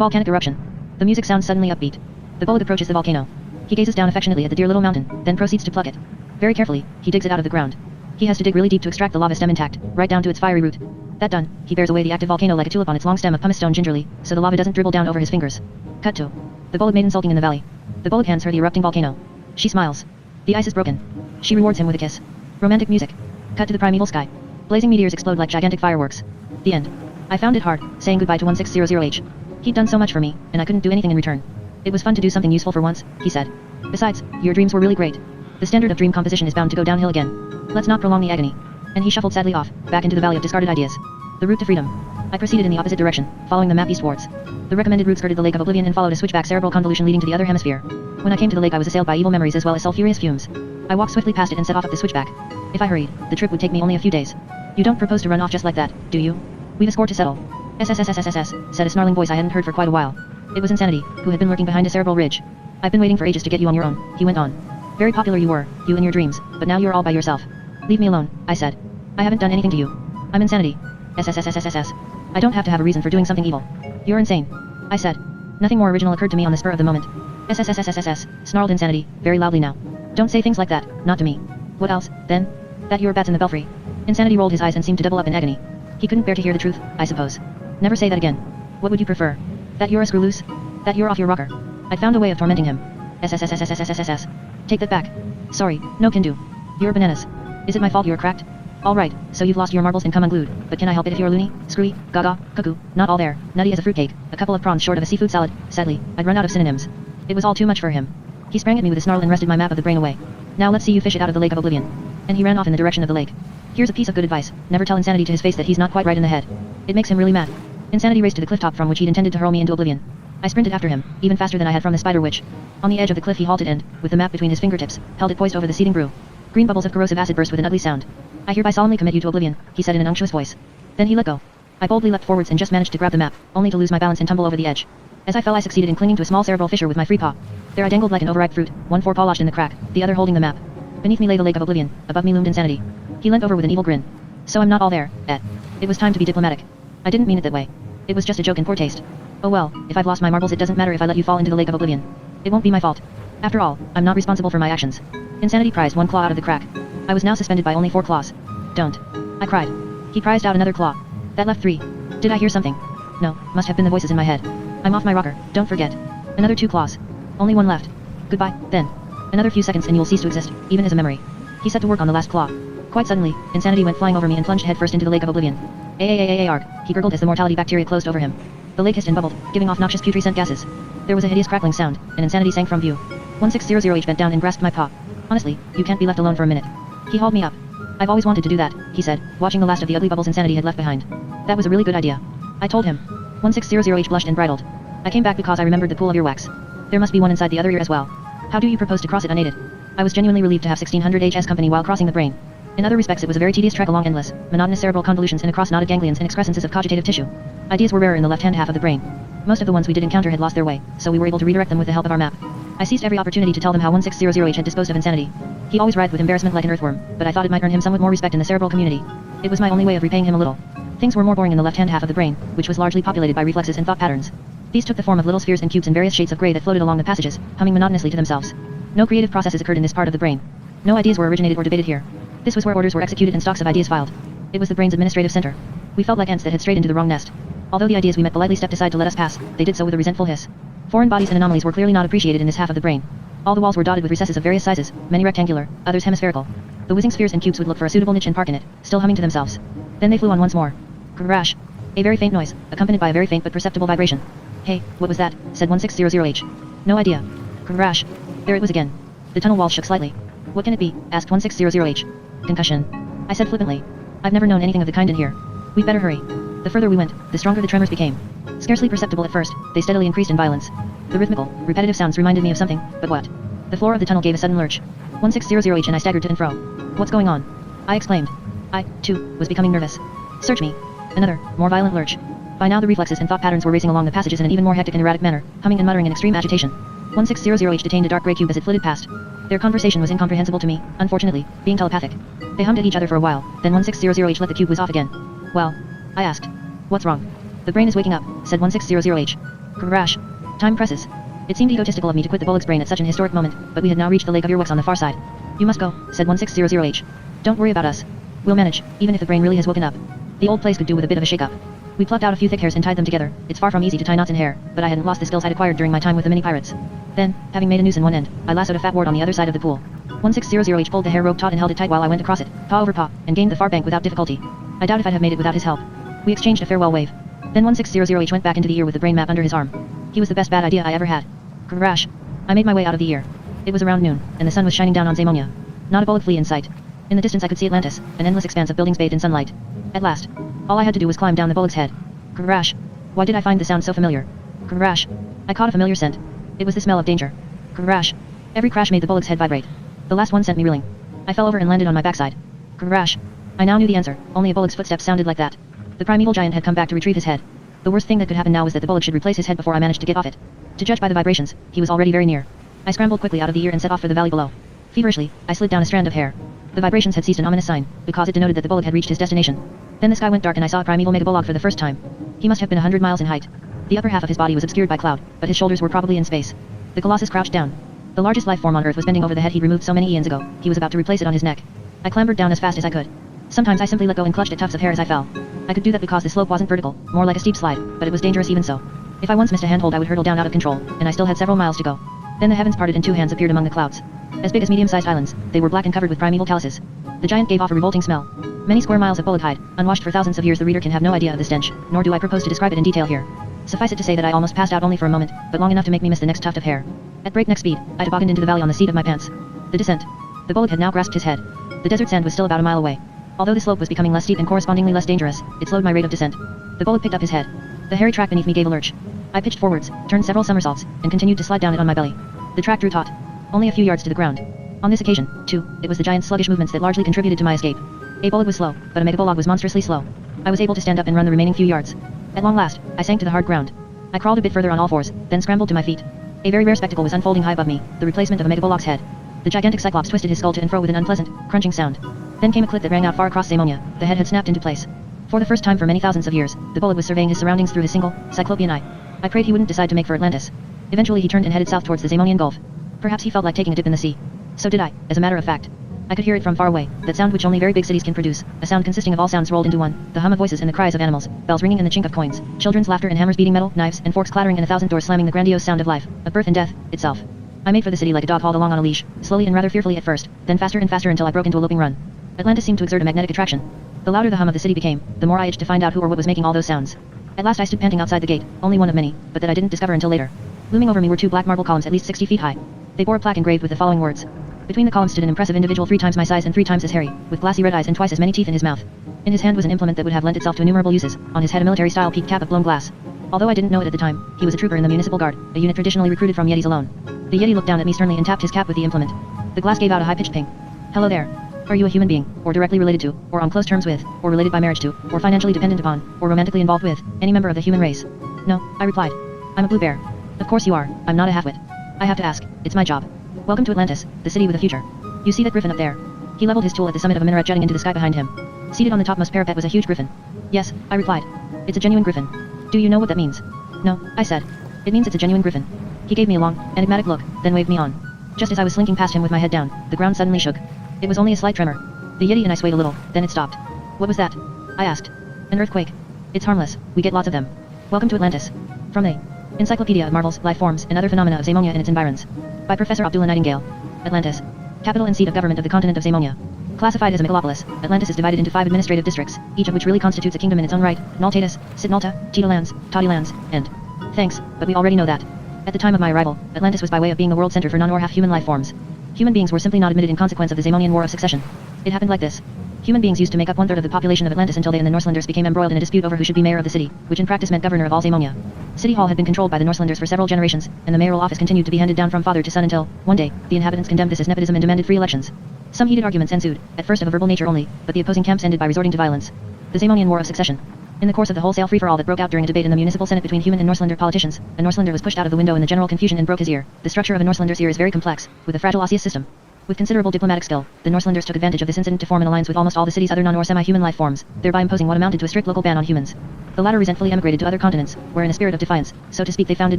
volcanic eruption. The music sounds suddenly upbeat. The Bullock approaches the volcano. He gazes down affectionately at the dear little mountain, then proceeds to pluck it. Very carefully, he digs it out of the ground. He has to dig really deep to extract the lava stem intact, right down to its fiery root. That done, he bears away the active volcano like a tulip on its long stem of pumice stone gingerly, so the lava doesn't dribble down over his fingers. Cut to the Bullock maiden sulking in the valley. The Bullock hands her the erupting volcano. She smiles. The ice is broken. She rewards him with a kiss. Romantic music. Cut to the primeval sky. Blazing meteors explode like gigantic fireworks. The end. I found it hard, saying goodbye to 1600H. He'd done so much for me, and I couldn't do anything in return. It was fun to do something useful for once, he said. Besides, your dreams were really great. The standard of dream composition is bound to go downhill again. Let's not prolong the agony. And he shuffled sadly off, back into the valley of discarded ideas. The route to freedom. I proceeded in the opposite direction, following the map eastwards. The recommended route skirted the Lake of Oblivion and followed a switchback cerebral convolution leading to the other hemisphere. When I came to the lake, I was assailed by evil memories as well as sulfurous fumes. I walked swiftly past it and set off up the switchback. If I hurried, the trip would take me only a few days. You don't propose to run off just like that, do you? We've a score to settle. SSSSSS, said a snarling voice I hadn't heard for quite a while. It was Insanity, who had been lurking behind a cerebral ridge. I've been waiting for ages to get you on your own, he went on. Very popular you were, you and your dreams, but now you're all by yourself. Leave me alone, I said. I haven't done anything to you. I'm Insanity. SSSSSS. I don't have to have a reason for doing something evil. You're insane. I said. Nothing more original occurred to me on the spur of the moment. SSSSSS, snarled Insanity, very loudly now. Don't say things like that, not to me. What else, then? That you're bats in the belfry. Insanity rolled his eyes and seemed to double up in agony. He couldn't bear to hear the truth, I suppose. Never say that again. What would you prefer? That you're a screw loose? That you're off your rocker? I'd found a way of tormenting him. SSSSSSSSS. Take that back. Sorry, no can do. You're bananas. Is it my fault you're cracked? Alright, so you've lost your marbles and come unglued, but can I help it if you're loony, screwy, gaga, cuckoo, not all there, nutty as a fruitcake, a couple of prawns short of a seafood salad, sadly, I'd run out of synonyms. It was all too much for him. He sprang at me with a snarl and wrested my map of the brain away. Now let's see you fish it out of the lake of oblivion. And he ran off in the direction of the lake. Here's a piece of good advice, never tell Insanity to his face that he's not quite right in the head. It makes him really mad. Insanity raced to the cliff top from which he'd intended to hurl me into oblivion. I sprinted after him, even faster than I had from the spider witch. On the edge of the cliff he halted and, with the map between his fingertips, held it poised over the seething brew. Green bubbles of corrosive acid burst with an ugly sound. I hereby solemnly commit you to oblivion, he said in an unctuous voice. Then he let go. I boldly leapt forwards and just managed to grab the map, only to lose my balance and tumble over the edge. As I fell I succeeded in clinging to a small cerebral fissure with my free paw. There I dangled like an overripe fruit, one forepaw lodged in the crack, the other holding the map. Beneath me lay the lake of oblivion, above me loomed Insanity. He leant over with an evil grin. So I'm not all there, eh? It was time to be diplomatic. I didn't mean it that way. It was just a joke in poor taste. Oh well, if I've lost my marbles it doesn't matter if I let you fall into the lake of oblivion. It won't be my fault. After all, I'm not responsible for my actions. Insanity prized one claw out of the crack. I was now suspended by only 4 claws. Don't. I cried. He prized out another claw. That left 3. Did I hear something? No, must have been the voices in my head. I'm off my rocker, don't forget. Another 2 claws. Only 1 left. Goodbye, then. Another few seconds and you will cease to exist, even as a memory. He set to work on the last claw. Quite suddenly, Insanity went flying over me and plunged headfirst into the lake of oblivion. Arg, he gurgled as the mortality bacteria closed over him. The lake hissed and bubbled, giving off noxious putrescent gases. There was a hideous crackling sound, and Insanity sank from view. 1600H bent down and grasped my paw. Honestly, you can't be left alone for a minute. He hauled me up. I've always wanted to do that, he said, watching the last of the ugly bubbles Insanity had left behind. That was a really good idea. I told him. 1600H blushed and bridled. I came back because I remembered the pool of earwax. There must be one inside the other ear as well. How do you propose to cross it unaided? I was genuinely relieved to have 1600H's company while crossing the brain. In other respects it was a very tedious trek along endless, monotonous cerebral convolutions and across knotted ganglions and excrescences of cogitative tissue. Ideas were rarer in the left-hand half of the brain. Most of the ones we did encounter had lost their way, so we were able to redirect them with the help of our map. I seized every opportunity to tell them how 1600H had disposed of Insanity. He always writhed with embarrassment like an earthworm, but I thought it might earn him somewhat more respect in the cerebral community. It was my only way of repaying him a little. Things were more boring in the left-hand half of the brain, which was largely populated by reflexes and thought patterns. These took the form of little spheres and cubes in various shades of gray that floated along the passages, humming monotonously to themselves. No creative processes occurred in this part of the brain. No ideas were originated or debated here. This was where orders were executed and stocks of ideas filed. It was the brain's administrative center. We felt like ants that had strayed into the wrong nest. Although the ideas we met politely stepped aside to let us pass, they did so with a resentful hiss. Foreign bodies and anomalies were clearly not appreciated in this half of the brain. All the walls were dotted with recesses of various sizes, many rectangular, others hemispherical. The whizzing spheres and cubes would look for a suitable niche and park in it, still humming to themselves. Then they flew on once more. Crash. A very faint noise, accompanied by a very faint but perceptible vibration. Hey, what was that? Said 1600H. No idea. Crash. There it was again. The tunnel walls shook slightly. What can it be? Asked 1600H. Concussion. I said flippantly. I've never known anything of the kind in here. We'd better hurry. The further we went, the stronger the tremors became. Scarcely perceptible at first, they steadily increased in violence. The rhythmical, repetitive sounds reminded me of something, but what? The floor of the tunnel gave a sudden lurch. 1600H and I staggered to and fro. What's going on? I exclaimed. I, too, was becoming nervous. Search me. Another, more violent lurch. By now the reflexes and thought patterns were racing along the passages in an even more hectic and erratic manner, humming and muttering in extreme agitation. 1600H detained a dark grey cube as it flitted past. Their conversation was incomprehensible to me, unfortunately, being telepathic. They hummed at each other for a while, then 1600H let the cube whiz off again. Well, I asked. What's wrong? The brain is waking up, said 1600H. Crash. Time presses. It seemed egotistical of me to quit the Bullock's brain at such an historic moment, but we had now reached the lake of earwax on the far side. You must go, said 1600H. Don't worry about us. We'll manage, even if the brain really has woken up. The old place could do with a bit of a shake-up. We plucked out a few thick hairs and tied them together. It's far from easy to tie knots in hair, but I hadn't lost the skills I'd acquired during my time with the mini-pirates. Then, having made a noose in one end, I lassoed a fat wart on the other side of the pool. 1600H pulled the hair rope taut and held it tight while I went across it, paw over paw, and gained the far bank without difficulty. I doubt if I'd have made it without his help. We exchanged a farewell wave. Then 1600H went back into the ear with the brain map under his arm. He was the best bad idea I ever had. Crash. I made my way out of the ear. It was around noon, and the sun was shining down on Zamonia. Not a bullet flea in sight. In the distance I could see Atlantis, an endless expanse of buildings bathed in sunlight. At last, all I had to do was climb down the bullock's head. Crash. Why did I find the sound so familiar? Crash. I caught a familiar scent. It was the smell of danger. Crash. Every crash made the bullock's head vibrate. The last one sent me reeling. I fell over and landed on my backside. Crash. I now knew the answer, only a bullock's footsteps sounded like that. The primeval giant had come back to retrieve his head. The worst thing that could happen now was that the bullock should replace his head before I managed to get off it. To judge by the vibrations, he was already very near. I scrambled quickly out of the ear and set off for the valley below. Feverishly, I slid down a strand of hair. The vibrations had ceased, an ominous sign, because it denoted that the bullock had reached his destination. Then the sky went dark and I saw a primeval megabullock for the first time. He must have been 100 miles in height. The upper half of his body was obscured by cloud, but his shoulders were probably in space. The Colossus crouched down. The largest life form on Earth was bending over the head he'd removed so many eons ago. He was about to replace it on his neck. I clambered down as fast as I could. Sometimes I simply let go and clutched at tufts of hair as I fell. I could do that because the slope wasn't vertical, more like a steep slide, but it was dangerous even so. If I once missed a handhold, I would hurtle down out of control, and I still had several miles to go. Then the heavens parted and two hands appeared among the clouds. As big as medium-sized islands, they were black and covered with primeval calluses. The giant gave off a revolting smell. Many square miles of bullock hide, unwashed for thousands of years. The reader can have no idea of the stench, nor do I propose to describe it in detail here. Suffice it to say that I almost passed out only for a moment, but long enough to make me miss the next tuft of hair. At breakneck speed, I tobogganed into the valley on the seat of my pants. The descent. The bullock had now grasped his head. The desert sand was still about a mile away. Although the slope was becoming less steep and correspondingly less dangerous, it slowed my rate of descent. The bullock picked up his head. The hairy track beneath me gave a lurch. I pitched forwards, turned several somersaults, and continued to slide down it on my belly. The track drew taut. Only a few yards to the ground. On this occasion, too, it was the giant's sluggish movements that largely contributed to my escape. A bullock was slow, but a megabolog was monstrously slow. I was able to stand up and run the remaining few yards. At long last, I sank to the hard ground. I crawled a bit further on all fours, then scrambled to my feet. A very rare spectacle was unfolding high above me, the replacement of a megabolog's head. The gigantic cyclops twisted his skull to and fro with an unpleasant, crunching sound. Then came a click that rang out far across Zamonia. The head had snapped into place. For the first time for many thousands of years, the bullock was surveying his surroundings through his single, cyclopean eye. I prayed he wouldn't decide to make for Atlantis. Eventually he turned and headed south towards the Zamonian Gulf. Perhaps he felt like taking a dip in the sea. So did I, as a matter of fact. I could hear it from far away, that sound which only very big cities can produce, a sound consisting of all sounds rolled into one, the hum of voices and the cries of animals, bells ringing and the chink of coins, children's laughter and hammers beating metal, knives and forks clattering and 1,000 doors slamming, the grandiose sound of life, of birth and death, itself. I made for the city like a dog hauled along on a leash, slowly and rather fearfully at first, then faster and faster until I broke into a loping run. Atlantis seemed to exert a magnetic attraction. The louder the hum of the city became, the more I itched to find out who or what was making all those sounds. At last I stood panting outside the gate, only one of many, but that I didn't discover until later. Looming over me were two black marble columns at least 60 feet high. They bore a plaque engraved with the following words. Between the columns stood an impressive individual 3 times my size and 3 times as hairy, with glassy red eyes and twice as many teeth in his mouth. In his hand was an implement that would have lent itself to innumerable uses, on his head a military-style peaked cap of blown glass. Although I didn't know it at the time, he was a trooper in the municipal guard, a unit traditionally recruited from Yetis alone. The Yeti looked down at me sternly and tapped his cap with the implement. The glass gave out a high-pitched ping. Hello there. Are you a human being, or directly related to, or on close terms with, or related by marriage to, or financially dependent upon, or romantically involved with, any member of the human race? No, I replied. I'm a blue bear. Of course you are, I'm not a halfwit. I have to ask, it's my job. Welcome to Atlantis, the city with a future. You see that griffin up there? He leveled his tool at the summit of a minaret jutting into the sky behind him. Seated on the topmost parapet was a huge griffin. Yes, I replied. It's a genuine griffin. Do you know what that means? No, I said. It means it's a genuine griffin. He gave me a long, enigmatic look, then waved me on. Just as I was slinking past him with my head down, the ground suddenly shook. It was only a slight tremor. The Yeti and I swayed a little, then it stopped. What was that? I asked. An earthquake. It's harmless, we get lots of them. Welcome to Atlantis. From the Encyclopedia of Marvels, Life Forms, and Other Phenomena of Zamonia and its Environs. By Professor Abdullah Nightingale. Atlantis. Capital and seat of government of the continent of Zamonia. Classified as a megalopolis, Atlantis is divided into 5 administrative districts, each of which really constitutes a kingdom in its own right: Naltatus, Sitnalta, Titalands, Todilands, and... Thanks, but we already know that. At the time of my arrival, Atlantis was by way of being the world center for non- or half-human life forms. Human beings were simply not admitted in consequence of the Zamonian War of Succession. It happened like this. Human beings used to make up 1/3 of the population of Atlantis until they and the Norselanders became embroiled in a dispute over who should be mayor of the city, which in practice meant governor of all Zamonia. City Hall had been controlled by the Norselanders for several generations, and the mayoral office continued to be handed down from father to son until, one day, the inhabitants condemned this as nepotism and demanded free elections. Some heated arguments ensued, at first of a verbal nature only, but the opposing camps ended by resorting to violence. The Zamonian War of Succession. In the course of the wholesale free-for-all that broke out during a debate in the municipal senate between human and Norselander politicians, a Norselander was pushed out of the window in the general confusion and broke his ear. The structure of a Norselander's ear is very complex, with a fragile osseous system. With considerable diplomatic skill, the Norselanders took advantage of this incident to form an alliance with almost all the city's other non- or semi-human life forms, thereby imposing what amounted to a strict local ban on humans. The latter resentfully emigrated to other continents, where in a spirit of defiance, so to speak, they founded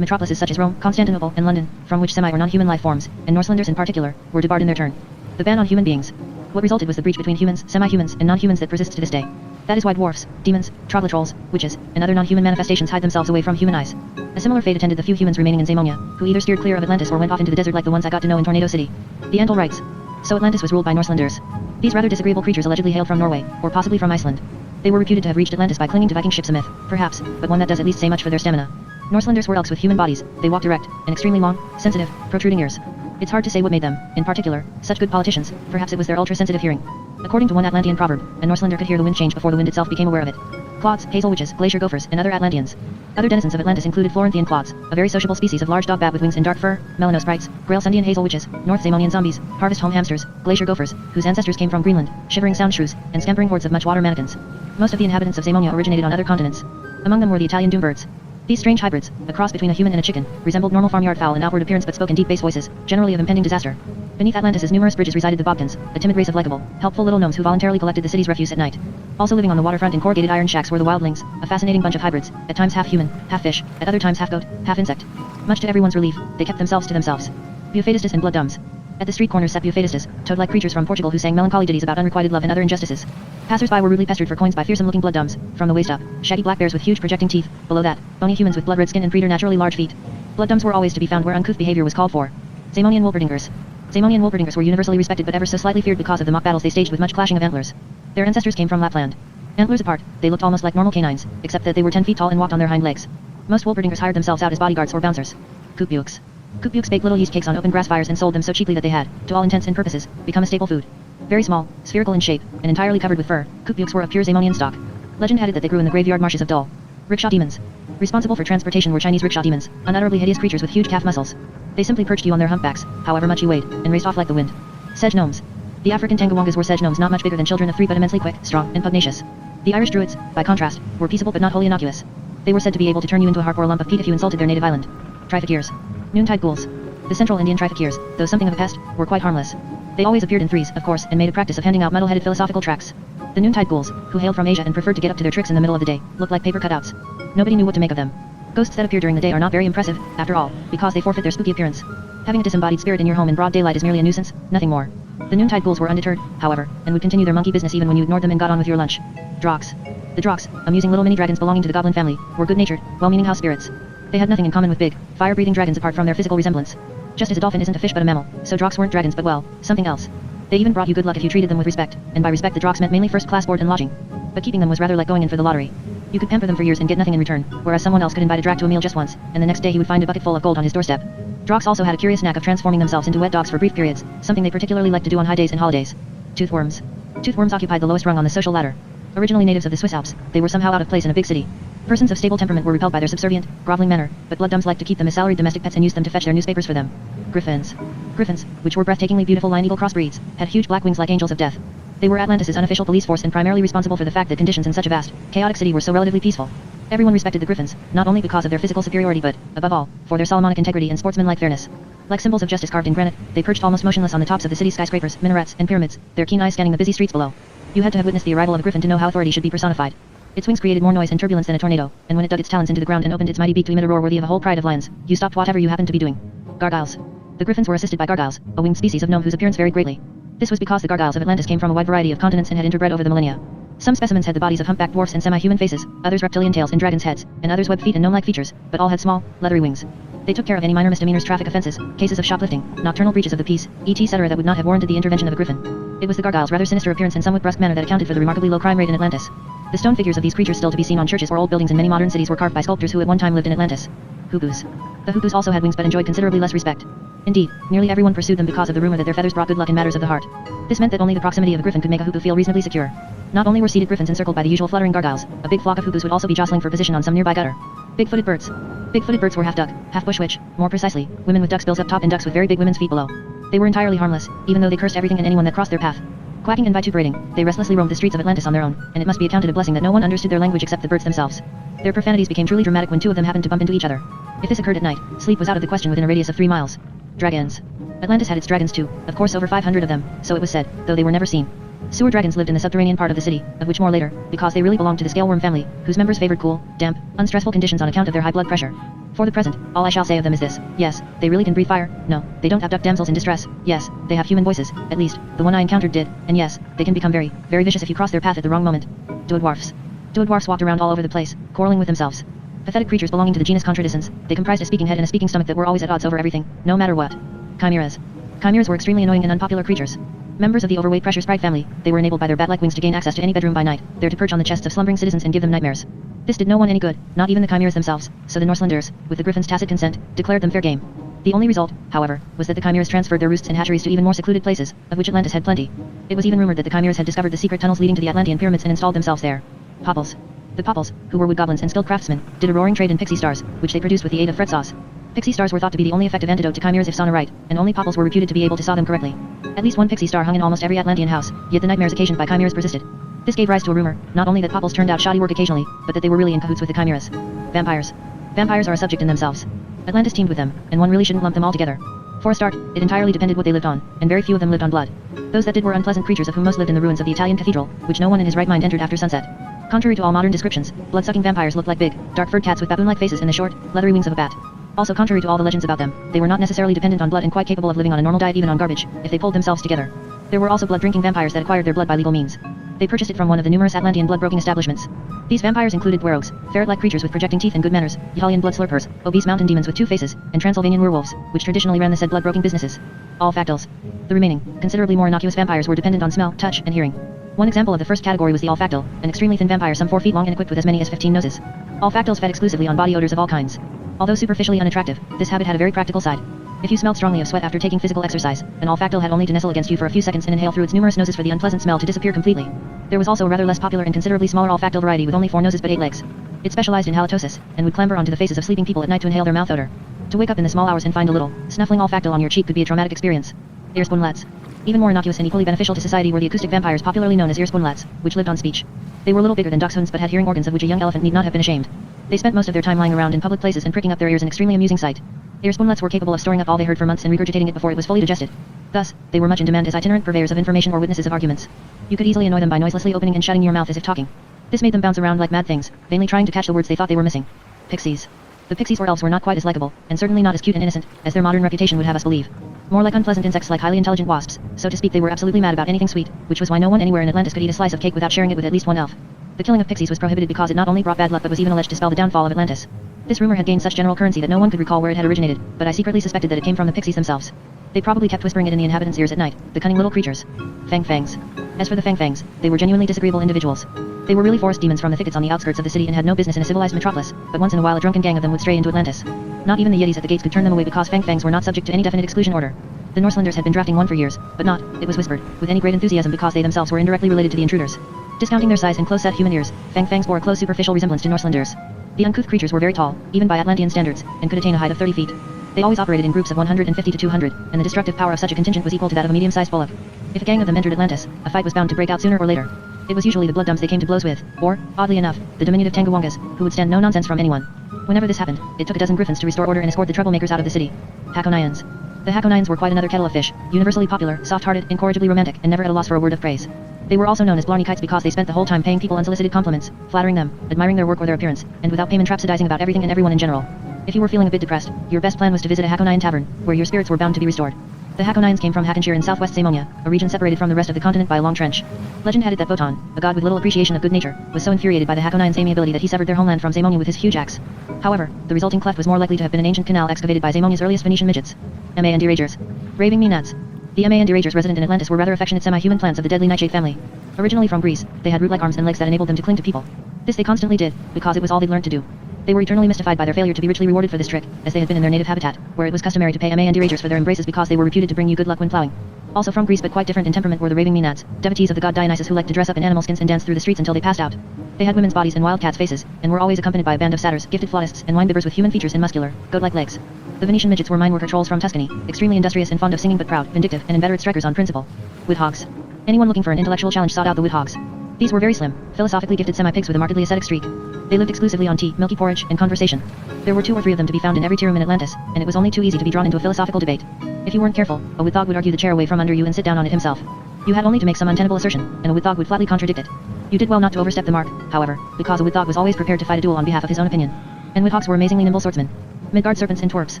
metropolises such as Rome, Constantinople, and London, from which semi- or non-human life forms, and Norselanders in particular, were debarred in their turn. The ban on human beings. What resulted was the breach between humans, semi-humans, and non-humans that persists to this day. That is why dwarfs, demons, troglotrolls, witches, and other non-human manifestations hide themselves away from human eyes. A similar fate attended the few humans remaining in Zamonia, who either steered clear of Atlantis or went off into the desert like the ones I got to know in Tornado City. The Andal writes. So Atlantis was ruled by Norselanders. These rather disagreeable creatures allegedly hailed from Norway, or possibly from Iceland. They were reputed to have reached Atlantis by clinging to Viking ships, a myth, perhaps, but one that does at least say much for their stamina. Norselanders were elks with human bodies. They walked erect, and extremely long, sensitive, protruding ears. It's hard to say what made them, in particular, such good politicians. Perhaps it was their ultra-sensitive hearing. According to one Atlantean proverb, a Norselander could hear the wind change before the wind itself became aware of it. Clods, hazel witches, glacier gophers, and other Atlanteans. Other denizens of Atlantis included Florenthian clods, a very sociable species of large dog bat with wings and dark fur, Melanos sprites, Grailsundian hazel witches, North Zamonian zombies, harvest home hamsters, glacier gophers, whose ancestors came from Greenland, shivering sound shrews, and scampering hordes of much water mannequins. Most of the inhabitants of Zamonia originated on other continents. Among them were the Italian doombirds. These strange hybrids, a cross between a human and a chicken, resembled normal farmyard fowl in outward appearance but spoke in deep bass voices, generally of impending disaster. Beneath Atlantis' numerous bridges resided the Bobkins, a timid race of likable, helpful little gnomes who voluntarily collected the city's refuse at night. Also living on the waterfront in corrugated iron shacks were the wildlings, a fascinating bunch of hybrids, at times half human, half fish, at other times half goat, half insect. Much to everyone's relief, they kept themselves to themselves. Bufetistas and blood dumbs. At the street corners sat bufetistas, toad-like creatures from Portugal who sang melancholy ditties about unrequited love and other injustices. Passers-by were rudely pestered for coins by fearsome-looking blood dumbs, from the waist up, shaggy black bears with huge projecting teeth, below that, bony humans with blood-red skin and preternaturally large feet. Blood dumbs were always to be found where uncouth behavior was called for. Zamonian Wolperdingers. Zamonian Wolperdingers were universally respected but ever so slightly feared because of the mock battles they staged with much clashing of antlers. Their ancestors came from Lapland. Antlers apart, they looked almost like normal canines, except that they were 10 feet tall and walked on their hind legs. Most Wolperdingers hired themselves out as bodyguards or bouncers. Koopbukes. Koopbukes baked little yeast cakes on open grass fires and sold them so cheaply that they had, to all intents and purposes, become a staple food. Very small, spherical in shape, and entirely covered with fur, Koopbukes were of pure Zamonian stock. Legend had it that they grew in the graveyard marshes of Dol. Rickshaw demons. Responsible for transportation were Chinese rickshaw demons, unutterably hideous creatures with huge calf muscles. They simply perched you on their humpbacks, however much you weighed, and raced off like the wind. Sedge gnomes. The African Tangawongas were sedge gnomes not much bigger than children of 3 but immensely quick, strong, and pugnacious. The Irish druids, by contrast, were peaceable but not wholly innocuous. They were said to be able to turn you into a harp or a lump of peat if you insulted their native island. Trifakirs. Noontide ghouls. The Central Indian Trifakirs, though something of a pest, were quite harmless. They always appeared in threes, of course, and made a practice of handing out metal-headed philosophical tracts. The Noontide ghouls, who hailed from Asia and preferred to get up to their tricks in the middle of the day, looked like paper cutouts. Nobody knew what to make of them. Ghosts that appear during the day are not very impressive, after all, because they forfeit their spooky appearance. Having a disembodied spirit in your home in broad daylight is merely a nuisance, nothing more. The Noontide ghouls were undeterred, however, and would continue their monkey business even when you ignored them and got on with your lunch. Droks. The Droks, amusing little mini dragons belonging to the goblin family, were good-natured, well-meaning house spirits. They had nothing in common with big, fire-breathing dragons apart from their physical resemblance. Just as a dolphin isn't a fish but a mammal, so Droks weren't dragons but well, something else. They even brought you good luck if you treated them with respect, and by respect the Droks meant mainly first-class board and lodging. But keeping them was rather like going in for the lottery. You could pamper them for years and get nothing in return, whereas someone else could invite a Drak to a meal just once, and the next day he would find a bucket full of gold on his doorstep. Droks also had a curious knack of transforming themselves into wet dogs for brief periods, something they particularly liked to do on high days and holidays. Toothworms. Toothworms occupied the lowest rung on the social ladder. Originally natives of the Swiss Alps, they were somehow out of place in a big city. Persons of stable temperament were repelled by their subservient, groveling manner, but blood dumbs liked to keep them as salaried domestic pets and used them to fetch their newspapers for them. Griffins. Griffins, which were breathtakingly beautiful lion-eagle crossbreeds, had huge black wings like angels of death. They were Atlantis' unofficial police force and primarily responsible for the fact that conditions in such a vast, chaotic city were so relatively peaceful. Everyone respected the Griffins, not only because of their physical superiority but, above all, for their Solomonic integrity and sportsmanlike fairness. Like symbols of justice carved in granite, they perched almost motionless on the tops of the city's skyscrapers, minarets, and pyramids, their keen eyes scanning the busy streets below. You had to have witnessed the arrival of a griffin to know how authority should be personified. Its wings created more noise and turbulence than a tornado, and when it dug its talons into the ground and opened its mighty beak to emit a roar worthy of a whole pride of lions, you stopped whatever you happened to be doing. Gargoyles. The Griffins were assisted by gargoyles, a winged species of gnome whose appearance varied greatly. This was because the gargoyles of Atlantis came from a wide variety of continents and had interbred over the millennia. Some specimens had the bodies of humpbacked dwarfs and semi-human faces, others reptilian tails and dragons' heads, and others webbed feet and gnome-like features, but all had small, leathery wings. They took care of any minor misdemeanors, traffic offenses, cases of shoplifting, nocturnal breaches of the peace, etc. that would not have warranted the intervention of a griffin. It was the gargoyles' rather sinister appearance and somewhat brusque manner that accounted for the remarkably low crime rate in Atlantis. The stone figures of these creatures still to be seen on churches or old buildings in many modern cities were carved by sculptors who at one time lived in Atlantis. Hoopoes. The hoopoes also had wings but enjoyed considerably less respect. Indeed, nearly everyone pursued them because of the rumor that their feathers brought good luck in matters of the heart. This meant that only the proximity of a griffin could make a hoopoo feel reasonably secure. Not only were seated griffins encircled by the usual fluttering gargoyles, a big flock of hoopoes would also be jostling for position on some nearby gutter. Big-footed birds. Big-footed birds were half duck, half bush witch, more precisely, women with duck's bills up top and ducks with very big women's feet below. They were entirely harmless, even though they cursed everything and anyone that crossed their path. Quacking and vituperating, they restlessly roamed the streets of Atlantis on their own, and it must be accounted a blessing that no one understood their language except the birds themselves. Their profanities became truly dramatic when two of them happened to bump into each other. If this occurred at night, sleep was out of the question within a radius of 3 miles. Dragons. Atlantis had its dragons too, of course over 500 of them, so it was said, though they were never seen. Sewer dragons lived in the subterranean part of the city, of which more later, because they really belonged to the scaleworm family, whose members favored cool, damp, unstressful conditions on account of their high blood pressure. For the present, all I shall say of them is this: yes, they really can breathe fire. No, they don't abduct damsels in distress. Yes, they have human voices, at least, the one I encountered did, and yes, they can become very, very vicious if you cross their path at the wrong moment. Duodwarfs. Duodwarfs walked around all over the place, quarreling with themselves. Pathetic creatures belonging to the genus Contradicens, they comprised a speaking head and a speaking stomach that were always at odds over everything, no matter what. Chimeras. Chimeras were extremely annoying and unpopular creatures. Members of the overweight pressure sprite family, they were enabled by their bat-like wings to gain access to any bedroom by night, there to perch on the chests of slumbering citizens and give them nightmares. This did no one any good, not even the chimeras themselves, so the Norselanders, with the griffins' tacit consent, declared them fair game. The only result, however, was that the chimeras transferred their roosts and hatcheries to even more secluded places, of which Atlantis had plenty. It was even rumored that the chimeras had discovered the secret tunnels leading to the Atlantean pyramids and installed themselves there. Popples. The Popples, who were wood goblins and skilled craftsmen, did a roaring trade in pixie stars, which they produced with the aid of fret saws. Pixie stars were thought to be the only effective antidote to chimeras if sawn aright, and only Popples were reputed to be able to saw them correctly. At least one pixie star hung in almost every Atlantean house, yet the nightmares occasioned by chimeras persisted. This gave rise to a rumor, not only that Popples turned out shoddy work occasionally, but that they were really in cahoots with the chimeras. Vampires. Vampires are a subject in themselves. Atlantis teamed with them, and one really shouldn't lump them all together. For a start, it entirely depended what they lived on, and very few of them lived on blood. Those that did were unpleasant creatures of whom most lived in the ruins of the Italian cathedral, which no one in his right mind entered after sunset. Contrary to all modern descriptions, blood-sucking vampires looked like big, dark-furred cats with baboon-like faces and the short, leathery wings of a bat. Also contrary to all the legends about them, they were not necessarily dependent on blood and quite capable of living on a normal diet even on garbage, if they pulled themselves together. There were also blood-drinking vampires that acquired their blood by legal means. They purchased it from one of the numerous Atlantean blood-broking establishments. These vampires included Buerogs, ferret-like creatures with projecting teeth and good manners, Italian blood slurpers, obese mountain demons with two faces, and Transylvanian werewolves, which traditionally ran the said blood-broking businesses. All factals. The remaining, considerably more innocuous vampires were dependent on smell, touch, and hearing. One example of the first category was the olfactal, an extremely thin vampire some 4 feet long and equipped with as many as 15 noses. Olfactals fed exclusively on body odors of all kinds. Although superficially unattractive, this habit had a very practical side. If you smelled strongly of sweat after taking physical exercise, an olfactal had only to nestle against you for a few seconds and inhale through its numerous noses for the unpleasant smell to disappear completely. There was also a rather less popular and considerably smaller olfactal variety with only 4 noses but 8 legs. It specialized in halitosis, and would clamber onto the faces of sleeping people at night to inhale their mouth odor. To wake up in the small hours and find a little, snuffling olfactal on your cheek could be a traumatic experience. Earspoonlets. Even more innocuous and equally beneficial to society were the acoustic vampires popularly known as earspoonlets, which lived on speech. They were little bigger than dachshunds but had hearing organs of which a young elephant need not have been ashamed. They spent most of their time lying around in public places and pricking up their ears, an extremely amusing sight. Earspoonlets were capable of storing up all they heard for months and regurgitating it before it was fully digested. Thus, they were much in demand as itinerant purveyors of information or witnesses of arguments. You could easily annoy them by noiselessly opening and shutting your mouth as if talking. This made them bounce around like mad things, vainly trying to catch the words they thought they were missing. Pixies. The pixies or elves were not quite as likable, and certainly not as cute and innocent, as their modern reputation would have us believe. More like unpleasant insects like highly intelligent wasps, so to speak. They were absolutely mad about anything sweet, which was why no one anywhere in Atlantis could eat a slice of cake without sharing it with at least one elf. The killing of pixies was prohibited because it not only brought bad luck but was even alleged to spell the downfall of Atlantis. This rumor had gained such general currency that no one could recall where it had originated, but I secretly suspected that it came from the pixies themselves. They probably kept whispering it in the inhabitants' ears at night, the cunning little creatures. Fang-fangs. As for the Fang-fangs, they were genuinely disagreeable individuals. They were really forest demons from the thickets on the outskirts of the city and had no business in a civilized metropolis, but once in a while a drunken gang of them would stray into Atlantis. Not even the yetis at the gates could turn them away because Fang-fangs were not subject to any definite exclusion order. The Norselanders had been drafting one for years, but not, it was whispered, with any great enthusiasm because they themselves were indirectly related to the intruders. Discounting their size and close-set human ears, Fang-fangs bore a close superficial resemblance to Norselanders. The uncouth creatures were very tall, even by Atlantean standards, and could attain a height of 30 feet. They always operated in groups of 150 to 200, and the destructive power of such a contingent was equal to that of a medium-sized bullock. If a gang of them entered Atlantis, a fight was bound to break out sooner or later. It was usually the blood dumps they came to blows with, or, oddly enough, the diminutive Tangawangas, who would stand no nonsense from anyone. Whenever this happened, it took a dozen griffins to restore order and escort the troublemakers out of the city. Hakonians. The Hakonians were quite another kettle of fish, universally popular, soft-hearted, incorrigibly romantic, and never at a loss for a word of praise. They were also known as Blarney Kites because they spent the whole time paying people unsolicited compliments, flattering them, admiring their work or their appearance, and without payment rhapsodizing about everything and everyone in general. If you were feeling a bit depressed, your best plan was to visit a Hakonian tavern, where your spirits were bound to be restored. The Hakonians came from Hakonshire in southwest Zamonia, a region separated from the rest of the continent by a long trench. Legend had it that Votan, a god with little appreciation of good nature, was so infuriated by the Hakonians' amiability that he severed their homeland from Zamonia with his huge axe. However, the resulting cleft was more likely to have been an ancient canal excavated by Zamonia's earliest Phoenician midgets. Mandiragers. Raving Maenads. The Mandiragers resident in Atlantis were rather affectionate semi-human plants of the deadly nightshade family. Originally from Greece, they had root-like arms and legs that enabled them to cling to people. This they constantly did, because it was all they'd learned to do. They were eternally mystified by their failure to be richly rewarded for this trick, as they had been in their native habitat, where it was customary to pay Mandiragers for their embraces because they were reputed to bring you good luck when plowing. Also from Greece but quite different in temperament were the raving Maenads, devotees of the god Dionysus who liked to dress up in animal skins and dance through the streets until they passed out. They had women's bodies and wild cats' faces, and were always accompanied by a band of satyrs, gifted flautists, and wine-bibbers with human features and muscular, goat-like legs. The Venetian midgets were mine-worker trolls from Tuscany, extremely industrious and fond of singing but proud, vindictive, and inveterate strikers on principle. Woodhogs. Anyone looking for an intellectual challenge sought out the woodhogs. These were very slim, philosophically gifted semi-pigs with a markedly ascetic streak. They lived exclusively on tea, milky porridge, and conversation. There were 2 or 3 of them to be found in every tea room in Atlantis, and it was only too easy to be drawn into a philosophical debate. If you weren't careful, a woodthog would argue the chair away from under you and sit down on it himself. You had only to make some untenable assertion, and a woodthog would flatly contradict it. You did well not to overstep the mark, however, because a woodthog was always prepared to fight a duel on behalf of his own opinion. And woodhogs were amazingly nimble swordsmen. Midgard serpents and twerps.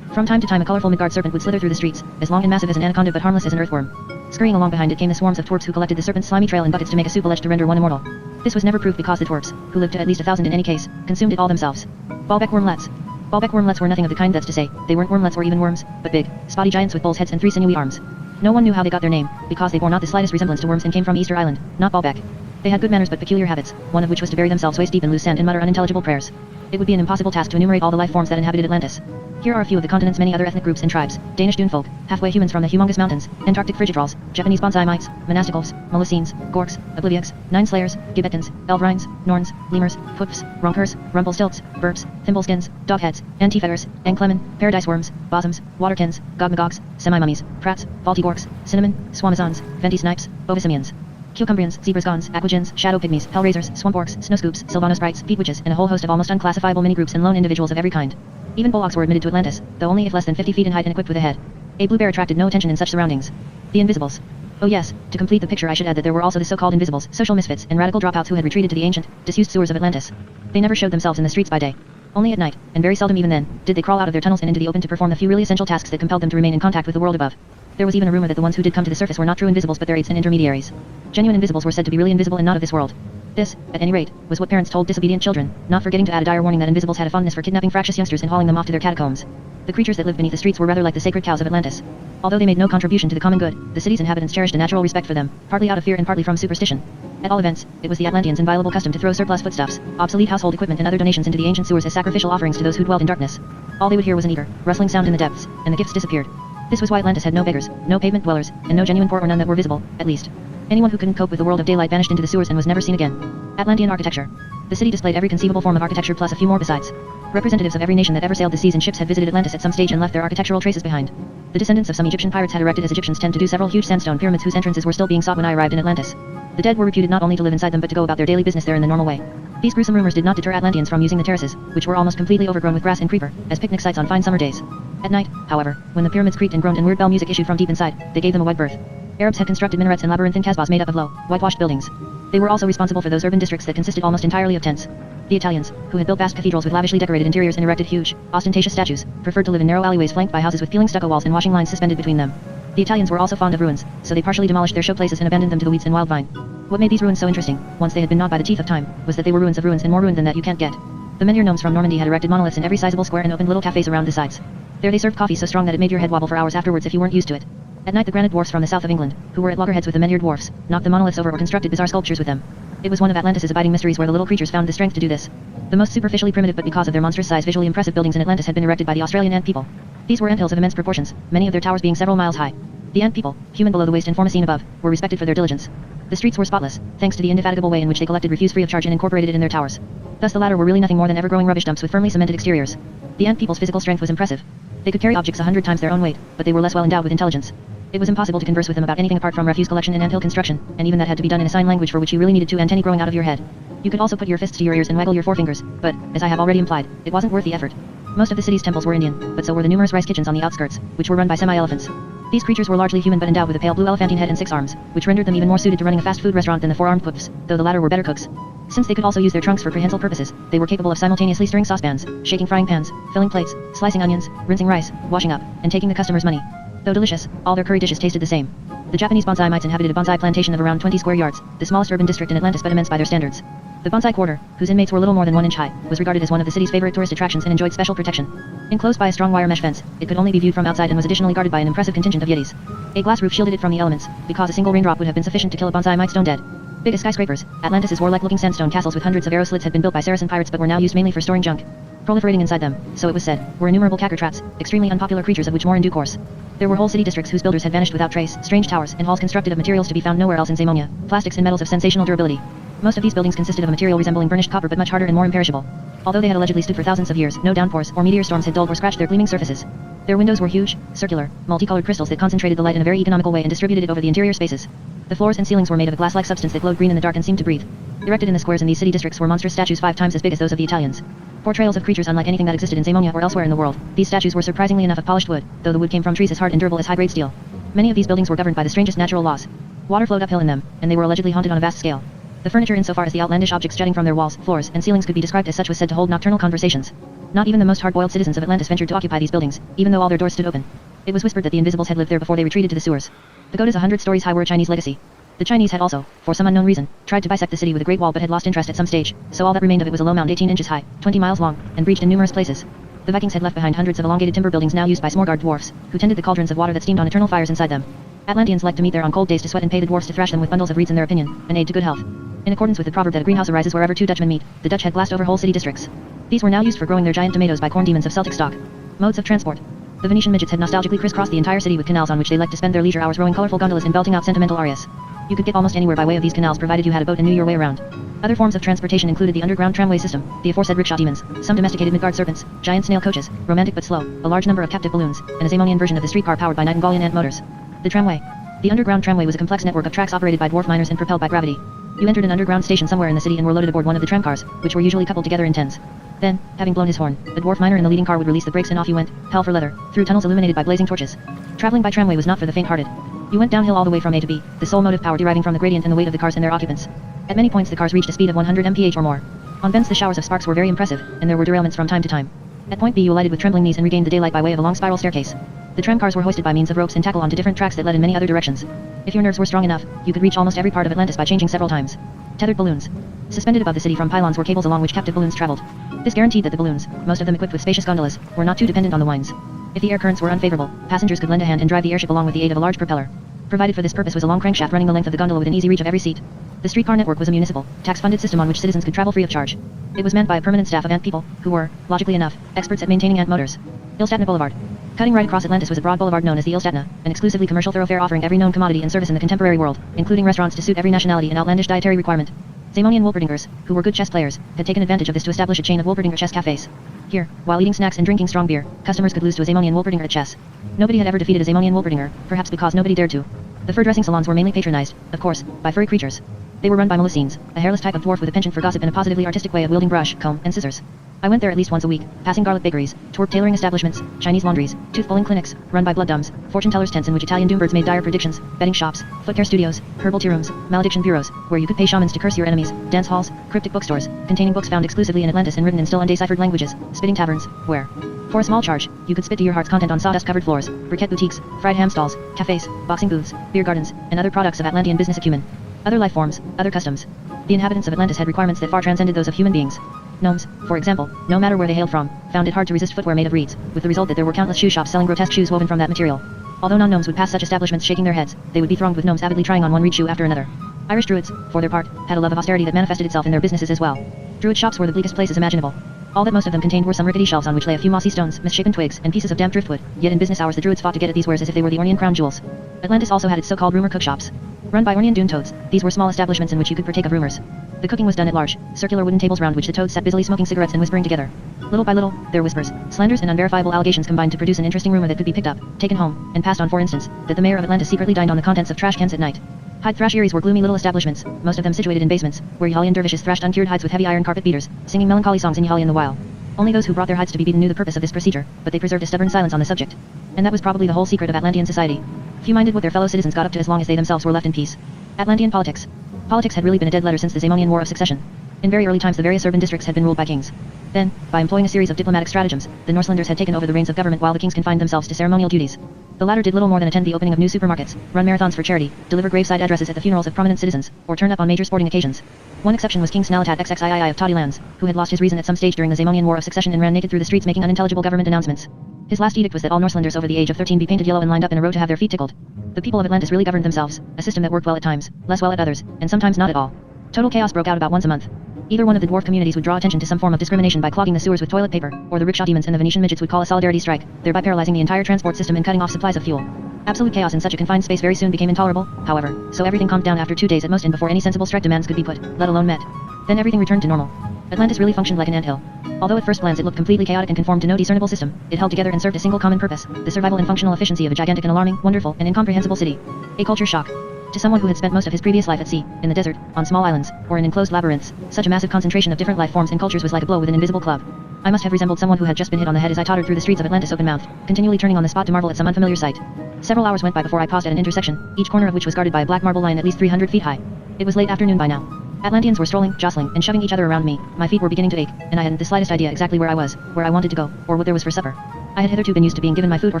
From time to time a colorful Midgard serpent would slither through the streets, as long and massive as an anaconda but harmless as an earthworm. Scurrying along behind it came the swarms of twerps who collected the serpent's slimy trail in buckets to make a soup alleged to render one immortal. This was never proved because the twerps, who lived to at least 1,000 in any case, consumed it all themselves. Baalbek wormlets. Baalbek wormlets were nothing of the kind, that's to say, they weren't wormlets or even worms, but big, spotty giants with bull's heads and 3 sinewy arms. No one knew how they got their name, because they bore not the slightest resemblance to worms and came from Easter Island, not Baalbek. They had good manners but peculiar habits, one of which was to bury themselves waist deep in loose sand and mutter unintelligible prayers. It would be an impossible task to enumerate all the life forms that inhabited Atlantis. Here are a few of the continent's many other ethnic groups and tribes: Danish dune folk, halfway humans from the humongous mountains, Antarctic frigidrolls, Japanese bonsai mites, monastic elves, Moloscenes, Gorks, Obliviaks, Nine Slayers, Gibetans, Elvrines, Norns, Lemurs, Putfs, Ronkers, Rumpelstilts, Burps, Thimbleskins, Dogheads, Antifetters, Anklemen, Paradise Worms, Bosms, Waterkins, Gogmagogs, Semi-mummies, Prats, Baltigorks, Cinnamon, Swamazons, Venti Snipes, Bovisimians. Cucumbrians, zebras gons, aquagins, shadow pygmies, hellraisers, swamp orcs, snow scoops, Sylvano sprites, feet witches, and a whole host of almost unclassifiable mini-groups and lone individuals of every kind. Even bullocks were admitted to Atlantis, though only if less than 50 feet in height and equipped with a head. A blue bear attracted no attention in such surroundings. The Invisibles. Oh yes, to complete the picture I should add that there were also the so-called Invisibles, social misfits, and radical dropouts who had retreated to the ancient, disused sewers of Atlantis. They never showed themselves in the streets by day. Only at night, and very seldom even then, did they crawl out of their tunnels and into the open to perform the few really essential tasks that compelled them to remain in contact with the world above. There was even a rumor that the ones who did come to the surface were not true Invisibles but their aides and intermediaries. Genuine Invisibles were said to be really invisible and not of this world. This, at any rate, was what parents told disobedient children, not forgetting to add a dire warning that Invisibles had a fondness for kidnapping fractious youngsters and hauling them off to their catacombs. The creatures that lived beneath the streets were rather like the sacred cows of Atlantis. Although they made no contribution to the common good, the city's inhabitants cherished a natural respect for them, partly out of fear and partly from superstition. At all events, it was the Atlanteans' inviolable custom to throw surplus foodstuffs, obsolete household equipment and other donations into the ancient sewers as sacrificial offerings to those who dwelt in darkness. All they would hear was an eager, rustling sound in the depths, and the gifts disappeared. This was why Atlantis had no beggars, no pavement dwellers, and no genuine poor or none that were visible, at least. Anyone who couldn't cope with the world of daylight vanished into the sewers and was never seen again. Atlantean architecture. The city displayed every conceivable form of architecture plus a few more besides. Representatives of every nation that ever sailed the seas in ships had visited Atlantis at some stage and left their architectural traces behind. The descendants of some Egyptian pirates had erected as Egyptians tend to do several huge sandstone pyramids whose entrances were still being sought when I arrived in Atlantis. The dead were reputed not only to live inside them but to go about their daily business there in the normal way. These gruesome rumors did not deter Atlanteans from using the terraces, which were almost completely overgrown with grass and creeper, as picnic sites on fine summer days. At night, however, when the pyramids creaked and groaned and weird bell music issued from deep inside, they gave them a wide berth. Arabs had constructed minarets and labyrinthine casbahs made up of low, whitewashed buildings. They were also responsible for those urban districts that consisted almost entirely of tents. The Italians, who had built vast cathedrals with lavishly decorated interiors and erected huge, ostentatious statues, preferred to live in narrow alleyways flanked by houses with peeling stucco walls and washing lines suspended between them. The Italians were also fond of ruins, so they partially demolished their showplaces and abandoned them to the weeds and wild vine. What made these ruins so interesting, once they had been gnawed by the teeth of time, was that they were ruins of ruins and more ruined than that you can't get. The Menhir gnomes from Normandy had erected monoliths in every sizable square and opened little cafes around the sides. There they served coffee so strong that it made your head wobble for hours afterwards if you weren't used to it. At night the granite dwarfs from the south of England, who were at loggerheads with the Menhir dwarfs, knocked the monoliths over or constructed bizarre sculptures with them. It was one of Atlantis' abiding mysteries where the little creatures found the strength to do this. The most superficially primitive but because of their monstrous size visually impressive buildings in Atlantis had been erected by the Australian ant people. These were anthills of immense proportions, many of their towers being several miles high. The ant people, human below the waist and Formicine above, were respected for their diligence. The streets were spotless, thanks to the indefatigable way in which they collected refuse free of charge and incorporated it in their towers. Thus the latter were really nothing more than ever-growing rubbish dumps with firmly cemented exteriors. The ant people's physical strength was impressive. They could carry objects 100 times their own weight, but they were less well endowed with intelligence. It was impossible to converse with them about anything apart from refuse collection and anthill construction, and even that had to be done in a sign language for which you really needed two antennae growing out of your head. You could also put your fists to your ears and waggle your forefingers, but, as I have already implied, it wasn't worth the effort. Most of the city's temples were Indian, but so were the numerous rice kitchens on the outskirts, which were run by semi-elephants. These creatures were largely human but endowed with a pale blue elephantine head and 6 arms, which rendered them even more suited to running a fast food restaurant than the 4-armed puffs, though the latter were better cooks. Since they could also use their trunks for prehensile purposes, they were capable of simultaneously stirring saucepans, shaking frying pans, filling plates, slicing onions, rinsing rice, washing up, and taking the customer's money. Though delicious, all their curry dishes tasted the same. The Japanese bonsai mites inhabited a bonsai plantation of around 20 square yards, the smallest urban district in Atlantis but immense by their standards. The bonsai quarter, whose inmates were little more than 1 inch high, was regarded as one of the city's favorite tourist attractions and enjoyed special protection. Enclosed by a strong wire mesh fence, it could only be viewed from outside and was additionally guarded by an impressive contingent of yetis. A glass roof shielded it from the elements, because a single raindrop would have been sufficient to kill a bonsai mite stone dead. Big as skyscrapers, Atlantis' warlike-looking sandstone castles with hundreds of arrow slits had been built by Saracen pirates but were now used mainly for storing junk. Proliferating inside them, so it was said, were innumerable cackertrats, extremely unpopular creatures of which more in due course. There were whole city districts whose builders had vanished without trace, strange towers and halls constructed of materials to be found nowhere else in Zamonia, plastics and metals of sensational durability. Most of these buildings consisted of a material resembling burnished copper but much harder and more imperishable. Although they had allegedly stood for thousands of years, no downpours or meteor storms had dulled or scratched their gleaming surfaces. Their windows were huge, circular, multicolored crystals that concentrated the light in a very economical way and distributed it over the interior spaces. The floors and ceilings were made of a glass-like substance that glowed green in the dark and seemed to breathe. Erected in the squares in these city districts were monstrous statues 5 times as big as those of the Italians. Portrayals of creatures unlike anything that existed in Zamonia or elsewhere in the world. These statues were surprisingly enough of polished wood, though the wood came from trees as hard and durable as high-grade steel. Many of these buildings were governed by the strangest natural laws. Water flowed uphill in them, and they were allegedly haunted on a vast scale. The furniture insofar as the outlandish objects jutting from their walls, floors, and ceilings could be described as such was said to hold nocturnal conversations. Not even the most hard-boiled citizens of Atlantis ventured to occupy these buildings, even though all their doors stood open. It was whispered that the Invisibles had lived there before they retreated to the sewers. The goat is 100 stories high were a Chinese legacy. The Chinese had also, for some unknown reason, tried to bisect the city with a great wall but had lost interest at some stage, so all that remained of it was a low mound 18 inches high, 20 miles long, and breached in numerous places. The Vikings had left behind hundreds of elongated timber buildings now used by Smorgard dwarfs, who tended the cauldrons of water that steamed on eternal fires inside them. Atlanteans liked to meet there on cold days to sweat and pay the dwarfs to thrash them with bundles of reeds in their opinion, an aid to good health. In accordance with the proverb that a greenhouse arises wherever 2 Dutchmen meet, the Dutch had glassed over whole city districts. These were now used for growing their giant tomatoes by corn demons of Celtic stock. Modes of transport. The Venetian midgets had nostalgically crisscrossed the entire city with canals on which they liked to spend their leisure hours rowing colorful gondolas and belting out sentimental arias. You could get almost anywhere by way of these canals provided you had a boat and knew your way around. Other forms of transportation included the underground tramway system, the aforesaid rickshaw demons, some domesticated Midgard serpents, giant snail coaches, romantic but slow, a large number of captive balloons, and a Zamonian version of the streetcar powered by Nightingalian ant motors. The tramway. The underground tramway was a complex network of tracks operated by dwarf miners and propelled by gravity. You entered an underground station somewhere in the city and were loaded aboard one of the tramcars, which were usually coupled together in tens. Then, having blown his horn, a dwarf miner in the leading car would release the brakes and off you went, hell for leather, through tunnels illuminated by blazing torches. Traveling by tramway was not for the faint-hearted. You went downhill all the way from A to B, the sole motive power deriving from the gradient and the weight of the cars and their occupants. At many points the cars reached a speed of 100 mph or more. On bends the showers of sparks were very impressive, and there were derailments from time to time. At point B you alighted with trembling knees and regained the daylight by way of a long spiral staircase. The tramcars were hoisted by means of ropes and tackle onto different tracks that led in many other directions. If your nerves were strong enough, you could reach almost every part of Atlantis by changing several times. Tethered balloons. Suspended above the city from pylons were cables along which captive balloons traveled. This guaranteed that the balloons, most of them equipped with spacious gondolas, were not too dependent on the winds. If the air currents were unfavorable, passengers could lend a hand and drive the airship along with the aid of a large propeller. Provided for this purpose was a long crankshaft running the length of the gondola within easy reach of every seat. The streetcar network was a municipal, tax-funded system on which citizens could travel free of charge. It was manned by a permanent staff of ant people, who were, logically enough, experts at maintaining ant motors. Illstatna Boulevard. Cutting right across Atlantis was a broad boulevard known as the Illstatna, an exclusively commercial thoroughfare offering every known commodity and service in the contemporary world, including restaurants to suit every nationality and outlandish dietary requirement. Zamonian Wolperdingers, who were good chess players, had taken advantage of this to establish a chain of Wolperdinger chess cafes. Here, while eating snacks and drinking strong beer, customers could lose to a Zamonian Wolperdinger at chess. Nobody had ever defeated a Zamonian Wolperdinger, perhaps because nobody dared to. The fur dressing salons were mainly patronized, of course, by furry creatures. They were run by Molosines, a hairless type of dwarf with a penchant for gossip and a positively artistic way of wielding brush, comb, and scissors. I went there at least once a week, passing garlic bakeries, twerp tailoring establishments, Chinese laundries, tooth-pulling clinics, run by blood dumbs, fortune tellers' tents in which Italian doombirds made dire predictions, betting shops, foot care studios, herbal tea rooms, malediction bureaus, where you could pay shamans to curse your enemies, dance halls, cryptic bookstores, containing books found exclusively in Atlantis and written in still undeciphered languages, spitting taverns, where, for a small charge, you could spit to your heart's content on sawdust-covered floors, briquette boutiques, fried ham stalls, cafes, boxing booths, beer gardens, and other products of Atlantean business acumen. Other life forms, other customs. The inhabitants of Atlantis had requirements that far transcended those of human beings. Gnomes, for example, no matter where they hailed from, found it hard to resist footwear made of reeds, with the result that there were countless shoe shops selling grotesque shoes woven from that material. Although non-gnomes would pass such establishments shaking their heads, they would be thronged with gnomes avidly trying on one reed shoe after another. Irish druids, for their part, had a love of austerity that manifested itself in their businesses as well. Druid shops were the bleakest places imaginable. All that most of them contained were some rickety shelves on which lay a few mossy stones, misshapen twigs, and pieces of damp driftwood, yet in business hours the druids fought to get at these wares as if they were the Ornean crown jewels. Atlantis also had its so-called rumor cookshops. Run by Ornean dune toads, these were small establishments in which you could partake of rumors. The cooking was done at large, circular wooden tables round which the toads sat busily smoking cigarettes and whispering together. Little by little, their whispers, slanders and unverifiable allegations combined to produce an interesting rumor that could be picked up, taken home, and passed on. For instance, that the mayor of Atlantis secretly dined on the contents of trash cans at night. Hide thrasheries were gloomy little establishments, most of them situated in basements, where Yahalian dervishes thrashed uncured hides with heavy iron carpet beaters, singing melancholy songs in Yahalian the while. Only those who brought their hides to be beaten knew the purpose of this procedure, but they preserved a stubborn silence on the subject. And that was probably the whole secret of Atlantean society. Few minded what their fellow citizens got up to as long as they themselves were left in peace. Atlantean politics. Politics had really been a dead letter since the Zamonian War of Succession. In very early times the various urban districts had been ruled by kings. Then, by employing a series of diplomatic stratagems, the Norselanders had taken over the reins of government while the kings confined themselves to ceremonial duties. The latter did little more than attend the opening of new supermarkets, run marathons for charity, deliver graveside addresses at the funerals of prominent citizens, or turn up on major sporting occasions. One exception was King Snalatat XXIII of Toddy Lands, who had lost his reason at some stage during the Zamonian War of Succession and ran naked through the streets making unintelligible government announcements. His last edict was that all Norselanders over the age of 13 be painted yellow and lined up in a row to have their feet tickled. The people of Atlantis really governed themselves, a system that worked well at times, less well at others, and sometimes not at all. Total chaos broke out about once a month. Either one of the dwarf communities would draw attention to some form of discrimination by clogging the sewers with toilet paper, or the rickshaw demons and the Venetian midgets would call a solidarity strike, thereby paralyzing the entire transport system and cutting off supplies of fuel. Absolute chaos in such a confined space very soon became intolerable, however, so everything calmed down after 2 days at most and before any sensible strike demands could be put, let alone met. Then everything returned to normal. Atlantis really functioned like an anthill. Although at first glance it looked completely chaotic and conformed to no discernible system, it held together and served a single common purpose, the survival and functional efficiency of a gigantic and alarming, wonderful, and incomprehensible city. A culture shock. To someone who had spent most of his previous life at sea, in the desert, on small islands, or in enclosed labyrinths, such a massive concentration of different life forms and cultures was like a blow with an invisible club. I must have resembled someone who had just been hit on the head as I tottered through the streets of Atlantis open-mouthed, continually turning on the spot to marvel at some unfamiliar sight. Several hours went by before I paused at an intersection, each corner of which was guarded by a black marble lion at least 300 feet high. It was late afternoon by now. Atlanteans were strolling, jostling, and shoving each other around me. My feet were beginning to ache, and I hadn't the slightest idea exactly where I was, where I wanted to go, or what there was for supper. I had hitherto been used to being given my food or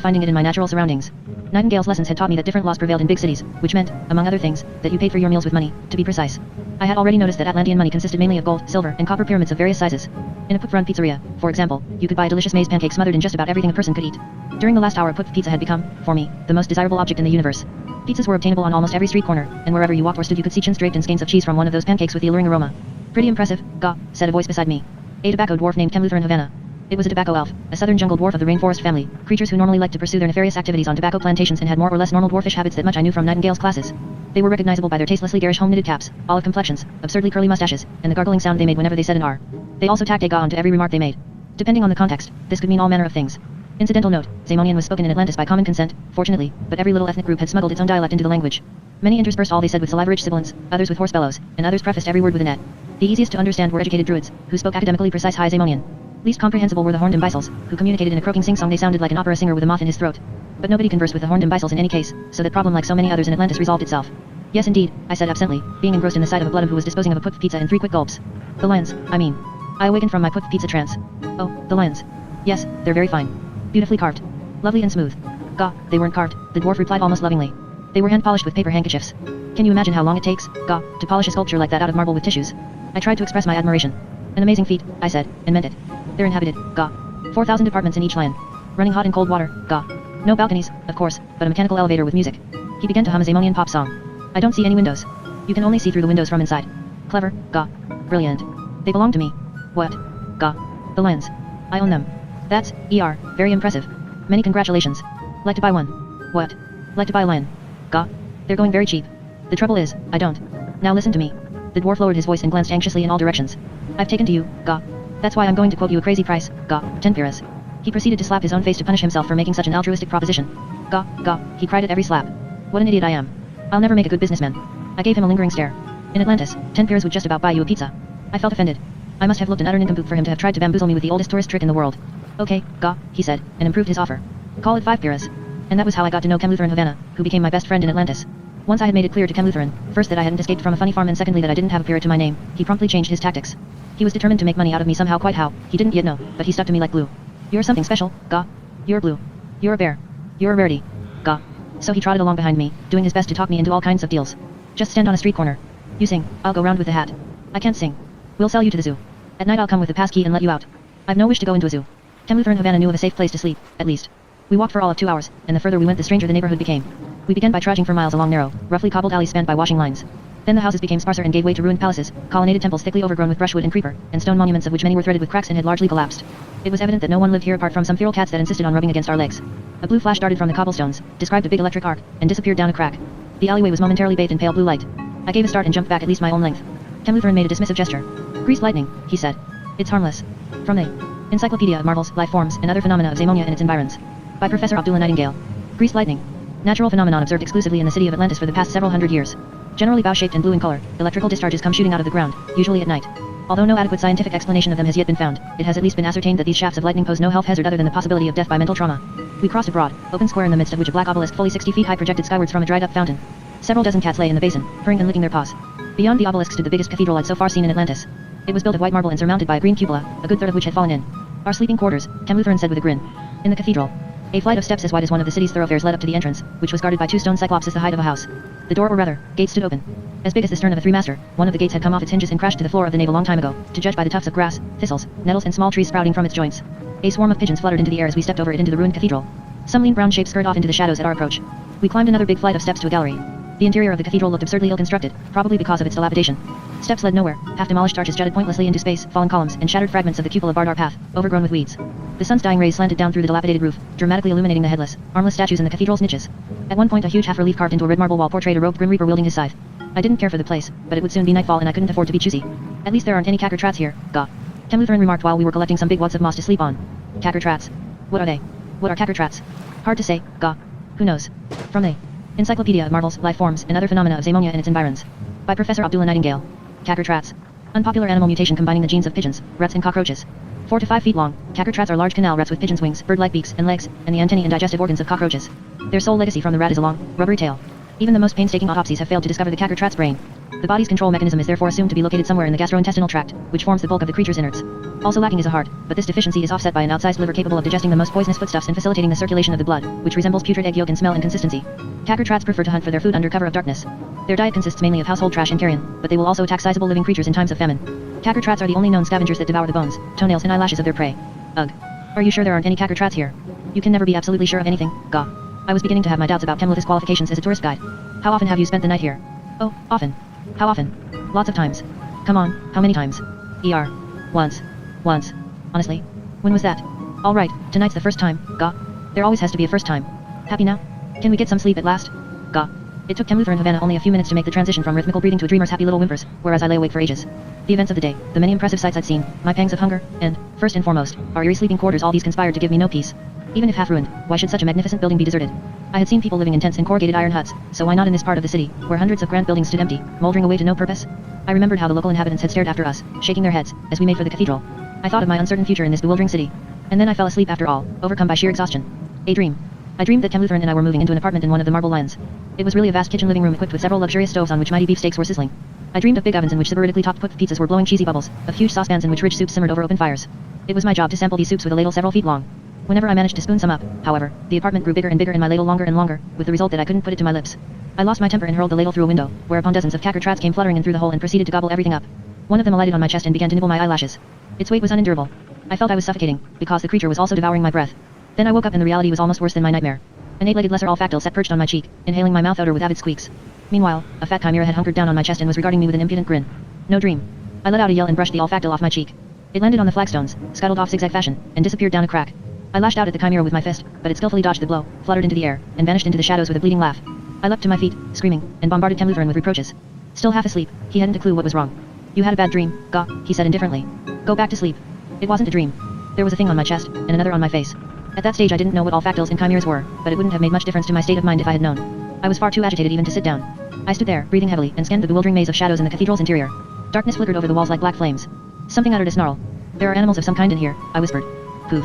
finding it in my natural surroundings. Nightingale's lessons had taught me that different laws prevailed in big cities, which meant, among other things, that you paid for your meals with money, to be precise. I had already noticed that Atlantean money consisted mainly of gold, silver, and copper pyramids of various sizes. In a Pupfront pizzeria, for example, you could buy a delicious maize pancake smothered in just about everything a person could eat. During the last hour, Pupf pizza had become, for me, the most desirable object in the universe. Pizzas were obtainable on almost every street corner, and wherever you walked or stood you could see chins draped in skeins of cheese from one of those pancakes with the alluring aroma. Pretty impressive, Gah, said a voice beside me. A tobacco dwarf named Kemluther in Havana. It was a tobacco elf, a southern jungle dwarf of the rainforest family, creatures who normally liked to pursue their nefarious activities on tobacco plantations and had more or less normal dwarfish habits that much I knew from Nightingale's classes. They were recognizable by their tastelessly garish home-knitted caps, olive complexions, absurdly curly mustaches, and the gargling sound they made whenever they said an R. They also tacked a Gah onto every remark they made. Depending on the context, this could mean all manner of things. Incidental note, Zaimonian was spoken in Atlantis by common consent, fortunately, but every little ethnic group had smuggled its own dialect into the language. Many interspersed all they said with saliva-rich sibilants, others with hoarse bellows, and others prefaced every word with an et. The easiest to understand were educated druids, who spoke academically precise High Zaimonian. Least comprehensible were the horned imbeciles, who communicated in a croaking sing-song. They sounded like an opera singer with a moth in his throat. But nobody conversed with the horned imbeciles in any case, so that problem, like so many others in Atlantis, resolved itself. Yes indeed, I said absently, being engrossed in the sight of a bloodum who was disposing of a put pizza in 3 quick gulps. The lens, I mean. I awakened from my put pizza trance. Oh, the lens. Yes, they're very fine. Beautifully carved. Lovely and smooth. Gah, they weren't carved, the dwarf replied almost lovingly. They were hand-polished with paper handkerchiefs. Can you imagine how long it takes, Gah, to polish a sculpture like that out of marble with tissues? I tried to express my admiration. An amazing feat, I said, and meant it. They're inhabited, Gah. 4,000 apartments in each land. Running hot and cold water, Gah. No balconies, of course, but a mechanical elevator with music. He began to hum a Zaimonian pop song. I don't see any windows. You can only see through the windows from inside. Clever, Gah. Brilliant. They belong to me. What? Gah. The lens. I own them. That's, very impressive. Many congratulations. Like to buy one. What? Like to buy a land. Gah. They're going very cheap. The trouble is, I don't. Now listen to me. The dwarf lowered his voice and glanced anxiously in all directions. I've taken to you, Gah. That's why I'm going to quote you a crazy price, Gah, 10 piras. He proceeded to slap his own face to punish himself for making such an altruistic proposition. Gah, Gah, he cried at every slap. What an idiot I am. I'll never make a good businessman. I gave him a lingering stare. In Atlantis, 10 piras would just about buy you a pizza. I felt offended. I must have looked an utter nincompoop for him to have tried to bamboozle me with the oldest tourist trick in the world. Okay, Gah, he said, and improved his offer. Call it 5 piras. And that was how I got to know Chemluthor and Havana, who became my best friend in Atlantis. Once I had made it clear to Chemluthor, first that I hadn't escaped from a funny farm and secondly that I didn't have a pira to my name, he promptly changed his tactics. He was determined to make money out of me somehow, quite how, he didn't yet know, but he stuck to me like glue. You're something special, Gah. You're blue. You're a bear. You're a rarity. Gah. So he trotted along behind me, doing his best to talk me into all kinds of deals. Just stand on a street corner. You sing, I'll go round with the hat. I can't sing. We'll sell you to the zoo. At night I'll come with the passkey and let you out. I've no wish to go into a zoo. Chemluthor and Havana knew of a safe place to sleep, at least. We walked for all of 2 hours, and the further we went the stranger the neighborhood became. We began by trudging for miles along narrow, roughly cobbled alleys spanned by washing lines. Then the houses became sparser and gave way to ruined palaces, colonnaded temples thickly overgrown with brushwood and creeper, and stone monuments of which many were threaded with cracks and had largely collapsed. It was evident that no one lived here apart from some feral cats that insisted on rubbing against our legs. A blue flash darted from the cobblestones, described a big electric arc, and disappeared down a crack. The alleyway was momentarily bathed in pale blue light. I gave a start and jumped back at least my own length. Chemluthor made a dismissive gesture. Greased lightning, he said. It's harmless. From the Encyclopedia of Marvels, Life Forms, and Other Phenomena of Zaimonia and its Environs. By Professor Abdullah Nightingale. Greased lightning. Natural phenomenon observed exclusively in the city of Atlantis for the past several hundred years. Generally bow-shaped and blue in color, electrical discharges come shooting out of the ground, usually at night. Although no adequate scientific explanation of them has yet been found, it has at least been ascertained that these shafts of lightning pose no health hazard other than the possibility of death by mental trauma. We crossed a broad, open square in the midst of which a black obelisk fully 60 feet high projected skywards from a dried-up fountain. Several dozen cats lay in the basin, purring and licking their paws. Beyond the obelisk stood the biggest cathedral I'd so far seen in Atlantis. It was built of white marble and surmounted by a green cupola, a good third of which had fallen in. Our sleeping quarters, Chemluthor said with a grin. In the cathedral. A flight of steps as wide as one of the city's thoroughfares led up to the entrance, which was guarded by 2 stone cyclopses the height of a house. The door, or rather, gate stood open. As big as the stern of a 3-master, one of the gates had come off its hinges and crashed to the floor of the nave a long time ago, to judge by the tufts of grass, thistles, nettles and small trees sprouting from its joints. A swarm of pigeons fluttered into the air as we stepped over it into the ruined cathedral. Some lean brown shapes scurried off into the shadows at our approach. We climbed another big flight of steps to a gallery. The interior of the cathedral looked absurdly ill-constructed, probably because of its dilapidation. Steps led nowhere, half-demolished arches jutted pointlessly into space, fallen columns, and shattered fragments of the cupola barred our path, overgrown with weeds. The sun's dying rays slanted down through the dilapidated roof, dramatically illuminating the headless, armless statues in the cathedral's niches. At one point a huge half-relief carved into a red marble wall portrayed a robed Grim Reaper wielding his scythe. I didn't care for the place, but it would soon be nightfall and I couldn't afford to be choosy. At least there aren't any Kacker-Trats here, Gah. Chemluthor remarked while we were collecting some big wads of moss to sleep on. Kacker-Trats. What are they? What are Kacker-Trats? Hard to say, Gah. Who knows? From the Encyclopedia of Marvels, Life Forms, and Other Phenomena of Zaimonia and its Environs. By Professor Abdullah Nightingale. Kacker-Trats. Unpopular animal mutation combining the genes of pigeons, rats and cockroaches. 4 to 5 feet long, Kacker-Trats are large canal rats with pigeons' wings, bird-like beaks and legs, and the antennae and digestive organs of cockroaches. Their sole legacy from the rat is a long, rubbery tail. Even the most painstaking autopsies have failed to discover the Kacker-Trat's brain. The body's control mechanism is therefore assumed to be located somewhere in the gastrointestinal tract, which forms the bulk of the creature's innards. Also lacking is a heart, but this deficiency is offset by an outsized liver capable of digesting the most poisonous foodstuffs and facilitating the circulation of the blood, which resembles putrid egg yolk in smell and consistency. Kacker-Trats prefer to hunt for their food under cover of darkness. Their diet consists mainly of household trash and carrion, but they will also attack sizable living creatures in times of famine. Kacker-Trats are the only known scavengers that devour the bones, toenails and eyelashes of their prey. Ugh. Are you sure there aren't any Kacker-Trats here? You can never be absolutely sure of anything, Gah. I was beginning to have my doubts about Chemluthor's qualifications as a tourist guide. How often have you spent the night here? Oh, often. How often? Lots of times. Come on, how many times? Once. Once. Honestly? When was that? Alright, tonight's the first time, Gah. There always has to be a first time. Happy now? Can we get some sleep at last? Gah. It took Chemluthor and Havana only a few minutes to make the transition from rhythmical breathing to a dreamer's happy little whimpers, whereas I lay awake for ages. The events of the day, the many impressive sights I'd seen, my pangs of hunger, and, first and foremost, our eerie sleeping quarters, all these conspired to give me no peace. Even if half ruined, why should such a magnificent building be deserted? I had seen people living in tents and corrugated iron huts, so why not in this part of the city, where hundreds of grand buildings stood empty, moldering away to no purpose? I remembered how the local inhabitants had stared after us, shaking their heads, as we made for the cathedral. I thought of my uncertain future in this bewildering city. And then I fell asleep after all, overcome by sheer exhaustion. A dream. I dreamed that Cam Lutheran and I were moving into an apartment in one of the marble lands. It was really a vast kitchen living room equipped with several luxurious stoves on which mighty beefsteaks were sizzling. I dreamed of big ovens in which sybaritically topped puff pizzas were blowing cheesy bubbles, of huge saucepans in which rich soups simmered over open fires. It was my job to sample these soups with a ladle several feet long. Whenever I managed to spoon some up, however, the apartment grew bigger and bigger and my ladle longer and longer, with the result that I couldn't put it to my lips. I lost my temper and hurled the ladle through a window, whereupon dozens of cackard trats came fluttering in through the hole and proceeded to gobble everything up. One of them alighted on my chest and began to nibble my eyelashes. Its weight was unendurable. I felt I was suffocating, because the creature was also devouring my breath. Then I woke up and the reality was almost worse than my nightmare. An 8-legged lesser olfactyl sat perched on my cheek, inhaling my mouth odor with avid squeaks. Meanwhile, a fat chimera had hunkered down on my chest and was regarding me with an impudent grin. No dream. I let out a yell and brushed the olfactyl off my cheek. It landed on the flagstones, scuttled off zigzag fashion, and disappeared down a crack. I lashed out at the chimera with my fist, but it skillfully dodged the blow, fluttered into the air, and vanished into the shadows with a bleeding laugh. I leapt to my feet, screaming, and bombarded Cam Lutheran with reproaches. Still half asleep, he hadn't a clue what was wrong. You had a bad dream, Gah, he said indifferently. Go back to sleep. It wasn't a dream. There was a thing on my chest, and another on my face. At that stage I didn't know what olfactyls and chimeras were, but it wouldn't have made much difference to my state of mind if I had known. I was far too agitated even to sit down. I stood there, breathing heavily, and scanned the bewildering maze of shadows in the cathedral's interior. Darkness flickered over the walls like black flames. Something uttered a snarl. There are animals of some kind in here, I whispered. Poof.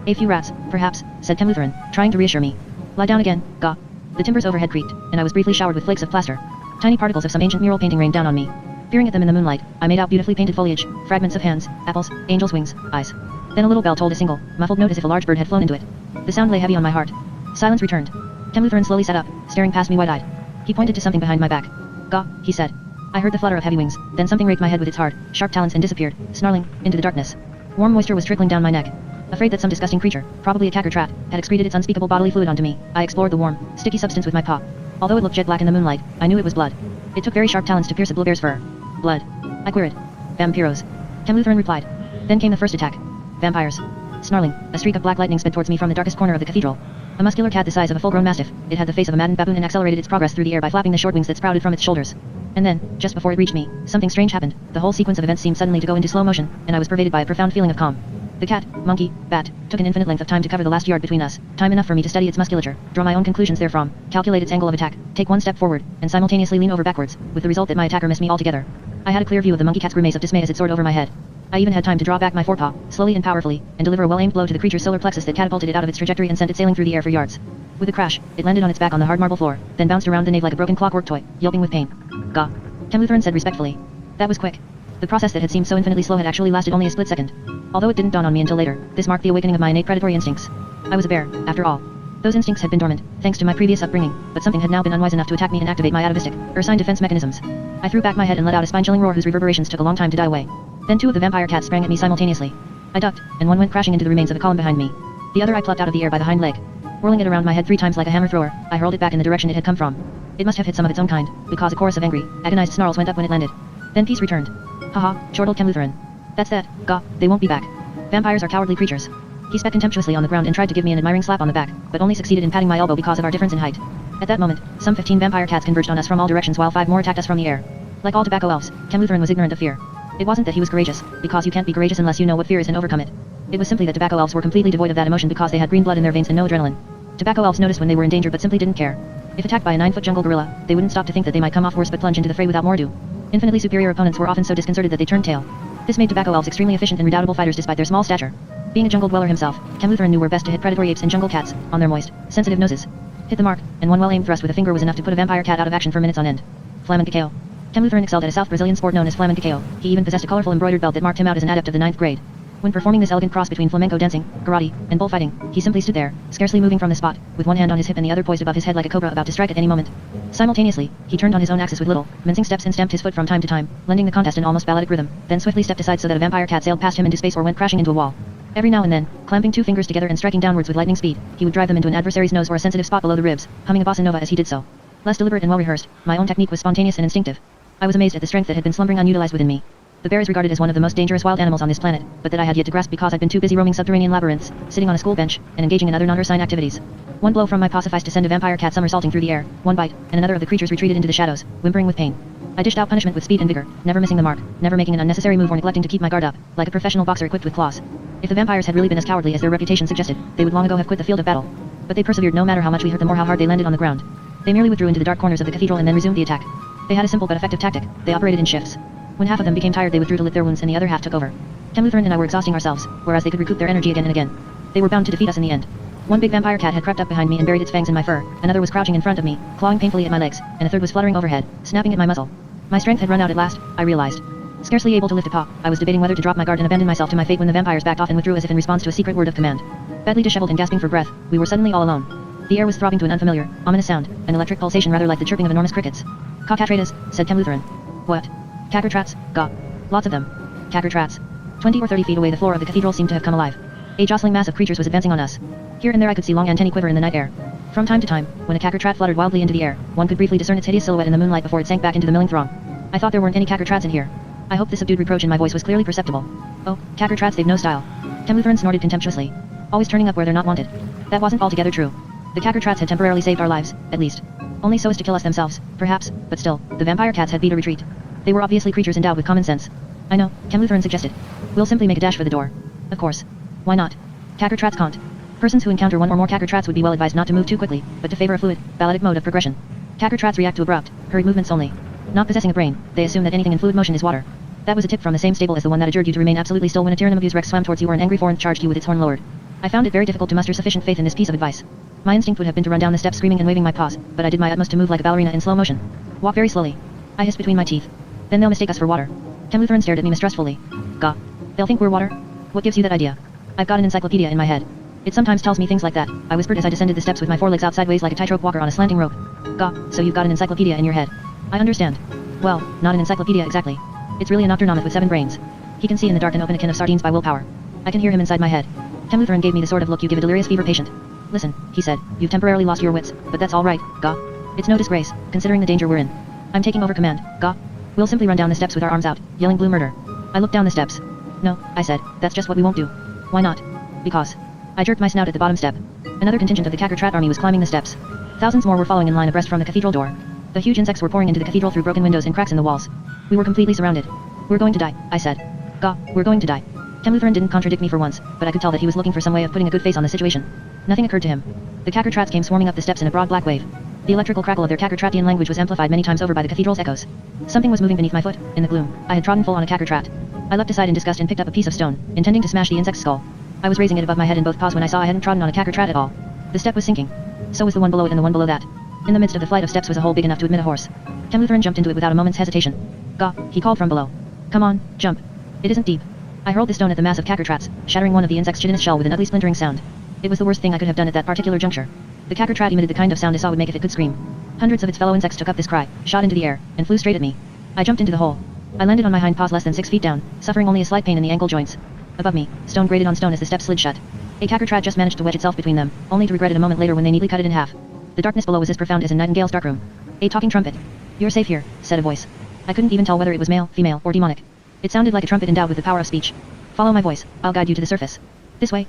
A few rats, perhaps, said Cam Lutheran, trying to reassure me. Lie down again, Gah. The timbers overhead creaked, and I was briefly showered with flakes of plaster. Tiny particles of some ancient mural painting rained down on me. Peering at them in the moonlight, I made out beautifully painted foliage, fragments of hands, apples, angels' wings, eyes. Then a little bell tolled a single, muffled note as if a large bird had flown into it. The sound lay heavy on my heart. Silence returned. Cam Lutheran slowly sat up, staring past me wide-eyed. He pointed to something behind my back. Gah, he said. I heard the flutter of heavy wings, then something raked my head with its hard, sharp talons and disappeared, snarling, into the darkness. Warm moisture was trickling down my neck. Afraid that some disgusting creature, probably a cackard rat, had excreted its unspeakable bodily fluid onto me, I explored the warm, sticky substance with my paw. Although it looked jet black in the moonlight, I knew it was blood. It took very sharp talons to pierce a bluebear's fur. Blood. I queried. Vampiros. Cam Lutheran replied. Then came the first attack. Vampires. Snarling, a streak of black lightning sped towards me from the darkest corner of the cathedral. A muscular cat the size of a full-grown mastiff, it had the face of a maddened baboon and accelerated its progress through the air by flapping the short wings that sprouted from its shoulders. And then, just before it reached me, something strange happened. The whole sequence of events seemed suddenly to go into slow motion, and I was pervaded by a profound feeling of calm. The cat, monkey, bat, took an infinite length of time to cover the last yard between us, time enough for me to study its musculature, draw my own conclusions therefrom, calculate its angle of attack, take one step forward, and simultaneously lean over backwards, with the result that my attacker missed me altogether. I had a clear view of the monkey cat's grimace of dismay as it soared over my head. I even had time to draw back my forepaw, slowly and powerfully, and deliver a well-aimed blow to the creature's solar plexus that catapulted it out of its trajectory and sent it sailing through the air for yards. With a crash, it landed on its back on the hard marble floor, then bounced around the nave like a broken clockwork toy, yelping with pain. Gah. Cam Lutheran said respectfully. That was quick. The process that had seemed so infinitely slow had actually lasted only a split second. Although it didn't dawn on me until later, this marked the awakening of my innate predatory instincts. I was a bear, after all. Those instincts had been dormant, thanks to my previous upbringing, but something had now been unwise enough to attack me and activate my atavistic, ursine defense mechanisms. I threw back my head and let out a spine-chilling roar whose reverberations took a long time to die away. Then two of the vampire cats sprang at me simultaneously. I ducked, and one went crashing into the remains of a column behind me. The other I plucked out of the air by the hind leg. Whirling it around my head 3 times like a hammer thrower, I hurled it back in the direction it had come from. It must have hit some of its own kind, because a chorus of angry, agonized snarls went up when it landed. Then peace returned. Haha, chortled Cam Lutheran. That's that, Gah, they won't be back. Vampires are cowardly creatures. He spat contemptuously on the ground and tried to give me an admiring slap on the back, but only succeeded in patting my elbow because of our difference in height. At that moment, some 15 vampire cats converged on us from all directions while 5 more attacked us from the air. Like all tobacco elves, Cam Lutheran was ignorant of fear. It wasn't that he was courageous, because you can't be courageous unless you know what fear is and overcome it. It was simply that tobacco elves were completely devoid of that emotion because they had green blood in their veins and no adrenaline. Tobacco elves noticed when they were in danger but simply didn't care. If attacked by a 9-foot jungle gorilla, they wouldn't stop to think that they might come off worse but plunge into the fray without more ado. Infinitely superior opponents were often so disconcerted that they turned tail. This made tobacco elves extremely efficient and redoubtable fighters despite their small stature. Being a jungle dweller himself, Cam Lutheran knew where best to hit predatory apes and jungle cats, on their moist, sensitive noses. Hit the mark, and one well-aimed thrust with a finger was enough to put a vampire cat out of action for minutes on end. Flamencacao. Cam Lutheran excelled at a South Brazilian sport known as flamencacao. He even possessed a colorful embroidered belt that marked him out as an adept of the 9th grade. When performing this elegant cross between flamenco dancing, karate, and bullfighting, he simply stood there, scarcely moving from the spot, with one hand on his hip and the other poised above his head like a cobra about to strike at any moment. Simultaneously, he turned on his own axis with little, mincing steps and stamped his foot from time to time, lending the contest an almost balladic rhythm, then swiftly stepped aside so that a vampire cat sailed past him into space or went crashing into a wall. Every now and then, clamping 2 fingers together and striking downwards with lightning speed, he would drive them into an adversary's nose or a sensitive spot below the ribs, humming a bossa nova as he did so. Less deliberate and well-rehearsed, my own technique was spontaneous and instinctive. I was amazed at the strength that had been slumbering unutilized within me. The bear is regarded as one of the most dangerous wild animals on this planet, but that I had yet to grasp because I'd been too busy roaming subterranean labyrinths, sitting on a school bench, and engaging in other non-ursine activities. One blow from my paw sufficed to send a vampire cat somersaulting through the air, one bite, and another of the creatures retreated into the shadows, whimpering with pain. I dished out punishment with speed and vigor, never missing the mark, never making an unnecessary move or neglecting to keep my guard up, like a professional boxer equipped with claws. If the vampires had really been as cowardly as their reputation suggested, they would long ago have quit the field of battle. But they persevered no matter how much we hurt them or how hard they landed on the ground. They merely withdrew into the dark corners of the cathedral and then resumed the attack. They had a simple but effective tactic. They operated in shifts. When half of them became tired, they withdrew to lick their wounds and the other half took over. Chemluthran and I were exhausting ourselves, whereas they could recoup their energy again and again. They were bound to defeat us in the end. One big vampire cat had crept up behind me and buried its fangs in my fur, another was crouching in front of me, clawing painfully at my legs, and a third was fluttering overhead, snapping at my muzzle. My strength had run out at last, I realized. Scarcely able to lift a paw, I was debating whether to drop my guard and abandon myself to my fate when the vampires backed off and withdrew as if in response to a secret word of command. Badly disheveled and gasping for breath, we were suddenly all alone. The air was throbbing to an unfamiliar, ominous sound, an electric pulsation rather like the chirping of enormous crickets. Cockatratus, said Chemluthran. What? Cackertrats, gah. Lots of them. Cackertrats. 20 or 30 feet away the floor of the cathedral seemed to have come alive. A jostling mass of creatures was advancing on us. Here and there I could see long antennae quiver in the night air. From time to time, when a cackertrat fluttered wildly into the air, one could briefly discern its hideous silhouette in the moonlight before it sank back into the milling throng. I thought there weren't any cackertrats in here. I hope the subdued reproach in my voice was clearly perceptible. Oh, cackertrats, they've no style. Chemluthran snorted contemptuously. Always turning up where they're not wanted. That wasn't altogether true. The cackertrats had temporarily saved our lives, at least. Only so as to kill us themselves, perhaps, but still, the vampire cats had beat a retreat. They were obviously creatures endowed with common sense. I know, Chemluthran suggested. We'll simply make a dash for the door. Of course. Why not? Cackertrats can't. Persons who encounter one or more cackertrats would be well advised not to move too quickly, but to favor a fluid, balletic mode of progression. Cackertrats react to abrupt, hurried movements only. Not possessing a brain, they assume that anything in fluid motion is water. That was a tip from the same stable as the one that adjured you to remain absolutely still when a Tyrannosaurus Rex swam towards you or an angry foreign charged you with its horn lowered. I found it very difficult to muster sufficient faith in this piece of advice. My instinct would have been to run down the steps screaming and waving my paws, but I did my utmost to move like a ballerina in slow motion. Walk very slowly. I hissed between my teeth. Then they'll mistake us for water. Chemluthran stared at me mistrustfully. Gah. They'll think we're water? What gives you that idea? I've got an encyclopedia in my head. It sometimes tells me things like that, I whispered as I descended the steps with my forelegs out sideways like a tightrope walker on a slanting rope. Gah, so you've got an encyclopedia in your head. I understand. Well, not an encyclopedia exactly. It's really a nocturnomoth with 7 brains. He can see in the dark and open a can of sardines by willpower. I can hear him inside my head. Chemluthran gave me the sort of look you give a delirious fever patient. Listen, he said, you've temporarily lost your wits, but that's all right, Gah. It's no disgrace, considering the danger we're in. I'm taking over command, Gah. We'll simply run down the steps with our arms out, yelling blue murder. I looked down the steps. No, I said, that's just what we won't do. Why not? Because. I jerked my snout at the bottom step. Another contingent of the cackertrat army was climbing the steps. Thousands more were following in line abreast from the cathedral door. The huge insects were pouring into the cathedral through broken windows and cracks in the walls. We were completely surrounded. We're going to die, I said. Gah, we're going to die. Chemluthran didn't contradict me for once, but I could tell that he was looking for some way of putting a good face on the situation. Nothing occurred to him. The cackertrats came swarming up the steps in a broad black wave. The electrical crackle of their cackertratian language was amplified many times over by the cathedral's echoes. Something was moving beneath my foot, in the gloom. I had trodden full on a cackertrat. I leapt aside in disgust and picked up a piece of stone, intending to smash the insect's skull. I was raising it above my head in both paws when I saw I hadn't trodden on a cackertrat at all. The step was sinking. So was the one below it and the one below that. In the midst of the flight of steps was a hole big enough to admit a horse. Chemluthran jumped into it without a moment's hesitation. Gah, he called from below. Come on, jump. It isn't deep. I hurled the stone at the mass of cackertrats, shattering one of the insect's chitinous shell with an ugly splintering sound. It was the worst thing I could have done at that particular juncture. The cackertrat emitted the kind of sound a saw would make if it could scream. Hundreds of its fellow insects took up this cry, shot into the air, and flew straight at me. I jumped into the hole. I landed on my hind paws less than 6 feet down, suffering only a slight pain in the ankle joints. Above me, stone grated on stone as the steps slid shut. A cackertrat just managed to wedge itself between them, only to regret it a moment later when they neatly cut it in half. The darkness below was as profound as in Nightingale's darkroom. A talking trumpet. You're safe here, said a voice. I couldn't even tell whether it was male, female, or demonic. It sounded like a trumpet endowed with the power of speech. Follow my voice, I'll guide you to the surface. This way,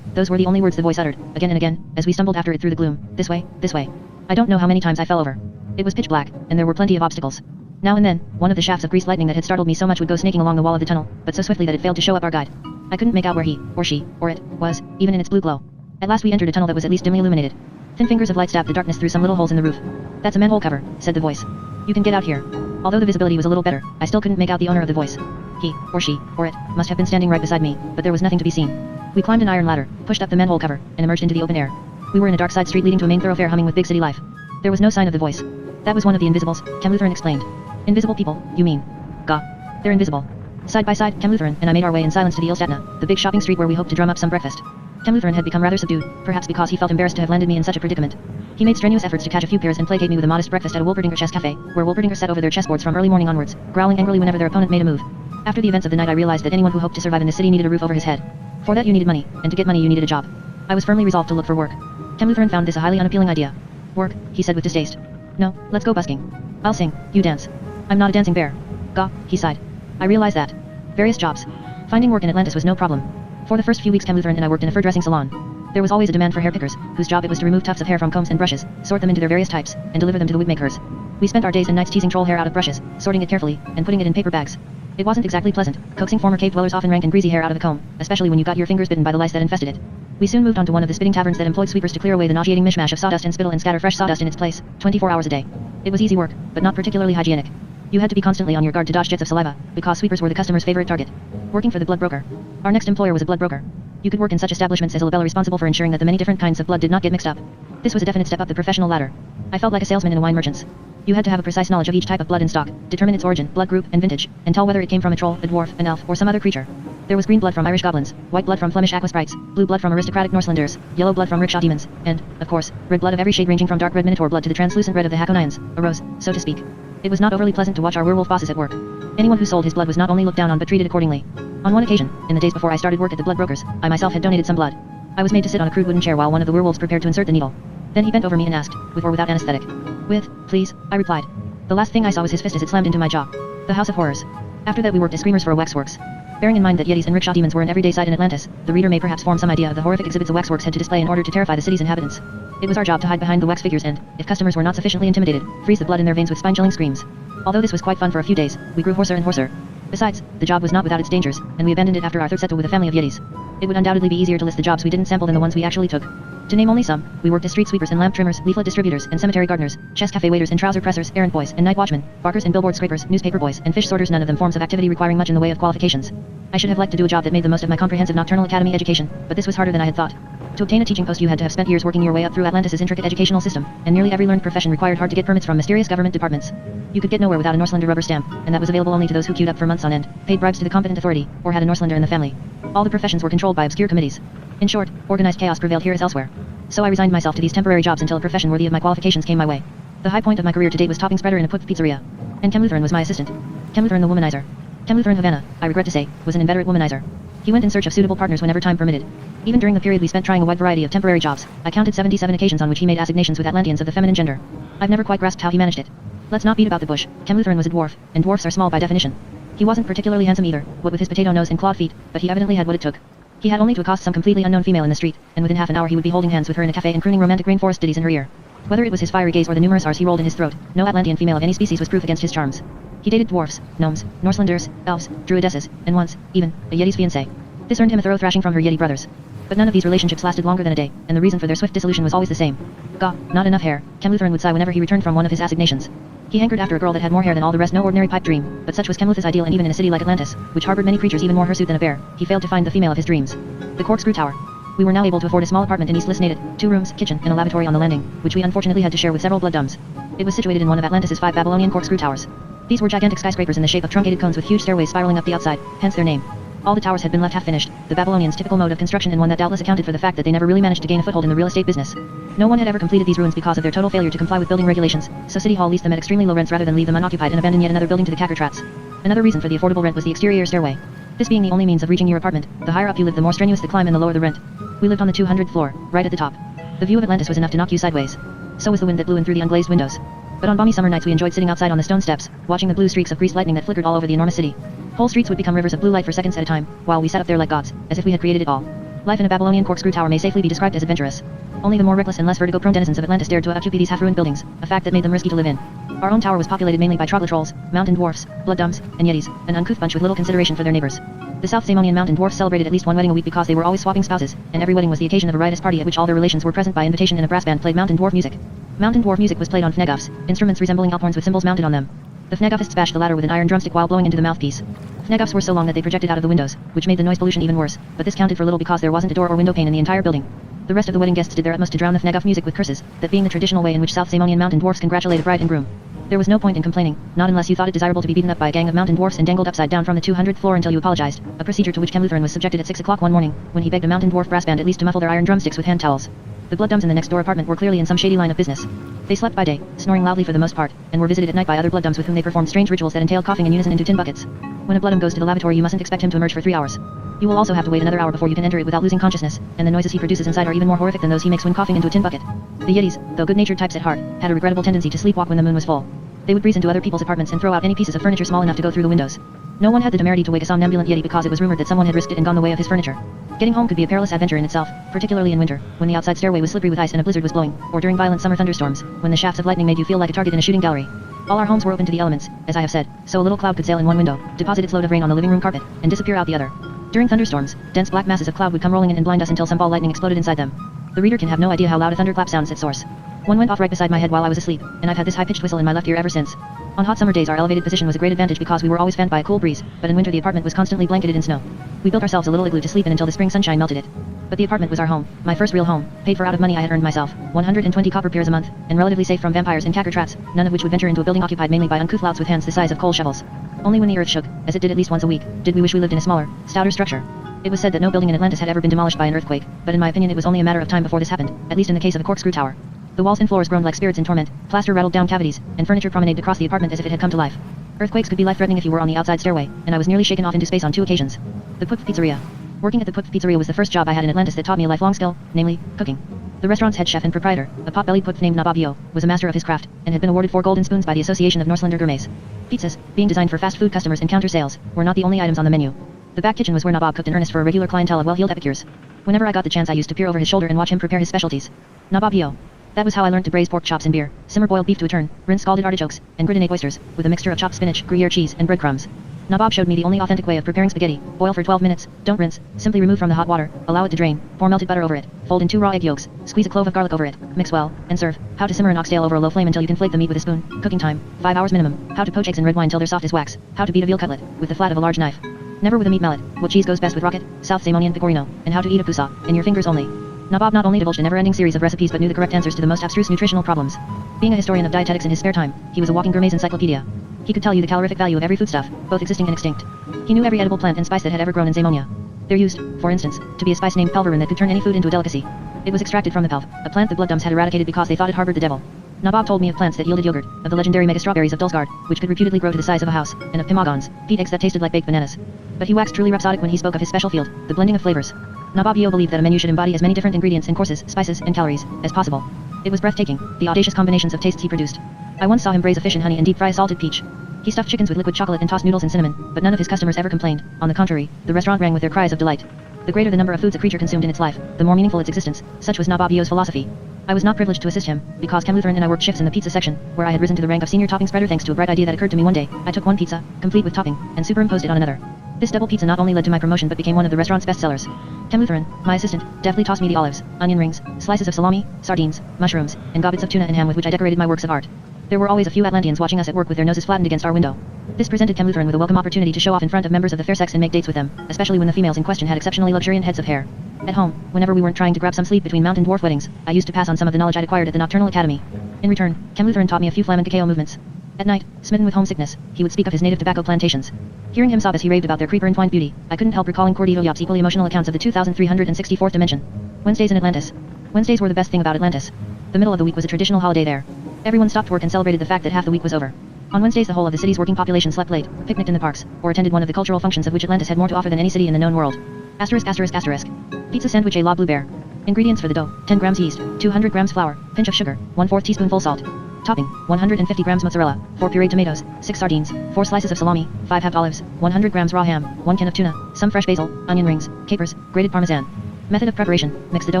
those were the only words the voice uttered, again and again, as we stumbled after it through the gloom. This way, this way. I don't know how many times I fell over. It was pitch black, and there were plenty of obstacles. Now and then, one of the shafts of greased lightning that had startled me so much would go snaking along the wall of the tunnel, but so swiftly that it failed to show up our guide. I couldn't make out where he, or she, or it, was, even in its blue glow. At last we entered a tunnel that was at least dimly illuminated. Thin fingers of light stabbed the darkness through some little holes in the roof. That's a manhole cover, said the voice. You can get out here. Although the visibility was a little better, I still couldn't make out the owner of the voice. He, or she, or it, must have been standing right beside me, but there was nothing to be seen. We climbed an iron ladder, pushed up the manhole cover, and emerged into the open air. We were in a dark side street leading to a main thoroughfare humming with big city life. There was no sign of the voice. That was one of the invisibles, Chemluthran explained. Invisible people, you mean? Gah. They're invisible. Side by side, Chemluthran and I made our way in silence to the Ilstatna, the big shopping street where we hoped to drum up some breakfast. Chemluthran had become rather subdued, perhaps because he felt embarrassed to have landed me in such a predicament. He made strenuous efforts to catch a few pears and placate me with a modest breakfast at a Wolpertinger chess cafe, where Wolpertinger sat over their chessboards from early morning onwards, growling angrily whenever their opponent made a move. After the events of the night I realized that anyone who hoped to survive in the city needed a roof over his head. For that you needed money, and to get money you needed a job. I was firmly resolved to look for work. Chemluthran found this a highly unappealing idea. Work, he said with distaste. No, let's go busking. I'll sing, you dance. I'm not a dancing bear. Gah, he sighed. I realized that. Various jobs. Finding work in Atlantis was no problem. For the first few weeks Chemluthran and I worked in a fur dressing salon. There was always a demand for hair pickers, whose job it was to remove tufts of hair from combs and brushes, sort them into their various types, and deliver them to the wig makers. We spent our days and nights teasing troll hair out of brushes, sorting it carefully, and putting it in paper bags. It wasn't exactly pleasant. Coaxing former cave dwellers often ranked in greasy hair out of the comb, especially when you got your fingers bitten by the lice that infested it. We soon moved on to one of the spitting taverns that employed sweepers to clear away the nauseating mishmash of sawdust and spittle and scatter fresh sawdust in its place, 24 hours a day. It was easy work, but not particularly hygienic. You had to be constantly on your guard to dodge jets of saliva, because sweepers were the customer's favorite target. Working for the blood broker. Our next employer was a blood broker. You could work in such establishments as a labella responsible for ensuring that the many different kinds of blood did not get mixed up. This was a definite step up the professional ladder. I felt like a salesman in a wine merchant's. You had to have a precise knowledge of each type of blood in stock, determine its origin, blood group, and vintage, and tell whether it came from a troll, a dwarf, an elf, or some other creature. There was green blood from Irish goblins, white blood from Flemish aqua sprites, blue blood from aristocratic Norselanders, yellow blood from rickshaw demons, and, of course, red blood of every shade ranging from dark red minotaur blood to the translucent red of the Hakonians, a rose, so to speak. It was not overly pleasant to watch our werewolf bosses at work. Anyone who sold his blood was not only looked down on but treated accordingly. On one occasion, in the days before I started work at the blood brokers, I myself had donated some blood. I was made to sit on a crude wooden chair while one of the werewolves prepared to insert the needle. Then he bent over me and asked, with or without anesthetic. With, please, I replied. The last thing I saw was his fist as it slammed into my jaw. The House of Horrors. After that we worked as screamers for a waxworks. Bearing in mind that Yetis and rickshaw demons were an everyday sight in Atlantis, the reader may perhaps form some idea of the horrific exhibits a waxworks had to display in order to terrify the city's inhabitants. It was our job to hide behind the wax figures and, if customers were not sufficiently intimidated, freeze the blood in their veins with spine-chilling screams. Although this was quite fun for a few days, we grew hoarser and hoarser. Besides, the job was not without its dangers, and we abandoned it after our third settle with a family of Yetis. It would undoubtedly be easier to list the jobs we didn't sample than the ones we actually took. To name only some, we worked as street sweepers and lamp trimmers, leaflet distributors, and cemetery gardeners, chess cafe waiters and trouser pressers, errand boys, and night watchmen, barkers and billboard scrapers, newspaper boys, and fish sorters, none of them forms of activity requiring much in the way of qualifications. I should have liked to do a job that made the most of my comprehensive nocturnal academy education, but this was harder than I had thought. To obtain a teaching post you had to have spent years working your way up through Atlantis' intricate educational system, and nearly every learned profession required hard-to-get permits from mysterious government departments. You could get nowhere without a Norselander rubber stamp, and that was available only to those who queued up for months on end, paid bribes to the competent authority, or had a Norselander in the family. All the professions were controlled by obscure committees. In short, organized chaos prevailed here as elsewhere. So I resigned myself to these temporary jobs until a profession worthy of my qualifications came my way. The high point of my career to date was topping spreader in a Putz pizzeria. And Kem Lutheran was my assistant. Kem Lutheran the womanizer. Kem Lutheran Havana, I regret to say, was an inveterate womanizer. He went in search of suitable partners whenever time permitted. Even during the period we spent trying a wide variety of temporary jobs, I counted 77 occasions on which he made assignations with Atlanteans of the feminine gender. I've never quite grasped how he managed it. Let's not beat about the bush. Kem Lutheran was a dwarf, and dwarfs are small by definition. He wasn't particularly handsome either, what with his potato nose and clawed feet, but he evidently had what it took. He had only to accost some completely unknown female in the street, and within half an hour he would be holding hands with her in a cafe and crooning romantic rainforest ditties in her ear. Whether it was his fiery gaze or the numerous R's he rolled in his throat, no Atlantean female of any species was proof against his charms. He dated dwarfs, gnomes, Norselanders, elves, druidesses, and once, even, a Yeti's fiancée. This earned him a thorough thrashing from her Yeti brothers. But none of these relationships lasted longer than a day, and the reason for their swift dissolution was always the same. Gah, not enough hair, Kem Lutheran would sigh whenever he returned from one of his assignations. He hankered after a girl that had more hair than all the rest, no ordinary pipe dream, but such was Kem Lutheran's ideal, and even in a city like Atlantis, which harbored many creatures even more hirsute than a bear, he failed to find the female of his dreams. The Corkscrew Tower. We were now able to afford a small apartment in East Lisnated, 2 rooms, kitchen, and a lavatory on the landing, which we unfortunately had to share with several blood dumbs. It was situated in one of Atlantis' 5 Babylonian corkscrew towers. These were gigantic skyscrapers in the shape of truncated cones with huge stairways spiraling up the outside, hence their name. All the towers had been left half-finished, the Babylonians' typical mode of construction, and one that doubtless accounted for the fact that they never really managed to gain a foothold in the real estate business. No one had ever completed these ruins because of their total failure to comply with building regulations, so City Hall leased them at extremely low rents rather than leave them unoccupied and abandon yet another building to the Cackertrats. Another reason for the affordable rent was the exterior stairway. This being the only means of reaching your apartment, the higher up you lived the more strenuous the climb and the lower the rent. We lived on the 200th floor, right at the top. The view of Atlantis was enough to knock you sideways. So was the wind that blew in through the unglazed windows. But on balmy summer nights we enjoyed sitting outside on the stone steps, watching the blue streaks of greased lightning that flickered all over the enormous city. Whole streets would become rivers of blue light for seconds at a time, while we sat up there like gods, as if we had created it all. Life in a Babylonian corkscrew tower may safely be described as adventurous. Only the more reckless and less vertigo-prone denizens of Atlantis dared to occupy these half-ruined buildings, a fact that made them risky to live in. Our own tower was populated mainly by troglotrolls, mountain dwarfs, blood dumbs, and yetis, an uncouth bunch with little consideration for their neighbors. The South Samonian mountain dwarfs celebrated at least one wedding a week because they were always swapping spouses, and every wedding was the occasion of a riotous party at which all their relations were present by invitation, and a brass band played mountain dwarf music. Mountain dwarf music was played on fnegoffs, instruments resembling alphorns with cymbals mounted on them. The fnegoffists bashed the latter with an iron drumstick while blowing into the mouthpiece. Fnegoffs were so long that they projected out of the windows, which made the noise pollution even worse, but this counted for little because there wasn't a door or window pane in the entire building. The rest of the wedding guests did their utmost to drown the fnegoff music with curses, that being the traditional way in which South Samonian mountain dwarfs congratulated bride and groom. There was no point in complaining, not unless you thought it desirable to be beaten up by a gang of mountain dwarfs and dangled upside down from the 200th floor until you apologized, a procedure to which Kem Lutheran was subjected at 6 o'clock one morning, when he begged a mountain dwarf brass band at least to muffle their iron drumsticks with hand towels. The blood dumbs in the next door apartment were clearly in some shady line of business. They slept by day, snoring loudly for the most part, and were visited at night by other blood dumbs with whom they performed strange rituals that entailed coughing in unison into tin buckets. When a blood dumb goes to the lavatory you mustn't expect him to emerge for 3 hours. You will also have to wait another hour before you can enter it without losing consciousness, and the noises he produces inside are even more horrific than those he makes when coughing into a tin bucket. The Yetis, though good-natured types at heart, had a regrettable tendency to sleepwalk when the moon was full. They would breeze into other people's apartments and throw out any pieces of furniture small enough to go through the windows. No one had the temerity to wake a somnambulant Yeti because it was rumored that someone had risked it and gone the way of his furniture. Getting home could be a perilous adventure in itself, particularly in winter, when the outside stairway was slippery with ice and a blizzard was blowing, or during violent summer thunderstorms, when the shafts of lightning made you feel like a target in a shooting gallery. All our homes were open to the elements, as I have said, so a little cloud could sail in one window, deposit its load of rain on the living room carpet, and disappear out the other. During thunderstorms, dense black masses of cloud would come rolling in and blind us until some ball lightning exploded inside them. The reader can have no idea how loud a thunderclap sounds at source. One went off right beside my head while I was asleep, and I've had this high-pitched whistle in my left ear ever since. On hot summer days our elevated position was a great advantage because we were always fanned by a cool breeze, but in winter the apartment was constantly blanketed in snow. We built ourselves a little igloo to sleep in until the spring sunshine melted it. But the apartment was our home, my first real home, paid for out of money I had earned myself, 120 copper peers a month, and relatively safe from vampires and cacker trats, none of which would venture into a building occupied mainly by uncouth louts with hands the size of coal shovels. Only when the earth shook, as it did at least once a week, did we wish we lived in a smaller, stouter structure. It was said that no building in Atlantis had ever been demolished by an earthquake, but in my opinion it was only a matter of time before this happened, at least in the case of a corkscrew tower. The walls and floors groaned like spirits in torment, plaster rattled down cavities, and furniture promenaded across the apartment as if it had come to life. Earthquakes could be life-threatening if you were on the outside stairway, and I was nearly shaken off into space on 2 occasions. The Pupf Pizzeria. Working at the Pupf Pizzeria was the first job I had in Atlantis that taught me a lifelong skill, namely, cooking. The restaurant's head chef and proprietor, a pot-bellied Pupf named Nababio, was a master of his craft, and had been awarded 4 golden spoons by the Association of Norslander Gourmets. Pizzas, being designed for fast food customers and counter sales, were not the only items on the menu. The back kitchen was where Nabab cooked in earnest for a regular clientele of well-heeled epicures. Whenever I got the chance I used to peer over his shoulder and watch him prepare his specialties. Nababio. That was how I learned to braise pork chops in beer, simmer boiled beef to a turn, rinse scalded artichokes, and gridinate oysters, with a mixture of chopped spinach, Gruyere cheese, and breadcrumbs. Nabab showed me the only authentic way of preparing spaghetti. Boil for 12 minutes, don't rinse, simply remove from the hot water, allow it to drain, pour melted butter over it, fold in 2 raw egg yolks, squeeze a clove of garlic over it, mix well, and serve. How to simmer an oxtail over a low flame until you can flake the meat with a spoon. Cooking time, 5 hours minimum. How to poach eggs in red wine till they're soft as wax. How to beat a veal cutlet, with the flat of a large knife. Never with a meat mallet. What cheese goes best with rocket, South Samonian pecorino, and how to eat a pusa, in your fingers only. Nabab not only divulged a never-ending series of recipes but knew the correct answers to the most abstruse nutritional problems. Being a historian of dietetics in his spare time, he was a walking gourmet's encyclopedia. He could tell you the calorific value of every foodstuff, both existing and extinct. He knew every edible plant and spice that had ever grown in Zamonia. There used, for instance, to be a spice named pelverin that could turn any food into a delicacy. It was extracted from the pelv, a plant the blood dumbs had eradicated because they thought it harbored the devil. Nabab told me of plants that yielded yogurt, of the legendary mega strawberries of Dulsgard, which could reputedly grow to the size of a house, and of pimagons, peat eggs that tasted like baked bananas. But he waxed truly rhapsodic when he spoke of his special field, the blending of flavors. Nababio believed that a menu should embody as many different ingredients in courses, spices, and calories, as possible. It was breathtaking, the audacious combinations of tastes he produced. I once saw him braise a fish in honey and deep fry a salted peach. He stuffed chickens with liquid chocolate and tossed noodles and cinnamon, but none of his customers ever complained. On the contrary, the restaurant rang with their cries of delight. The greater the number of foods a creature consumed in its life, the more meaningful its existence, such was Nababio's philosophy. I was not privileged to assist him, because Cam Lutheran and I worked shifts in the pizza section, where I had risen to the rank of senior topping spreader thanks to a bright idea that occurred to me one day. I took one pizza, complete with topping, and superimposed it on another. This double pizza not only led to my promotion but became one of the restaurant's best sellers. Cam Lutheran, my assistant, deftly tossed me the olives, onion rings, slices of salami, sardines, mushrooms, and gobbets of tuna and ham with which I decorated my works of art. There were always a few Atlanteans watching us at work with their noses flattened against our window. This presented Cam Lutheran with a welcome opportunity to show off in front of members of the fair sex and make dates with them, especially when the females in question had exceptionally luxuriant heads of hair. At home, whenever we weren't trying to grab some sleep between mountain dwarf weddings, I used to pass on some of the knowledge I'd acquired at the Nocturnal Academy. In return, Cam Lutheran taught me a few flamenco movements. At night, smitten with homesickness, he would speak of his native tobacco plantations. Hearing him sob as he raved about their creeper-entwined beauty, I couldn't help recalling Cordido Yop's equally emotional accounts of the 2364th dimension. Wednesdays in Atlantis. Wednesdays were the best thing about Atlantis. The middle of the week was a traditional holiday there. Everyone stopped work and celebrated the fact that half the week was over. On Wednesdays the whole of the city's working population slept late, picnicked in the parks, or attended one of the cultural functions of which Atlantis had more to offer than any city in the known world. *****. Pizza sandwich a la Blue Bear. Ingredients for the dough: 10 grams yeast, 200 grams flour, pinch of sugar, 1/4 teaspoonful salt. Topping: 150 grams mozzarella, 4 pureed tomatoes, 6 sardines, 4 slices of salami, 5 halved olives, 100 grams raw ham, 1 can of tuna, some fresh basil, onion rings, capers, grated parmesan. Method of preparation: mix the dough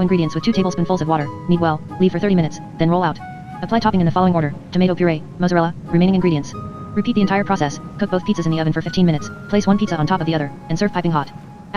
ingredients with 2 tablespoonfuls of water, knead well, leave for 30 minutes, then roll out. Apply topping in the following order: tomato puree, mozzarella, remaining ingredients. Repeat the entire process. Cook both pizzas in the oven for 15 minutes. Place one pizza on top of the other, and serve piping hot. *****.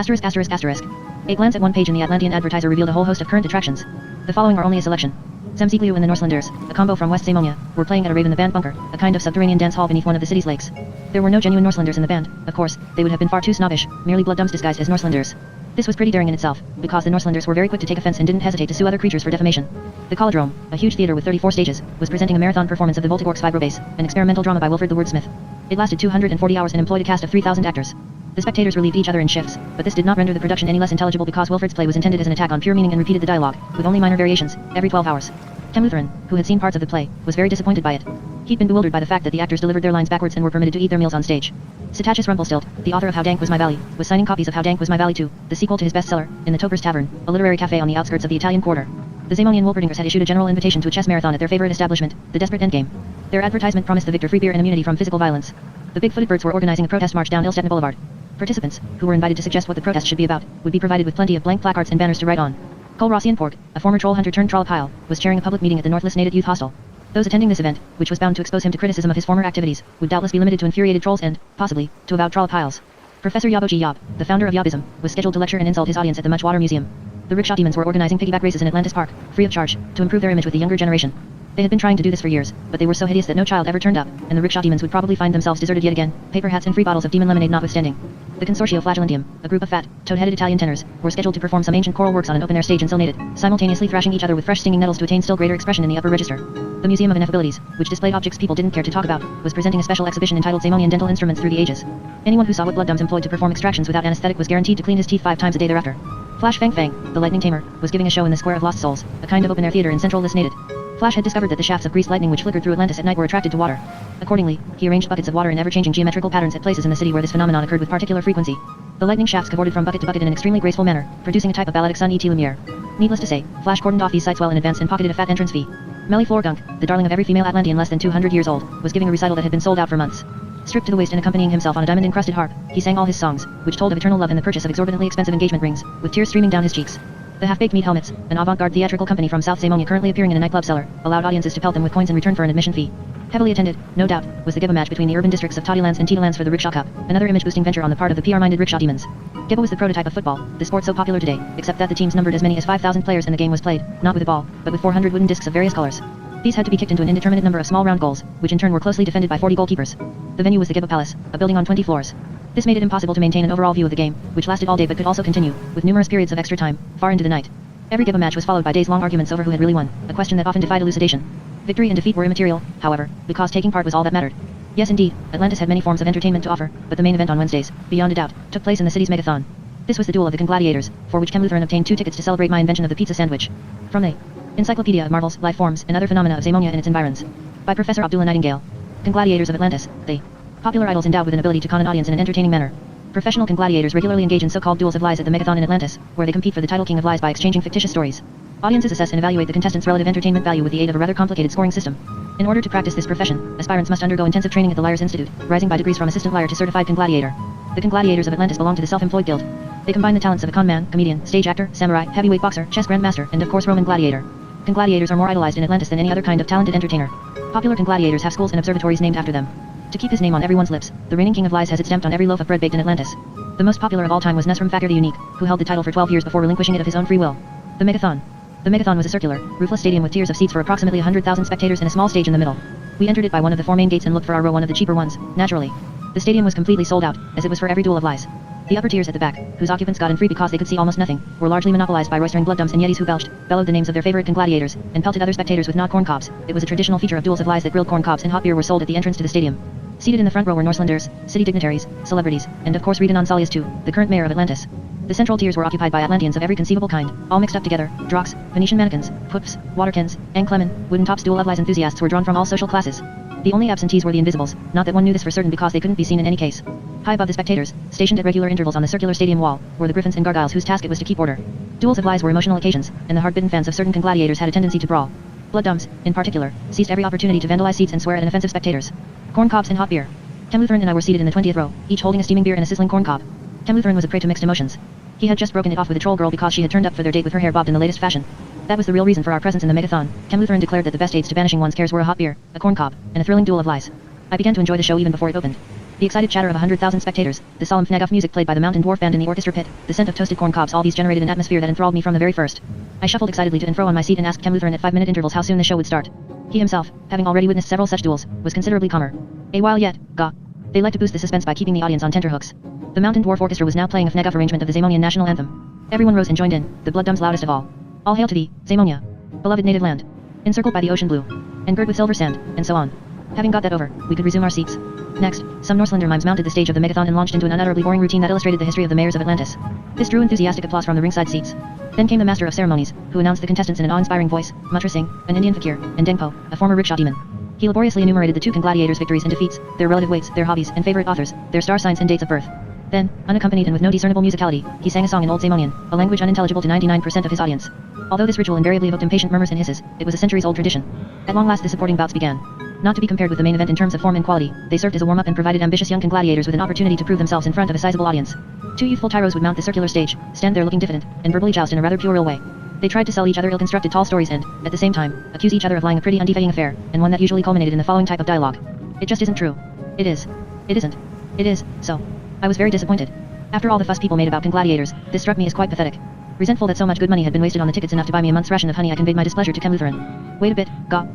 A glance at one page in the Atlantean Advertiser revealed a whole host of current attractions. The following are only a selection. Zemzigliu and the Norselanders, a combo from West Zamonia, were playing at a rave in the band Bunker, a kind of subterranean dance hall beneath one of the city's lakes. There were no genuine Norselanders in the band, of course, they would have been far too snobbish, merely blood dumbs disguised as Norselanders. This was pretty daring in itself, because the Norselanders were very quick to take offense and didn't hesitate to sue other creatures for defamation. The Collodrome, a huge theater with 34 stages, was presenting a marathon performance of the Voltigorx Vibrobase, an experimental drama by Wilfred the Wordsmith. It lasted 240 hours and employed a cast of 3,000 actors. The spectators relieved each other in shifts, but this did not render the production any less intelligible because Wilfred's play was intended as an attack on pure meaning and repeated the dialogue, with only minor variations, every 12 hours. Cam Lutheran, who had seen parts of the play, was very disappointed by it. He'd been bewildered by the fact that the actors delivered their lines backwards and were permitted to eat their meals on stage. Setachus Rumpelstilt, the author of How Dank Was My Valley, was signing copies of How Dank Was My Valley 2, the sequel to his bestseller, in the Toper's Tavern, a literary cafe on the outskirts of the Italian Quarter. The Zamonian Wolperdingers had issued a general invitation to a chess marathon at their favorite establishment, the Desperate Endgame. Their advertisement promised the victor free beer and immunity from physical violence. The big-footed birds were organizing a protest march down Ilstetten Boulevard. Participants, who were invited to suggest what the protest should be about, would be provided with plenty of blank placards and banners to write on. Cole Rossian Porg, a former troll hunter turned trollopile, was chairing a public meeting at the North Lisnated Youth Hostel. Those attending this event, which was bound to expose him to criticism of his former activities, would doubtless be limited to infuriated trolls and, possibly, to avowed trollopiles. Professor Yaboji Yob, the founder of Yobism, was scheduled to lecture and insult his audience at the Muchwater Museum. The rickshaw demons were organizing piggyback races in Atlantis Park, free of charge, to improve their image with the younger generation. They had been trying to do this for years, but they were so hideous that no child ever turned up, and the rickshaw demons would probably find themselves deserted yet again, paper hats and free bottles of demon lemonade notwithstanding. The Consortio Flagellantium, a group of fat, toad-headed Italian tenors, were scheduled to perform some ancient choral works on an open-air stage in Silnated, simultaneously thrashing each other with fresh stinging nettles to attain still greater expression in the upper register. The Museum of Ineffabilities, which displayed objects people didn't care to talk about, was presenting a special exhibition entitled Zamonian Dental Instruments Through the Ages. Anyone who saw what blood dumbs employed to perform extractions without anesthetic was guaranteed to clean his teeth 5 times a day thereafter. Flash Fang Fang, the lightning tamer, was giving a show in the Square of Lost Souls, a kind of open-air theater in central Lisnated. Flash had discovered that the shafts of greased lightning which flickered through Atlantis at night were attracted to water. Accordingly, he arranged buckets of water in ever-changing geometrical patterns at places in the city where this phenomenon occurred with particular frequency. The lightning shafts cavorted from bucket to bucket in an extremely graceful manner, producing a type of balletic sun et lumiere. Needless to say, Flash cordoned off these sites well in advance and pocketed a fat entrance fee. Melly Floor Gunk, the darling of every female Atlantean less than 200 years old, was giving a recital that had been sold out for months. Stripped to the waist and accompanying himself on a diamond-encrusted harp, he sang all his songs, which told of eternal love and the purchase of exorbitantly expensive engagement rings, with tears streaming down his cheeks. The Half-Baked Meat Helmets, an avant-garde theatrical company from South Zamonia currently appearing in a nightclub cellar, allowed audiences to pelt them with coins in return for an admission fee. Heavily attended, no doubt, was the Geba match between the urban districts of Toddylands and Titalands for the Rickshaw Cup, another image-boosting venture on the part of the PR-minded rickshaw demons. Geba was the prototype of football, the sport so popular today, except that the teams numbered as many as 5,000 players and the game was played, not with a ball, but with 400 wooden discs of various colors. These had to be kicked into an indeterminate number of small round goals, which in turn were closely defended by 40 goalkeepers. The venue was the Geba Palace, a building on 20 floors. This made it impossible to maintain an overall view of the game, which lasted all day but could also continue, with numerous periods of extra time, far into the night. Every Geba match was followed by days-long arguments over who had really won, a question that often defied elucidation. Victory and defeat were immaterial, however, because taking part was all that mattered. Yes indeed, Atlantis had many forms of entertainment to offer, but the main event on Wednesdays, beyond a doubt, took place in the city's megathon. This was the duel of the Congladiators, for which Chem Lutheran obtained 2 tickets to celebrate my invention of the pizza sandwich. From the Encyclopedia of Marvels, Life Forms, and Other Phenomena of Zamonia and its Environs. By Professor Abdullah Nightingale. Congladiators of Atlantis, they popular idols endowed with an ability to con an audience in an entertaining manner. Professional Congladiators regularly engage in so-called duels of lies at the Megathon in Atlantis, where they compete for the title King of Lies by exchanging fictitious stories. Audiences assess and evaluate the contestants' relative entertainment value with the aid of a rather complicated scoring system. In order to practice this profession, aspirants must undergo intensive training at the Liars Institute, rising by degrees from assistant liar to certified Congladiator. The Congladiators of Atlantis belong to the Self-Employed Guild. They combine the talents of a con man, comedian, stage actor, samurai, heavyweight boxer, chess grandmaster, and of course Roman gladiator. Congladiators are more idolized in Atlantis than any other kind of talented entertainer. Popular Congladiators have schools and observatories named after them. To keep his name on everyone's lips, the reigning King of Lies has it stamped on every loaf of bread baked in Atlantis. The most popular of all time was Nesrum Fakir the Unique, who held the title for 12 years before relinquishing it of his own free will. The Megathon. The Megathon was a circular, roofless stadium with tiers of seats for approximately 100,000 spectators and a small stage in the middle. We entered it by one of the 4 main gates and looked for our row, one of the cheaper ones, naturally. The stadium was completely sold out, as it was for every duel of lies. The upper tiers at the back, whose occupants got in free because they could see almost nothing, were largely monopolized by roistering blood dumps and yetis who belched, bellowed the names of their favorite Congladiators, and pelted other spectators with gnawed corn cobs. It was a traditional feature of duels of lies that grilled corn cobs and hot beer were sold at the entrance to the stadium. Seated in the front row were Norselanders, city dignitaries, celebrities, and of course Rita Nonsalius II, the current mayor of Atlantis. The central tiers were occupied by Atlanteans of every conceivable kind, all mixed up together, Drox, Venetian mannequins, Poops, Waterkins, and Clemen, wooden tops duel of lies enthusiasts were drawn from all social classes. The only absentees were the invisibles, not that one knew this for certain because they couldn't be seen in any case. High above the spectators, stationed at regular intervals on the circular stadium wall, were the griffins and gargoyles whose task it was to keep order. Duels of lies were emotional occasions, and the hard-bitten fans of certain Congladiators had a tendency to brawl. Blood dumbs, in particular, seized every opportunity to vandalize seats and swear at inoffensive spectators. Corn cobs and hot beer. Chem Lutheran and I were seated in the 20th row, each holding a steaming beer and a sizzling corn cob. Chem Lutheran was a prey to mixed emotions. He had just broken it off with a troll girl because she had turned up for their date with her hair bobbed in the latest fashion. That was the real reason for our presence in the Megathon. Chem Lutheran declared that the best aids to banishing one's cares were a hot beer, a corn cob, and a thrilling duel of lies. I began to enjoy the show even before it opened. The excited chatter of 100,000 spectators, the solemn fnaguf music played by the Mountain Dwarf Band in the orchestra pit, the scent of toasted corn cobs, all these generated an atmosphere that enthralled me from the very first. I shuffled excitedly to and fro on my seat and asked Chem Lutheran at 5-minute intervals how soon the show would start. He himself, having already witnessed several such duels, was considerably calmer. A while yet, gah. They like to boost the suspense by keeping the audience on tenterhooks. The Mountain Dwarf Orchestra was now playing a fnaguf arrangement of the Zamonian national anthem. Everyone rose and joined in, the blood dumbs loudest of all. All hail to thee, Zamonia, beloved native land, encircled by the ocean blue, and girt with silver sand, and so on. Having got that over, we could resume our seats. Next, some Norslander mimes mounted the stage of the Megathon and launched into an unutterably boring routine that illustrated the history of the mayors of Atlantis. This drew enthusiastic applause from the ringside seats. Then came the master of ceremonies, who announced the contestants in an awe-inspiring voice, Mutra Singh, an Indian fakir, and Dengpo, a former rickshaw demon. He laboriously enumerated the 2 Congladiators' victories and defeats, their relative weights, their hobbies and favorite authors, their star signs and dates of birth. Then, unaccompanied and with no discernible musicality, he sang a song in Old Zamonian, a language unintelligible to 99% of his audience. Although this ritual invariably evoked impatient murmurs and hisses, it was a centuries-old tradition. At long last the supporting bouts began. Not to be compared with the main event in terms of form and quality, they served as a warm-up and provided ambitious young gladiators with an opportunity to prove themselves in front of a sizable audience. Two youthful tyros would mount the circular stage, stand there looking diffident, and verbally joust in a rather puerile way. They tried to sell each other ill-constructed tall stories and, at the same time, accuse each other of lying a pretty undefying affair, and one that usually culminated in the following type of dialogue. It just isn't true. It is. It isn't. It is, so. I was very disappointed. After all the fuss people made about gladiators, this struck me as quite pathetic. Resentful that so much good money had been wasted on the tickets enough to buy me a month's ration of honey, I conveyed my displeasure to Kem Lutheran. Wait a bit,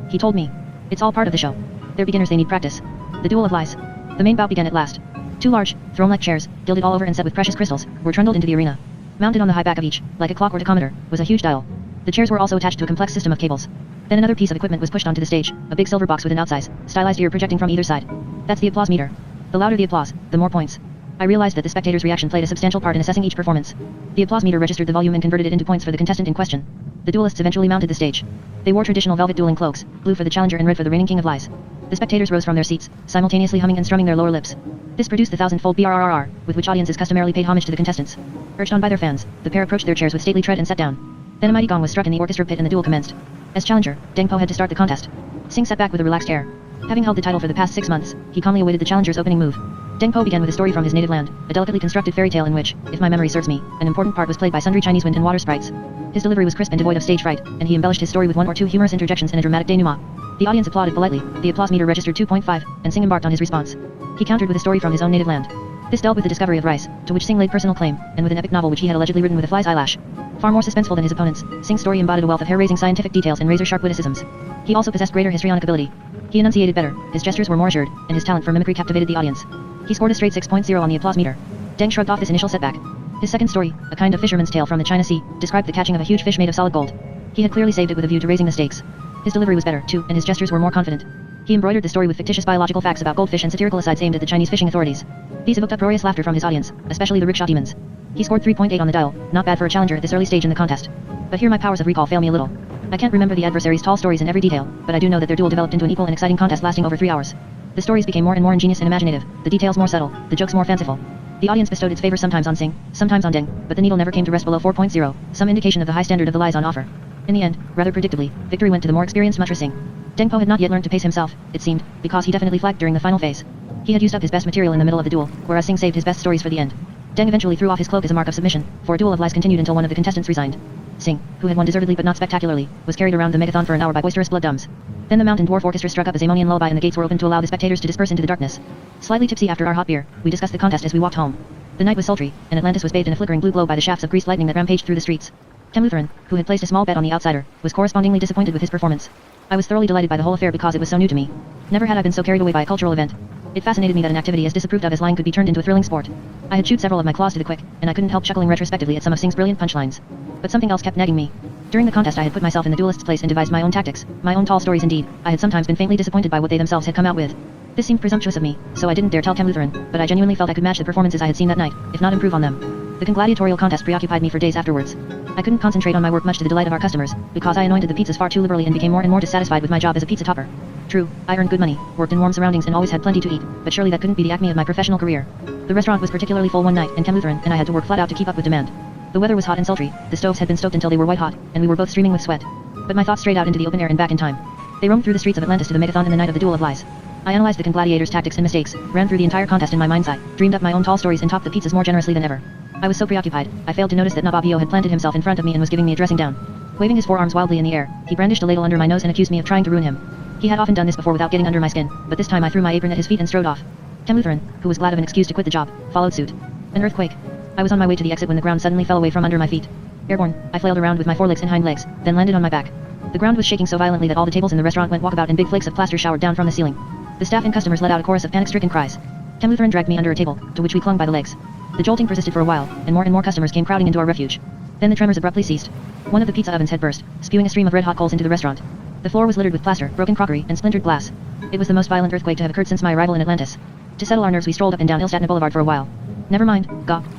he told me. It's all part of the show. They're beginners, they need practice. The duel of lies. The main bout began at last. Two large, throne-like chairs, gilded all over and set with precious crystals, were trundled into the arena. Mounted on the high back of each, like a clock or tachometer, was a huge dial. The chairs were also attached to a complex system of cables. Then another piece of equipment was pushed onto the stage, a big silver box with an outsize, stylized ear projecting from either side. That's the applause meter. The louder the applause, the more points. I realized that the spectator's reaction played a substantial part in assessing each performance. The applause meter registered the volume and converted it into points for the contestant in question. The duelists eventually mounted the stage. They wore traditional velvet dueling cloaks, blue for the challenger and red for the reigning king of lies. The spectators rose from their seats, simultaneously humming and strumming their lower lips. This produced the thousand-fold BRRR, with which audiences customarily paid homage to the contestants. Urged on by their fans, the pair approached their chairs with stately tread and sat down. Then a mighty gong was struck in the orchestra pit and the duel commenced. As challenger, Deng Po had to start the contest. Singh sat back with a relaxed air. Having held the title for the past 6 months, he calmly awaited the challenger's opening move. Deng Po began with a story from his native land, a delicately constructed fairy tale in which, if my memory serves me, an important part was played by sundry Chinese wind and water sprites. His delivery was crisp and devoid of stage fright, and he embellished his story with one or two humorous interjections and a dramatic denouement. The audience applauded politely, the applause meter registered 2.5, and Singh embarked on his response. He countered with a story from his own native land. This dealt with the discovery of rice, to which Singh laid personal claim, and with an epic novel which he had allegedly written with a fly's eyelash. Far more suspenseful than his opponents, Singh's story embodied a wealth of hair-raising scientific details and razor-sharp witticisms. He also possessed greater histrionic ability. He enunciated better, his gestures were more assured, and his talent for mimicry captivated the audience. He scored a straight 6.0 on the applause meter. Deng shrugged off this initial setback. His second story, a kind of fisherman's tale from the China Sea, described the catching of a huge fish made of solid gold. He had clearly saved it with a view to raising the stakes. His delivery was better, too, and his gestures were more confident. He embroidered the story with fictitious biological facts about goldfish and satirical asides aimed at the Chinese fishing authorities. These evoked uproarious laughter from his audience, especially the rickshaw demons. He scored 3.8 on the dial, not bad for a challenger at this early stage in the contest. But here my powers of recall fail me a little. I can't remember the adversaries' tall stories in every detail, but I do know that their duel developed into an equal and exciting contest lasting over 3 hours. The stories became more and more ingenious and imaginative, the details more subtle, the jokes more fanciful. The audience bestowed its favor sometimes on Singh, sometimes on Deng, but the needle never came to rest below 4.0, some indication of the high standard of the lies on offer. In the end, rather predictably, victory went to the more experienced Matra Singh. Deng Po had not yet learned to pace himself, it seemed, because he definitely flagged during the final phase. He had used up his best material in the middle of the duel, whereas Singh saved his best stories for the end. Deng eventually threw off his cloak as a mark of submission, for a duel of lies continued until one of the contestants resigned. Singh, who had won deservedly but not spectacularly, was carried around the megathon for an hour by boisterous blood dumbs. Then the Mountain Dwarf Orchestra struck up a Zamonian lullaby and the gates were opened to allow the spectators to disperse into the darkness. Slightly tipsy after our hot beer, we discussed the contest as we walked home. The night was sultry, and Atlantis was bathed in a flickering blue glow by the shafts of greased lightning that rampaged through the streets. Kem Lutheran, who had placed a small bet on the outsider, was correspondingly disappointed with his performance. I was thoroughly delighted by the whole affair because it was so new to me. Never had I been so carried away by a cultural event. It fascinated me that an activity as disapproved of as lying could be turned into a thrilling sport. I had chewed several of my claws to the quick, and I couldn't help chuckling retrospectively at some of Singh's brilliant punchlines. But something else kept nagging me. During the contest I had put myself in the duelist's place and devised my own tactics, my own tall stories indeed. I had sometimes been faintly disappointed by what they themselves had come out with. This seemed presumptuous of me, so I didn't dare tell Kem Lutheran, but I genuinely felt I could match the performances I had seen that night, if not improve on them. The gladiatorial contest preoccupied me for days afterwards. I couldn't concentrate on my work much to the delight of our customers, because I anointed the pizzas far too liberally and became more and more dissatisfied with my job as a pizza topper. True, I earned good money, worked in warm surroundings and always had plenty to eat, but surely that couldn't be the acme of my professional career. The restaurant was particularly full one night, and Kem Lutheran and I had to work flat out to keep up with demand. The weather was hot and sultry, the stoves had been stoked until they were white hot, and we were both streaming with sweat. But my thoughts strayed out into the open air and back in time. They roamed through the streets of Atlantis to the megathon in the night of the duel of lies. I analyzed the gladiators' tactics and mistakes, ran through the entire contest in my mind's eye, dreamed up my own tall stories and topped the pizzas more generously than ever. I was so preoccupied, I failed to notice that Nababio had planted himself in front of me and was giving me a dressing down. Waving his forearms wildly in the air, he brandished a ladle under my nose and accused me of trying to ruin him. He had often done this before without getting under my skin, but this time I threw my apron at his feet and strode off. Kem Lutheran, who was glad of an excuse to quit the job, followed suit. An earthquake. I was on my way to the exit when the ground suddenly fell away from under my feet. Airborne, I flailed around with my forelegs and hind legs, then landed on my back. The ground was shaking so violently that all the tables in the restaurant went walkabout and big flakes of plaster showered down from the ceiling. The staff and customers let out a chorus of panic-stricken cries. Kem Lutheran dragged me under a table, to which we clung by the legs. The jolting persisted for a while, and more customers came crowding into our refuge. Then the tremors abruptly ceased. One of the pizza ovens had burst, spewing a stream of red-hot coals into the restaurant. The floor was littered with plaster, broken crockery, and splintered glass. It was the most violent earthquake to have occurred since my arrival in Atlantis. To settle our nerves we strolled up and down Ilstatna Boulevard for a while. Never mind,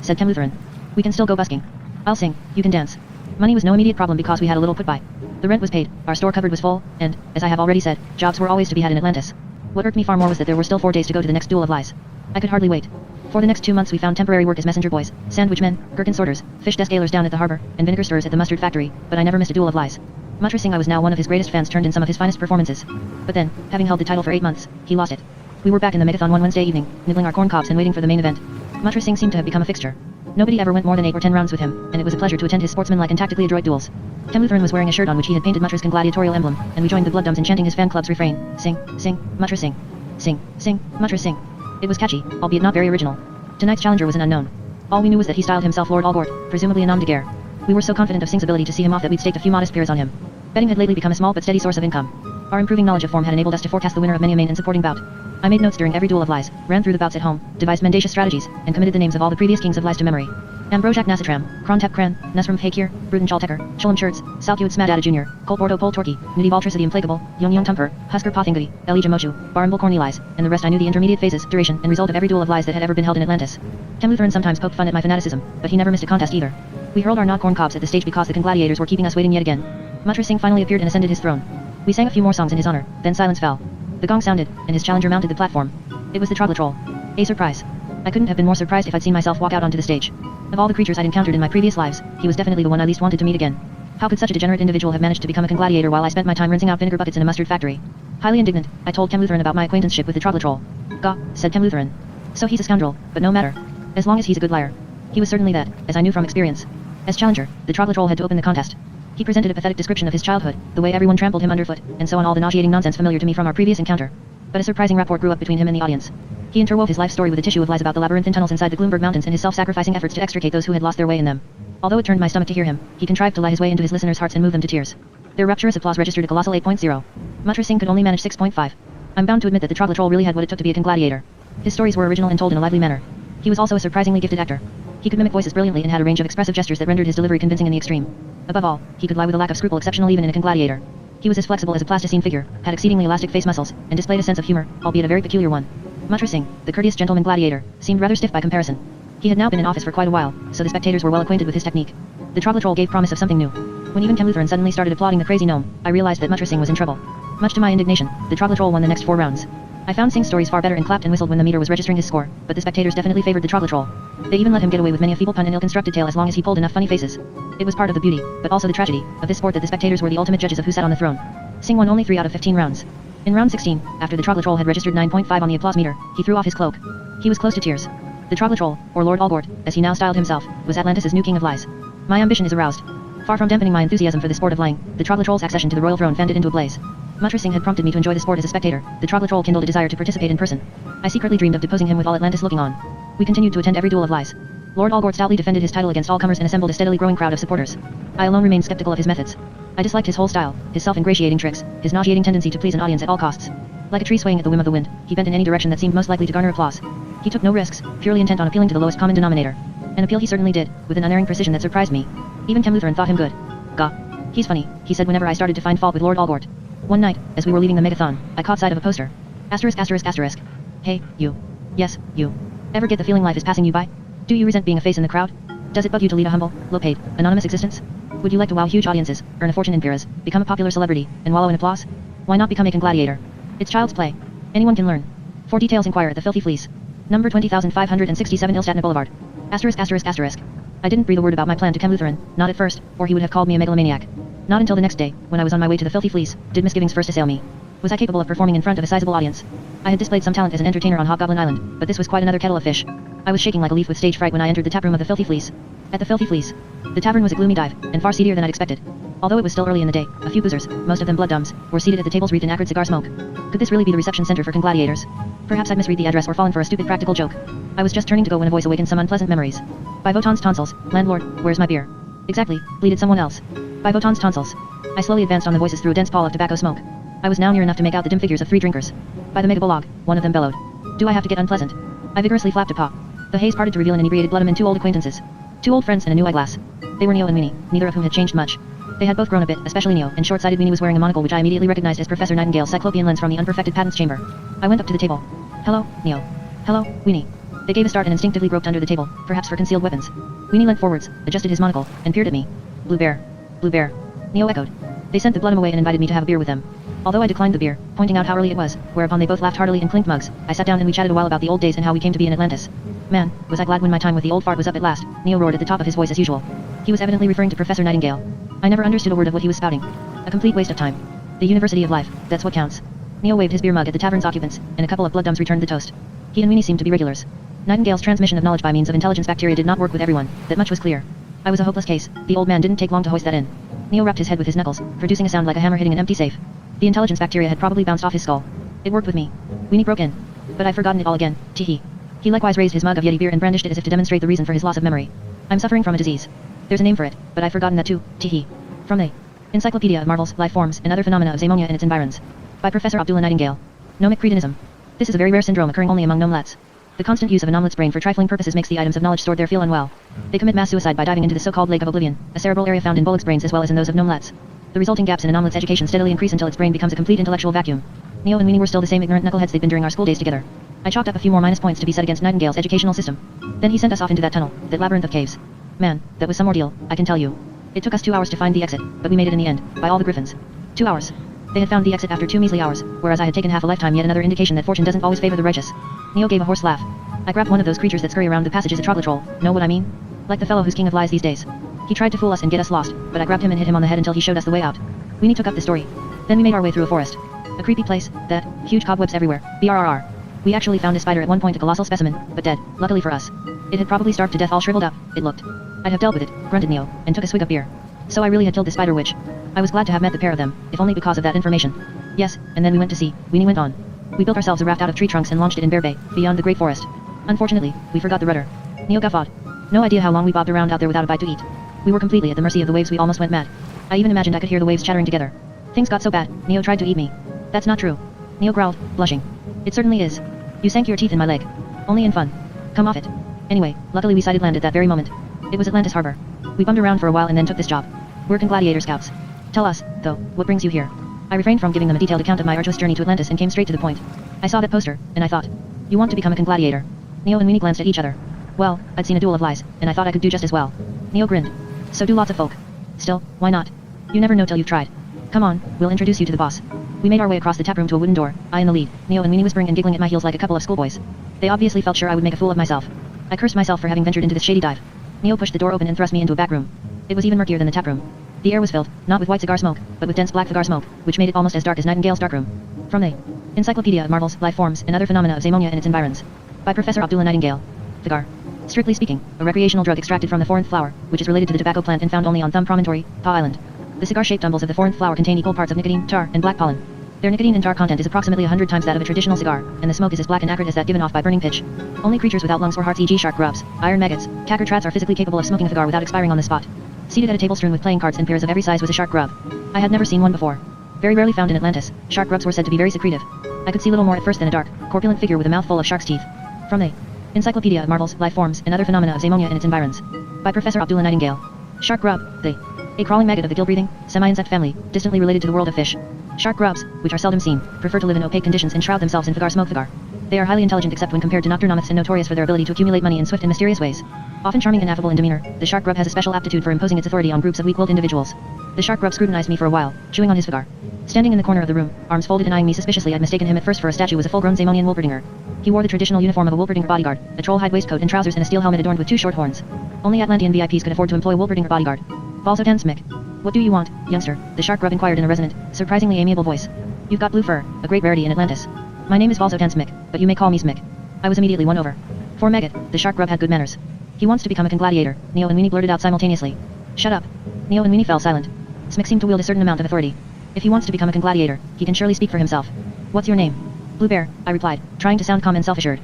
said Kem Lutheran. We can still go busking. I'll sing, you can dance. Money was no immediate problem because we had a little put-by. The rent was paid, our store cupboard was full, and, as I have already said, jobs were always to be had in Atlantis. What irked me far more was that there were still 4 days to go to the next duel of lies. I could hardly wait. For the next 2 months we found temporary work as messenger boys, sandwich men, gherkin sorters, fish descalers down at the harbor, and vinegar stirrers at the mustard factory, but I never missed a duel of lies. Muttra Singh I was now one of his greatest fans turned in some of his finest performances. But then, having held the title for 8 months, he lost it. We were back in the Megathon one Wednesday evening, nibbling our corn cobs and waiting for the main event. Muttra Singh seemed to have become a fixture. Nobody ever went more than 8 or 10 rounds with him, and it was a pleasure to attend his sportsmanlike and tactically adroit duels. Kem Lutheran was wearing a shirt on which he had painted Muttra's gladiatorial emblem, and we joined the Blood Dumbs in chanting his fan club's refrain, Sing, sing, Muttra Sing. Sing, sing, Muttra Sing. It was catchy, albeit not very original. Tonight's challenger was an unknown. All we knew was that he styled himself Lord Allgort, presumably a nom de guerre. We were so confident of Singh's ability to see him off that we'd staked a few modest peers on him. Betting had lately become a small but steady source of income. Our improving knowledge of form had enabled us to forecast the winner of many a main and supporting bout. I made notes during every duel of lies, ran through the bouts at home, devised mendacious strategies, and committed the names of all the previous kings of lies to memory. Ambrosiak Nasitram, Krontep Kran, Nesrum Hakir, Bruden Chaltekar, Shulam Shurts, Salkiud Smadada Jr., Colt Bordo Pol Torki, Nudie Valtricity Implacable, Yung Yung Tumper, Husker Pothingudi, Elijah Mochu, Barnbull Corny Lies, and the rest I knew the intermediate phases, duration, and result of every duel of lies that had ever been held in Atlantis. Kem Lutheran sometimes poked fun at my fanaticism, but he never missed a contest either. We hurled our not-corn cobs at the stage because the congladiators were keeping us waiting yet again. Muttra Singh finally appeared and ascended his throne. We sang a few more songs in his honor, then silence fell. The gong sounded, and his challenger mounted the platform. It was the Troglotrol. A surprise. I couldn't have been more surprised if I'd seen myself walk out onto the stage. Of all the creatures I'd encountered in my previous lives, he was definitely the one I least wanted to meet again. How could such a degenerate individual have managed to become a congladiator while I spent my time rinsing out vinegar buckets in a mustard factory? Highly indignant, I told Kem Lutheran about my acquaintanceship with the Troglotrol. Gah, said Kem Lutheran. So he's a scoundrel, but no matter. As long as he's a good liar. He was certainly that, as I knew from experience. As challenger, the Troglotrol had to open the contest. He presented a pathetic description of his childhood, the way everyone trampled him underfoot, and so on, all the nauseating nonsense familiar to me from our previous encounter. But a surprising rapport grew up between him and the audience. He interwove his life story with a tissue of lies about the labyrinthine tunnels inside the Gloomberg Mountains and his self-sacrificing efforts to extricate those who had lost their way in them. Although it turned my stomach to hear him, he contrived to lie his way into his listeners' hearts and move them to tears. Their rapturous applause registered a colossal 8.0. Muttra Singh could only manage 6.5. I'm bound to admit that the Troglotrol really had what it took to be a congladiator. His stories were original and told in a lively manner. He was also a surprisingly gifted actor. He could mimic voices brilliantly and had a range of expressive gestures that rendered his delivery convincing in the extreme. Above all, he could lie with a lack of scruple exceptional even in a congladiator. He was as flexible as a plasticine figure, had exceedingly elastic face muscles, and displayed a sense of humor, albeit a very peculiar one. Muttra Singh, the courteous gentleman gladiator, seemed rather stiff by comparison. He had now been in office for quite a while, so the spectators were well acquainted with his technique. The Troglotrol gave promise of something new. When even Kem Lutheran suddenly started applauding the crazy gnome, I realized that Muttra Singh was in trouble. Much to my indignation, the Troglotrol won the next 4 rounds. I found Singh's stories far better and clapped and whistled when the meter was registering his score, but the spectators definitely favored the Troglotrol. They even let him get away with many a feeble pun and ill-constructed tale as long as he pulled enough funny faces. It was part of the beauty, but also the tragedy, of this sport that the spectators were the ultimate judges of who sat on the throne. Singh won only 3 out of 15 rounds. In round 16, after the Troglotrol had registered 9.5 on the applause meter, he threw off his cloak. He was close to tears. The Troglotrol, or Lord Allgort, as he now styled himself, was Atlantis' new king of lies. My ambition is aroused. Far from dampening my enthusiasm for the sport of lying, the Troglotrol's accession to the royal throne fanned it into a blaze. Muttra Singh had prompted me to enjoy the sport as a spectator. The Troglotrol kindled a desire to participate in person. I secretly dreamed of deposing him with all Atlantis looking on. We continued to attend every duel of lies. Lord Allgort stoutly defended his title against all comers and assembled a steadily growing crowd of supporters. I alone remained skeptical of his methods. I disliked his whole style, his self-ingratiating tricks, his nauseating tendency to please an audience at all costs. Like a tree swaying at the whim of the wind, he bent in any direction that seemed most likely to garner applause. He took no risks, purely intent on appealing to the lowest common denominator. An appeal he certainly did, with an unerring precision that surprised me. Even Kem Lutheran thought him good. Gah. He's funny, he said whenever I started to find fault with Lord Allgort. One night, as we were leaving the Megathon, I caught sight of a poster. Asterisk asterisk asterisk. Hey, you. Yes, you. Ever get the feeling life is passing you by? Do you resent being a face in the crowd? Does it bug you to lead a humble, low-paid, anonymous existence? Would you like to wow huge audiences, earn a fortune in peers, become a popular celebrity, and wallow in applause? Why not become a congladiator? It's child's play. Anyone can learn. For details inquire at the Filthy Fleece. Number 20567 Ilstatna Boulevard. Asterisk asterisk asterisk. I didn't breathe a word about my plan to Kem Lutheran, not at first, or he would have called me a megalomaniac. Not until the next day, when I was on my way to the Filthy Fleece, did misgivings first assail me. Was I capable of performing in front of a sizable audience? I had displayed some talent as an entertainer on Hobgoblin Island, but this was quite another kettle of fish. I was shaking like a leaf with stage fright when I entered the taproom of the Filthy Fleece. At the Filthy Fleece, the tavern was a gloomy dive, and far seedier than I'd expected. Although it was still early in the day, a few boozers, most of them blood dumbs, were seated at the tables wreathed in acrid cigar smoke. Could this really be the reception center for congladiators? Perhaps I'd misread the address or fallen for a stupid practical joke. I was just turning to go when a voice awakened some unpleasant memories. By Votan's tonsils, landlord, where's my beer? Exactly, bleated someone else. By Votan's tonsils. I slowly advanced on the voices through a dense pall of tobacco smoke. I was now near enough to make out the dim figures of 3 drinkers. By the Megabolog, one of them bellowed. Do I have to get unpleasant? I vigorously flapped a paw. The haze parted to reveal an inebriated Bloodham and 2 old acquaintances. 2 old friends and a new eyeglass. They were Neo and Weenie, neither of whom had changed much. They had both grown a bit, especially Neo, and short-sighted Weenie was wearing a monocle which I immediately recognized as Professor Nightingale's cyclopean lens from the unperfected patents chamber. I went up to the table. Hello, Neo. Hello, Weenie. They gave a start and instinctively groped under the table, perhaps for concealed weapons. Weenie leant forwards, adjusted his monocle, and peered at me. Blue bear. Blue bear. Neo echoed. They sent the Bloodham away and invited me to have a beer with them. Although I declined the beer, pointing out how early it was, whereupon they both laughed heartily and clinked mugs, I sat down and we chatted a while about the old days and how we came to be in Atlantis. Man, was I glad when my time with the old fart was up at last, Neo roared at the top of his voice as usual. He was evidently referring to Professor Nightingale. I never understood a word of what he was spouting. A complete waste of time. The University of Life, that's what counts. Neo waved his beer mug at the tavern's occupants, and a couple of blood dumps returned the toast. He and Weenie seemed to be regulars. Nightingale's transmission of knowledge by means of intelligence bacteria did not work with everyone, that much was clear. I was a hopeless case. The old man didn't take long to hoist that in. Neo rapped his head with his knuckles, producing a sound like a hammer hitting an empty safe. The intelligence bacteria had probably bounced off his skull. It worked with me. Weenie broke in. But I've forgotten it all again, teehee. He likewise raised his mug of Yeti beer and brandished it as if to demonstrate the reason for his loss of memory. I'm suffering from a disease. There's a name for it, but I've forgotten that too, teehee. From the Encyclopedia of Marvels, Life Forms, and Other Phenomena of Zamonia and its Environs. By Professor Abdullah Nightingale. Gnomic cretinism. This is a very rare syndrome occurring only among gnomelets. The constant use of an omelet's brain for trifling purposes makes the items of knowledge stored there feel unwell. They commit mass suicide by diving into the so-called Lake of Oblivion, a cerebral area found in Bullock's brains as well as in those of gnomelets. The resulting gaps in an omelet's education steadily increase until its brain becomes a complete intellectual vacuum. Neo and Weenie were still the same ignorant knuckleheads they'd been during our school days together. I chalked up a few more minus points to be set against Nightingale's educational system. Then he sent us off into that tunnel, that labyrinth of caves. Man, that was some ordeal, I can tell you. It took us 2 hours to find the exit, but we made it in the end, by all the griffins. 2 hours. They had found the exit after 2 measly hours, whereas I had taken half a lifetime, yet another indication that fortune doesn't always favor the righteous. Neo gave a hoarse laugh. I grabbed one of those creatures that scurry around the passages a troglotrol, know what I mean? Like the fellow who's king of lies these days. He tried to fool us and get us lost, but I grabbed him and hit him on the head until he showed us the way out. Weenie took up the story. Then we made our way through a forest. A creepy place, that, huge cobwebs everywhere, BRRR. We actually found a spider at one point, a colossal specimen, but dead, luckily for us. It had probably starved to death, all shriveled up, it looked. I'd have dealt with it, grunted Neo, and took a swig of beer. So I really had killed the spider witch. I was glad to have met the pair of them, if only because of that information. Yes, and then we went to sea, Weenie went on. We built ourselves a raft out of tree trunks and launched it in Bear Bay, beyond the great forest. Unfortunately, we forgot the rudder. Neo guffawed. No idea how long we bobbed around out there without a bite to eat. We were completely at the mercy of the waves, we almost went mad. I even imagined I could hear the waves chattering together. Things got so bad, Neo tried to eat me. That's not true. Neo growled, blushing. It certainly is. You sank your teeth in my leg. Only in fun. Come off it. Anyway, luckily we sighted land at that very moment. It was Atlantis Harbor. We bummed around for a while and then took this job. We're Gladiator Scouts. Tell us, though, what brings you here? I refrained from giving them a detailed account of my arduous journey to Atlantis and came straight to the point. I saw that poster, and I thought, you want to become a Gladiator. Neo and Weenie glanced at each other. Well, I'd seen a duel of lies, and I thought I could do just as well. Neo grinned. So do lots of folk. Still, why not? You never know till you've tried. Come on, we'll introduce you to the boss. We made our way across the taproom to a wooden door, I in the lead, Neo and Weenie whispering and giggling at my heels like a couple of schoolboys. They obviously felt sure I would make a fool of myself. I cursed myself for having ventured into this shady dive. Neo pushed the door open and thrust me into a back room. It was even murkier than the taproom. The air was filled, not with white cigar smoke, but with dense black cigar smoke, which made it almost as dark as Nightingale's darkroom. From the Encyclopedia of Marvels, Life Forms, and Other Phenomena of Zamonia and its Environs. By Professor Abdullah Nightingale. Cigar. Strictly speaking, a recreational drug extracted from the forinth flower, which is related to the tobacco plant and found only on Thumb Promontory, Pa Island. The cigar-shaped umbels of the forinth flower contain equal parts of nicotine, tar, and black pollen. Their nicotine and tar content is approximately 100 times that of a traditional cigar, and the smoke is as black and acrid as that given off by burning pitch. Only creatures without lungs or hearts, e.g. shark grubs, iron maggots, cachartrats are physically capable of smoking a cigar without expiring on the spot. Seated at a table strewn with playing cards in pairs of every size was a shark grub. I had never seen one before. Very rarely found in Atlantis, shark grubs were said to be very secretive. I could see little more at first than a dark, corpulent figure with a mouthful of shark's teeth. From the Encyclopedia of Marvels, Life Forms, and Other Phenomena of Zamonia and its Environs. By Professor Abdullah Nightingale. Shark grub, a crawling maggot of the gill-breathing, semi-insect family, distantly related to the world of fish. Shark grubs, which are seldom seen, prefer to live in opaque conditions and shroud themselves in smoke cigar. They are highly intelligent except when compared to nocturne mammoths and notorious for their ability to accumulate money in swift and mysterious ways. Often charming and affable in demeanor, the shark grub has a special aptitude for imposing its authority on groups of weak-willed individuals. The shark grub scrutinized me for a while, chewing on his cigar. Standing in the corner of the room, arms folded and eyeing me suspiciously, I'd mistaken him at first for a statue, was a full-grown Zamonian Wolperdinger. He wore the traditional uniform of a Wolperdinger bodyguard, a troll-hide waistcoat and trousers and a steel helmet adorned with 2 short horns. Only Atlantean VIPs could afford to employ Wolperdinger bodyguard. Valzotan Smick. What do you want, youngster? The shark grub inquired in a resonant, surprisingly amiable voice. You've got blue fur, a great rarity in Atlantis. My name is Valzotan Smick, but you may call me Smick. I was immediately won over. For Maggot, the shark grub had good manners. He wants to become a Gladiator, Neo and Weenie blurted out simultaneously. Shut up. Neo and Weenie fell silent. Smick seemed to wield a certain amount of authority. If he wants to become a Gladiator, he can surely speak for himself. What's your name? Blue Bear, I replied, trying to sound calm and self-assured.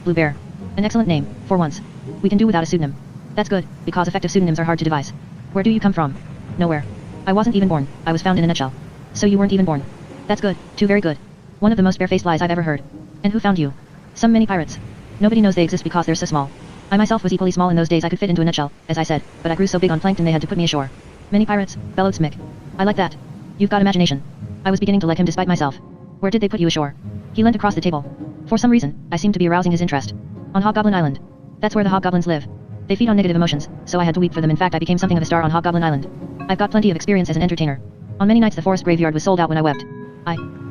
Blue Bear. An excellent name, for once. We can do without a pseudonym. That's good, because effective pseudonyms are hard to devise. Where do you come from? Nowhere. I wasn't even born, I was found in a nutshell. So you weren't even born. That's good, too very good. One of the most barefaced lies I've ever heard. And who found you? Some many pirates. Nobody knows they exist because they're so small. I myself was equally small in those days, I could fit into a nutshell, as I said, but I grew so big on plankton they had to put me ashore. Many pirates, bellowed Smick. I like that. You've got imagination. I was beginning to like him despite myself. Where did they put you ashore? He leant across the table. For some reason, I seemed to be arousing his interest. On Hobgoblin Island. That's where the hobgoblins live. They feed on negative emotions, so I had to weep for them. In fact, I became something of a star on Hobgoblin Island. I've got plenty of experience as an entertainer. On many nights the forest graveyard was sold out when I wept.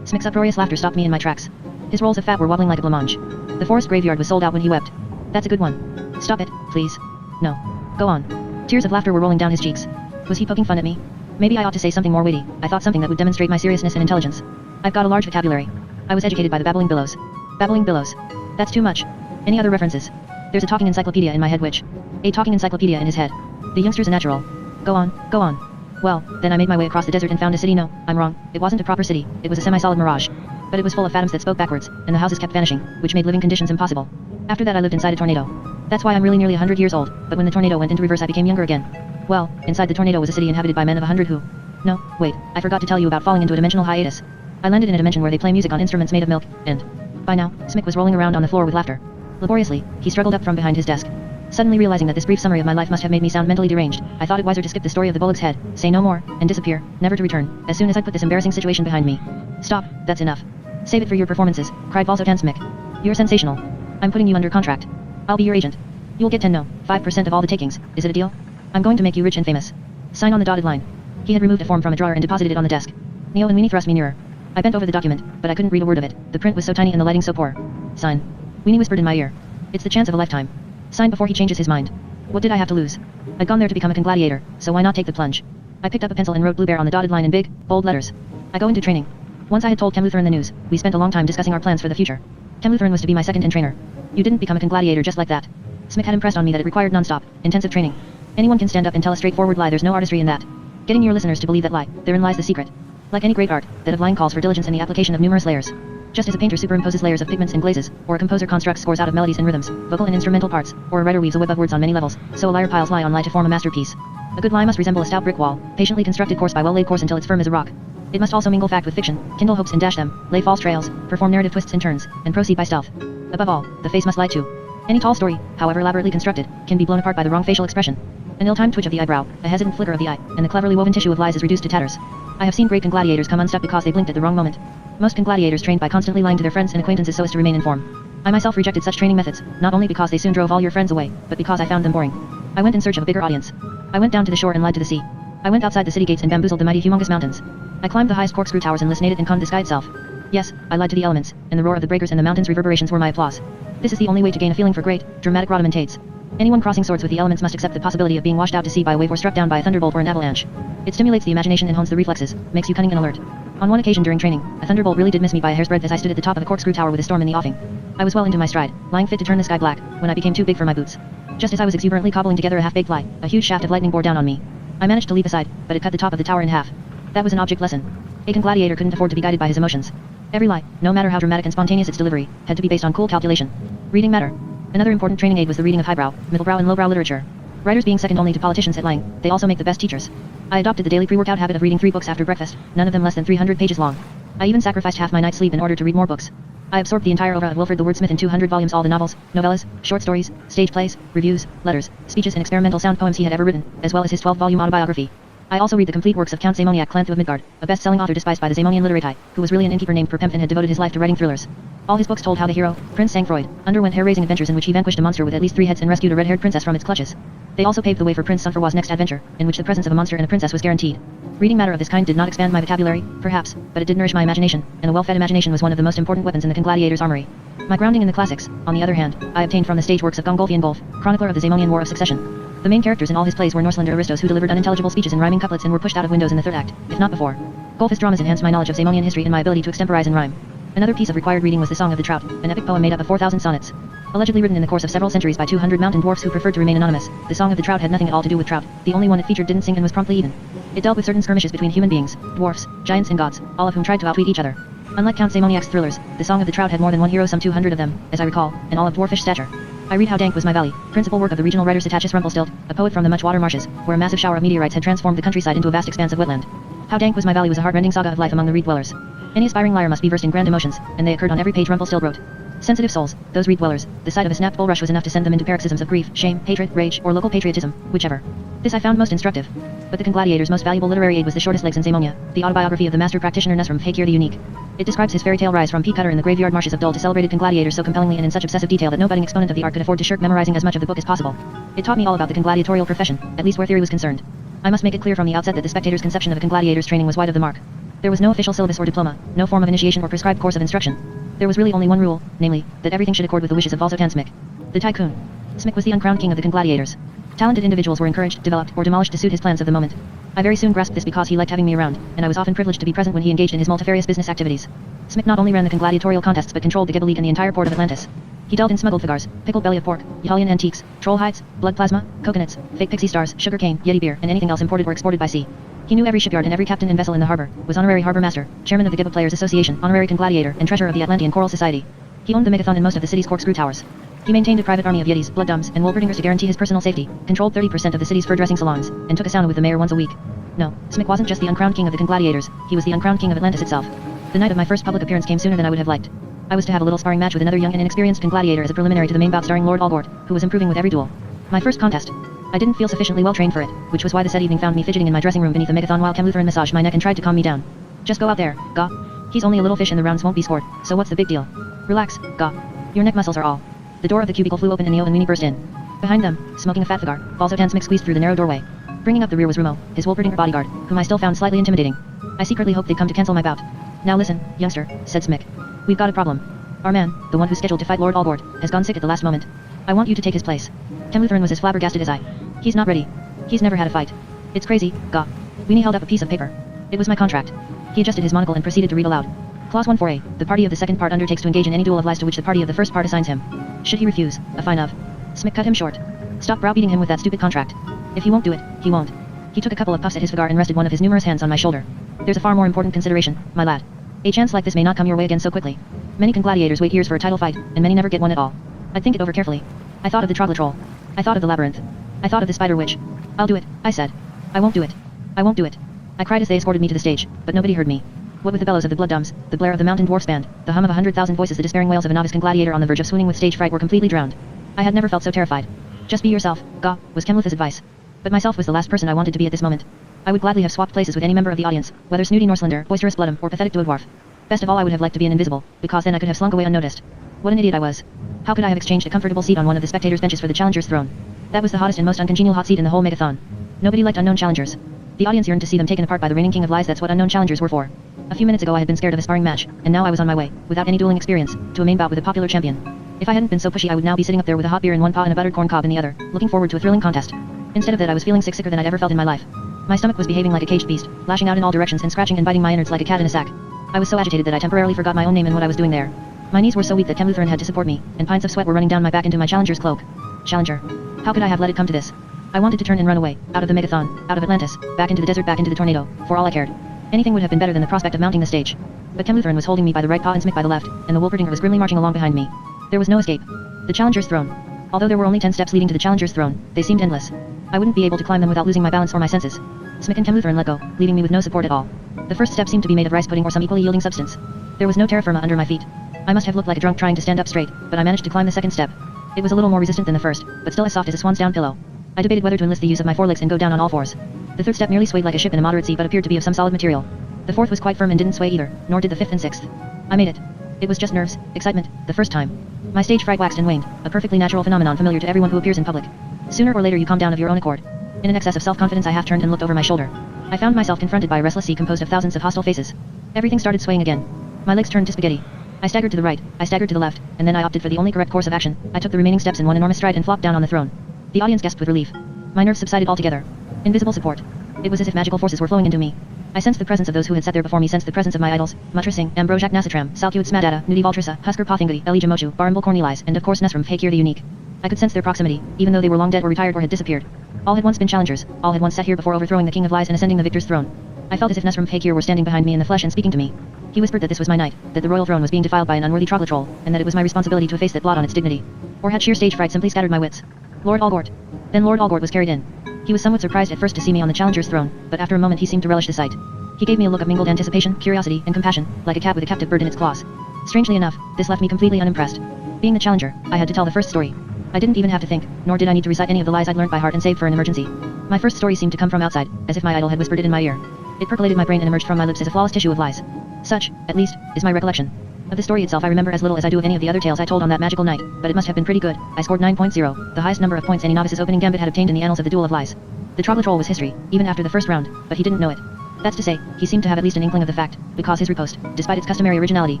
Smick's uproarious laughter stopped me in my tracks. His rolls of fat were wobbling like a blancmange. The forest graveyard was sold out when he wept. That's a good one. Stop it, please. No. Go on. Tears of laughter were rolling down his cheeks. Was he poking fun at me? Maybe I ought to say something more weighty. I thought something that would demonstrate my seriousness and intelligence. I've got a large vocabulary. I was educated by the Babbling Billows. Babbling Billows. That's too much. Any other references? There's a talking encyclopedia in my head which... A talking encyclopedia in his head. The youngster's a natural. Go on, go on. Well, then I made my way across the desert and found a city. No, I'm wrong. It wasn't a proper city. It was a semi-solid mirage. But it was full of phantoms that spoke backwards, and the houses kept vanishing, which made living conditions impossible. After that I lived inside a tornado. That's why I'm really nearly 100 years old, but when the tornado went into reverse I became younger again. Well, inside the tornado was a city inhabited by men of 100 who... No, wait, I forgot to tell you about falling into a dimensional hiatus. I landed in a dimension where they play music on instruments made of milk, and... By now, Smick was rolling around on the floor with laughter. Laboriously, he struggled up from behind his desk. Suddenly realizing that this brief summary of my life must have made me sound mentally deranged, I thought it wiser to skip the story of the bullock's head, say no more, and disappear, never to return, as soon as I put this embarrassing situation behind me. Stop, that's enough. Save it for your performances, cried Valzotan Smick. You're sensational. I'm putting you under contract. I'll be your agent. You'll get 5% of all the takings, is it a deal? I'm going to make you rich and famous. Sign on the dotted line. He had removed a form from a drawer and deposited it on the desk. Neo and Weenie thrust me nearer. I bent over the document, but I couldn't read a word of it. The print was so tiny and the lighting so poor. Sign. Weenie whispered in my ear. It's the chance of a lifetime. Sign before he changes his mind. What did I have to lose? I'd gone there to become a congladiator, so why not take the plunge? I picked up a pencil and wrote Blue Bear on the dotted line in big, bold letters. I go into training. Once I had told Kem Lutheran the news, we spent a long time discussing our plans for the future. Kem Lutheran was to be my second and trainer. You didn't become a congladiator just like that. Smick had impressed on me that it required non-stop, intensive training. Anyone can stand up and tell a straightforward lie. There's no artistry in that. Getting your listeners to believe that lie, therein lies the secret. Like any great art, that of lying calls for diligence and the application of numerous layers. Just as a painter superimposes layers of pigments and glazes, or a composer constructs scores out of melodies and rhythms, vocal and instrumental parts, or a writer weaves a web of words on many levels, so a liar piles lie on lie to form a masterpiece. A good lie must resemble a stout brick wall, patiently constructed course by well-laid course until it's firm as a rock. It must also mingle fact with fiction, kindle hopes and dash them, lay false trails, perform narrative twists and turns, and proceed by stealth. Above all, the face must lie too. Any tall story, however elaborately constructed, can be blown apart by the wrong facial expression. An ill-timed twitch of the eyebrow, a hesitant flicker of the eye, and the cleverly woven tissue of lies is reduced to tatters. I have seen great congladiators come unstuck because they blinked at the wrong moment. Most congladiators trained by constantly lying to their friends and acquaintances so as to remain in form. I myself rejected such training methods, not only because they soon drove all your friends away, but because I found them boring. I went in search of a bigger audience. I went down to the shore and lied to the sea. I went outside the city gates and bamboozled the mighty humongous mountains. I climbed the highest corkscrew towers and listened and conned the sky itself. Yes, I lied to the elements, and the roar of the breakers and the mountains' reverberations were my applause. This is the only way to gain a feeling for great, dramatic rhodomontades. Anyone crossing swords with the elements must accept the possibility of being washed out to sea by a wave or struck down by a thunderbolt or an avalanche. It stimulates the imagination and hones the reflexes, makes you cunning and alert. On one occasion during training, a thunderbolt really did miss me by a hair's breadth as I stood at the top of a corkscrew tower with a storm in the offing. I was well into my stride, lying fit to turn the sky black, when I became too big for my boots. Just as I was exuberantly cobbling together a half-baked lie, a huge shaft of lightning bore down on me. I managed to leap aside, but it cut the top of the tower in half. That was an object lesson. A congladiator couldn't afford to be guided by his emotions. Every lie, no matter how dramatic and spontaneous its delivery, had to be based on cool calculation. Reading matter. Another important training aid was the reading of highbrow, middlebrow and lowbrow literature. Writers being second only to politicians at lying, they also make the best teachers. I adopted the daily pre-workout habit of reading 3 books after breakfast, none of them less than 300 pages long. I even sacrificed half my night's sleep in order to read more books. I absorbed the entire oeuvre of Wilfred the Wordsmith in 200 volumes, all the novels, novellas, short stories, stage plays, reviews, letters, speeches and experimental sound poems he had ever written, as well as his 12-volume autobiography. I also read the complete works of Count Zaymoniak Clantho of Midgard, a best-selling author despised by the Zaymonian literati, who was really an innkeeper named Perpemp and had devoted his life to writing thrillers. All his books told how the hero, Prince Sangfroid, underwent hair-raising adventures in which he vanquished a monster with at least 3 heads and rescued a red-haired princess from its clutches. They also paved the way for Prince Sunfroid's next adventure, in which the presence of a monster and a princess was guaranteed. Reading matter of this kind did not expand my vocabulary, perhaps, but it did nourish my imagination, and a well-fed imagination was one of the most important weapons in the congladiator's armory. My grounding in the classics, on the other hand, I obtained from the stage works of Gongolfi and Golf, chronicler of the Zaymonian War of Succession. The main characters in all his plays were Norseland aristos who delivered unintelligible speeches in rhyming couplets and were pushed out of windows in the 3rd act, if not before. Golf's dramas enhanced my knowledge of Zaymonian history and my ability to extemporize and rhyme. Another piece of required reading was The Song of the Trout, an epic poem made up of 4,000 sonnets. Allegedly written in the course of several centuries by 200 mountain dwarfs who preferred to remain anonymous, The Song of the Trout had nothing at all to do with trout. The only one it featured didn't sing and was promptly eaten. It dealt with certain skirmishes between human beings, dwarfs, giants and gods, all of whom tried to outwit each other. Unlike Count Zaymoniak's thrillers, The Song of the Trout had more than one hero, some 200 of them, as I recall, and all of dwarfish stature. I read How Dank Was My Valley, principal work of the regional writer Cetaceus Rumpelstiltskin, a poet from the Muchwater Marshes, where a massive shower of meteorites had transformed the countryside into a vast expanse of wetland. How Dank Was My Valley was a heart-rending saga of life among the reed dwellers. Any aspiring liar must be versed in grand emotions, and they occurred on every page Rumpelstiltskin wrote. Sensitive souls, those reed dwellers, the sight of a snapped bulrush was enough to send them into paroxysms of grief, shame, hatred, rage, or local patriotism, whichever. This I found most instructive. But the congladiator's most valuable literary aid was The Shortest Legs in Zaymonia, the autobiography of the master practitioner Nesrum Fakir the Unique. It describes his fairy tale rise from peacutter in the graveyard marshes of Dole to celebrated congladiator so compellingly and in such obsessive detail that no budding exponent of the art could afford to shirk memorizing as much of the book as possible. It taught me all about the congladiatorial profession, at least where theory was concerned. I must make it clear from the outset that the spectator's conception of a congladiator's training was wide of the mark. There was no official syllabus or diploma, no form of initiation or prescribed course of instruction. There was really only one rule, namely, that everything should accord with the wishes of Valzotan Smick, the tycoon. Smick was the uncrowned king of the congladiators. Talented individuals were encouraged, developed, or demolished to suit his plans of the moment. I very soon grasped this because he liked having me around, and I was often privileged to be present when he engaged in his multifarious business activities. Smick not only ran the congladiatorial contests but controlled the Gib elite and the entire port of Atlantis. He dealt in smuggled cigars, pickled belly of pork, Yahalian antiques, troll hides, blood plasma, coconuts, fake pixie stars, sugar cane, Yeti beer, and anything else imported or exported by sea. He knew every shipyard and every captain and vessel in the harbor, was honorary harbor master, chairman of the Gib Players Association, honorary congladiator, and treasurer of the Atlantean Choral Society. He owned the megathon and most of the city's corkscrew towers. He maintained a private army of Yetis, blood dumbs, and wolverdingers to guarantee his personal safety, controlled 30% of the city's fur dressing salons, and took a sauna with the mayor once a week. No, Smick wasn't just the uncrowned king of the congladiators, he was the uncrowned king of Atlantis itself. The night of my first public appearance came sooner than I would have liked. I was to have a little sparring match with another young and inexperienced congladiator as a preliminary to the main bout starring Lord Allgort, who was improving with every duel. My first contest. I didn't feel sufficiently well trained for it, which was why the said evening found me fidgeting in my dressing room beneath the megathon while Cam Lutheran massaged my neck and tried to calm me down. Just go out there, Gah. He's only a little fish and the rounds won't be scored, so what's the big deal? Relax, Gah. Your neck muscles are all. The door of the cubicle flew open and Neo and Weenie burst in. Behind them, smoking a fat cigar, Balzotan Smick squeezed through the narrow doorway. Bringing up the rear was Rumo, his Wolverdinger bodyguard, whom I still found slightly intimidating. I secretly hoped they'd come to cancel my bout. Now listen, youngster, said Smick. We've got a problem. Our man, the one who's scheduled to fight Lord Allgort, has gone sick at the last moment. I want you to take his place. Cam Lutheran was as flabbergasted as I. He's not ready. He's never had a fight. It's crazy, Gah. Weenie held up a piece of paper. It was my contract. He adjusted his monocle and proceeded to read aloud. Clause 14A. The party of the second part undertakes to engage in any duel of lies to which the party of the first part assigns him. Should he refuse, a fine of. Smick cut him short. Stop browbeating him with that stupid contract. If he won't do it, he won't. He took a couple of puffs at his cigar and rested one of his numerous hands on my shoulder. There's a far more important consideration, my lad. A chance like this may not come your way again so quickly. Many congladiators wait years for a title fight, and many never get one at all. I'd think it over carefully. I thought of the Troglotrol. I thought of the Labyrinth. I thought of the Spider Witch. I'll do it, I said. I won't do it. I won't do it. I cried as they escorted me to the stage, but nobody heard me. What with the bellows of the blood dumbs, the blare of the mountain dwarfs band, the hum of 100,000 voices, the despairing wails of a novice congladiator on the verge of swooning with stage fright were completely drowned. I had never felt so terrified. Just be yourself, Gah, was Kemlith's advice. But myself was the last person I wanted to be at this moment. I would gladly have swapped places with any member of the audience, whether snooty nor slender, boisterous Bloodum, or pathetic dwarf. Best of all, I would have liked to be an invisible, because then I could have slunk away unnoticed. What an idiot I was. How could I have exchanged a comfortable seat on one of the spectators' benches for the challenger's throne? That was the hottest and most uncongenial hot seat in the whole megathon. Nobody liked unknown challengers. The audience yearned to see them taken apart by the reigning king of lies. That's what unknown challengers were for. A few minutes ago I had been scared of a sparring match, and now I was on my way, without any dueling experience, to a main bout with a popular champion. If I hadn't been so pushy I would now be sitting up there with a hot beer in one paw and a buttered corn cob in the other, looking forward to a thrilling contest. Instead of that I was feeling sicker than I'd ever felt in my life. My stomach was behaving like a caged beast, lashing out in all directions and scratching and biting my innards like a cat in a sack. I was so agitated that I temporarily forgot my own name and what I was doing there. My knees were so weak that Cam Lutheran had to support me, and pints of sweat were running down my back into my challenger's cloak. Challenger. How could I have let it come to this? I wanted to turn and run away, out of the megathon, out of Atlantis, back into the desert, back into the tornado, for all I cared. Anything would have been better than the prospect of mounting the stage. But Cam Lutheran was holding me by the right paw and Smick by the left, and the Wolverdinger was grimly marching along behind me. There was no escape. The challenger's throne. Although there were only 10 steps leading to the challenger's throne, they seemed endless. I wouldn't be able to climb them without losing my balance or my senses. Smick and Cam Lutheran let go, leaving me with no support at all. The first step seemed to be made of rice pudding or some equally yielding substance. There was no terra firma under my feet. I must have looked like a drunk trying to stand up straight, but I managed to climb the second step. It was a little more resistant than the first, but still as soft as a swan's down pillow. I debated whether to enlist the use of my forelegs and go down on all fours. The third step merely swayed like a ship in a moderate sea but appeared to be of some solid material. The fourth was quite firm and didn't sway either, nor did the fifth and sixth. I made it. It was just nerves, excitement, the first time. My stage fright waxed and waned, a perfectly natural phenomenon familiar to everyone who appears in public. Sooner or later you calm down of your own accord. In an excess of self-confidence I half turned and looked over my shoulder. I found myself confronted by a restless sea composed of thousands of hostile faces. Everything started swaying again. My legs turned to spaghetti. I staggered to the right, I staggered to the left, and then I opted for the only correct course of action. I took the remaining steps in one enormous stride and flopped down on the throne. The audience gasped with relief. My nerves subsided altogether. Invisible support. It was as if magical forces were flowing into me. I sensed the presence of those who had sat there before me, sensed the presence of my idols, Matra Singh, Ambrosiak Nasatram, Salkyud Smadata, Nudi Valtrisa, Husker Pothingari, Elijah Mochu, Barambul Cornelis, and of course Nesram Fakir the Unique. I could sense their proximity, even though they were long dead or retired or had disappeared. All had once been challengers, all had once sat here before overthrowing the king of lies and ascending the victor's throne. I felt as if Nesram Fakir were standing behind me in the flesh and speaking to me. He whispered that this was my night, that the royal throne was being defiled by an unworthy Troglotrol, and that it was my responsibility to efface that blot on its dignity. Or had sheer stage fright simply scattered my wits? Lord Allgort. Then Lord Allgort was carried in. He was somewhat surprised at first to see me on the challenger's throne, but after a moment he seemed to relish the sight. He gave me a look of mingled anticipation, curiosity, and compassion, like a cat with a captive bird in its claws. Strangely enough, this left me completely unimpressed. Being the challenger, I had to tell the first story. I didn't even have to think, nor did I need to recite any of the lies I'd learned by heart and saved for an emergency. My first story seemed to come from outside, as if my idol had whispered it in my ear. It percolated my brain and emerged from my lips as a flawless tissue of lies. Such, at least, is my recollection. Of the story itself I remember as little as I do of any of the other tales I told on that magical night, but it must have been pretty good. I scored 9.0, the highest number of points any novice's opening gambit had obtained in the annals of the Duel of Lies. The Troglotrol was history, even after the first round, but he didn't know it. That's to say, he seemed to have at least an inkling of the fact, because his riposte, despite its customary originality,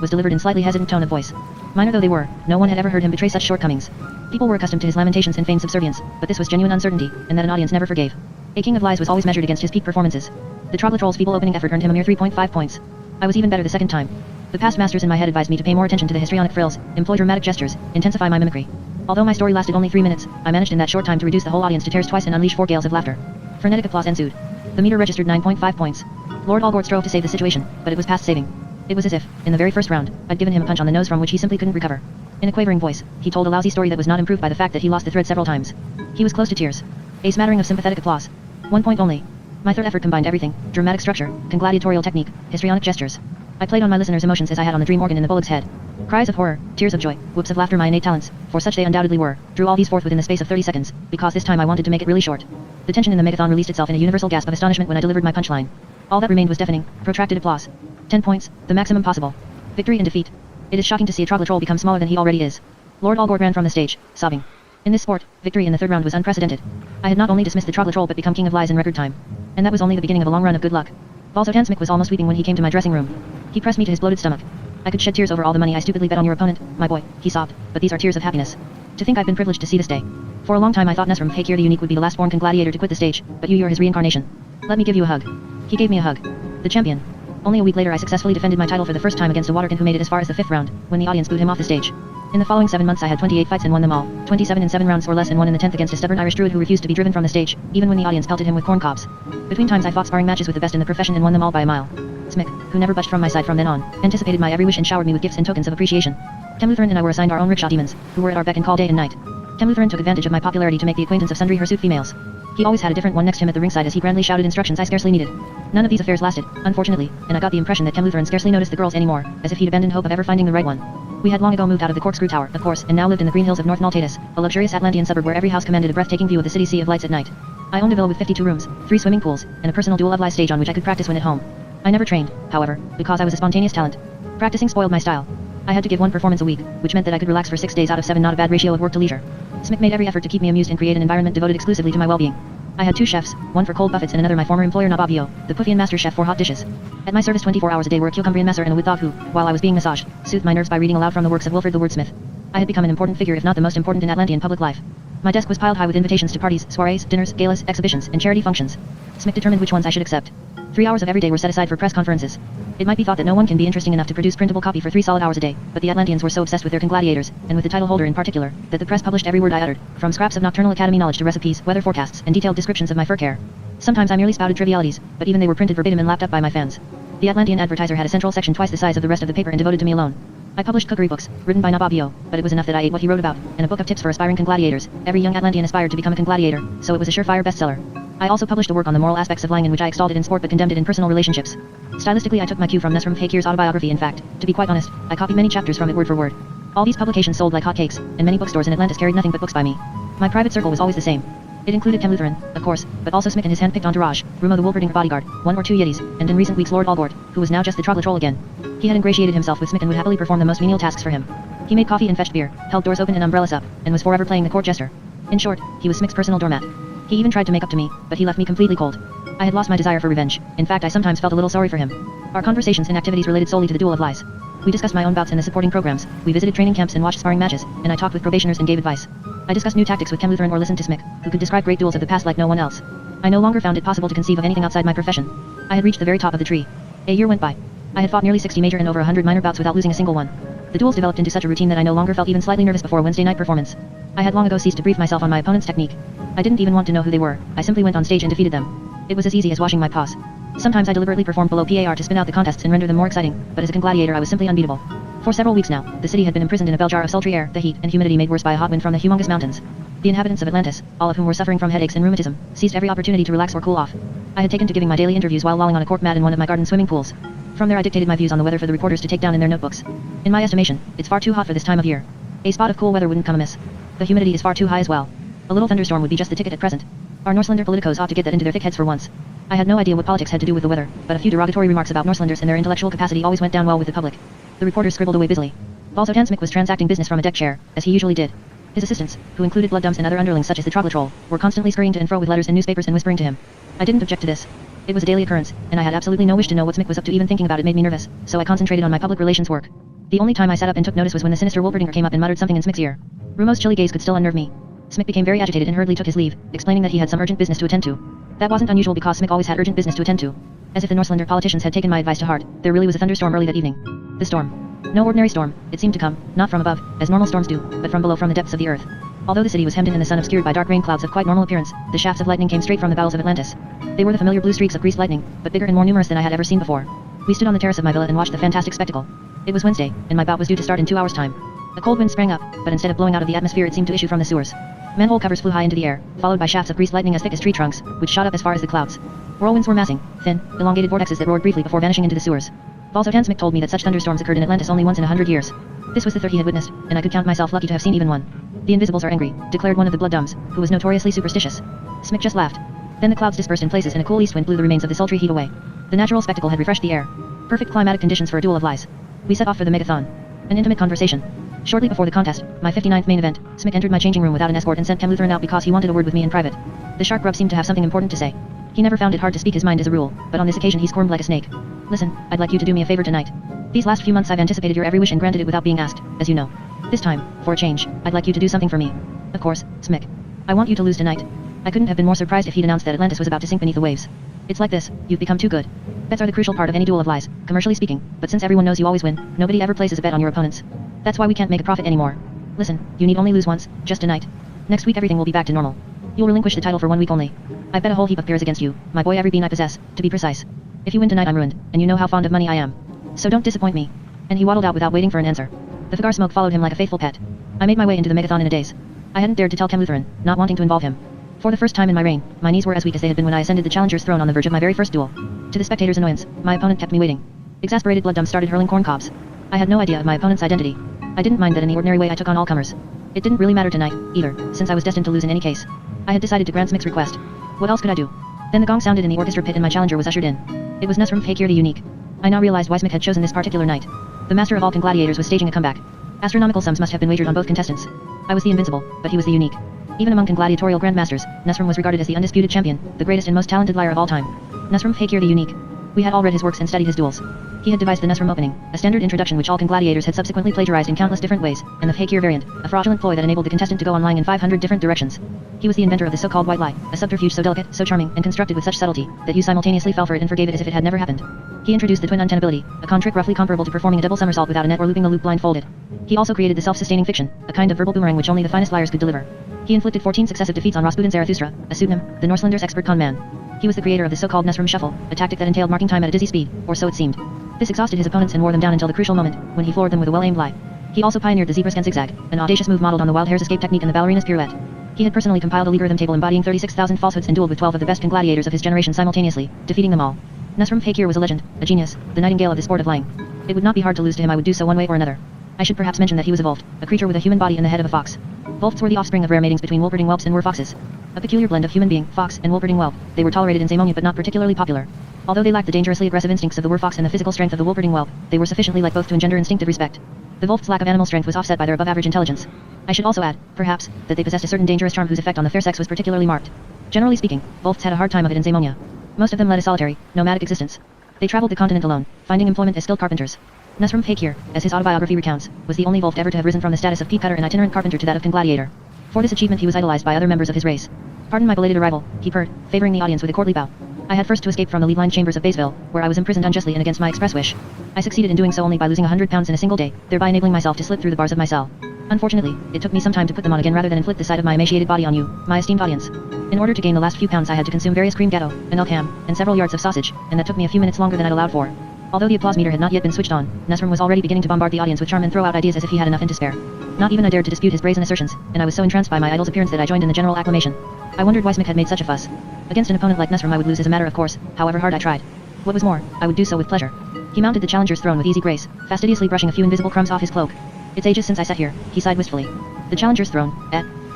was delivered in slightly hesitant tone of voice. Minor though they were, no one had ever heard him betray such shortcomings. People were accustomed to his lamentations and feigned subservience, but this was genuine uncertainty, and that an audience never forgave. A king of lies was always measured against his peak performances. The Troglotrol's feeble opening effort earned him a mere 3.5 points. I was even better the second time. The past masters in my head advised me to pay more attention to the histrionic frills, employ dramatic gestures, intensify my mimicry. Although my story lasted only 3 minutes, I managed in that short time to reduce the whole audience to tears twice and unleash 4 gales of laughter. Frenetic applause ensued. The meter registered 9.5 points. Lord Allgord strove to save the situation, but it was past saving. It was as if, in the very first round, I'd given him a punch on the nose from which he simply couldn't recover. In a quavering voice, he told a lousy story that was not improved by the fact that he lost the thread several times. He was close to tears. A smattering of sympathetic applause. 1 point only. My third effort combined everything: dramatic structure, congladiatorial technique, histrionic gestures. I played on my listeners' emotions as I had on the dream organ in the bullock's head. Cries of horror, tears of joy, whoops of laughter, my innate talents, for such they undoubtedly were, drew all these forth within the space of 30 seconds, because this time I wanted to make it really short. The tension in the megathon released itself in a universal gasp of astonishment when I delivered my punchline. All that remained was deafening, protracted applause. 10 points, the maximum possible. Victory and defeat. It is shocking to see a Troglotrol become smaller than he already is. Lord Allgord ran from the stage, sobbing. In this sport, victory in the third round was unprecedented. I had not only dismissed the Troglotrol but become king of lies in record time. And that was only the beginning of a long run of good luck. Valzotan Smick was almost weeping when he came to my dressing room. He pressed me to his bloated stomach. I could shed tears over all the money I stupidly bet on your opponent, my boy, he sobbed, but these are tears of happiness. To think I've been privileged to see this day. For a long time I thought Nesrum Fakir the Unique would be the last born gladiator to quit the stage, but you're his reincarnation. Let me give you a hug. He gave me a hug. The champion. Only a week later I successfully defended my title for the first time against a Waterkin who made it as far as the 5th round, when the audience booed him off the stage. In the following 7 months I had 28 fights and won them all, 27 in 7 rounds or less and won in the 10th against a stubborn Irish druid who refused to be driven from the stage, even when the audience pelted him with corn cobs. Between times I fought sparring matches with the best in the profession and won them all by a mile. Smick, who never budged from my side from then on, anticipated my every wish and showered me with gifts and tokens of appreciation. Temlutheran and I were assigned our own rickshaw demons, who were at our beck and call day and night. Temlutheran took advantage of my popularity to make the acquaintance of sundry hirsute females. He always had a different one next to him at the ringside as he grandly shouted instructions I scarcely needed. None of these affairs lasted, unfortunately, and I got the impression that Temlutheran scarcely noticed the girls anymore, as if he'd abandoned hope of ever finding the right one. We had long ago moved out of the Corkscrew Tower, of course, and now lived in the green hills of North Naltatus, a luxurious Atlantean suburb where every house commanded a breathtaking view of the city's sea of lights at night. I owned a villa with 52 rooms, 3 swimming pools, and a personal dual of live stage on which I could practice when at home. I never trained, however, because I was a spontaneous talent. Practicing spoiled my style. I had to give 1 performance a week, which meant that I could relax for 6 days out of 7, not a bad ratio of work to leisure. Smick made every effort to keep me amused and create an environment devoted exclusively to my well-being. I had 2 chefs, one for cold buffets and another my former employer Nababio, the Puffian master chef for hot dishes. At my service 24 hours a day were a Cucumbrian messer and a wood dog who, while I was being massaged, soothed my nerves by reading aloud from the works of Wilfred the Wordsmith. I had become an important figure if not the most important in Atlantean public life. My desk was piled high with invitations to parties, soirees, dinners, galas, exhibitions, and charity functions. Smick determined which ones I should accept. 3 hours of every day were set aside for press conferences. It might be thought that no one can be interesting enough to produce printable copy for 3 solid hours a day, but the Atlanteans were so obsessed with their congladiators, and with the title holder in particular, that the press published every word I uttered, from scraps of Nocturnal Academy knowledge to recipes, weather forecasts, and detailed descriptions of my fur care. Sometimes I merely spouted trivialities, but even they were printed verbatim and lapped up by my fans. The Atlantean Advertiser had a central section twice the size of the rest of the paper and devoted to me alone. I published cookery books, written by Nababio, but it was enough that I ate what he wrote about, and a book of tips for aspiring congladiators. Every young Atlantean aspired to become a congladiator, so it was a surefire bestseller. I also published a work on the moral aspects of lying in which I extolled it in sport but condemned it in personal relationships. Stylistically I took my cue from Nesrum Fakir's autobiography. In fact, to be quite honest, I copied many chapters from it word for word. All these publications sold like hotcakes, and many bookstores in Atlantis carried nothing but books by me. My private circle was always the same. It included Temlutheran, of course, but also Smick and his hand-picked entourage, Rumo the Wolverdinger bodyguard, 1 or 2 Yetis, and in recent weeks Lord Allgord, who was now just the Troglotrol again. He had ingratiated himself with Smick and would happily perform the most menial tasks for him. He made coffee and fetched beer, held doors open and umbrellas up, and was forever playing the court jester. In short, he was Smick's personal doormat. He even tried to make up to me, but he left me completely cold. I had lost my desire for revenge. In fact, I sometimes felt a little sorry for him. Our conversations and activities related solely to the duel of lies. We discussed my own bouts and the supporting programs, we visited training camps and watched sparring matches, and I talked with probationers and gave advice. I discussed new tactics with Temlutheran or listened to Smick, who could describe great duels of the past like no one else. I no longer found it possible to conceive of anything outside my profession. I had reached the very top of the tree. A year went by. I had fought nearly 60 major and over 100 minor bouts without losing a single one. The duels developed into such a routine that I no longer felt even slightly nervous before Wednesday night performance. I had long ago ceased to brief myself on my opponent's technique. I didn't even want to know who they were, I simply went on stage and defeated them. It was as easy as washing my paws. Sometimes I deliberately performed below par to spin out the contests and render them more exciting, but as a congladiator I was simply unbeatable. For several weeks now, the city had been imprisoned in a bell jar of sultry air, the heat and humidity made worse by a hot wind from the humongous mountains. The inhabitants of Atlantis, all of whom were suffering from headaches and rheumatism, seized every opportunity to relax or cool off. I had taken to giving my daily interviews while lolling on a cork mat in one of my garden swimming pools. From there I dictated my views on the weather for the reporters to take down in their notebooks. In my estimation, it's far too hot for this time of year. A spot of cool weather wouldn't come amiss. The humidity is far too high as well. A little thunderstorm would be just the ticket at present. Our Norslander politicos ought to get that into their thick heads for once. I had no idea what politics had to do with the weather, but a few derogatory remarks about Norselanders and their intellectual capacity always went down well with the public. The reporters scribbled away busily. Valzotan Smick was transacting business from a deck chair, as he usually did. His assistants, who included blood dumps and other underlings such as the Troglotrol, were constantly scurrying to and fro with letters and newspapers and whispering to him. I didn't object to this. It was a daily occurrence, and I had absolutely no wish to know what Smick was up to. Even thinking about it made me nervous, so I concentrated on my public relations work. The only time I sat up and took notice was when the sinister Wolverdinger came up and muttered something in Smick's ear. Rumo's chilly gaze could still unnerve me. Smick became very agitated and hurriedly took his leave, explaining that he had some urgent business to attend to. That wasn't unusual because Smick always had urgent business to attend to. As if the Northlander politicians had taken my advice to heart, there really was a thunderstorm early that evening. The storm. No ordinary storm, it seemed to come, not from above, as normal storms do, but from below, from the depths of the earth. Although the city was hemmed in and the sun obscured by dark rain clouds of quite normal appearance, the shafts of lightning came straight from the bowels of Atlantis. They were the familiar blue streaks of greased lightning, but bigger and more numerous than I had ever seen before. We stood on the terrace of my villa and watched the fantastic spectacle. It was Wednesday, and my bout was due to start in 2 hours' time. A cold wind sprang up, but instead of blowing out of the atmosphere it seemed to issue from the sewers. Manhole covers flew high into the air, followed by shafts of greased lightning as thick as tree trunks, which shot up as far as the clouds. Whirlwinds were massing, thin, elongated vortexes that roared briefly before vanishing into the sewers. Valzotan Smick told me that such thunderstorms occurred in Atlantis only once in 100 years. This was the third he had witnessed, and I could count myself lucky to have seen even one. The Invisibles are angry, declared one of the Blood Dumbs, who was notoriously superstitious. Smick just laughed. Then the clouds dispersed in places and a cool east wind blew the remains of the sultry heat away. The natural spectacle had refreshed the air. Perfect climatic conditions for a duel of lies. We set off for the Megathon. An intimate conversation. Shortly before the contest, my 59th main event, Smick entered my changing room without an escort and sent Cam Lutheran out because he wanted a word with me in private. The shark grub seemed to have something important to say. He never found it hard to speak his mind as a rule, but on this occasion he squirmed like a snake. Listen, I'd like you to do me a favor tonight. These last few months I've anticipated your every wish and granted it without being asked, as you know. This time, for a change, I'd like you to do something for me. Of course, Smick. I want you to lose tonight. I couldn't have been more surprised if he'd announced that Atlantis was about to sink beneath the waves. It's like this, you've become too good. Bets are the crucial part of any duel of lies, commercially speaking, but since everyone knows you always win, nobody ever places a bet on your opponents. That's why we can't make a profit anymore. Listen, you need only lose once, just tonight. Next week everything will be back to normal. You'll relinquish the title for 1 week only. I've bet a whole heap of peers against you, my boy, every bean I possess, to be precise. If you win tonight I'm ruined, and you know how fond of money I am. So don't disappoint me. And he waddled out without waiting for an answer. The cigar smoke followed him like a faithful pet. I made my way into the Megathon in a daze. I hadn't dared to tell Cam Lutheran, not wanting to involve him. For the first time in my reign, my knees were as weak as they had been when I ascended the challenger's throne on the verge of my very first duel. To the spectators' annoyance, my opponent kept me waiting. Exasperated Blood Dumb started hurling corn cobs. I had no idea of my opponent's identity. I didn't mind that in the ordinary way I took on all comers. It didn't really matter tonight, either, since I was destined to lose in any case. I had decided to grant Smick's request. What else could I do? Then the gong sounded in the orchestra pit and my challenger was ushered in. It was Nusrum Fakir the Unique. I now realized why Smick had chosen this particular night. The master of all gladiators was staging a comeback. Astronomical sums must have been wagered on both contestants. I was the invincible, but he was the unique. Even among gladiatorial grandmasters, Nusrum was regarded as the undisputed champion, the greatest and most talented liar of all time. Nusrum Fakir the Unique. We had all read his works and studied his duels. He had devised the Nusrum opening, a standard introduction which all gladiators had subsequently plagiarized in countless different ways, and the Fakir variant, a fraudulent ploy that enabled the contestant to go on lying in 500 different directions. He was the inventor of the so-called white lie, a subterfuge so delicate, so charming, and constructed with such subtlety, that you simultaneously fell for it and forgave it as if it had never happened. He introduced the twin untenability, a con trick roughly comparable to performing a double somersault without a net or looping the loop blindfolded. He also created the self-sustaining fiction, a kind of verbal boomerang which only the finest liars could deliver. He inflicted 14 successive defeats on Rasputin Zarathustra, a pseudonym, the Northlander's expert con man. He was the creator of the so-called Nusrum Shuffle, a tactic that entailed marking time at a dizzy speed, or so it seemed. This exhausted his opponents and wore them down until the crucial moment, when he floored them with a well-aimed lie. He also pioneered the zebra-scan zigzag, an audacious move modeled on the wild hare's escape technique and the ballerina's pirouette. He had personally compiled a logarithm table embodying 36,000 falsehoods and dueled with 12 of the best gladiators of his generation simultaneously, defeating them all. Nusrum Fakir was a legend, a genius, the nightingale of the sport of lying. It would not be hard to lose to him. I would do so one way or another. I should perhaps mention that he was a Volft, a creature with a human body and the head of a fox. Volfts were the offspring of rare matings between Wolperding whelps and were-foxes. A peculiar blend of human being, fox, and Wolperding whelp, they were tolerated in Zamonia but not particularly popular. Although they lacked the dangerously aggressive instincts of the were-fox and the physical strength of the Wolperding whelp, they were sufficiently like both to engender instinctive respect. The Volft's lack of animal strength was offset by their above-average intelligence. I should also add, perhaps, that they possessed a certain dangerous charm whose effect on the fair sex was particularly marked. Generally speaking, Volfts had a hard time of it in Zamonia. Most of them led a solitary, nomadic existence. They traveled the continent alone, finding employment as skilled carpenters. Nusrum Fakir, as his autobiography recounts, was the only Volft ever to have risen from the status of peat cutter and itinerant carpenter to that of congladiator. For this achievement he was idolized by other members of his race. Pardon my belated arrival, he purred, favoring the audience with a courtly bow. I had first to escape from the lead-lined chambers of Baysville, where I was imprisoned unjustly and against my express wish. I succeeded in doing so only by losing 100 pounds in a single day, thereby enabling myself to slip through the bars of my cell. Unfortunately, it took me some time to put them on again rather than inflict the sight of my emaciated body on you, my esteemed audience. In order to gain the last few pounds I had to consume various cream gâteau, an elk ham, and several yards of sausage, and that took me a few minutes longer than I'd allowed for. Although the applause meter had not yet been switched on, Nusrum was already beginning to bombard the audience with charm and throw out ideas as if he had enough and to spare. Not even I dared to dispute his brazen assertions, and I was so entranced by my idol's appearance that I joined in the general acclamation. I wondered why Smick had made such a fuss. Against an opponent like Nusrum I would lose as a matter of course, however hard I tried. What was more, I would do so with pleasure. He mounted the challenger's throne with easy grace, fastidiously brushing a few invisible crumbs off his cloak. It's ages since I sat here, he sighed wistfully. The challenger's throne,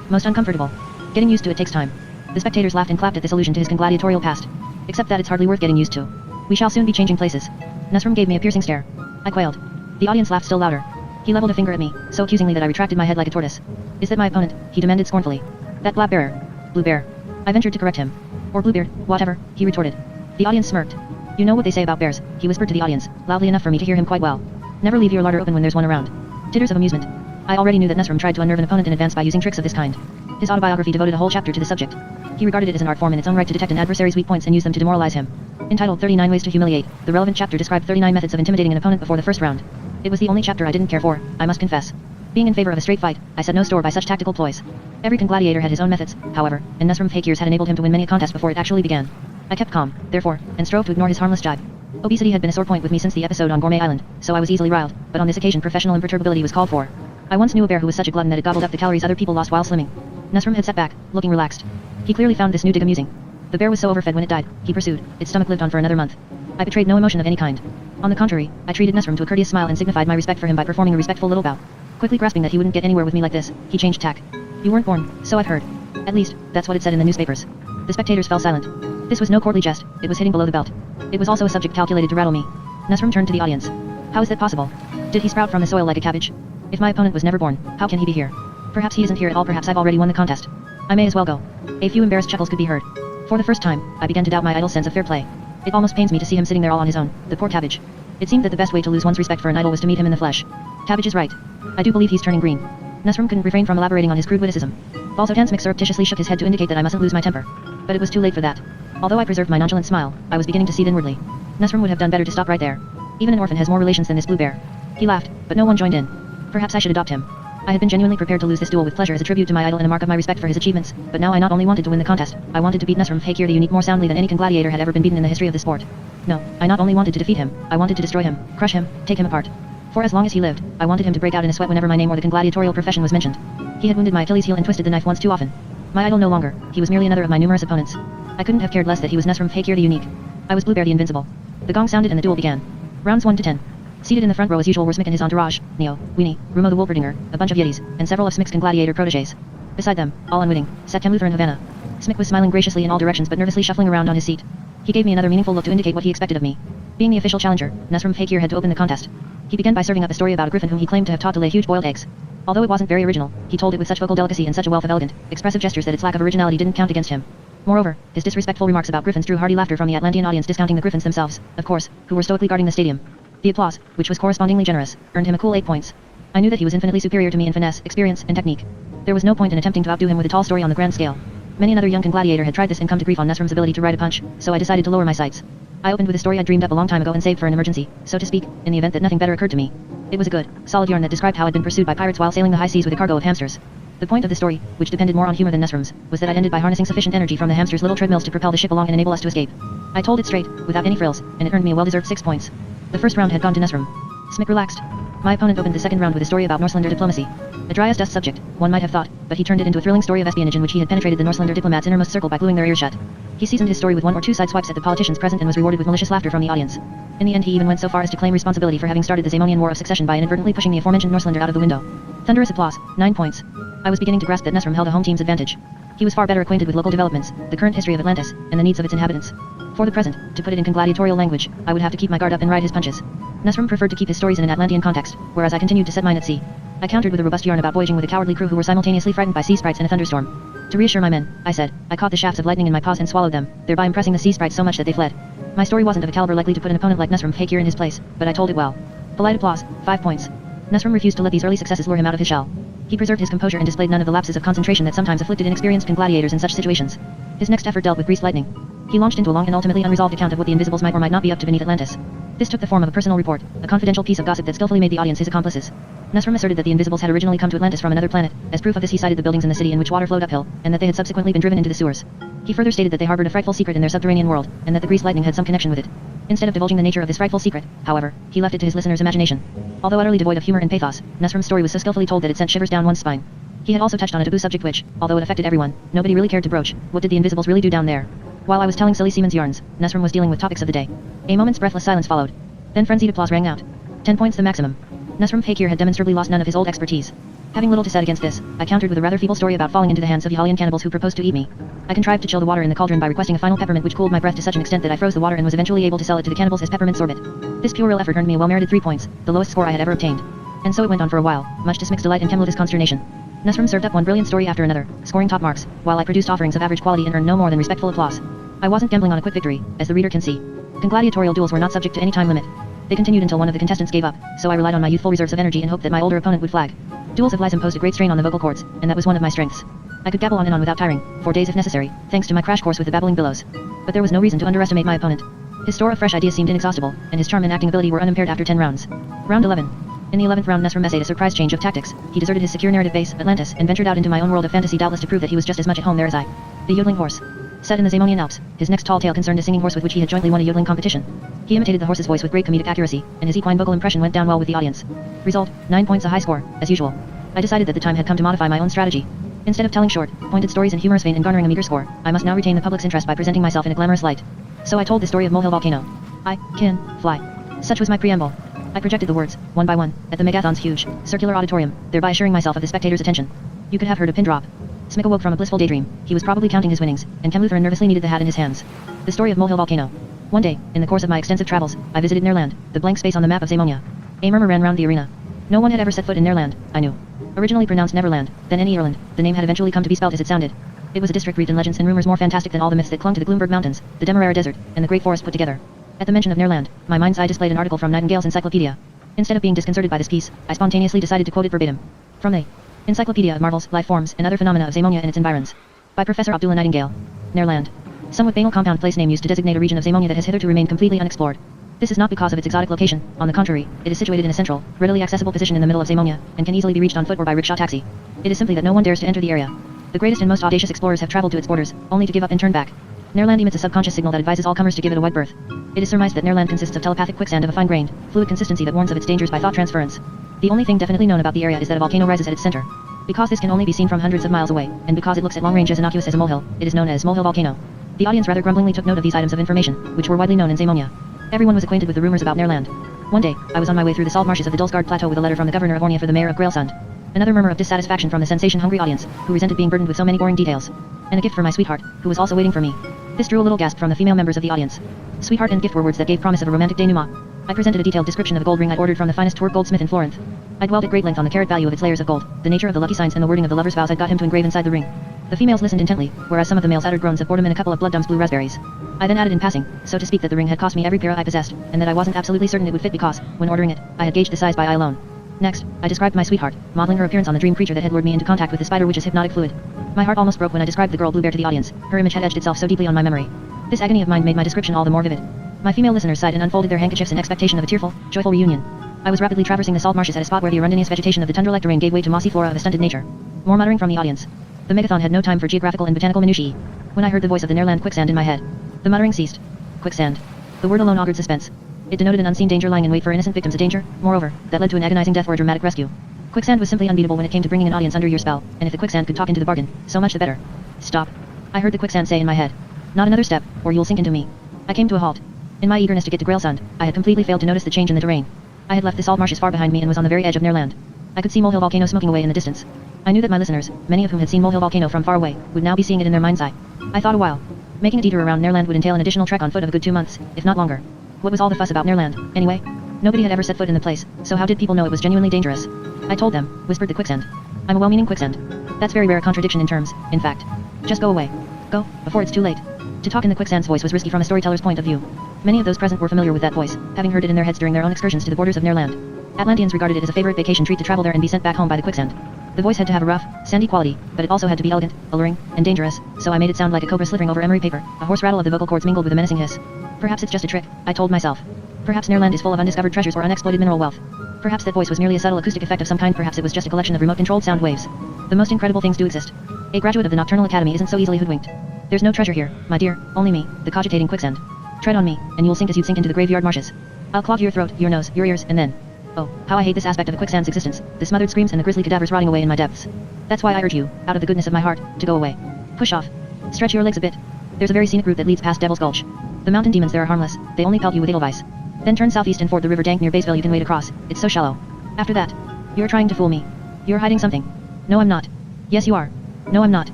most uncomfortable. Getting used to it takes time. The spectators laughed and clapped at this allusion to his gladiatorial past. Except that it's hardly worth getting used to. We shall soon be changing places. Nusrum gave me a piercing stare. I quailed. The audience laughed still louder. He leveled a finger at me, so accusingly that I retracted my head like a tortoise. Is that my opponent? He demanded scornfully. That black bearer. Blue bear. I ventured to correct him. Or Bluebeard, whatever, he retorted. The audience smirked. You know what they say about bears, he whispered to the audience, loudly enough for me to hear him quite well. Never leave your larder open when there's one around. Titters of amusement. I already knew that Nusrum tried to unnerve an opponent in advance by using tricks of this kind. His autobiography devoted a whole chapter to the subject. He regarded it as an art form in its own right to detect an adversary's weak points and use them to demoralize him. Entitled 39 Ways to Humiliate, the relevant chapter described 39 methods of intimidating an opponent before the first round. It was the only chapter I didn't care for, I must confess. Being in favor of a straight fight, I set no store by such tactical ploys. Every gladiator had his own methods, however, and Nesrim Fakir's had enabled him to win many a contest before it actually began. I kept calm, therefore, and strove to ignore his harmless jibe. Obesity had been a sore point with me since the episode on Gourmet Island, so I was easily riled, but on this occasion professional imperturbability was called for. I once knew a bear who was such a glutton that it gobbled up the calories other people lost while slimming. Nesrim had sat back, looking relaxed. He clearly found this new dig amusing. The bear was so overfed when it died, he pursued, its stomach lived on for another month. I betrayed no emotion of any kind. On the contrary, I treated Nesrim to a courteous smile and signified my respect for him by performing a respectful little bow. Quickly grasping that he wouldn't get anywhere with me like this, he changed tack. You weren't born, so I've heard. At least, that's what it said in the newspapers. The spectators fell silent. This was no courtly jest, it was hitting below the belt. It was also a subject calculated to rattle me. Nesrim turned to the audience. How is that possible? Did he sprout from the soil like a cabbage? If my opponent was never born, how can he be here? Perhaps he isn't here at all, perhaps I've already won the contest. I may as well go. A few embarrassed chuckles could be heard. For the first time, I began to doubt my idol's sense of fair play. It almost pains me to see him sitting there all on his own, the poor cabbage. It seemed that the best way to lose one's respect for an idol was to meet him in the flesh. Cabbage is right. I do believe he's turning green. Nesrim couldn't refrain from elaborating on his crude witticism. Balzotansmik surreptitiously shook his head to indicate that I mustn't lose my temper. But it was too late for that. Although I preserved my nonchalant smile, I was beginning to seethe inwardly. Nesrim would have done better to stop right there. Even an orphan has more relations than this blue bear. He laughed, but no one joined in. Perhaps I should adopt him. I had been genuinely prepared to lose this duel with pleasure as a tribute to my idol and a mark of my respect for his achievements, but now I not only wanted to win the contest, I wanted to beat Nesrim Fakir the Unique more soundly than any gladiator had ever been beaten in the history of the sport. No, I not only wanted to defeat him, I wanted to destroy him, crush him, take him apart. For as long as he lived, I wanted him to break out in a sweat whenever my name or the gladiatorial profession was mentioned. He had wounded my Achilles heel and twisted the knife once too often. My idol no longer, he was merely another of my numerous opponents. I couldn't have cared less that he was Nesrim Fakir the Unique. I was Bluebear the Invincible. The gong sounded and the duel began. Rounds 1 to 10. Seated in the front row as usual were Smick and his entourage, Neo, Weenie, Rumo the Wolperdinger, a bunch of Yetis, and several of Smick's gladiator protégés. Beside them, all unwitting, sat Cam Luther and Havana. Smick was smiling graciously in all directions but nervously shuffling around on his seat. He gave me another meaningful look to indicate what he expected of me. Being the official challenger, Nesrim Fakir had to open the contest. He began by serving up a story about a griffin whom he claimed to have taught to lay huge boiled eggs. Although it wasn't very original, he told it with such vocal delicacy and such a wealth of elegant, expressive gestures that its lack of originality didn't count against him. Moreover, his disrespectful remarks about griffins drew hearty laughter from the Atlantean audience, discounting the griffins themselves, of course, who were stoically guarding the stadium. The applause, which was correspondingly generous, earned him a cool 8 points. I knew that he was infinitely superior to me in finesse, experience, and technique. There was no point in attempting to outdo him with a tall story on the grand scale. Many another young gladiator had tried this and come to grief on Nesrim's ability to ride a punch, so I decided to lower my sights. I opened with a story I'd dreamed up a long time ago and saved for an emergency, so to speak, in the event that nothing better occurred to me. It was a good, solid yarn that described how I'd been pursued by pirates while sailing the high seas with a cargo of hamsters. The point of the story, which depended more on humor than Nesrim's, was that I'd ended by harnessing sufficient energy from the hamsters' little treadmills to propel the ship along and enable us to escape. I told it straight, without any frills, and it earned me a well-deserved 6 points. The first round had gone to Nesrim. Smick relaxed. My opponent opened the second round with a story about Norslander diplomacy. A dry as dust subject, one might have thought, but he turned it into a thrilling story of espionage in which he had penetrated the Norslander diplomats' innermost circle by gluing their ears shut. He seasoned his story with 1 or 2 side swipes at the politicians present and was rewarded with malicious laughter from the audience. In the end he even went so far as to claim responsibility for having started the Zamonian War of Succession by inadvertently pushing the aforementioned Norslander out of the window. Thunderous applause, 9 points. I was beginning to grasp that Nesrim held a home team's advantage. He was far better acquainted with local developments, the current history of Atlantis, and the needs of its inhabitants. For the present, to put it in gladiatorial language, I would have to keep my guard up and ride his punches. Nesrim preferred to keep his stories in an Atlantean context, whereas I continued to set mine at sea. I countered with a robust yarn about voyaging with a cowardly crew who were simultaneously frightened by sea sprites and a thunderstorm. To reassure my men, I said, I caught the shafts of lightning in my paws and swallowed them, thereby impressing the sea sprites so much that they fled. My story wasn't of a caliber likely to put an opponent like Nesrim Fakir in his place, but I told it well. Polite applause, 5 points. Nesrim refused to let these early successes lure him out of his shell. He preserved his composure and displayed none of the lapses of concentration that sometimes afflicted inexperienced gladiators in such situations. His next effort dealt with greased lightning. He launched into a long and ultimately unresolved account of what the Invisibles might or might not be up to beneath Atlantis. This took the form of a personal report, a confidential piece of gossip that skillfully made the audience his accomplices. Nesrim asserted that the Invisibles had originally come to Atlantis from another planet. As proof of this he cited the buildings in the city in which water flowed uphill, and that they had subsequently been driven into the sewers. He further stated that they harbored a frightful secret in their subterranean world, and that the greased lightning had some connection with it. Instead of divulging the nature of this frightful secret, however, he left it to his listener's imagination. Although utterly devoid of humor and pathos, Nesrim's story was so skillfully told that it sent shivers down one's spine. He had also touched on a taboo subject which, although it affected everyone, nobody really cared to broach. What did the Invisibles really do down there? While I was telling silly seaman's yarns, Nesrim was dealing with topics of the day. A moment's breathless silence followed. Then frenzied applause rang out. 10 points the maximum. Nesrim Fakir had demonstrably lost none of his old expertise. Having little to say against this, I countered with a rather feeble story about falling into the hands of Yalian cannibals who proposed to eat me. I contrived to chill the water in the cauldron by requesting a final peppermint which cooled my breath to such an extent that I froze the water and was eventually able to sell it to the cannibals as peppermint sorbet. This puerile effort earned me a well-merited 3 points, the lowest score I had ever obtained. And so it went on for a while, much to Smick's delight and Kemluth's consternation. Nesrim served up one brilliant story after another, scoring top marks, while I produced offerings of average quality and earned no more than respectful applause. I wasn't gambling on a quick victory, as the reader can see. Gladiatorial duels were not subject to any time limit. They continued until one of the contestants gave up, so I relied on my youthful reserves of energy and hoped that my older opponent would flag. Duels of Lyz imposed a great strain on the vocal cords, and that was one of my strengths. I could gabble on and on without tiring, for days if necessary, thanks to my crash course with the babbling billows. But there was no reason to underestimate my opponent. His store of fresh ideas seemed inexhaustible, and his charm and acting ability were unimpaired after 10 rounds. Round 11. In the 11th round, Nesrum essayed a surprise change of tactics. He deserted his secure narrative base, Atlantis, and ventured out into my own world of fantasy, doubtless to prove that he was just as much at home there as I. The yodeling horse. Set in the Zamonian Alps, his next tall tale concerned a singing horse with which he had jointly won a yodeling competition. He imitated the horse's voice with great comedic accuracy, and his equine vocal impression went down well with the audience. Result, 9 points, a high score, as usual. I decided that the time had come to modify my own strategy. Instead of telling short, pointed stories in humorous vein and garnering a meager score, I must now retain the public's interest by presenting myself in a glamorous light. So I told the story of Molehill Volcano. I can fly. Such was my preamble. I projected the words, one by one, at the Megathon's huge, circular auditorium, thereby assuring myself of the spectators' attention. You could have heard a pin drop. Smick awoke from a blissful daydream. He was probably counting his winnings, and Kem Lutheran nervously kneaded the hat in his hands. The story of Molehill Volcano. One day, in the course of my extensive travels, I visited Nerland, the blank space on the map of Zamonia. A murmur ran round the arena. No one had ever set foot in Nerland, I knew. Originally pronounced Neverland, then Any-Erland, the name had eventually come to be spelt as it sounded. It was a district reaped in legends and rumors more fantastic than all the myths that clung to the Gloomberg Mountains, the Demerara Desert, and the Great Forest put together. At the mention of Nerland, my mind's eye displayed an article from Nightingale's Encyclopedia. Instead of being disconcerted by this piece, I spontaneously decided to quote it verbatim. From the Encyclopedia of Marvels, Life Forms, and Other Phenomena of Zamonia and its Environs. By Professor Abdullah Nightingale. Nerland. Somewhat banal compound place name used to designate a region of Zamonia that has hitherto remained completely unexplored. This is not because of its exotic location, on the contrary, it is situated in a central, readily accessible position in the middle of Zamonia, and can easily be reached on foot or by rickshaw taxi. It is simply that no one dares to enter the area. The greatest and most audacious explorers have traveled to its borders, only to give up and turn back. Nerland emits a subconscious signal that advises all comers to give it a wide berth. It is surmised that Nerland consists of telepathic quicksand of a fine-grained, fluid consistency that warns of its dangers by thought transference. The only thing definitely known about the area is that a volcano rises at its center. Because this can only be seen from hundreds of miles away, and because it looks at long range as innocuous as a molehill, it is known as Molehill Volcano. The audience rather grumblingly took note of these items of information, which were widely known in Zamonia. Everyone was acquainted with the rumors about Nerland. One day, I was on my way through the salt marshes of the Dulsgaard Plateau with a letter from the governor of Ornia for the mayor of Grailsund. Another murmur of dissatisfaction from the sensation-hungry audience, who resented being burdened with so many boring details. And a gift for my sweetheart, who was also waiting for me. This drew a little gasp from the female members of the audience. Sweetheart and gift were words that gave promise of a romantic denouement. I presented a detailed description of a gold ring I'd ordered from the finest Turk goldsmith in Florence. I dwelt at great length on the carat value of its layers of gold, the nature of the lucky signs and the wording of the lover's vows I'd got him to engrave inside the ring. The females listened intently, whereas some of the males uttered groans of boredom and a couple of blood dumps blew raspberries. I then added in passing, so to speak, that the ring had cost me every pair I possessed, and that I wasn't absolutely certain it would fit because, when ordering it, I had gauged the size by eye alone. Next, I described my sweetheart, modeling her appearance on the dream creature that had lured me into contact with the spider witch's hypnotic fluid. My heart almost broke when I described the girl Bluebear to the audience. Her image had etched itself so deeply on my memory. This agony of mind made my description all the more vivid. My female listeners sighed and unfolded their handkerchiefs in expectation of a tearful, joyful reunion. I was rapidly traversing the salt marshes at a spot where the arundinous vegetation of the tundra-like terrain gave way to mossy flora of a stunted nature. More muttering from the audience. The Megathon had no time for geographical and botanical minutiae. When I heard the voice of the Nerland quicksand in my head, the muttering ceased. Quicksand. The word alone augured suspense. It denoted an unseen danger lying in wait for innocent victims, a danger, moreover, that led to an agonizing death or a dramatic rescue. Quicksand was simply unbeatable when it came to bringing an audience under your spell, and if the quicksand could talk into the bargain, so much the better. Stop. I heard the quicksand say in my head. Not another step, or you'll sink into me. I came to a halt. In my eagerness to get to Grailsund, I had completely failed to notice the change in the terrain. I had left the salt marshes far behind me and was on the very edge of Nerland. I could see Molehill Volcano smoking away in the distance. I knew that my listeners, many of whom had seen Molehill Volcano from far away, would now be seeing it in their mind's eye. I thought a while. Making a detour around Nerland would entail an additional trek on foot of a good 2 months, if not longer. What was all the fuss about Nerland, anyway? Nobody had ever set foot in the place, so how did people know it was genuinely dangerous? I told them, whispered the quicksand. I'm a well-meaning quicksand. That's very rare a contradiction in terms, in fact. Just go away. Go, before it's too late. To talk in the quicksand's voice was risky from a storyteller's point of view. Many of those present were familiar with that voice, having heard it in their heads during their own excursions to the borders of Nerland. Atlanteans regarded it as a favorite vacation treat to travel there and be sent back home by the quicksand. The voice had to have a rough, sandy quality, but it also had to be elegant, alluring, and dangerous, so I made it sound like a cobra slithering over emery paper, a hoarse rattle of the vocal cords mingled with a menacing hiss. Perhaps it's just a trick, I told myself. Perhaps Nerland is full of undiscovered treasures or unexploited mineral wealth. Perhaps that voice was merely a subtle acoustic effect of some kind, perhaps it was just a collection of remote-controlled sound waves. The most incredible things do exist. A graduate of the Nocturnal Academy isn't so easily hoodwinked. There's no treasure here, my dear, only me, the cogitating quicksand. Tread on me, and you'll sink as you'd sink into the graveyard marshes. I'll clog your throat, your nose, your ears, and then... Oh, how I hate this aspect of the quicksand's existence, the smothered screams and the grisly cadavers rotting away in my depths. That's why I urge you, out of the goodness of my heart, to go away. Push off. Stretch your legs a bit. There's a very scenic route that leads past Devil's Gulch. The mountain demons there are harmless, they only pelt you with edelweiss. Then turn southeast and ford the river Dank near Baysville, you can wade across, it's so shallow. After that, you're trying to fool me. You're hiding something. No, I'm not. Yes, you are. No, I'm not.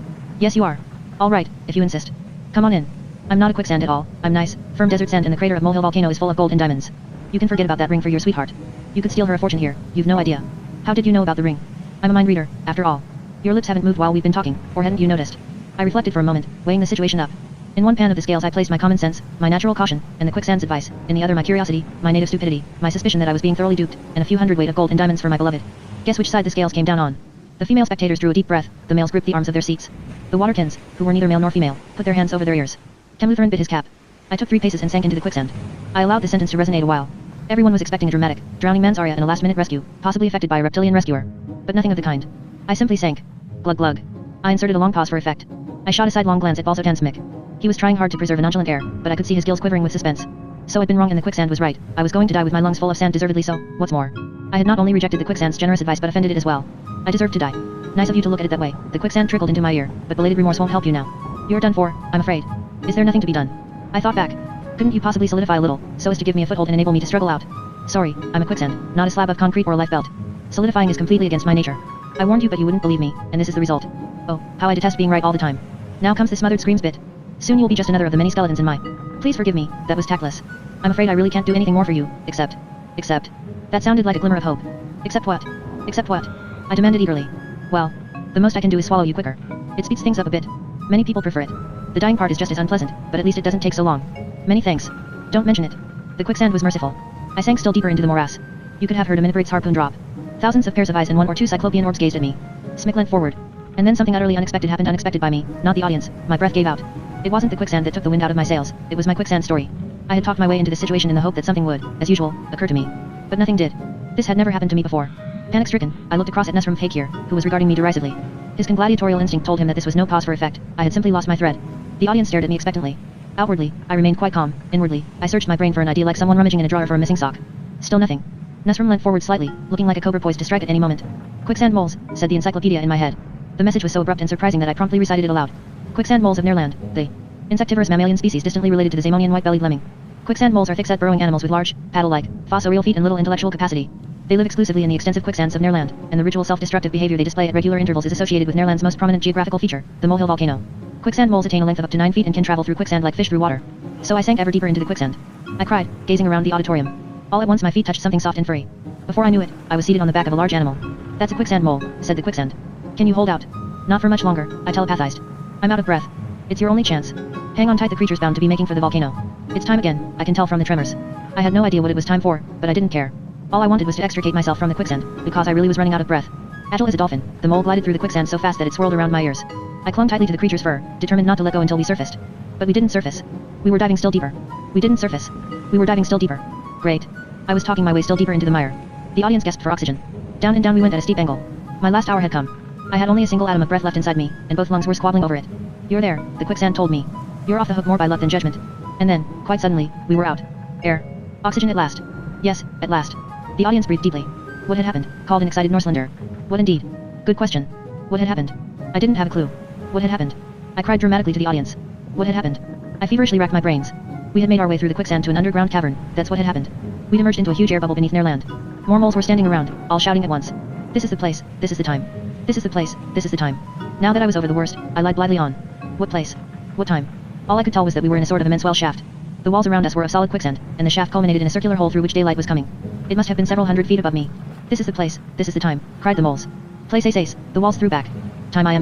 Yes, you are. All right, if you insist. Come on in. I'm not a quicksand at all, I'm nice, firm desert sand, and the crater of Molehill Volcano is full of gold and diamonds. You can forget about that ring for your sweetheart. You could steal her a fortune here, you've no idea. How did you know about the ring? I'm a mind reader, after all. Your lips haven't moved while we've been talking, or hadn't you noticed? I reflected for a moment, weighing the situation up. In one pan of the scales I placed my common sense, my natural caution, and the quicksand's advice, in the other my curiosity, my native stupidity, my suspicion that I was being thoroughly duped, and a few hundredweight of gold and diamonds for my beloved. Guess which side the scales came down on. The female spectators drew a deep breath, the males gripped the arms of their seats. The Waterkins, who were neither male nor female, put their hands over their ears. Kemluthern bit his cap. I took 3 paces and sank into the quicksand. I allowed the sentence to resonate a while. Everyone was expecting a dramatic, drowning man's aria and a last-minute rescue, possibly effected by a reptilian rescuer. But nothing of the kind. I simply sank. Glug glug. I inserted a long pause for effect. I shot a sidelong glance at Balzotan Smick. He was trying hard to preserve a nonchalant air, but I could see his gills quivering with suspense. So I'd been wrong and the quicksand was right. I was going to die with my lungs full of sand, deservedly so. What's more, I had not only rejected the quicksand's generous advice but offended it as well. I deserved to die. Nice of you to look at it that way. The quicksand trickled into my ear, but belated remorse won't help you now. You're done for, I'm afraid. Is there nothing to be done? I thought back. Couldn't you possibly solidify a little, so as to give me a foothold and enable me to struggle out? Sorry, I'm a quicksand, not a slab of concrete or a life belt. Solidifying is completely against my nature. I warned you but you wouldn't believe me, and this is the result. Oh, how I detest being right all the time. Now comes the smothered screams bit. Soon you'll be just another of the many skeletons in my... Please forgive me, that was tactless. I'm afraid I really can't do anything more for you, except... That sounded like a glimmer of hope. Except what? Except what? I demanded eagerly. Well, the most I can do is swallow you quicker. It speeds things up a bit. Many people prefer it. The dying part is just as unpleasant, but at least it doesn't take so long. Many thanks. Don't mention it. The quicksand was merciful. I sank still deeper into the morass. You could have heard a Minobrate's harpoon drop. Thousands of pairs of eyes and 1 or 2 cyclopean orbs gazed at me. Smick leant forward. And then something utterly unexpected happened, unexpected by me, not the audience. My breath gave out. It wasn't the quicksand that took the wind out of my sails, it was my quicksand story. I had talked my way into this situation in the hope that something would, as usual, occur to me. But nothing did. This had never happened to me before. Panic-stricken, I looked across at Nusrum Fakir, who was regarding me derisively. His congladiatorial instinct told him that this was no pause for effect, I had simply lost my thread. The audience stared at me expectantly. Outwardly, I remained quite calm. Inwardly, I searched my brain for an idea like someone rummaging in a drawer for a missing sock. Still nothing. Nusrum leant forward slightly, looking like a cobra poised to strike at any moment. Quicksand moles, said the encyclopedia in my head. The message was so abrupt and surprising that I promptly recited it aloud. Quicksand moles of Nearland, the insectivorous mammalian species distantly related to the Zamonian white-bellied lemming. Quicksand moles are thick-set burrowing animals with large, paddle-like, fossorial feet and little intellectual capacity. They live exclusively in the extensive quicksands of Nearland, and the ritual self-destructive behavior they display at regular intervals is associated with Nearland's most prominent geographical feature, the Molehill volcano. Quicksand moles attain a length of up to 9 feet and can travel through quicksand like fish through water. So I sank ever deeper into the quicksand. I cried, gazing around the auditorium. All at once my feet touched something soft and furry. Before I knew it, I was seated on the back of a large animal. That's a quicksand mole, said the quicksand. Can you hold out? Not for much longer, I telepathized. I'm out of breath. It's your only chance. Hang on tight, the creature's bound to be making for the volcano. It's time again, I can tell from the tremors. I had no idea what it was time for, but I didn't care. All I wanted was to extricate myself from the quicksand, because I really was running out of breath. Agile as a dolphin, the mole glided through the quicksand so fast that it swirled around my ears. I clung tightly to the creature's fur, determined not to let go until we surfaced. But we didn't surface. We were diving still deeper. We didn't surface. We were diving still deeper. Great. I was talking my way still deeper into the mire. The audience gasped for oxygen. Down and down we went at a steep angle. My last hour had come. I had only a single atom of breath left inside me, and both lungs were squabbling over it. You're there, the quicksand told me. You're off the hook more by luck than judgment. And then, quite suddenly, we were out. Air. Oxygen at last. Yes, at last. The audience breathed deeply. What had happened? Called an excited Norslander. What indeed? Good question. What had happened? I didn't have a clue. What had happened? I cried dramatically to the audience. What had happened? I feverishly racked my brains. We had made our way through the quicksand to an underground cavern, that's what had happened. We'd emerged into a huge air bubble beneath Nearland. More moles were standing around, all shouting at once. This is the place, this is the time. This is the place, this is the time. Now that I was over the worst, I lied blithely on. What place? What time? All I could tell was that we were in a sort of immense well shaft. The walls around us were of solid quicksand, and the shaft culminated in a circular hole through which daylight was coming. It must have been several hundred feet above me. This is the place, this is the time, cried the moles. Place ace ace, the walls threw back. Time I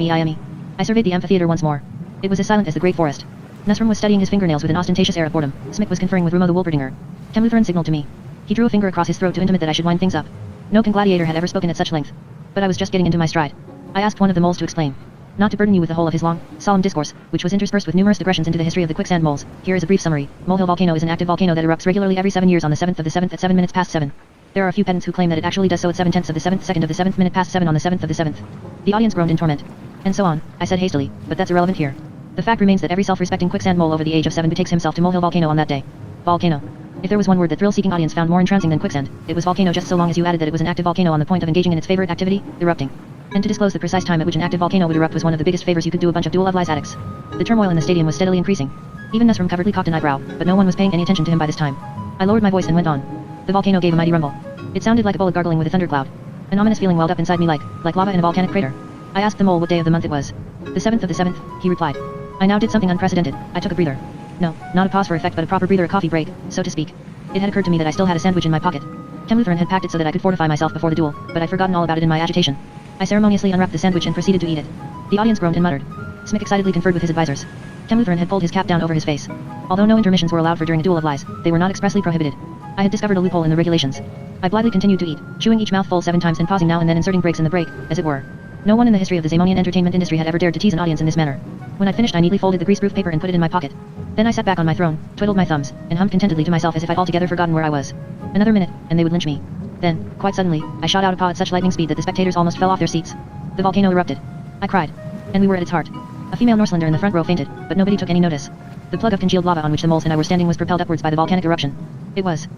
I surveyed the amphitheater once more. It was as silent as the great forest. Nusrum was studying his fingernails with an ostentatious air of boredom. Smick was conferring with Rumo the Wolperdinger. Kemluthern signaled to me. He drew a finger across his throat to intimate that I should wind things up. No congladiator had ever spoken at such length. But I was just getting into my stride. I asked one of the moles to explain. Not to burden you with the whole of his long, solemn discourse, which was interspersed with numerous digressions into the history of the quicksand moles, here is a brief summary. Molehill volcano is an active volcano that erupts regularly every 7 years on the 7th of the 7th at 7 minutes past 7. There are a few pedants who claim that it actually does so at 7/10 of the 7th second of the 7th minute past 7 on the 7th of the 7th. The audience groaned in torment. And so on, I said hastily, but that's irrelevant here. The fact remains that every self-respecting quicksand mole over the age of 7 betakes himself to Molehill volcano on that day. Volcano. If there was one word the thrill-seeking audience found more entrancing than quicksand, it was volcano, just so long as you added that it was an active volcano on the point of engaging in its favorite activity, erupting. And to disclose the precise time at which an active volcano would erupt was one of the biggest favors you could do a bunch of dual love lies addicts. The turmoil in the stadium was steadily increasing. Even Nusrum covertly cocked an eyebrow, but no one was paying any attention to him by this time. I lowered my voice and went on. The volcano gave a mighty rumble. It sounded like a bullet gargling with a thundercloud. An ominous feeling welled up inside me like lava in a volcanic crater. I asked the mole what day of the month it was. The 7th of the 7th, he replied. I now did something unprecedented. I took a breather. No, not a pause for effect but a proper breather, a coffee break, so to speak. It had occurred to me that I still had a sandwich in my pocket. Kemluthern had packed it so that I could fortify myself before the duel, but I'd forgotten all about it in my agitation. I ceremoniously unwrapped the sandwich and proceeded to eat it. The audience groaned and muttered. Smick excitedly conferred with his advisors. Kemluthern had pulled his cap down over his face. Although no intermissions were allowed for during a duel of lies, they were not expressly prohibited. I had discovered a loophole in the regulations. I blithely continued to eat, chewing each mouthful 7 times and pausing now and then, inserting breaks in the break, as it were. No one in the history of the Zamonian entertainment industry had ever dared to tease an audience in this manner. When I'd finished, I neatly folded the greaseproof paper and put it in my pocket. Then I sat back on my throne, twiddled my thumbs, and hummed contentedly to myself as if I'd altogether forgotten where I was. Another minute, and they would lynch me. Then, quite suddenly, I shot out a paw at such lightning speed that the spectators almost fell off their seats. The volcano erupted. I cried. And we were at its heart. A female Norslander in the front row fainted, but nobody took any notice. The plug of congealed lava on which the moles and I were standing was propelled upwards by the volcanic eruption. It was.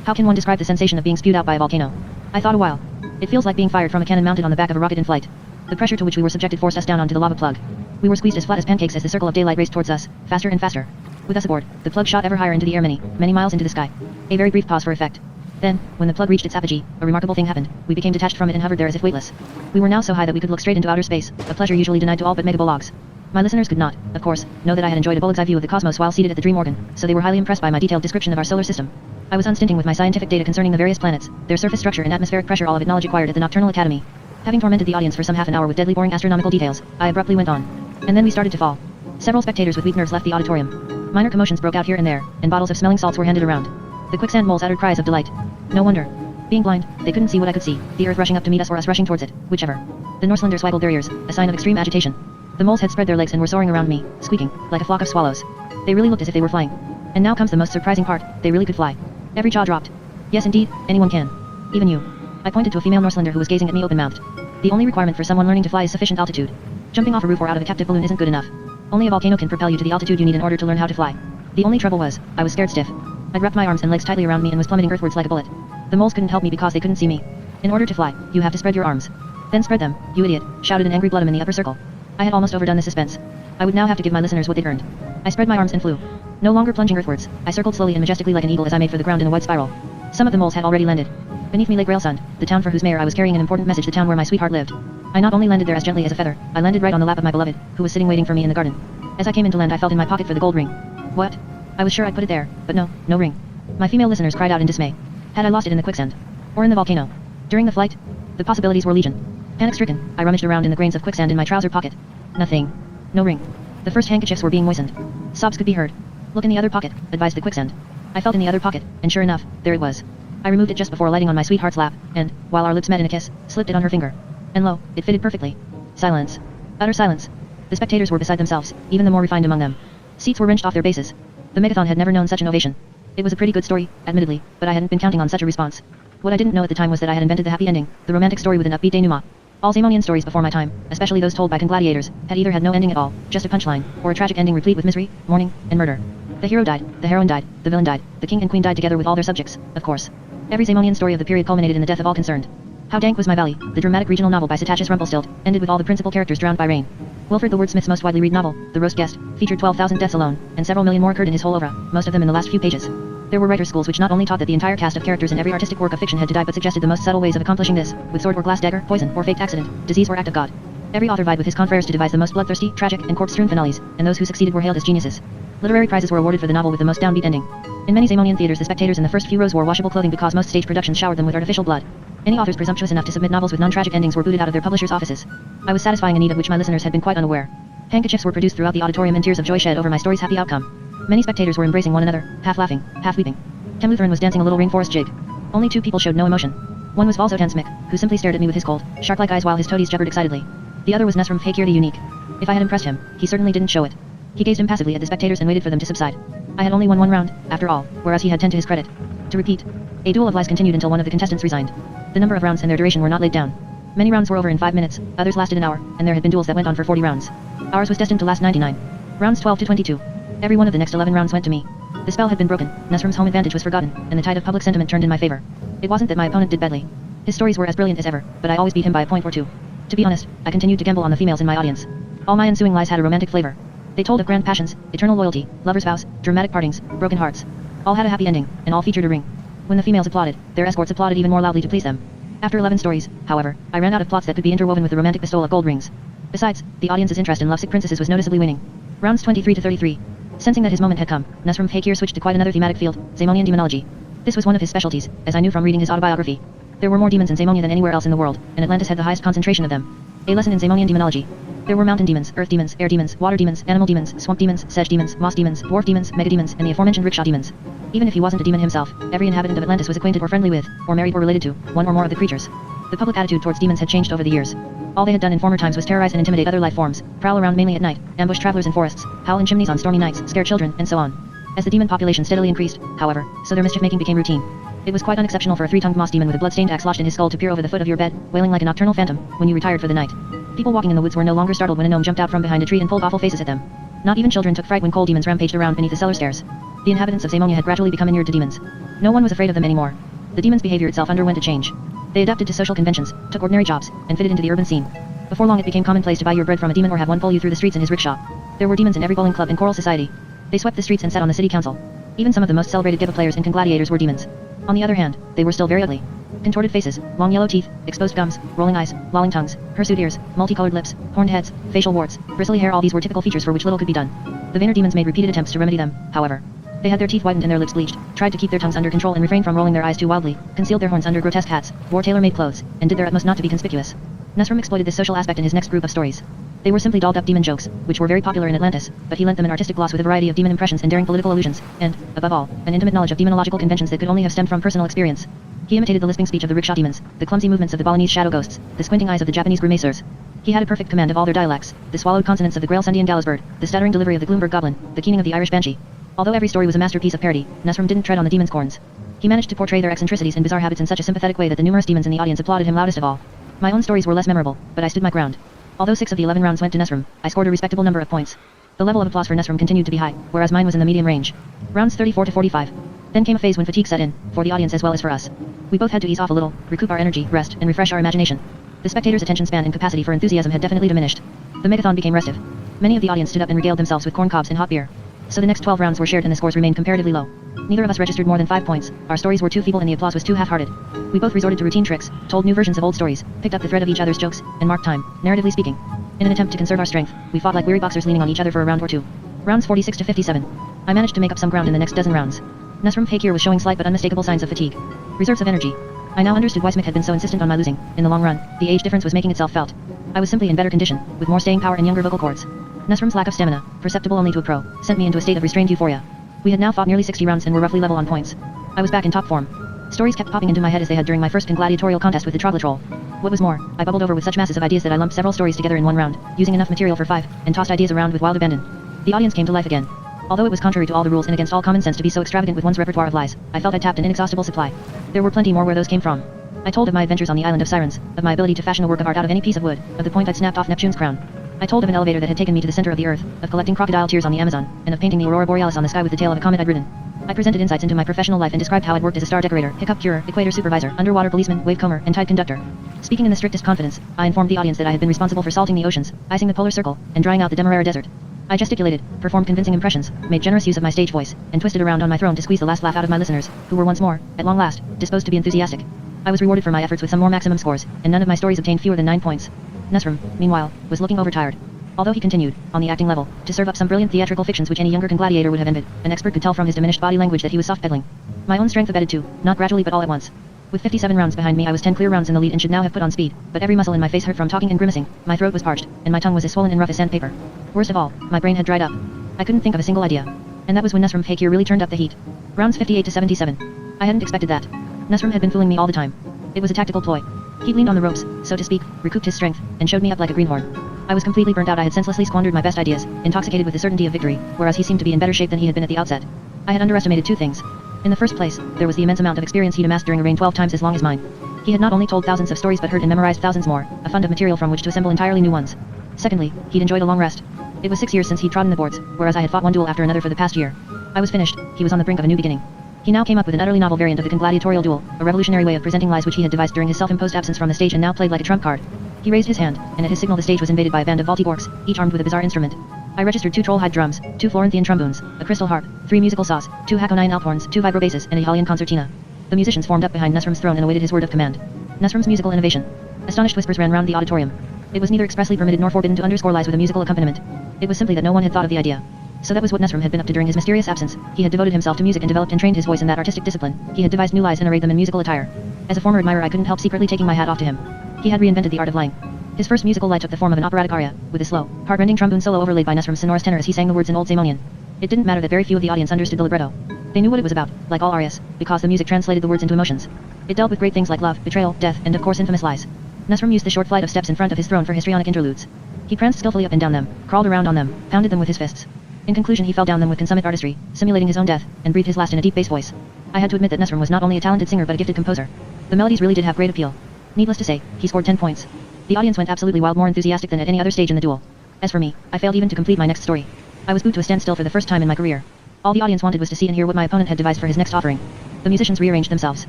How can one describe the sensation of being spewed out by a volcano? I thought a while. It feels like being fired from a cannon mounted on the back of a rocket in flight. The pressure to which we were subjected forced us down onto the lava plug. We were squeezed as flat as pancakes as the circle of daylight raced towards us, faster and faster. With us aboard, the plug shot ever higher into the air many miles into the sky. A very brief pause for effect. Then, when the plug reached its apogee, a remarkable thing happened. We became detached from it and hovered there as if weightless. We were now so high that we could look straight into outer space, a pleasure usually denied to all but megabologs. My listeners could not, of course, know that I had enjoyed a bulldog's eye view of the cosmos while seated at the dream organ, so they were highly impressed by my detailed description of our solar system. I was unstinting with my scientific data concerning the various planets, their surface structure and atmospheric pressure, all of it knowledge acquired at the Nocturnal Academy. Having tormented the audience for some half an hour with deadly boring astronomical details, I abruptly went on. And then we started to fall. Several spectators with weak nerves left the auditorium. Minor commotions broke out here and there, and bottles of smelling salts were handed around. The quicksand moles uttered cries of delight. No wonder. Being blind, they couldn't see what I could see, the earth rushing up to meet us or us rushing towards it, whichever. The Norselanders waggled their ears, a sign of extreme agitation. The moles had spread their legs and were soaring around me, squeaking, like a flock of swallows. They really looked as if they were flying. And now comes the most surprising part, they really could fly. Every jaw dropped. Yes indeed, anyone can. Even you. I pointed to a female Norslander who was gazing at me open-mouthed. The only requirement for someone learning to fly is sufficient altitude. Jumping off a roof or out of a captive balloon isn't good enough. Only a volcano can propel you to the altitude you need in order to learn how to fly. The only trouble was, I was scared stiff. I'd wrapped my arms and legs tightly around me and was plummeting earthwards like a bullet. The moles couldn't help me because they couldn't see me. In order to fly, you have to spread your arms. Then spread them, you idiot, shouted an angry Bloodum in the upper circle. I had almost overdone the suspense. I would now have to give my listeners what they'd earned. I spread my arms and flew. No longer plunging earthwards, I circled slowly and majestically like an eagle as I made for the ground in a wide spiral. Some of the moles had already landed. Beneath me lay Grailsund, the town for whose mayor I was carrying an important message, the town where my sweetheart lived. I not only landed there as gently as a feather, I landed right on the lap of my beloved, who was sitting waiting for me in the garden. As I came into land I felt in my pocket for the gold ring. What? I was sure I'd put it there, but no ring. My female listeners cried out in dismay. Had I lost it in the quicksand? Or in the volcano? During the flight? The possibilities were legion. Panic-stricken, I rummaged around in the grains of quicksand in my trouser pocket. Nothing. No ring. The first handkerchiefs were being moistened. Sobs could be heard. Look in the other pocket, advised the quicksand. I felt in the other pocket, and sure enough, there it was. I removed it just before lighting on my sweetheart's lap, and, while our lips met in a kiss, slipped it on her finger. And lo, it fitted perfectly. Silence. Utter silence. The spectators were beside themselves, even the more refined among them. Seats were wrenched off their bases. The megathon had never known such an ovation. It was a pretty good story, admittedly, but I hadn't been counting on such a response. What I didn't know at the time was that I had invented the happy ending, the romantic story with an upbeat denouement. All Zamonian stories before my time, especially those told by congladiators, had either had no ending at all, just a punchline, or a tragic ending replete with misery, mourning, and murder. The hero died, the heroine died, the villain died, the king and queen died together with all their subjects, of course. Every Zamonian story of the period culminated in the death of all concerned. How Dank Was My Valley, the dramatic regional novel by Cetaceus Rumpelstiltskin, ended with all the principal characters drowned by rain. Wilfred the Wordsmith's most widely read novel, The Roast Guest, featured 12,000 deaths alone, and several million more occurred in his whole oeuvre, most of them in the last few pages. There were writers' schools which not only taught that the entire cast of characters in every artistic work of fiction had to die but suggested the most subtle ways of accomplishing this, with sword or glass dagger, poison or faked accident, disease or act of God. Every author vied with his confreres to devise the most bloodthirsty, tragic, and corpse-strewn finales, and those who succeeded were hailed as geniuses. Literary prizes were awarded for the novel with the most downbeat ending. In many Zamonian theaters the spectators in the first few rows wore washable clothing because most stage productions showered them with artificial blood. Any authors presumptuous enough to submit novels with non-tragic endings were booted out of their publishers' offices. I was satisfying a need of which my listeners had been quite unaware. Handkerchiefs were produced throughout the auditorium and tears of joy shed over my story's happy outcome. Many spectators were embracing one another, half laughing, half weeping. Kem Lutheran was dancing a little rainforest jig. Only two people showed no emotion. One was Valzotan Smik, who simply stared at me with his cold, shark-like eyes while his toadies jabbered excitedly. The other was Nesrum Fakir the Unique. If I had impressed him, he certainly didn't show it. He gazed impassively at the spectators and waited for them to subside. I had only won one round, after all, whereas he had 10 to his credit. To repeat, a duel of lies continued until one of the contestants resigned. The number of rounds and their duration were not laid down. Many rounds were over in 5 minutes, others lasted an hour, and there had been duels that went on for 40 rounds. Ours was destined to last 99. Rounds 12 to 22. Every one of the next 11 rounds went to me. The spell had been broken, Nesrum's home advantage was forgotten, and the tide of public sentiment turned in my favor. It wasn't that my opponent did badly. His stories were as brilliant as ever, but I always beat him by a point or two. To be honest, I continued to gamble on the females in my audience. All my ensuing lies had a romantic flavor. They told of grand passions, eternal loyalty, lovers' vows, dramatic partings, broken hearts. All had a happy ending, and all featured a ring. When the females applauded, their escorts applauded even more loudly to please them. After 11 stories, however, I ran out of plots that could be interwoven with the romantic bestowal of gold rings. Besides, the audience's interest in lovesick princesses was noticeably waning. Rounds 23 to 33. Sensing that his moment had come, Nesrum Fakir switched to quite another thematic field, Zamonian demonology. This was one of his specialties, as I knew from reading his autobiography. There were more demons in Zamonia than anywhere else in the world, and Atlantis had the highest concentration of them. A lesson in Zamonian demonology. There were mountain demons, earth demons, air demons, water demons, animal demons, swamp demons, sedge demons, moss demons, dwarf demons, megademons, and the aforementioned rickshaw demons. Even if he wasn't a demon himself, every inhabitant of Atlantis was acquainted or friendly with, or married or related to, one or more of the creatures. The public attitude towards demons had changed over the years. All they had done in former times was terrorize and intimidate other life forms, prowl around mainly at night, ambush travelers in forests, howl in chimneys on stormy nights, scare children, and so on. As the demon population steadily increased, however, so their mischief-making became routine. It was quite unexceptional for a three-tongued moss demon with a blood-stained axe lodged in his skull to peer over the foot of your bed, wailing like a nocturnal phantom, when you retired for the night. People walking in the woods were no longer startled when a gnome jumped out from behind a tree and pulled awful faces at them. Not even children took fright when coal demons rampaged around beneath the cellar stairs. The inhabitants of Zamonia had gradually become inured to demons. No one was afraid of them anymore. The demons' behavior itself underwent a change. They adapted to social conventions, took ordinary jobs, and fitted into the urban scene. Before long it became commonplace to buy your bread from a demon or have one pull you through the streets in his rickshaw. There were demons in every bowling club and choral society. They swept the streets and sat on the city council. Even some of the most celebrated Geba players and congladiators were demons. On the other hand, they were still very ugly. Contorted faces, long yellow teeth, exposed gums, rolling eyes, lolling tongues, hirsute ears, multicolored lips, horned heads, facial warts, bristly hair, all these were typical features for which little could be done. The Vainer demons made repeated attempts to remedy them, however. They had their teeth whitened and their lips bleached, tried to keep their tongues under control and refrain from rolling their eyes too wildly, concealed their horns under grotesque hats, wore tailor-made clothes, and did their utmost not to be conspicuous. Nusram exploited this social aspect in his next group of stories. They were simply dolled-up demon jokes, which were very popular in Atlantis, but he lent them an artistic gloss with a variety of demon impressions and daring political allusions, and, above all, an intimate knowledge of demonological conventions that could only have stemmed from personal experience. He imitated the lisping speech of the rickshaw demons, the clumsy movements of the Balinese shadow ghosts, the squinting eyes of the Japanese grimacers. He had a perfect command of all their dialects, the swallowed consonants of the Grailsundian gallows bird, the stuttering delivery of the Gloomberg goblin, the keening of the Irish banshee. Although every story was a masterpiece of parody, Nusram didn't tread on the demons' corns. He managed to portray their eccentricities and bizarre habits in such a sympathetic way that the numerous demons in the audience applauded him loudest of all. My own stories were less memorable, but I stood my ground. Although 6 of the 11 rounds went to Nusram, I scored a respectable number of points. The level of applause for Nusram continued to be high, whereas mine was in the medium range. Rounds 34 to 45. Then came a phase when fatigue set in, for the audience as well as for us. We both had to ease off a little, recoup our energy, rest, and refresh our imagination. The spectators' attention span and capacity for enthusiasm had definitely diminished. The megathon became restive. Many of the audience stood up and regaled themselves with corn cobs and hot beer. So the next 12 rounds were shared and the scores remained comparatively low. Neither of us registered more than 5 points, our stories were too feeble and the applause was too half-hearted. We both resorted to routine tricks, told new versions of old stories, picked up the thread of each other's jokes, and marked time, narratively speaking. In an attempt to conserve our strength, we fought like weary boxers leaning on each other for a round or two. Rounds 46 to 57. I managed to make up some ground in the next dozen rounds. Nusram Fakir was showing slight but unmistakable signs of fatigue. Reserves of energy. I now understood why Smith had been so insistent on my losing. In the long run, the age difference was making itself felt. I was simply in better condition, with more staying power and younger vocal cords. Nusram's lack of stamina, perceptible only to a pro, sent me into a state of restrained euphoria. We had now fought nearly 60 rounds and were roughly level on points. I was back in top form. Stories kept popping into my head as they had during my first gladiatorial contest with the Troglotrol. What was more, I bubbled over with such masses of ideas that I lumped several stories together in one round, using enough material for 5, and tossed ideas around with wild abandon. The audience came to life again. Although it was contrary to all the rules and against all common sense to be so extravagant with one's repertoire of lies, I felt I'd tapped an inexhaustible supply. There were plenty more where those came from. I told of my adventures on the island of Sirens, of my ability to fashion a work of art out of any piece of wood, of the point I'd snapped off Neptune's crown. I told of an elevator that had taken me to the center of the earth, of collecting crocodile tears on the Amazon, and of painting the aurora borealis on the sky with the tail of a comet I'd ridden. I presented insights into my professional life and described how I'd worked as a star decorator, hiccup curer, equator supervisor, underwater policeman, wave comber, and tide conductor. Speaking in the strictest confidence, I informed the audience that I had been responsible for salting the oceans, icing the polar circle, and drying out the Demerara desert. I gesticulated, performed convincing impressions, made generous use of my stage voice, and twisted around on my throne to squeeze the last laugh out of my listeners, who were once more, at long last, disposed to be enthusiastic. I was rewarded for my efforts with some more maximum scores, and none of my stories obtained fewer than 9 points. Nusram, meanwhile, was looking overtired. Although he continued, on the acting level, to serve up some brilliant theatrical fictions which any younger congladiator would have envied, an expert could tell from his diminished body language that he was soft-pedaling. My own strength abated too, not gradually but all at once. With 57 rounds behind me I was 10 clear rounds in the lead and should now have put on speed, but every muscle in my face hurt from talking and grimacing, my throat was parched, and my tongue was as swollen and rough as sandpaper. Worst of all, my brain had dried up. I couldn't think of a single idea. And that was when Nusram Fakir really turned up the heat. Rounds 58 to 77. I hadn't expected that. Nusram had been fooling me all the time. It was a tactical ploy. He'd leaned on the ropes, so to speak, recouped his strength, and showed me up like a greenhorn. I was completely burnt out. I had senselessly squandered my best ideas, intoxicated with the certainty of victory, whereas he seemed to be in better shape than he had been at the outset. I had underestimated 2 things. In the first place, there was the immense amount of experience he'd amassed during a reign 12 times as long as mine. He had not only told thousands of stories but heard and memorized thousands more, a fund of material from which to assemble entirely new ones. Secondly, he'd enjoyed a long rest. It was 6 years since he'd trodden the boards, whereas I had fought one duel after another for the past year. I was finished, he was on the brink of a new beginning. He now came up with an utterly novel variant of the congladiatorial duel, a revolutionary way of presenting lies which he had devised during his self-imposed absence from the stage and now played like a trump card. He raised his hand, and at his signal the stage was invaded by a band of vaulty orcs, each armed with a bizarre instrument. I registered 2 troll-hide drums, 2 Florentine trombones, a crystal harp, 3 musical saws, 2 haconine alphorns, 2 vibrobasses, and a Hylian concertina. The musicians formed up behind Nusram's throne and awaited his word of command. Nusram's musical innovation. Astonished whispers ran round the auditorium. It was neither expressly permitted nor forbidden to underscore lies with a musical accompaniment. It was simply that no one had thought of the idea. So that was what Nusram had been up to during his mysterious absence. He had devoted himself to music and developed and trained his voice in that artistic discipline. He had devised new lies and arrayed them in musical attire. As a former admirer I couldn't help secretly taking my hat off to him. He had reinvented the art of lying. His first musical lie took the form of an operatic aria, with a slow, heart-rending trombone solo overlaid by Nusram's sonorous tenor as he sang the words in Old Zamonian. It didn't matter that very few of the audience understood the libretto. They knew what it was about, like all arias, because the music translated the words into emotions. It dealt with great things like love, betrayal, death, and of course infamous lies. Nesrum used the short flight of steps in front of his throne for histrionic interludes. He pranced skillfully up and down them, crawled around on them, pounded them with his fists. In conclusion he fell down them with consummate artistry, simulating his own death, and breathed his last in a deep bass voice. I had to admit that Nesrum was not only a talented singer but a gifted composer. The melodies really did have great appeal. Needless to say, he scored 10 points. The audience went absolutely wild, more enthusiastic than at any other stage in the duel. As for me, I failed even to complete my next story. I was booed to a standstill for the first time in my career. All the audience wanted was to see and hear what my opponent had devised for his next offering. The musicians rearranged themselves.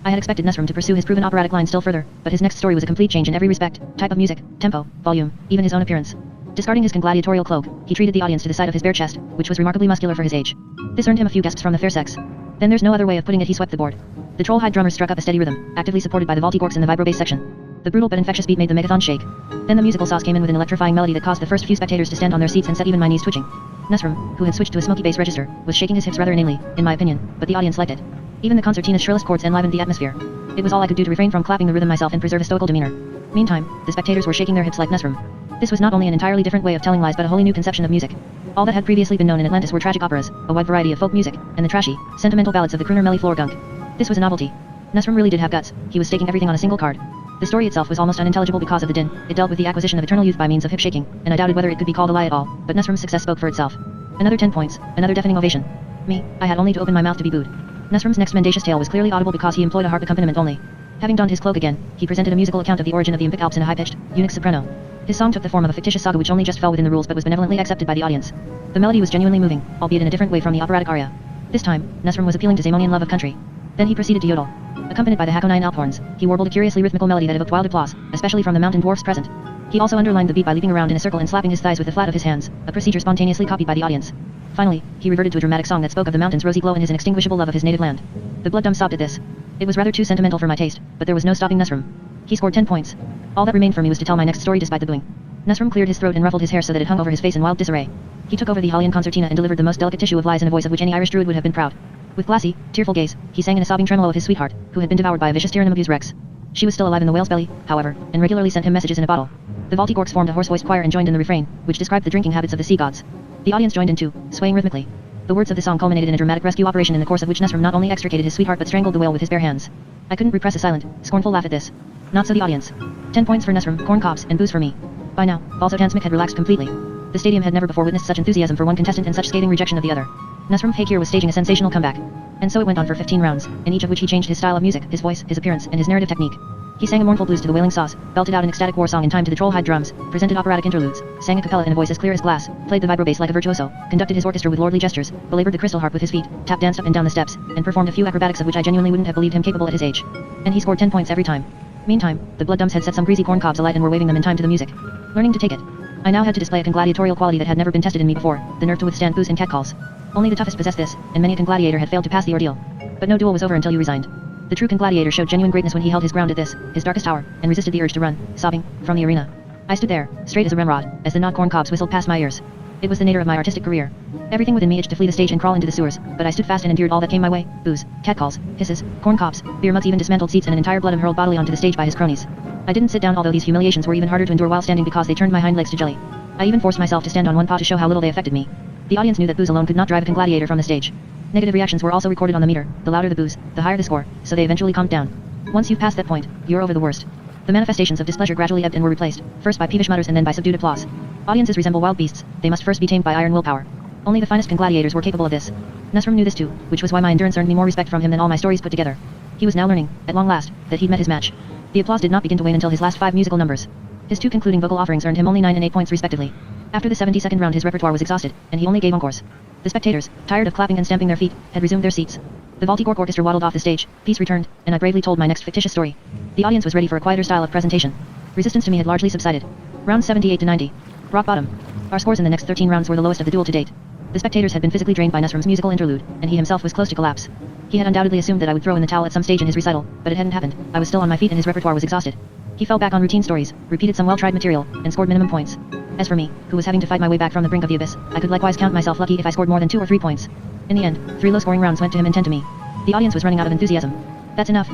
I had expected Nesrum to pursue his proven operatic line still further, but his next story was a complete change in every respect, type of music, tempo, volume, even his own appearance. Discarding his gladiatorial cloak, he treated the audience to the side of his bare chest, which was remarkably muscular for his age. This earned him a few gasps from the fair sex. Then there's no other way of putting it, he swept the board. The Trollhide drummers struck up a steady rhythm, actively supported by the vaulty gorks in the vibro bass section. The brutal but infectious beat made the megathon shake. Then the musical sauce came in with an electrifying melody that caused the first few spectators to stand on their seats and set even my knees twitching. Nesrum, who had switched to a smoky bass register, was shaking his hips rather inanely, in my opinion, but the audience liked it. Even the concertina's shrillest chords enlivened the atmosphere. It was all I could do to refrain from clapping the rhythm myself and preserve a stoical demeanor. Meantime, the spectators were shaking their hips like Nesrum. This was not only an entirely different way of telling lies but a wholly new conception of music. All that had previously been known in Atlantis were tragic operas, a wide variety of folk music, and the trashy, sentimental ballads of the crooner Melly Floor Gunk. This was a novelty. Nesrum really did have guts. He was staking everything on a single card. The story itself was almost unintelligible because of the din. It dealt with the acquisition of eternal youth by means of hip shaking, and I doubted whether it could be called a lie at all, but Nesrum's success spoke for itself. Another 10 points, another deafening ovation. Me, I had only to open my mouth to be booed. Nesrum's next mendacious tale was clearly audible because he employed a harp accompaniment only. Having donned his cloak again, he presented a musical account of the origin of the Impic Alps in a high-pitched, eunuch soprano. His song took the form of a fictitious saga which only just fell within the rules but was benevolently accepted by the audience. The melody was genuinely moving, albeit in a different way from the operatic aria. This time, Nesrum was appealing to Zamonian love of country. Then he proceeded to yodel. Accompanied by the Hakonine alp horns, he warbled a curiously rhythmical melody that evoked wild applause, especially from the mountain dwarfs present. He also underlined the beat by leaping around in a circle and slapping his thighs with the flat of his hands, a procedure spontaneously copied by the audience. Finally, he reverted to a dramatic song that spoke of the mountain's rosy glow and his inextinguishable love of his native land. The blood dumb sobbed at this. It was rather too sentimental for my taste, but there was no stopping Nesrum. He scored 10 points. All that remained for me was to tell my next story despite the booing. Nesrum cleared his throat and ruffled his hair so that it hung over his face in wild disarray. He took over the Halian concertina and delivered the most delicate tissue of lies in a voice of which any Irish druid would have been proud. With glassy, tearful gaze, he sang in a sobbing tremolo of his sweetheart, who had been devoured by a vicious Tyrannosaurus Rex. She was still alive in the whale's belly, however, and regularly sent him messages in a bottle. The vaulty gorks formed a hoarse-voiced choir and joined in the refrain, which described the drinking habits of the sea gods. The audience joined in too, swaying rhythmically. The words of the song culminated in a dramatic rescue operation in the course of which Nesrum not only extricated his sweetheart but strangled the whale with his bare hands. I couldn't repress a silent, scornful laugh at this. Not so the audience. 10 points for Nesrum, corn cobs, and booze for me. By now, Balzotansmik had relaxed completely. The stadium had never before witnessed such enthusiasm for one contestant and such scathing rejection of the other. Nesrum Fakir was staging a sensational comeback. And so it went on for 15 rounds, in each of which he changed his style of music, his voice, his appearance, and his narrative technique. He sang a mournful blues to the wailing saws, belted out an ecstatic war song in time to the Trollhide drums, presented operatic interludes, sang a cappella in a voice as clear as glass, played the vibrobass like a virtuoso, conducted his orchestra with lordly gestures, belabored the crystal harp with his feet, tap danced up and down the steps, and performed a few acrobatics of which I genuinely wouldn't have believed him capable at his age. And he scored 10 points every time. Meantime, the blood dumps had set some greasy corn cobs alight and were waving them in time to the music. Learning to take it. I now had to display a congladiatorial quality that had never been tested in me before, the nerve to withstand boos and catcalls. Only the toughest possessed this, and many a congladiator had failed to pass the ordeal. But no duel was over until you resigned. The true congladiator showed genuine greatness when he held his ground at this, his darkest hour, and resisted the urge to run, sobbing, from the arena. I stood there, straight as a ramrod, as the gnawed corn cobs whistled past my ears. It was the nadir of my artistic career. Everything within me itched to flee the stage and crawl into the sewers, but I stood fast and endured all that came my way, boos, catcalls, hisses, corn cobs, beer mugs, even dismantled seats and an entire bloodham hurled bodily onto the stage by his cronies. I didn't sit down, although these humiliations were even harder to endure while standing because they turned my hind legs to jelly. I even forced myself to stand on one paw to show how little they affected me. The audience knew that boos alone could not drive a congladiator from the stage. Negative reactions were also recorded on the meter. The louder the boos, the higher the score, so they eventually calmed down. Once you've passed that point, you're over the worst. The manifestations of displeasure gradually ebbed and were replaced, first by peevish mutters and then by subdued applause. Audiences resemble wild beasts, they must first be tamed by iron willpower. Only the finest congladiators were capable of this. Nesrum knew this too, which was why my endurance earned me more respect from him than all my stories put together. He was now learning, at long last, that he'd met his match. The applause did not begin to wane until his last 5 musical numbers. His 2 concluding vocal offerings earned him only 9 and 8 points respectively. After the 72nd round his repertoire was exhausted, and he only gave encores. The spectators, tired of clapping and stamping their feet, had resumed their seats. The vaulty gork orchestra waddled off the stage, peace returned, and I bravely told my next fictitious story. The audience was ready for a quieter style of presentation. Resistance to me had largely subsided. Rounds 78 to 90. Rock bottom. Our scores in the next 13 rounds were the lowest of the duel to date. The spectators had been physically drained by Nesrum's musical interlude, and he himself was close to collapse. He had undoubtedly assumed that I would throw in the towel at some stage in his recital, but it hadn't happened. I was still on my feet and his repertoire was exhausted. He fell back on routine stories, repeated some well-tried material, and scored minimum points. As for me, who was having to fight my way back from the brink of the abyss, I could likewise count myself lucky if I scored more than 2 or 3 points. In the end, 3 low-scoring rounds went to him and 10 to me. The audience was running out of enthusiasm. That's enough,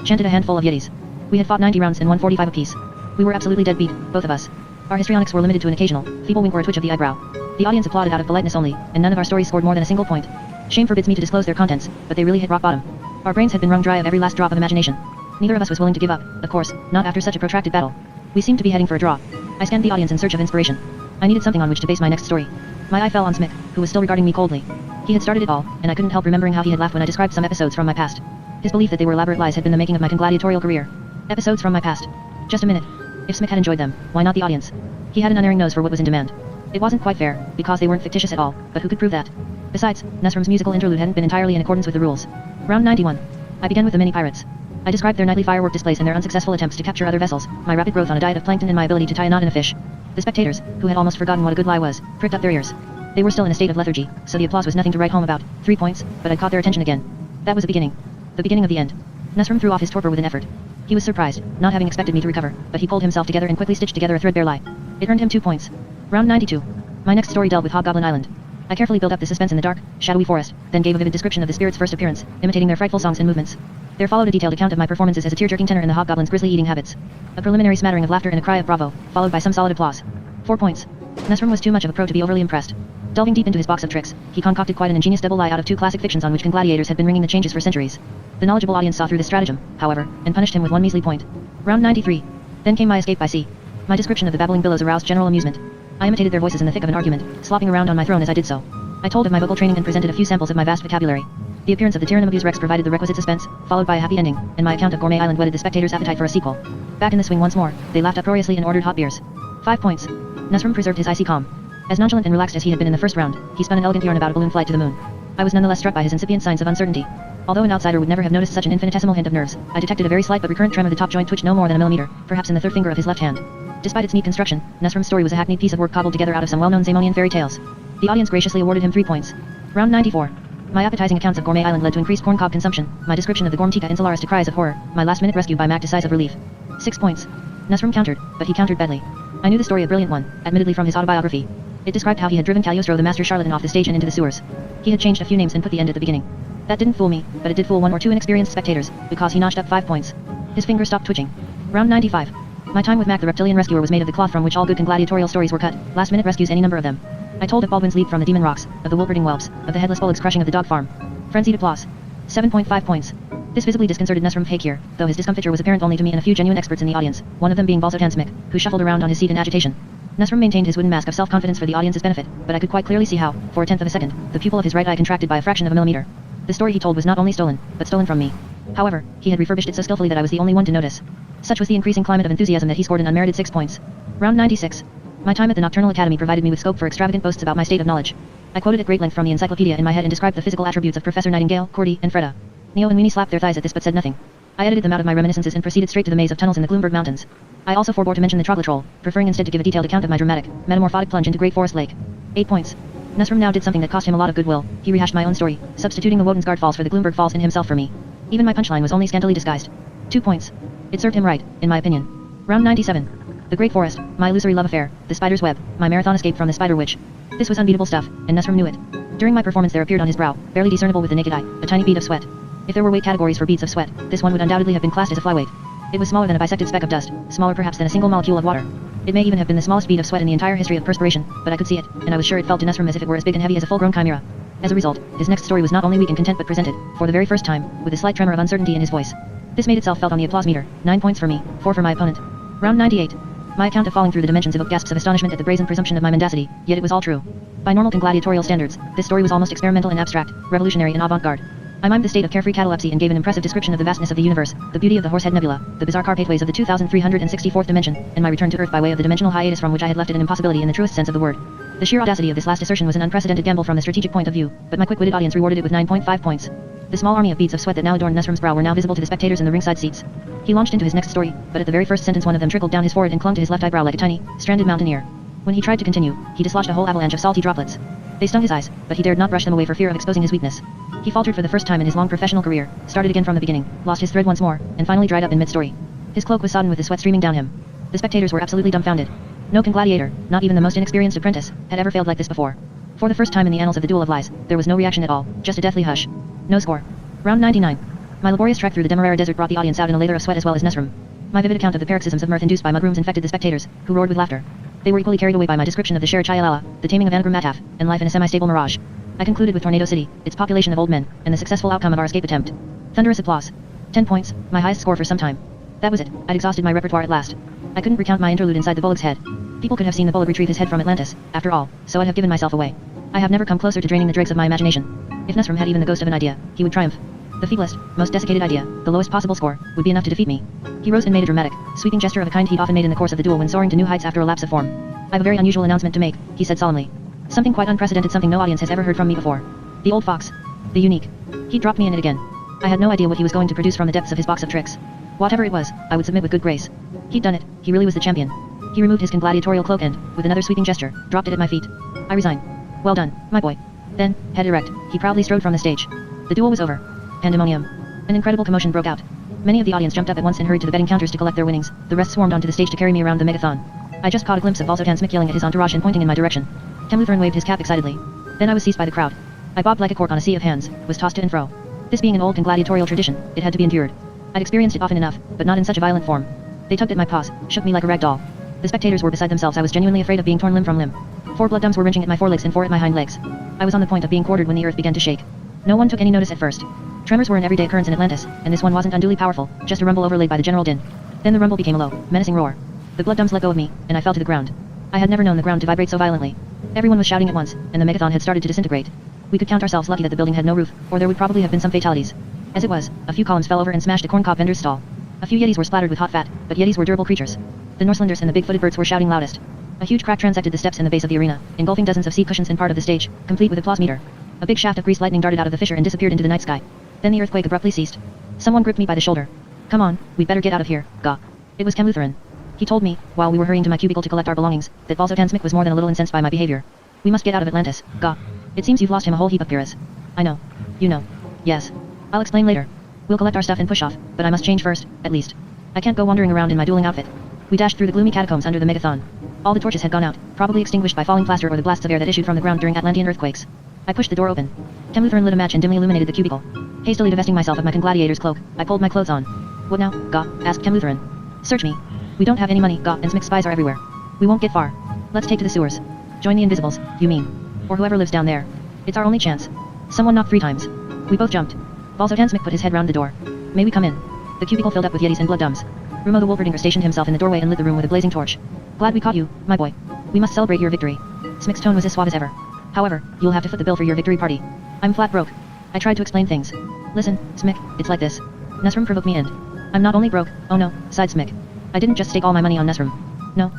chanted a handful of yetis. We had fought 90 rounds and won 45 apiece. We were absolutely dead beat, both of us. Our histrionics were limited to an occasional, feeble wink or a twitch of the eyebrow. The audience applauded out of politeness only, and none of our stories scored more than a single point. Shame forbids me to disclose their contents, but they really hit rock bottom. Our brains had been wrung dry of every last drop of imagination. Neither of us was willing to give up, of course, not after such a protracted battle. We seemed to be heading for a draw. I scanned the audience in search of inspiration. I needed something on which to base my next story. My eye fell on Smick, who was still regarding me coldly. He had started it all, and I couldn't help remembering how he had laughed when I described some episodes from my past. His belief that they were elaborate lies had been the making of my gladiatorial career. Episodes from my past. Just a minute. If Smick had enjoyed them, why not the audience? He had an unerring nose for what was in demand. It wasn't quite fair, because they weren't fictitious at all, but who could prove that? Besides, Nesrum's musical interlude hadn't been entirely in accordance with the rules. Round 91. I began with the mini-pirates. I described their nightly firework displays and their unsuccessful attempts to capture other vessels, my rapid growth on a diet of plankton and my ability to tie a knot in a fish. The spectators, who had almost forgotten what a good lie was, pricked up their ears. They were still in a state of lethargy, so the applause was nothing to write home about. 3 points, but I caught their attention again. That was the beginning. The beginning of the end. Nesrum threw off his torpor with an effort. He was surprised, not having expected me to recover, but he pulled himself together and quickly stitched together a threadbare lie. It earned him 2 points. Round 92. My next story dealt with Hobgoblin Island. I carefully built up the suspense in the dark, shadowy forest, then gave a vivid description of the spirits' first appearance, imitating their frightful songs and movements. There followed a detailed account of my performances as a tear-jerking tenor in the Hobgoblin's grisly eating habits. A preliminary smattering of laughter and a cry of bravo, followed by some solid applause. 4 points. Nesrum was too much of a pro to be overly impressed. Delving deep into his box of tricks, he concocted quite an ingenious double lie out of 2 classic fictions on which gladiators had been ringing the changes for centuries. The knowledgeable audience saw through this stratagem, however, and punished him with 1 measly point. Round 93. Then came my escape by sea. My description of the babbling billows aroused general amusement. I imitated their voices in the thick of an argument, slopping around on my throne as I did so. I told of my vocal training and presented a few samples of my vast vocabulary. The appearance of the Tyrannosaurus Rex provided the requisite suspense, followed by a happy ending, and my account of Gourmet Island whetted the spectators' appetite for a sequel. Back in the swing once more, they laughed uproariously and ordered hot beers. 5 points. Nesrum preserved his icy calm. As nonchalant and relaxed as he had been in the first round, he spun an elegant yarn about a balloon flight to the moon. I was nonetheless struck by his incipient signs of uncertainty. Although an outsider would never have noticed such an infinitesimal hint of nerves, I detected a very slight but recurrent tremor of the top joint twitch no more than a millimeter, perhaps in the third finger of his left hand. Despite its neat construction, Nesrum's story was a hackneyed piece of work cobbled together out of some well-known Zamonian fairy tales. The audience graciously awarded him 3 points. Round 94. My appetizing accounts of Gourmet Island led to increased corncob consumption, my description of the Gormtica insularis to cries of horror, my last-minute rescue by Mac to sighs of relief. 6 points. Nesrum countered, but he countered badly. I knew the story a brilliant one, admittedly from his autobiography. It described how he had driven Cagliostro the master charlatan off the stage and into the sewers. He had changed a few names and put the end at the beginning. That didn't fool me, but it did fool 1 or 2 inexperienced spectators, because he notched up 5 points. His finger stopped twitching. Round 95. My time with Mac the reptilian rescuer was made of the cloth from which all good gladiatorial stories were cut, last-minute rescues any number of them. I told of Baldwin's leap from the demon rocks, of the Wilperding whelps, of the headless bullocks crushing of the dog farm. Frenzied applause. 7.5 points. This visibly disconcerted Nesrum Fakir, though his discomfiture was apparent only to me and a few genuine experts in the audience, one of them being Balzotan Smick, who shuffled around on his seat in agitation. Nesrum maintained his wooden mask of self-confidence for the audience's benefit, but I could quite clearly see how, for a tenth of a second, the pupil of his right eye contracted by a fraction of a millimeter. The story he told was not only stolen, but stolen from me. However, he had refurbished it so skillfully that I was the only one to notice. Such was the increasing climate of enthusiasm that he scored an unmerited 6 points. Round 96. My time at the Nocturnal Academy provided me with scope for extravagant boasts about my state of knowledge. I quoted at great length from the encyclopedia in my head and described the physical attributes of Professor Nightingale, Cordy, and Freda. Neo and Weenie slapped their thighs at this but said nothing. I edited them out of my reminiscences and proceeded straight to the maze of tunnels in the Gloomberg Mountains. I also forbore to mention the Troglotrol, preferring instead to give a detailed account of my dramatic, metamorphotic plunge into Great Forest Lake. 8 points. Nesrum now did something that cost him a lot of goodwill. He rehashed my own story, substituting the Wodensgard Falls for the Gloomberg Falls in himself for me. Even my punchline was only scantily disguised. 2 points. It served him right, in my opinion. Round 97. The Great Forest, my illusory love affair, the spider's web, my marathon escape from the spider witch. This was unbeatable stuff, and Nesrum knew it. During my performance there appeared on his brow, barely discernible with the naked eye, a tiny bead of sweat. If there were weight categories for beads of sweat, this one would undoubtedly have been classed as a flyweight. It was smaller than a bisected speck of dust, smaller perhaps than a single molecule of water. It may even have been the smallest bead of sweat in the entire history of perspiration, but I could see it, and I was sure it felt to Nesrum as if it were as big and heavy as a full-grown chimera. As a result, his next story was not only weak in content but presented, for the very first time, with a slight tremor of uncertainty in his voice. This made itself felt on the applause meter, 9 points for me, 4 for my opponent. Round 98. My account of falling through the dimensions evoked gasps of astonishment at the brazen presumption of my mendacity, yet it was all true. By normal gladiatorial standards, this story was almost experimental and abstract, revolutionary and avant-garde. I mimed the state of carefree catalepsy and gave an impressive description of the vastness of the universe, the beauty of the Horsehead Nebula, the bizarre carpathways of the 2364th dimension, and my return to Earth by way of the dimensional hiatus from which I had left it an impossibility in the truest sense of the word. The sheer audacity of this last assertion was an unprecedented gamble from the strategic point of view, but my quick-witted audience rewarded it with 9.5 points. The small army of beads of sweat that now adorned Nesrum's brow were now visible to the spectators in the ringside seats. He launched into his next story, but at the very first sentence one of them trickled down his forehead and clung to his left eyebrow like a tiny, stranded mountaineer. When he tried to continue, he dislodged a whole avalanche of salty droplets. They stung his eyes, but he dared not brush them away for fear of exposing his weakness. He faltered for the first time in his long professional career, started again from the beginning, lost his thread once more, and finally dried up in mid-story. His cloak was sodden with the sweat streaming down him. The spectators were absolutely dumbfounded. No gladiator, not even the most inexperienced apprentice, had ever failed like this before. For the first time in the annals of the Duel of Lies, there was no reaction at all, just a deathly hush. No score. Round 99. My laborious trek through the Demerara Desert brought the audience out in a lather of sweat as well as Nesrum. My vivid account of the paroxysms of mirth induced by mudrooms infected the spectators, who roared with laughter. They were equally carried away by my description of the Sherichayalala, the taming of Anagram Mataf, and life in a semi-stable mirage. I concluded with Tornado City, its population of old men, and the successful outcome of our escape attempt. Thunderous applause. 10 points, my highest score for some time. That was it, I'd exhausted my repertoire at last. I couldn't recount my interlude inside the Bullock's head. People could have seen the Bullock retrieve his head from Atlantis, after all, so I'd have given myself away. I have never come closer to draining the dregs of my imagination. If Nusrum had even the ghost of an idea, he would triumph. The feeblest, most desiccated idea, the lowest possible score, would be enough to defeat me. He rose and made a dramatic, sweeping gesture of a kind he'd often made in the course of the duel when soaring to new heights after a lapse of form. I've a very unusual announcement to make, he said solemnly. Something quite unprecedented, something no audience has ever heard from me before. The old fox. The unique. He dropped me in it again. I had no idea what he was going to produce from the depths of his box of tricks. Whatever it was, I would submit with good grace. He'd done it, he really was the champion. He removed his gladiatorial cloak and, with another sweeping gesture, dropped it at my feet. I resign. Well done, my boy. Then, head erect, he proudly strode from the stage. The duel was over. Pandemonium. An incredible commotion broke out. Many of the audience jumped up at once and hurried to the betting counters to collect their winnings. The rest swarmed onto the stage to carry me around the megathon. I just caught a glimpse of Valzotan Smick yelling at his entourage and pointing in my direction. Temluthern waved his cap excitedly. Then I was seized by the crowd. I bobbed like a cork on a sea of hands, was tossed to and fro. This being an old and gladiatorial tradition, it had to be endured. I'd experienced it often enough, but not in such a violent form. They tugged at my paws, shook me like a rag doll. The spectators were beside themselves. I was genuinely afraid of being torn limb from limb. 4 blood dumbs were wrenching at my forelegs and 4 at my hind legs. I was on the point of being quartered when the earth began to shake. No one took any notice at first. Tremors were an everyday occurrence in Atlantis, and this one wasn't unduly powerful, just a rumble overlaid by the general din. Then the rumble became a low, menacing roar. The blood dumbs let go of me, and I fell to the ground. I had never known the ground to vibrate so violently. Everyone was shouting at once, and the megathon had started to disintegrate. We could count ourselves lucky that the building had no roof, or there would probably have been some fatalities. As it was, a few columns fell over and smashed a corncob vendor's stall. A few yetis were splattered with hot fat, but yetis were durable creatures. The Norselanders and the big-footed birds were shouting loudest. A huge crack transected the steps and the base of the arena, engulfing dozens of seat cushions and part of the stage, complete with applause meter. A big shaft of greased lightning darted out of the fissure and disappeared into the night sky. Then the earthquake abruptly ceased. Someone gripped me by the shoulder. Come on, we'd better get out of here, Gah. It was Temluthern. He told me, while we were hurrying to my cubicle to collect our belongings, that Valzotan Smick was more than a little incensed by my behavior. We must get out of Atlantis, Gah. It seems you've lost him a whole heap of Pyrrhus. I know. You know. Yes. I'll explain later. We'll collect our stuff and push off, but I must change first, at least. I can't go wandering around in my dueling outfit. We dashed through the gloomy catacombs under the megathon. All the torches had gone out, probably extinguished by falling plaster or the blasts of air that issued from the ground during Atlantean earthquakes. I pushed the door open. Temluthern lit a match and dimly illuminated the cubicle. Hastily divesting myself of my congladiator's cloak, I pulled my clothes on. What now, Gah? Asked Temluthern. Search me. We don't have any money, Gah, and Smick's spies are everywhere. We won't get far. Let's take to the sewers. Join the Invisibles, you mean. Or whoever lives down there. It's our only chance. Someone knocked 3 times. We both jumped. Valzotan Smick put his head round the door. May we come in? The cubicle filled up with yetis and blood dumbs. Rumo the Wolverdinger stationed himself in the doorway and lit the room with a blazing torch. Glad we caught you, my boy. We must celebrate your victory. Smick's tone was as suave as ever. However, you'll have to foot the bill for your victory party. I'm flat broke. I tried to explain things. Listen, Smick, it's like this. Nusrum provoked me and I'm not only broke, oh no, sighed Smick. I didn't just stake all my money on Nusrum. No,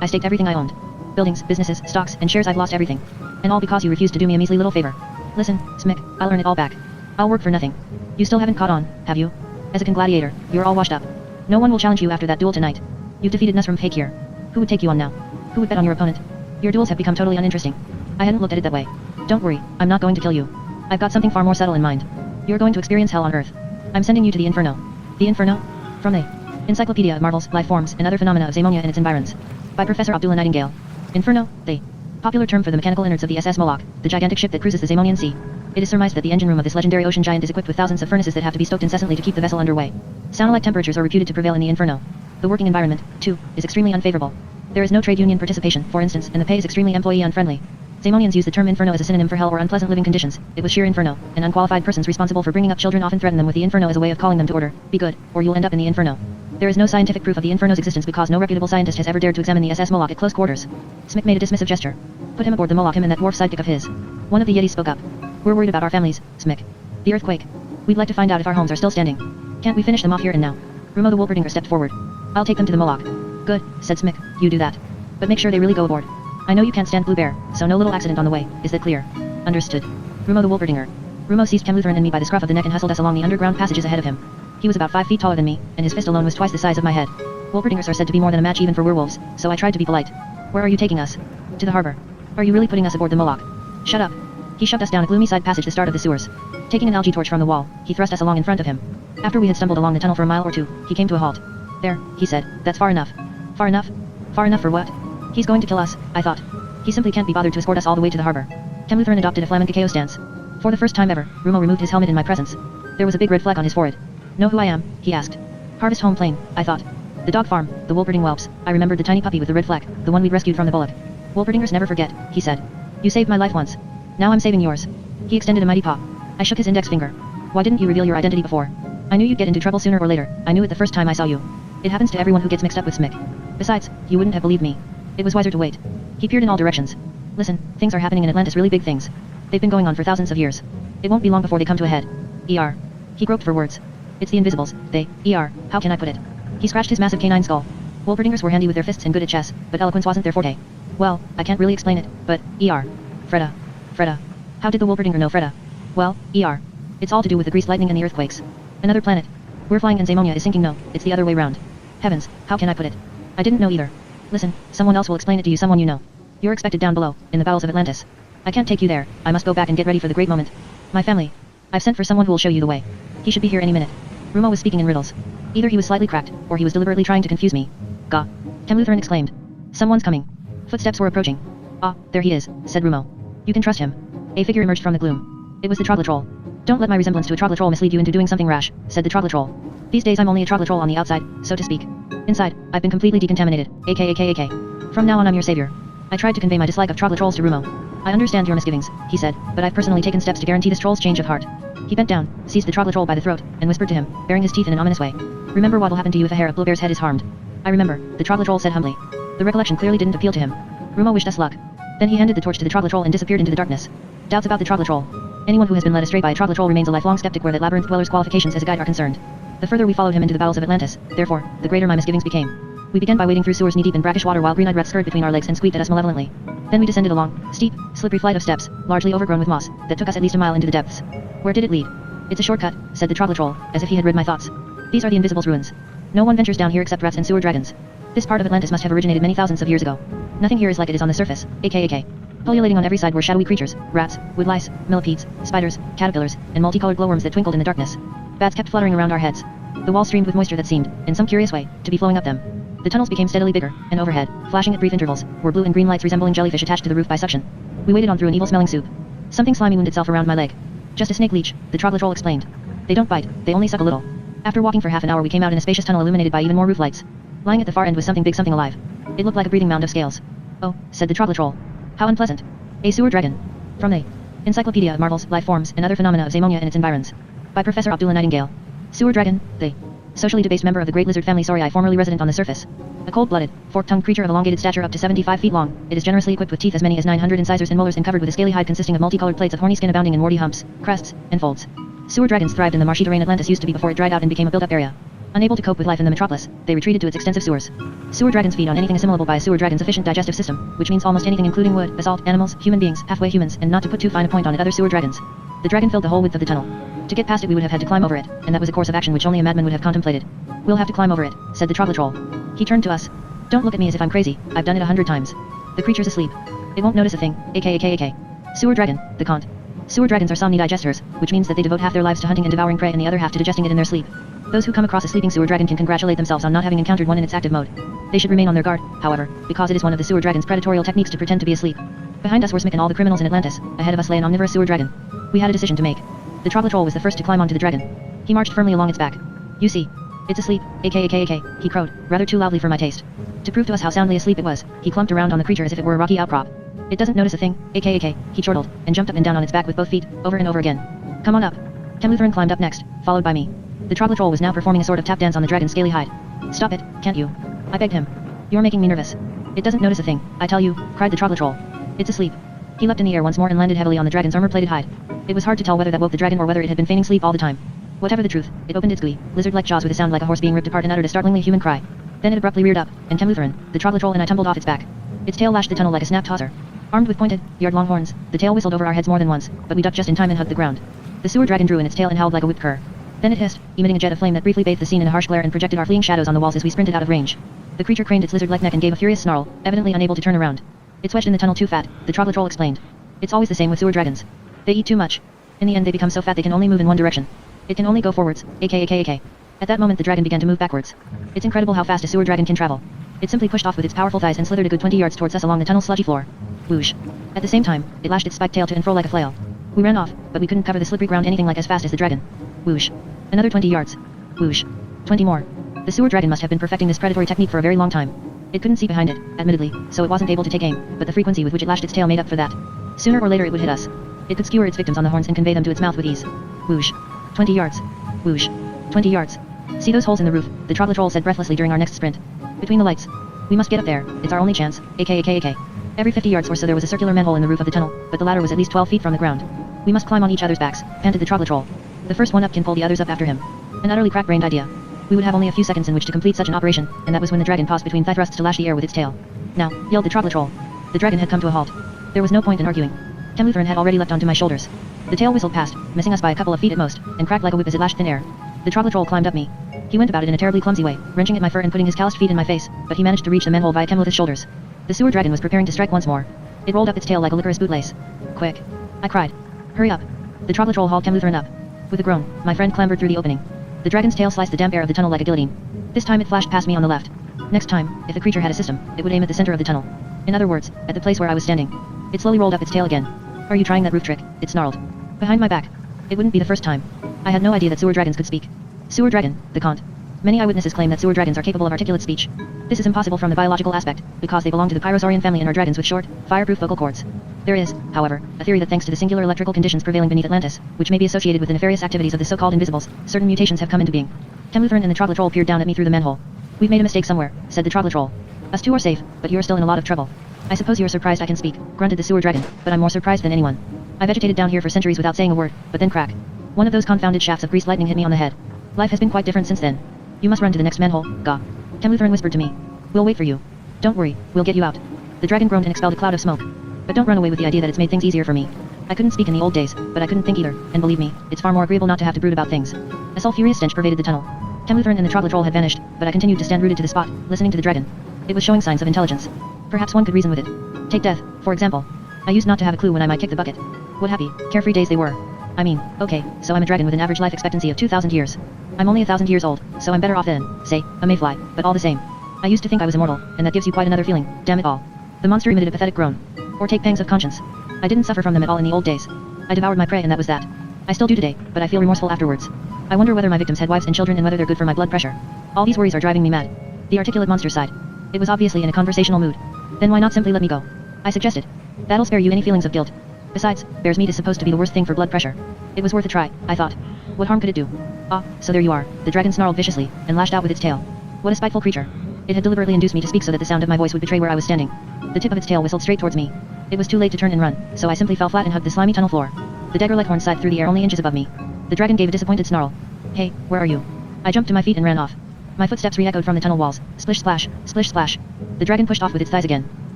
I staked everything I owned. Buildings, businesses, stocks, and shares. I've lost everything. And all because you refused to do me a measly little favor. Listen, Smick, I'll earn it all back. I'll work for nothing. You still haven't caught on, have you? As a congladiator, you're all washed up. No one will challenge you after that duel tonight. You've defeated Nusrum Fakir. Who would take you on now? Who would bet on your opponent? Your duels have become totally uninteresting. I hadn't looked at it that way. Don't worry, I'm not going to kill you. I've got something far more subtle in mind. You're going to experience hell on Earth. I'm sending you to the Inferno. The Inferno? From the Encyclopedia of Marvels, Life Forms, and Other Phenomena of Zamonia and its Environs. By Professor Abdullah Nightingale. Inferno, the popular term for the mechanical innards of the SS Moloch, the gigantic ship that cruises the Zamonian Sea. It is surmised that the engine room of this legendary ocean giant is equipped with thousands of furnaces that have to be stoked incessantly to keep the vessel underway. Sauna-like temperatures are reputed to prevail in the Inferno. The working environment, too, is extremely unfavorable. There is no trade union participation, for instance, and the pay is extremely employee-unfriendly. Zamonians use the term inferno as a synonym for hell or unpleasant living conditions. It was sheer inferno, and unqualified persons responsible for bringing up children often threaten them with the inferno as a way of calling them to order, be good, or you'll end up in the inferno. There is no scientific proof of the inferno's existence because no reputable scientist has ever dared to examine the SS Moloch at close quarters. Smick made a dismissive gesture. Put him aboard the Moloch, him and that dwarf sidekick of his. One of the Yetis spoke up. We're worried about our families, Smick. The earthquake. We'd like to find out if our homes are still standing. Can't we finish them off here and now? Rumo the Wolverdinger stepped forward. I'll take them to the Moloch. Good, said Smick, you do that. But make sure they really go aboard. I know you can't stand Blue Bear, so no little accident on the way, is that clear? Understood. Rumo the Wolverdinger. Rumo seized Temluthern and me by the scruff of the neck and hustled us along the underground passages ahead of him. He was about 5 feet taller than me, and his fist alone was twice the size of my head. Wolverdingers are said to be more than a match even for werewolves, so I tried to be polite. Where are you taking us? To the harbor. Are you really putting us aboard the Moloch? Shut up. He shoved us down a gloomy side passage, the start of the sewers. Taking an algae torch from the wall, he thrust us along in front of him. After we had stumbled along the tunnel for a mile or two, he came to a halt. There, he said, that's far enough. Far enough? Far enough for what? He's going to kill us, I thought. He simply can't be bothered to escort us all the way to the harbor. Temluthern adopted a flamenco stance. For the first time ever, Rumo removed his helmet in my presence. There was a big red flag on his forehead. Know who I am? He asked. Harvest Home Plain, I thought. The dog farm, the Wolverding whelps. I remembered the tiny puppy with the red flag, the one we'd rescued from the bullock. Wolverdingers never forget, he said. You saved my life once. Now I'm saving yours. He extended a mighty paw. I shook his index finger. Why didn't you reveal your identity before? I knew you'd get into trouble sooner or later. I knew it the first time I saw you. It happens to everyone who gets mixed up with Smic. Besides, you wouldn't have believed me. It was wiser to wait. He peered in all directions. Listen, things are happening in Atlantis, really big things. They've been going on for thousands of years. It won't be long before they come to a head. ER. He groped for words. It's the Invisibles. They, ER, how can I put it? He scratched his massive canine skull. Wolperdingers were handy with their fists and good at chess, but eloquence wasn't their forte. Well, I can't really explain it, but, ER. Freda. Freda. How did the Wolperdinger know Freda? Well, ER. It's all to do with the greased lightning and the earthquakes. Another planet. We're flying and Zamonia is sinking. No, it's the other way round. Heavens, how can I put it? I didn't know either. Listen, someone else will explain it to you, someone you know. You're expected down below, in the bowels of Atlantis. I can't take you there, I must go back and get ready for the great moment. My family. I've sent for someone who will show you the way. He should be here any minute. Rumo was speaking in riddles. Either he was slightly cracked, or he was deliberately trying to confuse me. Gah. Temlutheran exclaimed. Someone's coming. Footsteps were approaching. Ah, there he is, said Rumo. You can trust him. A figure emerged from the gloom. It was the Troglotroll. Don't let my resemblance to a Troglotroll mislead you into doing something rash, said the Troglotroll. These days I'm only a Troglotroll on the outside, so to speak. Inside, I've been completely decontaminated, aka. From now on I'm your savior. I tried to convey my dislike of Troglotrolls to Rumo. I understand your misgivings, he said, but I've personally taken steps to guarantee this troll's change of heart. He bent down, seized the Troglotroll by the throat, and whispered to him, baring his teeth in an ominous way. Remember what'll happen to you if a hair of Bluebear's head is harmed. I remember, the Troglotroll said humbly. The recollection clearly didn't appeal to him. Rumo wished us luck. Then he handed the torch to the Troglotroll and disappeared into the darkness. Doubts about the Troglotroll. Anyone who has been led astray by a Troglotroll remains a lifelong skeptic where that labyrinth dweller's qualifications as a guide are concerned. The further we followed him into the bowels of Atlantis, therefore, the greater my misgivings became. We began by wading through sewers knee-deep in brackish water while green-eyed rats scurried between our legs and squeaked at us malevolently. Then we descended a long, steep, slippery flight of steps, largely overgrown with moss, that took us at least a mile into the depths. Where did it lead? It's a shortcut, said the Troglotroll, as if he had read my thoughts. These are the Invisibles' ruins. No one ventures down here except rats and sewer dragons. This part of Atlantis must have originated many thousands of years ago. Nothing here is like it is on the surface, aka. Pullulating on every side were shadowy creatures, rats, wood lice, millipedes, spiders, caterpillars, and multicolored glowworms that twinkled in the darkness. Bats kept fluttering around our heads. The walls streamed with moisture that seemed, in some curious way, to be flowing up them. The tunnels became steadily bigger, and overhead, flashing at brief intervals, were blue and green lights resembling jellyfish attached to the roof by suction. We waded on through an evil-smelling soup. Something slimy wound itself around my leg. Just a snake leech, the Troglotroll explained. They don't bite, they only suck a little. After walking for half an hour we came out in a spacious tunnel illuminated by even more roof lights. Lying at the far end was something big, something alive. It looked like a breathing mound of scales. Oh, said the Troglotroll. How unpleasant. A sewer dragon. From the Encyclopedia of Marvels, Life Forms, and Other Phenomena of Zamonia and its Environs. By Professor Abdullah Nightingale. Sewer dragon, the socially debased member of the great lizard family Saurii, formerly resident on the surface. A cold-blooded, fork-tongued creature of elongated stature up to 75 feet long, it is generously equipped with teeth as many as 900 incisors and molars and covered with a scaly hide consisting of multicolored plates of horny skin abounding in warty humps, crests, and folds. Sewer dragons thrived in the marshy terrain Atlantis used to be before it dried out and became a built-up area. Unable to cope with life in the metropolis, they retreated to its extensive sewers. Sewer dragons feed on anything assimilable by a sewer dragon's efficient digestive system, which means almost anything including wood, basalt, animals, human beings, halfway humans, and not to put too fine a point on it, other sewer dragons. The dragon filled the whole width of the tunnel. To get past it we would have had to climb over it, and that was a course of action which only a madman would have contemplated. We'll have to climb over it, said the Troglotroll. He turned to us. Don't look at me as if I'm crazy, I've done it 100 times. The creature's asleep. It won't notice a thing, aka. Sewer dragon, the Kant. Sewer dragons are somnidigesters, which means that they devote half their lives to hunting and devouring prey and the other half to digesting it in their sleep. Those who come across a sleeping sewer dragon can congratulate themselves on not having encountered one in its active mode. They should remain on their guard, however, because it is one of the sewer dragon's predatorial techniques to pretend to be asleep. Behind us were Smic and all the criminals in Atlantis. Ahead of us lay an omnivorous sewer dragon. We had a decision to make. The Troglotroll was the first to climb onto the dragon. He marched firmly along its back. You see, it's asleep, aka, he crowed, rather too loudly for my taste. To prove to us how soundly asleep it was, he clumped around on the creature as if it were a rocky outcrop. It doesn't notice a thing, aka, he chortled, and jumped up and down on its back with both feet, over and over again. Come on up. Temlutheran climbed up next, followed by me. The Troglotroll was now performing a sort of tap dance on the dragon's scaly hide. Stop it, can't you? I begged him. You're making me nervous. It doesn't notice a thing, I tell you, cried the Troglotroll. It's asleep. He leapt in the air once more and landed heavily on the dragon's armor-plated hide. It was hard to tell whether that woke the dragon or whether it had been feigning sleep all the time. Whatever the truth, it opened its gooey, lizard-like jaws with a sound like a horse being ripped apart and uttered a startlingly human cry. Then it abruptly reared up, and Temlutheran, the Troglotroll and I tumbled off its back. Its tail lashed the tunnel like a snapped hawser. Armed with pointed, yard-long horns, the tail whistled over our heads more than once, but we ducked just in time and hugged the ground. The sewer dragon drew in its tail and howled like a whipped cur. Then it hissed, emitting a jet of flame that briefly bathed the scene in a harsh glare and projected our fleeing shadows on the walls as we sprinted out of range. The creature craned its lizard-like neck and gave a furious snarl, evidently unable to turn around. It's wedged in the tunnel too fat, the Troglotroll explained. It's always the same with sewer dragons. They eat too much. In the end they become so fat they can only move in one direction. It can only go forwards, aka. At that moment the dragon began to move backwards. It's incredible how fast a sewer dragon can travel. It simply pushed off with its powerful thighs and slithered a good 20 yards towards us along the tunnel's sludgy floor. Whoosh. At the same time, it lashed its spiked tail to and fro like a flail. We ran off, but we couldn't cover the slippery ground anything like as fast as the dragon. Whoosh. Another 20 yards. Whoosh. 20 more. The sewer dragon must have been perfecting this predatory technique for a very long time. It couldn't see behind it, admittedly, so it wasn't able to take aim, but the frequency with which it lashed its tail made up for that. Sooner or later it would hit us. It could skewer its victims on the horns and convey them to its mouth with ease. Whoosh. 20 yards. Whoosh. 20 yards. See those holes in the roof? The Troglotrol said breathlessly during our next sprint. Between the lights. We must get up there. It's our only chance. AKAKAK. Every 50 yards or so there was a circular manhole in the roof of the tunnel, but the ladder was at least 12 feet from the ground. We must climb on each other's backs, panted the Troglotrol. The first one up can pull the others up after him. An utterly crack-brained idea. We would have only a few seconds in which to complete such an operation, and that was when the dragon paused between thigh thrusts to lash the air with its tail. Now, yelled the Troglotrol. The dragon had come to a halt. There was no point in arguing. Temluthran had already leapt onto my shoulders. The tail whistled past, missing us by a couple of feet at most, and cracked like a whip as it lashed thin air. The Troglotrol climbed up me. He went about it in a terribly clumsy way, wrenching at my fur and putting his calloused feet in my face, but he managed to reach the manhole via Temluth's shoulders. The sewer dragon was preparing to strike once more. It rolled up its tail like a licorice bootlace. Quick. I cried. Hurry up. The Troglotrol hauled Temluthran up. With a groan, my friend clambered through the opening. The dragon's tail sliced the damp air of the tunnel like a guillotine. This time it flashed past me on the left. Next time, if the creature had a system, it would aim at the center of the tunnel. In other words, at the place where I was standing. It slowly rolled up its tail again. Are you trying that roof trick? It snarled. Behind my back. It wouldn't be the first time. I had no idea that sewer dragons could speak. Sewer dragon, the Kant. Many eyewitnesses claim that sewer dragons are capable of articulate speech. This is impossible from the biological aspect, because they belong to the Pyrosaurian family and are dragons with short, fireproof vocal cords. There is, however, a theory that thanks to the singular electrical conditions prevailing beneath Atlantis, which may be associated with the nefarious activities of the so-called Invisibles, certain mutations have come into being. Temluthran and the Troglotrol peered down at me through the manhole. We've made a mistake somewhere, said the Troglotrol. Us two are safe, but you're still in a lot of trouble. I suppose you're surprised I can speak, grunted the sewer dragon, but I'm more surprised than anyone. I vegetated down here for centuries without saying a word, but then crack. One of those confounded shafts of greased lightning hit me on the head. Life has been quite different since then. You must run to the next manhole, Gah. Temluthran whispered to me. We'll wait for you. Don't worry, we'll get you out. The dragon groaned and expelled a cloud of smoke. But don't run away with the idea that it's made things easier for me. I couldn't speak in the old days, but I couldn't think either, and believe me, it's far more agreeable not to have to brood about things. A sulphurous stench pervaded the tunnel. Temluthran and the Troglotrol had vanished, but I continued to stand rooted to the spot, listening to the dragon. It was showing signs of intelligence. Perhaps one could reason with it. Take death, for example. I used not to have a clue when I might kick the bucket. What happy, carefree days they were. I mean, okay, so I'm a dragon with an average life expectancy of 2,000 years. I'm only 1,000 years old, so I'm better off than, say, a mayfly, but all the same. I used to think I was immortal, and that gives you quite another feeling, damn it all. The monster emitted a pathetic groan. Or take pangs of conscience. I didn't suffer from them at all in the old days. I devoured my prey and that was that. I still do today, but I feel remorseful afterwards. I wonder whether my victims had wives and children and whether they're good for my blood pressure. All these worries are driving me mad. The articulate monster sighed. It was obviously in a conversational mood. Then why not simply let me go? I suggested. That'll spare you any feelings of guilt. Besides, bear's meat is supposed to be the worst thing for blood pressure. It was worth a try, I thought. What harm could it do? Ah, so there you are. The dragon snarled viciously, and lashed out with its tail. What a spiteful creature. It had deliberately induced me to speak so that the sound of my voice would betray where I was standing. The tip of its tail whistled straight towards me. It was too late to turn and run, so I simply fell flat and hugged the slimy tunnel floor. The dagger leghorn sighed through the air only inches above me. The dragon gave a disappointed snarl. Hey, where are you? I jumped to my feet and ran off. My footsteps re-echoed from the tunnel walls. Splish splash, splish splash. The dragon pushed off with its thighs again.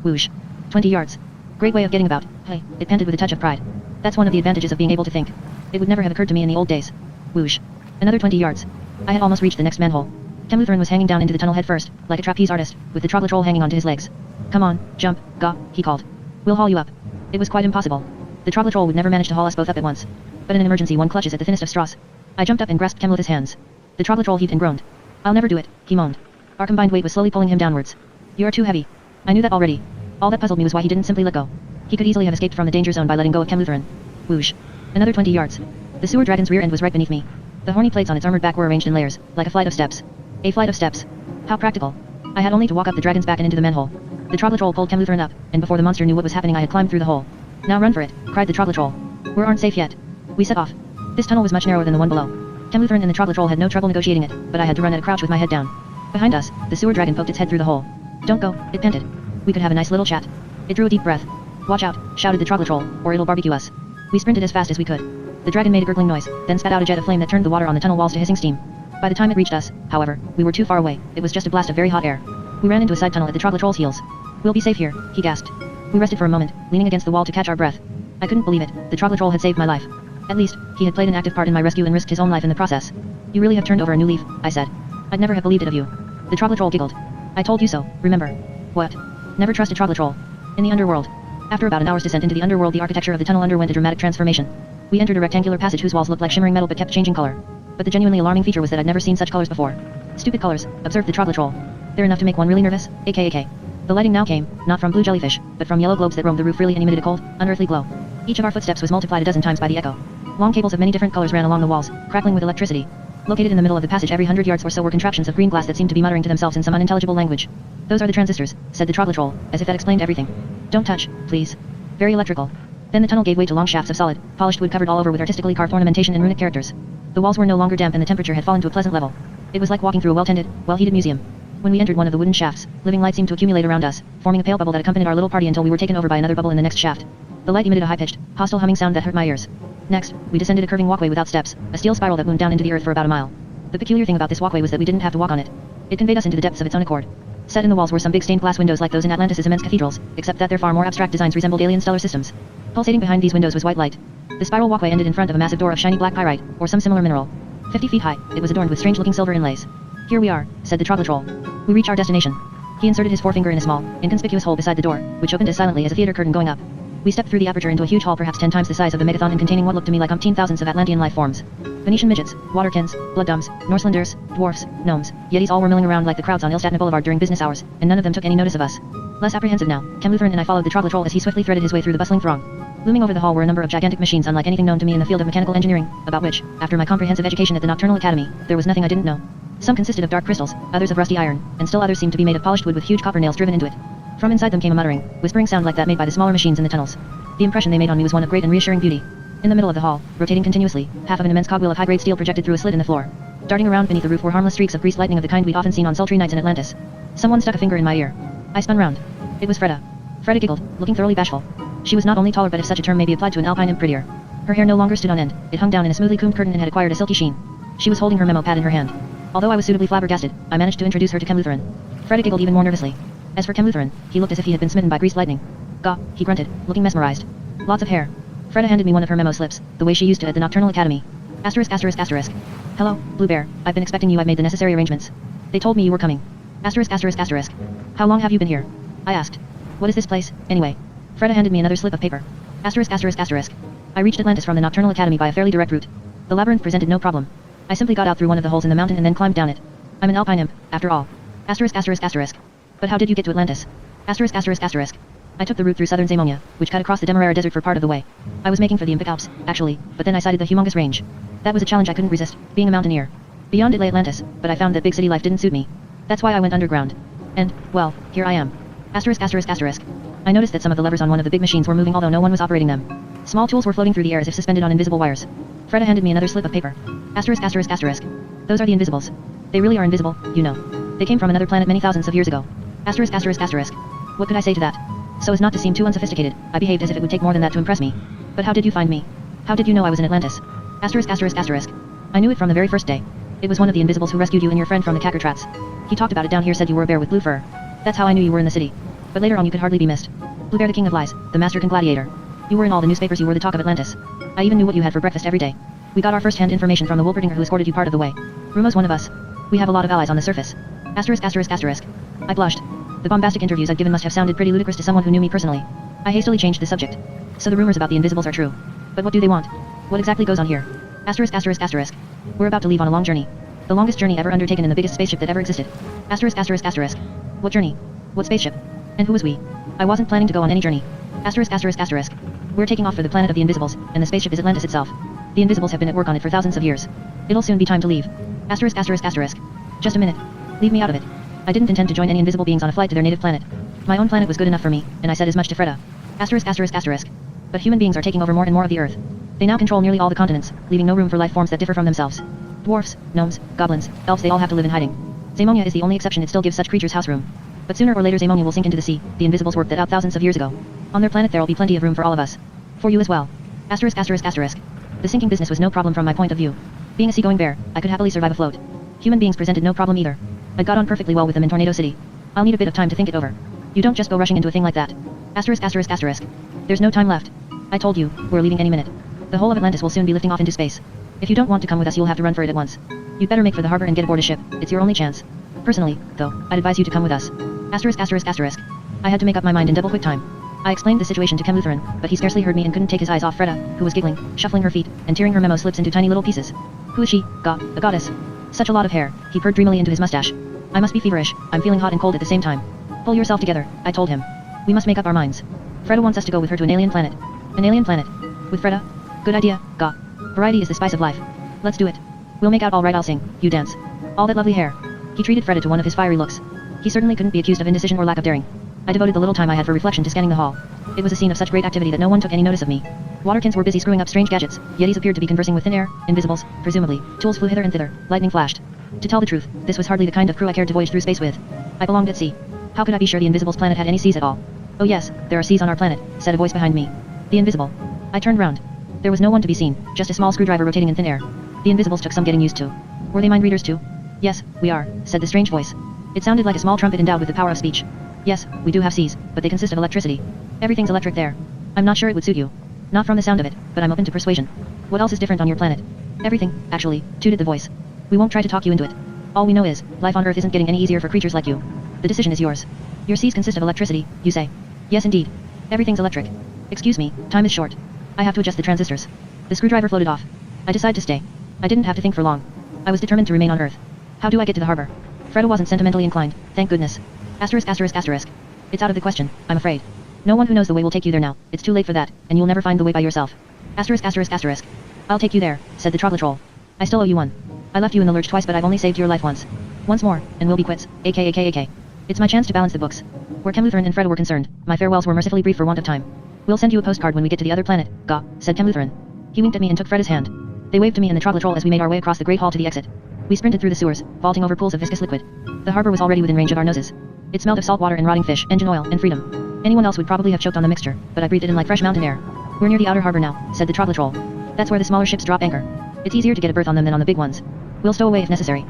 Whoosh. 20 yards. Great way of getting about. Hey, it panted with a touch of pride. That's one of the advantages of being able to think. It would never have occurred to me in the old days. Whoosh. Another 20 yards. I had almost reached the next manhole. Temluthran was hanging down into the tunnel head first, like a trapeze artist, with the Troglotrol hanging onto his legs. Come on, jump, Gah, he called. We'll haul you up. It was quite impossible. The Troglotrol would never manage to haul us both up at once. But in an emergency one clutches at the thinnest of straws. I jumped up and grasped Temluth's hands. The Troglotrol heaved and groaned. I'll never do it, he moaned. Our combined weight was slowly pulling him downwards. You're too heavy. I knew that already. All that puzzled me was why he didn't simply let go. He could easily have escaped from the danger zone by letting go of Temluthran. Whoosh. Another 20 yards. The sewer dragon's rear end was right beneath me. The horny plates on its armored back were arranged in layers, like a flight of steps. A flight of steps. How practical. I had only to walk up the dragon's back and into the manhole. The Troglotrol pulled Temluthran up, and before the monster knew what was happening I had climbed through the hole. Now run for it, cried the Troglotrol. We aren't safe yet. We set off. This tunnel was much narrower than the one below. Temluthran and the Troglotrol had no trouble negotiating it, but I had to run at a crouch with my head down. Behind us, the sewer dragon poked its head through the hole. Don't go, it panted. We could have a nice little chat. It drew a deep breath. Watch out, shouted the Troglotrol, or it'll barbecue us. We sprinted as fast as we could. The dragon made a gurgling noise, then spat out a jet of flame that turned the water on the tunnel walls to hissing steam. By the time it reached us, however, we were too far away. It was just a blast of very hot air. We ran into a side tunnel at the Troglotrol's heels. We'll be safe here, he gasped. We rested for a moment, leaning against the wall to catch our breath. I couldn't believe it, the Troglotrol had saved my life. At least, he had played an active part in my rescue and risked his own life in the process. You really have turned over a new leaf, I said. I'd never have believed it of you. The Troglotrol giggled. I told you so, remember. What? Never trust a Troglotrol. In the underworld. After about an hour's descent into the underworld, the architecture of the tunnel underwent a dramatic transformation. We entered a rectangular passage whose walls looked like shimmering metal but kept changing color. But the genuinely alarming feature was that I'd never seen such colors before. Stupid colors, observed the Troglotrol. They're enough to make one really nervous, AKAK. The lighting now came, not from blue jellyfish, but from yellow globes that roamed the roof freely and emitted a cold, unearthly glow. Each of our footsteps was multiplied a dozen times by the echo. Long cables of many different colors ran along the walls, crackling with electricity. Located in the middle of the passage every 100 yards or so were contraptions of green glass that seemed to be muttering to themselves in some unintelligible language. Those are the transistors, said the Troglotrol, as if that explained everything. Don't touch, please. Very electrical. Then the tunnel gave way to long shafts of solid, polished wood covered all over with artistically carved ornamentation and runic characters. The walls were no longer damp and the temperature had fallen to a pleasant level. It was like walking through a well-tended, well-heated museum. When we entered one of the wooden shafts, living light seemed to accumulate around us, forming a pale bubble that accompanied our little party until we were taken over by another bubble in the next shaft. The light emitted a high-pitched, hostile humming sound that hurt my ears. Next, we descended a curving walkway without steps, a steel spiral that wound down into the earth for about a mile. The peculiar thing about this walkway was that we didn't have to walk on it. It conveyed us into the depths of its own accord. Set in the walls were some big stained glass windows like those in Atlantis' immense cathedrals, except that their far more abstract designs resembled alien stellar systems. Pulsating behind these windows was white light. The spiral walkway ended in front of a massive door of shiny black pyrite, or some similar mineral. 50 feet high, it was adorned with strange-looking silver inlays. Here we are, said the troglodyte. We reach our destination. He inserted his forefinger in a small, inconspicuous hole beside the door, which opened as silently as a theater curtain going up. We stepped through the aperture into a huge hall perhaps 10 times the size of the Megathon and containing what looked to me like umpteen thousands of Atlantean life forms. Venetian midgets, waterkins, blood-dumbs, Norselanders, dwarfs, gnomes, yetis all were milling around like the crowds on Ilstatna Boulevard during business hours, and none of them took any notice of us. Less apprehensive now, Chemluthrin and I followed the troglodyte as he swiftly threaded his way through the bustling throng. Looming over the hall were a number of gigantic machines unlike anything known to me in the field of mechanical engineering, about which, after my comprehensive education at the Nocturnal Academy, there was nothing I didn't know. Some consisted of dark crystals, others of rusty iron, and still others seemed to be made of polished wood with huge copper nails driven into it. From inside them came a muttering, whispering sound like that made by the smaller machines in the tunnels. The impression they made on me was one of great and reassuring beauty. In the middle of the hall, rotating continuously, half of an immense cogwheel of high-grade steel projected through a slit in the floor. Darting around beneath the roof were harmless streaks of greased lightning of the kind we'd often seen on sultry nights in Atlantis. Someone stuck a finger in my ear. I spun round. It was Freda. Freda giggled, looking thoroughly bashful. She was not only taller but if such a term may be applied to an alpine imp prettier. Her hair no longer stood on end, it hung down in a smoothly combed curtain and had acquired a silky sheen. She was holding her memo pad in her hand. Although I was suitably flabbergasted, I managed to introduce her to Chemluthrin. Freda giggled even more nervously. As for Chemluthrin, he looked as if he had been smitten by greased lightning. Gah, he grunted, looking mesmerized. Lots of hair. Freda handed me one of her memo slips, the way she used to at the Nocturnal Academy. Asterisk asterisk asterisk. Hello, Blue Bear, I've been expecting you. I've made the necessary arrangements. They told me you were coming. Asterisk asterisk asterisk. How long have you been here? I asked. What is this place, anyway? Freda handed me another slip of paper. Asterisk asterisk asterisk. I reached Atlantis from the Nocturnal Academy by a fairly direct route. The labyrinth presented no problem. I simply got out through one of the holes in the mountain and then climbed down it. I'm an alpine imp, after all. Asterisk asterisk asterisk. But how did you get to Atlantis? Asterisk asterisk asterisk. I took the route through southern Zamonia, which cut across the Demerara Desert for part of the way. I was making for the Impic Alps, actually, but then I sighted the humongous range. That was a challenge I couldn't resist, being a mountaineer. Beyond it lay Atlantis, but I found that big city life didn't suit me. That's why I went underground. And, well, here I am. Asterisk asterisk asterisk. I noticed that some of the levers on one of the big machines were moving although no one was operating them. Small tools were floating through the air as if suspended on invisible wires. Freda handed me another slip of paper. Asterisk asterisk asterisk. Those are the Invisibles. They really are invisible, you know. They came from another planet many thousands of years ago. Asterisk asterisk asterisk. What could I say to that? So as not to seem too unsophisticated, I behaved as if it would take more than that to impress me. But how did you find me? How did you know I was in Atlantis? Asterisk asterisk asterisk. I knew it from the very first day. It was one of the Invisibles who rescued you and your friend from the Kakartrats. He talked about it down here, said you were a bear with blue fur. That's how I knew you were in the city. But later on you could hardly be missed. Blue Bear, the king of lies, the master gladiator. You were in all the newspapers, you were the talk of Atlantis. I even knew what you had for breakfast every day. We got our first-hand information from the Wolpertinger who escorted you part of the way. Rumo's one of us. We have a lot of allies on the surface. Asterisk asterisk asterisk. I blushed. The bombastic interviews I'd given must have sounded pretty ludicrous to someone who knew me personally. I hastily changed the subject. So the rumors about the Invisibles are true. But what do they want? What exactly goes on here? Asterisk asterisk asterisk. We're about to leave on a long journey. The longest journey ever undertaken in the biggest spaceship that ever existed. Asterisk asterisk asterisk. What journey? What spaceship? And who was we? I wasn't planning to go on any journey. Asterisk asterisk asterisk. We're taking off for the planet of the Invisibles, and the spaceship is Atlantis itself. The Invisibles have been at work on it for thousands of years. It'll soon be time to leave. Asterisk asterisk asterisk. Just a minute. Leave me out of it. I didn't intend to join any invisible beings on a flight to their native planet. My own planet was good enough for me, and I said as much to Freda. Asterisk asterisk asterisk. But human beings are taking over more and more of the Earth. They now control nearly all the continents, leaving no room for life forms that differ from themselves. Dwarfs, gnomes, goblins, elves, they all have to live in hiding. Zamonia is the only exception. It still gives such creatures house room. But sooner or later Zamonia will sink into the sea. The Invisibles worked that out thousands of years ago. On their planet there'll be plenty of room for all of us. For you as well. Asterisk asterisk asterisk. The sinking business was no problem from my point of view. Being a seagoing bear, I could happily survive afloat. Human beings presented no problem either. I got on perfectly well with them in Tornado City. I'll need a bit of time to think it over. You don't just go rushing into a thing like that. Asterisk asterisk asterisk. There's no time left. I told you, we're leaving any minute. The whole of Atlantis will soon be lifting off into space. If you don't want to come with us you'll have to run for it at once. You'd better make for the harbor and get aboard a ship. It's your only chance. Personally, though, I'd advise you to come with us. Asterisk asterisk asterisk. I had to make up my mind in double quick time. I explained the situation to Chemluthrin, but he scarcely heard me and couldn't take his eyes off Freda, who was giggling, shuffling her feet, and tearing her memo slips into tiny little pieces. Who is she? A goddess. Such a lot of hair. He purred dreamily into his mustache. I must be feverish. I'm feeling hot and cold at the same time. Pull yourself together, I told him. We must make up our minds. Freda wants us to go with her to an alien planet. An alien planet? With Freda? Good idea, Ga. Variety is the spice of life. Let's do it. We'll make out all right. I'll sing, you dance. All that lovely hair. He treated Freda to one of his fiery looks. He certainly couldn't be accused of indecision or lack of daring. I devoted the little time I had for reflection to scanning the hall. It was a scene of such great activity that no one took any notice of me. Waterkins were busy screwing up strange gadgets, Yetis appeared to be conversing with thin air, invisibles, presumably, tools flew hither and thither, lightning flashed. To tell the truth, this was hardly the kind of crew I cared to voyage through space with. I belonged at sea. How could I be sure the Invisibles planet had any seas at all? Oh yes, there are seas on our planet, said a voice behind me. The Invisible. I turned round. There was no one to be seen, just a small screwdriver rotating in thin air. The Invisibles took some getting used to. Were they mind readers too? Yes, we are, said the strange voice. It sounded like a small trumpet endowed with the power of speech. Yes, we do have seas, but they consist of electricity. Everything's electric there. I'm not sure it would suit you. Not from the sound of it, but I'm open to persuasion. What else is different on your planet? Everything, actually, tooted the voice. We won't try to talk you into it. All we know is, life on Earth isn't getting any easier for creatures like you. The decision is yours. Your seas consist of electricity, you say. Yes indeed. Everything's electric. Excuse me, time is short. I have to adjust the transistors. The screwdriver floated off. I decided to stay. I didn't have to think for long. I was determined to remain on Earth. How do I get to the harbor? Fredo wasn't sentimentally inclined, thank goodness. Asterisk asterisk asterisk. It's out of the question, I'm afraid. No one who knows the way will take you there now, it's too late for that, and you'll never find the way by yourself. Asterisk asterisk asterisk. I'll take you there, said the Troglotroll. I still owe you one. I left you in the lurch twice but I've only saved your life once. Once more, and we'll be quits, aka. It's my chance to balance the books. Where Chemlutheran and Fredo were concerned, my farewells were mercifully brief for want of time. We'll send you a postcard when we get to the other planet, Ga, said Chemlutheran. He winked at me and took Freda's hand. They waved to me and the Troglotroll as we made our way across the great hall to the exit. We sprinted through the sewers, vaulting over pools of viscous liquid. The harbor was already within range of our noses. It smelled of salt water and rotting fish, engine oil, and freedom. Anyone else would probably have choked on the mixture, but I breathed it in like fresh mountain air. We're near the outer harbor now, said the Troglotroll. That's where the smaller ships drop anchor. It's easier to get a berth on them than on the big ones. We'll stow away if necessary.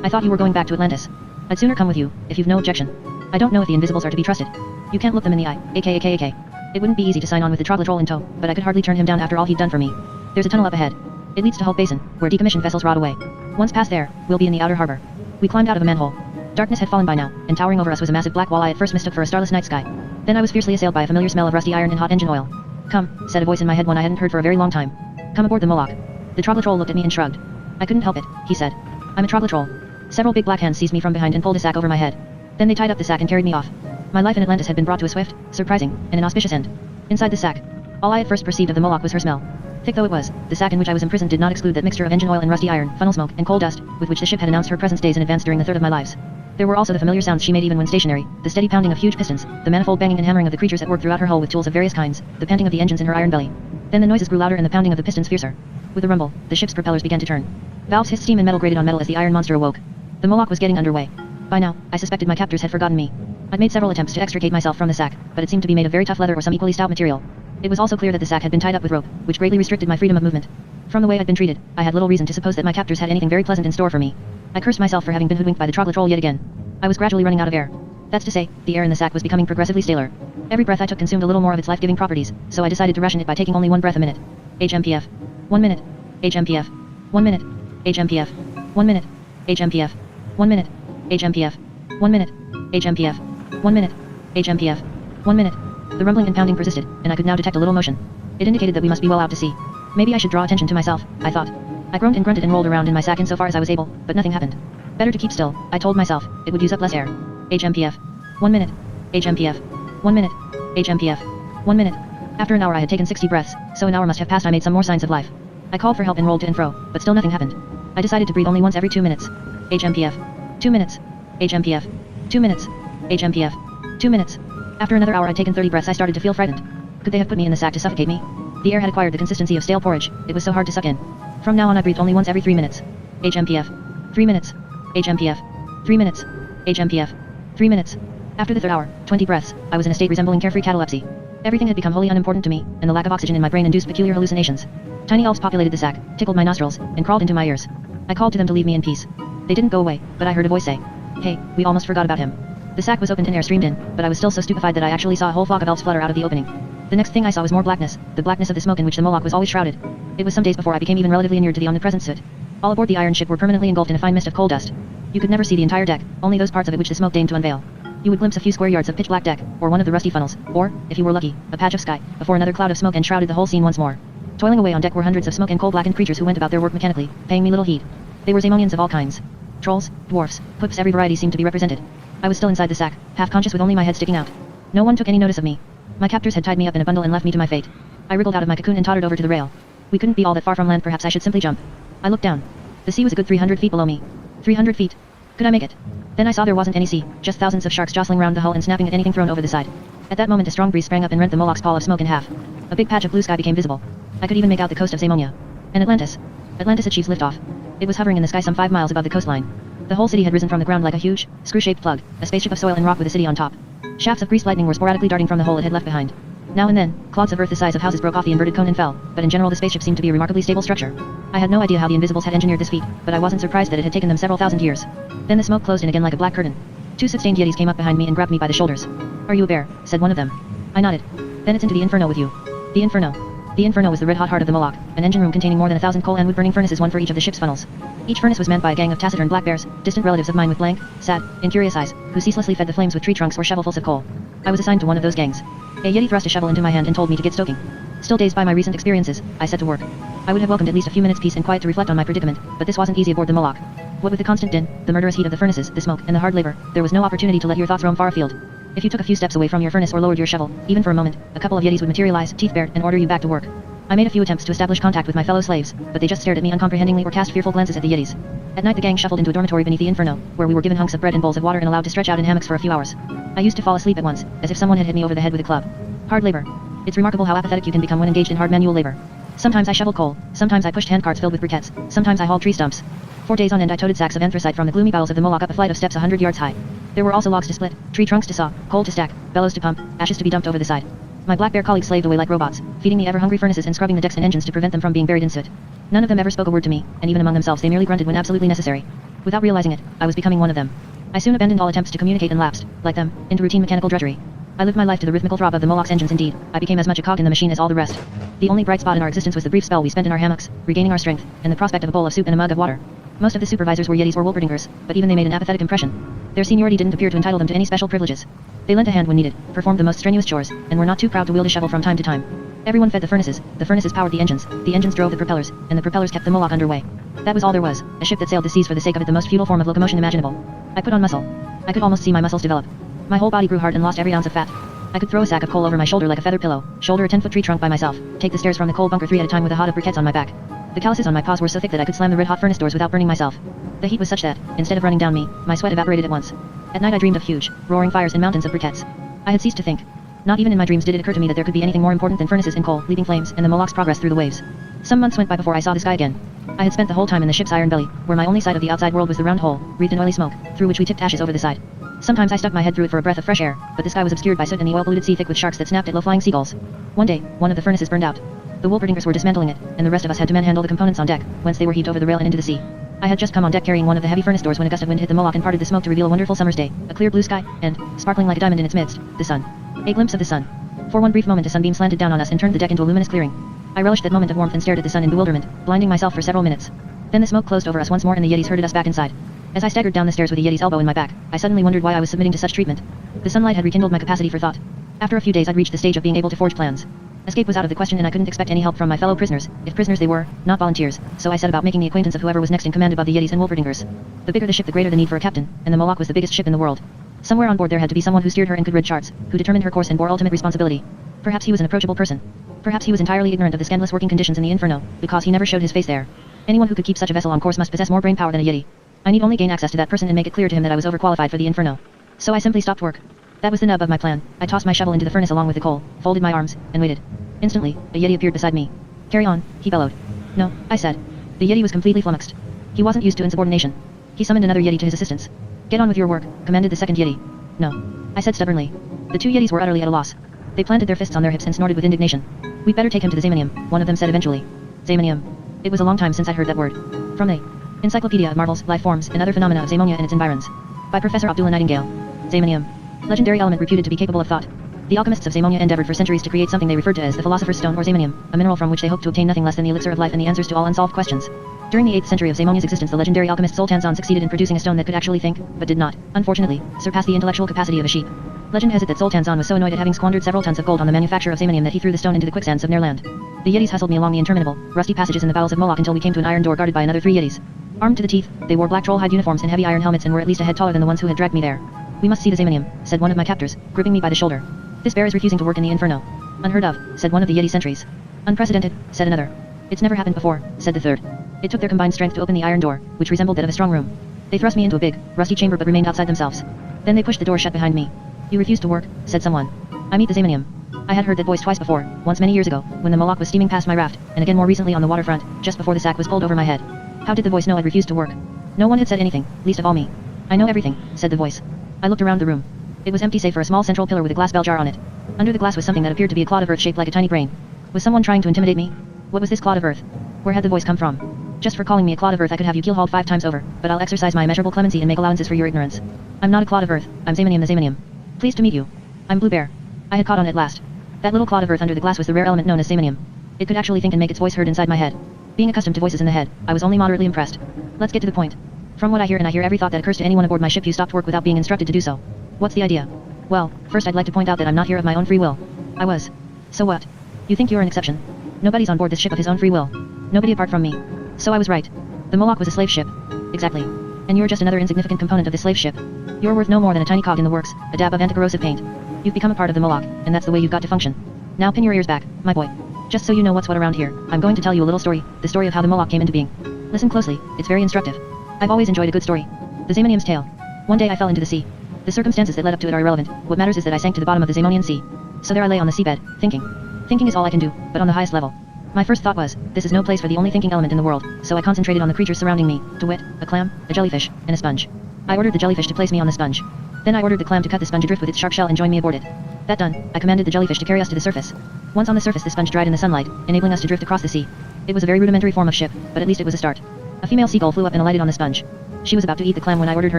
I thought you were going back to Atlantis. I'd sooner come with you, if you've no objection. I don't know if the Invisibles are to be trusted. You can't look them in the eye, aka. It wouldn't be easy to sign on with the Troglotroll in tow, but I could hardly turn him down after all he'd done for me. There's a tunnel up ahead. It leads to Hulk Basin, where decommissioned vessels rot away. Once past there, we'll be in the outer harbor. We climbed out of a manhole. Darkness had fallen by now, and towering over us was a massive black wall I at first mistook for a starless night sky. Then I was fiercely assailed by a familiar smell of rusty iron and hot engine oil. Come, said a voice in my head one I hadn't heard for a very long time. Come aboard the Moloch. The Troglotroll looked at me and shrugged. I couldn't help it, he said. I'm a Troglotroll. Several big black hands seized me from behind and pulled a sack over my head. Then they tied up the sack and carried me off. My life in Atlantis had been brought to a swift, surprising, and an auspicious end. Inside the sack, all I at first perceived of the Moloch was her smell. Thick though it was, the sack in which I was imprisoned did not exclude that mixture of engine oil and rusty iron, funnel smoke, and coal dust, with which the ship had announced her presence days in advance during the third of my lives. There were also the familiar sounds she made even when stationary, the steady pounding of huge pistons, the manifold banging and hammering of the creatures at work throughout her hull with tools of various kinds, the panting of the engines in her iron belly. Then the noises grew louder and the pounding of the pistons fiercer. With a rumble, the ship's propellers began to turn. Valves hissed steam and metal grated on metal as the iron monster awoke. The Moloch was getting underway. By now, I suspected my captors had forgotten me. I'd made several attempts to extricate myself from the sack, but it seemed to be made of very tough leather or some equally stout material. It was also clear that the sack had been tied up with rope, which greatly restricted my freedom of movement. From the way I'd been treated, I had little reason to suppose that my captors had anything very pleasant in store for me. I cursed myself for having been hoodwinked by the Troglotroll yet again. I was gradually running out of air. That's to say, the air in the sack was becoming progressively staler. Every breath I took consumed a little more of its life-giving properties, so I decided to ration it by taking only one breath a minute. HMPF. 1 minute. HMPF. 1 minute. HMPF. 1 minute. HMPF. 1 minute. HMPF. 1 minute. HMPF. 1 minute. HMPF. 1 minute. The rumbling and pounding persisted, and I could now detect a little motion. It indicated that we must be well out to sea. Maybe I should draw attention to myself, I thought. I groaned and grunted and rolled around in my sack insofar as I was able, but nothing happened. Better to keep still, I told myself, it would use up less air. HMPF. 1 minute. HMPF. 1 minute. HMPF. 1 minute. After an hour I had taken 60 breaths, so an hour must have passed. I made some more signs of life. I called for help and rolled to and fro, but still nothing happened. I decided to breathe only once every 2 minutes. HMPF. 2 minutes. HMPF. 2 minutes. HMPF. 2 minutes. After another hour I'd taken 30 breaths I started to feel frightened. Could they have put me in the sack to suffocate me? The air had acquired the consistency of stale porridge, it was so hard to suck in. From now on I breathed only once every 3 minutes. HMPF. 3 minutes. HMPF. 3 minutes. HMPF. 3 minutes. After the third hour, 20 breaths, I was in a state resembling carefree catalepsy. Everything had become wholly unimportant to me, and the lack of oxygen in my brain induced peculiar hallucinations. Tiny elves populated the sack, tickled my nostrils, and crawled into my ears. I called to them to leave me in peace. They didn't go away, but I heard a voice say, "Hey, we almost forgot about him." The sack was opened and air streamed in, but I was still so stupefied that I actually saw a whole flock of elves flutter out of the opening. The next thing I saw was more blackness, the blackness of the smoke in which the Moloch was always shrouded. It was some days before I became even relatively inured to the omnipresent soot. All aboard the iron ship were permanently engulfed in a fine mist of coal dust. You could never see the entire deck, only those parts of it which the smoke deigned to unveil. You would glimpse a few square yards of pitch black deck, or one of the rusty funnels, or, if you were lucky, a patch of sky, before another cloud of smoke enshrouded the whole scene once more. Toiling away on deck were hundreds of smoke and coal-blackened creatures who went about their work mechanically, paying me little heed. They were Zamonians of all kinds. Trolls, dwarfs, pups, every variety seemed to be represented. I was still inside the sack, half conscious with only my head sticking out. No one took any notice of me. My captors had tied me up in a bundle and left me to my fate. I wriggled out of my cocoon and tottered over to the rail. We couldn't be all that far from land, perhaps I should simply jump. I looked down. The sea was a good 300 feet below me. 300 feet. Could I make it? Then I saw there wasn't any sea, just thousands of sharks jostling round the hull and snapping at anything thrown over the side. At that moment a strong breeze sprang up and rent the Moloch's pall of smoke in half. A big patch of blue sky became visible. I could even make out the coast of Zamonia. And Atlantis. Atlantis achieves liftoff. It was hovering in the sky some 5 miles above the coastline. The whole city had risen from the ground like a huge, screw-shaped plug, a spaceship of soil and rock with a city on top. Shafts of greased lightning were sporadically darting from the hole it had left behind. Now and then, clods of earth the size of houses broke off the inverted cone and fell, but in general the spaceship seemed to be a remarkably stable structure. I had no idea how the Invisibles had engineered this feat, but I wasn't surprised that it had taken them several thousand years. Then the smoke closed in again like a black curtain. 2 soot-stained Yetis came up behind me and grabbed me by the shoulders. "Are you a bear?" said one of them. I nodded. "Then it's into the Inferno with you." The Inferno. The Inferno was the red-hot heart of the Moloch, an engine room containing more than 1,000 coal and wood-burning furnaces, one for each of the ship's funnels. Each furnace was manned by a gang of taciturn black bears, distant relatives of mine with blank, sad, incurious eyes, who ceaselessly fed the flames with tree trunks or shovelfuls of coal. I was assigned to one of those gangs. A Yeti thrust a shovel into my hand and told me to get stoking. Still dazed by my recent experiences, I set to work. I would have welcomed at least a few minutes' peace and quiet to reflect on my predicament, but this wasn't easy aboard the Moloch. What with the constant din, the murderous heat of the furnaces, the smoke, and the hard labor, there was no opportunity to let your thoughts roam far afield. If you took a few steps away from your furnace or lowered your shovel, even for a moment, a couple of Yetis would materialize, teeth bared, and order you back to work. I made a few attempts to establish contact with my fellow slaves, but they just stared at me uncomprehendingly or cast fearful glances at the Yetis. At night the gang shuffled into a dormitory beneath the Inferno, where we were given hunks of bread and bowls of water and allowed to stretch out in hammocks for a few hours. I used to fall asleep at once, as if someone had hit me over the head with a club. Hard labor. It's remarkable how apathetic you can become when engaged in hard manual labor. Sometimes I shoveled coal, sometimes I pushed handcarts filled with briquettes, sometimes I hauled tree stumps. 4 days on end I toted sacks of anthracite from the gloomy bowels of the Moloch up a flight of steps 100 yards high. There were also logs to split, tree trunks to saw, coal to stack, bellows to pump, ashes to be dumped over the side. My black bear colleagues slaved away like robots, feeding the ever-hungry furnaces and scrubbing the decks and engines to prevent them from being buried in soot. None of them ever spoke a word to me, and even among themselves they merely grunted when absolutely necessary. Without realizing it, I was becoming one of them. I soon abandoned all attempts to communicate and lapsed, like them, into routine mechanical drudgery. I lived my life to the rhythmical throb of the Moloch's engines. Indeed, I became as much a cog in the machine as all the rest. The only bright spot in our existence was the brief spell we spent in our hammocks, regaining our strength, and the prospect of a bowl of soup and a mug of water. Most of the supervisors were Yetis or Wolperdingers, but even they made an apathetic impression. Their seniority didn't appear to entitle them to any special privileges. They lent a hand when needed, performed the most strenuous chores, and were not too proud to wield a shovel from time to time. Everyone fed the furnaces powered the engines drove the propellers, and the propellers kept the Moloch underway. That was all there was, a ship that sailed the seas for the sake of it, the most futile form of locomotion imaginable. I put on muscle. I could almost see my muscles develop. My whole body grew hard and lost every ounce of fat. I could throw a sack of coal over my shoulder like a feather pillow, shoulder a 10-foot tree trunk by myself, take the stairs from the coal bunker 3 at a time with a hod of briquettes on my back. The calluses on my paws were so thick that I could slam the red-hot furnace doors without burning myself. The heat was such that, instead of running down me, my sweat evaporated at once. At night I dreamed of huge, roaring fires and mountains of briquettes. I had ceased to think. Not even in my dreams did it occur to me that there could be anything more important than furnaces and coal, leaping flames, and the Moloch's progress through the waves. Some months went by before I saw the sky again. I had spent the whole time in the ship's iron belly, where my only sight of the outside world was the round hole, wreathed in oily smoke, through which we tipped ashes over the side. Sometimes I stuck my head through it for a breath of fresh air, but the sky was obscured by soot and the oil-polluted sea thick with sharks that snapped at low-flying seagulls. One day, one of the furnaces burned out. The Wolperdingers were dismantling it, and the rest of us had to manhandle the components on deck, whence they were heaved over the rail and into the sea. I had just come on deck carrying one of the heavy furnace doors when a gust of wind hit the Moloch and parted the smoke to reveal a wonderful summer's day, a clear blue sky, and, sparkling like a diamond in its midst, the sun. A glimpse of the sun. For one brief moment a sunbeam slanted down on us and turned the deck into a luminous clearing. I relished that moment of warmth and stared at the sun in bewilderment, blinding myself for several minutes. Then the smoke closed over us once more and the Yetis herded us back inside. As I staggered down the stairs with a Yeti's elbow in my back, I suddenly wondered why I was submitting to such treatment. The sunlight had rekindled my capacity for thought. After a few days I'd reached the stage of being able to forge plans. Escape was out of the question and I couldn't expect any help from my fellow prisoners, if prisoners they were, not volunteers, so I set about making the acquaintance of whoever was next in command above the Yetis and Wolperdingers. The bigger the ship the greater the need for a captain, and the Moloch was the biggest ship in the world. Somewhere on board there had to be someone who steered her and could read charts, who determined her course and bore ultimate responsibility. Perhaps he was an approachable person. Perhaps he was entirely ignorant of the scandalous working conditions in the Inferno, because he never showed his face there. Anyone who could keep such a vessel on course must possess more brain power than a Yeti. I need only gain access to that person and make it clear to him that I was overqualified for the Inferno. So I simply stopped work. That was the nub of my plan. I tossed my shovel into the furnace along with the coal, folded my arms, and waited. Instantly, a Yeti appeared beside me. "Carry on," he bellowed. "No," I said. The Yeti was completely flummoxed. He wasn't used to insubordination. He summoned another Yeti to his assistance. "Get on with your work," commanded the second Yeti. "No," I said stubbornly. The two Yetis were utterly at a loss. They planted their fists on their hips and snorted with indignation. "We'd better take him to the Zamanium," one of them said eventually. Zamanium. It was a long time since I'd heard that word. From the Encyclopedia of Marvels, Life Forms, and Other Phenomena of Zamonia and its Environs. By Professor Abdullah Nightingale. Zamanium. Legendary element reputed to be capable of thought. The alchemists of Zamonia endeavored for centuries to create something they referred to as the Philosopher's Stone or Zamanium, a mineral from which they hoped to obtain nothing less than the elixir of life and the answers to all unsolved questions. During the 8th century of Zamonia's existence the legendary alchemist Zoltan succeeded in producing a stone that could actually think, but did not, unfortunately, surpass the intellectual capacity of a sheep. Legend has it that Zoltan was so annoyed at having squandered several tons of gold on the manufacture of Zamanium that he threw the stone into the quicksands of Nearland. The Yetis hustled me along the interminable, rusty passages in the bowels of Moloch until we came to an iron door guarded by another 3 Yetis. Armed to the teeth, they wore black troll-hide uniforms and heavy iron helmets and were at least a head taller than the ones who had dragged me there. "We must see the Zamanium," said one of my captors, gripping me by the shoulder. "This bear is refusing to work in the Inferno." "Unheard of," said one of the Yeti sentries. "Unprecedented," said another. "It's never happened before," said the third. It took their combined strength to open the iron door, which resembled that of a strong room. They thrust me into a big, rusty chamber but remained outside themselves. Then they pushed the door shut behind me. "You refuse to work," said someone. I meet the Zamanium. I had heard that voice twice before, once many years ago, when the Moloch was steaming past my raft, and again more recently on the waterfront, just before the sack was pulled over my head. How did the voice know I'd refused to work? No one had said anything, least of all me. I know everything, said the voice. I looked around the room. It was empty save for a small central pillar with a glass bell jar on it. Under the glass was something that appeared to be a clod of earth shaped like a tiny brain. Was someone trying to intimidate me? What was this clod of earth? Where had the voice come from? Just for calling me a clod of earth I could have you keel-hauled 5 times over, but I'll exercise my immeasurable clemency and make allowances for your ignorance. I'm not a clod of earth, I'm Zamanium the Zamanium. Pleased to meet you. I'm Blue Bear. I had caught on at last. That little clod of earth under the glass was the rare element known as Zamanium. It could actually think and make its voice heard inside my head. Being accustomed to voices in the head, I was only moderately impressed. Let's get to the point. From what I hear, and I hear every thought that occurs to anyone aboard my ship, you stopped work without being instructed to do so. What's the idea? Well, first I'd like to point out that I'm not here of my own free will. I was. So what? You think you're an exception? Nobody's on board this ship of his own free will. Nobody apart from me. So I was right. The Moloch was a slave ship. Exactly. And you're just another insignificant component of this slave ship. You're worth no more than a tiny cog in the works, a dab of anti-corrosive paint. You've become a part of the Moloch, and that's the way you've got to function. Now pin your ears back, my boy. Just so you know what's what around here, I'm going to tell you a little story, the story of how the Moloch came into being. Listen closely, it's very instructive. I've always enjoyed a good story. The Zamanium's tale. One day I fell into the sea. The circumstances that led up to it are irrelevant, what matters is that I sank to the bottom of the Zamonian Sea. So there I lay on the seabed, thinking. Thinking is all I can do, but on the highest level. My first thought was, this is no place for the only thinking element in the world, so I concentrated on the creatures surrounding me, to wit, a clam, a jellyfish, and a sponge. I ordered the jellyfish to place me on the sponge. Then I ordered the clam to cut the sponge adrift with its sharp shell and join me aboard it. That done, I commanded the jellyfish to carry us to the surface. Once on the surface the sponge dried in the sunlight, enabling us to drift across the sea. It was a very rudimentary form of ship, but at least it was a start. A female seagull flew up and alighted on the sponge. She was about to eat the clam when I ordered her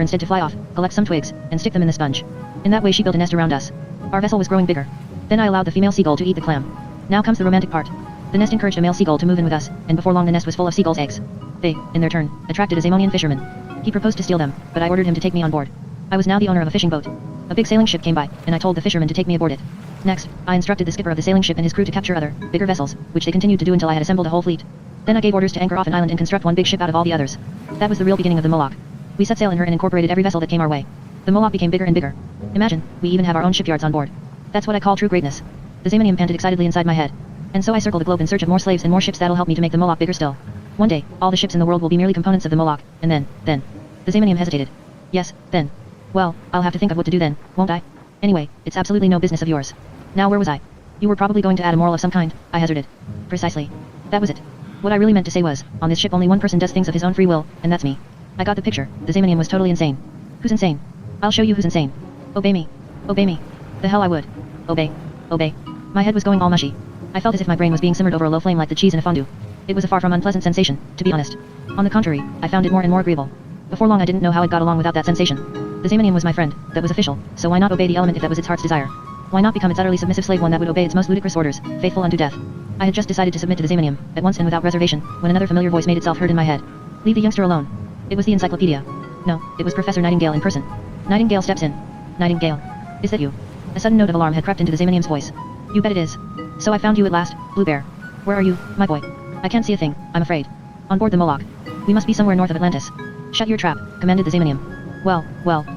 instead to fly off, collect some twigs, and stick them in the sponge. In that way she built a nest around us. Our vessel was growing bigger. Then I allowed the female seagull to eat the clam. Now comes the romantic part. The nest encouraged a male seagull to move in with us, and before long the nest was full of seagulls' eggs. They, in their turn, attracted a Zamonian fisherman. He proposed to steal them, but I ordered him to take me on board. I was now the owner of a fishing boat. A big sailing ship came by, and I told the fisherman to take me aboard it. Next, I instructed the skipper of the sailing ship and his crew to capture other, bigger vessels, which they continued to do until I had assembled a whole fleet. Then I gave orders to anchor off an island and construct one big ship out of all the others. That was the real beginning of the Moloch. We set sail in her and incorporated every vessel that came our way. The Moloch became bigger and bigger. Imagine, we even have our own shipyards on board. That's what I call true greatness. The Zamanium panted excitedly inside my head. And so I circle the globe in search of more slaves and more ships that'll help me to make the Moloch bigger still. One day, all the ships in the world will be merely components of the Moloch, and then. The Zamanium hesitated. Yes, then. Well, I'll have to think of what to do then, won't I? Anyway, it's absolutely no business of yours. Now where was I? You were probably going to add a moral of some kind, I hazarded. Precisely. That was it. What I really meant to say was, on this ship only one person does things of his own free will, and that's me. I got the picture, the Zamanium was totally insane. Who's insane? I'll show you who's insane. Obey me. Obey me. The hell I would. Obey. Obey. My head was going all mushy. I felt as if my brain was being simmered over a low flame like the cheese in a fondue. It was a far from unpleasant sensation, to be honest. On the contrary, I found it more and more agreeable. Before long I didn't know how it got along without that sensation. The Zamanium was my friend, that was official, so why not obey the element if that was its heart's desire? Why not become its utterly submissive slave, one that would obey its most ludicrous orders, faithful unto death? I had just decided to submit to the Zamanium, at once and without reservation, when another familiar voice made itself heard in my head. Leave the youngster alone. It was the encyclopedia. No, it was Professor Nightingale in person. Nightingale steps in. Nightingale. Is that you? A sudden note of alarm had crept into the Zamanium's voice. You bet it is. So I found you at last, Blue Bear. Where are you, my boy? I can't see a thing, I'm afraid. On board the Moloch. We must be somewhere north of Atlantis. Shut your trap, commanded the Zamanium. Well,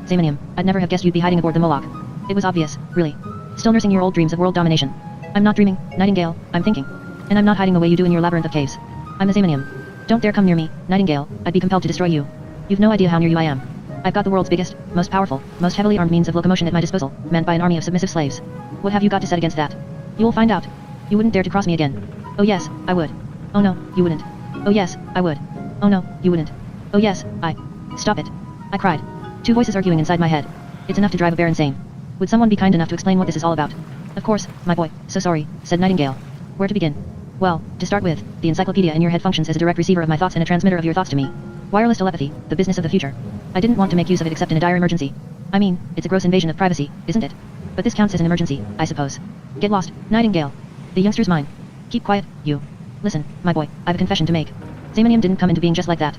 Zamanium, I'd never have guessed you'd be hiding aboard the Moloch. It was obvious, really. Still nursing your old dreams of world domination. I'm not dreaming, Nightingale, I'm thinking. And I'm not hiding the way you do in your labyrinth of caves. I'm the Zamanium. Don't dare come near me, Nightingale, I'd be compelled to destroy you. You've no idea how near you I am. I've got the world's biggest, most powerful, most heavily armed means of locomotion at my disposal, manned by an army of submissive slaves. What have you got to set against that? You'll find out. You wouldn't dare to cross me again. Oh yes, I would. Oh no, you wouldn't. Oh yes, I would. Oh no, you wouldn't. Oh yes, I... Stop it. I cried. Two voices arguing inside my head. It's enough to drive a bear insane. Would someone be kind enough to explain what this is all about? Of course, my boy, so sorry, said Nightingale. Where to begin? Well, to start with, the encyclopedia in your head functions as a direct receiver of my thoughts and a transmitter of your thoughts to me. Wireless telepathy, the business of the future. I didn't want to make use of it except in a dire emergency. I mean, it's a gross invasion of privacy, isn't it? But this counts as an emergency, I suppose. Get lost, Nightingale. The youngster's mine. Keep quiet, you. Listen, my boy, I've a confession to make. Zamanium didn't come into being just like that.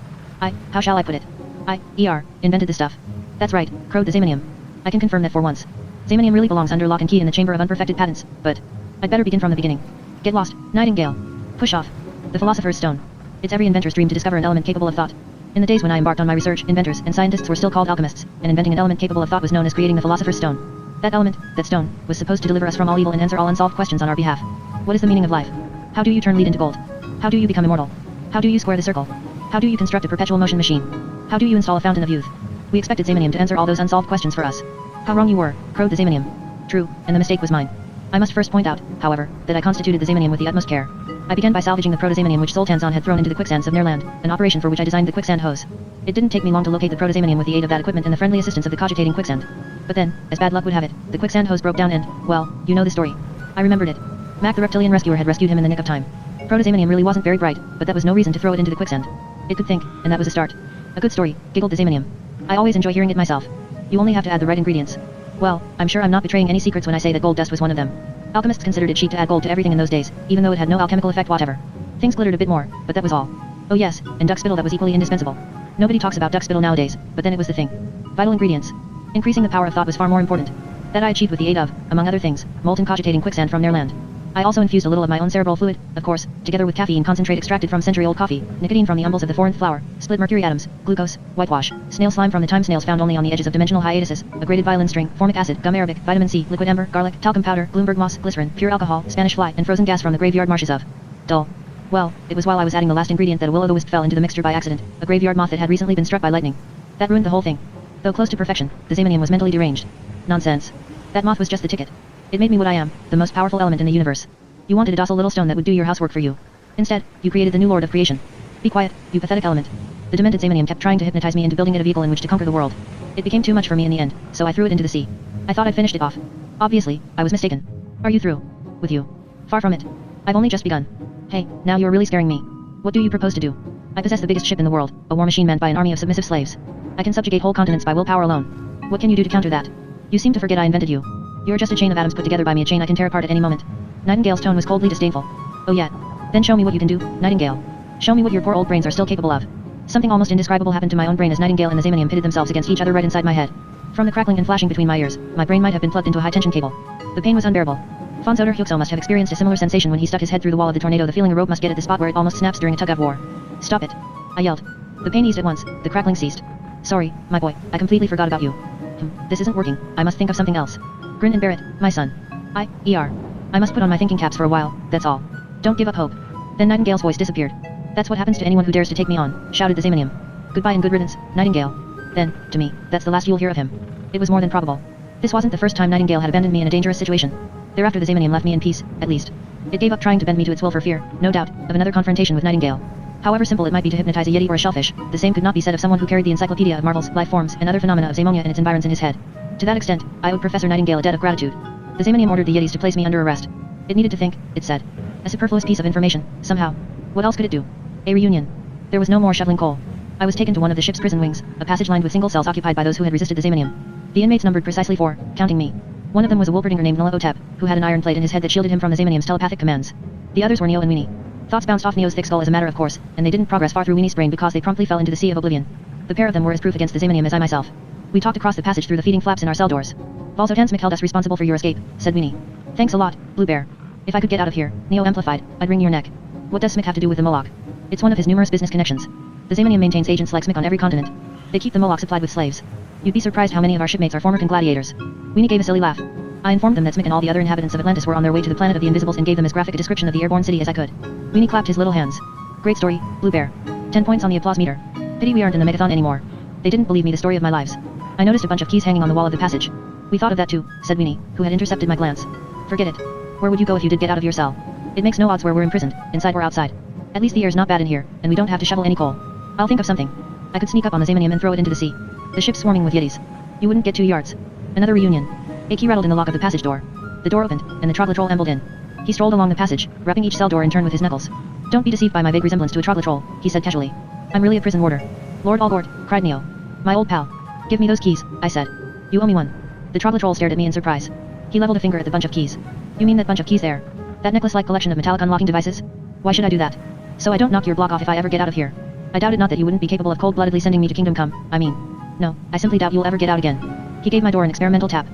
How shall I put it? Invented this stuff. That's right, crowed the Zamanium. I can confirm that for once. Zamanium really belongs under lock and key in the chamber of unperfected patents, but... I'd better begin from the beginning. Get lost, Nightingale. Push off. The Philosopher's Stone. It's every inventor's dream to discover an element capable of thought. In the days when I embarked on my research, inventors and scientists were still called alchemists, and inventing an element capable of thought was known as creating the Philosopher's Stone. That element, that stone, was supposed to deliver us from all evil and answer all unsolved questions on our behalf. What is the meaning of life? How do you turn lead into gold? How do you become immortal? How do you square the circle? How do you construct a perpetual motion machine? How do you install a fountain of youth? We expected Zamanium to answer all those unsolved questions for us. How wrong you were, crowed the Zamanium. True, and the mistake was mine. I must first point out, however, that I constituted the Zamanium with the utmost care. I began by salvaging the Proto-Zamanium which Sultanzon had thrown into the quicksands of Nearland, an operation for which I designed the quicksand hose. It didn't take me long to locate the Proto-Zamanium with the aid of that equipment and the friendly assistance of the cogitating quicksand. But then, as bad luck would have it, the quicksand hose broke down and, well, you know the story. I remembered it. Mac the reptilian rescuer had rescued him in the nick of time. Proto-Zamanium really wasn't very bright, but that was no reason to throw it into the quicksand. It could think, and that was a start. A good story, giggled the Zamanium. I always enjoy hearing it myself. You only have to add the right ingredients. Well, I'm sure I'm not betraying any secrets when I say that gold dust was one of them. Alchemists considered it cheap to add gold to everything in those days, even though it had no alchemical effect whatever. Things glittered a bit more, but that was all. Oh yes, and duck spittle that was equally indispensable. Nobody talks about duck spittle nowadays, but then it was the thing. Vital ingredients. Increasing the power of thought was far more important. That I achieved with the aid of, among other things, molten cogitating quicksand from Nearland. I also infused a little of my own cerebral fluid, of course, together with caffeine concentrate extracted from century-old coffee, nicotine from the umbels of the foreign flower, split mercury atoms, glucose, whitewash, snail slime from the time snails found only on the edges of dimensional hiatuses, a grated violin string, formic acid, gum arabic, vitamin C, liquid ember, garlic, talcum powder, Bloomberg moss, glycerin, pure alcohol, Spanish fly, and frozen gas from the graveyard marshes of Dull. Well, it was while I was adding the last ingredient that a will-o'-the-wisp fell into the mixture by accident, a graveyard moth that had recently been struck by lightning. That ruined the whole thing. Though close to perfection, the Zamanium was mentally deranged. Nonsense. That moth was just the ticket. It made me what I am, the most powerful element in the universe. You wanted a docile little stone that would do your housework for you. Instead, you created the new lord of creation. Be quiet, you pathetic element. The demented Zamanium kept trying to hypnotize me into building it a vehicle in which to conquer the world. It became too much for me in the end, so I threw it into the sea. I thought I'd finished it off. Obviously, I was mistaken. Are you through? With you? Far from it. I've only just begun. Hey, now you're really scaring me. What do you propose to do? I possess the biggest ship in the world, a war machine manned by an army of submissive slaves. I can subjugate whole continents by willpower alone. What can you do to counter that? You seem to forget I invented you. You're just a chain of atoms put together by me, a chain I can tear apart at any moment. Nightingale's tone was coldly disdainful. Oh yeah. Then show me what you can do, Nightingale. Show me what your poor old brains are still capable of. Something almost indescribable happened to my own brain as Nightingale and the Zamanium pitted themselves against each other right inside my head. From the crackling and flashing between my ears, my brain might have been plugged into a high-tension cable. The pain was unbearable. Fons Oder Huxel must have experienced a similar sensation when he stuck his head through the wall of the tornado. The feeling a rope must get at the spot where it almost snaps during a tug-of-war. Stop it. I yelled. The pain eased at once, the crackling ceased. Sorry, my boy, I completely forgot about you. This isn't working, I must think of something else. Grin and bear it, my son. I must put on my thinking caps for a while, that's all. Don't give up hope. Then Nightingale's voice disappeared. That's what happens to anyone who dares to take me on, shouted the Zamanium. Goodbye and good riddance, Nightingale. Then, to me, that's the last you'll hear of him. It was more than probable. This wasn't the first time Nightingale had abandoned me in a dangerous situation. Thereafter the Zamanium left me in peace, at least. It gave up trying to bend me to its will for fear, no doubt, of another confrontation with Nightingale. However simple it might be to hypnotize a yeti or a shellfish, the same could not be said of someone who carried the encyclopedia of marvels, life forms, and other phenomena of Zamonia and its environs in his head. To that extent, I owed Professor Nightingale a debt of gratitude. The Zamanium ordered the yetis to place me under arrest. It needed to think, it said. A superfluous piece of information, somehow. What else could it do? A reunion. There was no more shoveling coal. I was taken to one of the ship's prison wings, a passage lined with single cells occupied by those who had resisted the Zamanium. The inmates numbered precisely 4, counting me. One of them was a Wolperdinger named Nulla Otep, who had an iron plate in his head that shielded him from the Zamanium's telepathic commands. The others were Neo and Weenie. Thoughts bounced off Neo's thick skull as a matter of course, and they didn't progress far through Weenie's brain because they promptly fell into the sea of oblivion. The pair of them were as proof against the Zamanium as I myself. We talked across the passage through the feeding flaps in our cell doors. Valzotansmik held us responsible for your escape, said Weenie. Thanks a lot, Blue Bear. If I could get out of here, Neo amplified, I'd wring your neck. What does Smik have to do with the Moloch? It's one of his numerous business connections. The Zamanium maintains agents like Smik on every continent. They keep the Moloch supplied with slaves. You'd be surprised how many of our shipmates are former gladiators. Weenie gave a silly laugh. I informed them that Smik and all the other inhabitants of Atlantis were on their way to the planet of the Invisibles and gave them as graphic a description of the airborne city as I could. Weenie clapped his little hands. Great story, Blue Bear. 10 points on the applause meter. Pity we aren't in the Megathon anymore. They didn't believe me the story of my lives. I noticed a bunch of keys hanging on the wall of the passage. We thought of that too, said Weenie, who had intercepted my glance. Forget it. Where would you go if you did get out of your cell? It makes no odds where we're imprisoned, inside or outside. At least the air's not bad in here, and we don't have to shovel any coal. I'll think of something. I could sneak up on the Zamanium and throw it into the sea. The ship's swarming with yetis. You wouldn't get 2 yards. Another reunion. A key rattled in the lock of the passage door. The door opened, and the troglodyte ambled in. He strolled along the passage, rapping each cell door in turn with his knuckles. Don't be deceived by my vague resemblance to a troglodyte, he said casually. I'm really a prison warder. Lord Algort, cried Neo. My old pal. Give me those keys, I said. You owe me one. The troglodyte stared at me in surprise. He leveled a finger at the bunch of keys. You mean that bunch of keys there? That necklace-like collection of metallic unlocking devices? Why should I do that? So I don't knock your block off if I ever get out of here. I doubted not that you wouldn't be capable of cold-bloodedly sending me to Kingdom Come, I mean. No, I simply doubt you'll ever get out again. He gave my door an experimental tap.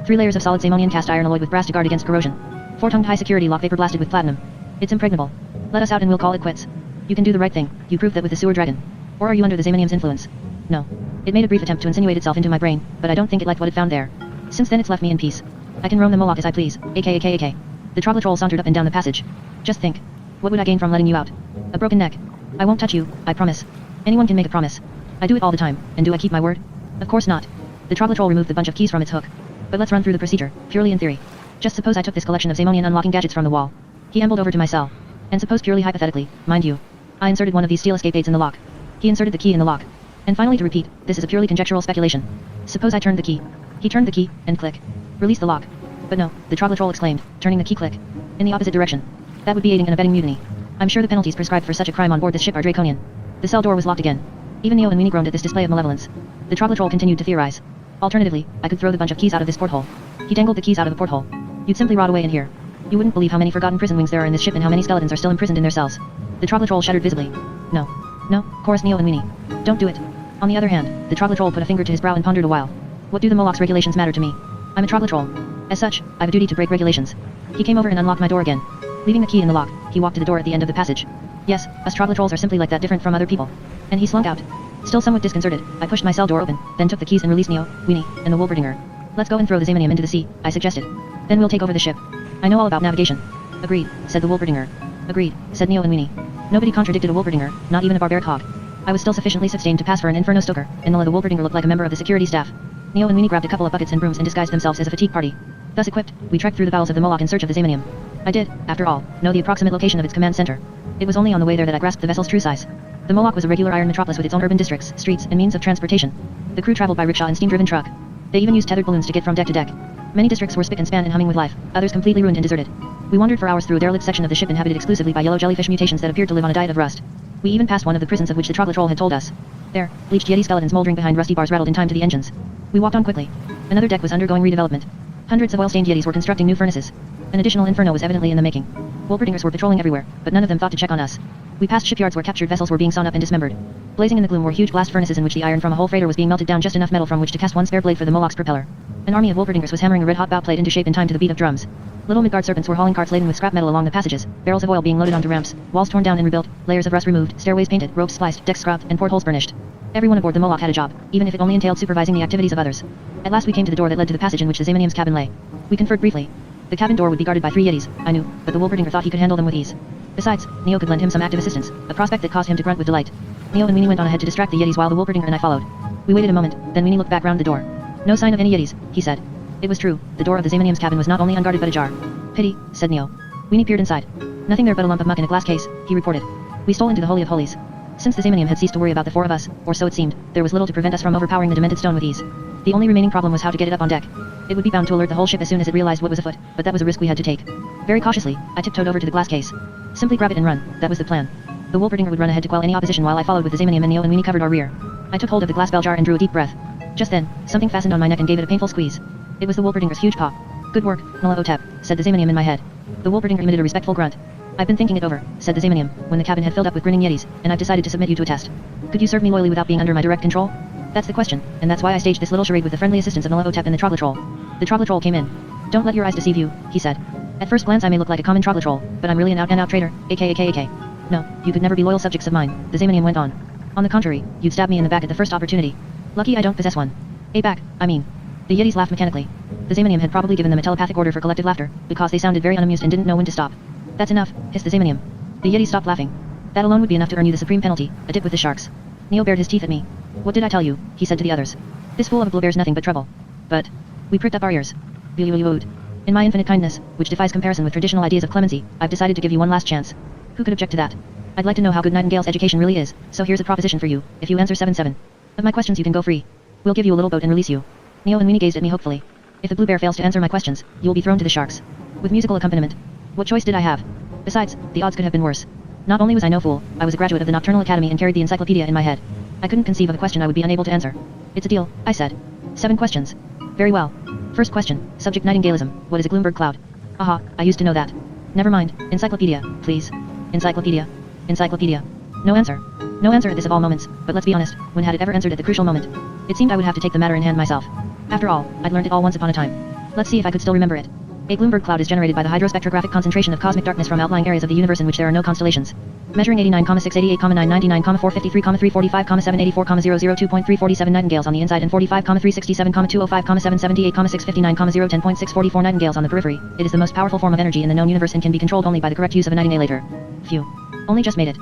3 layers of solid Zamonian cast iron alloyed with brass to guard against corrosion. 4-tongued high-security lock vapor blasted with platinum. It's impregnable. Let us out and we'll call it quits. You can do the right thing, you proved that with the sewer dragon. Or are you under the Zamanium's influence? No. It made a brief attempt to insinuate itself into my brain, but I don't think it liked what it found there. Since then it's left me in peace. I can roam the Moloch as I please, aka. The troglodyte sauntered up and down the passage. Just think. What would I gain from letting you out? A broken neck. I won't touch you, I promise. Anyone can make a promise. I do it all the time, and do I keep my word? Of course not. The troglodyte removed the bunch of keys from its hook. But let's run through the procedure, purely in theory. Just suppose I took this collection of Zamonian unlocking gadgets from the wall. He ambled over to my cell. And suppose purely hypothetically, mind you. I inserted one of these steel escape aids in the lock. He inserted the key in the lock. And finally to repeat, this is a purely conjectural speculation. Suppose I turned the key. He turned the key, and click. Release the lock. But no, the Troglotrol exclaimed, turning the key click. In the opposite direction. That would be aiding and abetting mutiny. I'm sure the penalties prescribed for such a crime on board this ship are draconian. The cell door was locked again. Even Neo and Weenie groaned at this display of malevolence. The Troglotrol continued to theorize. Alternatively, I could throw the bunch of keys out of this porthole. He dangled the keys out of the porthole. You'd simply rot away in here. You wouldn't believe how many forgotten prison wings there are in this ship and how many skeletons are still imprisoned in their cells. The Troglotrol shuddered visibly. No. No, chorused Neo and Weenie. Don't do it. On the other hand, the Troglotrol put a finger to his brow and pondered a while. What do the Moloch's regulations matter to me? I'm a Troglotrol. As such, I've a duty to break regulations. He came over and unlocked my door again. Leaving the key in the lock, he walked to the door at the end of the passage. Yes, us Troglotrols are simply like that, different from other people. And he slunk out. Still somewhat disconcerted, I pushed my cell door open, then took the keys and released Neo, Weenie, and the Wolverdinger. Let's go and throw the Zamonium into the sea, I suggested. Then we'll take over the ship. I know all about navigation. Agreed, said the Wolverdinger. Agreed, said Neo and Weenie. Nobody contradicted a Wolverdinger, not even a barbaric hog. I was still sufficiently sustained to pass for an Inferno Stoker, and the Wolverdinger looked like a member of the security staff. Neo and Weenie grabbed a couple of buckets and brooms and disguised themselves as a fatigue party. Thus equipped, we trekked through the bowels of the Moloch in search of the Zamonium. I did, after all, know the approximate location of its command center. It was only on the way there that I grasped the vessel's true size. The Moloch was a regular iron metropolis with its own urban districts, streets, and means of transportation. The crew traveled by rickshaw and steam-driven truck. They even used tethered balloons to get from deck to deck. Many districts were spick and span and humming with life, others completely ruined and deserted. We wandered for hours through a derelict section of the ship inhabited exclusively by yellow jellyfish mutations that appeared to live on a diet of rust. We even passed one of the prisons of which the Troglotrol had told us. There, bleached Yeti skeletons moldering behind rusty bars rattled in time to the engines. We walked on quickly. Another deck was undergoing redevelopment. Hundreds of oil-stained Yetis were constructing new furnaces. An additional inferno was evidently in the making. Wolverdingers were patrolling everywhere, but none of them thought to check on us. We passed shipyards where captured vessels were being sawn up and dismembered. Blazing in the gloom were huge blast furnaces in which the iron from a whole freighter was being melted down just enough metal from which to cast one spare blade for the Moloch's propeller. An army of Wolverdingers was hammering a red-hot bow plate into shape in time to the beat of drums. Little Midgard serpents were hauling carts laden with scrap metal along the passages, barrels of oil being loaded onto ramps, walls torn down and rebuilt, layers of rust removed, stairways painted, ropes spliced, decks scrubbed, and portholes burnished. Everyone aboard the Moloch had a job, even if it only entailed supervising the activities of others. At last we came to the door that led to the passage in which the Zamonium's cabin lay. We conferred briefly. The cabin door would be guarded by 3 Yetis, I knew, but the Wolverdinger thought he could handle them with ease. Besides, Neo could lend him some active assistance, a prospect that caused him to grunt with delight. Neo and Weenie went on ahead to distract the Yetis while the Wolverdinger and I followed. We waited a moment, then Weenie looked back round the door. No sign of any Yetis, he said. It was true, the door of the Zamonium's cabin was not only unguarded but ajar. Pity, said Neo. Weenie peered inside. Nothing there but a lump of muck in a glass case, he reported. We stole into the Holy of Holies. Since the Zamonium had ceased to worry about the 4 of us, or so it seemed, there was little to prevent us from overpowering the demented stone with ease. The only remaining problem was how to get it up on deck. It would be bound to alert the whole ship as soon as it realized what was afoot, but that was a risk we had to take. Very cautiously, I tiptoed over to the glass case. Simply grab it and run, that was the plan. The Wolverdinger would run ahead to quell any opposition while I followed with the Zamonium, and Neo and Weenie covered our rear. I took hold of the glass bell jar and drew a deep breath. Just then, something fastened on my neck and gave it a painful squeeze. It was the Wolverdinger's huge paw. Good work, Nula Otep, said the Zamonium in my head. The Wolverdinger emitted a respectful grunt. I've been thinking it over, said the Zamonium, when the cabin had filled up with grinning Yetis, and I've decided to submit you to a test. Could you serve me loyally without being under my direct control? That's the question, and that's why I staged this little charade with the friendly assistance of Nula Otep and the Troglotrol. The Troglotrol came in. Don't let your eyes deceive you, he said. At first glance I may look like a common Troglotrol, but I'm really an out-and-out traitor, aka. No, you could never be loyal subjects of mine, the Zamonium went on. On the contrary, you'd stab me in the back at the first opportunity. Lucky I don't possess one. A back, I mean. The Yetis laughed mechanically. The Zamonium had probably given them a telepathic order for collective laughter, because they sounded very unamused and didn't know when to stop. That's enough, hissed the Zamonium. The Yetis stopped laughing. That alone would be enough to earn you the supreme penalty, a dip with the sharks. Neo bared his teeth at me. What did I tell you, he said to the others. This fool of a blue bear's nothing but trouble. But we pricked up our ears. In my infinite kindness, which defies comparison with traditional ideas of clemency, I've decided to give you one last chance. Who could object to that? I'd like to know how good Nightingale's education really is, so here's a proposition for you, if you answer 7-7. Of my questions you can go free. We'll give you a little boat and release you. Neo and Weenie gazed at me hopefully. If the blue bear fails to answer my questions, you will be thrown to the sharks. With musical accompaniment. What choice did I have? Besides, the odds could have been worse. Not only was I no fool, I was a graduate of the Nocturnal Academy and carried the encyclopedia in my head. I couldn't conceive of a question I would be unable to answer. It's a deal, I said. 7 questions. Very well. First question, subject Nightingaleism, what is a Gloomberg cloud? Aha, I used to know that. Never mind, encyclopedia, please. Encyclopedia. Encyclopedia. No answer. No answer at this of all moments, but let's be honest, when had it ever answered at the crucial moment? It seemed I would have to take the matter in hand myself. After all, I'd learned it all once upon a time. Let's see if I could still remember it. A Gloomberg cloud is generated by the hydrospectrographic concentration of cosmic darkness from outlying areas of the universe in which there are no constellations. Measuring 89,688,999,453,455,784,002.347 nightingales on the inside and 45,367,205,778,659,010.644 nightingales on the periphery, it is the most powerful form of energy in the known universe and can be controlled only by the correct use of a nightingalator. Phew. Only just made it.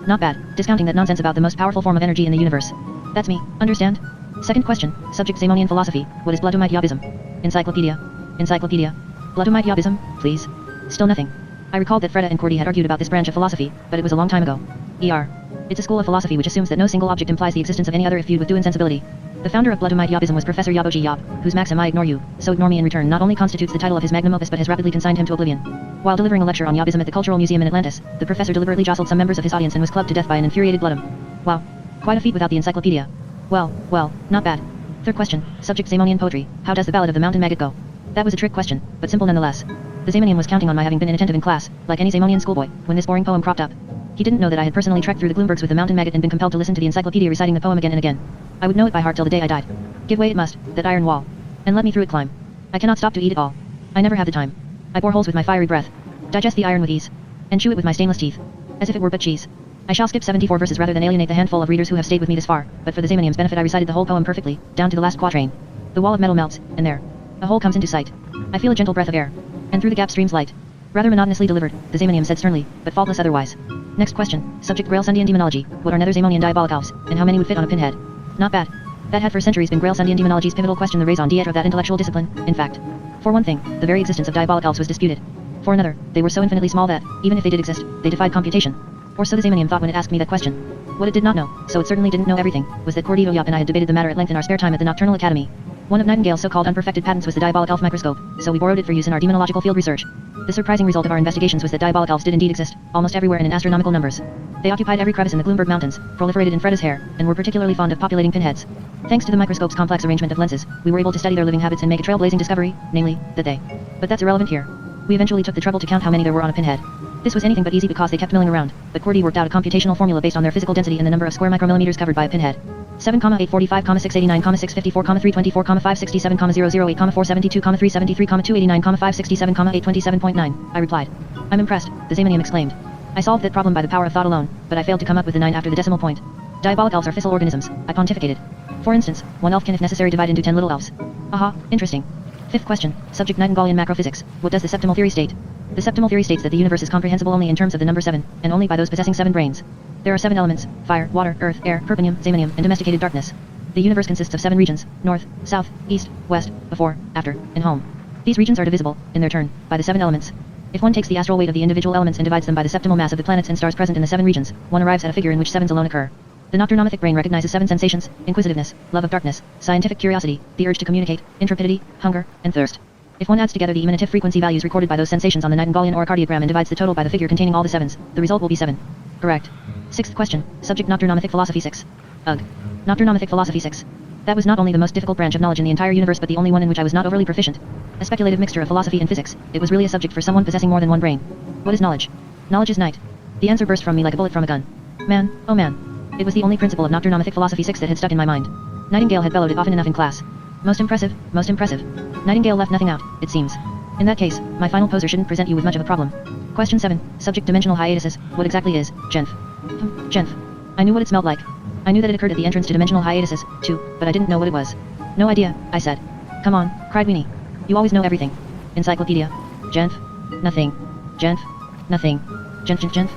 Not bad, discounting that nonsense about the most powerful form of energy in the universe. That's me, understand? Second question, subject Zamonian philosophy, what is Bloodumite Yabism? Encyclopedia. Encyclopedia. Bloodumite Yobism, please? Still nothing. I recalled that Freda and Cordy had argued about this branch of philosophy, but it was a long time ago. It's a school of philosophy which assumes that no single object implies the existence of any other if viewed with due insensibility. The founder of Bloodumite Yobism was Professor Yaboji Yob, whose maxim "I ignore you, so ignore me in return" not only constitutes the title of his magnum opus but has rapidly consigned him to oblivion. While delivering a lecture on Yobism at the Cultural Museum in Atlantis, the professor deliberately jostled some members of his audience and was clubbed to death by an infuriated Bloodum. Wow. Quite a feat without the encyclopedia. Well, not bad. Third question, subject Zamonian poetry. How does the Ballad of the Mountain Maggot go? That was a trick question, but simple nonetheless. The Zamonian was counting on my having been inattentive in class, like any Zamonian schoolboy, when this boring poem cropped up. He didn't know that I had personally trekked through the Gloombergs with the Mountain Maggot and been compelled to listen to the encyclopedia reciting the poem again and again. I would know it by heart till the day I died. Give way it must, that iron wall. And let me through it climb. I cannot stop to eat it all. I never have the time. I bore holes with my fiery breath. Digest the iron with ease. And chew it with my stainless teeth. As if it were but cheese. I shall skip 74 verses rather than alienate the handful of readers who have stayed with me this far, but for the Zamonium's benefit I recited the whole poem perfectly, down to the last quatrain. The wall of metal melts, and there. A hole comes into sight. I feel a gentle breath of air. And through the gap streams light. Rather monotonously delivered, the Zamonium said sternly, but faultless otherwise. Next question, subject Grail-Sundian demonology. What are nether Zamonian diabolic elves, and how many would fit on a pinhead? Not bad. That had for centuries been Grail-Sundian demonology's pivotal question, the raison d'etre of that intellectual discipline, in fact. For one thing, the very existence of diabolic elves was disputed. For another, they were so infinitely small that, even if they did exist, they defied computation. Or so the Zamonium thought when it asked me that question. What it did not know, so it certainly didn't know everything, was that Cordy Yop and I had debated the matter at length in our spare time at the Nocturnal Academy. One of Nightingale's so-called unperfected patents was the diabolic elf microscope, so we borrowed it for use in our demonological field research. The surprising result of our investigations was that diabolic elves did indeed exist, almost everywhere and in astronomical numbers. They occupied every crevice in the Gloomberg Mountains, proliferated in Freda's hair, and were particularly fond of populating pinheads. Thanks to the microscope's complex arrangement of lenses, we were able to study their living habits and make a trailblazing discovery, namely, that they. But that's irrelevant here. We eventually took the trouble to count how many there were on a pinhead. This was anything but easy because they kept milling around, but Cordy worked out a computational formula based on their physical density and the number of square micromillimeters covered by a pinhead. 7,845,689,654,324,567,008,472,567,827.9, I replied. I'm impressed, the Zamonium exclaimed. I solved that problem by the power of thought alone, but I failed to come up with the 9 after the decimal point. Diabolic elves are fissile organisms, I pontificated. For instance, one elf can if necessary divide into 10 little elves. Aha, interesting. Fifth question, subject Nightingalean macrophysics. What does the septimal theory state? The septimal theory states that the universe is comprehensible only in terms of the number 7, and only by those possessing 7 brains. There are 7 elements: fire, water, earth, air, perpenium, zamonium, and domesticated darkness. The universe consists of 7 regions: north, south, east, west, before, after, and home. These regions are divisible, in their turn, by the 7 elements. If one takes the astral weight of the individual elements and divides them by the septimal mass of the planets and stars present in the 7 regions, one arrives at a figure in which 7s alone occur. The nocturnomythic brain recognizes 7 sensations: inquisitiveness, love of darkness, scientific curiosity, the urge to communicate, intrepidity, hunger, and thirst. If one adds together the emanative frequency values recorded by those sensations on the Nightingalean orocardiogram and divides the total by the figure containing all the 7s, the result will be 7. Correct. Sixth question, subject Nocturnomythic philosophy 6. Ugh. Nocturnomythic philosophy 6. That was not only the most difficult branch of knowledge in the entire universe but the only one in which I was not overly proficient. A speculative mixture of philosophy and physics, it was really a subject for someone possessing more than one brain. What is knowledge? Knowledge is night. The answer burst from me like a bullet from a gun. Man, oh man. It was the only principle of Nocturnomythic philosophy 6 that had stuck in my mind. Nightingale had bellowed it often enough in class. Most impressive, most impressive. Nightingale left nothing out, it seems. In that case, my final poser shouldn't present you with much of a problem. Question 7, subject dimensional hiatuses. What exactly is Genf? Genf. I knew what it smelled like. I knew that it occurred at the entrance to dimensional hiatuses, too, but I didn't know what it was. No idea, I said. Come on, cried Weenie. You always know everything. Encyclopedia. Genf. Nothing. Genf. Nothing. Genf.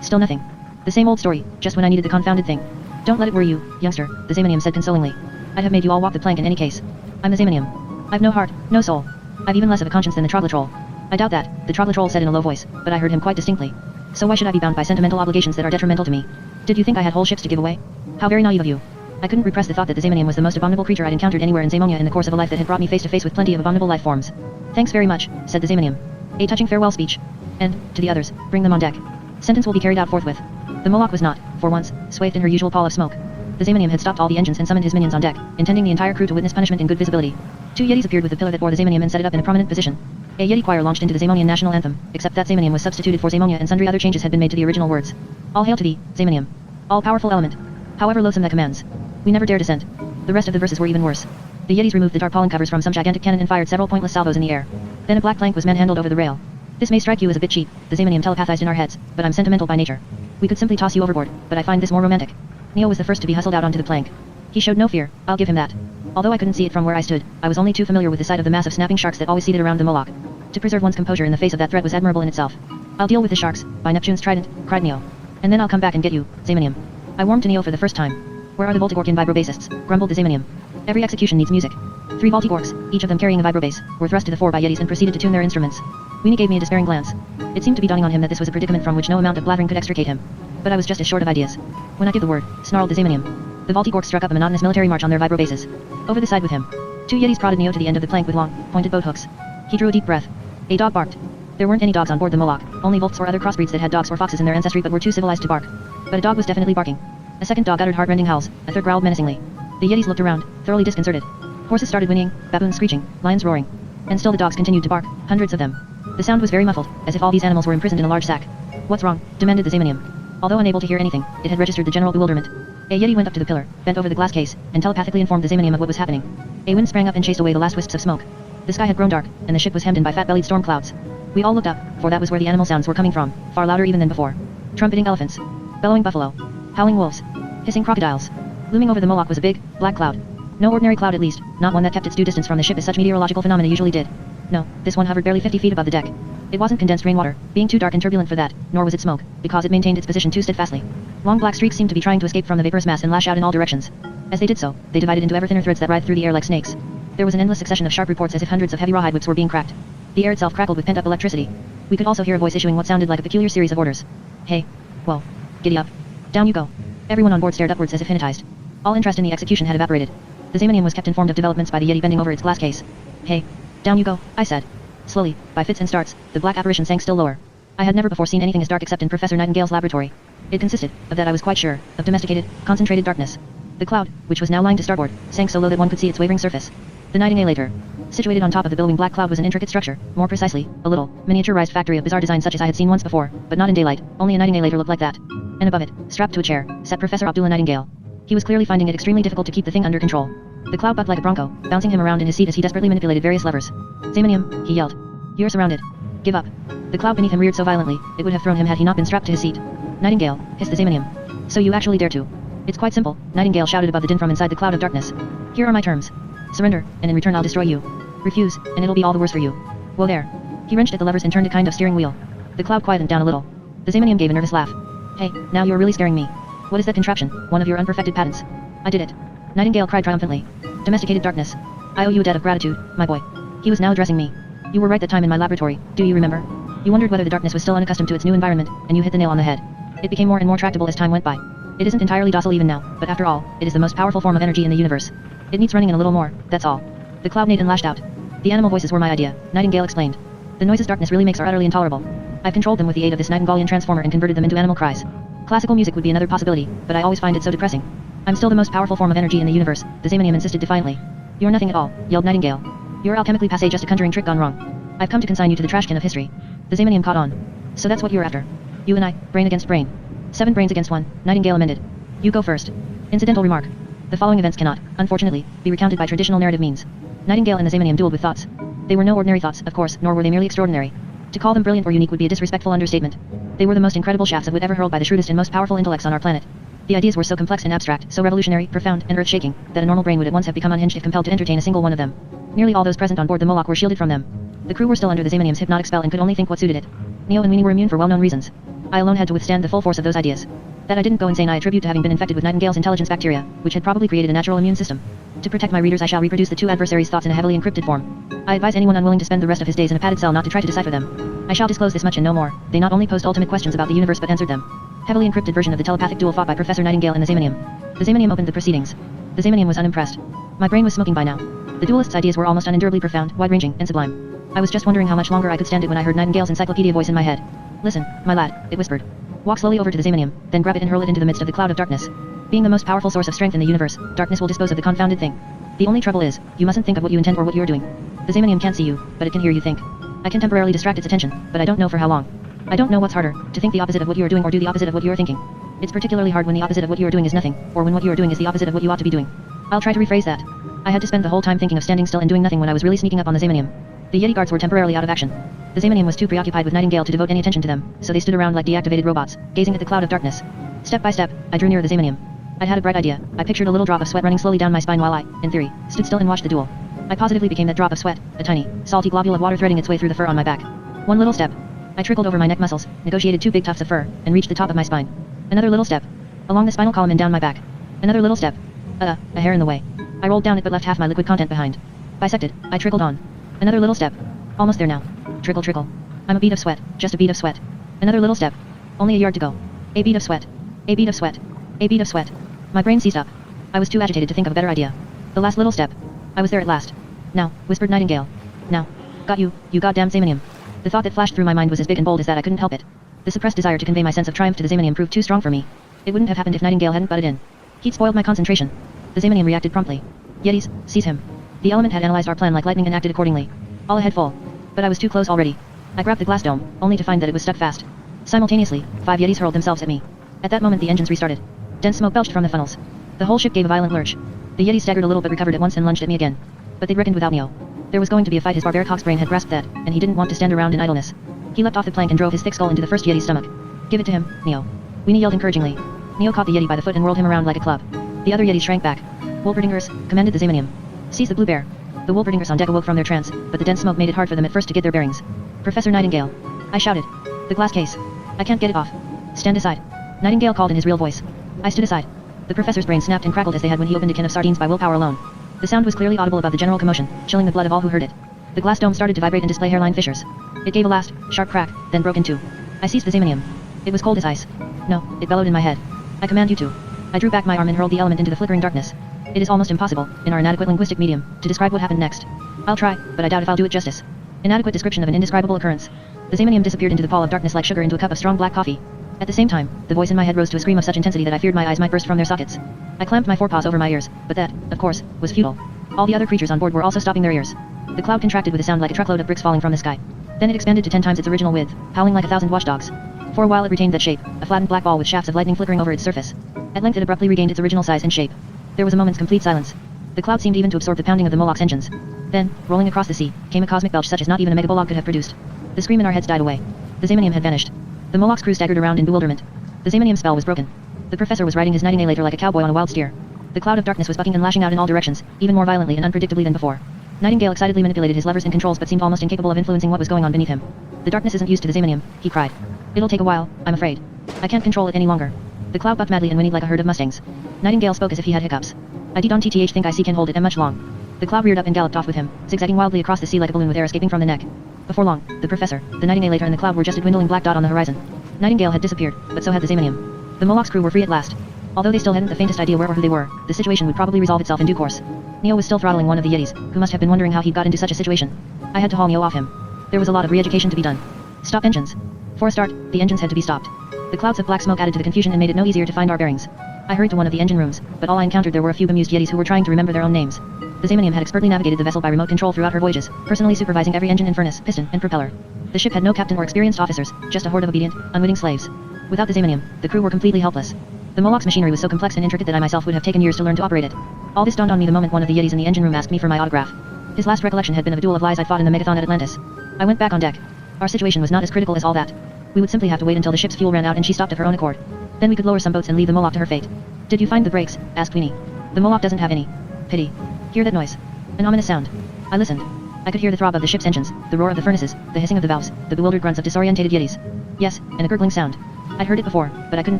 Still nothing. The same old story, just when I needed the confounded thing. Don't let it worry you, youngster, the Zamonium said consolingly. I'd have made you all walk the plank in any case. I'm the Zamonium. I've no heart, no soul. I've even less of a conscience than the Troglotroll. I doubt that, the Troglotroll said in a low voice, but I heard him quite distinctly. So why should I be bound by sentimental obligations that are detrimental to me? Did you think I had whole ships to give away? How very naive of you. I couldn't repress the thought that the Zamonium was the most abominable creature I'd encountered anywhere in Zamonia in the course of a life that had brought me face to face with plenty of abominable life forms. Thanks very much, said the Zamonium. A touching farewell speech. And, to the others, bring them on deck. Sentence will be carried out forthwith. The Moloch was not, for once, swathed in her usual pall of smoke. The Zamonium had stopped all the engines and summoned his minions on deck, intending the entire crew to witness punishment in good visibility. 2 Yetis appeared with the pillar that bore the Zamonium and set it up in a prominent position. A Yeti choir launched into the Zamonian national anthem, except that Zamonium was substituted for Zamonia and sundry other changes had been made to the original words. All hail to thee, Zamonium. All-powerful element. However loathsome thy commands. We never dare dissent. The rest of the verses were even worse. The Yetis removed the tarpaulin covers from some gigantic cannon and fired several pointless salvos in the air. Then a black plank was manhandled over the rail. This may strike you as a bit cheap, the Zamonium telepathized in our heads, but I'm sentimental by nature. We could simply toss you overboard, but I find this more romantic. Neo was the first to be hustled out onto the plank. He showed no fear, I'll give him that. Although I couldn't see it from where I stood, I was only too familiar with the sight of the mass of snapping sharks that always seated around the Moloch. To preserve one's composure in the face of that threat was admirable in itself. I'll deal with the sharks, by Neptune's trident, cried Neo. And then I'll come back and get you, Zamonium. I warmed to Neo for the first time. Where are the Voltigorkian vibrobasists? Grumbled the Zamonium. Every execution needs music. 3 Baltic orcs, each of them carrying a vibrobase, were thrust to the fore by Yetis and proceeded to tune their instruments. Weenie gave me a despairing glance. It seemed to be dawning on him that this was a predicament from which no amount of blathering could extricate him. But I was just as short of ideas. When I give the word, snarled the Zamanium. The Baltic orcs struck up a monotonous military march on their vibrobases. Over the side with him. 2 Yetis prodded Neo to the end of the plank with long, pointed boat hooks. He drew a deep breath. A dog barked. There weren't any dogs on board the Moloch, only wolves or other crossbreeds that had dogs or foxes in their ancestry but were too civilized to bark. But a dog was definitely barking. A second dog uttered heart-rending howls, a third growled menacingly. The Yetis looked around, thoroughly disconcerted. Horses started whinnying, baboons screeching, lions roaring. And still the dogs continued to bark, hundreds of them. The sound was very muffled, as if all these animals were imprisoned in a large sack. What's wrong? Demanded the Zamanium. Although unable to hear anything, it had registered the general bewilderment. A Yeti went up to the pillar, bent over the glass case, and telepathically informed the Zamanium of what was happening. A wind sprang up and chased away the last wisps of smoke. The sky had grown dark, and the ship was hemmed in by fat-bellied storm clouds. We all looked up, for that was where the animal sounds were coming from, far louder even than before. Trumpeting elephants. Bellowing buffalo. Howling wolves. Hissing crocodiles. Looming over the Moloch was a big, black cloud. No ordinary cloud at least, not one that kept its due distance from the ship as such meteorological phenomena usually did. No, this one hovered barely 50 feet above the deck. It wasn't condensed rainwater, being too dark and turbulent for that, nor was it smoke, because it maintained its position too steadfastly. Long black streaks seemed to be trying to escape from the vaporous mass and lash out in all directions. As they did so, they divided into ever thinner threads that writhed through the air like snakes. There was an endless succession of sharp reports as if hundreds of heavy rawhide whips were being cracked. The air itself crackled with pent-up electricity. We could also hear a voice issuing what sounded like a peculiar series of orders. Hey. Whoa. Giddy up. Down you go. Everyone on board stared upwards as if hypnotized. All interest in the execution had evaporated. The Zamanium was kept informed of developments by the Yeti bending over its glass case. Hey. Down you go, I said. Slowly, by fits and starts, the black apparition sank still lower. I had never before seen anything as dark except in Professor Nightingale's laboratory. It consisted, of that I was quite sure, of domesticated, concentrated darkness. The cloud, which was now lying to starboard, sank so low that one could see its wavering surface. The Nightingale. Situated on top of the billowing black cloud was an intricate structure, more precisely, a little, miniaturized factory of bizarre design such as I had seen once before, but not in daylight, only a Nightingale looked like that. And above it, strapped to a chair, sat Professor Abdullah Nightingale. He was clearly finding it extremely difficult to keep the thing under control. The cloud bucked like a bronco, bouncing him around in his seat as he desperately manipulated various levers. Zamanium, he yelled. You're surrounded. Give up. The cloud beneath him reared so violently, it would have thrown him had he not been strapped to his seat. Nightingale, hissed the Zamanium. So you actually dare to? It's quite simple, Nightingale shouted above the din from inside the cloud of darkness. Here are my terms. Surrender, and in return I'll destroy you. Refuse, and it'll be all the worse for you. Whoa there. He wrenched at the levers and turned a kind of steering wheel. The cloud quieted down a little. The Zamanium gave a nervous laugh. Hey, now you're really scaring me. What is that contraption, one of your unperfected patents? I did it. Nightingale cried triumphantly. Domesticated darkness. I owe you a debt of gratitude, my boy. He was now addressing me. You were right that time in my laboratory, do you remember? You wondered whether the darkness was still unaccustomed to its new environment, and you hit the nail on the head. It became more and more tractable as time went by. It isn't entirely docile even now, but after all, it is the most powerful form of energy in the universe. It needs running in a little more, that's all. The cloud neighed and lashed out. The animal voices were my idea, Nightingale explained. The noises darkness really makes are utterly intolerable. I've controlled them with the aid of this Nightingalian transformer and converted them into animal cries. Classical music would be another possibility, but I always find it so depressing. I'm still the most powerful form of energy in the universe, the Zamanium insisted defiantly. You're nothing at all, yelled Nightingale. You're alchemically passé, just a conjuring trick gone wrong. I've come to consign you to the trash can of history. The Zamanium caught on. So that's what you're after. You and I, brain against brain. 7 brains against 1, Nightingale amended. You go first. Incidental remark. The following events cannot, unfortunately, be recounted by traditional narrative means. Nightingale and the Zamanium dueled with thoughts. They were no ordinary thoughts, of course, nor were they merely extraordinary. To call them brilliant or unique would be a disrespectful understatement. They were the most incredible shafts of wit ever hurled by the shrewdest and most powerful intellects on our planet. The ideas were so complex and abstract, so revolutionary, profound, and earth-shaking, that a normal brain would at once have become unhinged if compelled to entertain a single one of them. Nearly all those present on board the Moloch were shielded from them. The crew were still under the Zamanium's hypnotic spell and could only think what suited it. Neo and Weenie were immune for well-known reasons. I alone had to withstand the full force of those ideas. That I didn't go insane I attribute to having been infected with Nightingale's intelligence bacteria, which had probably created a natural immune system. To protect my readers I shall reproduce the 2 adversaries' thoughts in a heavily encrypted form. I advise anyone unwilling to spend the rest of his days in a padded cell not to try to decipher them. I shall disclose this much and no more. They not only posed ultimate questions about the universe but answered them. Heavily encrypted version of the telepathic duel fought by Professor Nightingale and the Zamanium. The Zamanium opened the proceedings. The Zamanium was unimpressed. My brain was smoking by now. The duelist's ideas were almost unendurably profound, wide-ranging, and sublime. I was just wondering how much longer I could stand it when I heard Nightingale's encyclopedia voice in my head. Listen, my lad, it whispered. Walk slowly over to the Zamanium, then grab it and hurl it into the midst of the cloud of darkness. Being the most powerful source of strength in the universe, darkness will dispose of the confounded thing. The only trouble is, you mustn't think of what you intend or what you're doing. The Zamanium can't see you, but it can hear you think. I can temporarily distract its attention, but I don't know for how long. I don't know what's harder, to think the opposite of what you are doing or do the opposite of what you are thinking. It's particularly hard when the opposite of what you are doing is nothing, or when what you are doing is the opposite of what you ought to be doing. I'll try to rephrase that. I had to spend the whole time thinking of standing still and doing nothing when I was really sneaking up on the Zamanium. The Yeti guards were temporarily out of action. The Zamanium was too preoccupied with Nightingale to devote any attention to them, so they stood around like deactivated robots, gazing at the cloud of darkness. Step by step, I drew near the Zamanium. I'd had a bright idea. I pictured a little drop of sweat running slowly down my spine while I, in theory, stood still and watched the duel. I positively became that drop of sweat, a tiny, salty globule of water threading its way through the fur on my back. One little step. I trickled over my neck muscles, negotiated 2 big tufts of fur, and reached the top of my spine. Another little step. Along the spinal column and down my back. Another little step. A hair in the way. I rolled down it but left half my liquid content behind. Bisected, I trickled on. Another little step. Almost there now. Trickle, trickle. I'm a bead of sweat, just a bead of sweat. Another little step. Only a yard to go. A bead of sweat. A bead of sweat. A bead of sweat. My brain seized up. I was too agitated to think of a better idea. The last little step. I was there at last. Now, whispered Nightingale. Now. Got you goddamn Zamanium. The thought that flashed through my mind was as big and bold as that I couldn't help it. The suppressed desire to convey my sense of triumph to the Zamanium proved too strong for me. It wouldn't have happened if Nightingale hadn't butted in. He'd spoiled my concentration. The Zamanium reacted promptly. Yetis, seize him. The element had analyzed our plan like lightning and acted accordingly. All ahead full. But I was too close already. I grabbed the glass dome, only to find that it was stuck fast. Simultaneously, 5 Yetis hurled themselves at me. At that moment the engines restarted. Dense smoke belched from the funnels. The whole ship gave a violent lurch. The Yetis staggered a little but recovered at once and lunged at me again. But they'd reckoned without Neo. There was going to be a fight. His barbaric hawk's brain had grasped that, and he didn't want to stand around in idleness. He leapt off the plank and drove his thick skull into the first Yeti's stomach. Give it to him, Neo. Weenie yelled encouragingly. Neo caught the Yeti by the foot and whirled him around like a club. The other Yetis shrank back. Wolverdingers, commanded the Zamanium. Seize the blue bear. The Wolverdingers on deck awoke from their trance, but the dense smoke made it hard for them at first to get their bearings. Professor Nightingale. I shouted. The glass case. I can't get it off. Stand aside. Nightingale called in his real voice. I stood aside. The professor's brain snapped and crackled as they had when he opened a can of sardines by willpower alone. The sound was clearly audible above the general commotion, chilling the blood of all who heard it. The glass dome started to vibrate and display hairline fissures. It gave a last, sharp crack, then broke in two. I seized the Zamanium. It was cold as ice. No, it bellowed in my head. I command you to. I drew back my arm and hurled the element into the flickering darkness. It is almost impossible, in our inadequate linguistic medium, to describe what happened next. I'll try, but I doubt if I'll do it justice. Inadequate description of an indescribable occurrence. The Zamanium disappeared into the pall of darkness like sugar into a cup of strong black coffee. At the same time, the voice in my head rose to a scream of such intensity that I feared my eyes might burst from their sockets. I clamped my forepaws over my ears, but that, of course, was futile. All the other creatures on board were also stopping their ears. The cloud contracted with a sound like a truckload of bricks falling from the sky. Then it expanded to 10 times its original width, howling like 1,000 watchdogs. For a while it retained that shape, a flattened black ball with shafts of lightning flickering over its surface. At length it abruptly regained its original size and shape. There was a moment's complete silence. The cloud seemed even to absorb the pounding of the Moloch's engines. Then, rolling across the sea, came a cosmic belch such as not even a megabolog could have produced. The scream in our heads died away. The Zamanium had vanished. The Moloch's crew staggered around in bewilderment. The Zamanium spell was broken. The professor was riding his Nightingale like a cowboy on a wild steer. The cloud of darkness was bucking and lashing out in all directions, even more violently and unpredictably than before. Nightingale excitedly manipulated his levers and controls but seemed almost incapable of influencing what was going on beneath him. The darkness isn't used to the Zamanium, he cried. It'll take a while, I'm afraid. I can't control it any longer. The cloud bucked madly and whinnied like a herd of mustangs. Nightingale spoke as if he had hiccups. I don't think I can hold it much long. The cloud reared up and galloped off with him, zigzagging wildly across the sea like a balloon with air escaping from the neck. Before long, the professor, the Nightingale and the cloud were just a dwindling black dot on the horizon. Nightingale had disappeared, but so had the Zamanium. The Moloch's crew were free at last. Although they still hadn't the faintest idea where or who they were, the situation would probably resolve itself in due course. Neo was still throttling one of the Yetis, who must have been wondering how he'd got into such a situation. I had to haul Neo off him. There was a lot of re-education to be done. Stop engines. For a start, the engines had to be stopped. The clouds of black smoke added to the confusion and made it no easier to find our bearings. I hurried to one of the engine rooms, but all I encountered there were a few bemused Yetis who were trying to remember their own names. The Zamanium had expertly navigated the vessel by remote control throughout her voyages, personally supervising every engine and furnace, piston, and propeller. The ship had no captain or experienced officers, just a horde of obedient, unwitting slaves. Without the Zamanium, the crew were completely helpless. The Moloch's machinery was so complex and intricate that I myself would have taken years to learn to operate it. All this dawned on me the moment one of the Yetis in the engine room asked me for my autograph. His last recollection had been of a duel of lies I'd fought in the Megathon at Atlantis. I went back on deck. Our situation was not as critical as all that. We would simply have to wait until the ship's fuel ran out and she stopped of her own accord. Then we could lower some boats and leave the Moloch to her fate. Did you find the brakes? Asked Weenie. The Moloch doesn't have any. Pity. Hear that noise? An ominous sound. I listened. I could hear the throb of the ship's engines, the roar of the furnaces, the hissing of the valves, the bewildered grunts of disorientated Yetis. Yes, and a gurgling sound. I'd heard it before, but I couldn't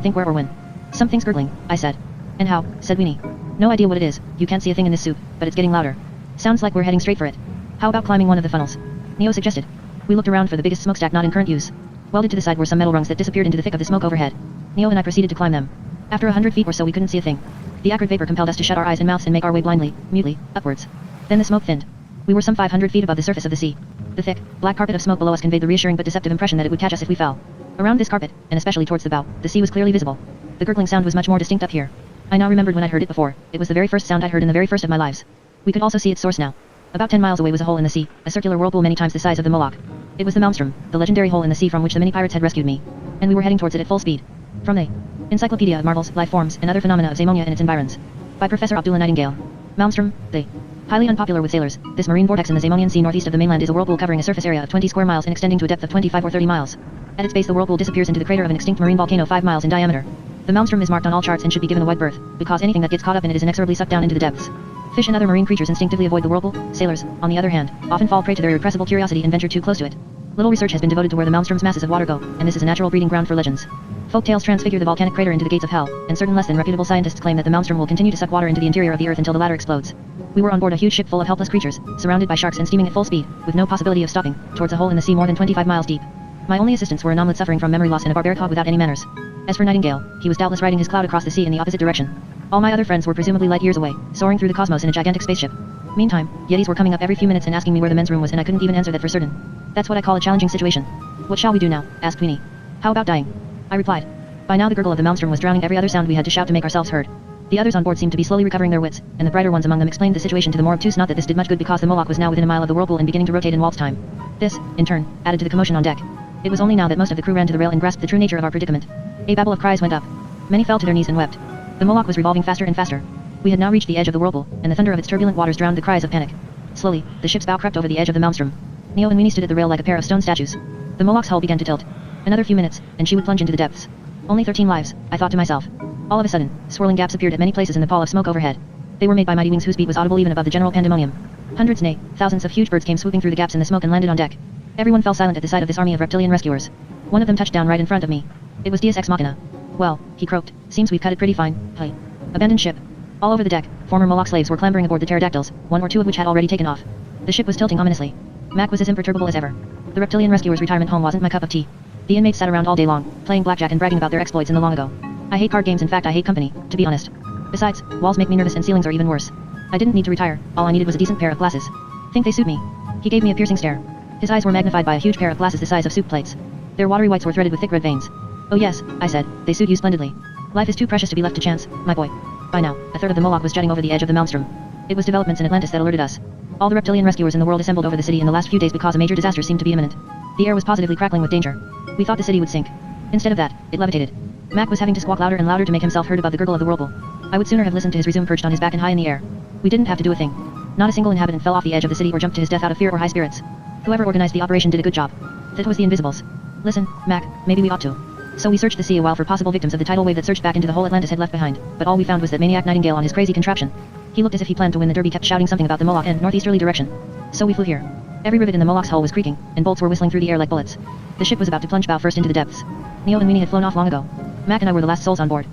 think where or when. Something's gurgling, I said. And how? Said Weenie. No idea what it is, you can't see a thing in this soup, but it's getting louder. Sounds like we're heading straight for it. How about climbing one of the funnels? Neo suggested. We looked around for the biggest smokestack not in current use. Welded to the side were some metal rungs that disappeared into the thick of the smoke overhead. Neo and I proceeded to climb them. After 100 feet or so we couldn't see a thing. The acrid vapor compelled us to shut our eyes and mouths and make our way blindly, mutely, upwards. Then the smoke thinned. We were some 500 feet above the surface of the sea. The thick, black carpet of smoke below us conveyed the reassuring but deceptive impression that it would catch us if we fell. Around this carpet, and especially towards the bow, the sea was clearly visible. The gurgling sound was much more distinct up here. I now remembered when I'd heard it before. It was the very first sound I'd heard in the very first of my lives. We could also see its source now. About 10 miles away was a hole in the sea, a circular whirlpool many times the size of the Moloch. It was the Malmstrom, the legendary hole in the sea from which the many pirates had rescued me. And we were heading towards it at full speed. From the Encyclopedia of Marvels, Life Forms, and Other Phenomena of Zamonia and its Environs. By Professor Abdullah Nightingale. Malmstrom, the highly unpopular with sailors, this marine vortex in the Zamonian Sea northeast of the mainland is a whirlpool covering a surface area of 20 square miles and extending to a depth of 25 or 30 miles. At its base the whirlpool disappears into the crater of an extinct marine volcano 5 miles in diameter. The Malmstrom is marked on all charts and should be given a wide berth, because anything that gets caught up in it is inexorably sucked down into the depths. Fish and other marine creatures instinctively avoid the whirlpool. Sailors, on the other hand, often fall prey to their irrepressible curiosity and venture too close to it. Little research has been devoted to where the Malmstrom's masses of water go, and this is a natural breeding ground for legends. Folk tales transfigure the volcanic crater into the gates of hell, and certain less than reputable scientists claim that the Maelstrom will continue to suck water into the interior of the Earth until the latter explodes. We were on board a huge ship full of helpless creatures, surrounded by sharks and steaming at full speed, with no possibility of stopping, towards a hole in the sea more than 25 miles deep. My only assistants were an omelet suffering from memory loss and a barbaric hog without any manners. As for Nightingale, he was doubtless riding his cloud across the sea in the opposite direction. All my other friends were presumably light years away, soaring through the cosmos in a gigantic spaceship. Meantime, Yetis were coming up every few minutes and asking me where the men's room was, and I couldn't even answer that for certain. That's what I call a challenging situation. What shall we do now? Asked Queenie. How about dying? I replied. By now the gurgle of the Maelstrom was drowning every other sound we had to shout to make ourselves heard. The others on board seemed to be slowly recovering their wits, and the brighter ones among them explained the situation to the more obtuse, not that this did much good because the Moloch was now within a mile of the whirlpool and beginning to rotate in waltz time. This, in turn, added to the commotion on deck. It was only now that most of the crew ran to the rail and grasped the true nature of our predicament. A babble of cries went up. Many fell to their knees and wept. The Moloch was revolving faster and faster. We had now reached the edge of the whirlpool, and the thunder of its turbulent waters drowned the cries of panic. Slowly, the ship's bow crept over the edge of the Maelstrom. Neo and Weenie stood at the rail like a pair of stone statues. The Moloch's hull began to tilt. Another few minutes, and she would plunge into the depths. Only 13 lives, I thought to myself. All of a sudden, swirling gaps appeared at many places in the pall of smoke overhead. They were made by mighty wings whose beat was audible even above the general pandemonium. Hundreds, nay, thousands of huge birds came swooping through the gaps in the smoke and landed on deck. Everyone fell silent at the sight of this army of reptilian rescuers. One of them touched down right in front of me. It was Deus Ex Machina. Well, he croaked, seems we've cut it pretty fine, hey. Abandoned ship. All over the deck, former Moloch slaves were clambering aboard the pterodactyls, one or two of which had already taken off. The ship was tilting ominously. Mac was as imperturbable as ever. The reptilian rescuers' retirement home wasn't my cup of tea. The inmates sat around all day long, playing blackjack and bragging about their exploits in the long ago. I hate card games, in fact I hate company, to be honest. Besides, walls make me nervous and ceilings are even worse. I didn't need to retire, all I needed was a decent pair of glasses. Think they suit me? He gave me a piercing stare. His eyes were magnified by a huge pair of glasses the size of soup plates. Their watery whites were threaded with thick red veins. Oh yes, I said, they suit you splendidly. Life is too precious to be left to chance, my boy. By now, a third of the Moloch was jutting over the edge of the Maelstrom. It was developments in Atlantis that alerted us. All the reptilian rescuers in the world assembled over the city in the last few days because a major disaster seemed to be imminent. The air was positively crackling with danger. We thought the city would sink. Instead of that, it levitated. Mac was having to squawk louder and louder to make himself heard above the gurgle of the whirlpool. I would sooner have listened to his resume perched on his back and high in the air. We didn't have to do a thing. Not a single inhabitant fell off the edge of the city or jumped to his death out of fear or high spirits. Whoever organized the operation did a good job. That was the Invisibles. Listen, Mac, maybe we ought to. So we searched the sea a while for possible victims of the tidal wave that surged back into the hole Atlantis had left behind, but all we found was that maniac Nightingale on his crazy contraption. He looked as if he planned to win the derby, kept shouting something about the Moloch and northeasterly direction. So we flew here. Every rivet in the Moloch's hull was creaking, and bolts were whistling through the air like bullets. The ship was about to plunge bow first into the depths. Neo and Weenie had flown off long ago. Mac and I were the last souls on board.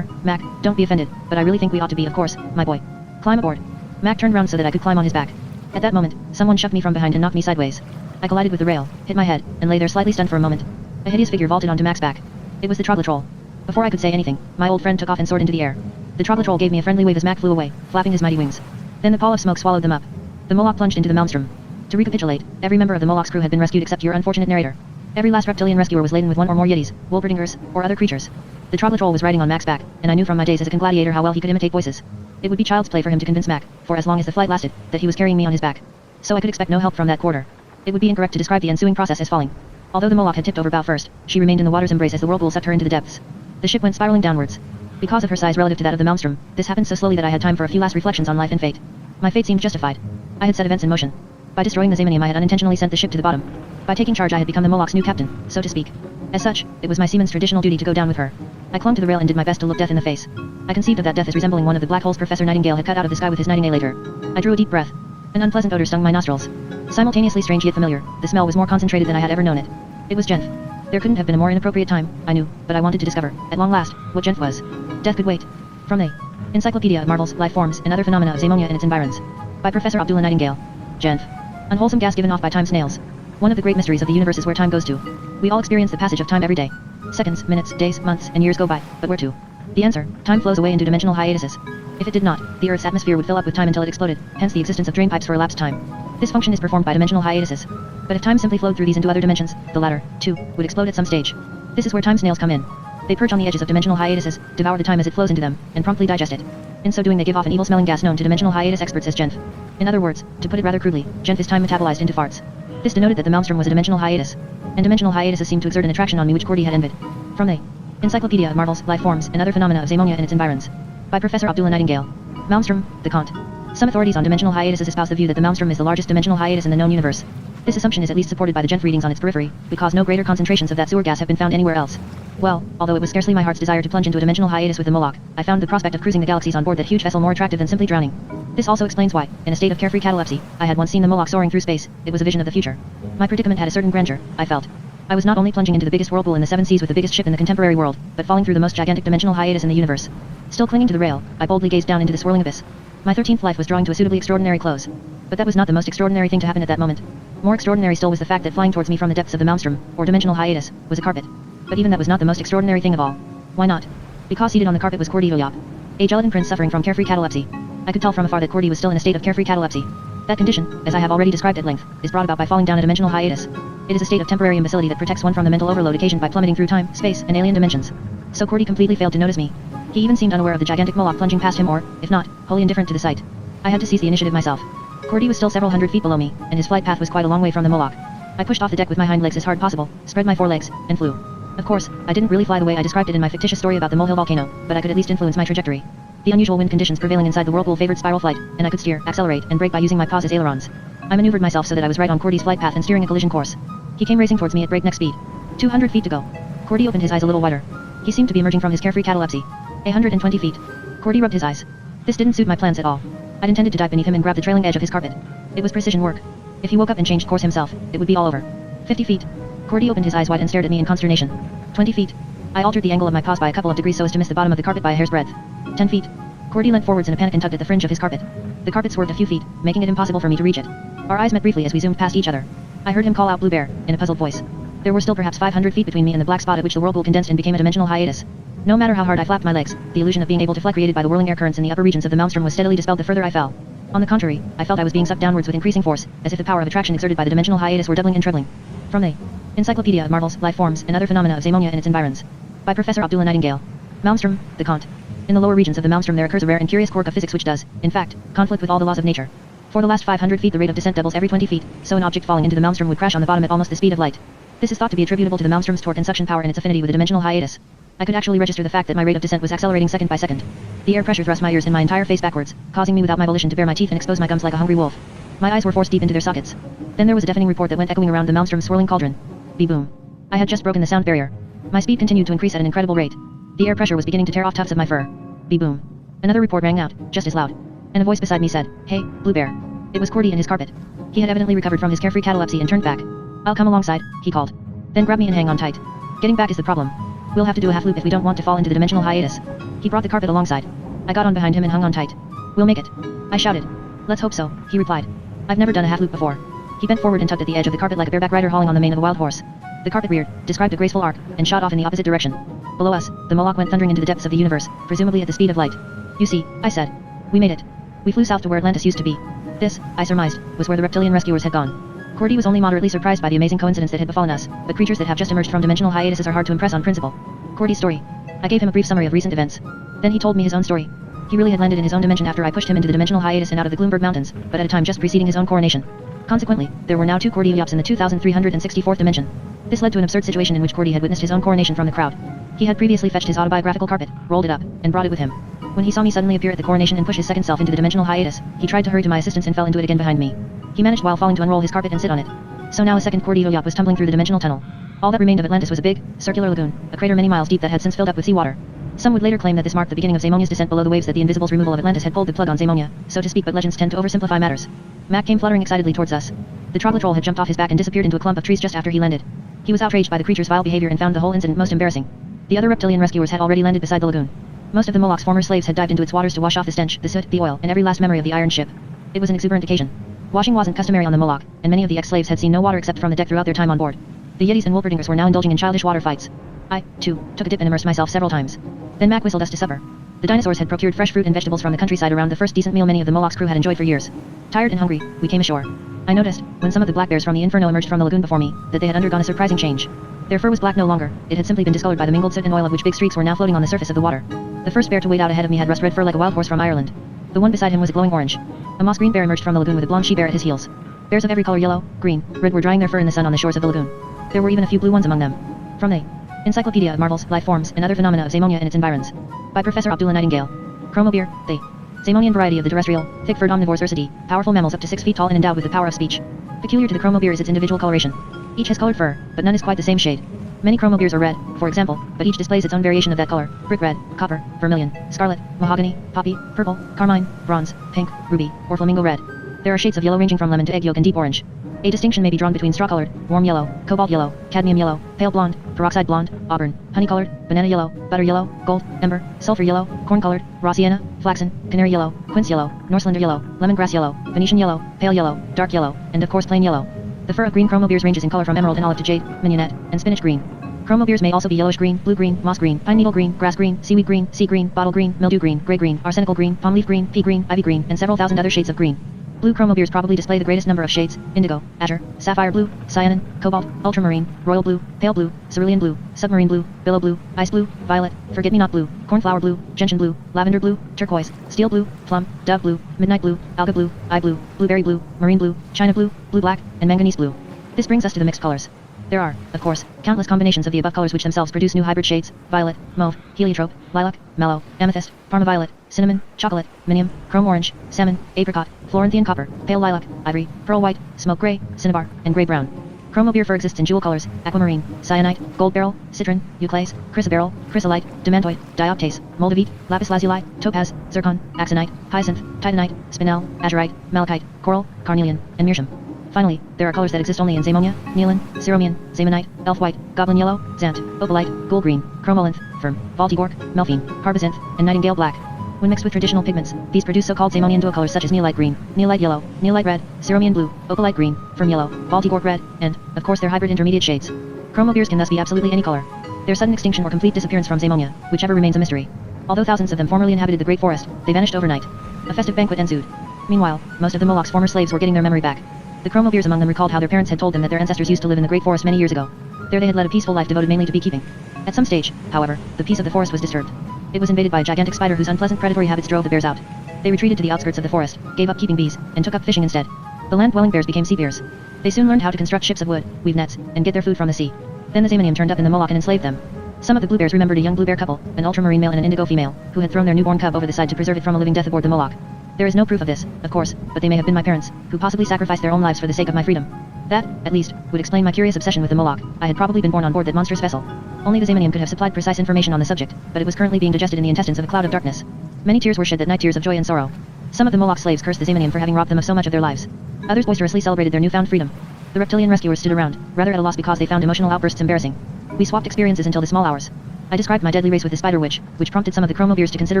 Mac, don't be offended, but I really think we ought to be, of course, my boy. Climb aboard. Mac turned round so that I could climb on his back. At that moment, someone shoved me from behind and knocked me sideways. I collided with the rail, hit my head, and lay there slightly stunned for a moment. A hideous figure vaulted onto Mac's back. It was the Troglotroll. Before I could say anything, my old friend took off and soared into the air. The Troglotroll gave me a friendly wave as Mac flew away, flapping his mighty wings. Then the pall of smoke swallowed them up. The Moloch plunged into the Maelstrom. To recapitulate, every member of the Moloch's crew had been rescued except your unfortunate narrator. Every last reptilian rescuer was laden with one or more Yetis, Wolverdingers, or other creatures. The Troglotroll was riding on Mac's back, and I knew from my days as a congladiator how well he could imitate voices. It would be child's play for him to convince Mac, for as long as the flight lasted, that he was carrying me on his back. So I could expect no help from that quarter. It would be incorrect to describe the ensuing process as falling. Although the Moloch had tipped over bow first, she remained in the water's embrace as the whirlpool sucked her into the depths. The ship went spiraling downwards. Because of her size relative to that of the Maelstrom, this happened so slowly that I had time for a few last reflections on life and fate. My fate seemed justified. I had set events in motion. By destroying the Zamanium I had unintentionally sent the ship to the bottom. By taking charge I had become the Moloch's new captain, so to speak. As such, it was my seaman's traditional duty to go down with her. I clung to the rail and did my best to look death in the face. I conceived of that death as resembling one of the black holes Professor Nightingale had cut out of the sky with his nightingalator. I drew a deep breath. An unpleasant odor stung my nostrils. Simultaneously strange yet familiar, the smell was more concentrated than I had ever known it. It was Jenf. There couldn't have been a more inappropriate time, I knew, but I wanted to discover, at long last, what Jenf was. Death could wait. From the Encyclopedia of Marvels, Life Forms, and Other Phenomena of Zamonia and its Environs. By Professor Abdullah Nightingale. Jenf. Unwholesome gas given off by time snails. One of the great mysteries of the universe is where time goes to. We all experience the passage of time every day. Seconds, minutes, days, months, and years go by, but where to? The answer, time flows away into dimensional hiatuses. If it did not, the Earth's atmosphere would fill up with time until it exploded, hence the existence of drain pipes for elapsed time. This function is performed by dimensional hiatuses. But if time simply flowed through these into other dimensions, the latter, too, would explode at some stage. This is where time snails come in. They perch on the edges of dimensional hiatuses, devour the time as it flows into them, and promptly digest it. In so doing they give off an evil-smelling gas known to dimensional hiatus experts as Jenf. In other words, to put it rather crudely, Jenf is time metabolized into farts. This denoted that the Maelstrom was a dimensional hiatus. And dimensional hiatuses seemed to exert an attraction on me which Cordy had envied. From the Encyclopedia of Marvels, Life Forms, and Other Phenomena of Zamonia and its Environs. By Professor Abdullah Nightingale. Maelstrom, the Kant. Some authorities on dimensional hiatuses espouse the view that the Maelstrom is the largest dimensional hiatus in the known universe. This assumption is at least supported by the Jenf readings on its periphery, because no greater concentrations of that sewer gas have been found anywhere else. Well, although it was scarcely my heart's desire to plunge into a dimensional hiatus with the Moloch, I found the prospect of cruising the galaxies on board that huge vessel more attractive than simply drowning. This also explains why, in a state of carefree catalepsy, I had once seen the Moloch soaring through space. It was a vision of the future. My predicament had a certain grandeur, I felt. I was not only plunging into the biggest whirlpool in the seven seas with the biggest ship in the contemporary world, but falling through the most gigantic dimensional hiatus in the universe. Still clinging to the rail, I boldly gazed down into the swirling abyss. My 13th life was drawing to a suitably extraordinary close. But that was not the most extraordinary thing to happen at that moment. More extraordinary still was the fact that flying towards me from the depths of the Maelstrom, or dimensional hiatus, was a carpet. But even that was not the most extraordinary thing of all. Why not? Because seated on the carpet was Cordy Oyap, a gelatin prince suffering from carefree catalepsy. I could tell from afar that Cordy was still in a state of carefree catalepsy. That condition, as I have already described at length, is brought about by falling down a dimensional hiatus. It is a state of temporary imbecility that protects one from the mental overload occasioned by plummeting through time, space, and alien dimensions. So Cordy completely failed to notice me. He even seemed unaware of the gigantic Moloch plunging past him or, if not, wholly indifferent to the sight. I had to seize the initiative myself. Cordy was still several hundred feet below me, and his flight path was quite a long way from the Moloch. I pushed off the deck with my hind legs as hard possible, spread my forelegs, and flew. Of course, I didn't really fly the way I described it in my fictitious story about the molehill volcano, but I could at least influence my trajectory. The unusual wind conditions prevailing inside the whirlpool favored spiral flight, and I could steer, accelerate, and brake by using my paws as ailerons. I maneuvered myself so that I was right on Cordy's flight path and steering a collision course. He came racing towards me at breakneck speed. 200 feet to go. Cordy opened his eyes a little wider. He seemed to be emerging from his carefree catalepsy. 120 feet. Cordy rubbed his eyes. This didn't suit my plans at all. I'd intended to dive beneath him and grab the trailing edge of his carpet. It was precision work. If he woke up and changed course himself, it would be all over. 50 feet. Cordy opened his eyes wide and stared at me in consternation. 20 feet. I altered the angle of my paws by a couple of degrees so as to miss the bottom of the carpet by a hair's breadth. 10 feet. Cordy leant forwards in a panic and tugged at the fringe of his carpet. The carpet swerved a few feet, making it impossible for me to reach it. Our eyes met briefly as we zoomed past each other. I heard him call out Blue Bear, in a puzzled voice. There were still perhaps 500 feet between me and the black spot at which the whirlpool condensed and became a dimensional hiatus. No matter how hard I flapped my legs, the illusion of being able to fly created by the whirling air currents in the upper regions of the Maelstrom was steadily dispelled the further I fell. On the contrary, I felt I was being sucked downwards with increasing force, as if the power of attraction exerted by the dimensional hiatus were doubling and trebling. From the Encyclopedia of Marvels, Life Forms, and Other Phenomena of Zamonia and Its Environs. By Professor Abdullah Nightingale. Maelstrom, the Kant. In the lower regions of the Maelstrom there occurs a rare and curious quirk of physics which does, in fact, conflict with all the laws of nature. For the last 500 feet the rate of descent doubles every 20 feet, so an object falling into the Maelstrom would crash on the bottom at almost the speed of light. This is thought to be attributable to the Maelstrom's torque and suction power and its affinity with the dimensional hiatus. I could actually register the fact that my rate of descent was accelerating second by second. The air pressure thrust my ears and my entire face backwards, causing me without my volition to bare my teeth and expose my gums like a hungry wolf. My eyes were forced deep into their sockets. Then there was a deafening report that went echoing around the Maelstrom's swirling cauldron. Be-boom. I had just broken the sound barrier. My speed continued to increase at an incredible rate. The air pressure was beginning to tear off tufts of my fur. Be-boom. Another report rang out, just as loud. And a voice beside me said, "Hey, Blue Bear." It was Cordy in his carpet. He had evidently recovered from his carefree catalepsy and turned back. "I'll come alongside," he called. "Then grab me and hang on tight. Getting back is the problem. We'll have to do a half loop if we don't want to fall into the dimensional hiatus." He brought the carpet alongside. I got on behind him and hung on tight. "We'll make it," I shouted. "Let's hope so," he replied. "I've never done a half loop before." He bent forward and tugged at the edge of the carpet like a bareback rider hauling on the mane of a wild horse. The carpet reared, described a graceful arc, and shot off in the opposite direction. Below us, the Moloch went thundering into the depths of the universe, presumably at the speed of light. "You see," I said. "We made it. We flew south to where Atlantis used to be." This, I surmised, was where the reptilian rescuers had gone. Cordy was only moderately surprised by the amazing coincidence that had befallen us, but creatures that have just emerged from dimensional hiatuses are hard to impress on principle. Cordy's story. I gave him a brief summary of recent events. Then he told me his own story. He really had landed in his own dimension after I pushed him into the dimensional hiatus and out of the Gloomberg Mountains, but at a time just preceding his own coronation. Consequently, there were now two Cordy Oyaps in the 2364th dimension. This led to an absurd situation in which Cordy had witnessed his own coronation from the crowd. He had previously fetched his autobiographical carpet, rolled it up, and brought it with him. When he saw me suddenly appear at the coronation and push his second self into the dimensional hiatus, he tried to hurry to my assistance and fell into it again behind me. He managed while falling to unroll his carpet and sit on it. So now a second Cordy Oyap was tumbling through the dimensional tunnel. All that remained of Atlantis was a big, circular lagoon, a crater many miles deep that had since filled up with seawater. Some would later claim that this marked the beginning of Zamonia's descent below the waves, that the Invisible's removal of Atlantis had pulled the plug on Zamonia, so to speak, but legends tend to oversimplify matters. Mac came fluttering excitedly towards us. The Troglotrol had jumped off his back and disappeared into a clump of trees just after he landed. He was outraged by the creature's vile behavior and found the whole incident most embarrassing. The other reptilian rescuers had already landed beside the lagoon. Most of the Moloch's former slaves had dived into its waters to wash off the stench, the soot, the oil, and every last memory of the iron ship. It was an exuberant occasion. Washing wasn't customary on the Moloch, and many of the ex-slaves had seen no water except from the deck throughout their time on board. The Yetis and Wolperdingers were now indulging in childish water fights. I, too, took a dip and immersed myself several times. Then Mac whistled us to supper. The dinosaurs had procured fresh fruit and vegetables from the countryside around, the first decent meal many of the Moloch's crew had enjoyed for years. Tired and hungry, we came ashore. I noticed, when some of the black bears from the inferno emerged from the lagoon before me, that they had undergone a surprising change. Their fur was black no longer, it had simply been discolored by the mingled soot and oil of which big streaks were now floating on the surface of the water. The first bear to wade out ahead of me had rust red fur like a wild horse from Ireland. The one beside him was a glowing orange. A moss green bear emerged from the lagoon with a blonde she-bear at his heels. Bears of every color, yellow, green, red, were drying their fur in the sun on the shores of the lagoon. There were even a few blue ones among them. From the Encyclopedia of Marvels, Life Forms, and Other Phenomena of Zamonia and Its Environs. By Professor Abdullah Nightingale. Chromobeer, the Zamonian variety of the terrestrial, thick-furred omnivores ursidae, powerful mammals up to 6 feet tall and endowed with the power of speech. Peculiar to the chromobeer is its individual coloration. Each has colored fur, but none is quite the same shade. Many chromobeers are red, for example, but each displays its own variation of that color: brick red, copper, vermilion, scarlet, mahogany, poppy, purple, carmine, bronze, pink, ruby, or flamingo red. There are shades of yellow ranging from lemon to egg yolk and deep orange. A distinction may be drawn between straw-colored, warm yellow, cobalt yellow, cadmium yellow, pale blonde, peroxide blonde, auburn, honey-colored, banana yellow, butter yellow, gold, ember, sulfur yellow, corn-colored, raw sienna, flaxen, canary yellow, quince yellow, Norslander yellow, lemongrass yellow, Venetian yellow, pale yellow, dark yellow, and of course plain yellow. The fur of green chromo beers ranges in color from emerald and olive to jade, mignonette, and spinach green. Chromo beers may also be yellowish green, blue green, moss green, pine needle green, grass green, seaweed green, sea green, bottle green, mildew green, gray green, arsenical green, palm leaf green, pea green, ivy green, and several thousand other shades of green. Blue chromo beers probably display the greatest number of shades: indigo, azure, sapphire blue, cyanin, cobalt, ultramarine, royal blue, pale blue, cerulean blue, submarine blue, billow blue, ice blue, violet, forget-me-not blue, cornflower blue, gentian blue, lavender blue, turquoise, steel blue, plum, dove blue, midnight blue, alga blue, eye blue, blueberry blue, marine blue, china blue, blue black, and manganese blue. This brings us to the mixed colors. There are, of course, countless combinations of the above colors which themselves produce new hybrid shades: violet, mauve, heliotrope, lilac, mallow, amethyst, parma violet, cinnamon, chocolate, minium, chrome orange, salmon, apricot, Florentine copper, pale lilac, ivory, pearl white, smoke gray, cinnabar, and gray brown. Chromo beer fur exists in jewel colors: aquamarine, cyanite, gold beryl, citron, euclase, chrysoberyl, chrysolite, demantoid, dioptase, moldavite, lapis lazuli, topaz, zircon, axonite, hyacinth, titanite, spinel, azurite, malachite, coral, carnelian, and meerschaum. Finally, there are colors that exist only in zamonia, neolin, ceromian, zamonite, elf white, goblin yellow, xanth, opalite, ghoul green, chromolinth, firm, baltigork, melphine, carbozinth, and nightingale black. When mixed with traditional pigments, these produce so-called zamonian duocolors such as neolite green, neolite yellow, neolite red, ceromian blue, opalite green, firm yellow, baltigork red, and, of course, their hybrid intermediate shades. Chromo beers can thus be absolutely any color. Their sudden extinction or complete disappearance from zamonia, whichever remains a mystery. Although thousands of them formerly inhabited the Great Forest, they vanished overnight. A festive banquet ensued. Meanwhile, most of the Moloch's former slaves were getting their memory back. The chromo beers among them recalled how their parents had told them that their ancestors used to live in the Great Forest many years ago. There they had led a peaceful life devoted mainly to beekeeping. At some stage, however, the peace of the forest was disturbed. It was invaded by a gigantic spider whose unpleasant predatory habits drove the bears out. They retreated to the outskirts of the forest, gave up keeping bees, and took up fishing instead. The land-dwelling bears became sea bears. They soon learned how to construct ships of wood, weave nets, and get their food from the sea. Then the Zamonium turned up in the Moloch and enslaved them. Some of the blue bears remembered a young blue bear couple, an ultramarine male and an indigo female, who had thrown their newborn cub over the side to preserve it from a living death aboard the Moloch. There is no proof of this, of course, but they may have been my parents, who possibly sacrificed their own lives for the sake of my freedom. That, at least, would explain my curious obsession with the Moloch. I had probably been born on board that monstrous vessel. Only the Zamonium could have supplied precise information on the subject, but it was currently being digested in the intestines of a cloud of darkness. Many tears were shed that night, tears of joy and sorrow. Some of the Moloch slaves cursed the Zamonium for having robbed them of so much of their lives. Others boisterously celebrated their newfound freedom. The reptilian rescuers stood around, rather at a loss because they found emotional outbursts embarrassing. We swapped experiences until the small hours. I described my deadly race with the spider witch, which prompted some of the chromo beers to consider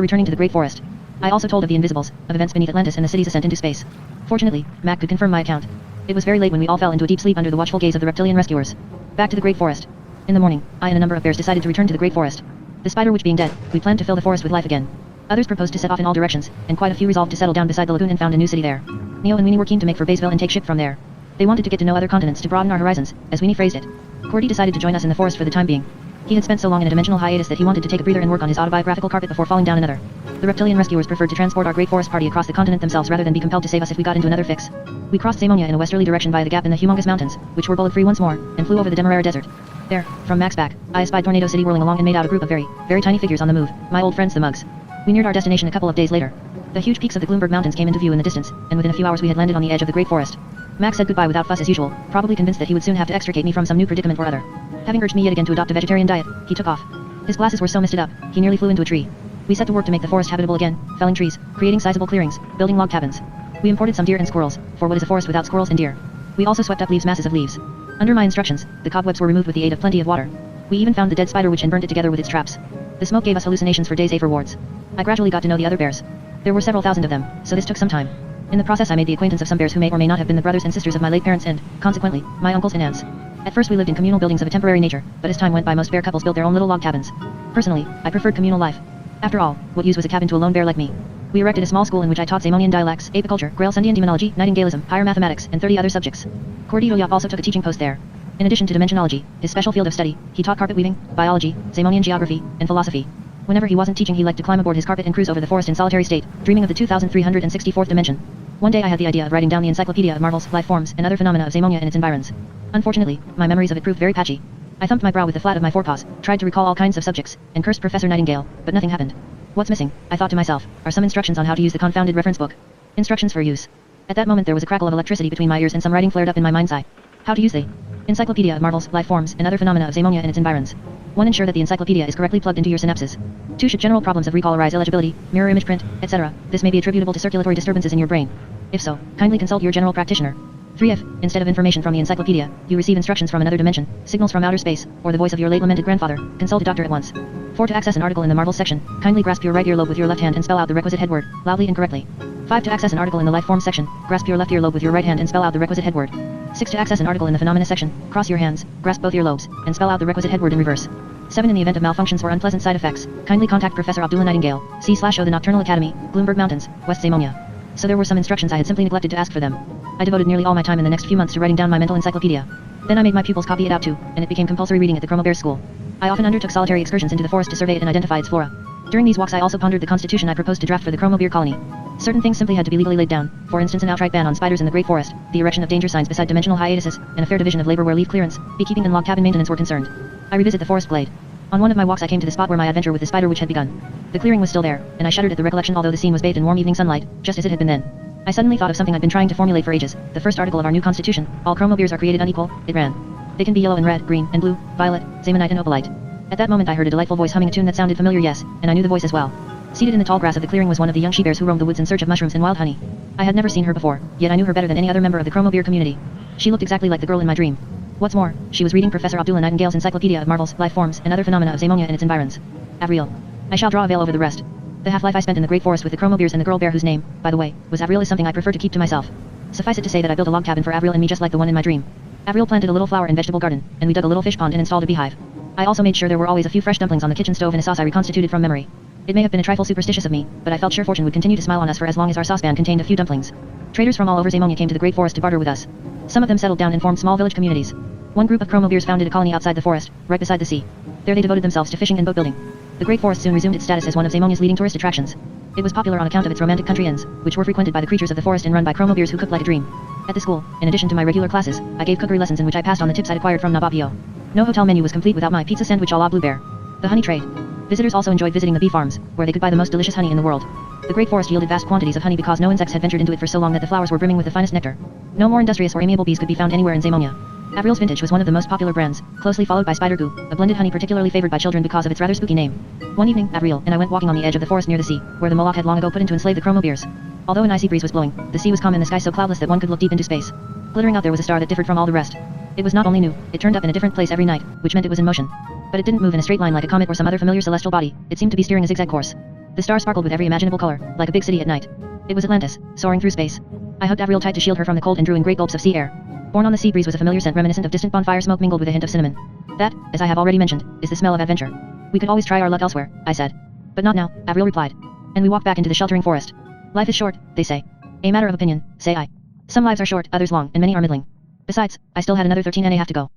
returning to the Great Forest. I also told of the Invisibles, of events beneath Atlantis and the city's ascent into space. Fortunately, Mac could confirm my account. It was very late when we all fell into a deep sleep under the watchful gaze of the reptilian rescuers. Back to the Great Forest. In the morning, I and a number of bears decided to return to the Great Forest. The spider witch being dead, we planned to fill the forest with life again. Others proposed to set off in all directions, and quite a few resolved to settle down beside the lagoon and found a new city there. Neo and Weenie were keen to make for Baysville and take ship from there. They wanted to get to know other continents to broaden our horizons, as Weenie phrased it. Cordy decided to join us in the forest for the time being. He had spent so long in a dimensional hiatus that he wanted to take a breather and work on his autobiographical carpet before falling down another. The reptilian rescuers preferred to transport our Great Forest party across the continent themselves rather than be compelled to save us if we got into another fix. We crossed Zamonia in a westerly direction via the gap in the humongous mountains, which were bullet-free once more, and flew over the Demerara Desert. There, from Mac's back, I espied Tornado City whirling along and made out a group of very, very tiny figures on the move, my old friends the Mugs. We neared our destination a couple of days later. The huge peaks of the Gloomberg Mountains came into view in the distance, and within a few hours we had landed on the edge of the Great Forest. Mac said goodbye without fuss as usual, probably convinced that he would soon have to extricate me from some new predicament or other. Having urged me yet again to adopt a vegetarian diet, he took off. His glasses were so misted up, he nearly flew into a tree. We set to work to make the forest habitable again, felling trees, creating sizable clearings, building log cabins. We imported some deer and squirrels, for what is a forest without squirrels and deer? We also swept up masses of leaves. Under my instructions, the cobwebs were removed with the aid of plenty of water. We even found the dead spider witch and burned it together with its traps. The smoke gave us hallucinations for days afterwards. I gradually got to know the other bears. There were several thousand of them, so this took some time. In the process I made the acquaintance of some bears who may or may not have been the brothers and sisters of my late parents and, consequently, my uncles and aunts. At first we lived in communal buildings of a temporary nature, but as time went by most bear couples built their own little log cabins. Personally, I preferred communal life. After all, what use was a cabin to a lone bear like me? We erected a small school in which I taught Zamonian dialects, apiculture, Grail-Sundian demonology, nightingaleism, higher mathematics, and 30 other subjects. Cordy Oyap also took a teaching post there. In addition to dimensionology, his special field of study, he taught carpet weaving, biology, Zamonian geography, and philosophy. Whenever he wasn't teaching he liked to climb aboard his carpet and cruise over the forest in solitary state, dreaming of the 2364th dimension. One day I had the idea of writing down the Encyclopedia of Marvels, Life Forms, and other phenomena of Zamonia and its environs. Unfortunately, my memories of it proved very patchy. I thumped my brow with the flat of my forepaws, tried to recall all kinds of subjects, and cursed Professor Nightingale, but nothing happened. What's missing, I thought to myself, are some instructions on how to use the confounded reference book. Instructions for use. At that moment there was a crackle of electricity between my ears and some writing flared up in my mind's eye. How to use the Encyclopedia of Marvels, Life Forms, and other phenomena of Zamonia and its environs. 1. Ensure that the encyclopedia is correctly plugged into your synapses. 2. Should general problems of recall arise, illegibility, mirror image print, etc., this may be attributable to circulatory disturbances in your brain. If so, kindly consult your general practitioner. 3. If, instead of information from the encyclopedia, you receive instructions from another dimension, signals from outer space, or the voice of your late lamented grandfather, consult a doctor at once. 4. To access an article in the Marvels section, kindly grasp your right earlobe with your left hand and spell out the requisite head word, loudly and correctly. 5. To access an article in the life forms section, grasp your left earlobe with your right hand and spell out the requisite head word. 6. To access an article in the phenomena section, cross your hands, grasp both earlobes, and spell out the requisite head word in reverse. 7. In the event of malfunctions or unpleasant side effects, kindly contact Professor Abdullah Nightingale, C/O the Nocturnal Academy, Bloomberg Mountains, West Zamonia. So there were some instructions I had simply neglected to ask for them. I devoted nearly all my time in the next few months to writing down my mental encyclopedia. Then I made my pupils copy it out too, and it became compulsory reading at the Chromo Bears school. I often undertook solitary excursions into the forest to survey it and identify its flora. During these walks I also pondered the constitution I proposed to draft for the Chromo Beer colony. Certain things simply had to be legally laid down, for instance an outright ban on spiders in the Great Forest, the erection of danger signs beside dimensional hiatuses, and a fair division of labor where leaf clearance, beekeeping and log cabin maintenance were concerned. I revisit the forest glade. On one of my walks I came to the spot where my adventure with the spider witch had begun. The clearing was still there, and I shuddered at the recollection although the scene was bathed in warm evening sunlight, just as it had been then. I suddenly thought of something I'd been trying to formulate for ages, the first article of our new constitution, all Chromo Beers are created unequal, it ran. They can be yellow and red, green and blue, violet, zamonite and opalite. At that moment I heard a delightful voice humming a tune that sounded familiar, yes, and I knew the voice as well. Seated in the tall grass of the clearing was one of the young she-bears who roamed the woods in search of mushrooms and wild honey. I had never seen her before, yet I knew her better than any other member of the Chromo Beer community. She looked exactly like the girl in my dream. What's more, she was reading Professor Abdullah Nightingale's Encyclopedia of Marvels, Life Forms, and Other Phenomena of Zamonia and its environs. Avril. I shall draw a veil over the rest. The half-life I spent in the Great Forest with the Chromo Beers and the girl bear whose name, by the way, was Avril is something I prefer to keep to myself. Suffice it to say that I built a log cabin for Avril and me just like the one in my dream. Avril planted a little flower and vegetable garden, and we dug a little fish pond and installed a beehive. I also made sure there were always a few fresh dumplings on the kitchen stove and a sauce I reconstituted from memory. It may have been a trifle superstitious of me, but I felt sure fortune would continue to smile on us for as long as our saucepan contained a few dumplings. Traders from all over Zamonia came to the Great Forest to barter with us. Some of them settled down and formed small village communities. One group of Chromo Beers founded a colony outside the forest, right beside the sea. There they devoted themselves to fishing and boat building. The Great Forest soon resumed its status as one of Zamonia's leading tourist attractions. It was popular on account of its romantic country inns, which were frequented by the creatures of the forest and run by Chromo Beers who cooked like a dream. At the school, in addition to my regular classes, I gave cookery lessons in which I passed on the tips I'd acquired from Nabapio. No hotel menu was complete without my pizza sandwich a la Blue Bear. The honey trade. Visitors also enjoyed visiting the bee farms, where they could buy the most delicious honey in the world. The Great Forest yielded vast quantities of honey because no insects had ventured into it for so long that the flowers were brimming with the finest nectar. No more industrious or amiable bees could be found anywhere in Zamonia. Avril's Vintage was one of the most popular brands, closely followed by Spider Goo, a blended honey particularly favored by children because of its rather spooky name. One evening, Avril and I went walking on the edge of the forest near the sea, where the Moloch had long ago put in to enslave the Chromo Beers. Although an icy breeze was blowing, the sea was calm and the sky so cloudless that one could look deep into space. Glittering out there was a star that differed from all the rest. It was not only new, it turned up in a different place every night, which meant it was in motion. But it didn't move in a straight line like a comet or some other familiar celestial body, it seemed to be steering a zigzag course. The star sparkled with every imaginable color, like a big city at night. It was Atlantis, soaring through space. I hugged Avril tight to shield her from the cold and drew in great gulps of sea air. Borne on the sea breeze was a familiar scent reminiscent of distant bonfire smoke mingled with a hint of cinnamon. That, as I have already mentioned, is the smell of adventure. We could always try our luck elsewhere, I said. But not now, Avril replied. And we walked back into the sheltering forest. Life is short, they say. A matter of opinion, say I. Some lives are short, others long, and many are middling. Besides, I still had another 13 and a half to go.